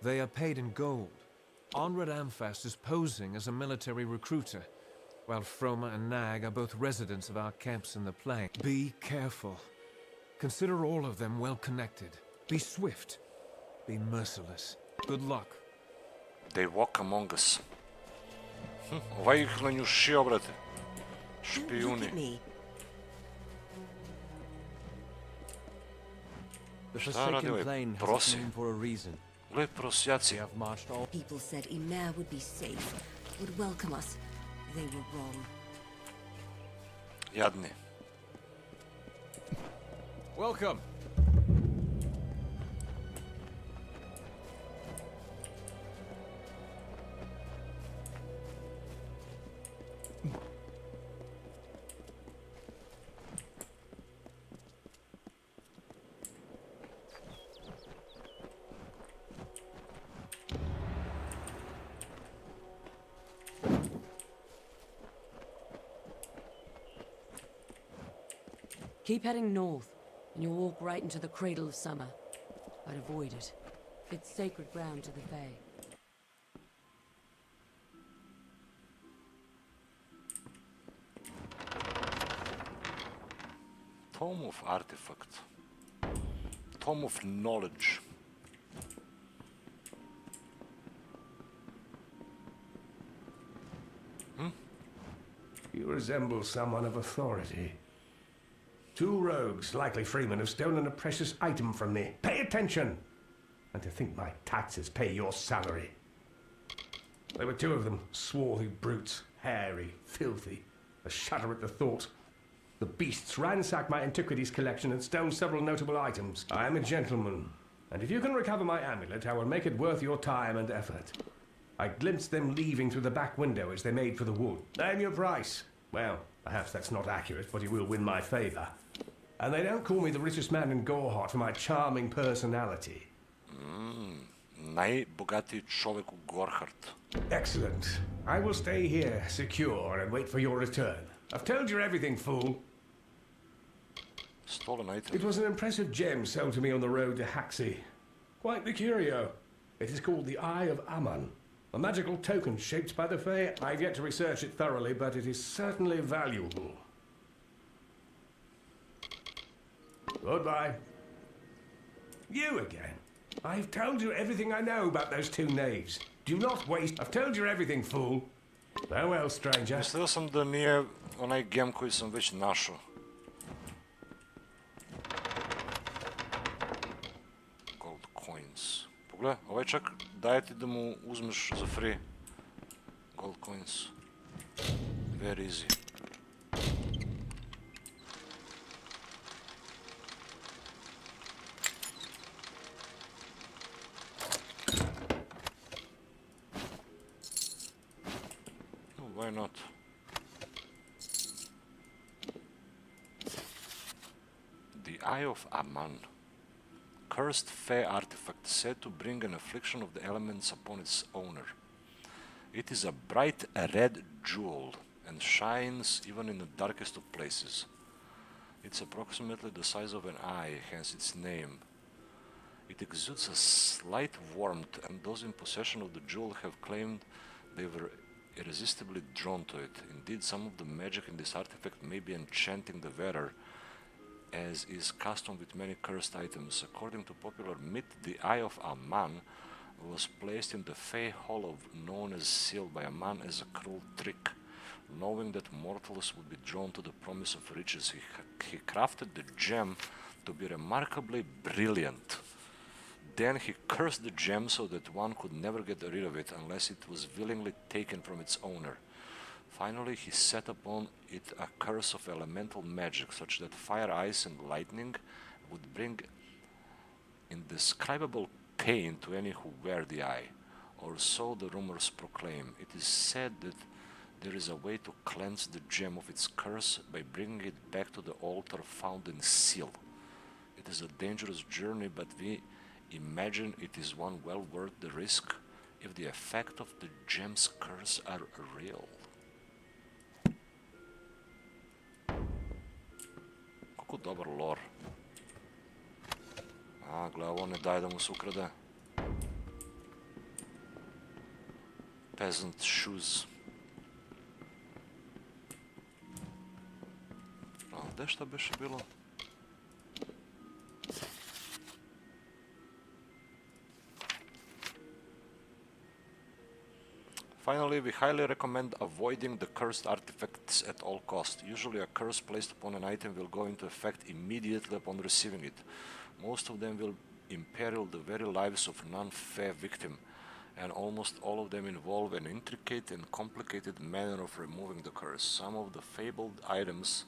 S14: They are paid in gold. Onred Amphast is posing as a military recruiter, while Froma and Nag are both residents of our camps in the plain. Be careful. Consider all of them well connected. Be swift. Be merciless. Good luck.
S1: They walk among us. Ovaj ih nanjušio, brate. Špijuni. Šta radi ovaj prosi? Gle prosjaci.
S4: People said Emer would be safe, would welcome us.
S11: They were wrong.
S1: Jadni.
S14: Welcome.
S11: Keep heading north, and you'll walk right into the cradle of summer. I'd avoid it. It's sacred ground to the Fae.
S1: Tome of Artifact. Tome of Knowledge.
S9: You resemble someone of authority. 2 rogues, likely freemen, have stolen a precious item from me. Pay attention! And to think my taxes pay your salary. There were 2 of them, swarthy brutes, hairy, filthy. I shudder at the thought. The beasts ransacked my antiquities collection and stole several notable items. I am a gentleman, and if you can recover my amulet, I will make it worth your time and effort. I glimpsed them leaving through the back window as they made for the wood. Name your price. Well, perhaps that's not accurate, but you will win my favor. And they don't call me the richest man in Gorhart for my charming personality.
S1: Najbogatiji čovjek u Gorhart.
S9: Excellent. I will stay here, secure, and wait for your return. I've told you everything, fool.
S1: Stolen item.
S9: It was an impressive gem sold to me on the road to Haxi. Quite the curio. It is called the Eye of Aman. A magical token shaped by the Fae. I've yet to research it thoroughly, but it is certainly valuable. Goodbye. You again. I've told you everything I know about those 2 knaves. Do not waste... I've told you everything, fool. Farewell, stranger.
S1: Mislio sam da nije onaj gem koji sam već našao. Gold coins. Pogledaj, ovaj čak daje ti da mu uzmeš za free. Gold coins. Very easy. Why not? The Eye of Aman. Cursed Fae artifact said to bring an affliction of the elements upon its owner. It is a bright red jewel and shines even in the darkest of places. It's approximately the size of an eye, hence its name. It exudes a slight warmth, and those in possession of the jewel have claimed they were irresistibly drawn to it. Indeed, some of the magic in this artifact may be enchanting the wearer, as is custom with many cursed items. According to popular myth, the Eye of Aman was placed in the Fae Hollow, known as Seal, by Aman as a cruel trick. Knowing that mortals would be drawn to the promise of riches, he crafted the gem to be remarkably brilliant. Then he cursed the gem so that one could never get rid of it unless it was willingly taken from its owner. Finally, he set upon it a curse of elemental magic, such that fire, ice, and lightning would bring indescribable pain to any who wear the eye, or so the rumors proclaim. It is said that there is a way to cleanse the gem of its curse by bringing it back to the altar found in Seal. It is a dangerous journey, but we imagine it is one well worth the risk if the effect of the gem's curse are real. Kako dobar lore. A, gle, ovo ne daje da mu se ukrade. Peasant shoes. A, gde šta beše bilo? Finally, we highly recommend avoiding the cursed artifacts at all costs. Usually a curse placed upon an item will go into effect immediately upon receiving it. Most of them will imperil the very lives of non-fair victim, and almost all of them involve an intricate and complicated manner of removing the curse. Some of the fabled items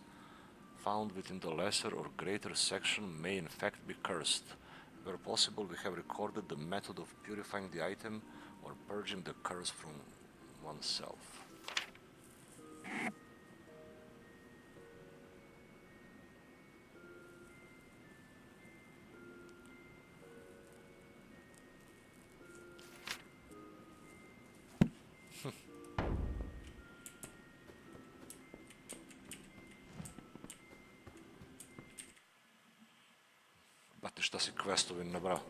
S1: found within the lesser or greater section may in fact be cursed. Where possible, we have recorded the method of purifying the item or purging the curse from oneself. Bati šta si questovi nabrao.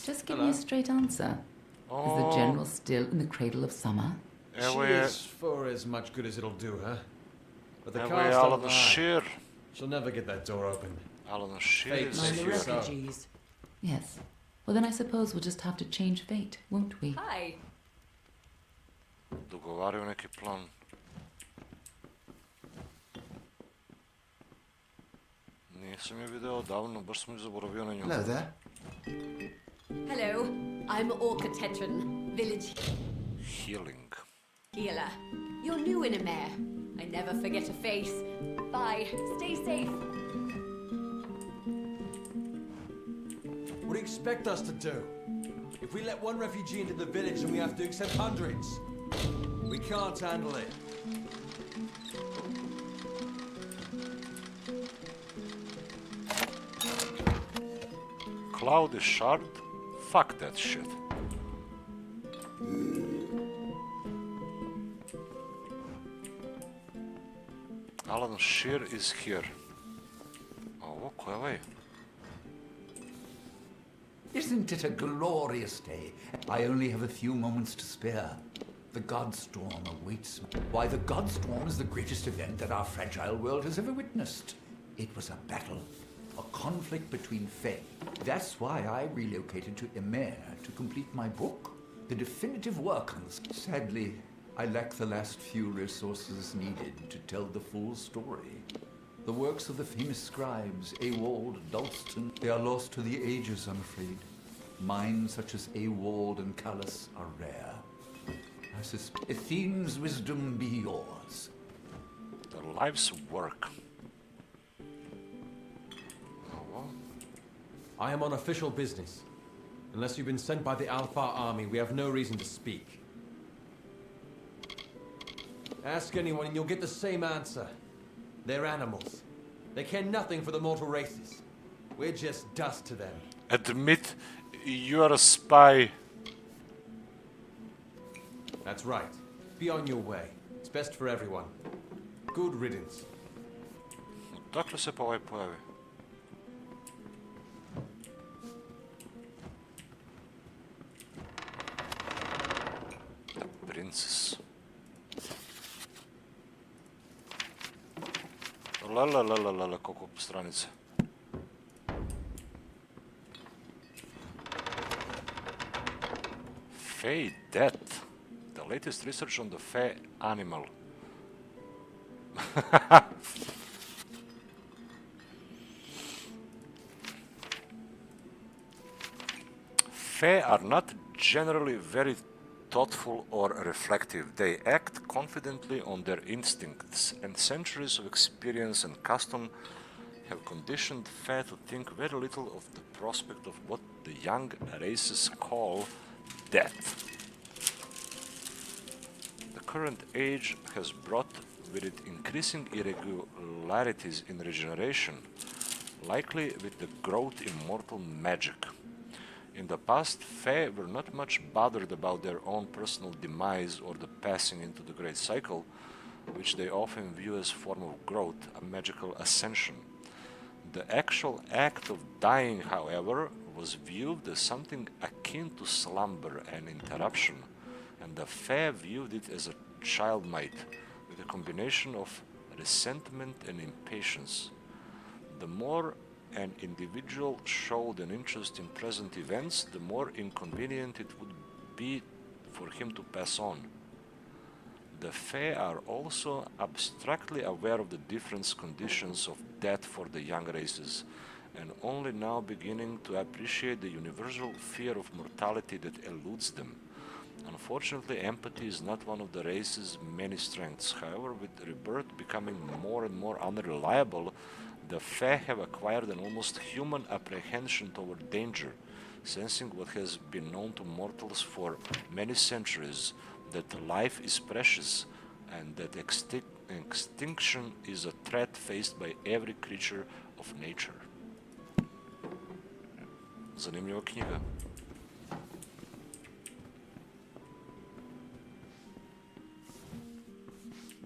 S5: Just give me a straight answer. Is the general still in the cradle of summer?
S14: She is for as much good as it'll do her. But the cars don't lie. She'll never get that door open.
S1: Alan Shear is
S11: Mind the
S1: here.
S11: refugees.
S5: Yes. Well, then I suppose we'll just have to change fate, won't we?
S11: Hi.
S1: Dogovaraju neki plan. Nisam je video davno, baš sam zaboravio na nju.
S18: Hello there.
S8: Hello, I'm Orca Tetran, village
S1: Healing.
S8: healer. You're new in Amer. I never forget a face. Bye. Stay safe.
S14: What do you expect us to do? If we let one refugee into the village, then we have to accept hundreds. We can't handle it.
S1: Cloud is shard? Fuck that shit. Alan Shear is here. Ovo, ko je ovaj?
S21: Isn't it a glorious day? I only have a few moments to spare. The Godstorm awaits me. Why, the Godstorm is the greatest event that our fragile world has ever witnessed. It was a battle, a conflict between Fae. That's why I relocated to Emer to complete my book, the definitive work on this. Sadly, I lack the last few resources needed to tell the full story. The works of the famous scribes, Ewald, Dalston, they are lost to the ages, I'm afraid. Minds such as Ewald and Callus are rare. I suspect Athene's wisdom be yours.
S1: Their life's work.
S14: I am on official business. Unless you've been sent by the Alpha army, we have no reason to speak. Ask anyone and you'll get the same answer. They're animals. They care nothing for the mortal races. We're just dust to them.
S1: Admit you're a spy.
S14: That's right. Be on your way. It's best for everyone. Good riddance.
S1: Dakle se pa ovaj pojavi? The princess. Lalalala, koliko stranice. Fae death. The latest research on the Fae animal. Fae are not generally very thoughtful or reflective. They act confidently on their instincts, and centuries of experience and custom have conditioned Fae to think very little of the prospect of what the young races call death. The current age has brought with it increasing irregularities in regeneration, likely with the growth in mortal magic. In the past, Fae were not much bothered about their own personal demise or the passing into the Great Cycle, which they often view as a form of growth, a magical ascension. The actual act of dying, however, was viewed as something akin to slumber and interruption, and the fae viewed it as a child might, with a combination of resentment and impatience. The more an individual showed an interest in present events, the more inconvenient it would be for him to pass on. The fae are also abstractly aware of the different conditions of death for the young races, and only now beginning to appreciate the universal fear of mortality that eludes them. Unfortunately, empathy is not one of the race's many strengths. However, with rebirth becoming more and more unreliable, the fae have acquired an almost human apprehension toward danger, sensing what has been known to mortals for many centuries, that life is precious and that extinction is a threat faced by every creature of nature. Zanimljiva knjiga.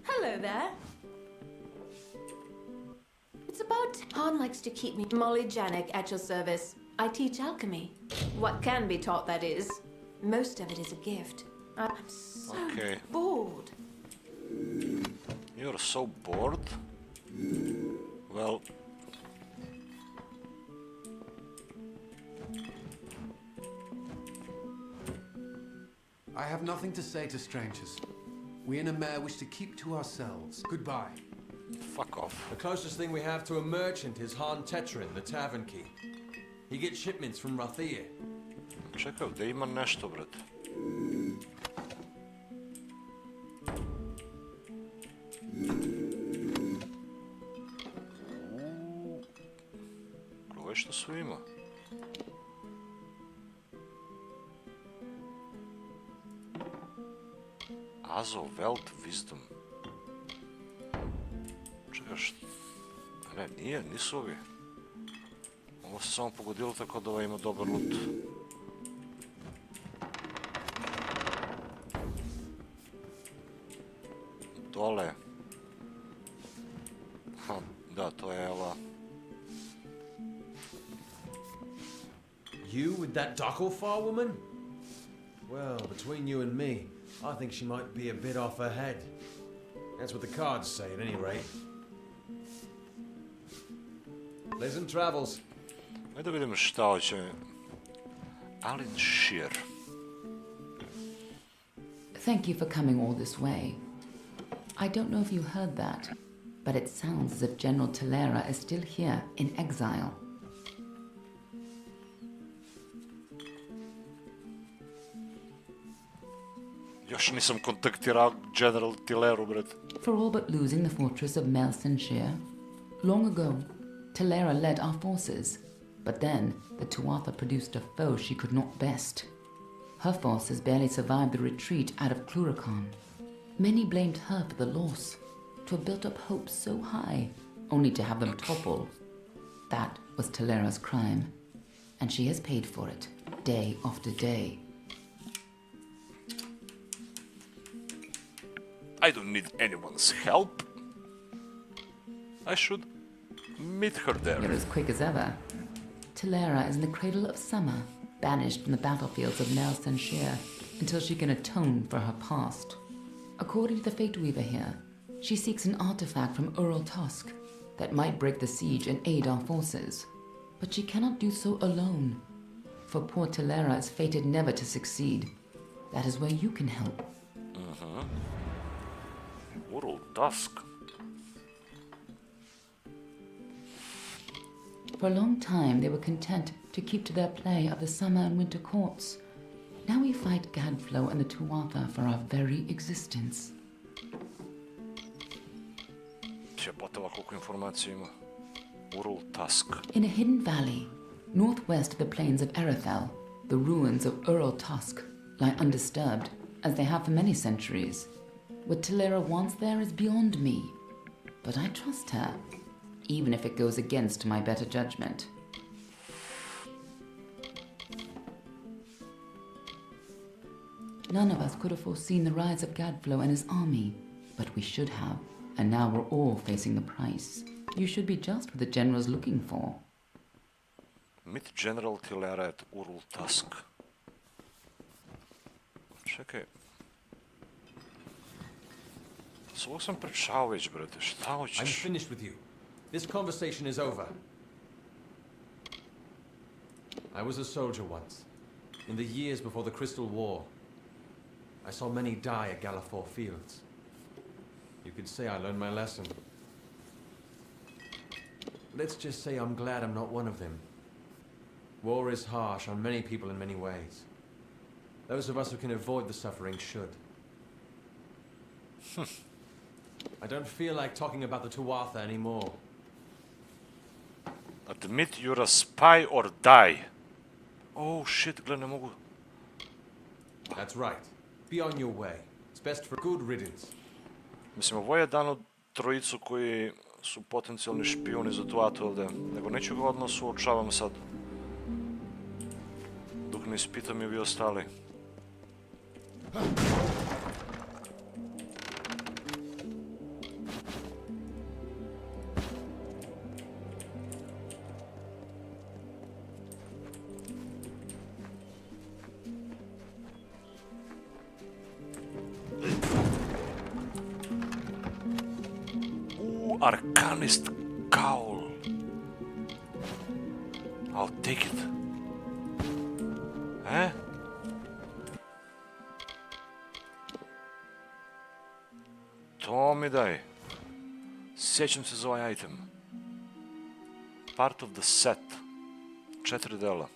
S10: Hello there. It's about... Han likes to keep me... Molly Janik at your service. I teach alchemy. What can be taught, that is. Most of it is a gift. I'm so bored.
S1: You're so bored? Well...
S16: I have nothing to say to strangers. We in a mare wish to keep to ourselves. Goodbye.
S1: Fuck off.
S14: The closest thing we have to a merchant is Han Tetrin, the tavern keep. He gets shipments from Rathir.
S1: Čekaj, da ima nešto, brate. Ovo što su ima? Azo, Welt, Wisdom. Čekaj, ne, nije, nisu ovi. Ovo se samo pogodilo tako da ovaj ima dobar loot. Dole. Ha, da, to je ova.
S14: You with that Dokofar woman? Well, between you and me, I think she might be a bit off her head. That's what the cards say, at any rate. Pleasant travels.
S1: Ajde da vidimo šta hoće. Alin Shear.
S5: Thank you for coming all this way. I don't know if you heard that, but it sounds as if General Talera is still here in exile.
S1: Još nisam kontaktirao General Tileru, bret.
S5: For all but losing the fortress of Melsenshire, long ago, Talera led our forces, but then the Tuatha produced a foe she could not best. Her forces barely survived the retreat out of Cluracan. Many blamed her for the loss, to have built up hopes so high, only to have them topple. That was Talera's crime, and she has paid for it, day after day.
S1: I don't need anyone's help. I should meet her there.
S5: You're as quick as ever. Talera is in the cradle of summer, banished from the battlefields of Melsenshire until she can atone for her past. According to the Fate Weaver here, she seeks an artifact from Ural Tusk that might break the siege and aid our forces. But she cannot do so alone, for poor Talera is fated never to succeed. That is where you can help.
S1: Ural Tusk.
S5: For a long time, they were content to keep to their play of the summer and winter courts. Now we fight Gadflow and the Tuatha for our very existence.
S1: Jebotova, koliko informacija ima. Ural Tusk.
S5: In a hidden valley, northwest of the plains of Erethel, the ruins of Ural Tusk lie undisturbed, as they have for many centuries. What Talera wants there is beyond me, but I trust her, even if it goes against my better judgment. None of us could have foreseen the rise of Gadflow and his army, but we should have, and now we're all facing the price. You should be just what the general's looking for.
S1: Meet General Talera at Ural Tusk. Čekaj, Svog sam pričao već, brate, šta hoćeš?
S14: I'm finished with you. This conversation is over. I was a soldier once, in the years before the Crystal War. I saw many die at Gallifore Fields. You could say I learned my lesson. Let's just say I'm glad I'm not one of them. War is harsh on many people in many ways. Those of us who can avoid the suffering should. I don't feel like talking about the Tuatha anymore.
S1: Admit you're a spy or die. Oh shit, gle, ne mogu.
S14: That's right. Be on your way. It's best for good riddance.
S1: Mislim, ovo je jedan od trojicu koji su potencijalni špijuni za Tuatha ovdje, nego neću ga odmah suočavam sad. Dok ne ispitam i vi ostali. Arcanist cowl. I'll take it. To mi daj. Sjećam se za ovaj item. Part of the set. 4 dela.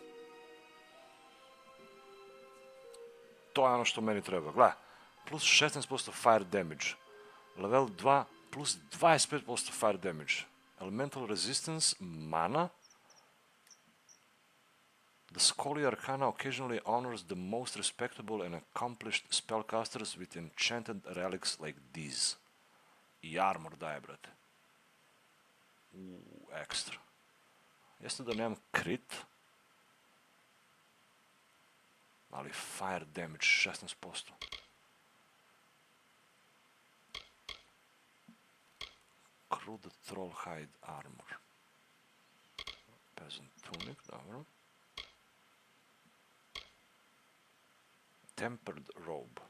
S1: To je ono što meni treba. Gle, plus 16% fire damage. Level 2 plus 25% fire damage. Elemental resistance, mana. The Scholia Arcana occasionally honors the most respectable and accomplished spellcasters with enchanted relics like these. I armor daje, brate. Ekstra. Jeste da nemam crit, ali fire damage 16%. Crew the Troll Hide armor. Peasant tunic, dobro. Tempered robe.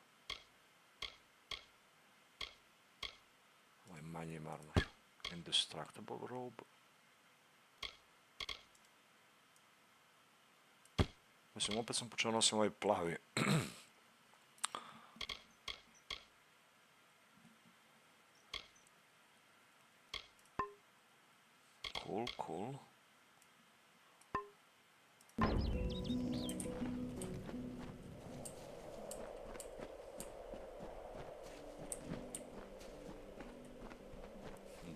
S1: Ovo je manji armor. Indestructible robe. Mislim, opet sam počeo nosim ovaj plavi. Cool, cool.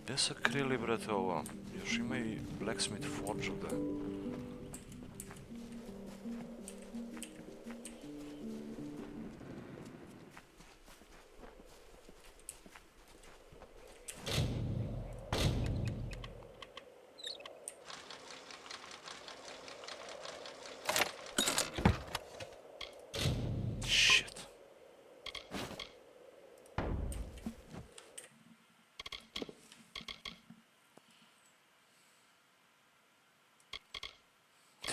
S1: Gde su krili, brate, ovo? Još ima i Blacksmith Forge ovdje.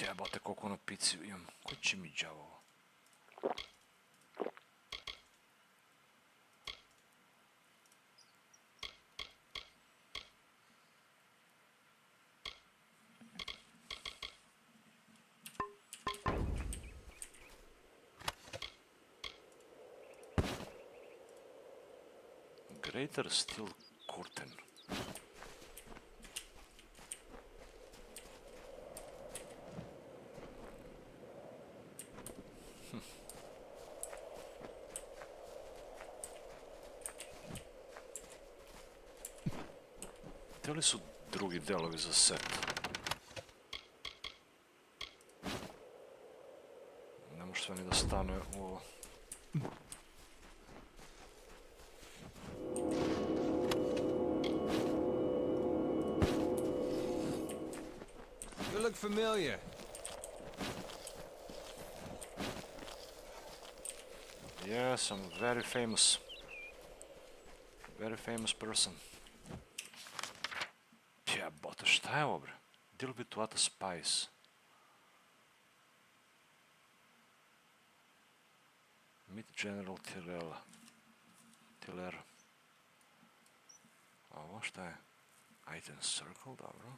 S1: Jebote, koliko na pici imam. Koji će mi đavo? Greater Steel Curtain. Gdje li su drugi delovi za set? Ne može sve ni da stane u ovo.
S14: You look familiar.
S1: Yes, I'm a very famous person. Jebote, šta je ovo, bre? Deal with Tuatha Spice. Meet General Tillera. Ovo šta je? Item circle, dobro.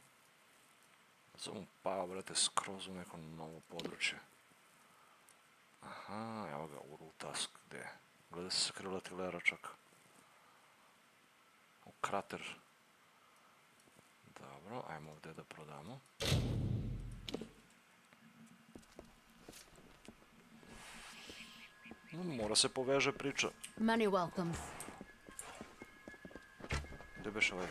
S1: Sad sam pao, brate, skroz u neko novo područje. Aha, evo ga, Urul task, gdje je? Gleda se skrila tilera čak. U krater. Dobro, ajmo ovdje da prodamo. Mora se poveže priča.
S6: Many welcomes.
S1: Gdje beš ovaj?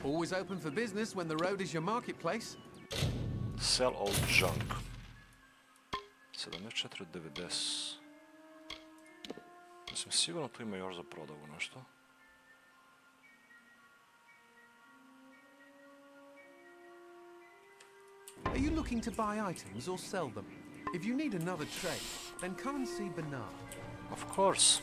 S16: Always open for business when the road is your marketplace.
S1: Sell all junk. 74,90. Mislim, sigurno tu ima još za prodavu nešto.
S22: Are you looking to buy items or sell them? If you need another trade, then come and see Bernard.
S1: Of course.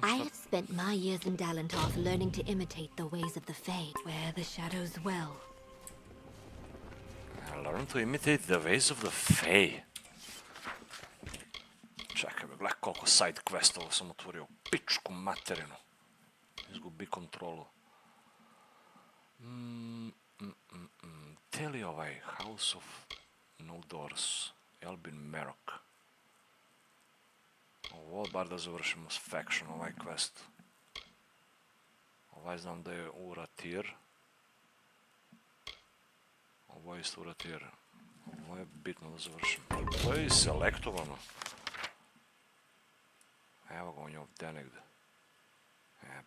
S2: I have spent my years in Dalentoth learning to imitate the ways of the Fae, where the shadows dwell.
S1: I learned to imitate the ways of the Fae. Čekaj, gledaj koliko side questova sam otvorio. Pičku materinu. Izgubi kontrolu. Teli ovaj House of No Doors. Elbin Merok. Ovo bar da završimo s faction, ovaj quest. Ovaj znam da je u Rathir. Ovo je isto u Rathir. Ovo je bitno da završim. Ovo je i selektovano. Evo ga, on je ovdje negdje.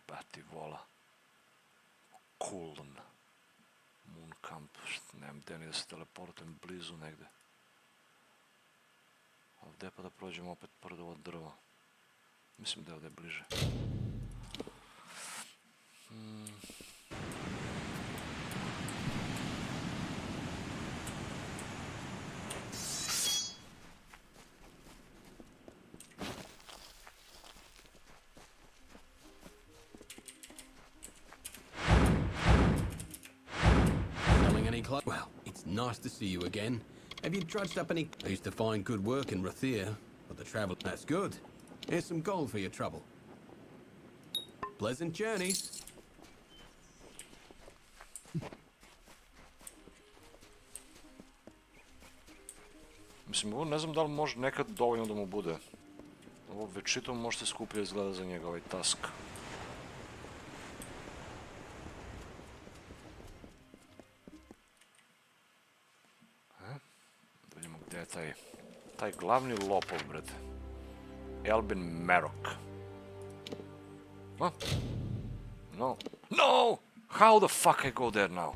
S1: Bati vola. Kuln. Moon Camp. Nemam gdje ni da se teleportujem blizu negdje. Ovdje pa da prođemo opet pored ovo drvo. Mislim da je ovdje bliže.
S19: Well, it's nice to see you again. Have you trudged up any... I used to find good work in Rathir, but the travel... That's good. Here's some gold for your trouble. Pleasant journeys.
S1: Mislim, ovo ne znam da li može nekad dovoljno da mu bude. Ovo večitom možete skuplje izgleda za njega ovaj task. Gdje je taj glavni lopov, brate? Elbin Merok. Huh? No. No! How the fuck I go there now?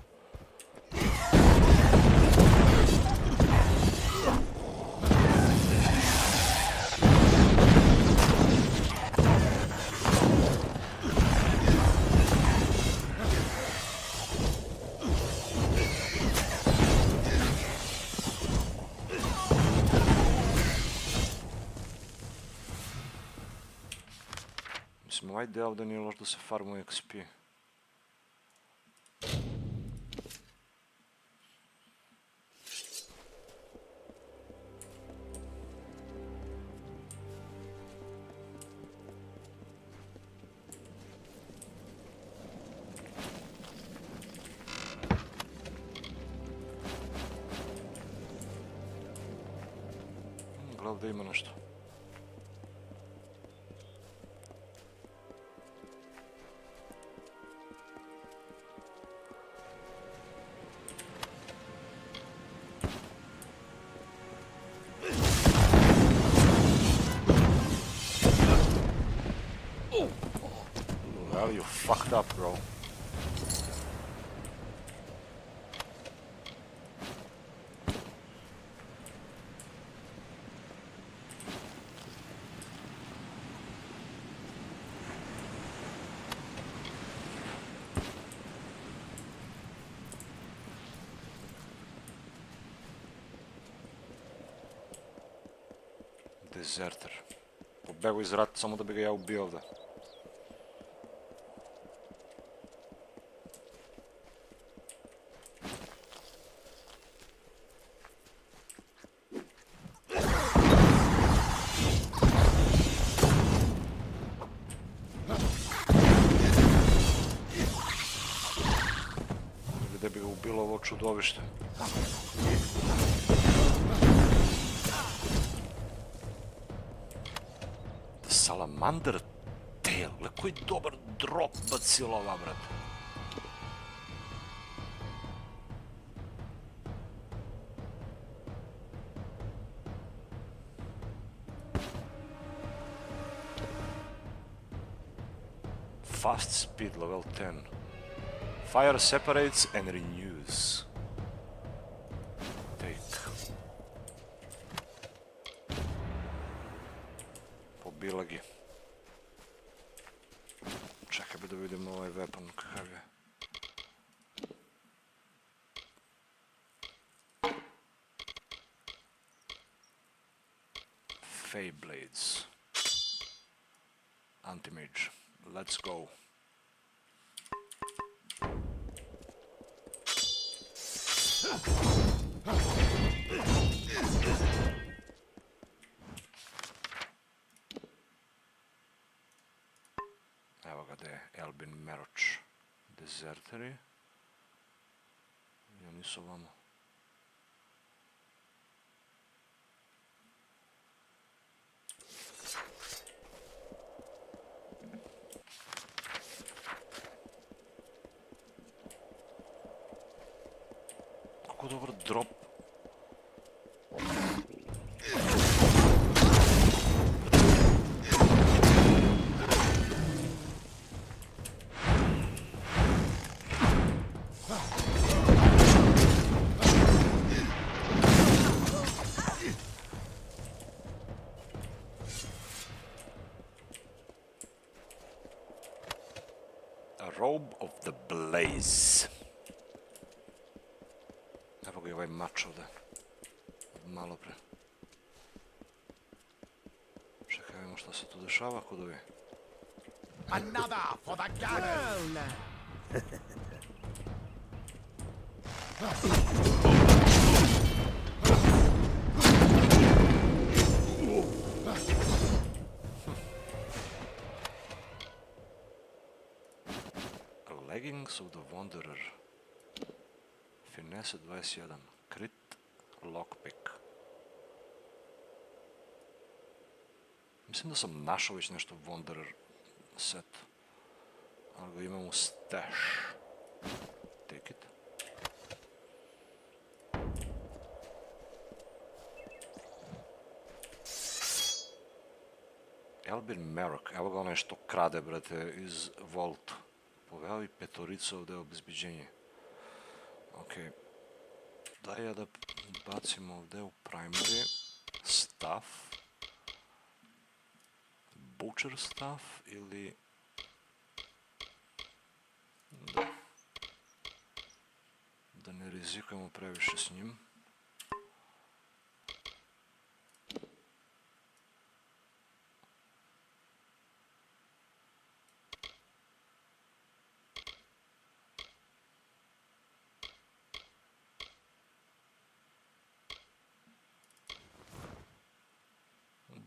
S1: Ovaj deo ovdje nije loš da se farmuje XP. Gledam da ima nešto. You fucked up, bro. Deserter. Pobegao iz rata samo da bi ga ja ubio ovdje. čudovište. Salamander tail, koji dobar drop bacila ova, brate. Fast speed level 10. Fire separates and renews. Take. Pobila gi. Čekaj bi da vidim ovaj weapon kakav je. Fey blades. Anti-mage. Let's go. Evo ga, je Elbin Meroč. Deserteri. I oni su ovamo. Kako dobar drop. A robe of the blaze. Evo ga i ovaj mač ovde. Malo pre. Čekaj, vidimo šta se tu dešava kod ove.
S13: Another for the garden!
S1: Leggings of the Wanderer. Finesse 21. Crit. Lockpick. Mislim da sam našao već nešto Wanderer set. Ali ga imam u stash. Take it. Elbin Merok. Evo ga onaj što krade, brate, iz Vault. Poveo i petoricu ovdje obezbeđenje. Ok. Daj ja da bacimo ovdje u primary staff. Butcher staff ili... Da ne rizikujemo previše s njim.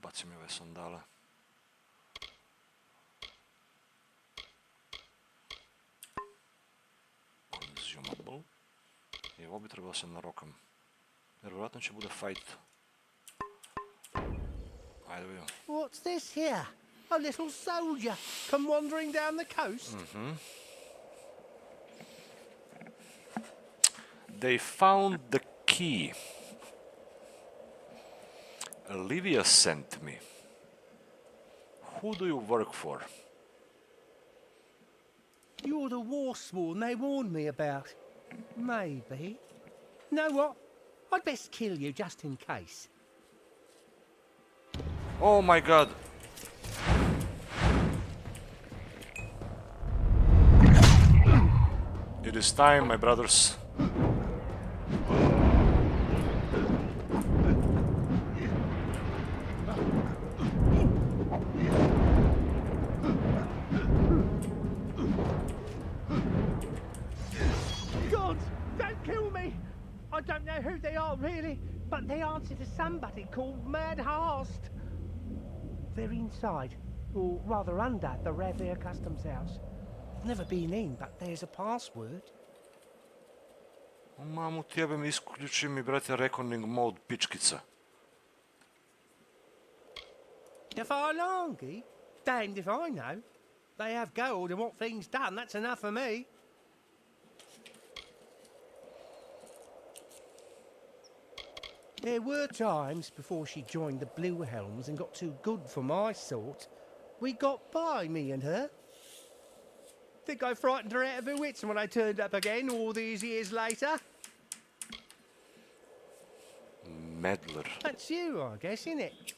S1: Bacim ove sandale. Consumable. I ovo bi trebalo se narokam. Jer vjerojatno će bude fight. Ajde vidimo.
S20: What's this here? A little soldier come wandering down the coast?
S1: They found the key. Olivia sent me. Who do you work for?
S20: You're the warsworn they warned me about. Maybe. Know what? I'd best kill you just in case.
S1: Oh my god. It is time, my brothers.
S20: I don't know who they are, really, but they answer to somebody called Mad Hast. They're inside, or rather under, the Rathir Customs House. Never been in, but there's a password.
S1: Mamu tjebe mi isključi mi, brate, reckoning mode pičkica.
S20: The Farlangi? Damned if I know. They have gold and what things done, that's enough for me. There were times before she joined the Blue Helms and got too good for my sort. We got by, me and her. Think I frightened her out of her wits when I turned up again all these years later?
S1: Meddler.
S20: That's you, I guess, innit?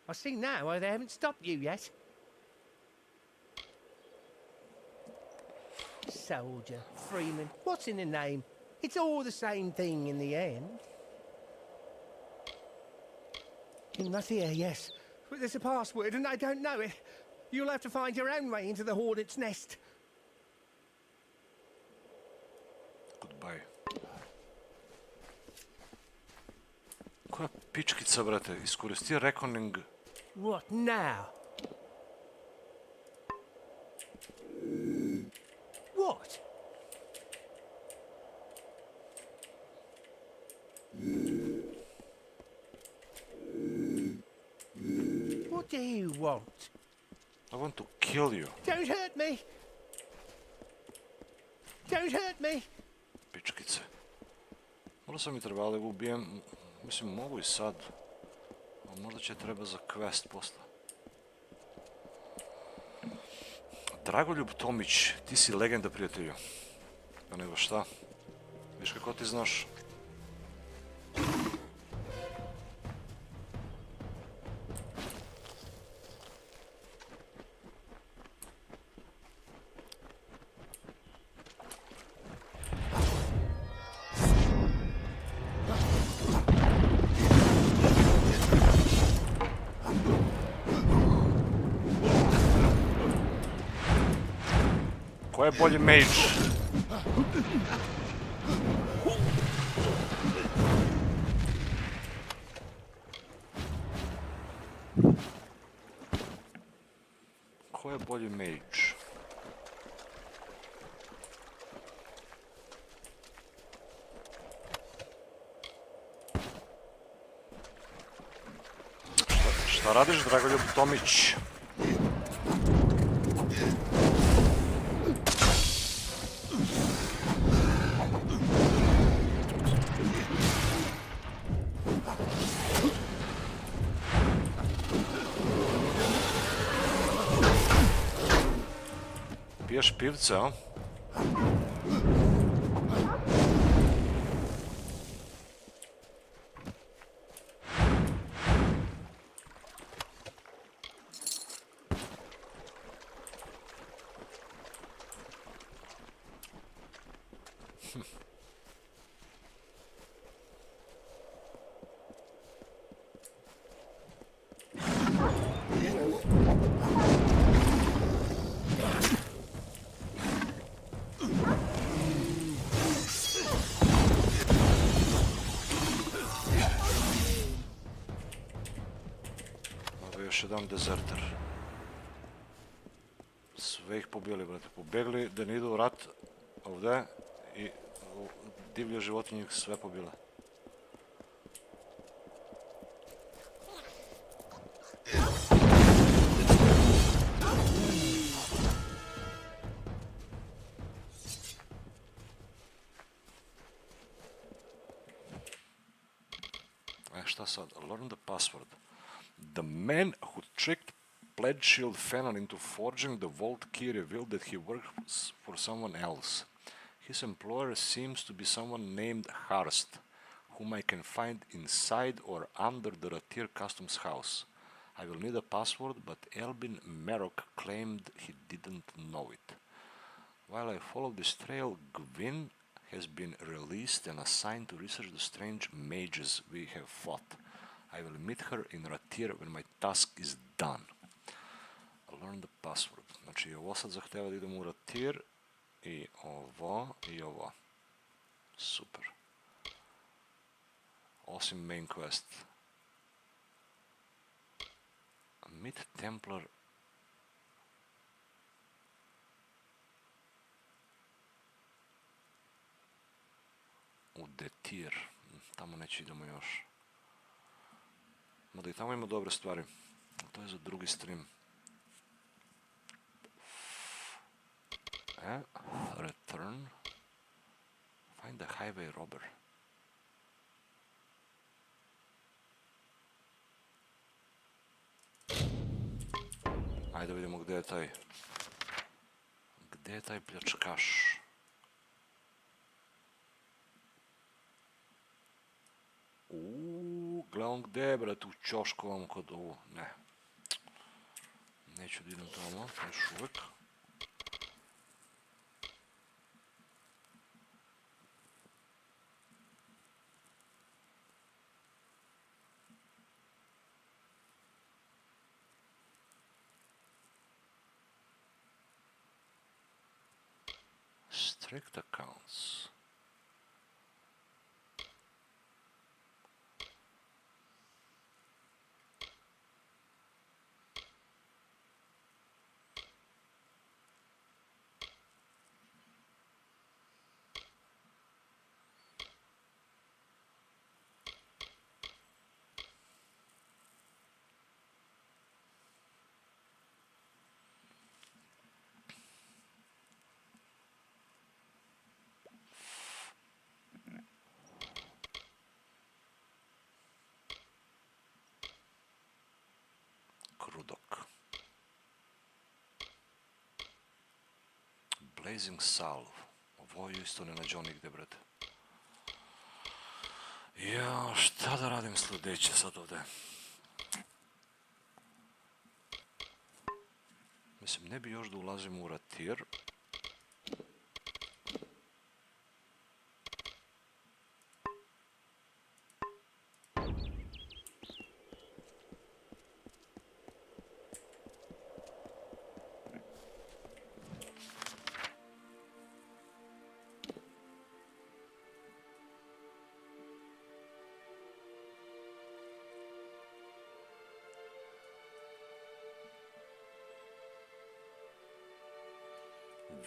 S20: I see now why they haven't stopped you yet. Soldier, freeman, what's in the name? It's all the same thing in the end. In Rathir, yes. But there's a password and I don't know it. You'll have to find your own way into the hornet's nest.
S1: Goodbye. Koja pičkica, brate, iskoristi reckoning.
S20: What now? What? What do you want?
S1: I want to kill you.
S20: Don't hurt me! Don't hurt me!
S1: Pičkice. Možda sam mi trebalo da ga ubijem. Mislim, mogu i sad. A možda će treba za quest posle. Dragoljub Tomić, ti si legenda, prijatelju. Pa nego šta? Viš kako ti znaš? Ko je bolji mage? Ko je bolji mage? Šta radiš, Dragoljub Tomić? Piješ pivce, a? Još jedan dezerter. Sve ih pobili, brate. Pobegli da ne idu u rat ovde i divlje životinje ih sve pobile. Šta sad? Learn the password. The man who tricked Pledge Shield Fennan into forging the vault key revealed that he works for someone else. His employer seems to be someone named Harst, whom I can find inside or under the Rathir Customs house. I will need a password, but Elbin Merok claimed he didn't know it. While I follow this trail, Gwyn has been released and assigned to research the strange mages we have fought. I will meet her in Rathir when my task is done. Learn the password. Znači, ovo sad zahteva da idemo u Rathir i ovo i ovo. Super. Osim main quest. Meet Templar. u Rathir. Tamo neće idemo još. Mada i tamo ima dobre stvari. To je za drugi stream. Return. Find the highway robber. Ajde vidimo gdje je taj... Gdje je taj pljačkaš? Gledam gdje je, brate, u ćoškovom kod ovo. Ne. Neću da idem tamo, još uvijek. Strict accounts. Blazing Salve. Ovo je isto ne nađo nigde, brate. Ja, šta da radim sljedeće sad ovdje? Mislim, ne bi još da ulazim u Rathir.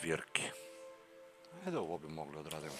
S1: Virki. Ajde, ovo bi mogli odraditi.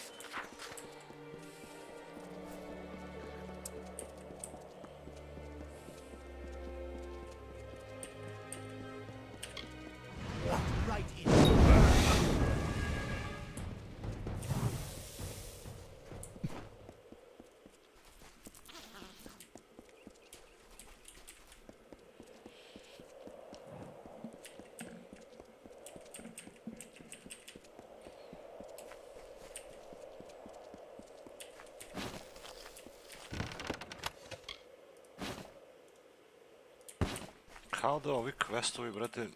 S1: Kao da ovi questovi, brate,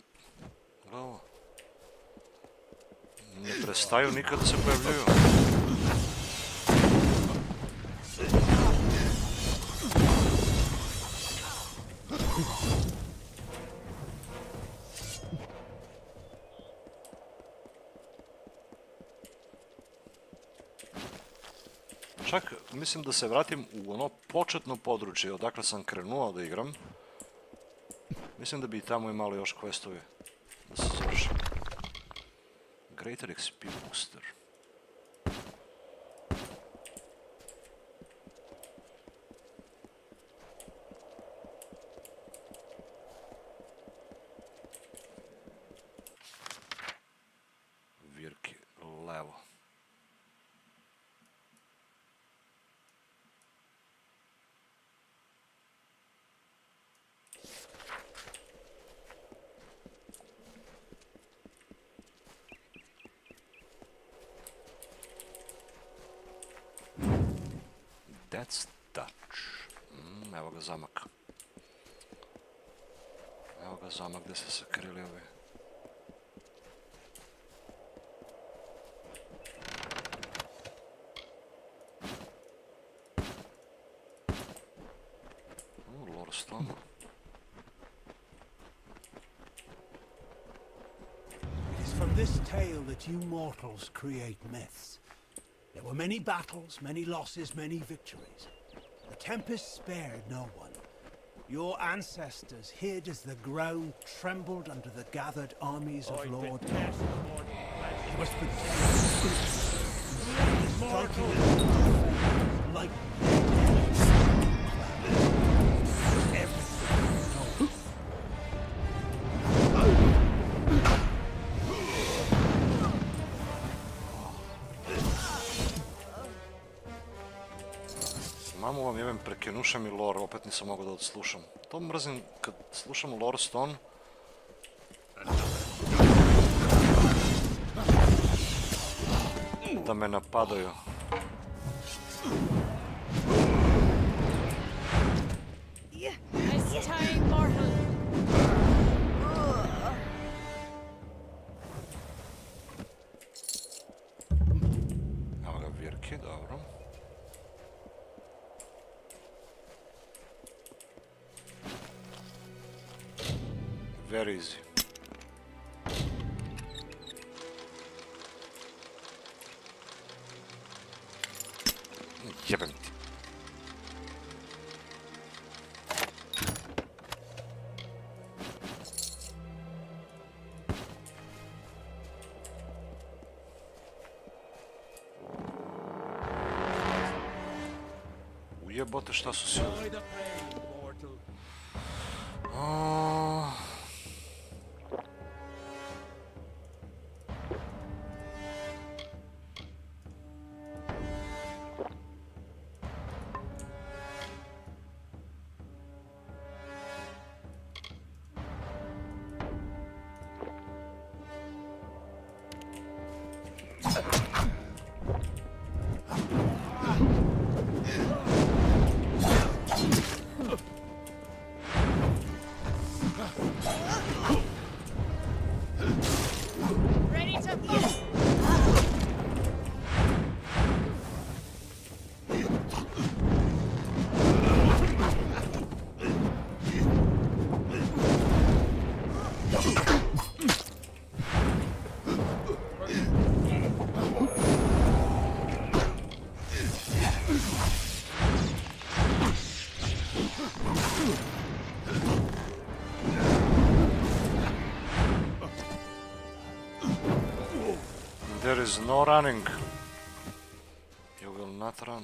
S1: bravo, ne prestaju nikad da se pojavljuju. Čak mislim da se vratim u ono početno područje odakle sam krenuo da igram. Mislim da bi i tamo imali još questove da se završi. Greater XP booster. Virki, levo. That's Dutch. Evo ga zamak. Evo ga zamak gdje se sakrili ovi. Lore stone.
S21: It is from this tale that you mortals create myths. There were many battles, many losses, many victories. The Tempest spared no one. Your ancestors hid as the ground trembled under the gathered armies of Lord He was protected. Striking
S20: Like...
S1: Mamu vam jebem, prekinuša mi lore, opet nisam mogao da odslušam. To mrzim kad slušam lore stone. Da me napadaju. Evo ga Virki, dobro. Very easy. Jebem ti. Ujebote, šta su svi? There is no running. You will not run.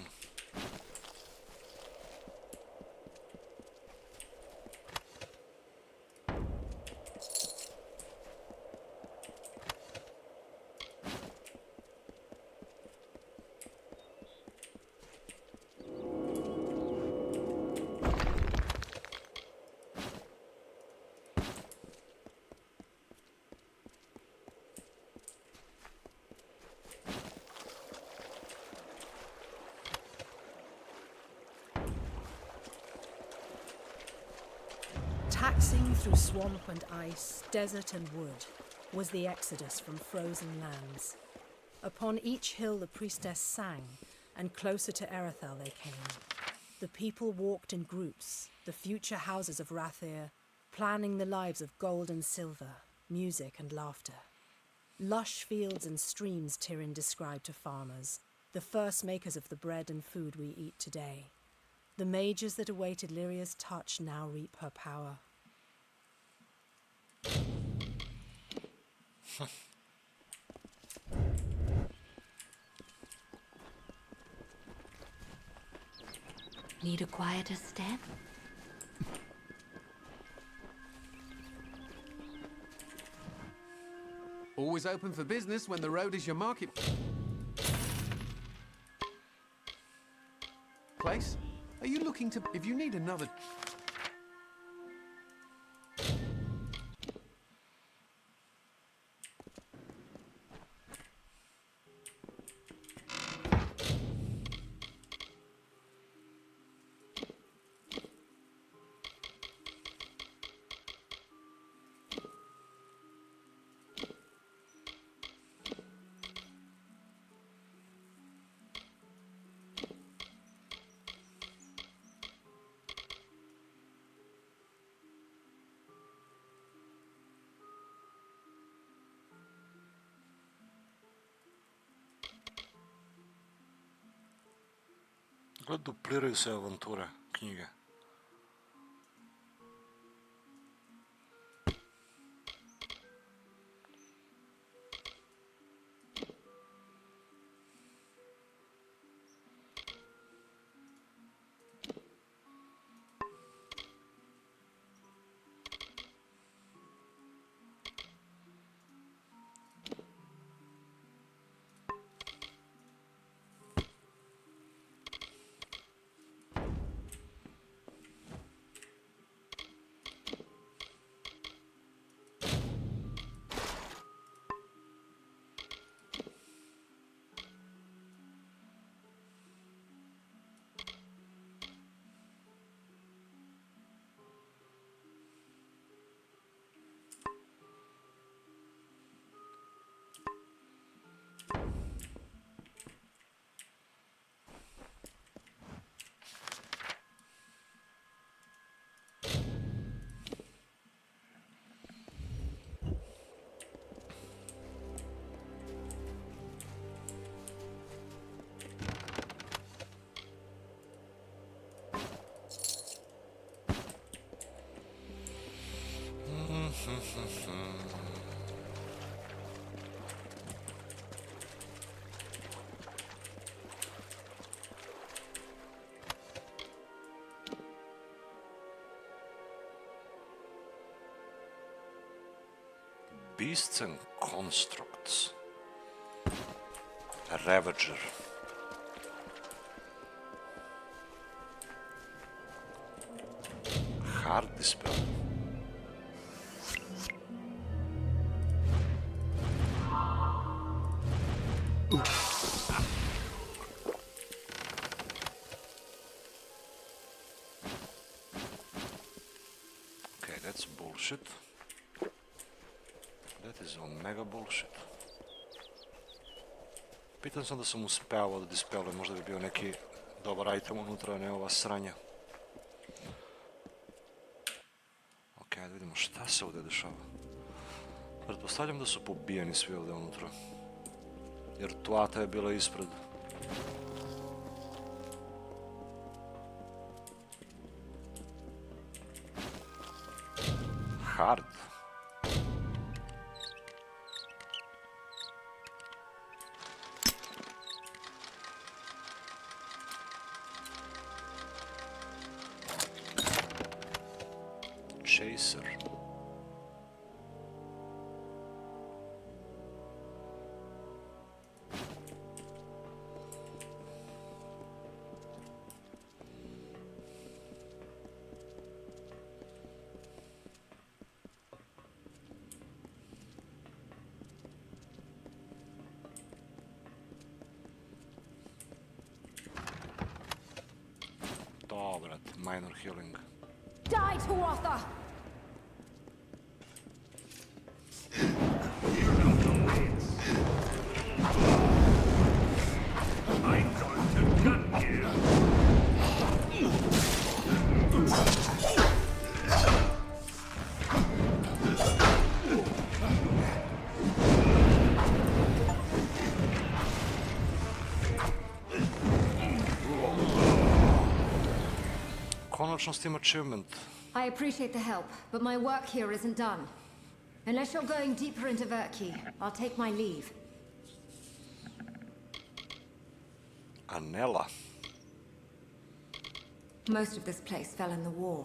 S12: Taxing through swamp and ice, desert and wood, was the exodus from frozen lands. Upon each hill the priestess sang, and closer to Erethel they came. The people walked in groups, the future houses of Rathir, planning the lives of gold and silver, music and laughter. Lush fields and streams Tyrion described to farmers, the first makers of the bread and food we eat today. The mages that awaited Lyria's touch now reap her power.
S2: Need a quieter step?
S16: Always open for business when the road is your market place. Are you looking to... If you need another...
S1: Dupliraju se avanture, knjige. Beasts and constructs. A ravager. Hard dispel. Okay, that's bullshit. That is omega bullshit. Pitan sam da sam uspeo da dispelujem, možda bi bio neki dobar item unutra, a ne ova sranja. Ok, da vidimo šta se ovdje dešava. Pretpostavljam da su pobijeni svi ovdje unutra. Jer tuata je bila ispred. Hard. Chaser. Dobra, minor healing.
S2: Die, Tuatha!
S9: I'm going to gun you.
S1: Konačno s tim achievement.
S2: I appreciate the help, but my work here isn't done. Unless you're going deeper into Verki, I'll take my leave.
S1: Anela.
S2: Most of this place fell in the war,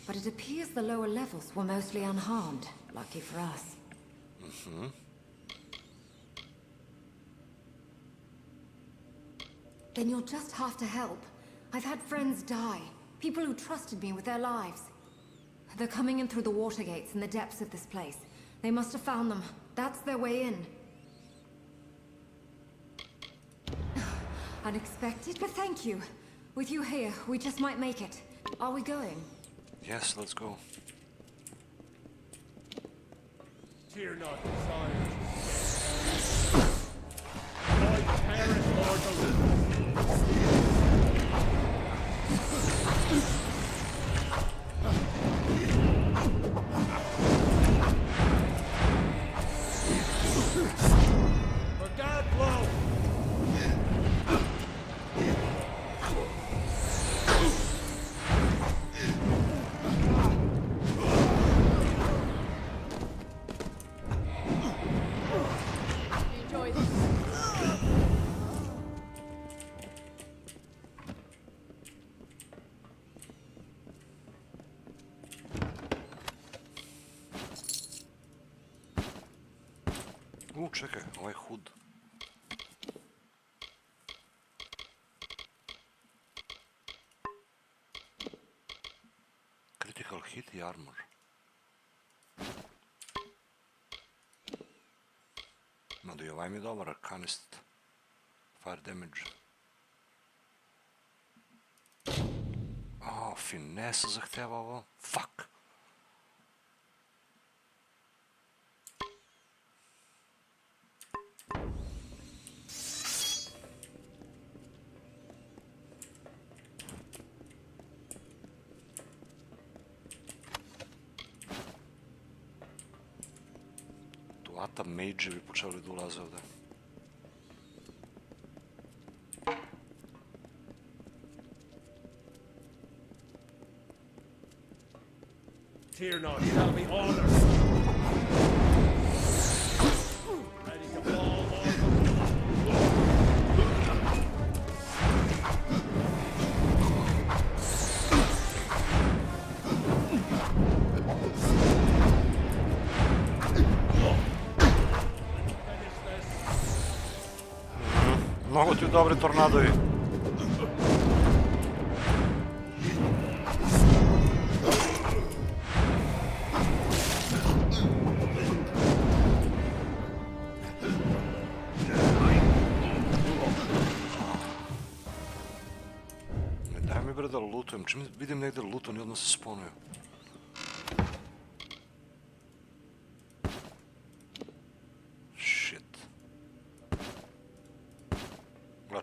S2: but it appears the lower levels were mostly unharmed. Lucky for us.
S1: Mm-hmm.
S2: Then you'll just have to help. I've had friends die. People who trusted me with their lives. They're coming in through the water gates in the depths of this place. They must have found them. That's their way in. Unexpected, but thank you. With you here, we just might make it. Are we going?
S1: Yes, let's go.
S14: Fear not, sire. My parents, Lord,
S1: Čekaj, ovaj hud. Critical hit i armor. Mada i ovaj mi je dobar, arcanist. Fire damage. Oh, finesse zahteva ovo. Fuck! Tuata magevi počeli da ulaze ovde.
S14: Fear not, shall be honored.
S1: Mnogo ti dobri tornadovi. Daj mi bre da lutujem. Čim vidim negdje luton i odmah se sponuju.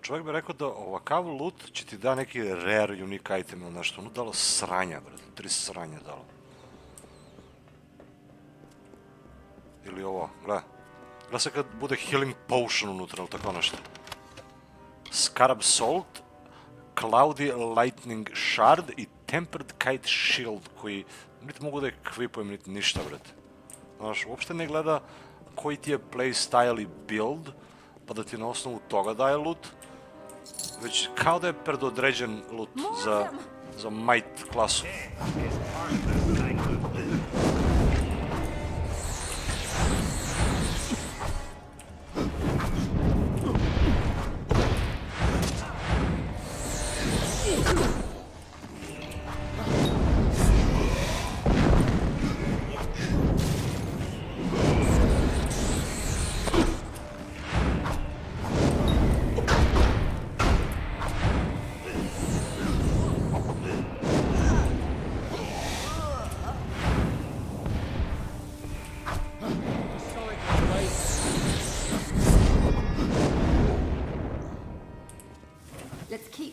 S1: Čovjek bi rekao da ovakav loot će ti da neki rare, unique item ili nešto. Ono dalo sranja, brate. 3 sranja dalo. Ili ovo, gledaj. Gledaj se kad bude healing potion unutra ili tako nešto. Scarab salt, cloudy lightning shard i tempered kite shield koji niti mogu da ekvipujem niti ništa, brate. Znaš, uopšte ne gleda koji ti je playstyle i build, pa da ti na osnovu toga daje loot. Već kao da je predodređen loot za might klasu.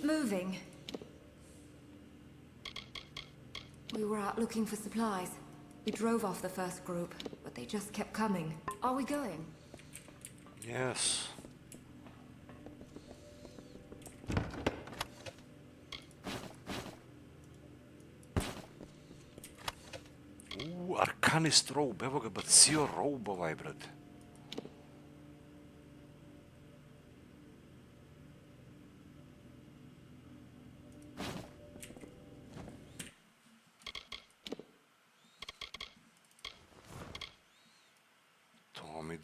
S2: Moving. We were out looking for supplies. We drove off the first group, but they just kept coming. Are we going?
S1: Yes. Arcanist robe, evo ga bacio robe ovaj, brate.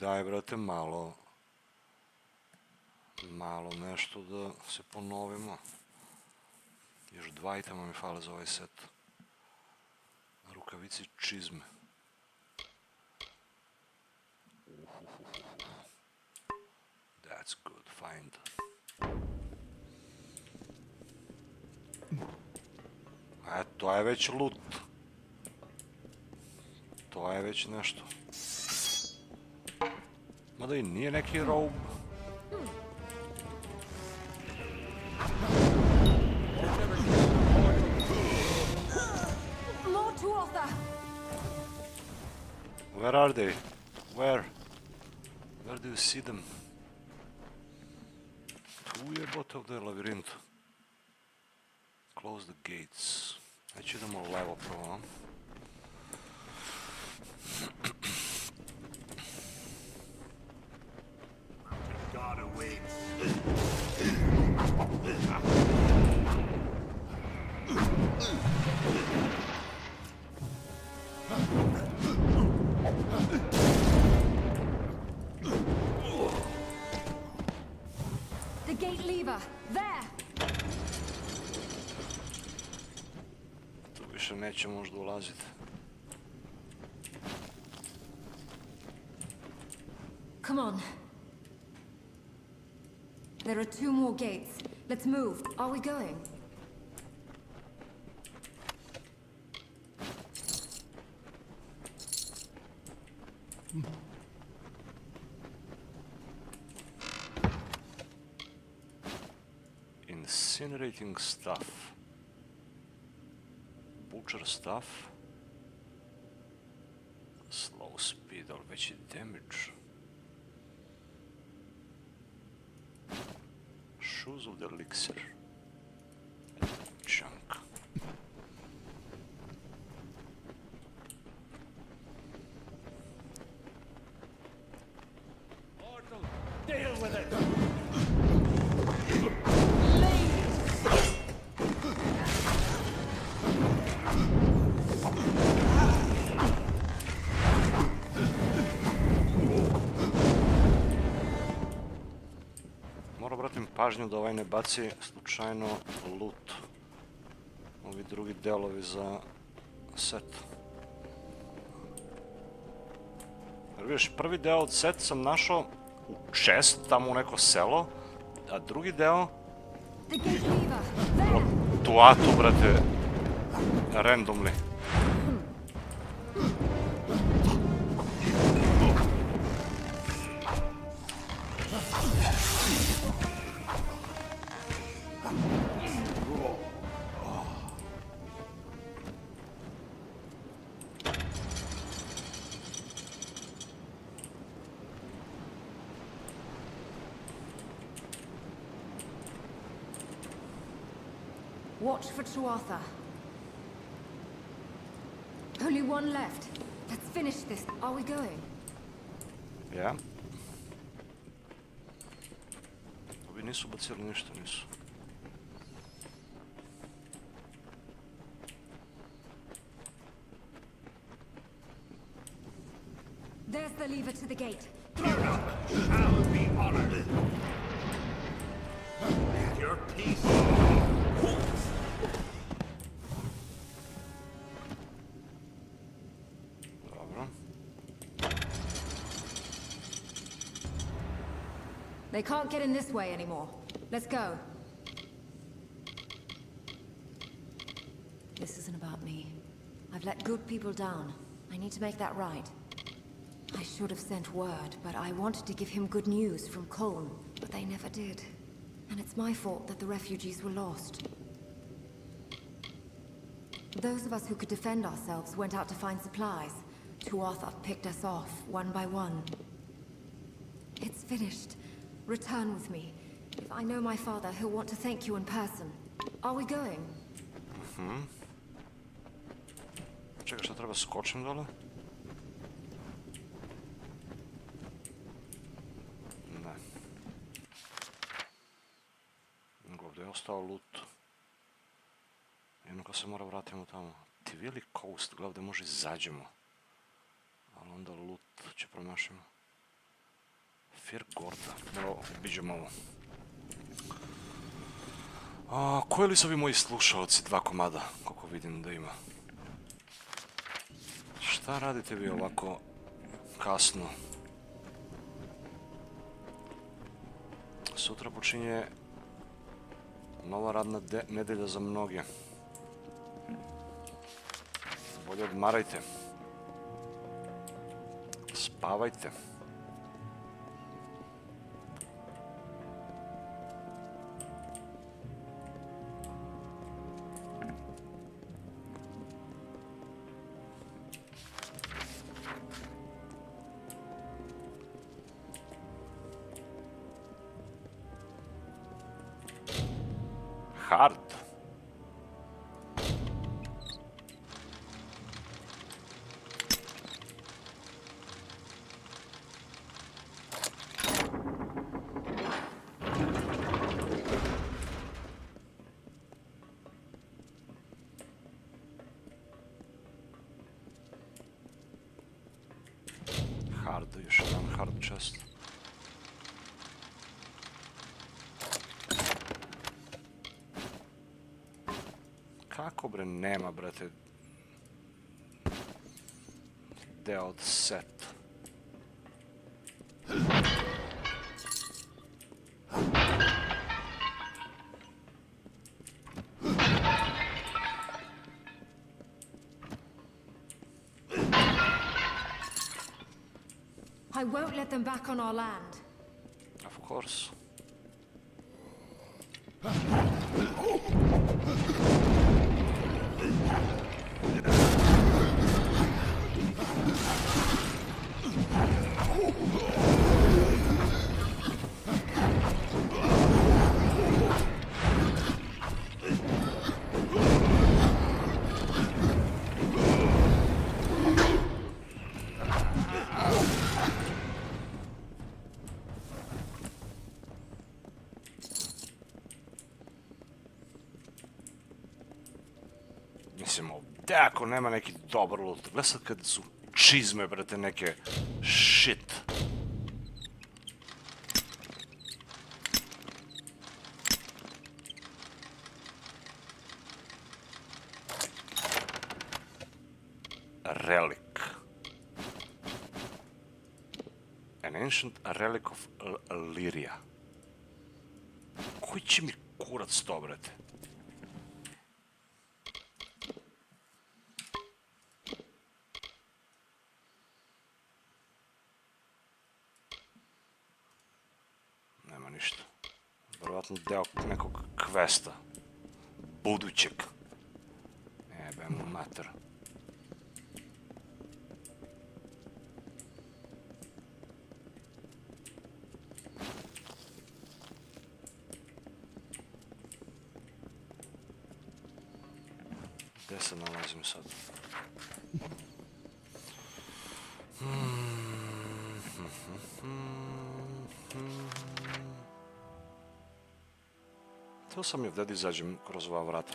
S1: Daj, brate, malo nešto da se ponovimo. Još 2 itema mi fale za ovaj set. Rukavici čizme. That's good find. To je već loot. To je već nešto. Mada i nije neki robe. Where are they? Where? Where do you see them? Tu je bot ovdje lavirintu. Close the gates. Znači idemo levo prvo.
S2: The gate lever, there.
S1: Tu više neće možda ulaziti.
S2: Come on. There are 2 more gates. Let's move. Are we going?
S1: Incinerating stuff. Butcher stuff. Slow speed, ali veći damage. Shoes of the elixir. Junk.
S22: Deal with it!
S1: Moram, bratim, pažnju da ovaj ne baci slučajno loot. Ovi drugi delovi za set. Jer vidiš, prvi deo od set sam našao u chest, tamo u neko selo, a drugi deo tu atu, brate, randomly.
S2: Watch for Tuatha. Only one left. Let's finish this. Are we going?
S1: Ja. Ovi nisu bacili ništa, nisu.
S2: There's the lever to the gate.
S21: Shall be honored. Your peace.
S2: They can't get in this way anymore. Let's go. This isn't about me. I've let good people down. I need to make that right. I should have sent word, but I wanted to give him good news from Colm, but they never did. And it's my fault that the refugees were lost. Those of us who could defend ourselves went out to find supplies. Tuatha picked us off, one by one. It's finished. Return with me. If I know my father, he'll want to thank you in person. Are we going?
S1: Čekaj, šta treba skočim dole? Ne. Ovdje je ostao loot. Jedno ko se mora vratimo tamo. Tivili Coast, gledaj da može izađemo. Ali onda loot će promašimo. Fir Gorda. Malo obiđemo ovo. Koji li su ovi moji slušalci? 2 komada, koliko vidim da ima. Šta radite vi ovako kasno? Sutra počinje nova radna nedelja za mnoge. Bolje odmarajte. Spavajte. Hard. Hard, još jedan hard chest. Kako bre nema, brate, deo od set.
S2: I won't let them back on our land.
S1: Of course. Mislim, ovdje ako nema neki dobar loot. Gledaj sad kad su čizme, brate, neke shit. An ancient relic of Lyria. Koji će mi kurac to, brate? Nema ništa. Vjerovatno deo nekog kvesta. Budućeg. Jebem mater. Gdje se nalazim sad? Htio sam je ovdje da izađem kroz ova vrata.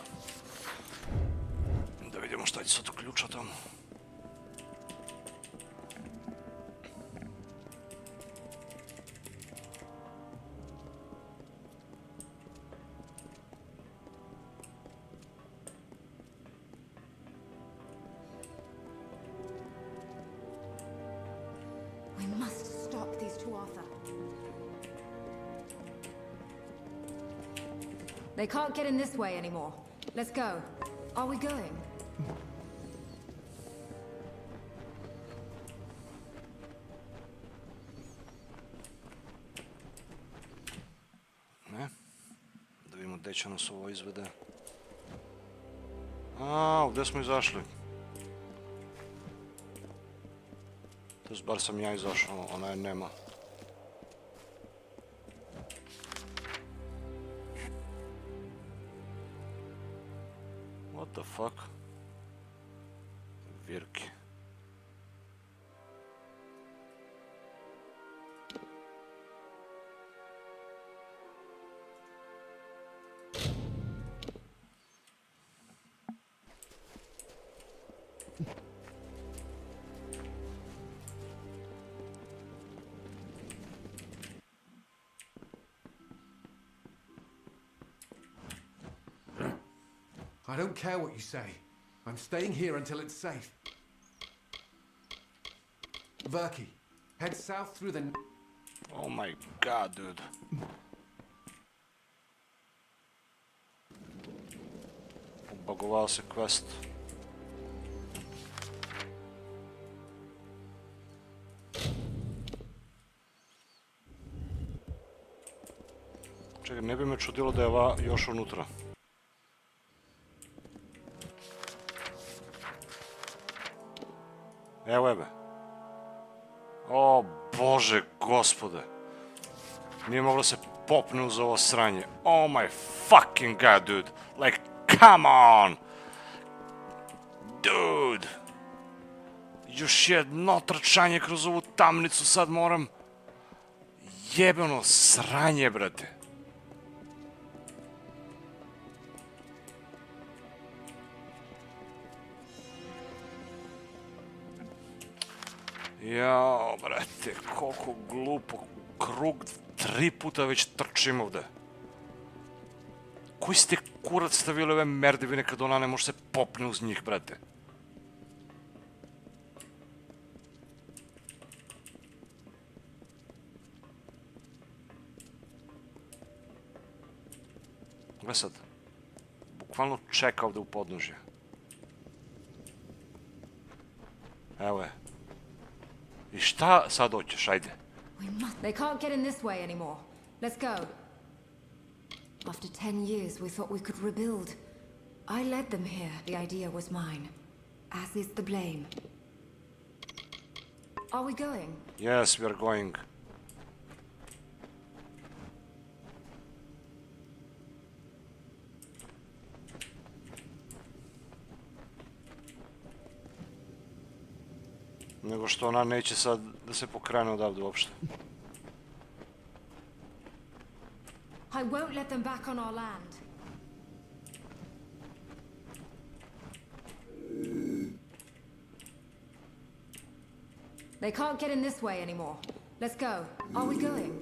S1: Da vidimo šta će sad ključa tamo.
S2: We must stop these two, Arthur. They can't get in this way anymore. Let's go. Are we going?
S1: Ne. Da vidimo gdje će nas ovo izvede. A, gdje smo izašli? To je bar sam ja izašao, ona je nema. What the fuck? Virki.
S16: I don't care what you say. I'm staying here until it's safe. Virki, head south through the...
S1: Oh my god, dude. Obagovao se quest. Čekaj, ne bi me čudilo da je ova još unutra. Evo jebe. O bože gospode. Nije moglo se popne uz ovo sranje. Oh my fucking god, dude. Like, come on. Dude. Još jedno trčanje kroz ovu tamnicu sad moram. Jebeno sranje, brate. Jao, brate, koliko glupo, krug 3 puta već trčim ovdje. Koji ste kurac stavili ove merdevine kad ona ne može se popne uz njih, brate? Gle sad, bukvalno čeka ovdje u podnožje. Evo je. I šta sad hoćeš, ajde?
S2: They can't get in this way anymore. Let's go. After 10 years, we thought we could rebuild. I led them here. The idea was mine. As is the blame. Are we going?
S1: Yes, we are going. Nego što ona neće sad da se pokrene odavde uopšte.
S2: I won't let them back on our land. They can't get in this way anymore. Let's go. Are we going?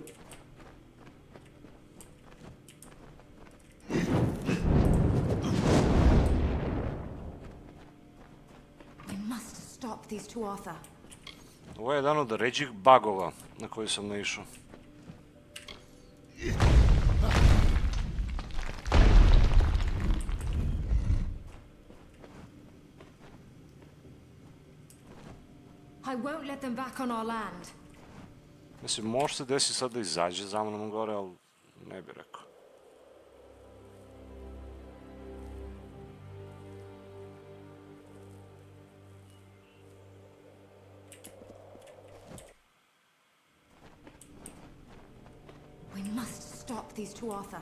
S2: We must stop these two, Arthur.
S1: Ovo je jedan od ređih bugova na koji sam naišao.
S2: I won't let them back on our land.
S1: Mislim, može se desi sad da izađe za mnom gore, ali ne bi rekao.
S2: We must stop these two, Arthur.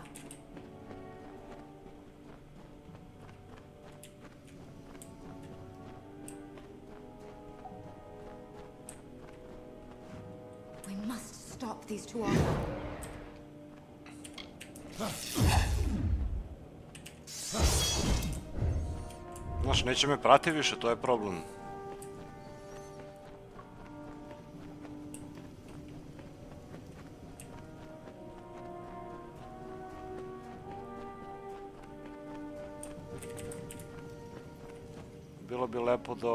S2: We must stop these two, Arthur.
S1: Znaš, neće me prati više, to je problem. Bilo bi lepo da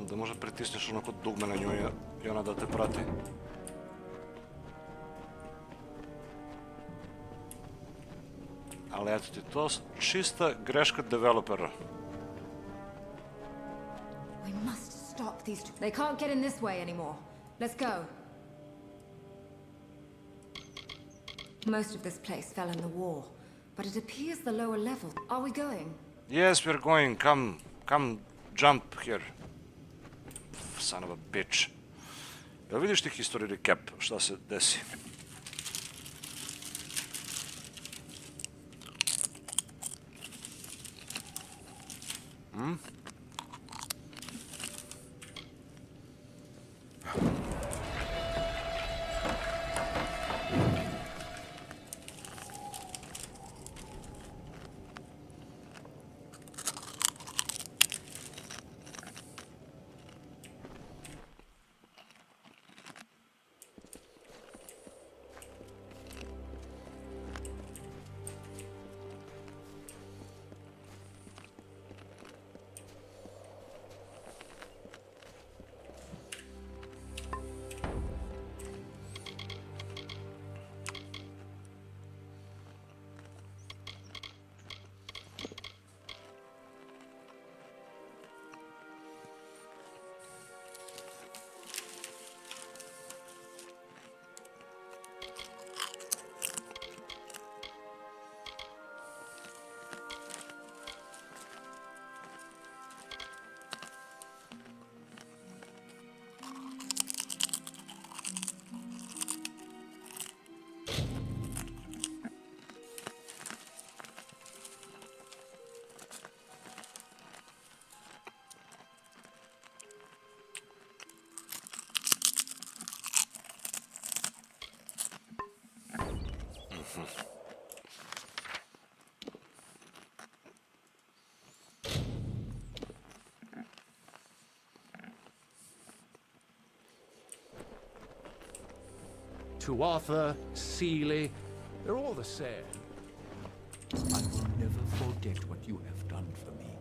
S1: da možda pritisneš onako dugme na nju i ona da te prati. Ali eto ti, to čista greška developera.
S2: We must stop these two. They can't get in this way anymore. Let's go. Most of this place fell in the war, but it appears the lower level. Are we going?
S1: Yes, we're going. Come, jump here. Son of a bitch. Jel vidiš ti history recap, šta se desi?
S17: To Arthur, Seeley, they're all the same.
S18: I will never forget what you have done for me.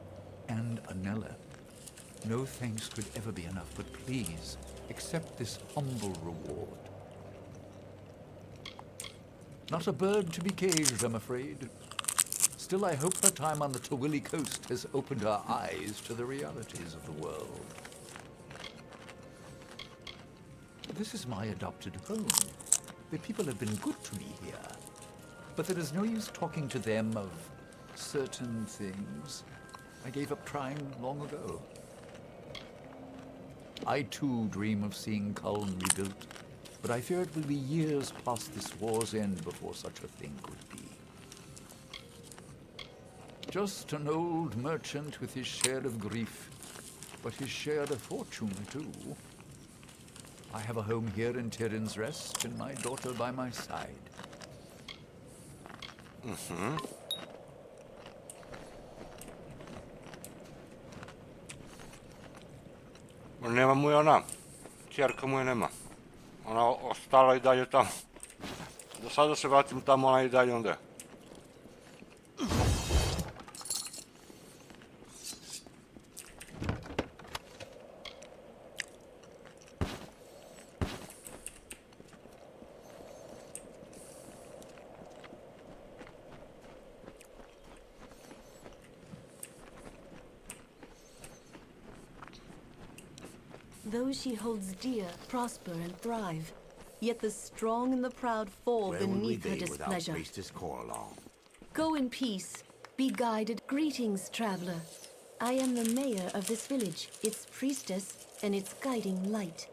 S18: And Anella. No thanks could ever be enough, but please, accept this humble reward. Not a bird to be caged, I'm afraid. Still, I hope her time on the Tawili coast has opened her eyes to the realities of the world. This is my adopted home. The people have been good to me here. But there is no use talking to them of certain things. I gave up trying long ago. I too dream of seeing Culm rebuilt, but I fear it will be years past this war's end before such a thing could be. Just an old merchant with his share of grief, but his share of fortune too. I have a home here in Tyrion's Rest, and my daughter by my side.
S1: Nema mu je ona. Čerka mu je nema. Ona ostala i dalje tamo. Do sada se vratim tamo, ona i dalje onda je.
S3: Those she holds dear prosper and thrive, yet the strong and the proud fall beneath her displeasure.
S13: Priestess KOAR along?
S3: Go in peace, be guided. Greetings, traveler. I am the mayor of this village, its priestess and its guiding light.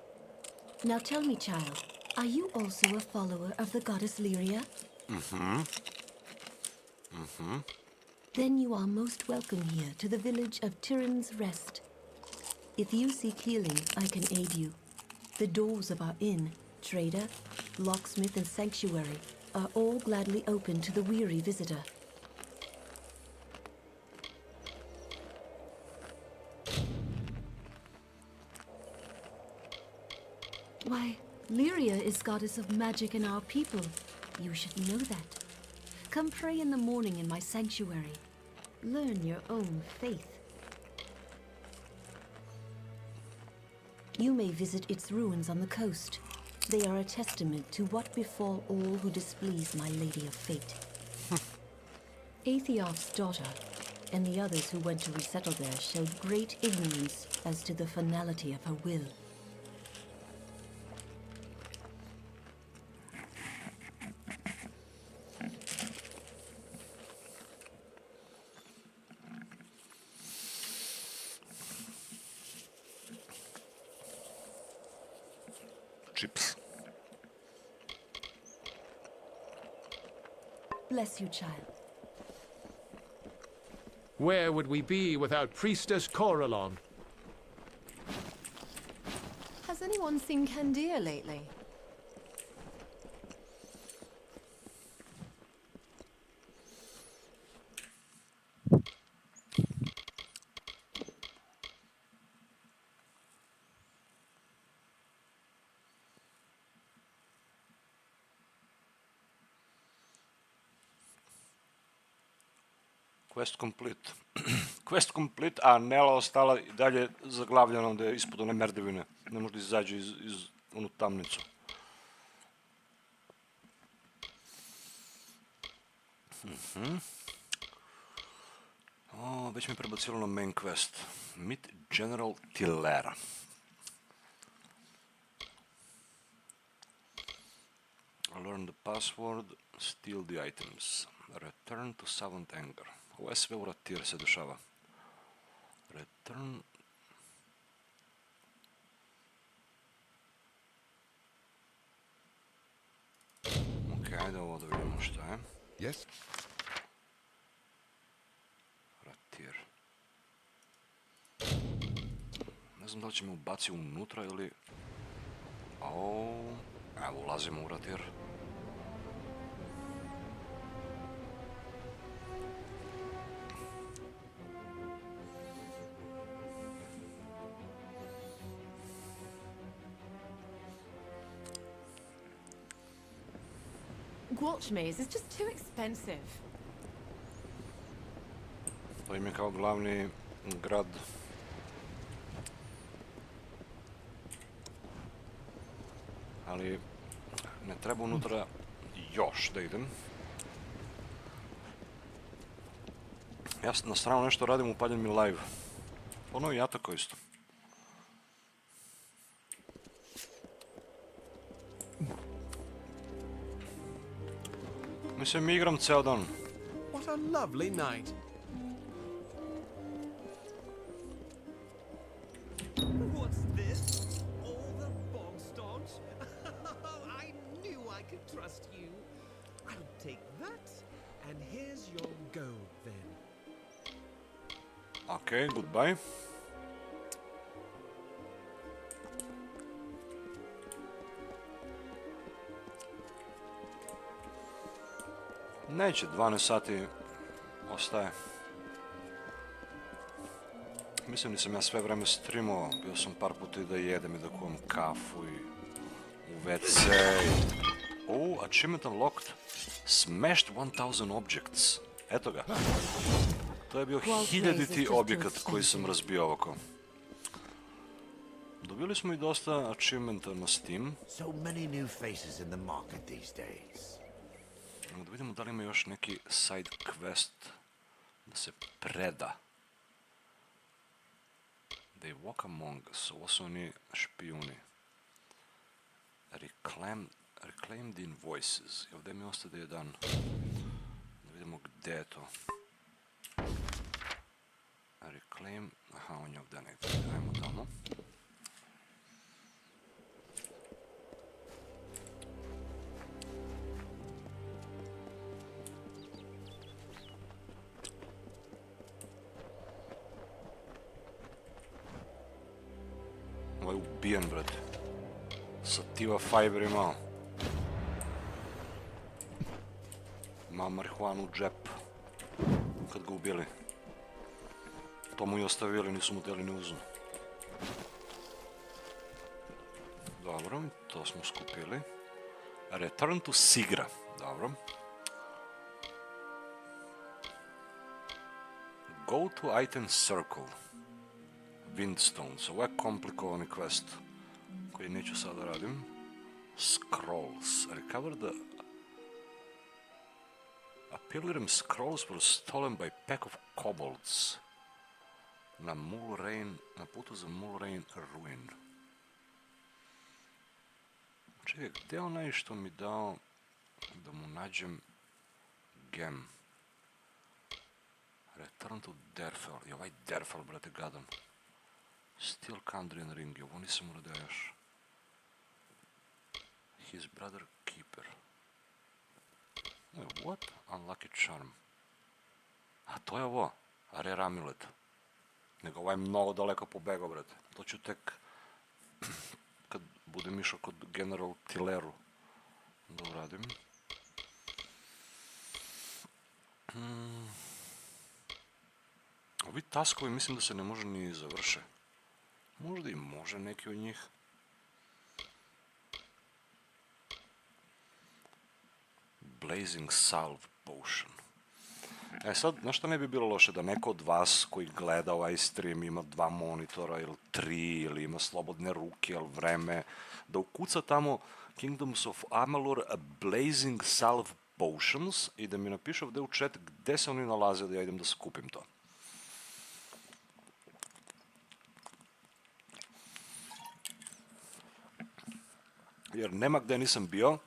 S3: Now tell me, child, are you also a follower of the goddess Lyria? Then you are most welcome here to the village of Tirin's Rest. If you seek healing, I can aid you. The doors of our inn, trader, locksmith, and sanctuary are all gladly open to the weary visitor. Why, Lyria is goddess of magic in our people. You should know that. Come pray in the morning in my sanctuary. Learn your own faith. You may visit its ruins on the coast. They are a testament to what befall all who displease my Lady of Fate. Aethiop's daughter and the others who went to resettle there showed great ignorance as to the finality of her will.
S1: Chips.
S3: Bless you, child.
S17: Where would we be without Priestess KOAR?
S10: Has anyone seen Candia lately?
S1: Quest complete. Quest complete, a Nela ostala i dalje zaglavljena onda je ispod one merdevine. Ne može da izađe iz onu tamnicu. Već mi je prebacilo na main quest. Meet General Tillera. Learn the password, steal the items. Return to Savant Anger. Ovo je sve u Rathir se dešava. Return... Ok, ajde ovo da vidimo šta je.
S16: Yes.
S1: Rathir. Ne znam da li će me ubaci unutra ili... Evo, ulazimo u Rathir.
S10: Gwalch maze is just too expensive.
S1: To im je kao glavni grad. Ali ne treba unutra još da idem. Ja na stranu nešto radim, upaljen mi live. Ono i ja tako isto. Mislim, igram ceo dan.
S14: What a lovely night.
S7: What's this? All the bog stogs? I knew I could trust you. I'll take that, and here's your gold then.
S1: Okay, goodbye. Neće, 12 sati ostaje. Mislim da sam ja sve vreme streamao, bio sam par puta i da jedem i da kuvam kafu i u WC. Achievement unlocked. Smashed 1000 objects. Eto ga. To je bio 1000. objekat koji sam razbio ovako. Dobili smo i dosta achievementa na Steam.
S13: So many new faces in the market these days.
S1: Da vidimo da li ima još neki side quest da se preda. They walk among us. Ovo su oni špijuni. Reclaimed invoices. I ovdje mi ostade jedan. Da vidimo gdje je to. Reclaim. Aha, on je ovdje negdje. Ajmo tamo. Ovaj ubijen, brate. Sativa fiber imao. Imao marihuanu u džep. Kad ga ubili. To mu i ostavili, nisu mu teli ni uzmu. Dobro, to smo skupili. Return to Sigra. Dobro. Go to item circle. Windstones. Ovo je komplikovani quest koji neću sada radim. Scrolls. Recover the... A pilgrim scrolls were stolen by pack of kobolds. Na putu za Mulrain ruin. Čekaj, gdje je onaj što mi dao da mu nađem gem? Return to Derfell. I ovaj Derfell, brate, gadam. Steel Candrian ring, ovo nisam uradio još. His brother keeper. What? Unlucky charm. A to je ovo. Rare amulet. Nego ovaj je mnogo daleko pobegao, brate. To ću tek kad budem išao kod General Tilleru da uradim. Ovi taskovi mislim da se ne može ni završe. Možda i može neki od njih. Blazing Salve Potion. E sad, znaš šta ne bi bilo loše da neko od vas koji gleda ovaj stream ima 2 monitora ili 3 ili ima slobodne ruke ili vreme, da ukuca tamo Kingdoms of Amalur Blazing Salve Potions i da mi napiše ovdje u chat gdje se oni nalaze da ja idem da skupim to. Jer nema gdje nisam bio,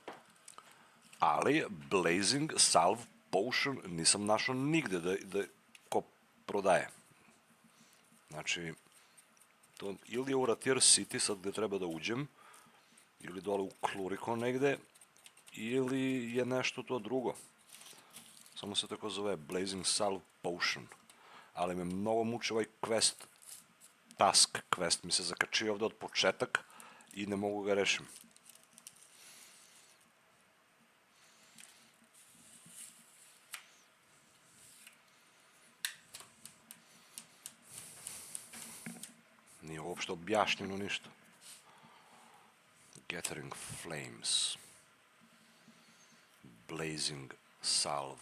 S1: ali Blazing Salve Potion nisam našao nigdje da ko prodaje. Znači, to ili je u Rathir City, sad gdje treba da uđem, ili dole u Kluriko negdje, ili je nešto to drugo. Samo se tako zove Blazing Salve Potion. Ali me mnogo muči ovaj quest, task quest, mi se zakačio ovdje od početak i ne mogu ga rešim. Nije uopšte objašnjeno ništa. Gathering Flames. Blazing Salve.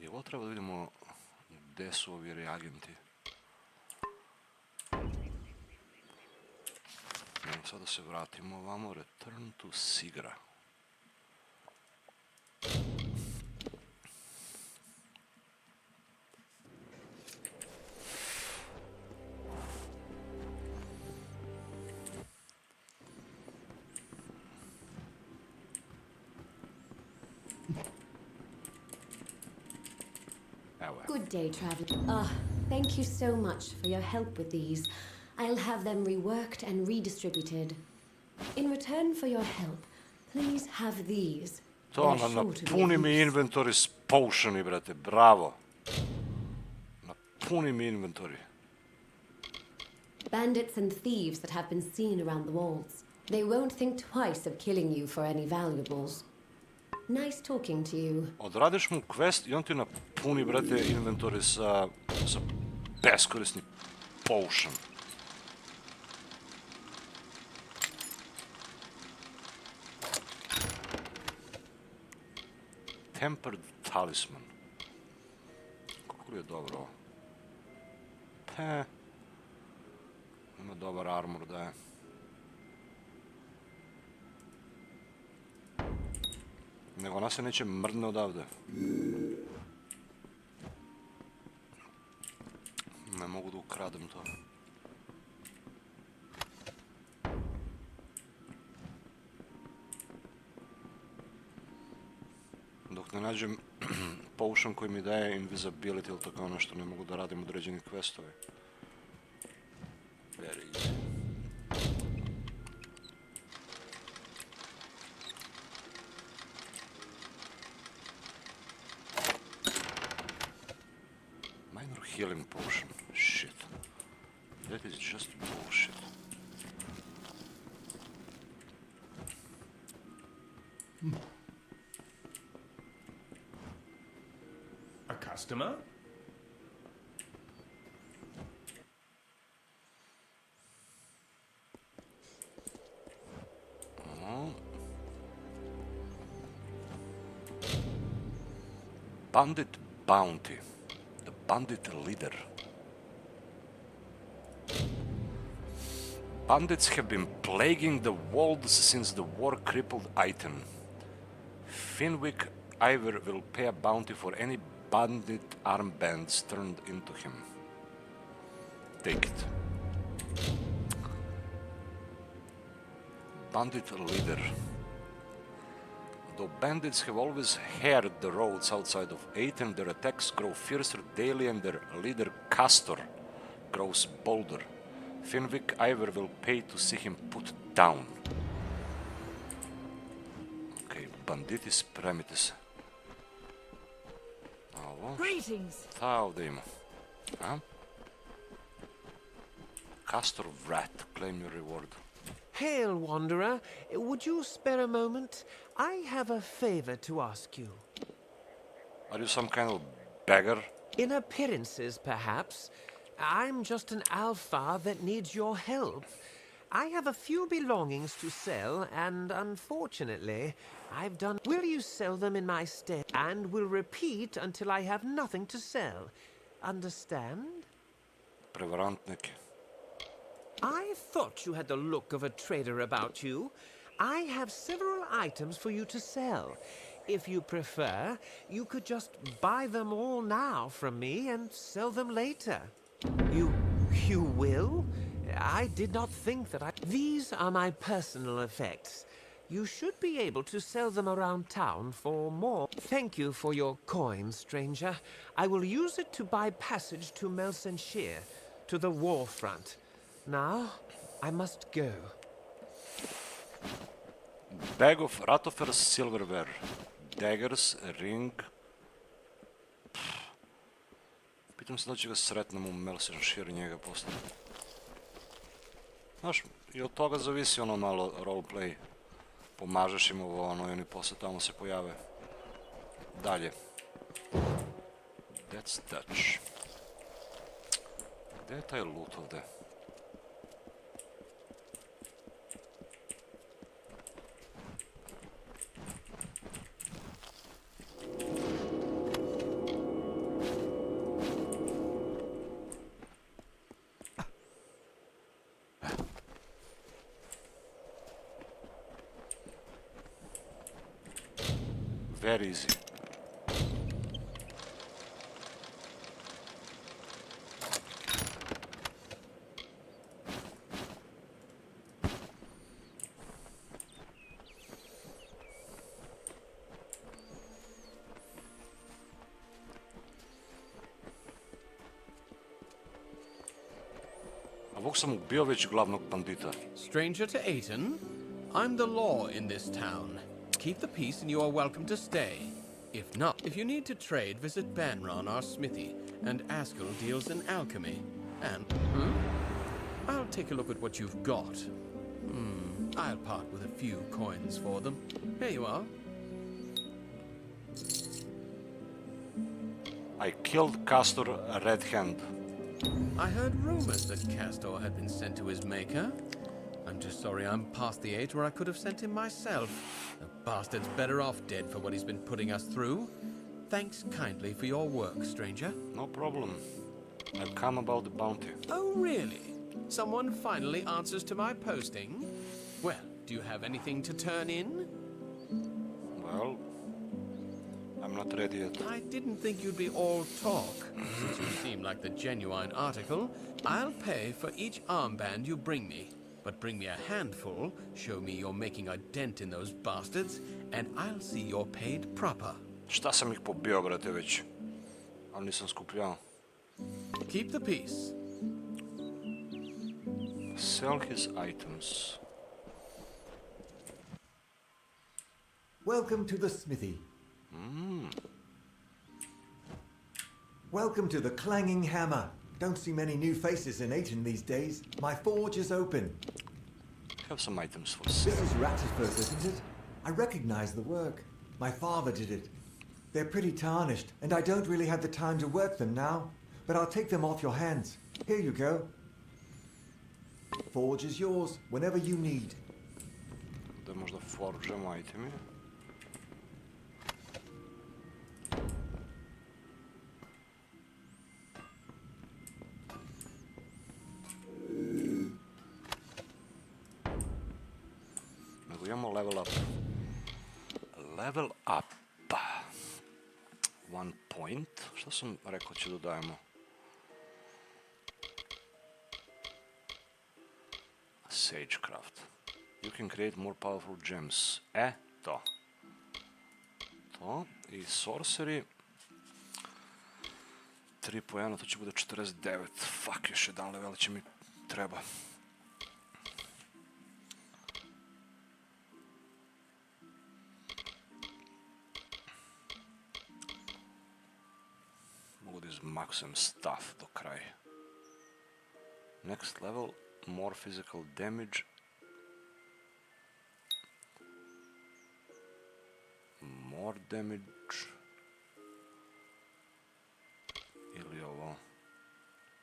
S1: I ovo treba da vidimo gdje su ovi reagenti. Sada se vratimo ovamo. Return to Sigra.
S8: Good day, traveler. Thank you so much for your help with these. I'll have them reworked and redistributed. In return for your help, please have these.
S1: To napuni mi inventory s potioni, brate, bravo. Napuni mi inventory.
S8: Bandits and thieves that have been seen around the walls. They won't think twice of killing you for any valuables. Nice talking to you.
S1: Odradiš mu quest i on ti napuni, brate, inventory sa beskorisni potion. Tempered Talisman. Kako je dobro ovo? Ima dobar armor da je. Nego ona se neće mrdne odavde. Ne mogu da ukradem to. Dok ne nađem potion koji mi daje invisibility ili tako nešto, ne mogu da radim određeni questove. Very easy. Minor healing potion. Shit. That is just bullshit.
S9: A customer?
S1: Bandit bounty. The bandit leader. Bandits have been plaguing the world since the war crippled Item. Finwick Ivor will pay a bounty for any bandit armbands turned into him. Take it. Bandit leader. Though bandits have always harried the roads outside of Aten, their attacks grow fiercer daily and their leader Castor grows bolder. Finwick Ivor will pay to see him put down. Okay, banditis primitis. Ovo. Ta ovdje ima. A? Castor Rat, claim your reward.
S7: Hail, Wanderer. Would you spare a moment? I have a favor to ask you.
S1: Are you some kind of beggar?
S7: In appearances, perhaps. I'm just an alpha that needs your help. I have a few belongings to sell, and unfortunately, I've done... Will you sell them in my stead? And will repeat until I have nothing to sell. Understand?
S1: Prevarant neki.
S7: I thought you had the look of a trader about you. I have several items for you to sell. If you prefer, you could just buy them all now from me and sell them later. You will? I did not think that I... These are my personal effects. You should be able to sell them around town for more. Thank you for your coin, stranger. I will use it to buy passage to Melsenshire, to the war front. Now, I must go.
S1: Bag of Rathir silverware. Daggers, ring. Pitam se da će ga sretnem u Melsenshire njega posle. Znaš, i od toga zavisi ono malo roleplay. Pomažeš im ovo ono i oni posle tamo se pojave. Dalje. That's Dutch. Gde je taj loot ovde? Very easy. A ovog sam ubio već glavnog bandita.
S19: Stranger to Aten, I'm the law in this town. Keep the peace and you are welcome to stay. If not, if you need to trade, visit Banron, our smithy, and Askell deals in alchemy. And, I'll take a look at what you've got. I'll part with a few coins for them. Here you are.
S1: I killed Castor Red Hand.
S19: I heard rumors that Castor had been sent to his maker. I'm just sorry I'm past the age where I could have sent him myself. The bastard's better off dead for what he's been putting us through. Thanks kindly for your work, stranger.
S1: No problem. I've come about the bounty.
S19: Oh, really? Someone finally answers to my posting? Well, do you have anything to turn in?
S1: Well, not ready yet.
S19: I didn't think you'd be all talk. Since you seem like the genuine article, I'll pay for each armband you bring me. But bring me a handful, show me you're making a dent in those bastards, and I'll see you're paid proper.
S1: Šta sam ih pobio, brate, već? Ali nisam skupljao.
S19: Keep the peace.
S1: Sell his items.
S4: Welcome to the smithy. Welcome to the clanging hammer. Don't see many new faces in Aten these days. My forge is open.
S1: Have some items for sale.
S4: This is Rathir, isn't it? I recognize the work. My father did it. They're pretty tarnished, and I don't really have the time to work them now. But I'll take them off your hands. Here you go. Forge is yours, whenever you need.
S1: Da možda forđamo itemi. Nego imamo level up. Level up. 1 point. Šta sam rekao će dodajemo? Sagecraft. You can create more powerful gems. To. To. I sorcery. 3 po 1, to će bude 49. Fuck, još jedan level će mi treba. Mogu da izmaksujem stuff do kraja. Next level. More physical damage. More damage. Ili ovo.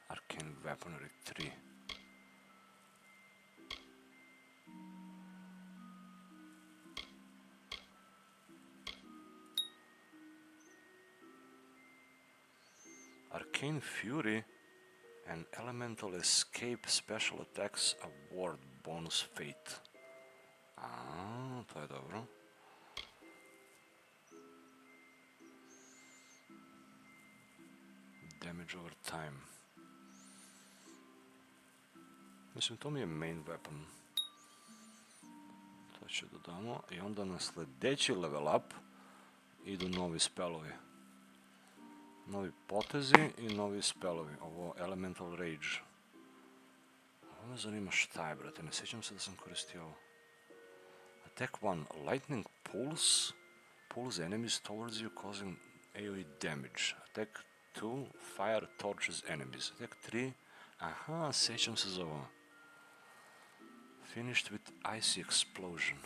S1: Arcane Weaponry 3. Arcane Fury. And elemental escape special attacks award bonus fate. To je dobro. Damage over time. Mislim, to mi je main weapon. To će dodamo. I onda na sljedeći level up idu novi spellovi. Novi potezi i novi spellovi. Ovo Elemental Rage. Ovo me zanima šta je, brate. Ne sjećam se da sam koristio ovo. Attack 1. Lightning Pulse. Pulls enemies towards you causing AoE damage. Attack 2. Fire torches enemies. Attack 3. Aha, sjećam se za ovo. Finished with Icy Explosion.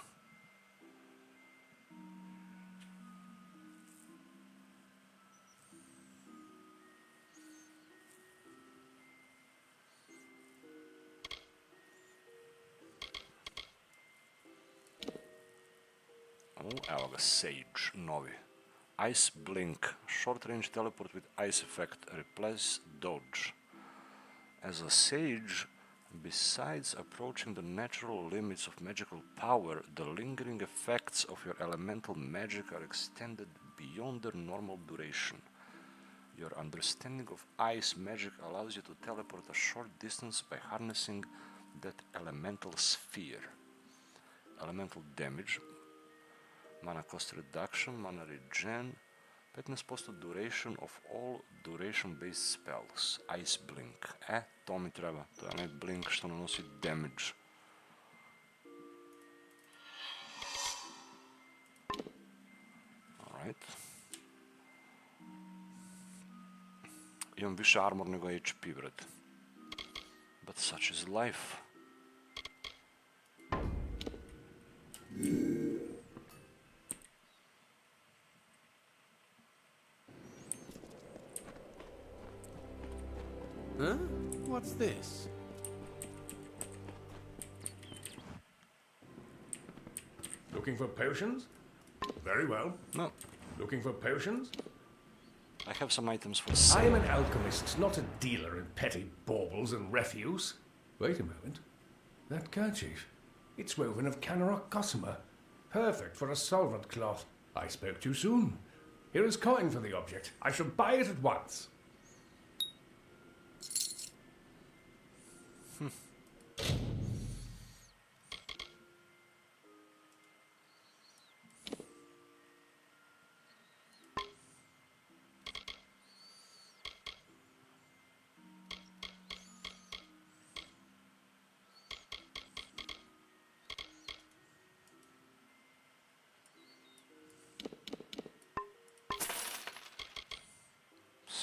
S1: Evo ga, Sage, novi. Ice Blink, short range teleport with ice effect, replace dodge. As a Sage, besides approaching the natural limits of magical power, the lingering effects of your elemental magic are extended beyond their normal duration. Your understanding of ice magic allows you to teleport a short distance by harnessing that elemental sphere. Elemental damage, mana cost reduction, mana regen, 15% duration of all duration-based spells. Ice Blink. To mi treba. To je onaj blink što nanosi damage. Alright. Imam više armor nego HP, brate. But such is life.
S19: Huh? What's this?
S9: Looking for potions? Very well.
S1: No.
S9: Looking for potions?
S1: I have some items for sale.
S9: I am an alchemist, not a dealer in petty baubles and refuse. Wait a moment. That kerchief. It's woven of Canarok gossamer. Perfect for a solvent cloth. I spoke too soon. Here is coin for the object. I shall buy it at once.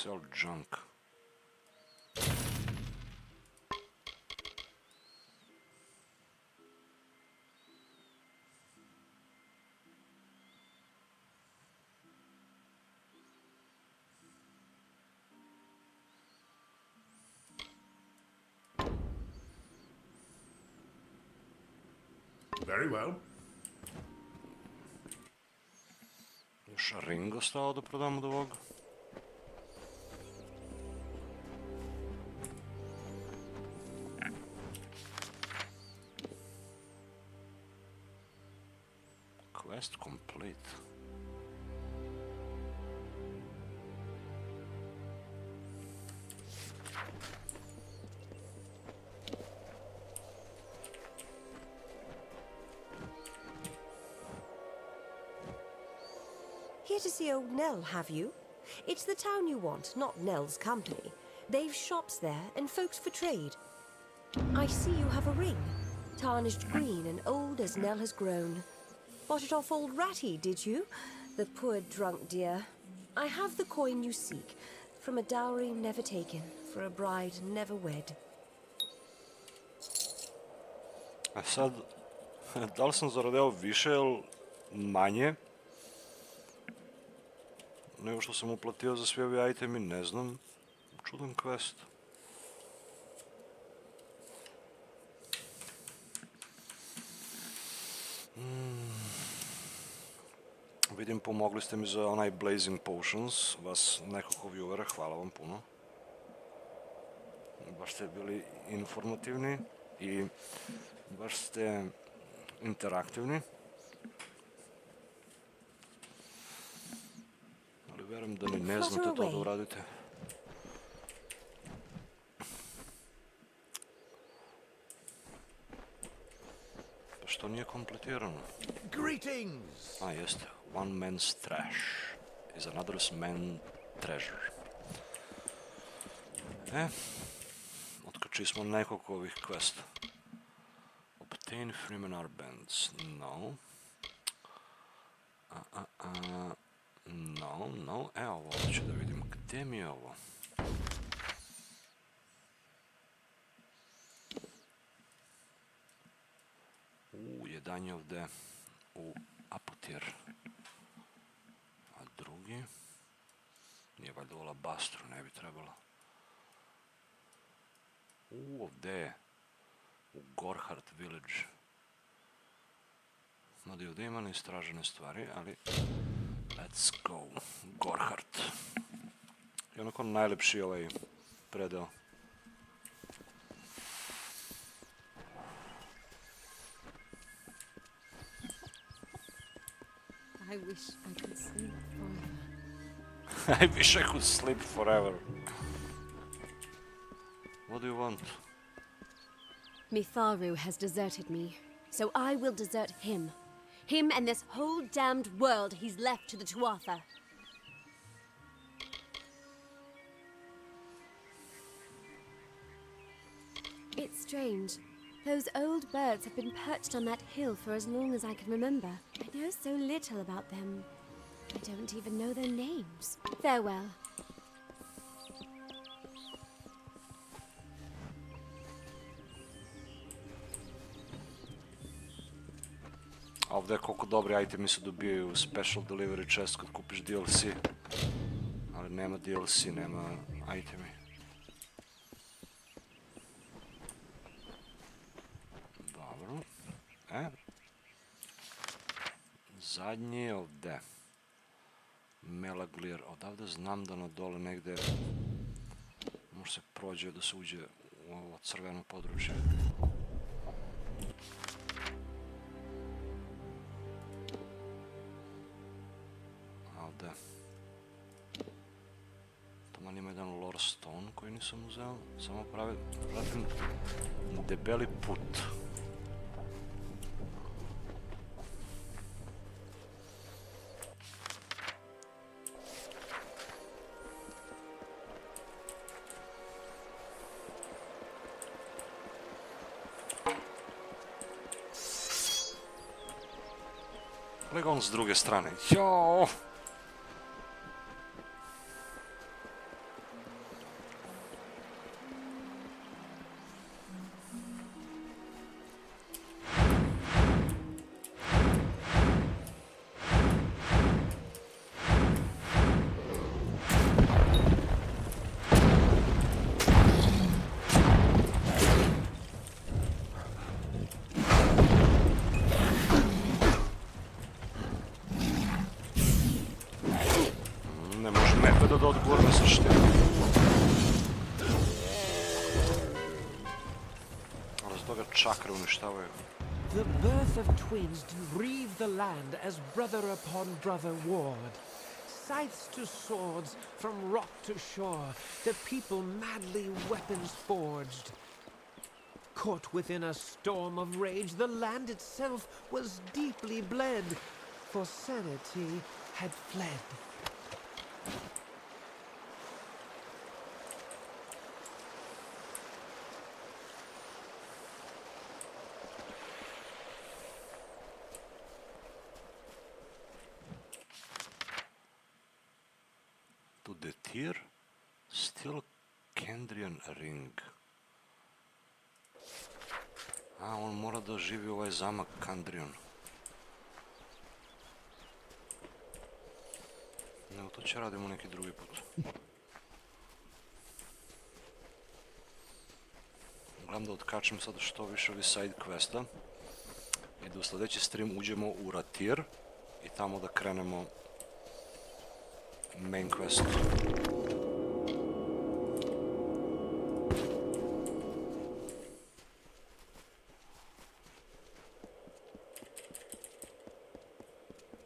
S1: Sell junk.
S9: Very well.
S1: Još ring ostao da prodam od ovog. Quest complete.
S11: Here to see old Nell, have you? It's the town you want, not Nell's company. They've shops there and folks for trade. I see you have a ring, tarnished green and old as Nell has grown. Bought it off old Ratty, did you? The poor drunk dear. I have the coin you seek, from a dowry never taken, for a bride never wed.
S1: A sad, da li sam zaradio više ili manje nego što sam uplatio za svi ovi itemi, ne znam. Čudan quest. Vidim, pomogli ste mi za onaj Blazing Potions, vas nekoliko viewera, hvala vam puno. Baš ste bili informativni i baš ste interaktivni. Ali verujem da ni ne znate to da uradite. Pa što nije kompletirano?
S13: Greetings!
S1: A, jeste. One man's trash is another's man's treasure. Otkači smo nekoliko ovih questa. Obtain Freeman Arbands. No. No. Ovo ću da vidim. Gde mi je ovo? Jedan je ovde u apotir. A drugi? Nije valjda u alabastru, ne bi trebalo. Ovde je. U Gorhart Village. Mada i ovde ima neistražene stvari, ali let's go. Gorhart. I onako najlepši ovaj predeo.
S8: I wish I could sleep forever.
S1: I wish I could sleep forever. What do you want?
S8: Mitharu has deserted me, so I will desert him. Him and this whole damned world he's left to the Tuatha. It's strange. Those old birds have been perched on that hill for as long as I can remember. I know so little about them. I don't even know their names. Farewell.
S1: Ovdje koliko dobri itemi se dobijaju u special delivery chest kad kupiš DLC. Ali nema DLC, nema itemi. Dobro. Zadnji je ovdje. Melaglir. Odavde znam da na dole negde može se prođe da se uđe u ovo crveno područje. koji nisam uzeo, samo pratim debeli put. Lega on s druge strane. Jao!
S14: The birth of twins do grieve the land as brother upon brother warred. Scythes to swords, from rock to shore, the people madly weapons forged. Caught within a storm of rage, the land itself was deeply bled, for sanity had fled.
S1: Rathir, still Kendrian ring. A, on mora da živi ovaj zamak Kandrion. Nego to će radimo neki drugi put. Gledam da otkačem sad što više ovih side questa i da u sljedeći stream uđemo u Rathir i tamo da krenemo main quest.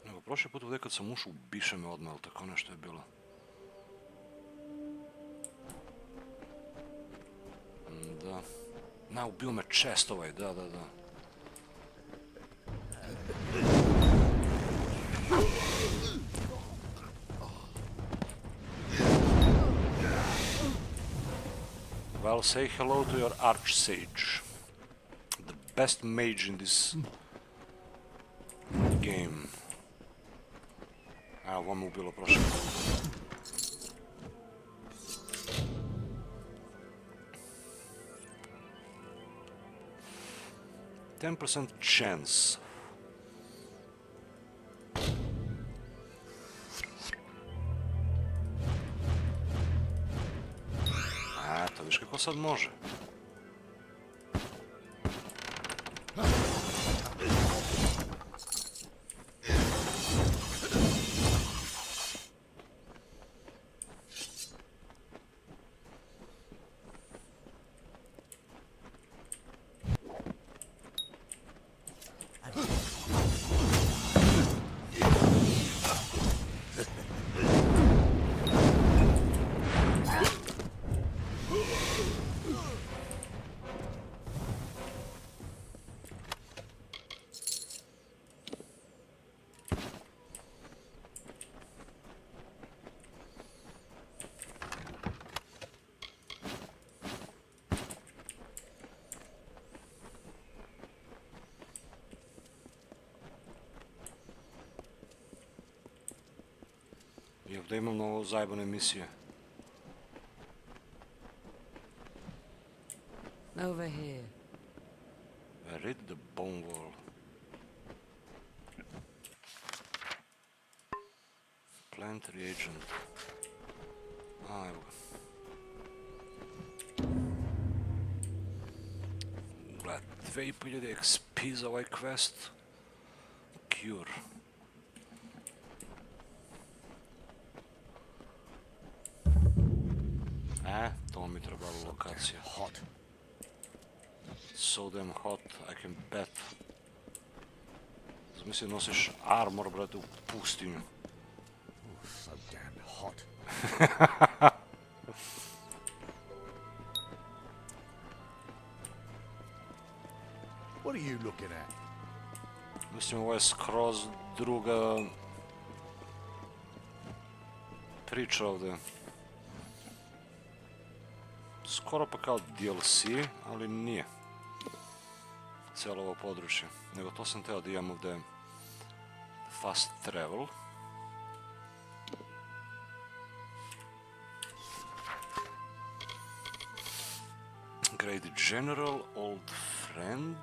S1: Nego prošli put ovdje kad sam ušao ubiše me odmah, ali tako nešto je bilo. Da. Na, ubio me chest ovaj, da. Well, say hello to your archsage. The best mage in this game. A, ovo me ubilo prošle. %10 chance. Eto, viš kako sad može. I ovdje imam novo zajebane misije.
S11: Over here.
S1: Rid the bone wall. Plant reagent. A, evo ga. Gled, 2500 XP za ovaj quest. Cure. To mi trebala lokacija.
S13: Hot.
S1: So damn hot, I can bet. Zamisli nosiš armor, brate, u pustinju.
S13: So damn hot.
S16: What are you looking at?
S1: Mislim, ovo je skroz druga priča ovdje. Skoro pa kao DLC, ali nije cijelo ovo područje. Nego to sam teo da imam ovdje fast travel. Great General, Old Friend.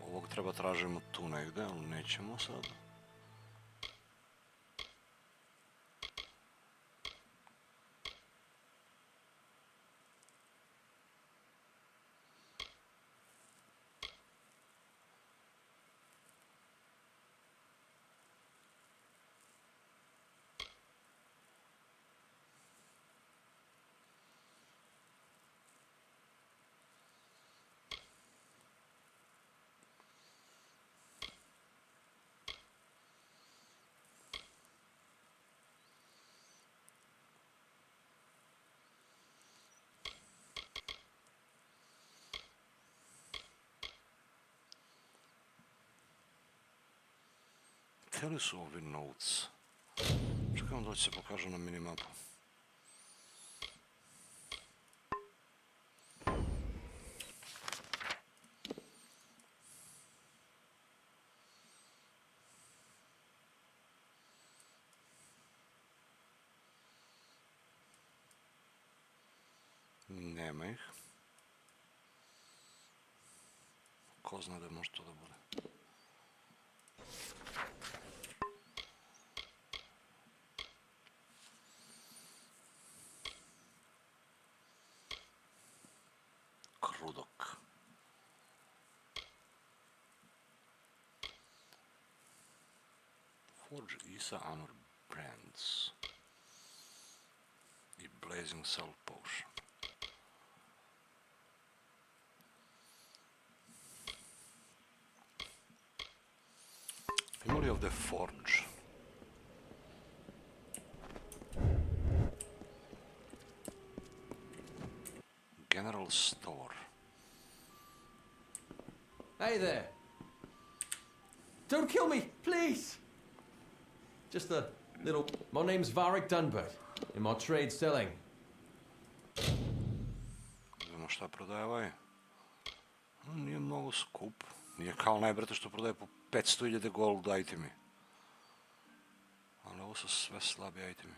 S1: Ovog treba tražimo tu negdje, ali nećemo sad. Htjeli su ovi notes. Čekajmo da se pokaže na minimapu. Nema ih. Ko zna da može to da bude. Krudok. Forge Isa Honor Brands i Blazing Soul Potion. Ima li ovdje Forge? General Store.
S14: Hey there. Don't kill me, please. Just a little... My name's Varric Dunbert. In my trade selling.
S1: Znamo šta prodaje ovaj. Nije mnogo skup. Nije kao najbrate što prodaje po 500.000 gold itemi. Ali ovo su sve slabi itemi.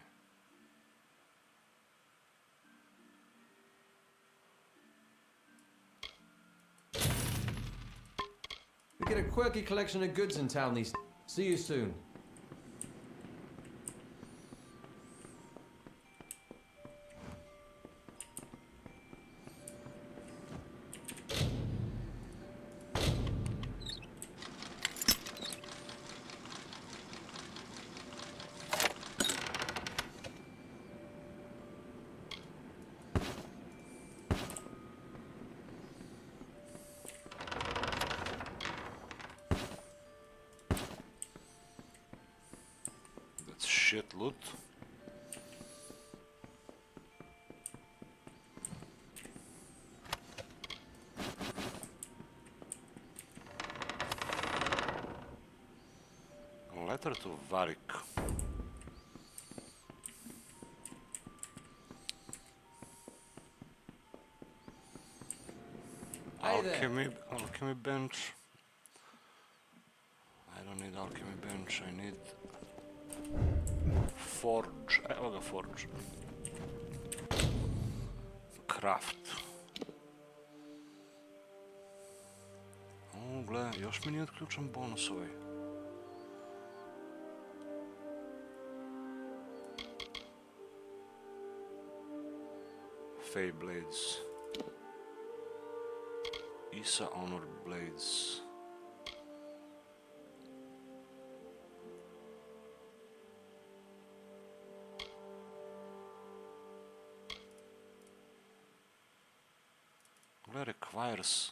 S14: We get a quirky collection of goods in town these... See you soon.
S1: Shit loot. Letter to Varric. Alchemy bench. I don't need alchemy bench, I need Forge, evo ga Forge. Craft. O, gle, još mi nije otključan bonus ovaj. Fey Blades. Isa Honor Blades. Gle, requires.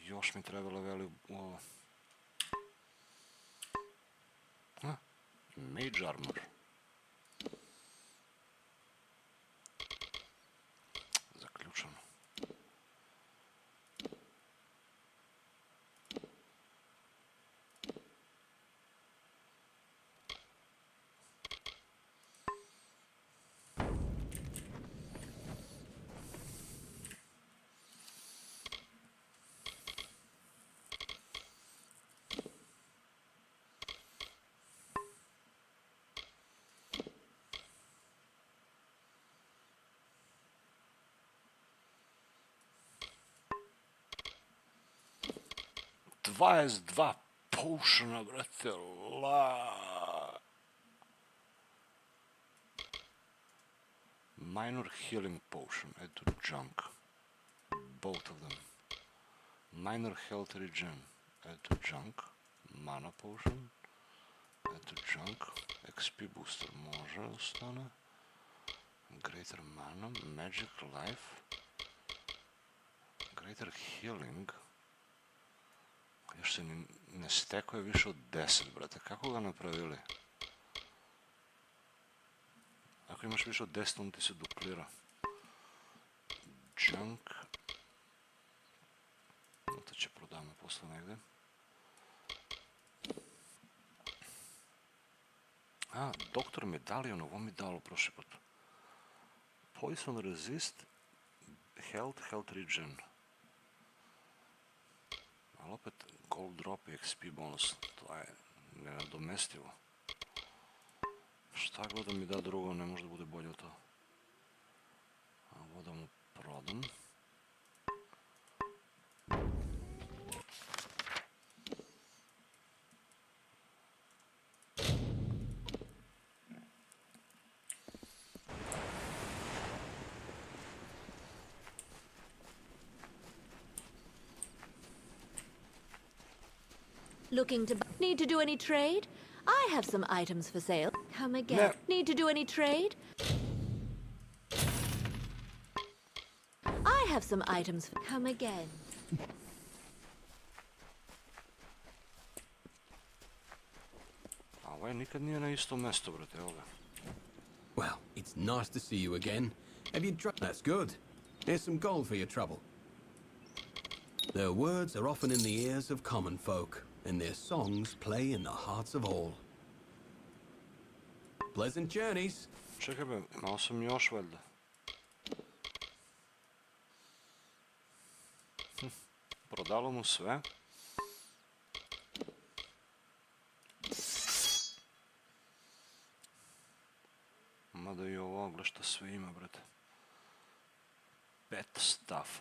S1: Još mi trebalo veli u ovo. Mage armor. 22 potiona, brate, la... Minor healing potion, add to junk. Both of them. Minor health regen, add to junk. Mana potion, add to junk. XP booster može ostane. Greater mana, magic life. Greater healing. Još se ne stekuje više od 10, brate. Kako ga napravili? Ako imaš više od 10, on ti se duplira. Junk. To će prodamo posle negde. A, doktor medaljon, ovo mi dalo prošli put. Poison resist, health regen. Ali opet gold drop i XP bonus, to je nenadomestivo. Šta god da mi da drugo, ne može da bude bolje od to. Ovo da mu prodam.
S6: Looking to need to do any trade? I have some items for sale. Come again.
S1: No.
S6: Need to do any trade? I have some items for come again.
S1: A ovaj nikad nije na istom mestu, brate, evo ga.
S17: Well, it's nice to see you again. Have you tried? That's good. Here's some gold for your trouble. Their words are often in the ears of common folk, and their songs play in the hearts of all. Pleasant journeys.
S1: Čekaj be, imao sam još valjda. Prodalo mu sve. Mada i ovo, gle šta sve ima, brate. Pet stuff.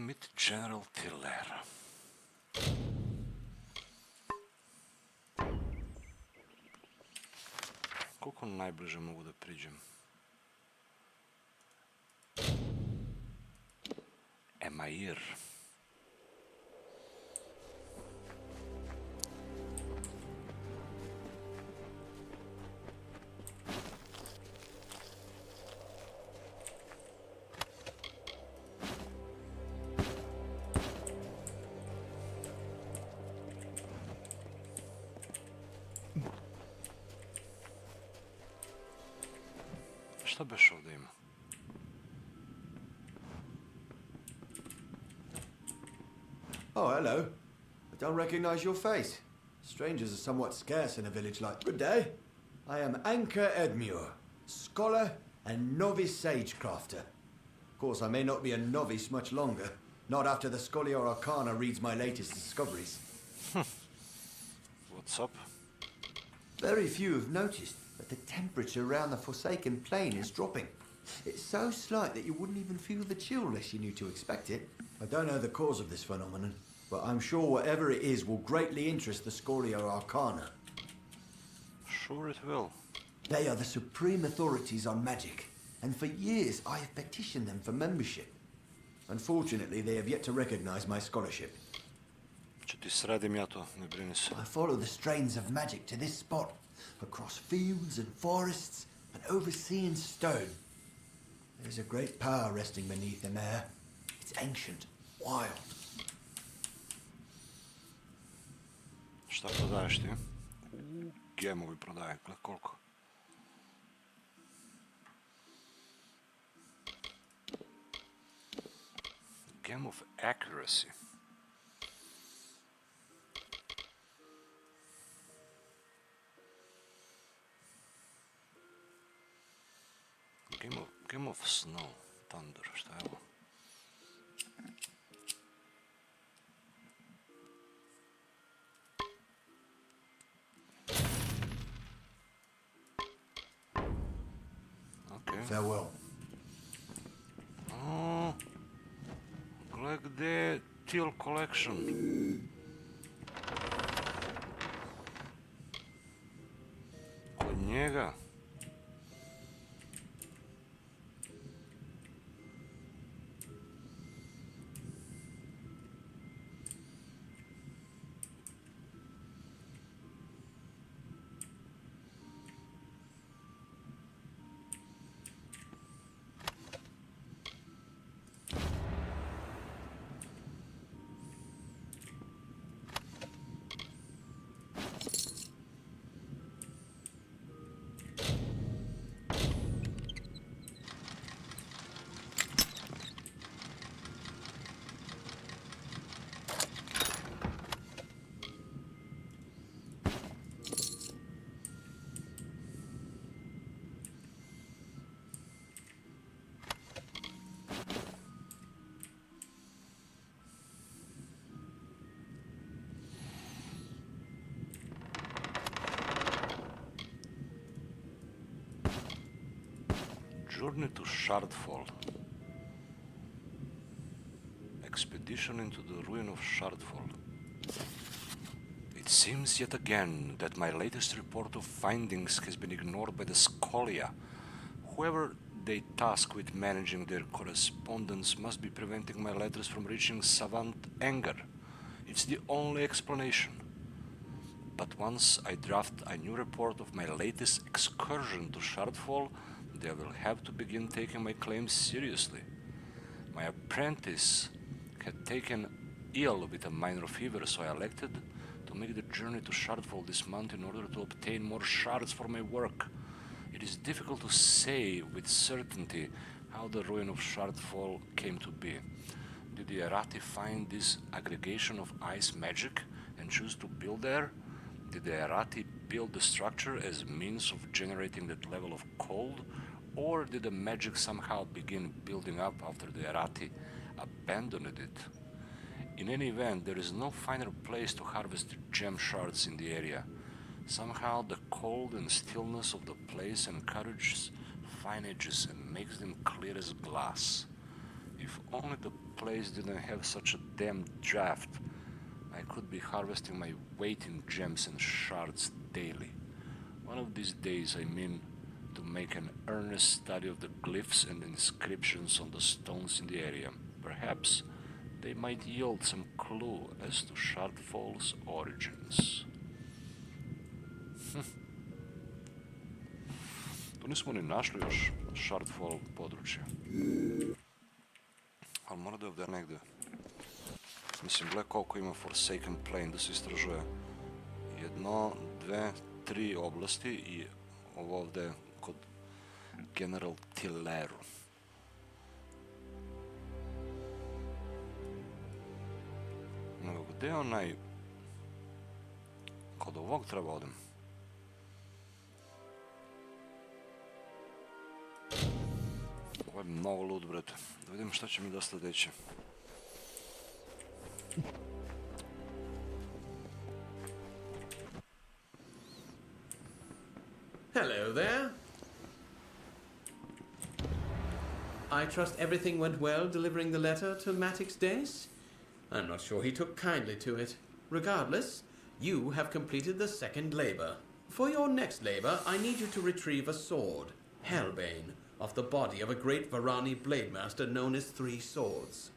S1: Mit General Tiller. Koliko najbliže mogu da priđem? Emair. Šta beš ovdje ima?
S5: Oh, hello. I don't recognize your face. Strangers are somewhat scarce in a village like... Good day. I am Anchor Edmure, scholar and novice sagecrafter. Of course, I may not be a novice much longer, not after the Scholia Arcana reads my latest discoveries.
S1: What's up?
S5: Very few have noticed that the temperature around the Forsaken Plain is dropping. It's so slight that you wouldn't even feel the chill unless you knew to expect it. I don't know the cause of this phenomenon, but I'm sure whatever it is will greatly interest the Scholia Arcana.
S1: Sure it will.
S5: They are the supreme authorities on magic, and for years I have petitioned them for membership. Unfortunately, they have yet to recognize my scholarship.
S1: Će ti sredim ja to, ne brini se.
S5: I follow the strains of magic to this spot, across fields and forests and over sea and stone. There's a great power resting beneath them air. It's ancient, wild.
S1: Šta prodaješ ti? Gemovi prodaje, gled koliko. Game of accuracy. Game of snow, thunder, šta je ovo? Okay.
S5: Farewell.
S1: Oh, gle gde je Teal Collection. Kod njega. Journey to Shardfall. Expedition into the ruin of Shardfall. It seems yet again that my latest report of findings has been ignored by the Scholia. Whoever they task with managing their correspondence must be preventing my letters from reaching savant anger. It's the only explanation. But once I draft a new report of my latest excursion to Shardfall, they will have to begin taking my claims seriously. My apprentice had taken ill with a minor fever, so I elected to make the journey to Shardfall this month in order to obtain more shards for my work. It is difficult to say with certainty how the ruin of Shardfall came to be. Did the Radi find this aggregation of ice magic and choose to build there? Did the Radi build the structure as means of generating that level of cold? Or did the magic somehow begin building up after the Radi abandoned it? In any event, there is no finer place to harvest gem shards in the area. Somehow the cold and stillness of the place encourages fine edges and makes them clear as glass. If only the place didn't have such a damn draft, I could be harvesting my weight in gems and shards daily. One of these days, I mean to make an earnest study of the glyphs and inscriptions on the stones in the area. Perhaps they might yield some clue as to Shardfall's origins. Tu nismo ni našli još Shardfall područje. Ali mora da je ovdje negdje. Mislim, gle koliko ima Forsaken Plain da se istražuje. 1, 2, 3 oblasti i ovo ovdje kod General Tilleru. Nego gdje je onaj... Kod ovog treba odem. Ovo je mnogo lud, brate. Da vidim šta će mi dosta deće.
S15: Hello there. I trust everything went well delivering the letter to Matic's Dace? I'm not sure he took kindly to it. Regardless, you have completed the second labor. For your next labor, I need you to retrieve a sword, Hellbane, off the body of a great Varani blade master known as Three Swords.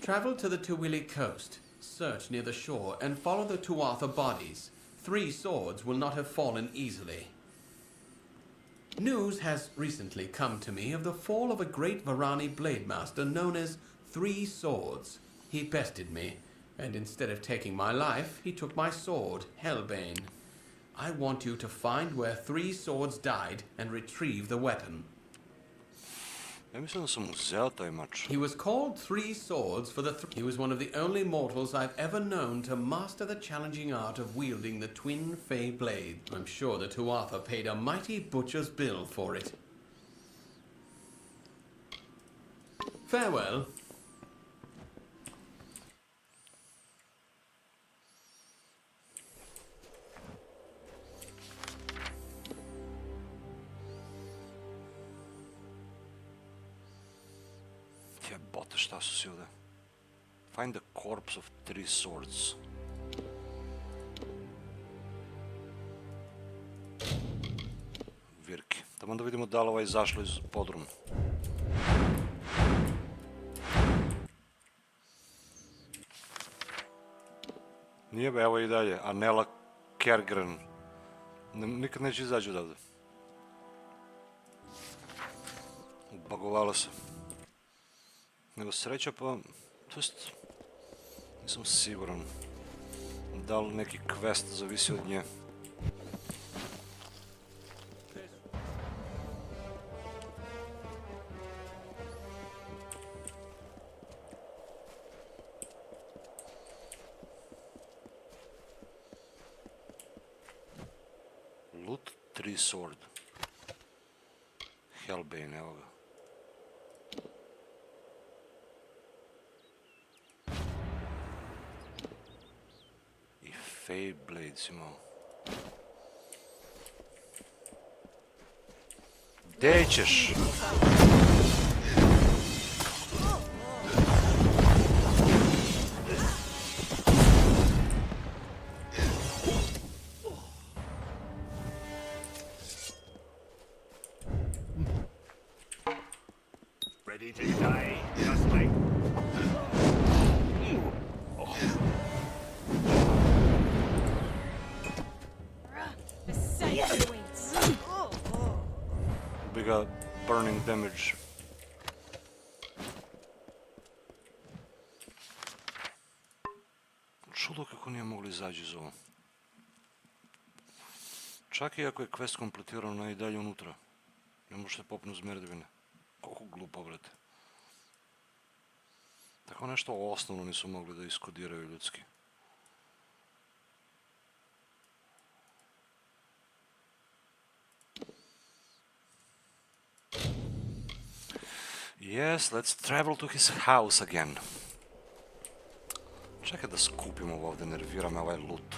S15: Travel to the Tuwili coast, search near the shore, and follow the Tuatha bodies. Three Swords will not have fallen easily. News has recently come to me of the fall of a great Varani blade master known as Three Swords. He bested me, and instead of taking my life, he took my sword, Hellbane. I want you to find where Three Swords died and retrieve the weapon.
S1: Ja mislim da sam uzeo taj mač.
S15: He was called Three Swords for he was one of the only mortals I've ever known to master the challenging art of wielding the twin fey blade. I'm sure that Tuatha paid a mighty butcher's bill for it. Farewell.
S1: Jebote, šta su si ovdje? Find the corpse of three swords. Virki. Tamo da vidimo da li ovaj izašlo iz podruma. Nije be, evo i dalje. Anela Kergren. Nikad neće izaći odavde. Ubagovala se. Nego sreća pa... To jest... Nisam siguran. Da li neki quest zavisi od nje. Loot 3 sword. Hellbane, evo ga. I Fey Blades imao. Gdje ćeš?
S9: Ready to die, just like...
S1: Big burning damage. Čudo kako nije mogli izaći iz ovo. Čak i ako je quest kompletirano i dalje unutra. Ne možete popnu uz merdevine. Koliko glupo, brate. Tako nešto osnovno nisu mogli da iskodiraju ljudski. Yes, let's travel to his house again. Čekaj da skupimo ovdje, nervira me ovaj loot.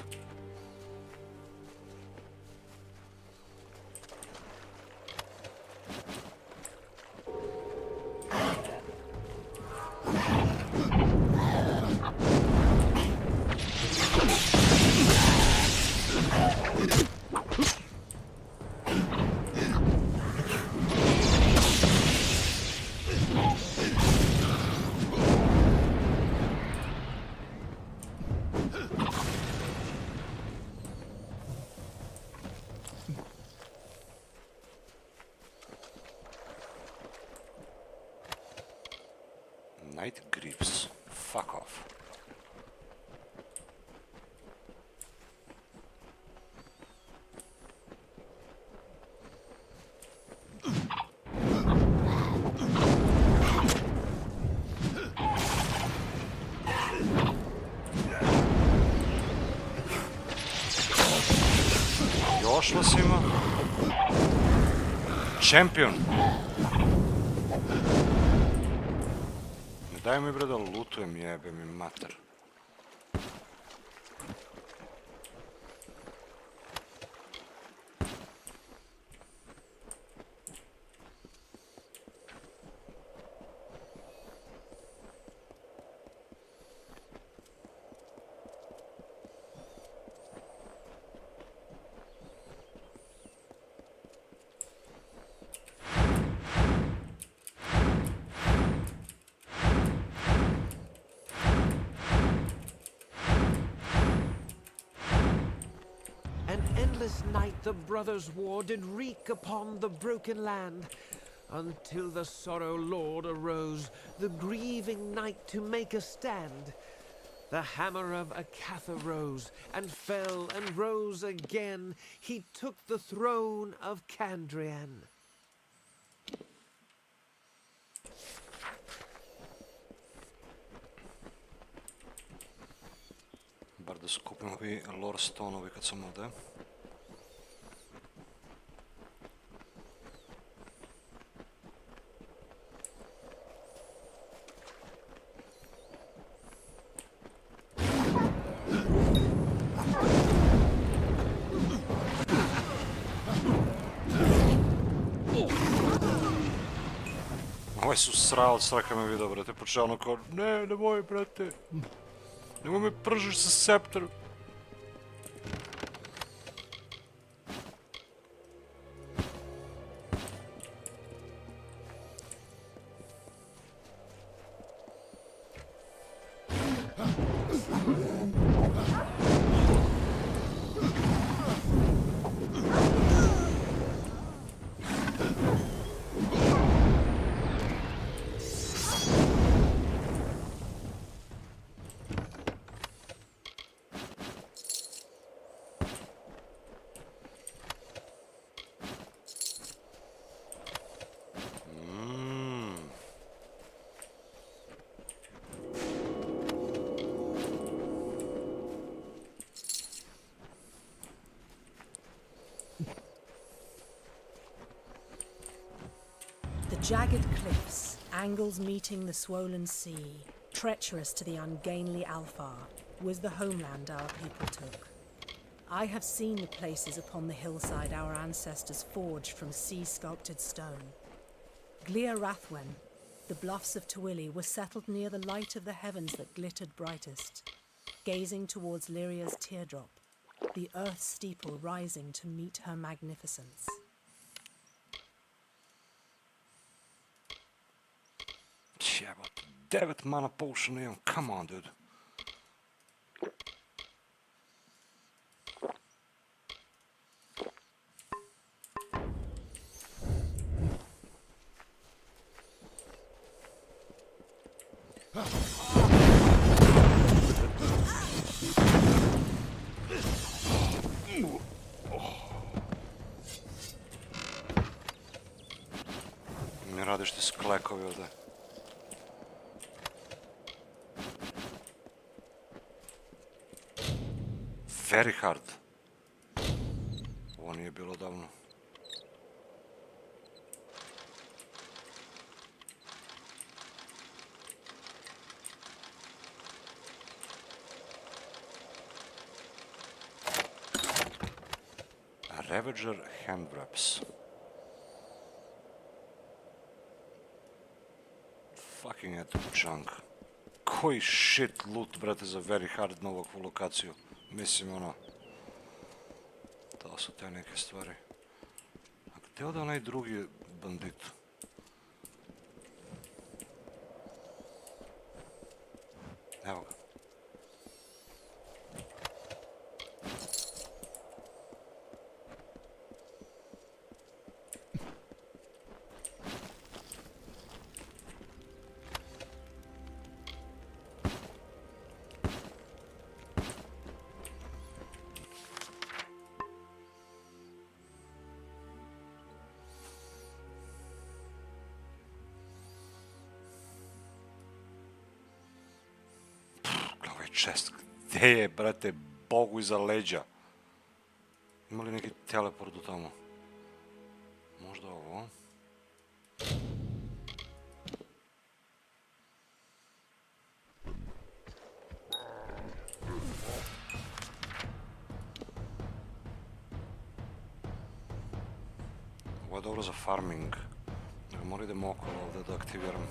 S1: Night grips. Fuck off. Još vas ima? Champion! Daj mi bre da lootujem, jebe mi mater.
S7: This night the brothers' war did wreak upon the broken land, until the sorrow lord arose, the grieving knight to make a stand. The hammer of Akatha rose, and fell, and rose again. He took the throne of Kandrian.
S1: skupim ovi lore stone-ovi kad sam ovdje. Ovaj su srao od straka me vidio, brate, počeo ono kao, ne, nemoj, brate, nemoj me pržiš sa sceptrom.
S12: Jagged cliffs, angles meeting the swollen sea, treacherous to the ungainly Alfar, was the homeland our people took. I have seen the places upon the hillside our ancestors forged from sea-sculpted stone. Glia Rathwen, the bluffs of Tawili, were settled near the light of the heavens that glittered brightest, gazing towards Lyria's teardrop, the earth steeple rising to meet her magnificence.
S1: Jebate, 9 mana potion imam, come on, dude. Mi radiš ti sklekovi ovdje. Very hard. Ovo nije bilo davno. Ravager hand wraps. Fucking eto junk. Koji shit loot, brate, za very hard na ovakvu lokaciju. Mislim, ono... To su te neke stvari. A gdje ode onaj drugi bandit? Evo ga. Čest, gdje je, brate, Bogu iza leđa? Ima li neki teleport do tamo? Možda ovo? Ovo je dobro za farming. Moram idem okolo ovdje da aktiviram.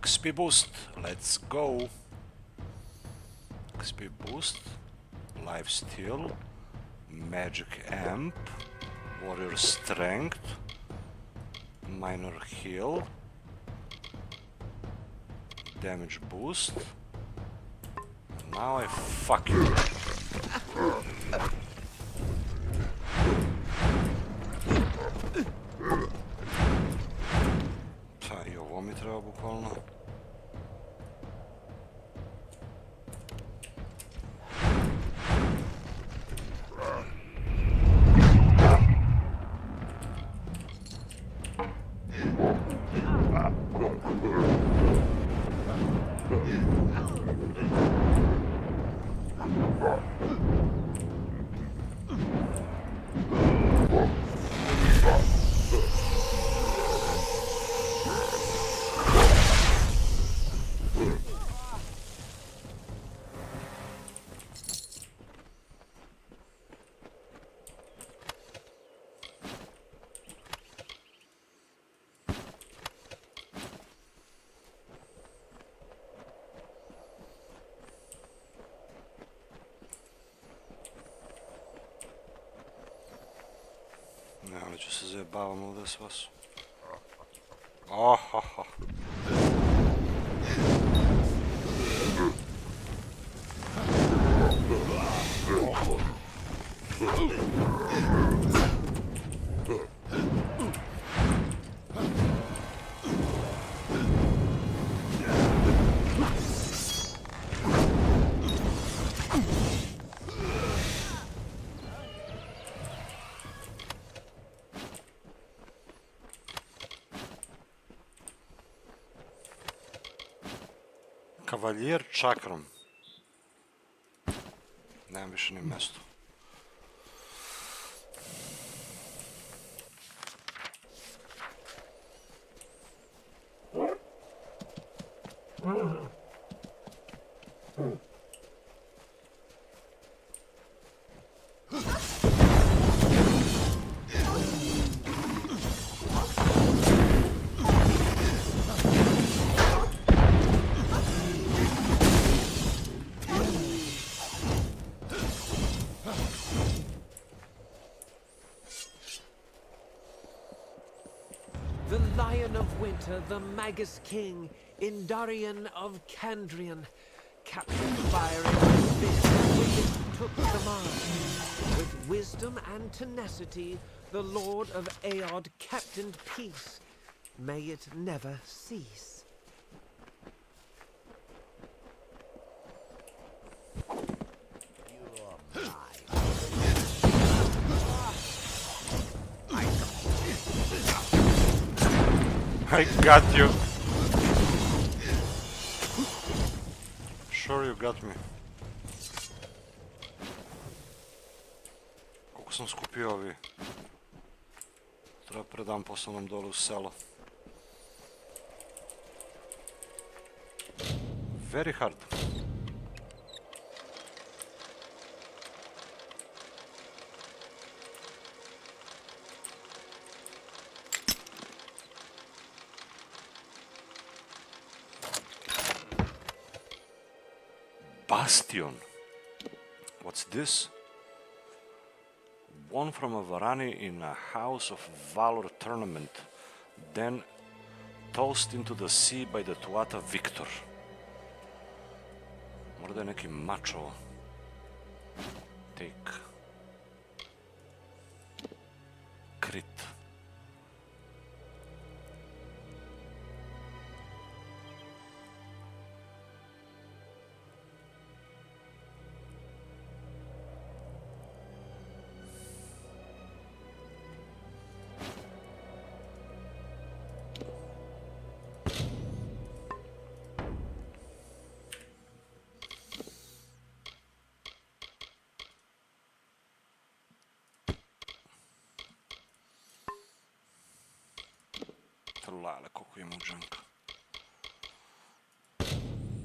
S1: XP boost, let's go. XP boost, life steal, magic amp, warrior strength, minor heal, damage boost. Now I fuck you. Pa i ovo mi treba bukvalno. Ne, ali ću se zajebavam ovdje s vas. Ohoho. Kavaljer čakrom. Nemam više ni mjesto.
S7: The Lion of Winter, the Magus King, Indarian of Kandrian, captured the fiery fist, took command. With wisdom and tenacity, the Lord of Aod captained peace. May it never cease.
S1: I got you. Sure you got me. Koliko sam skupio ovi? Treba predam poslovnom dolu u selo. Very hard. Bastion. What's this? Won from a Varani in a House of Valor tournament, then tossed into the sea by the Tuata Victor. Možda je neki mačo. Take. Crit. Lale, koliko ima džanka.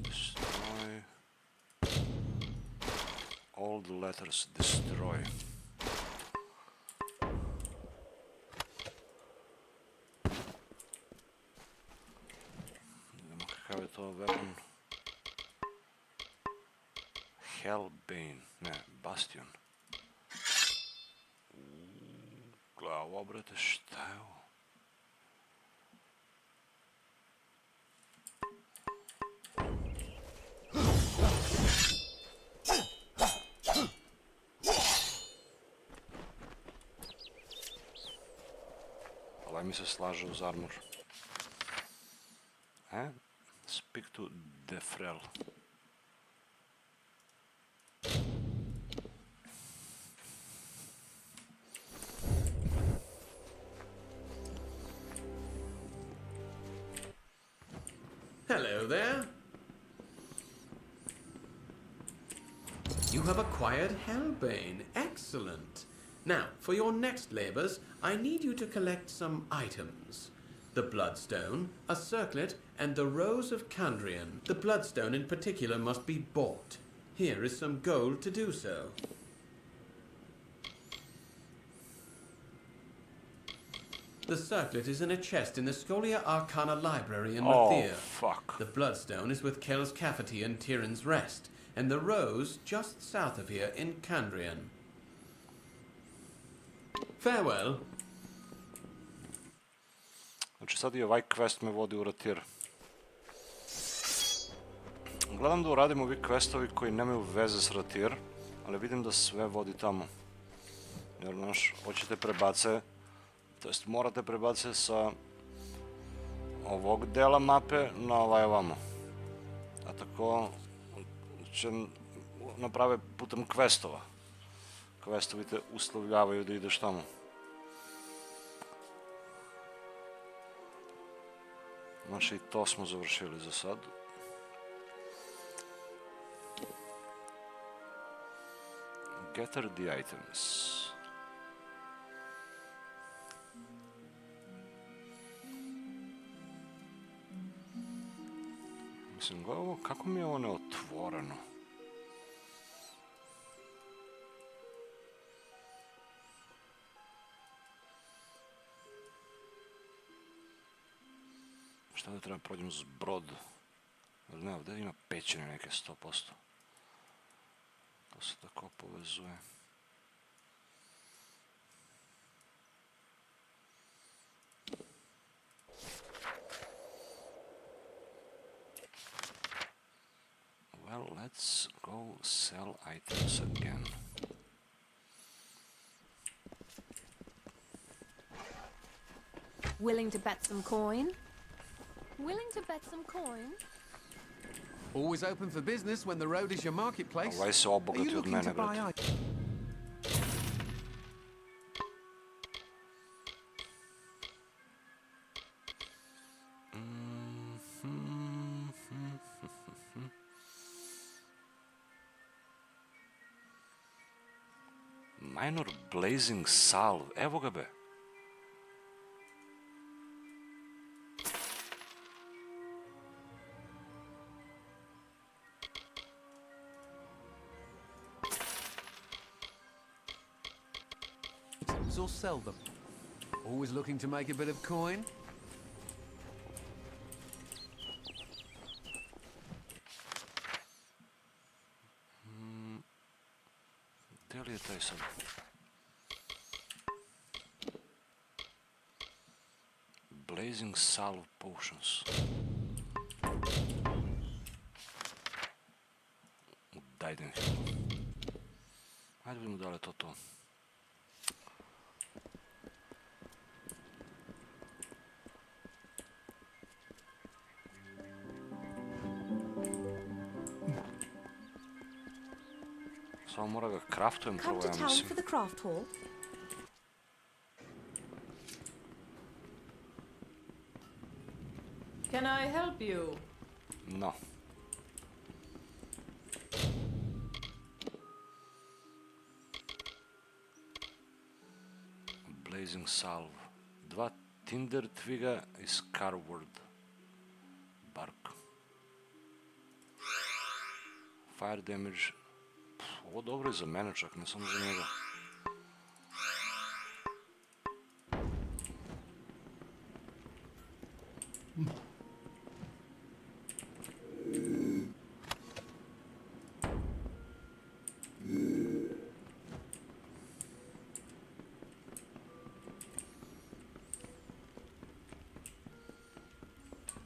S1: Destroy. All the letters destroy. Idemo kakav je to weapon. Hellbane, ne, Bastion. Glavo, brate, šta je ovo? Ovaj mi se slaže uz armor. Speak to Defrel.
S15: Hello there. You have acquired Hellbane. Excellent. Now, for your next labors, I need you to collect some items. The Bloodstone, a circlet, and the Rose of Kandrian. The Bloodstone in particular must be bought. Here is some gold to do so. The circlet is in a chest in the Scholia Arcana library in Rathir.
S1: Oh, fuck.
S15: The Bloodstone is with Kel's Cafety and Tyrion's Rest, and the Rose just south of here in Kandrian. Farewell.
S1: Znači sad i ovaj quest me vodi u Rathir. Gledam da uradim ovi questovi koji nemaju veze s Rathir, ali vidim da sve vodi tamo. Jer, znaš, hoćete prebace, to jest morate prebace sa ovog dela mape na ovaj ovamo. A tako će naprave putem questova. Questovi te uslovljavaju da ideš tamo. Znači, to smo završili za sad. Gather the items. Mislim, ovo, kako mi je ovo neotvoreno? Šta da treba prođem s brod? Ne, ovdje ima pećine neke 100%. To se tako povezuje. Well, let's go sell items again.
S20: Willing to bet some coin? Willing to bet some coin?
S16: Always open for business when the road is your marketplace.
S1: Ovaj se obogati od mene, brate. Minor blazing salve, evo ga be.
S16: Or sell them. Always looking to make a bit of coin.
S1: Gdje li je taj sad? Blazing salve potions. Dajde mi. Hajde vidimo da li je to. Samo mora ga craftujem prvo, ja mislim.
S20: Come to town for the craft hall?
S10: Can I help you?
S1: No. Blazing salve. 2 tinder twiga i scarward bark. Fire damage. Ovo dobro je za mene čak, ne samo za njega.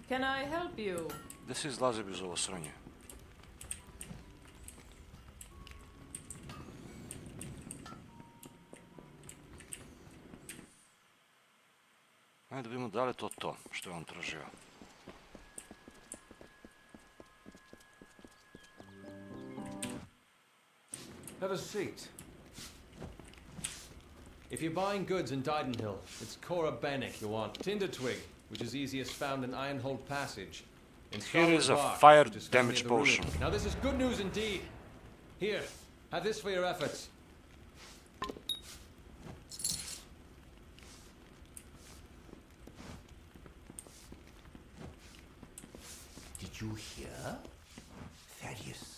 S10: Can I help you?
S1: Gde se izlazi bez ovo sranje? Ajde da vidimo da li je to što je on tražio.
S14: Have a seat. If you're buying goods in Didenhill, it's KOAR you want. Tinder twig, which is easiest found in Ironhold Passage. In
S1: Here is a
S14: Bark,
S1: fire
S14: which is found
S1: damage
S14: near the ruin.
S1: potion.
S14: Now this is good news indeed. Here, have this for your efforts.
S21: Did you hear? Thaddeus.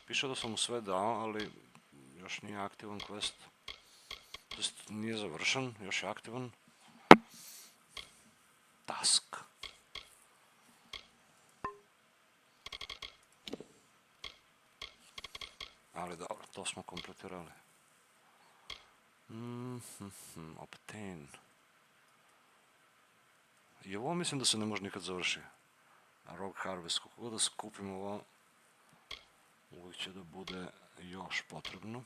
S1: Piše da sam mu sve dao, ali još nije aktivan quest. Just nije završen, još je aktivan. Task. Ali dobro, to smo kompletirali. Obtain. I ovo mislim da se ne može nikad završi. Rock Harvest, kako god da skupimo ovo, uvijek će da bude još potrebno.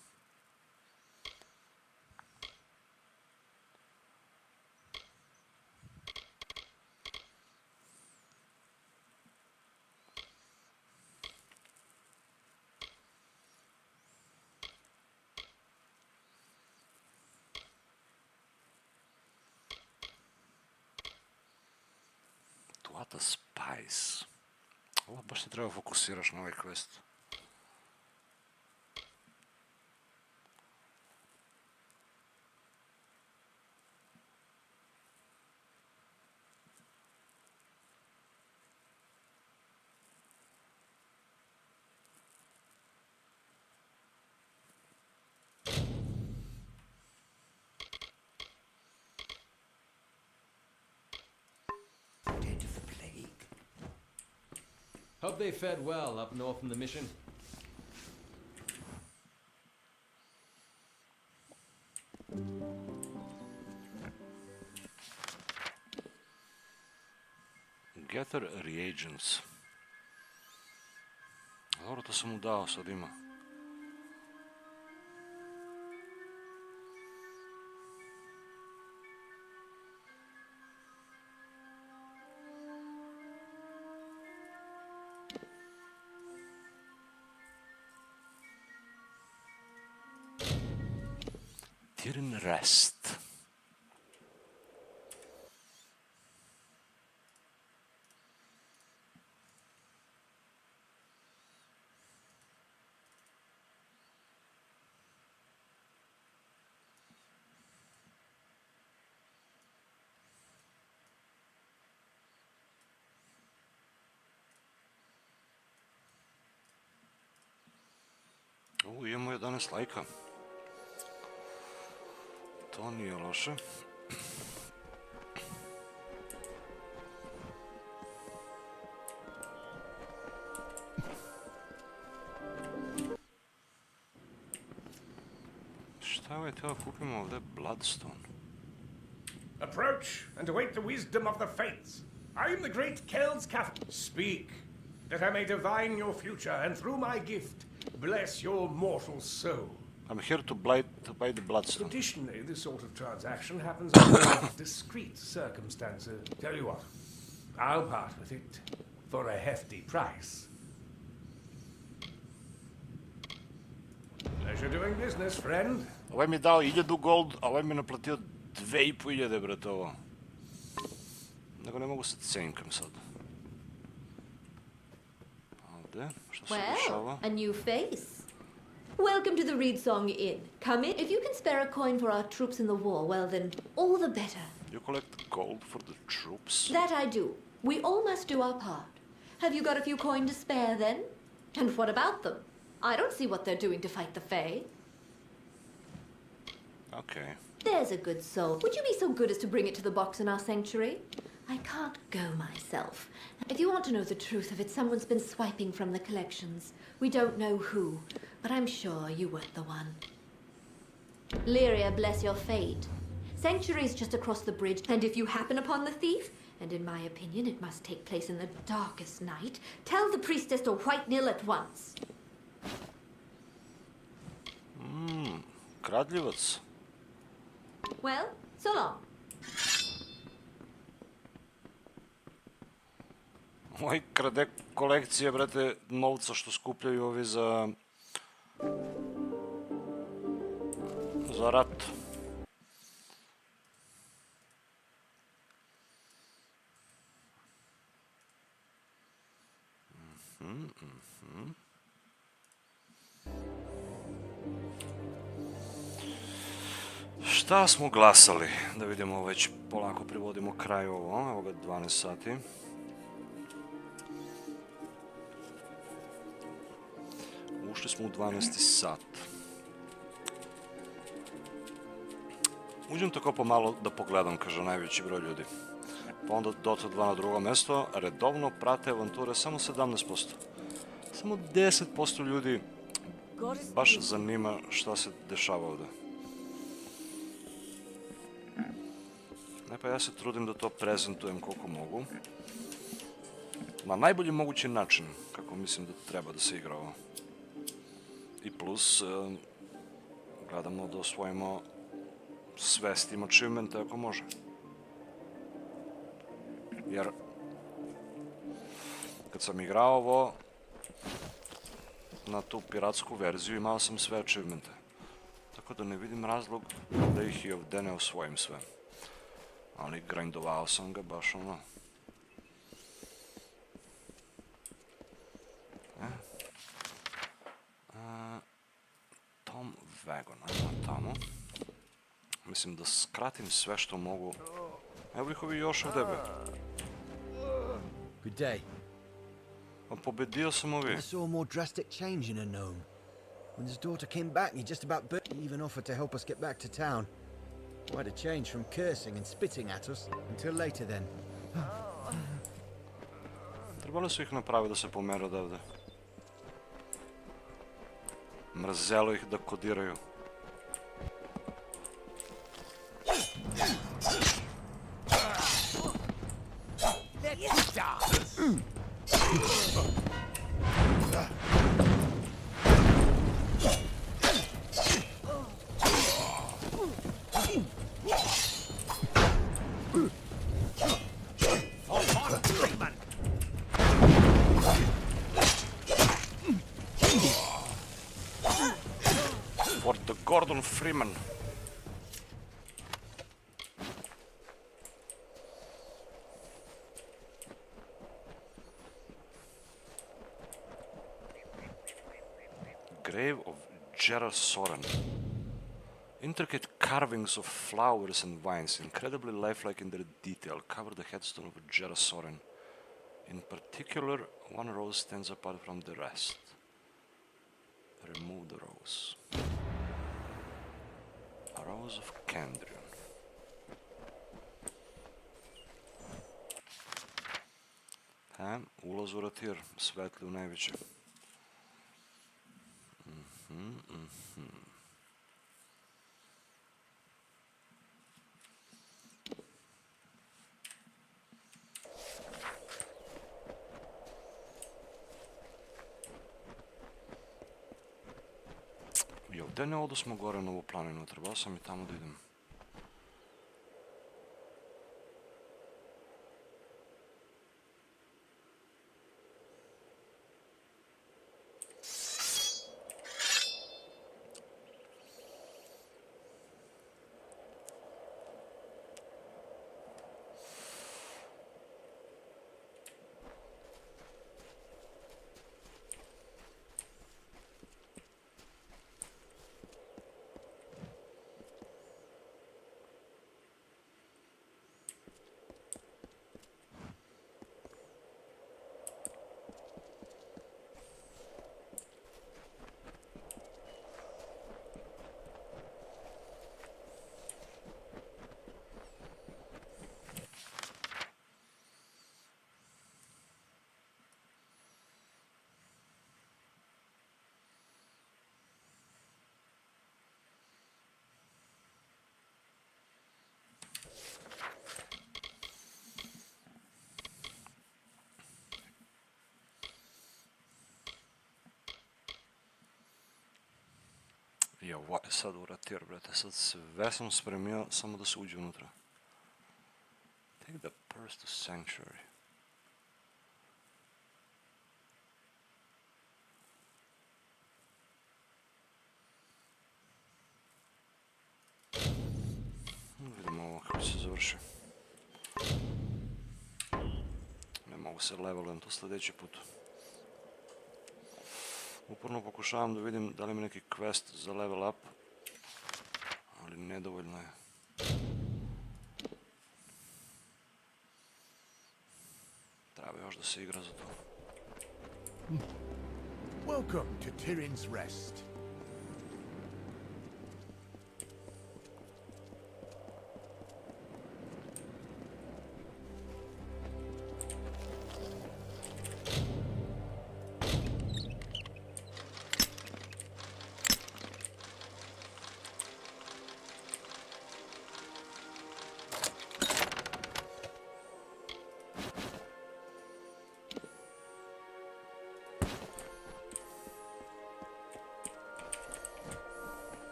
S1: What a spice. Ovo baš se treba fokusiraš na ovaj quest.
S14: Hope they fared well up north in the mission.
S1: Gather reagents. Dobro, to sam mu dao, sad ima. Rest. Imamo 11 lajka. To nije loše. Šta je to? Kupimo ovdje Bloodstone.
S9: Approach and await the wisdom of the fates. I am the great Kel's captain. Speak, that I may divine your future and through my gift bless your mortal soul.
S1: I'm here to buy the Bloodstone.
S9: Traditionally, this sort of transaction happens under discreet circumstances. Tell you what, I'll part with it for a hefty price. Pleasure doing business, friend.
S1: Ovaj mi je dao 1000 gold, a ovaj mi je naplatio 2500, brate, ovo. Nego ne mogu se cenkam sad. Ovdje, što se dešava?
S2: A new face. Welcome to the Reed Song Inn. Come in. If you can spare a coin for our troops in the war, well then, all the better.
S1: You collect gold for the troops?
S2: That I do. We all must do our part. Have you got a few coin to spare then? And what about them? I don't see what they're doing to fight the Fae.
S1: Okay.
S2: There's a good soul. Would you be so good as to bring it to the box in our sanctuary? I can't go myself. If you want to know the truth of it, someone's been swiping from the collections. We don't know who, but I'm sure you weren't the one. Lyria, bless your fate. Sanctuary's just across the bridge, and if you happen upon the thief, and in my opinion it must take place in the darkest night, tell the priestess to white nil at once.
S1: Kradljivac.
S2: Well, so long.
S1: Ovaj krade kolekcije, brate, novca što skupljaju ovi za rat. Šta smo glasali? Da vidimo, već polako privodimo kraj ovo. Evo ga 12 sati. Ušli smo u 12. sat. Uđem tako pomalo da pogledam, kaže najveći broj ljudi. Pa onda Dota 2 na drugo mesto, redovno prate avanture samo 17%. Samo 10% ljudi baš zanima šta se dešava ovde. Ne, pa ja se trudim da to prezentujem koliko mogu. Na najbolji mogući način, kako mislim da treba da se igra ovo. I plus, gledamo da osvojimo sve s tim achievementa ako može. Jer kad sam igrao ovo na tu piratsku verziju imao sam sve achievemente. Tako da ne vidim razlog da ih i ovde ne osvojim sve. Ali grindovao sam ga baš ono. Tom Wagon, ajmo tamo. Mislim da skratim sve što mogu. Evo ih ovi još ovde be.
S18: Good day.
S1: Pobedio sam ovi.
S18: I saw a more drastic change in a gnome. When his daughter came back, he just about burnt. He even offered to help us get back to town. Quite a change from cursing and spitting at us. Until later then.
S1: Trebali su ih napraviti da se pomeru odavde. Mrzelo ih da kodiraju. For the Gordon Freeman. Grave of Gerard Soren. Intricate carvings of flowers and vines, incredibly lifelike in their detail, cover the headstone of Gerard Soren. In particular, one rose stands apart from the rest. Remove the rose. A rose of Candrian. Ulaz u Rathir, svetli u najveće. I ovdje ne odosmo gore na ovu planinu, trebao sam i tamo da idem. I ovo je sad u Rathir, brate, sad sve sam spremio samo da se uđe unutra. Take the purse to sanctuary. Vidimo ovo kako se završi. Ne mogu se levelujem to sljedeći put. Uporno pokušavam da vidim da li ima neki quest za level up, ali nedovoljno je. Treba još da se igra za to.
S22: Welcome to Tirin's Rest.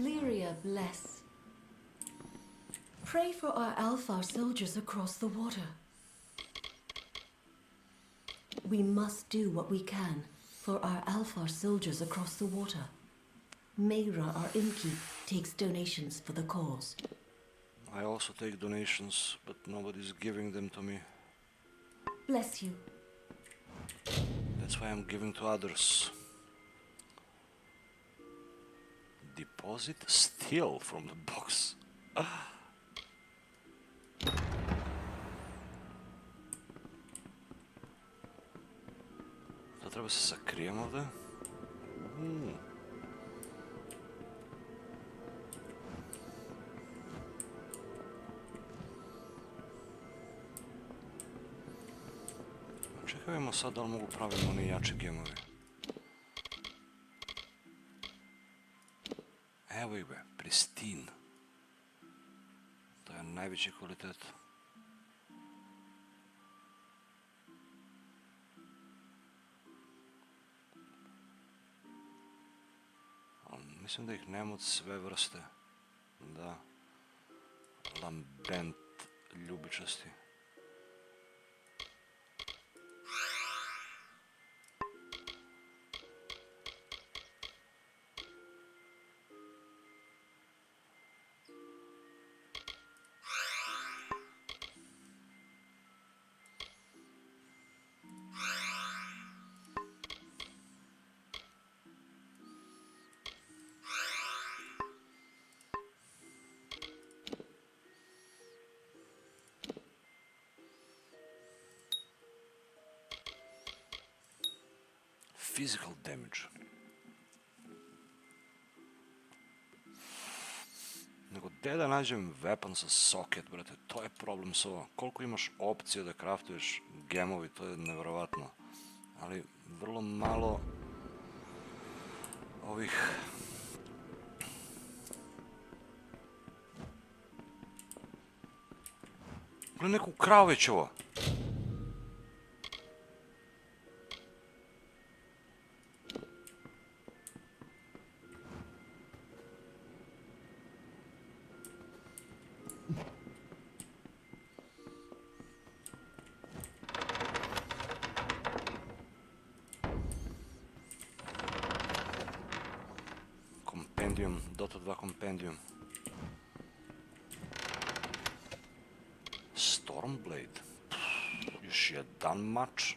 S3: Lyria bless. Pray for our Alfar soldiers across the water. We must do what we can for our Alfar soldiers across the water. Mayra, our innkeep, takes donations for the cause.
S1: I also take donations, but nobody's giving them to me.
S3: Bless you.
S1: That's why I'm giving to others. Deposit steal from the box. To treba se sakrijem ovde. Čekajmo sad da li mogu praviti oni jači gemovi. Evo ih be, pristin. To je najveći kvalitet. Mislim da ih nema od sve vrste. Da. Lambent ljubičasti. Physical damage. Nego gde da nađem weapon sa socket, brate, to je problem s ovo. Koliko imaš opcija da craftuješ gemovi, to je nevjerovatno. Ali vrlo malo ovih... Gledaj neku kravu već ovo. Dota 2 Compendium. Stormblade. Još jedan mač.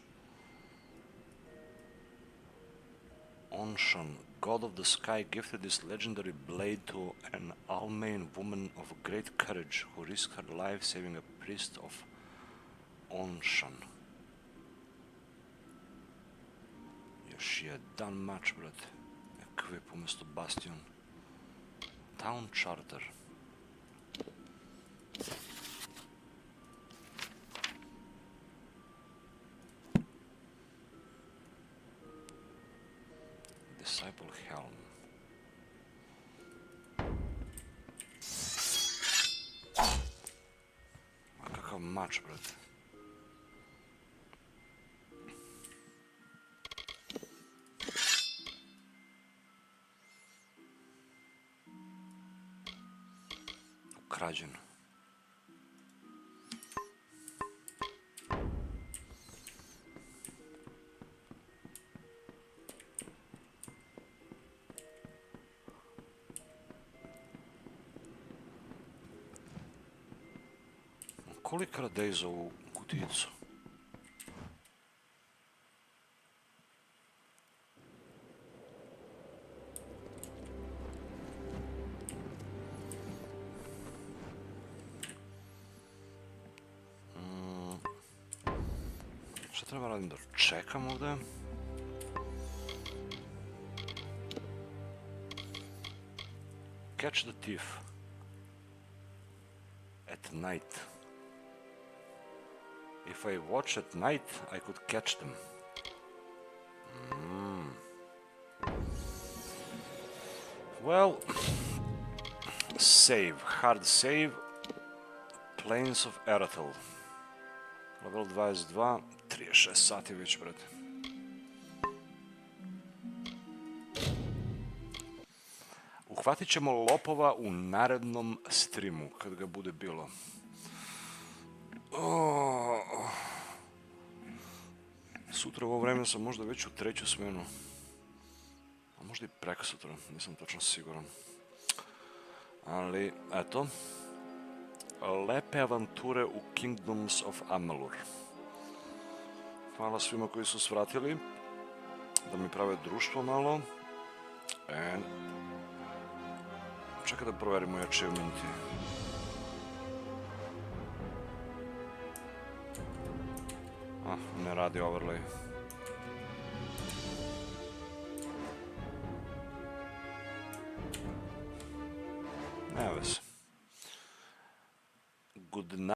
S1: Onshan, god of the sky, gifted this legendary blade to an Almain woman of great courage who risked her life saving a priest of Onshan. Još jedan mač, brate. Equip umjesto Bastion. Town Charter. Disciple Helm. A kakav mač, brate. Ukrađen. Koliko rade za ovu kutijicu? Šta treba radim da čekam ovdje? Catch the thief. At night. If I watch at night, I could catch them. Well, save, hard save, Plains of Arathel. Level 22, 36 sati već, brate. Uhvatit ćemo lopova u narednom streamu, kad ga bude bilo. Sutra u ovo vreme sam možda već u 3. smenu. A možda i preko sutra, nisam točno siguran. Ali, eto. Lepe avanture u Kingdoms of Amalur. Hvala svima koji su svratili. Da mi prave društvo malo. Čekaj da proverimo i achievementi. Ne radi overlay.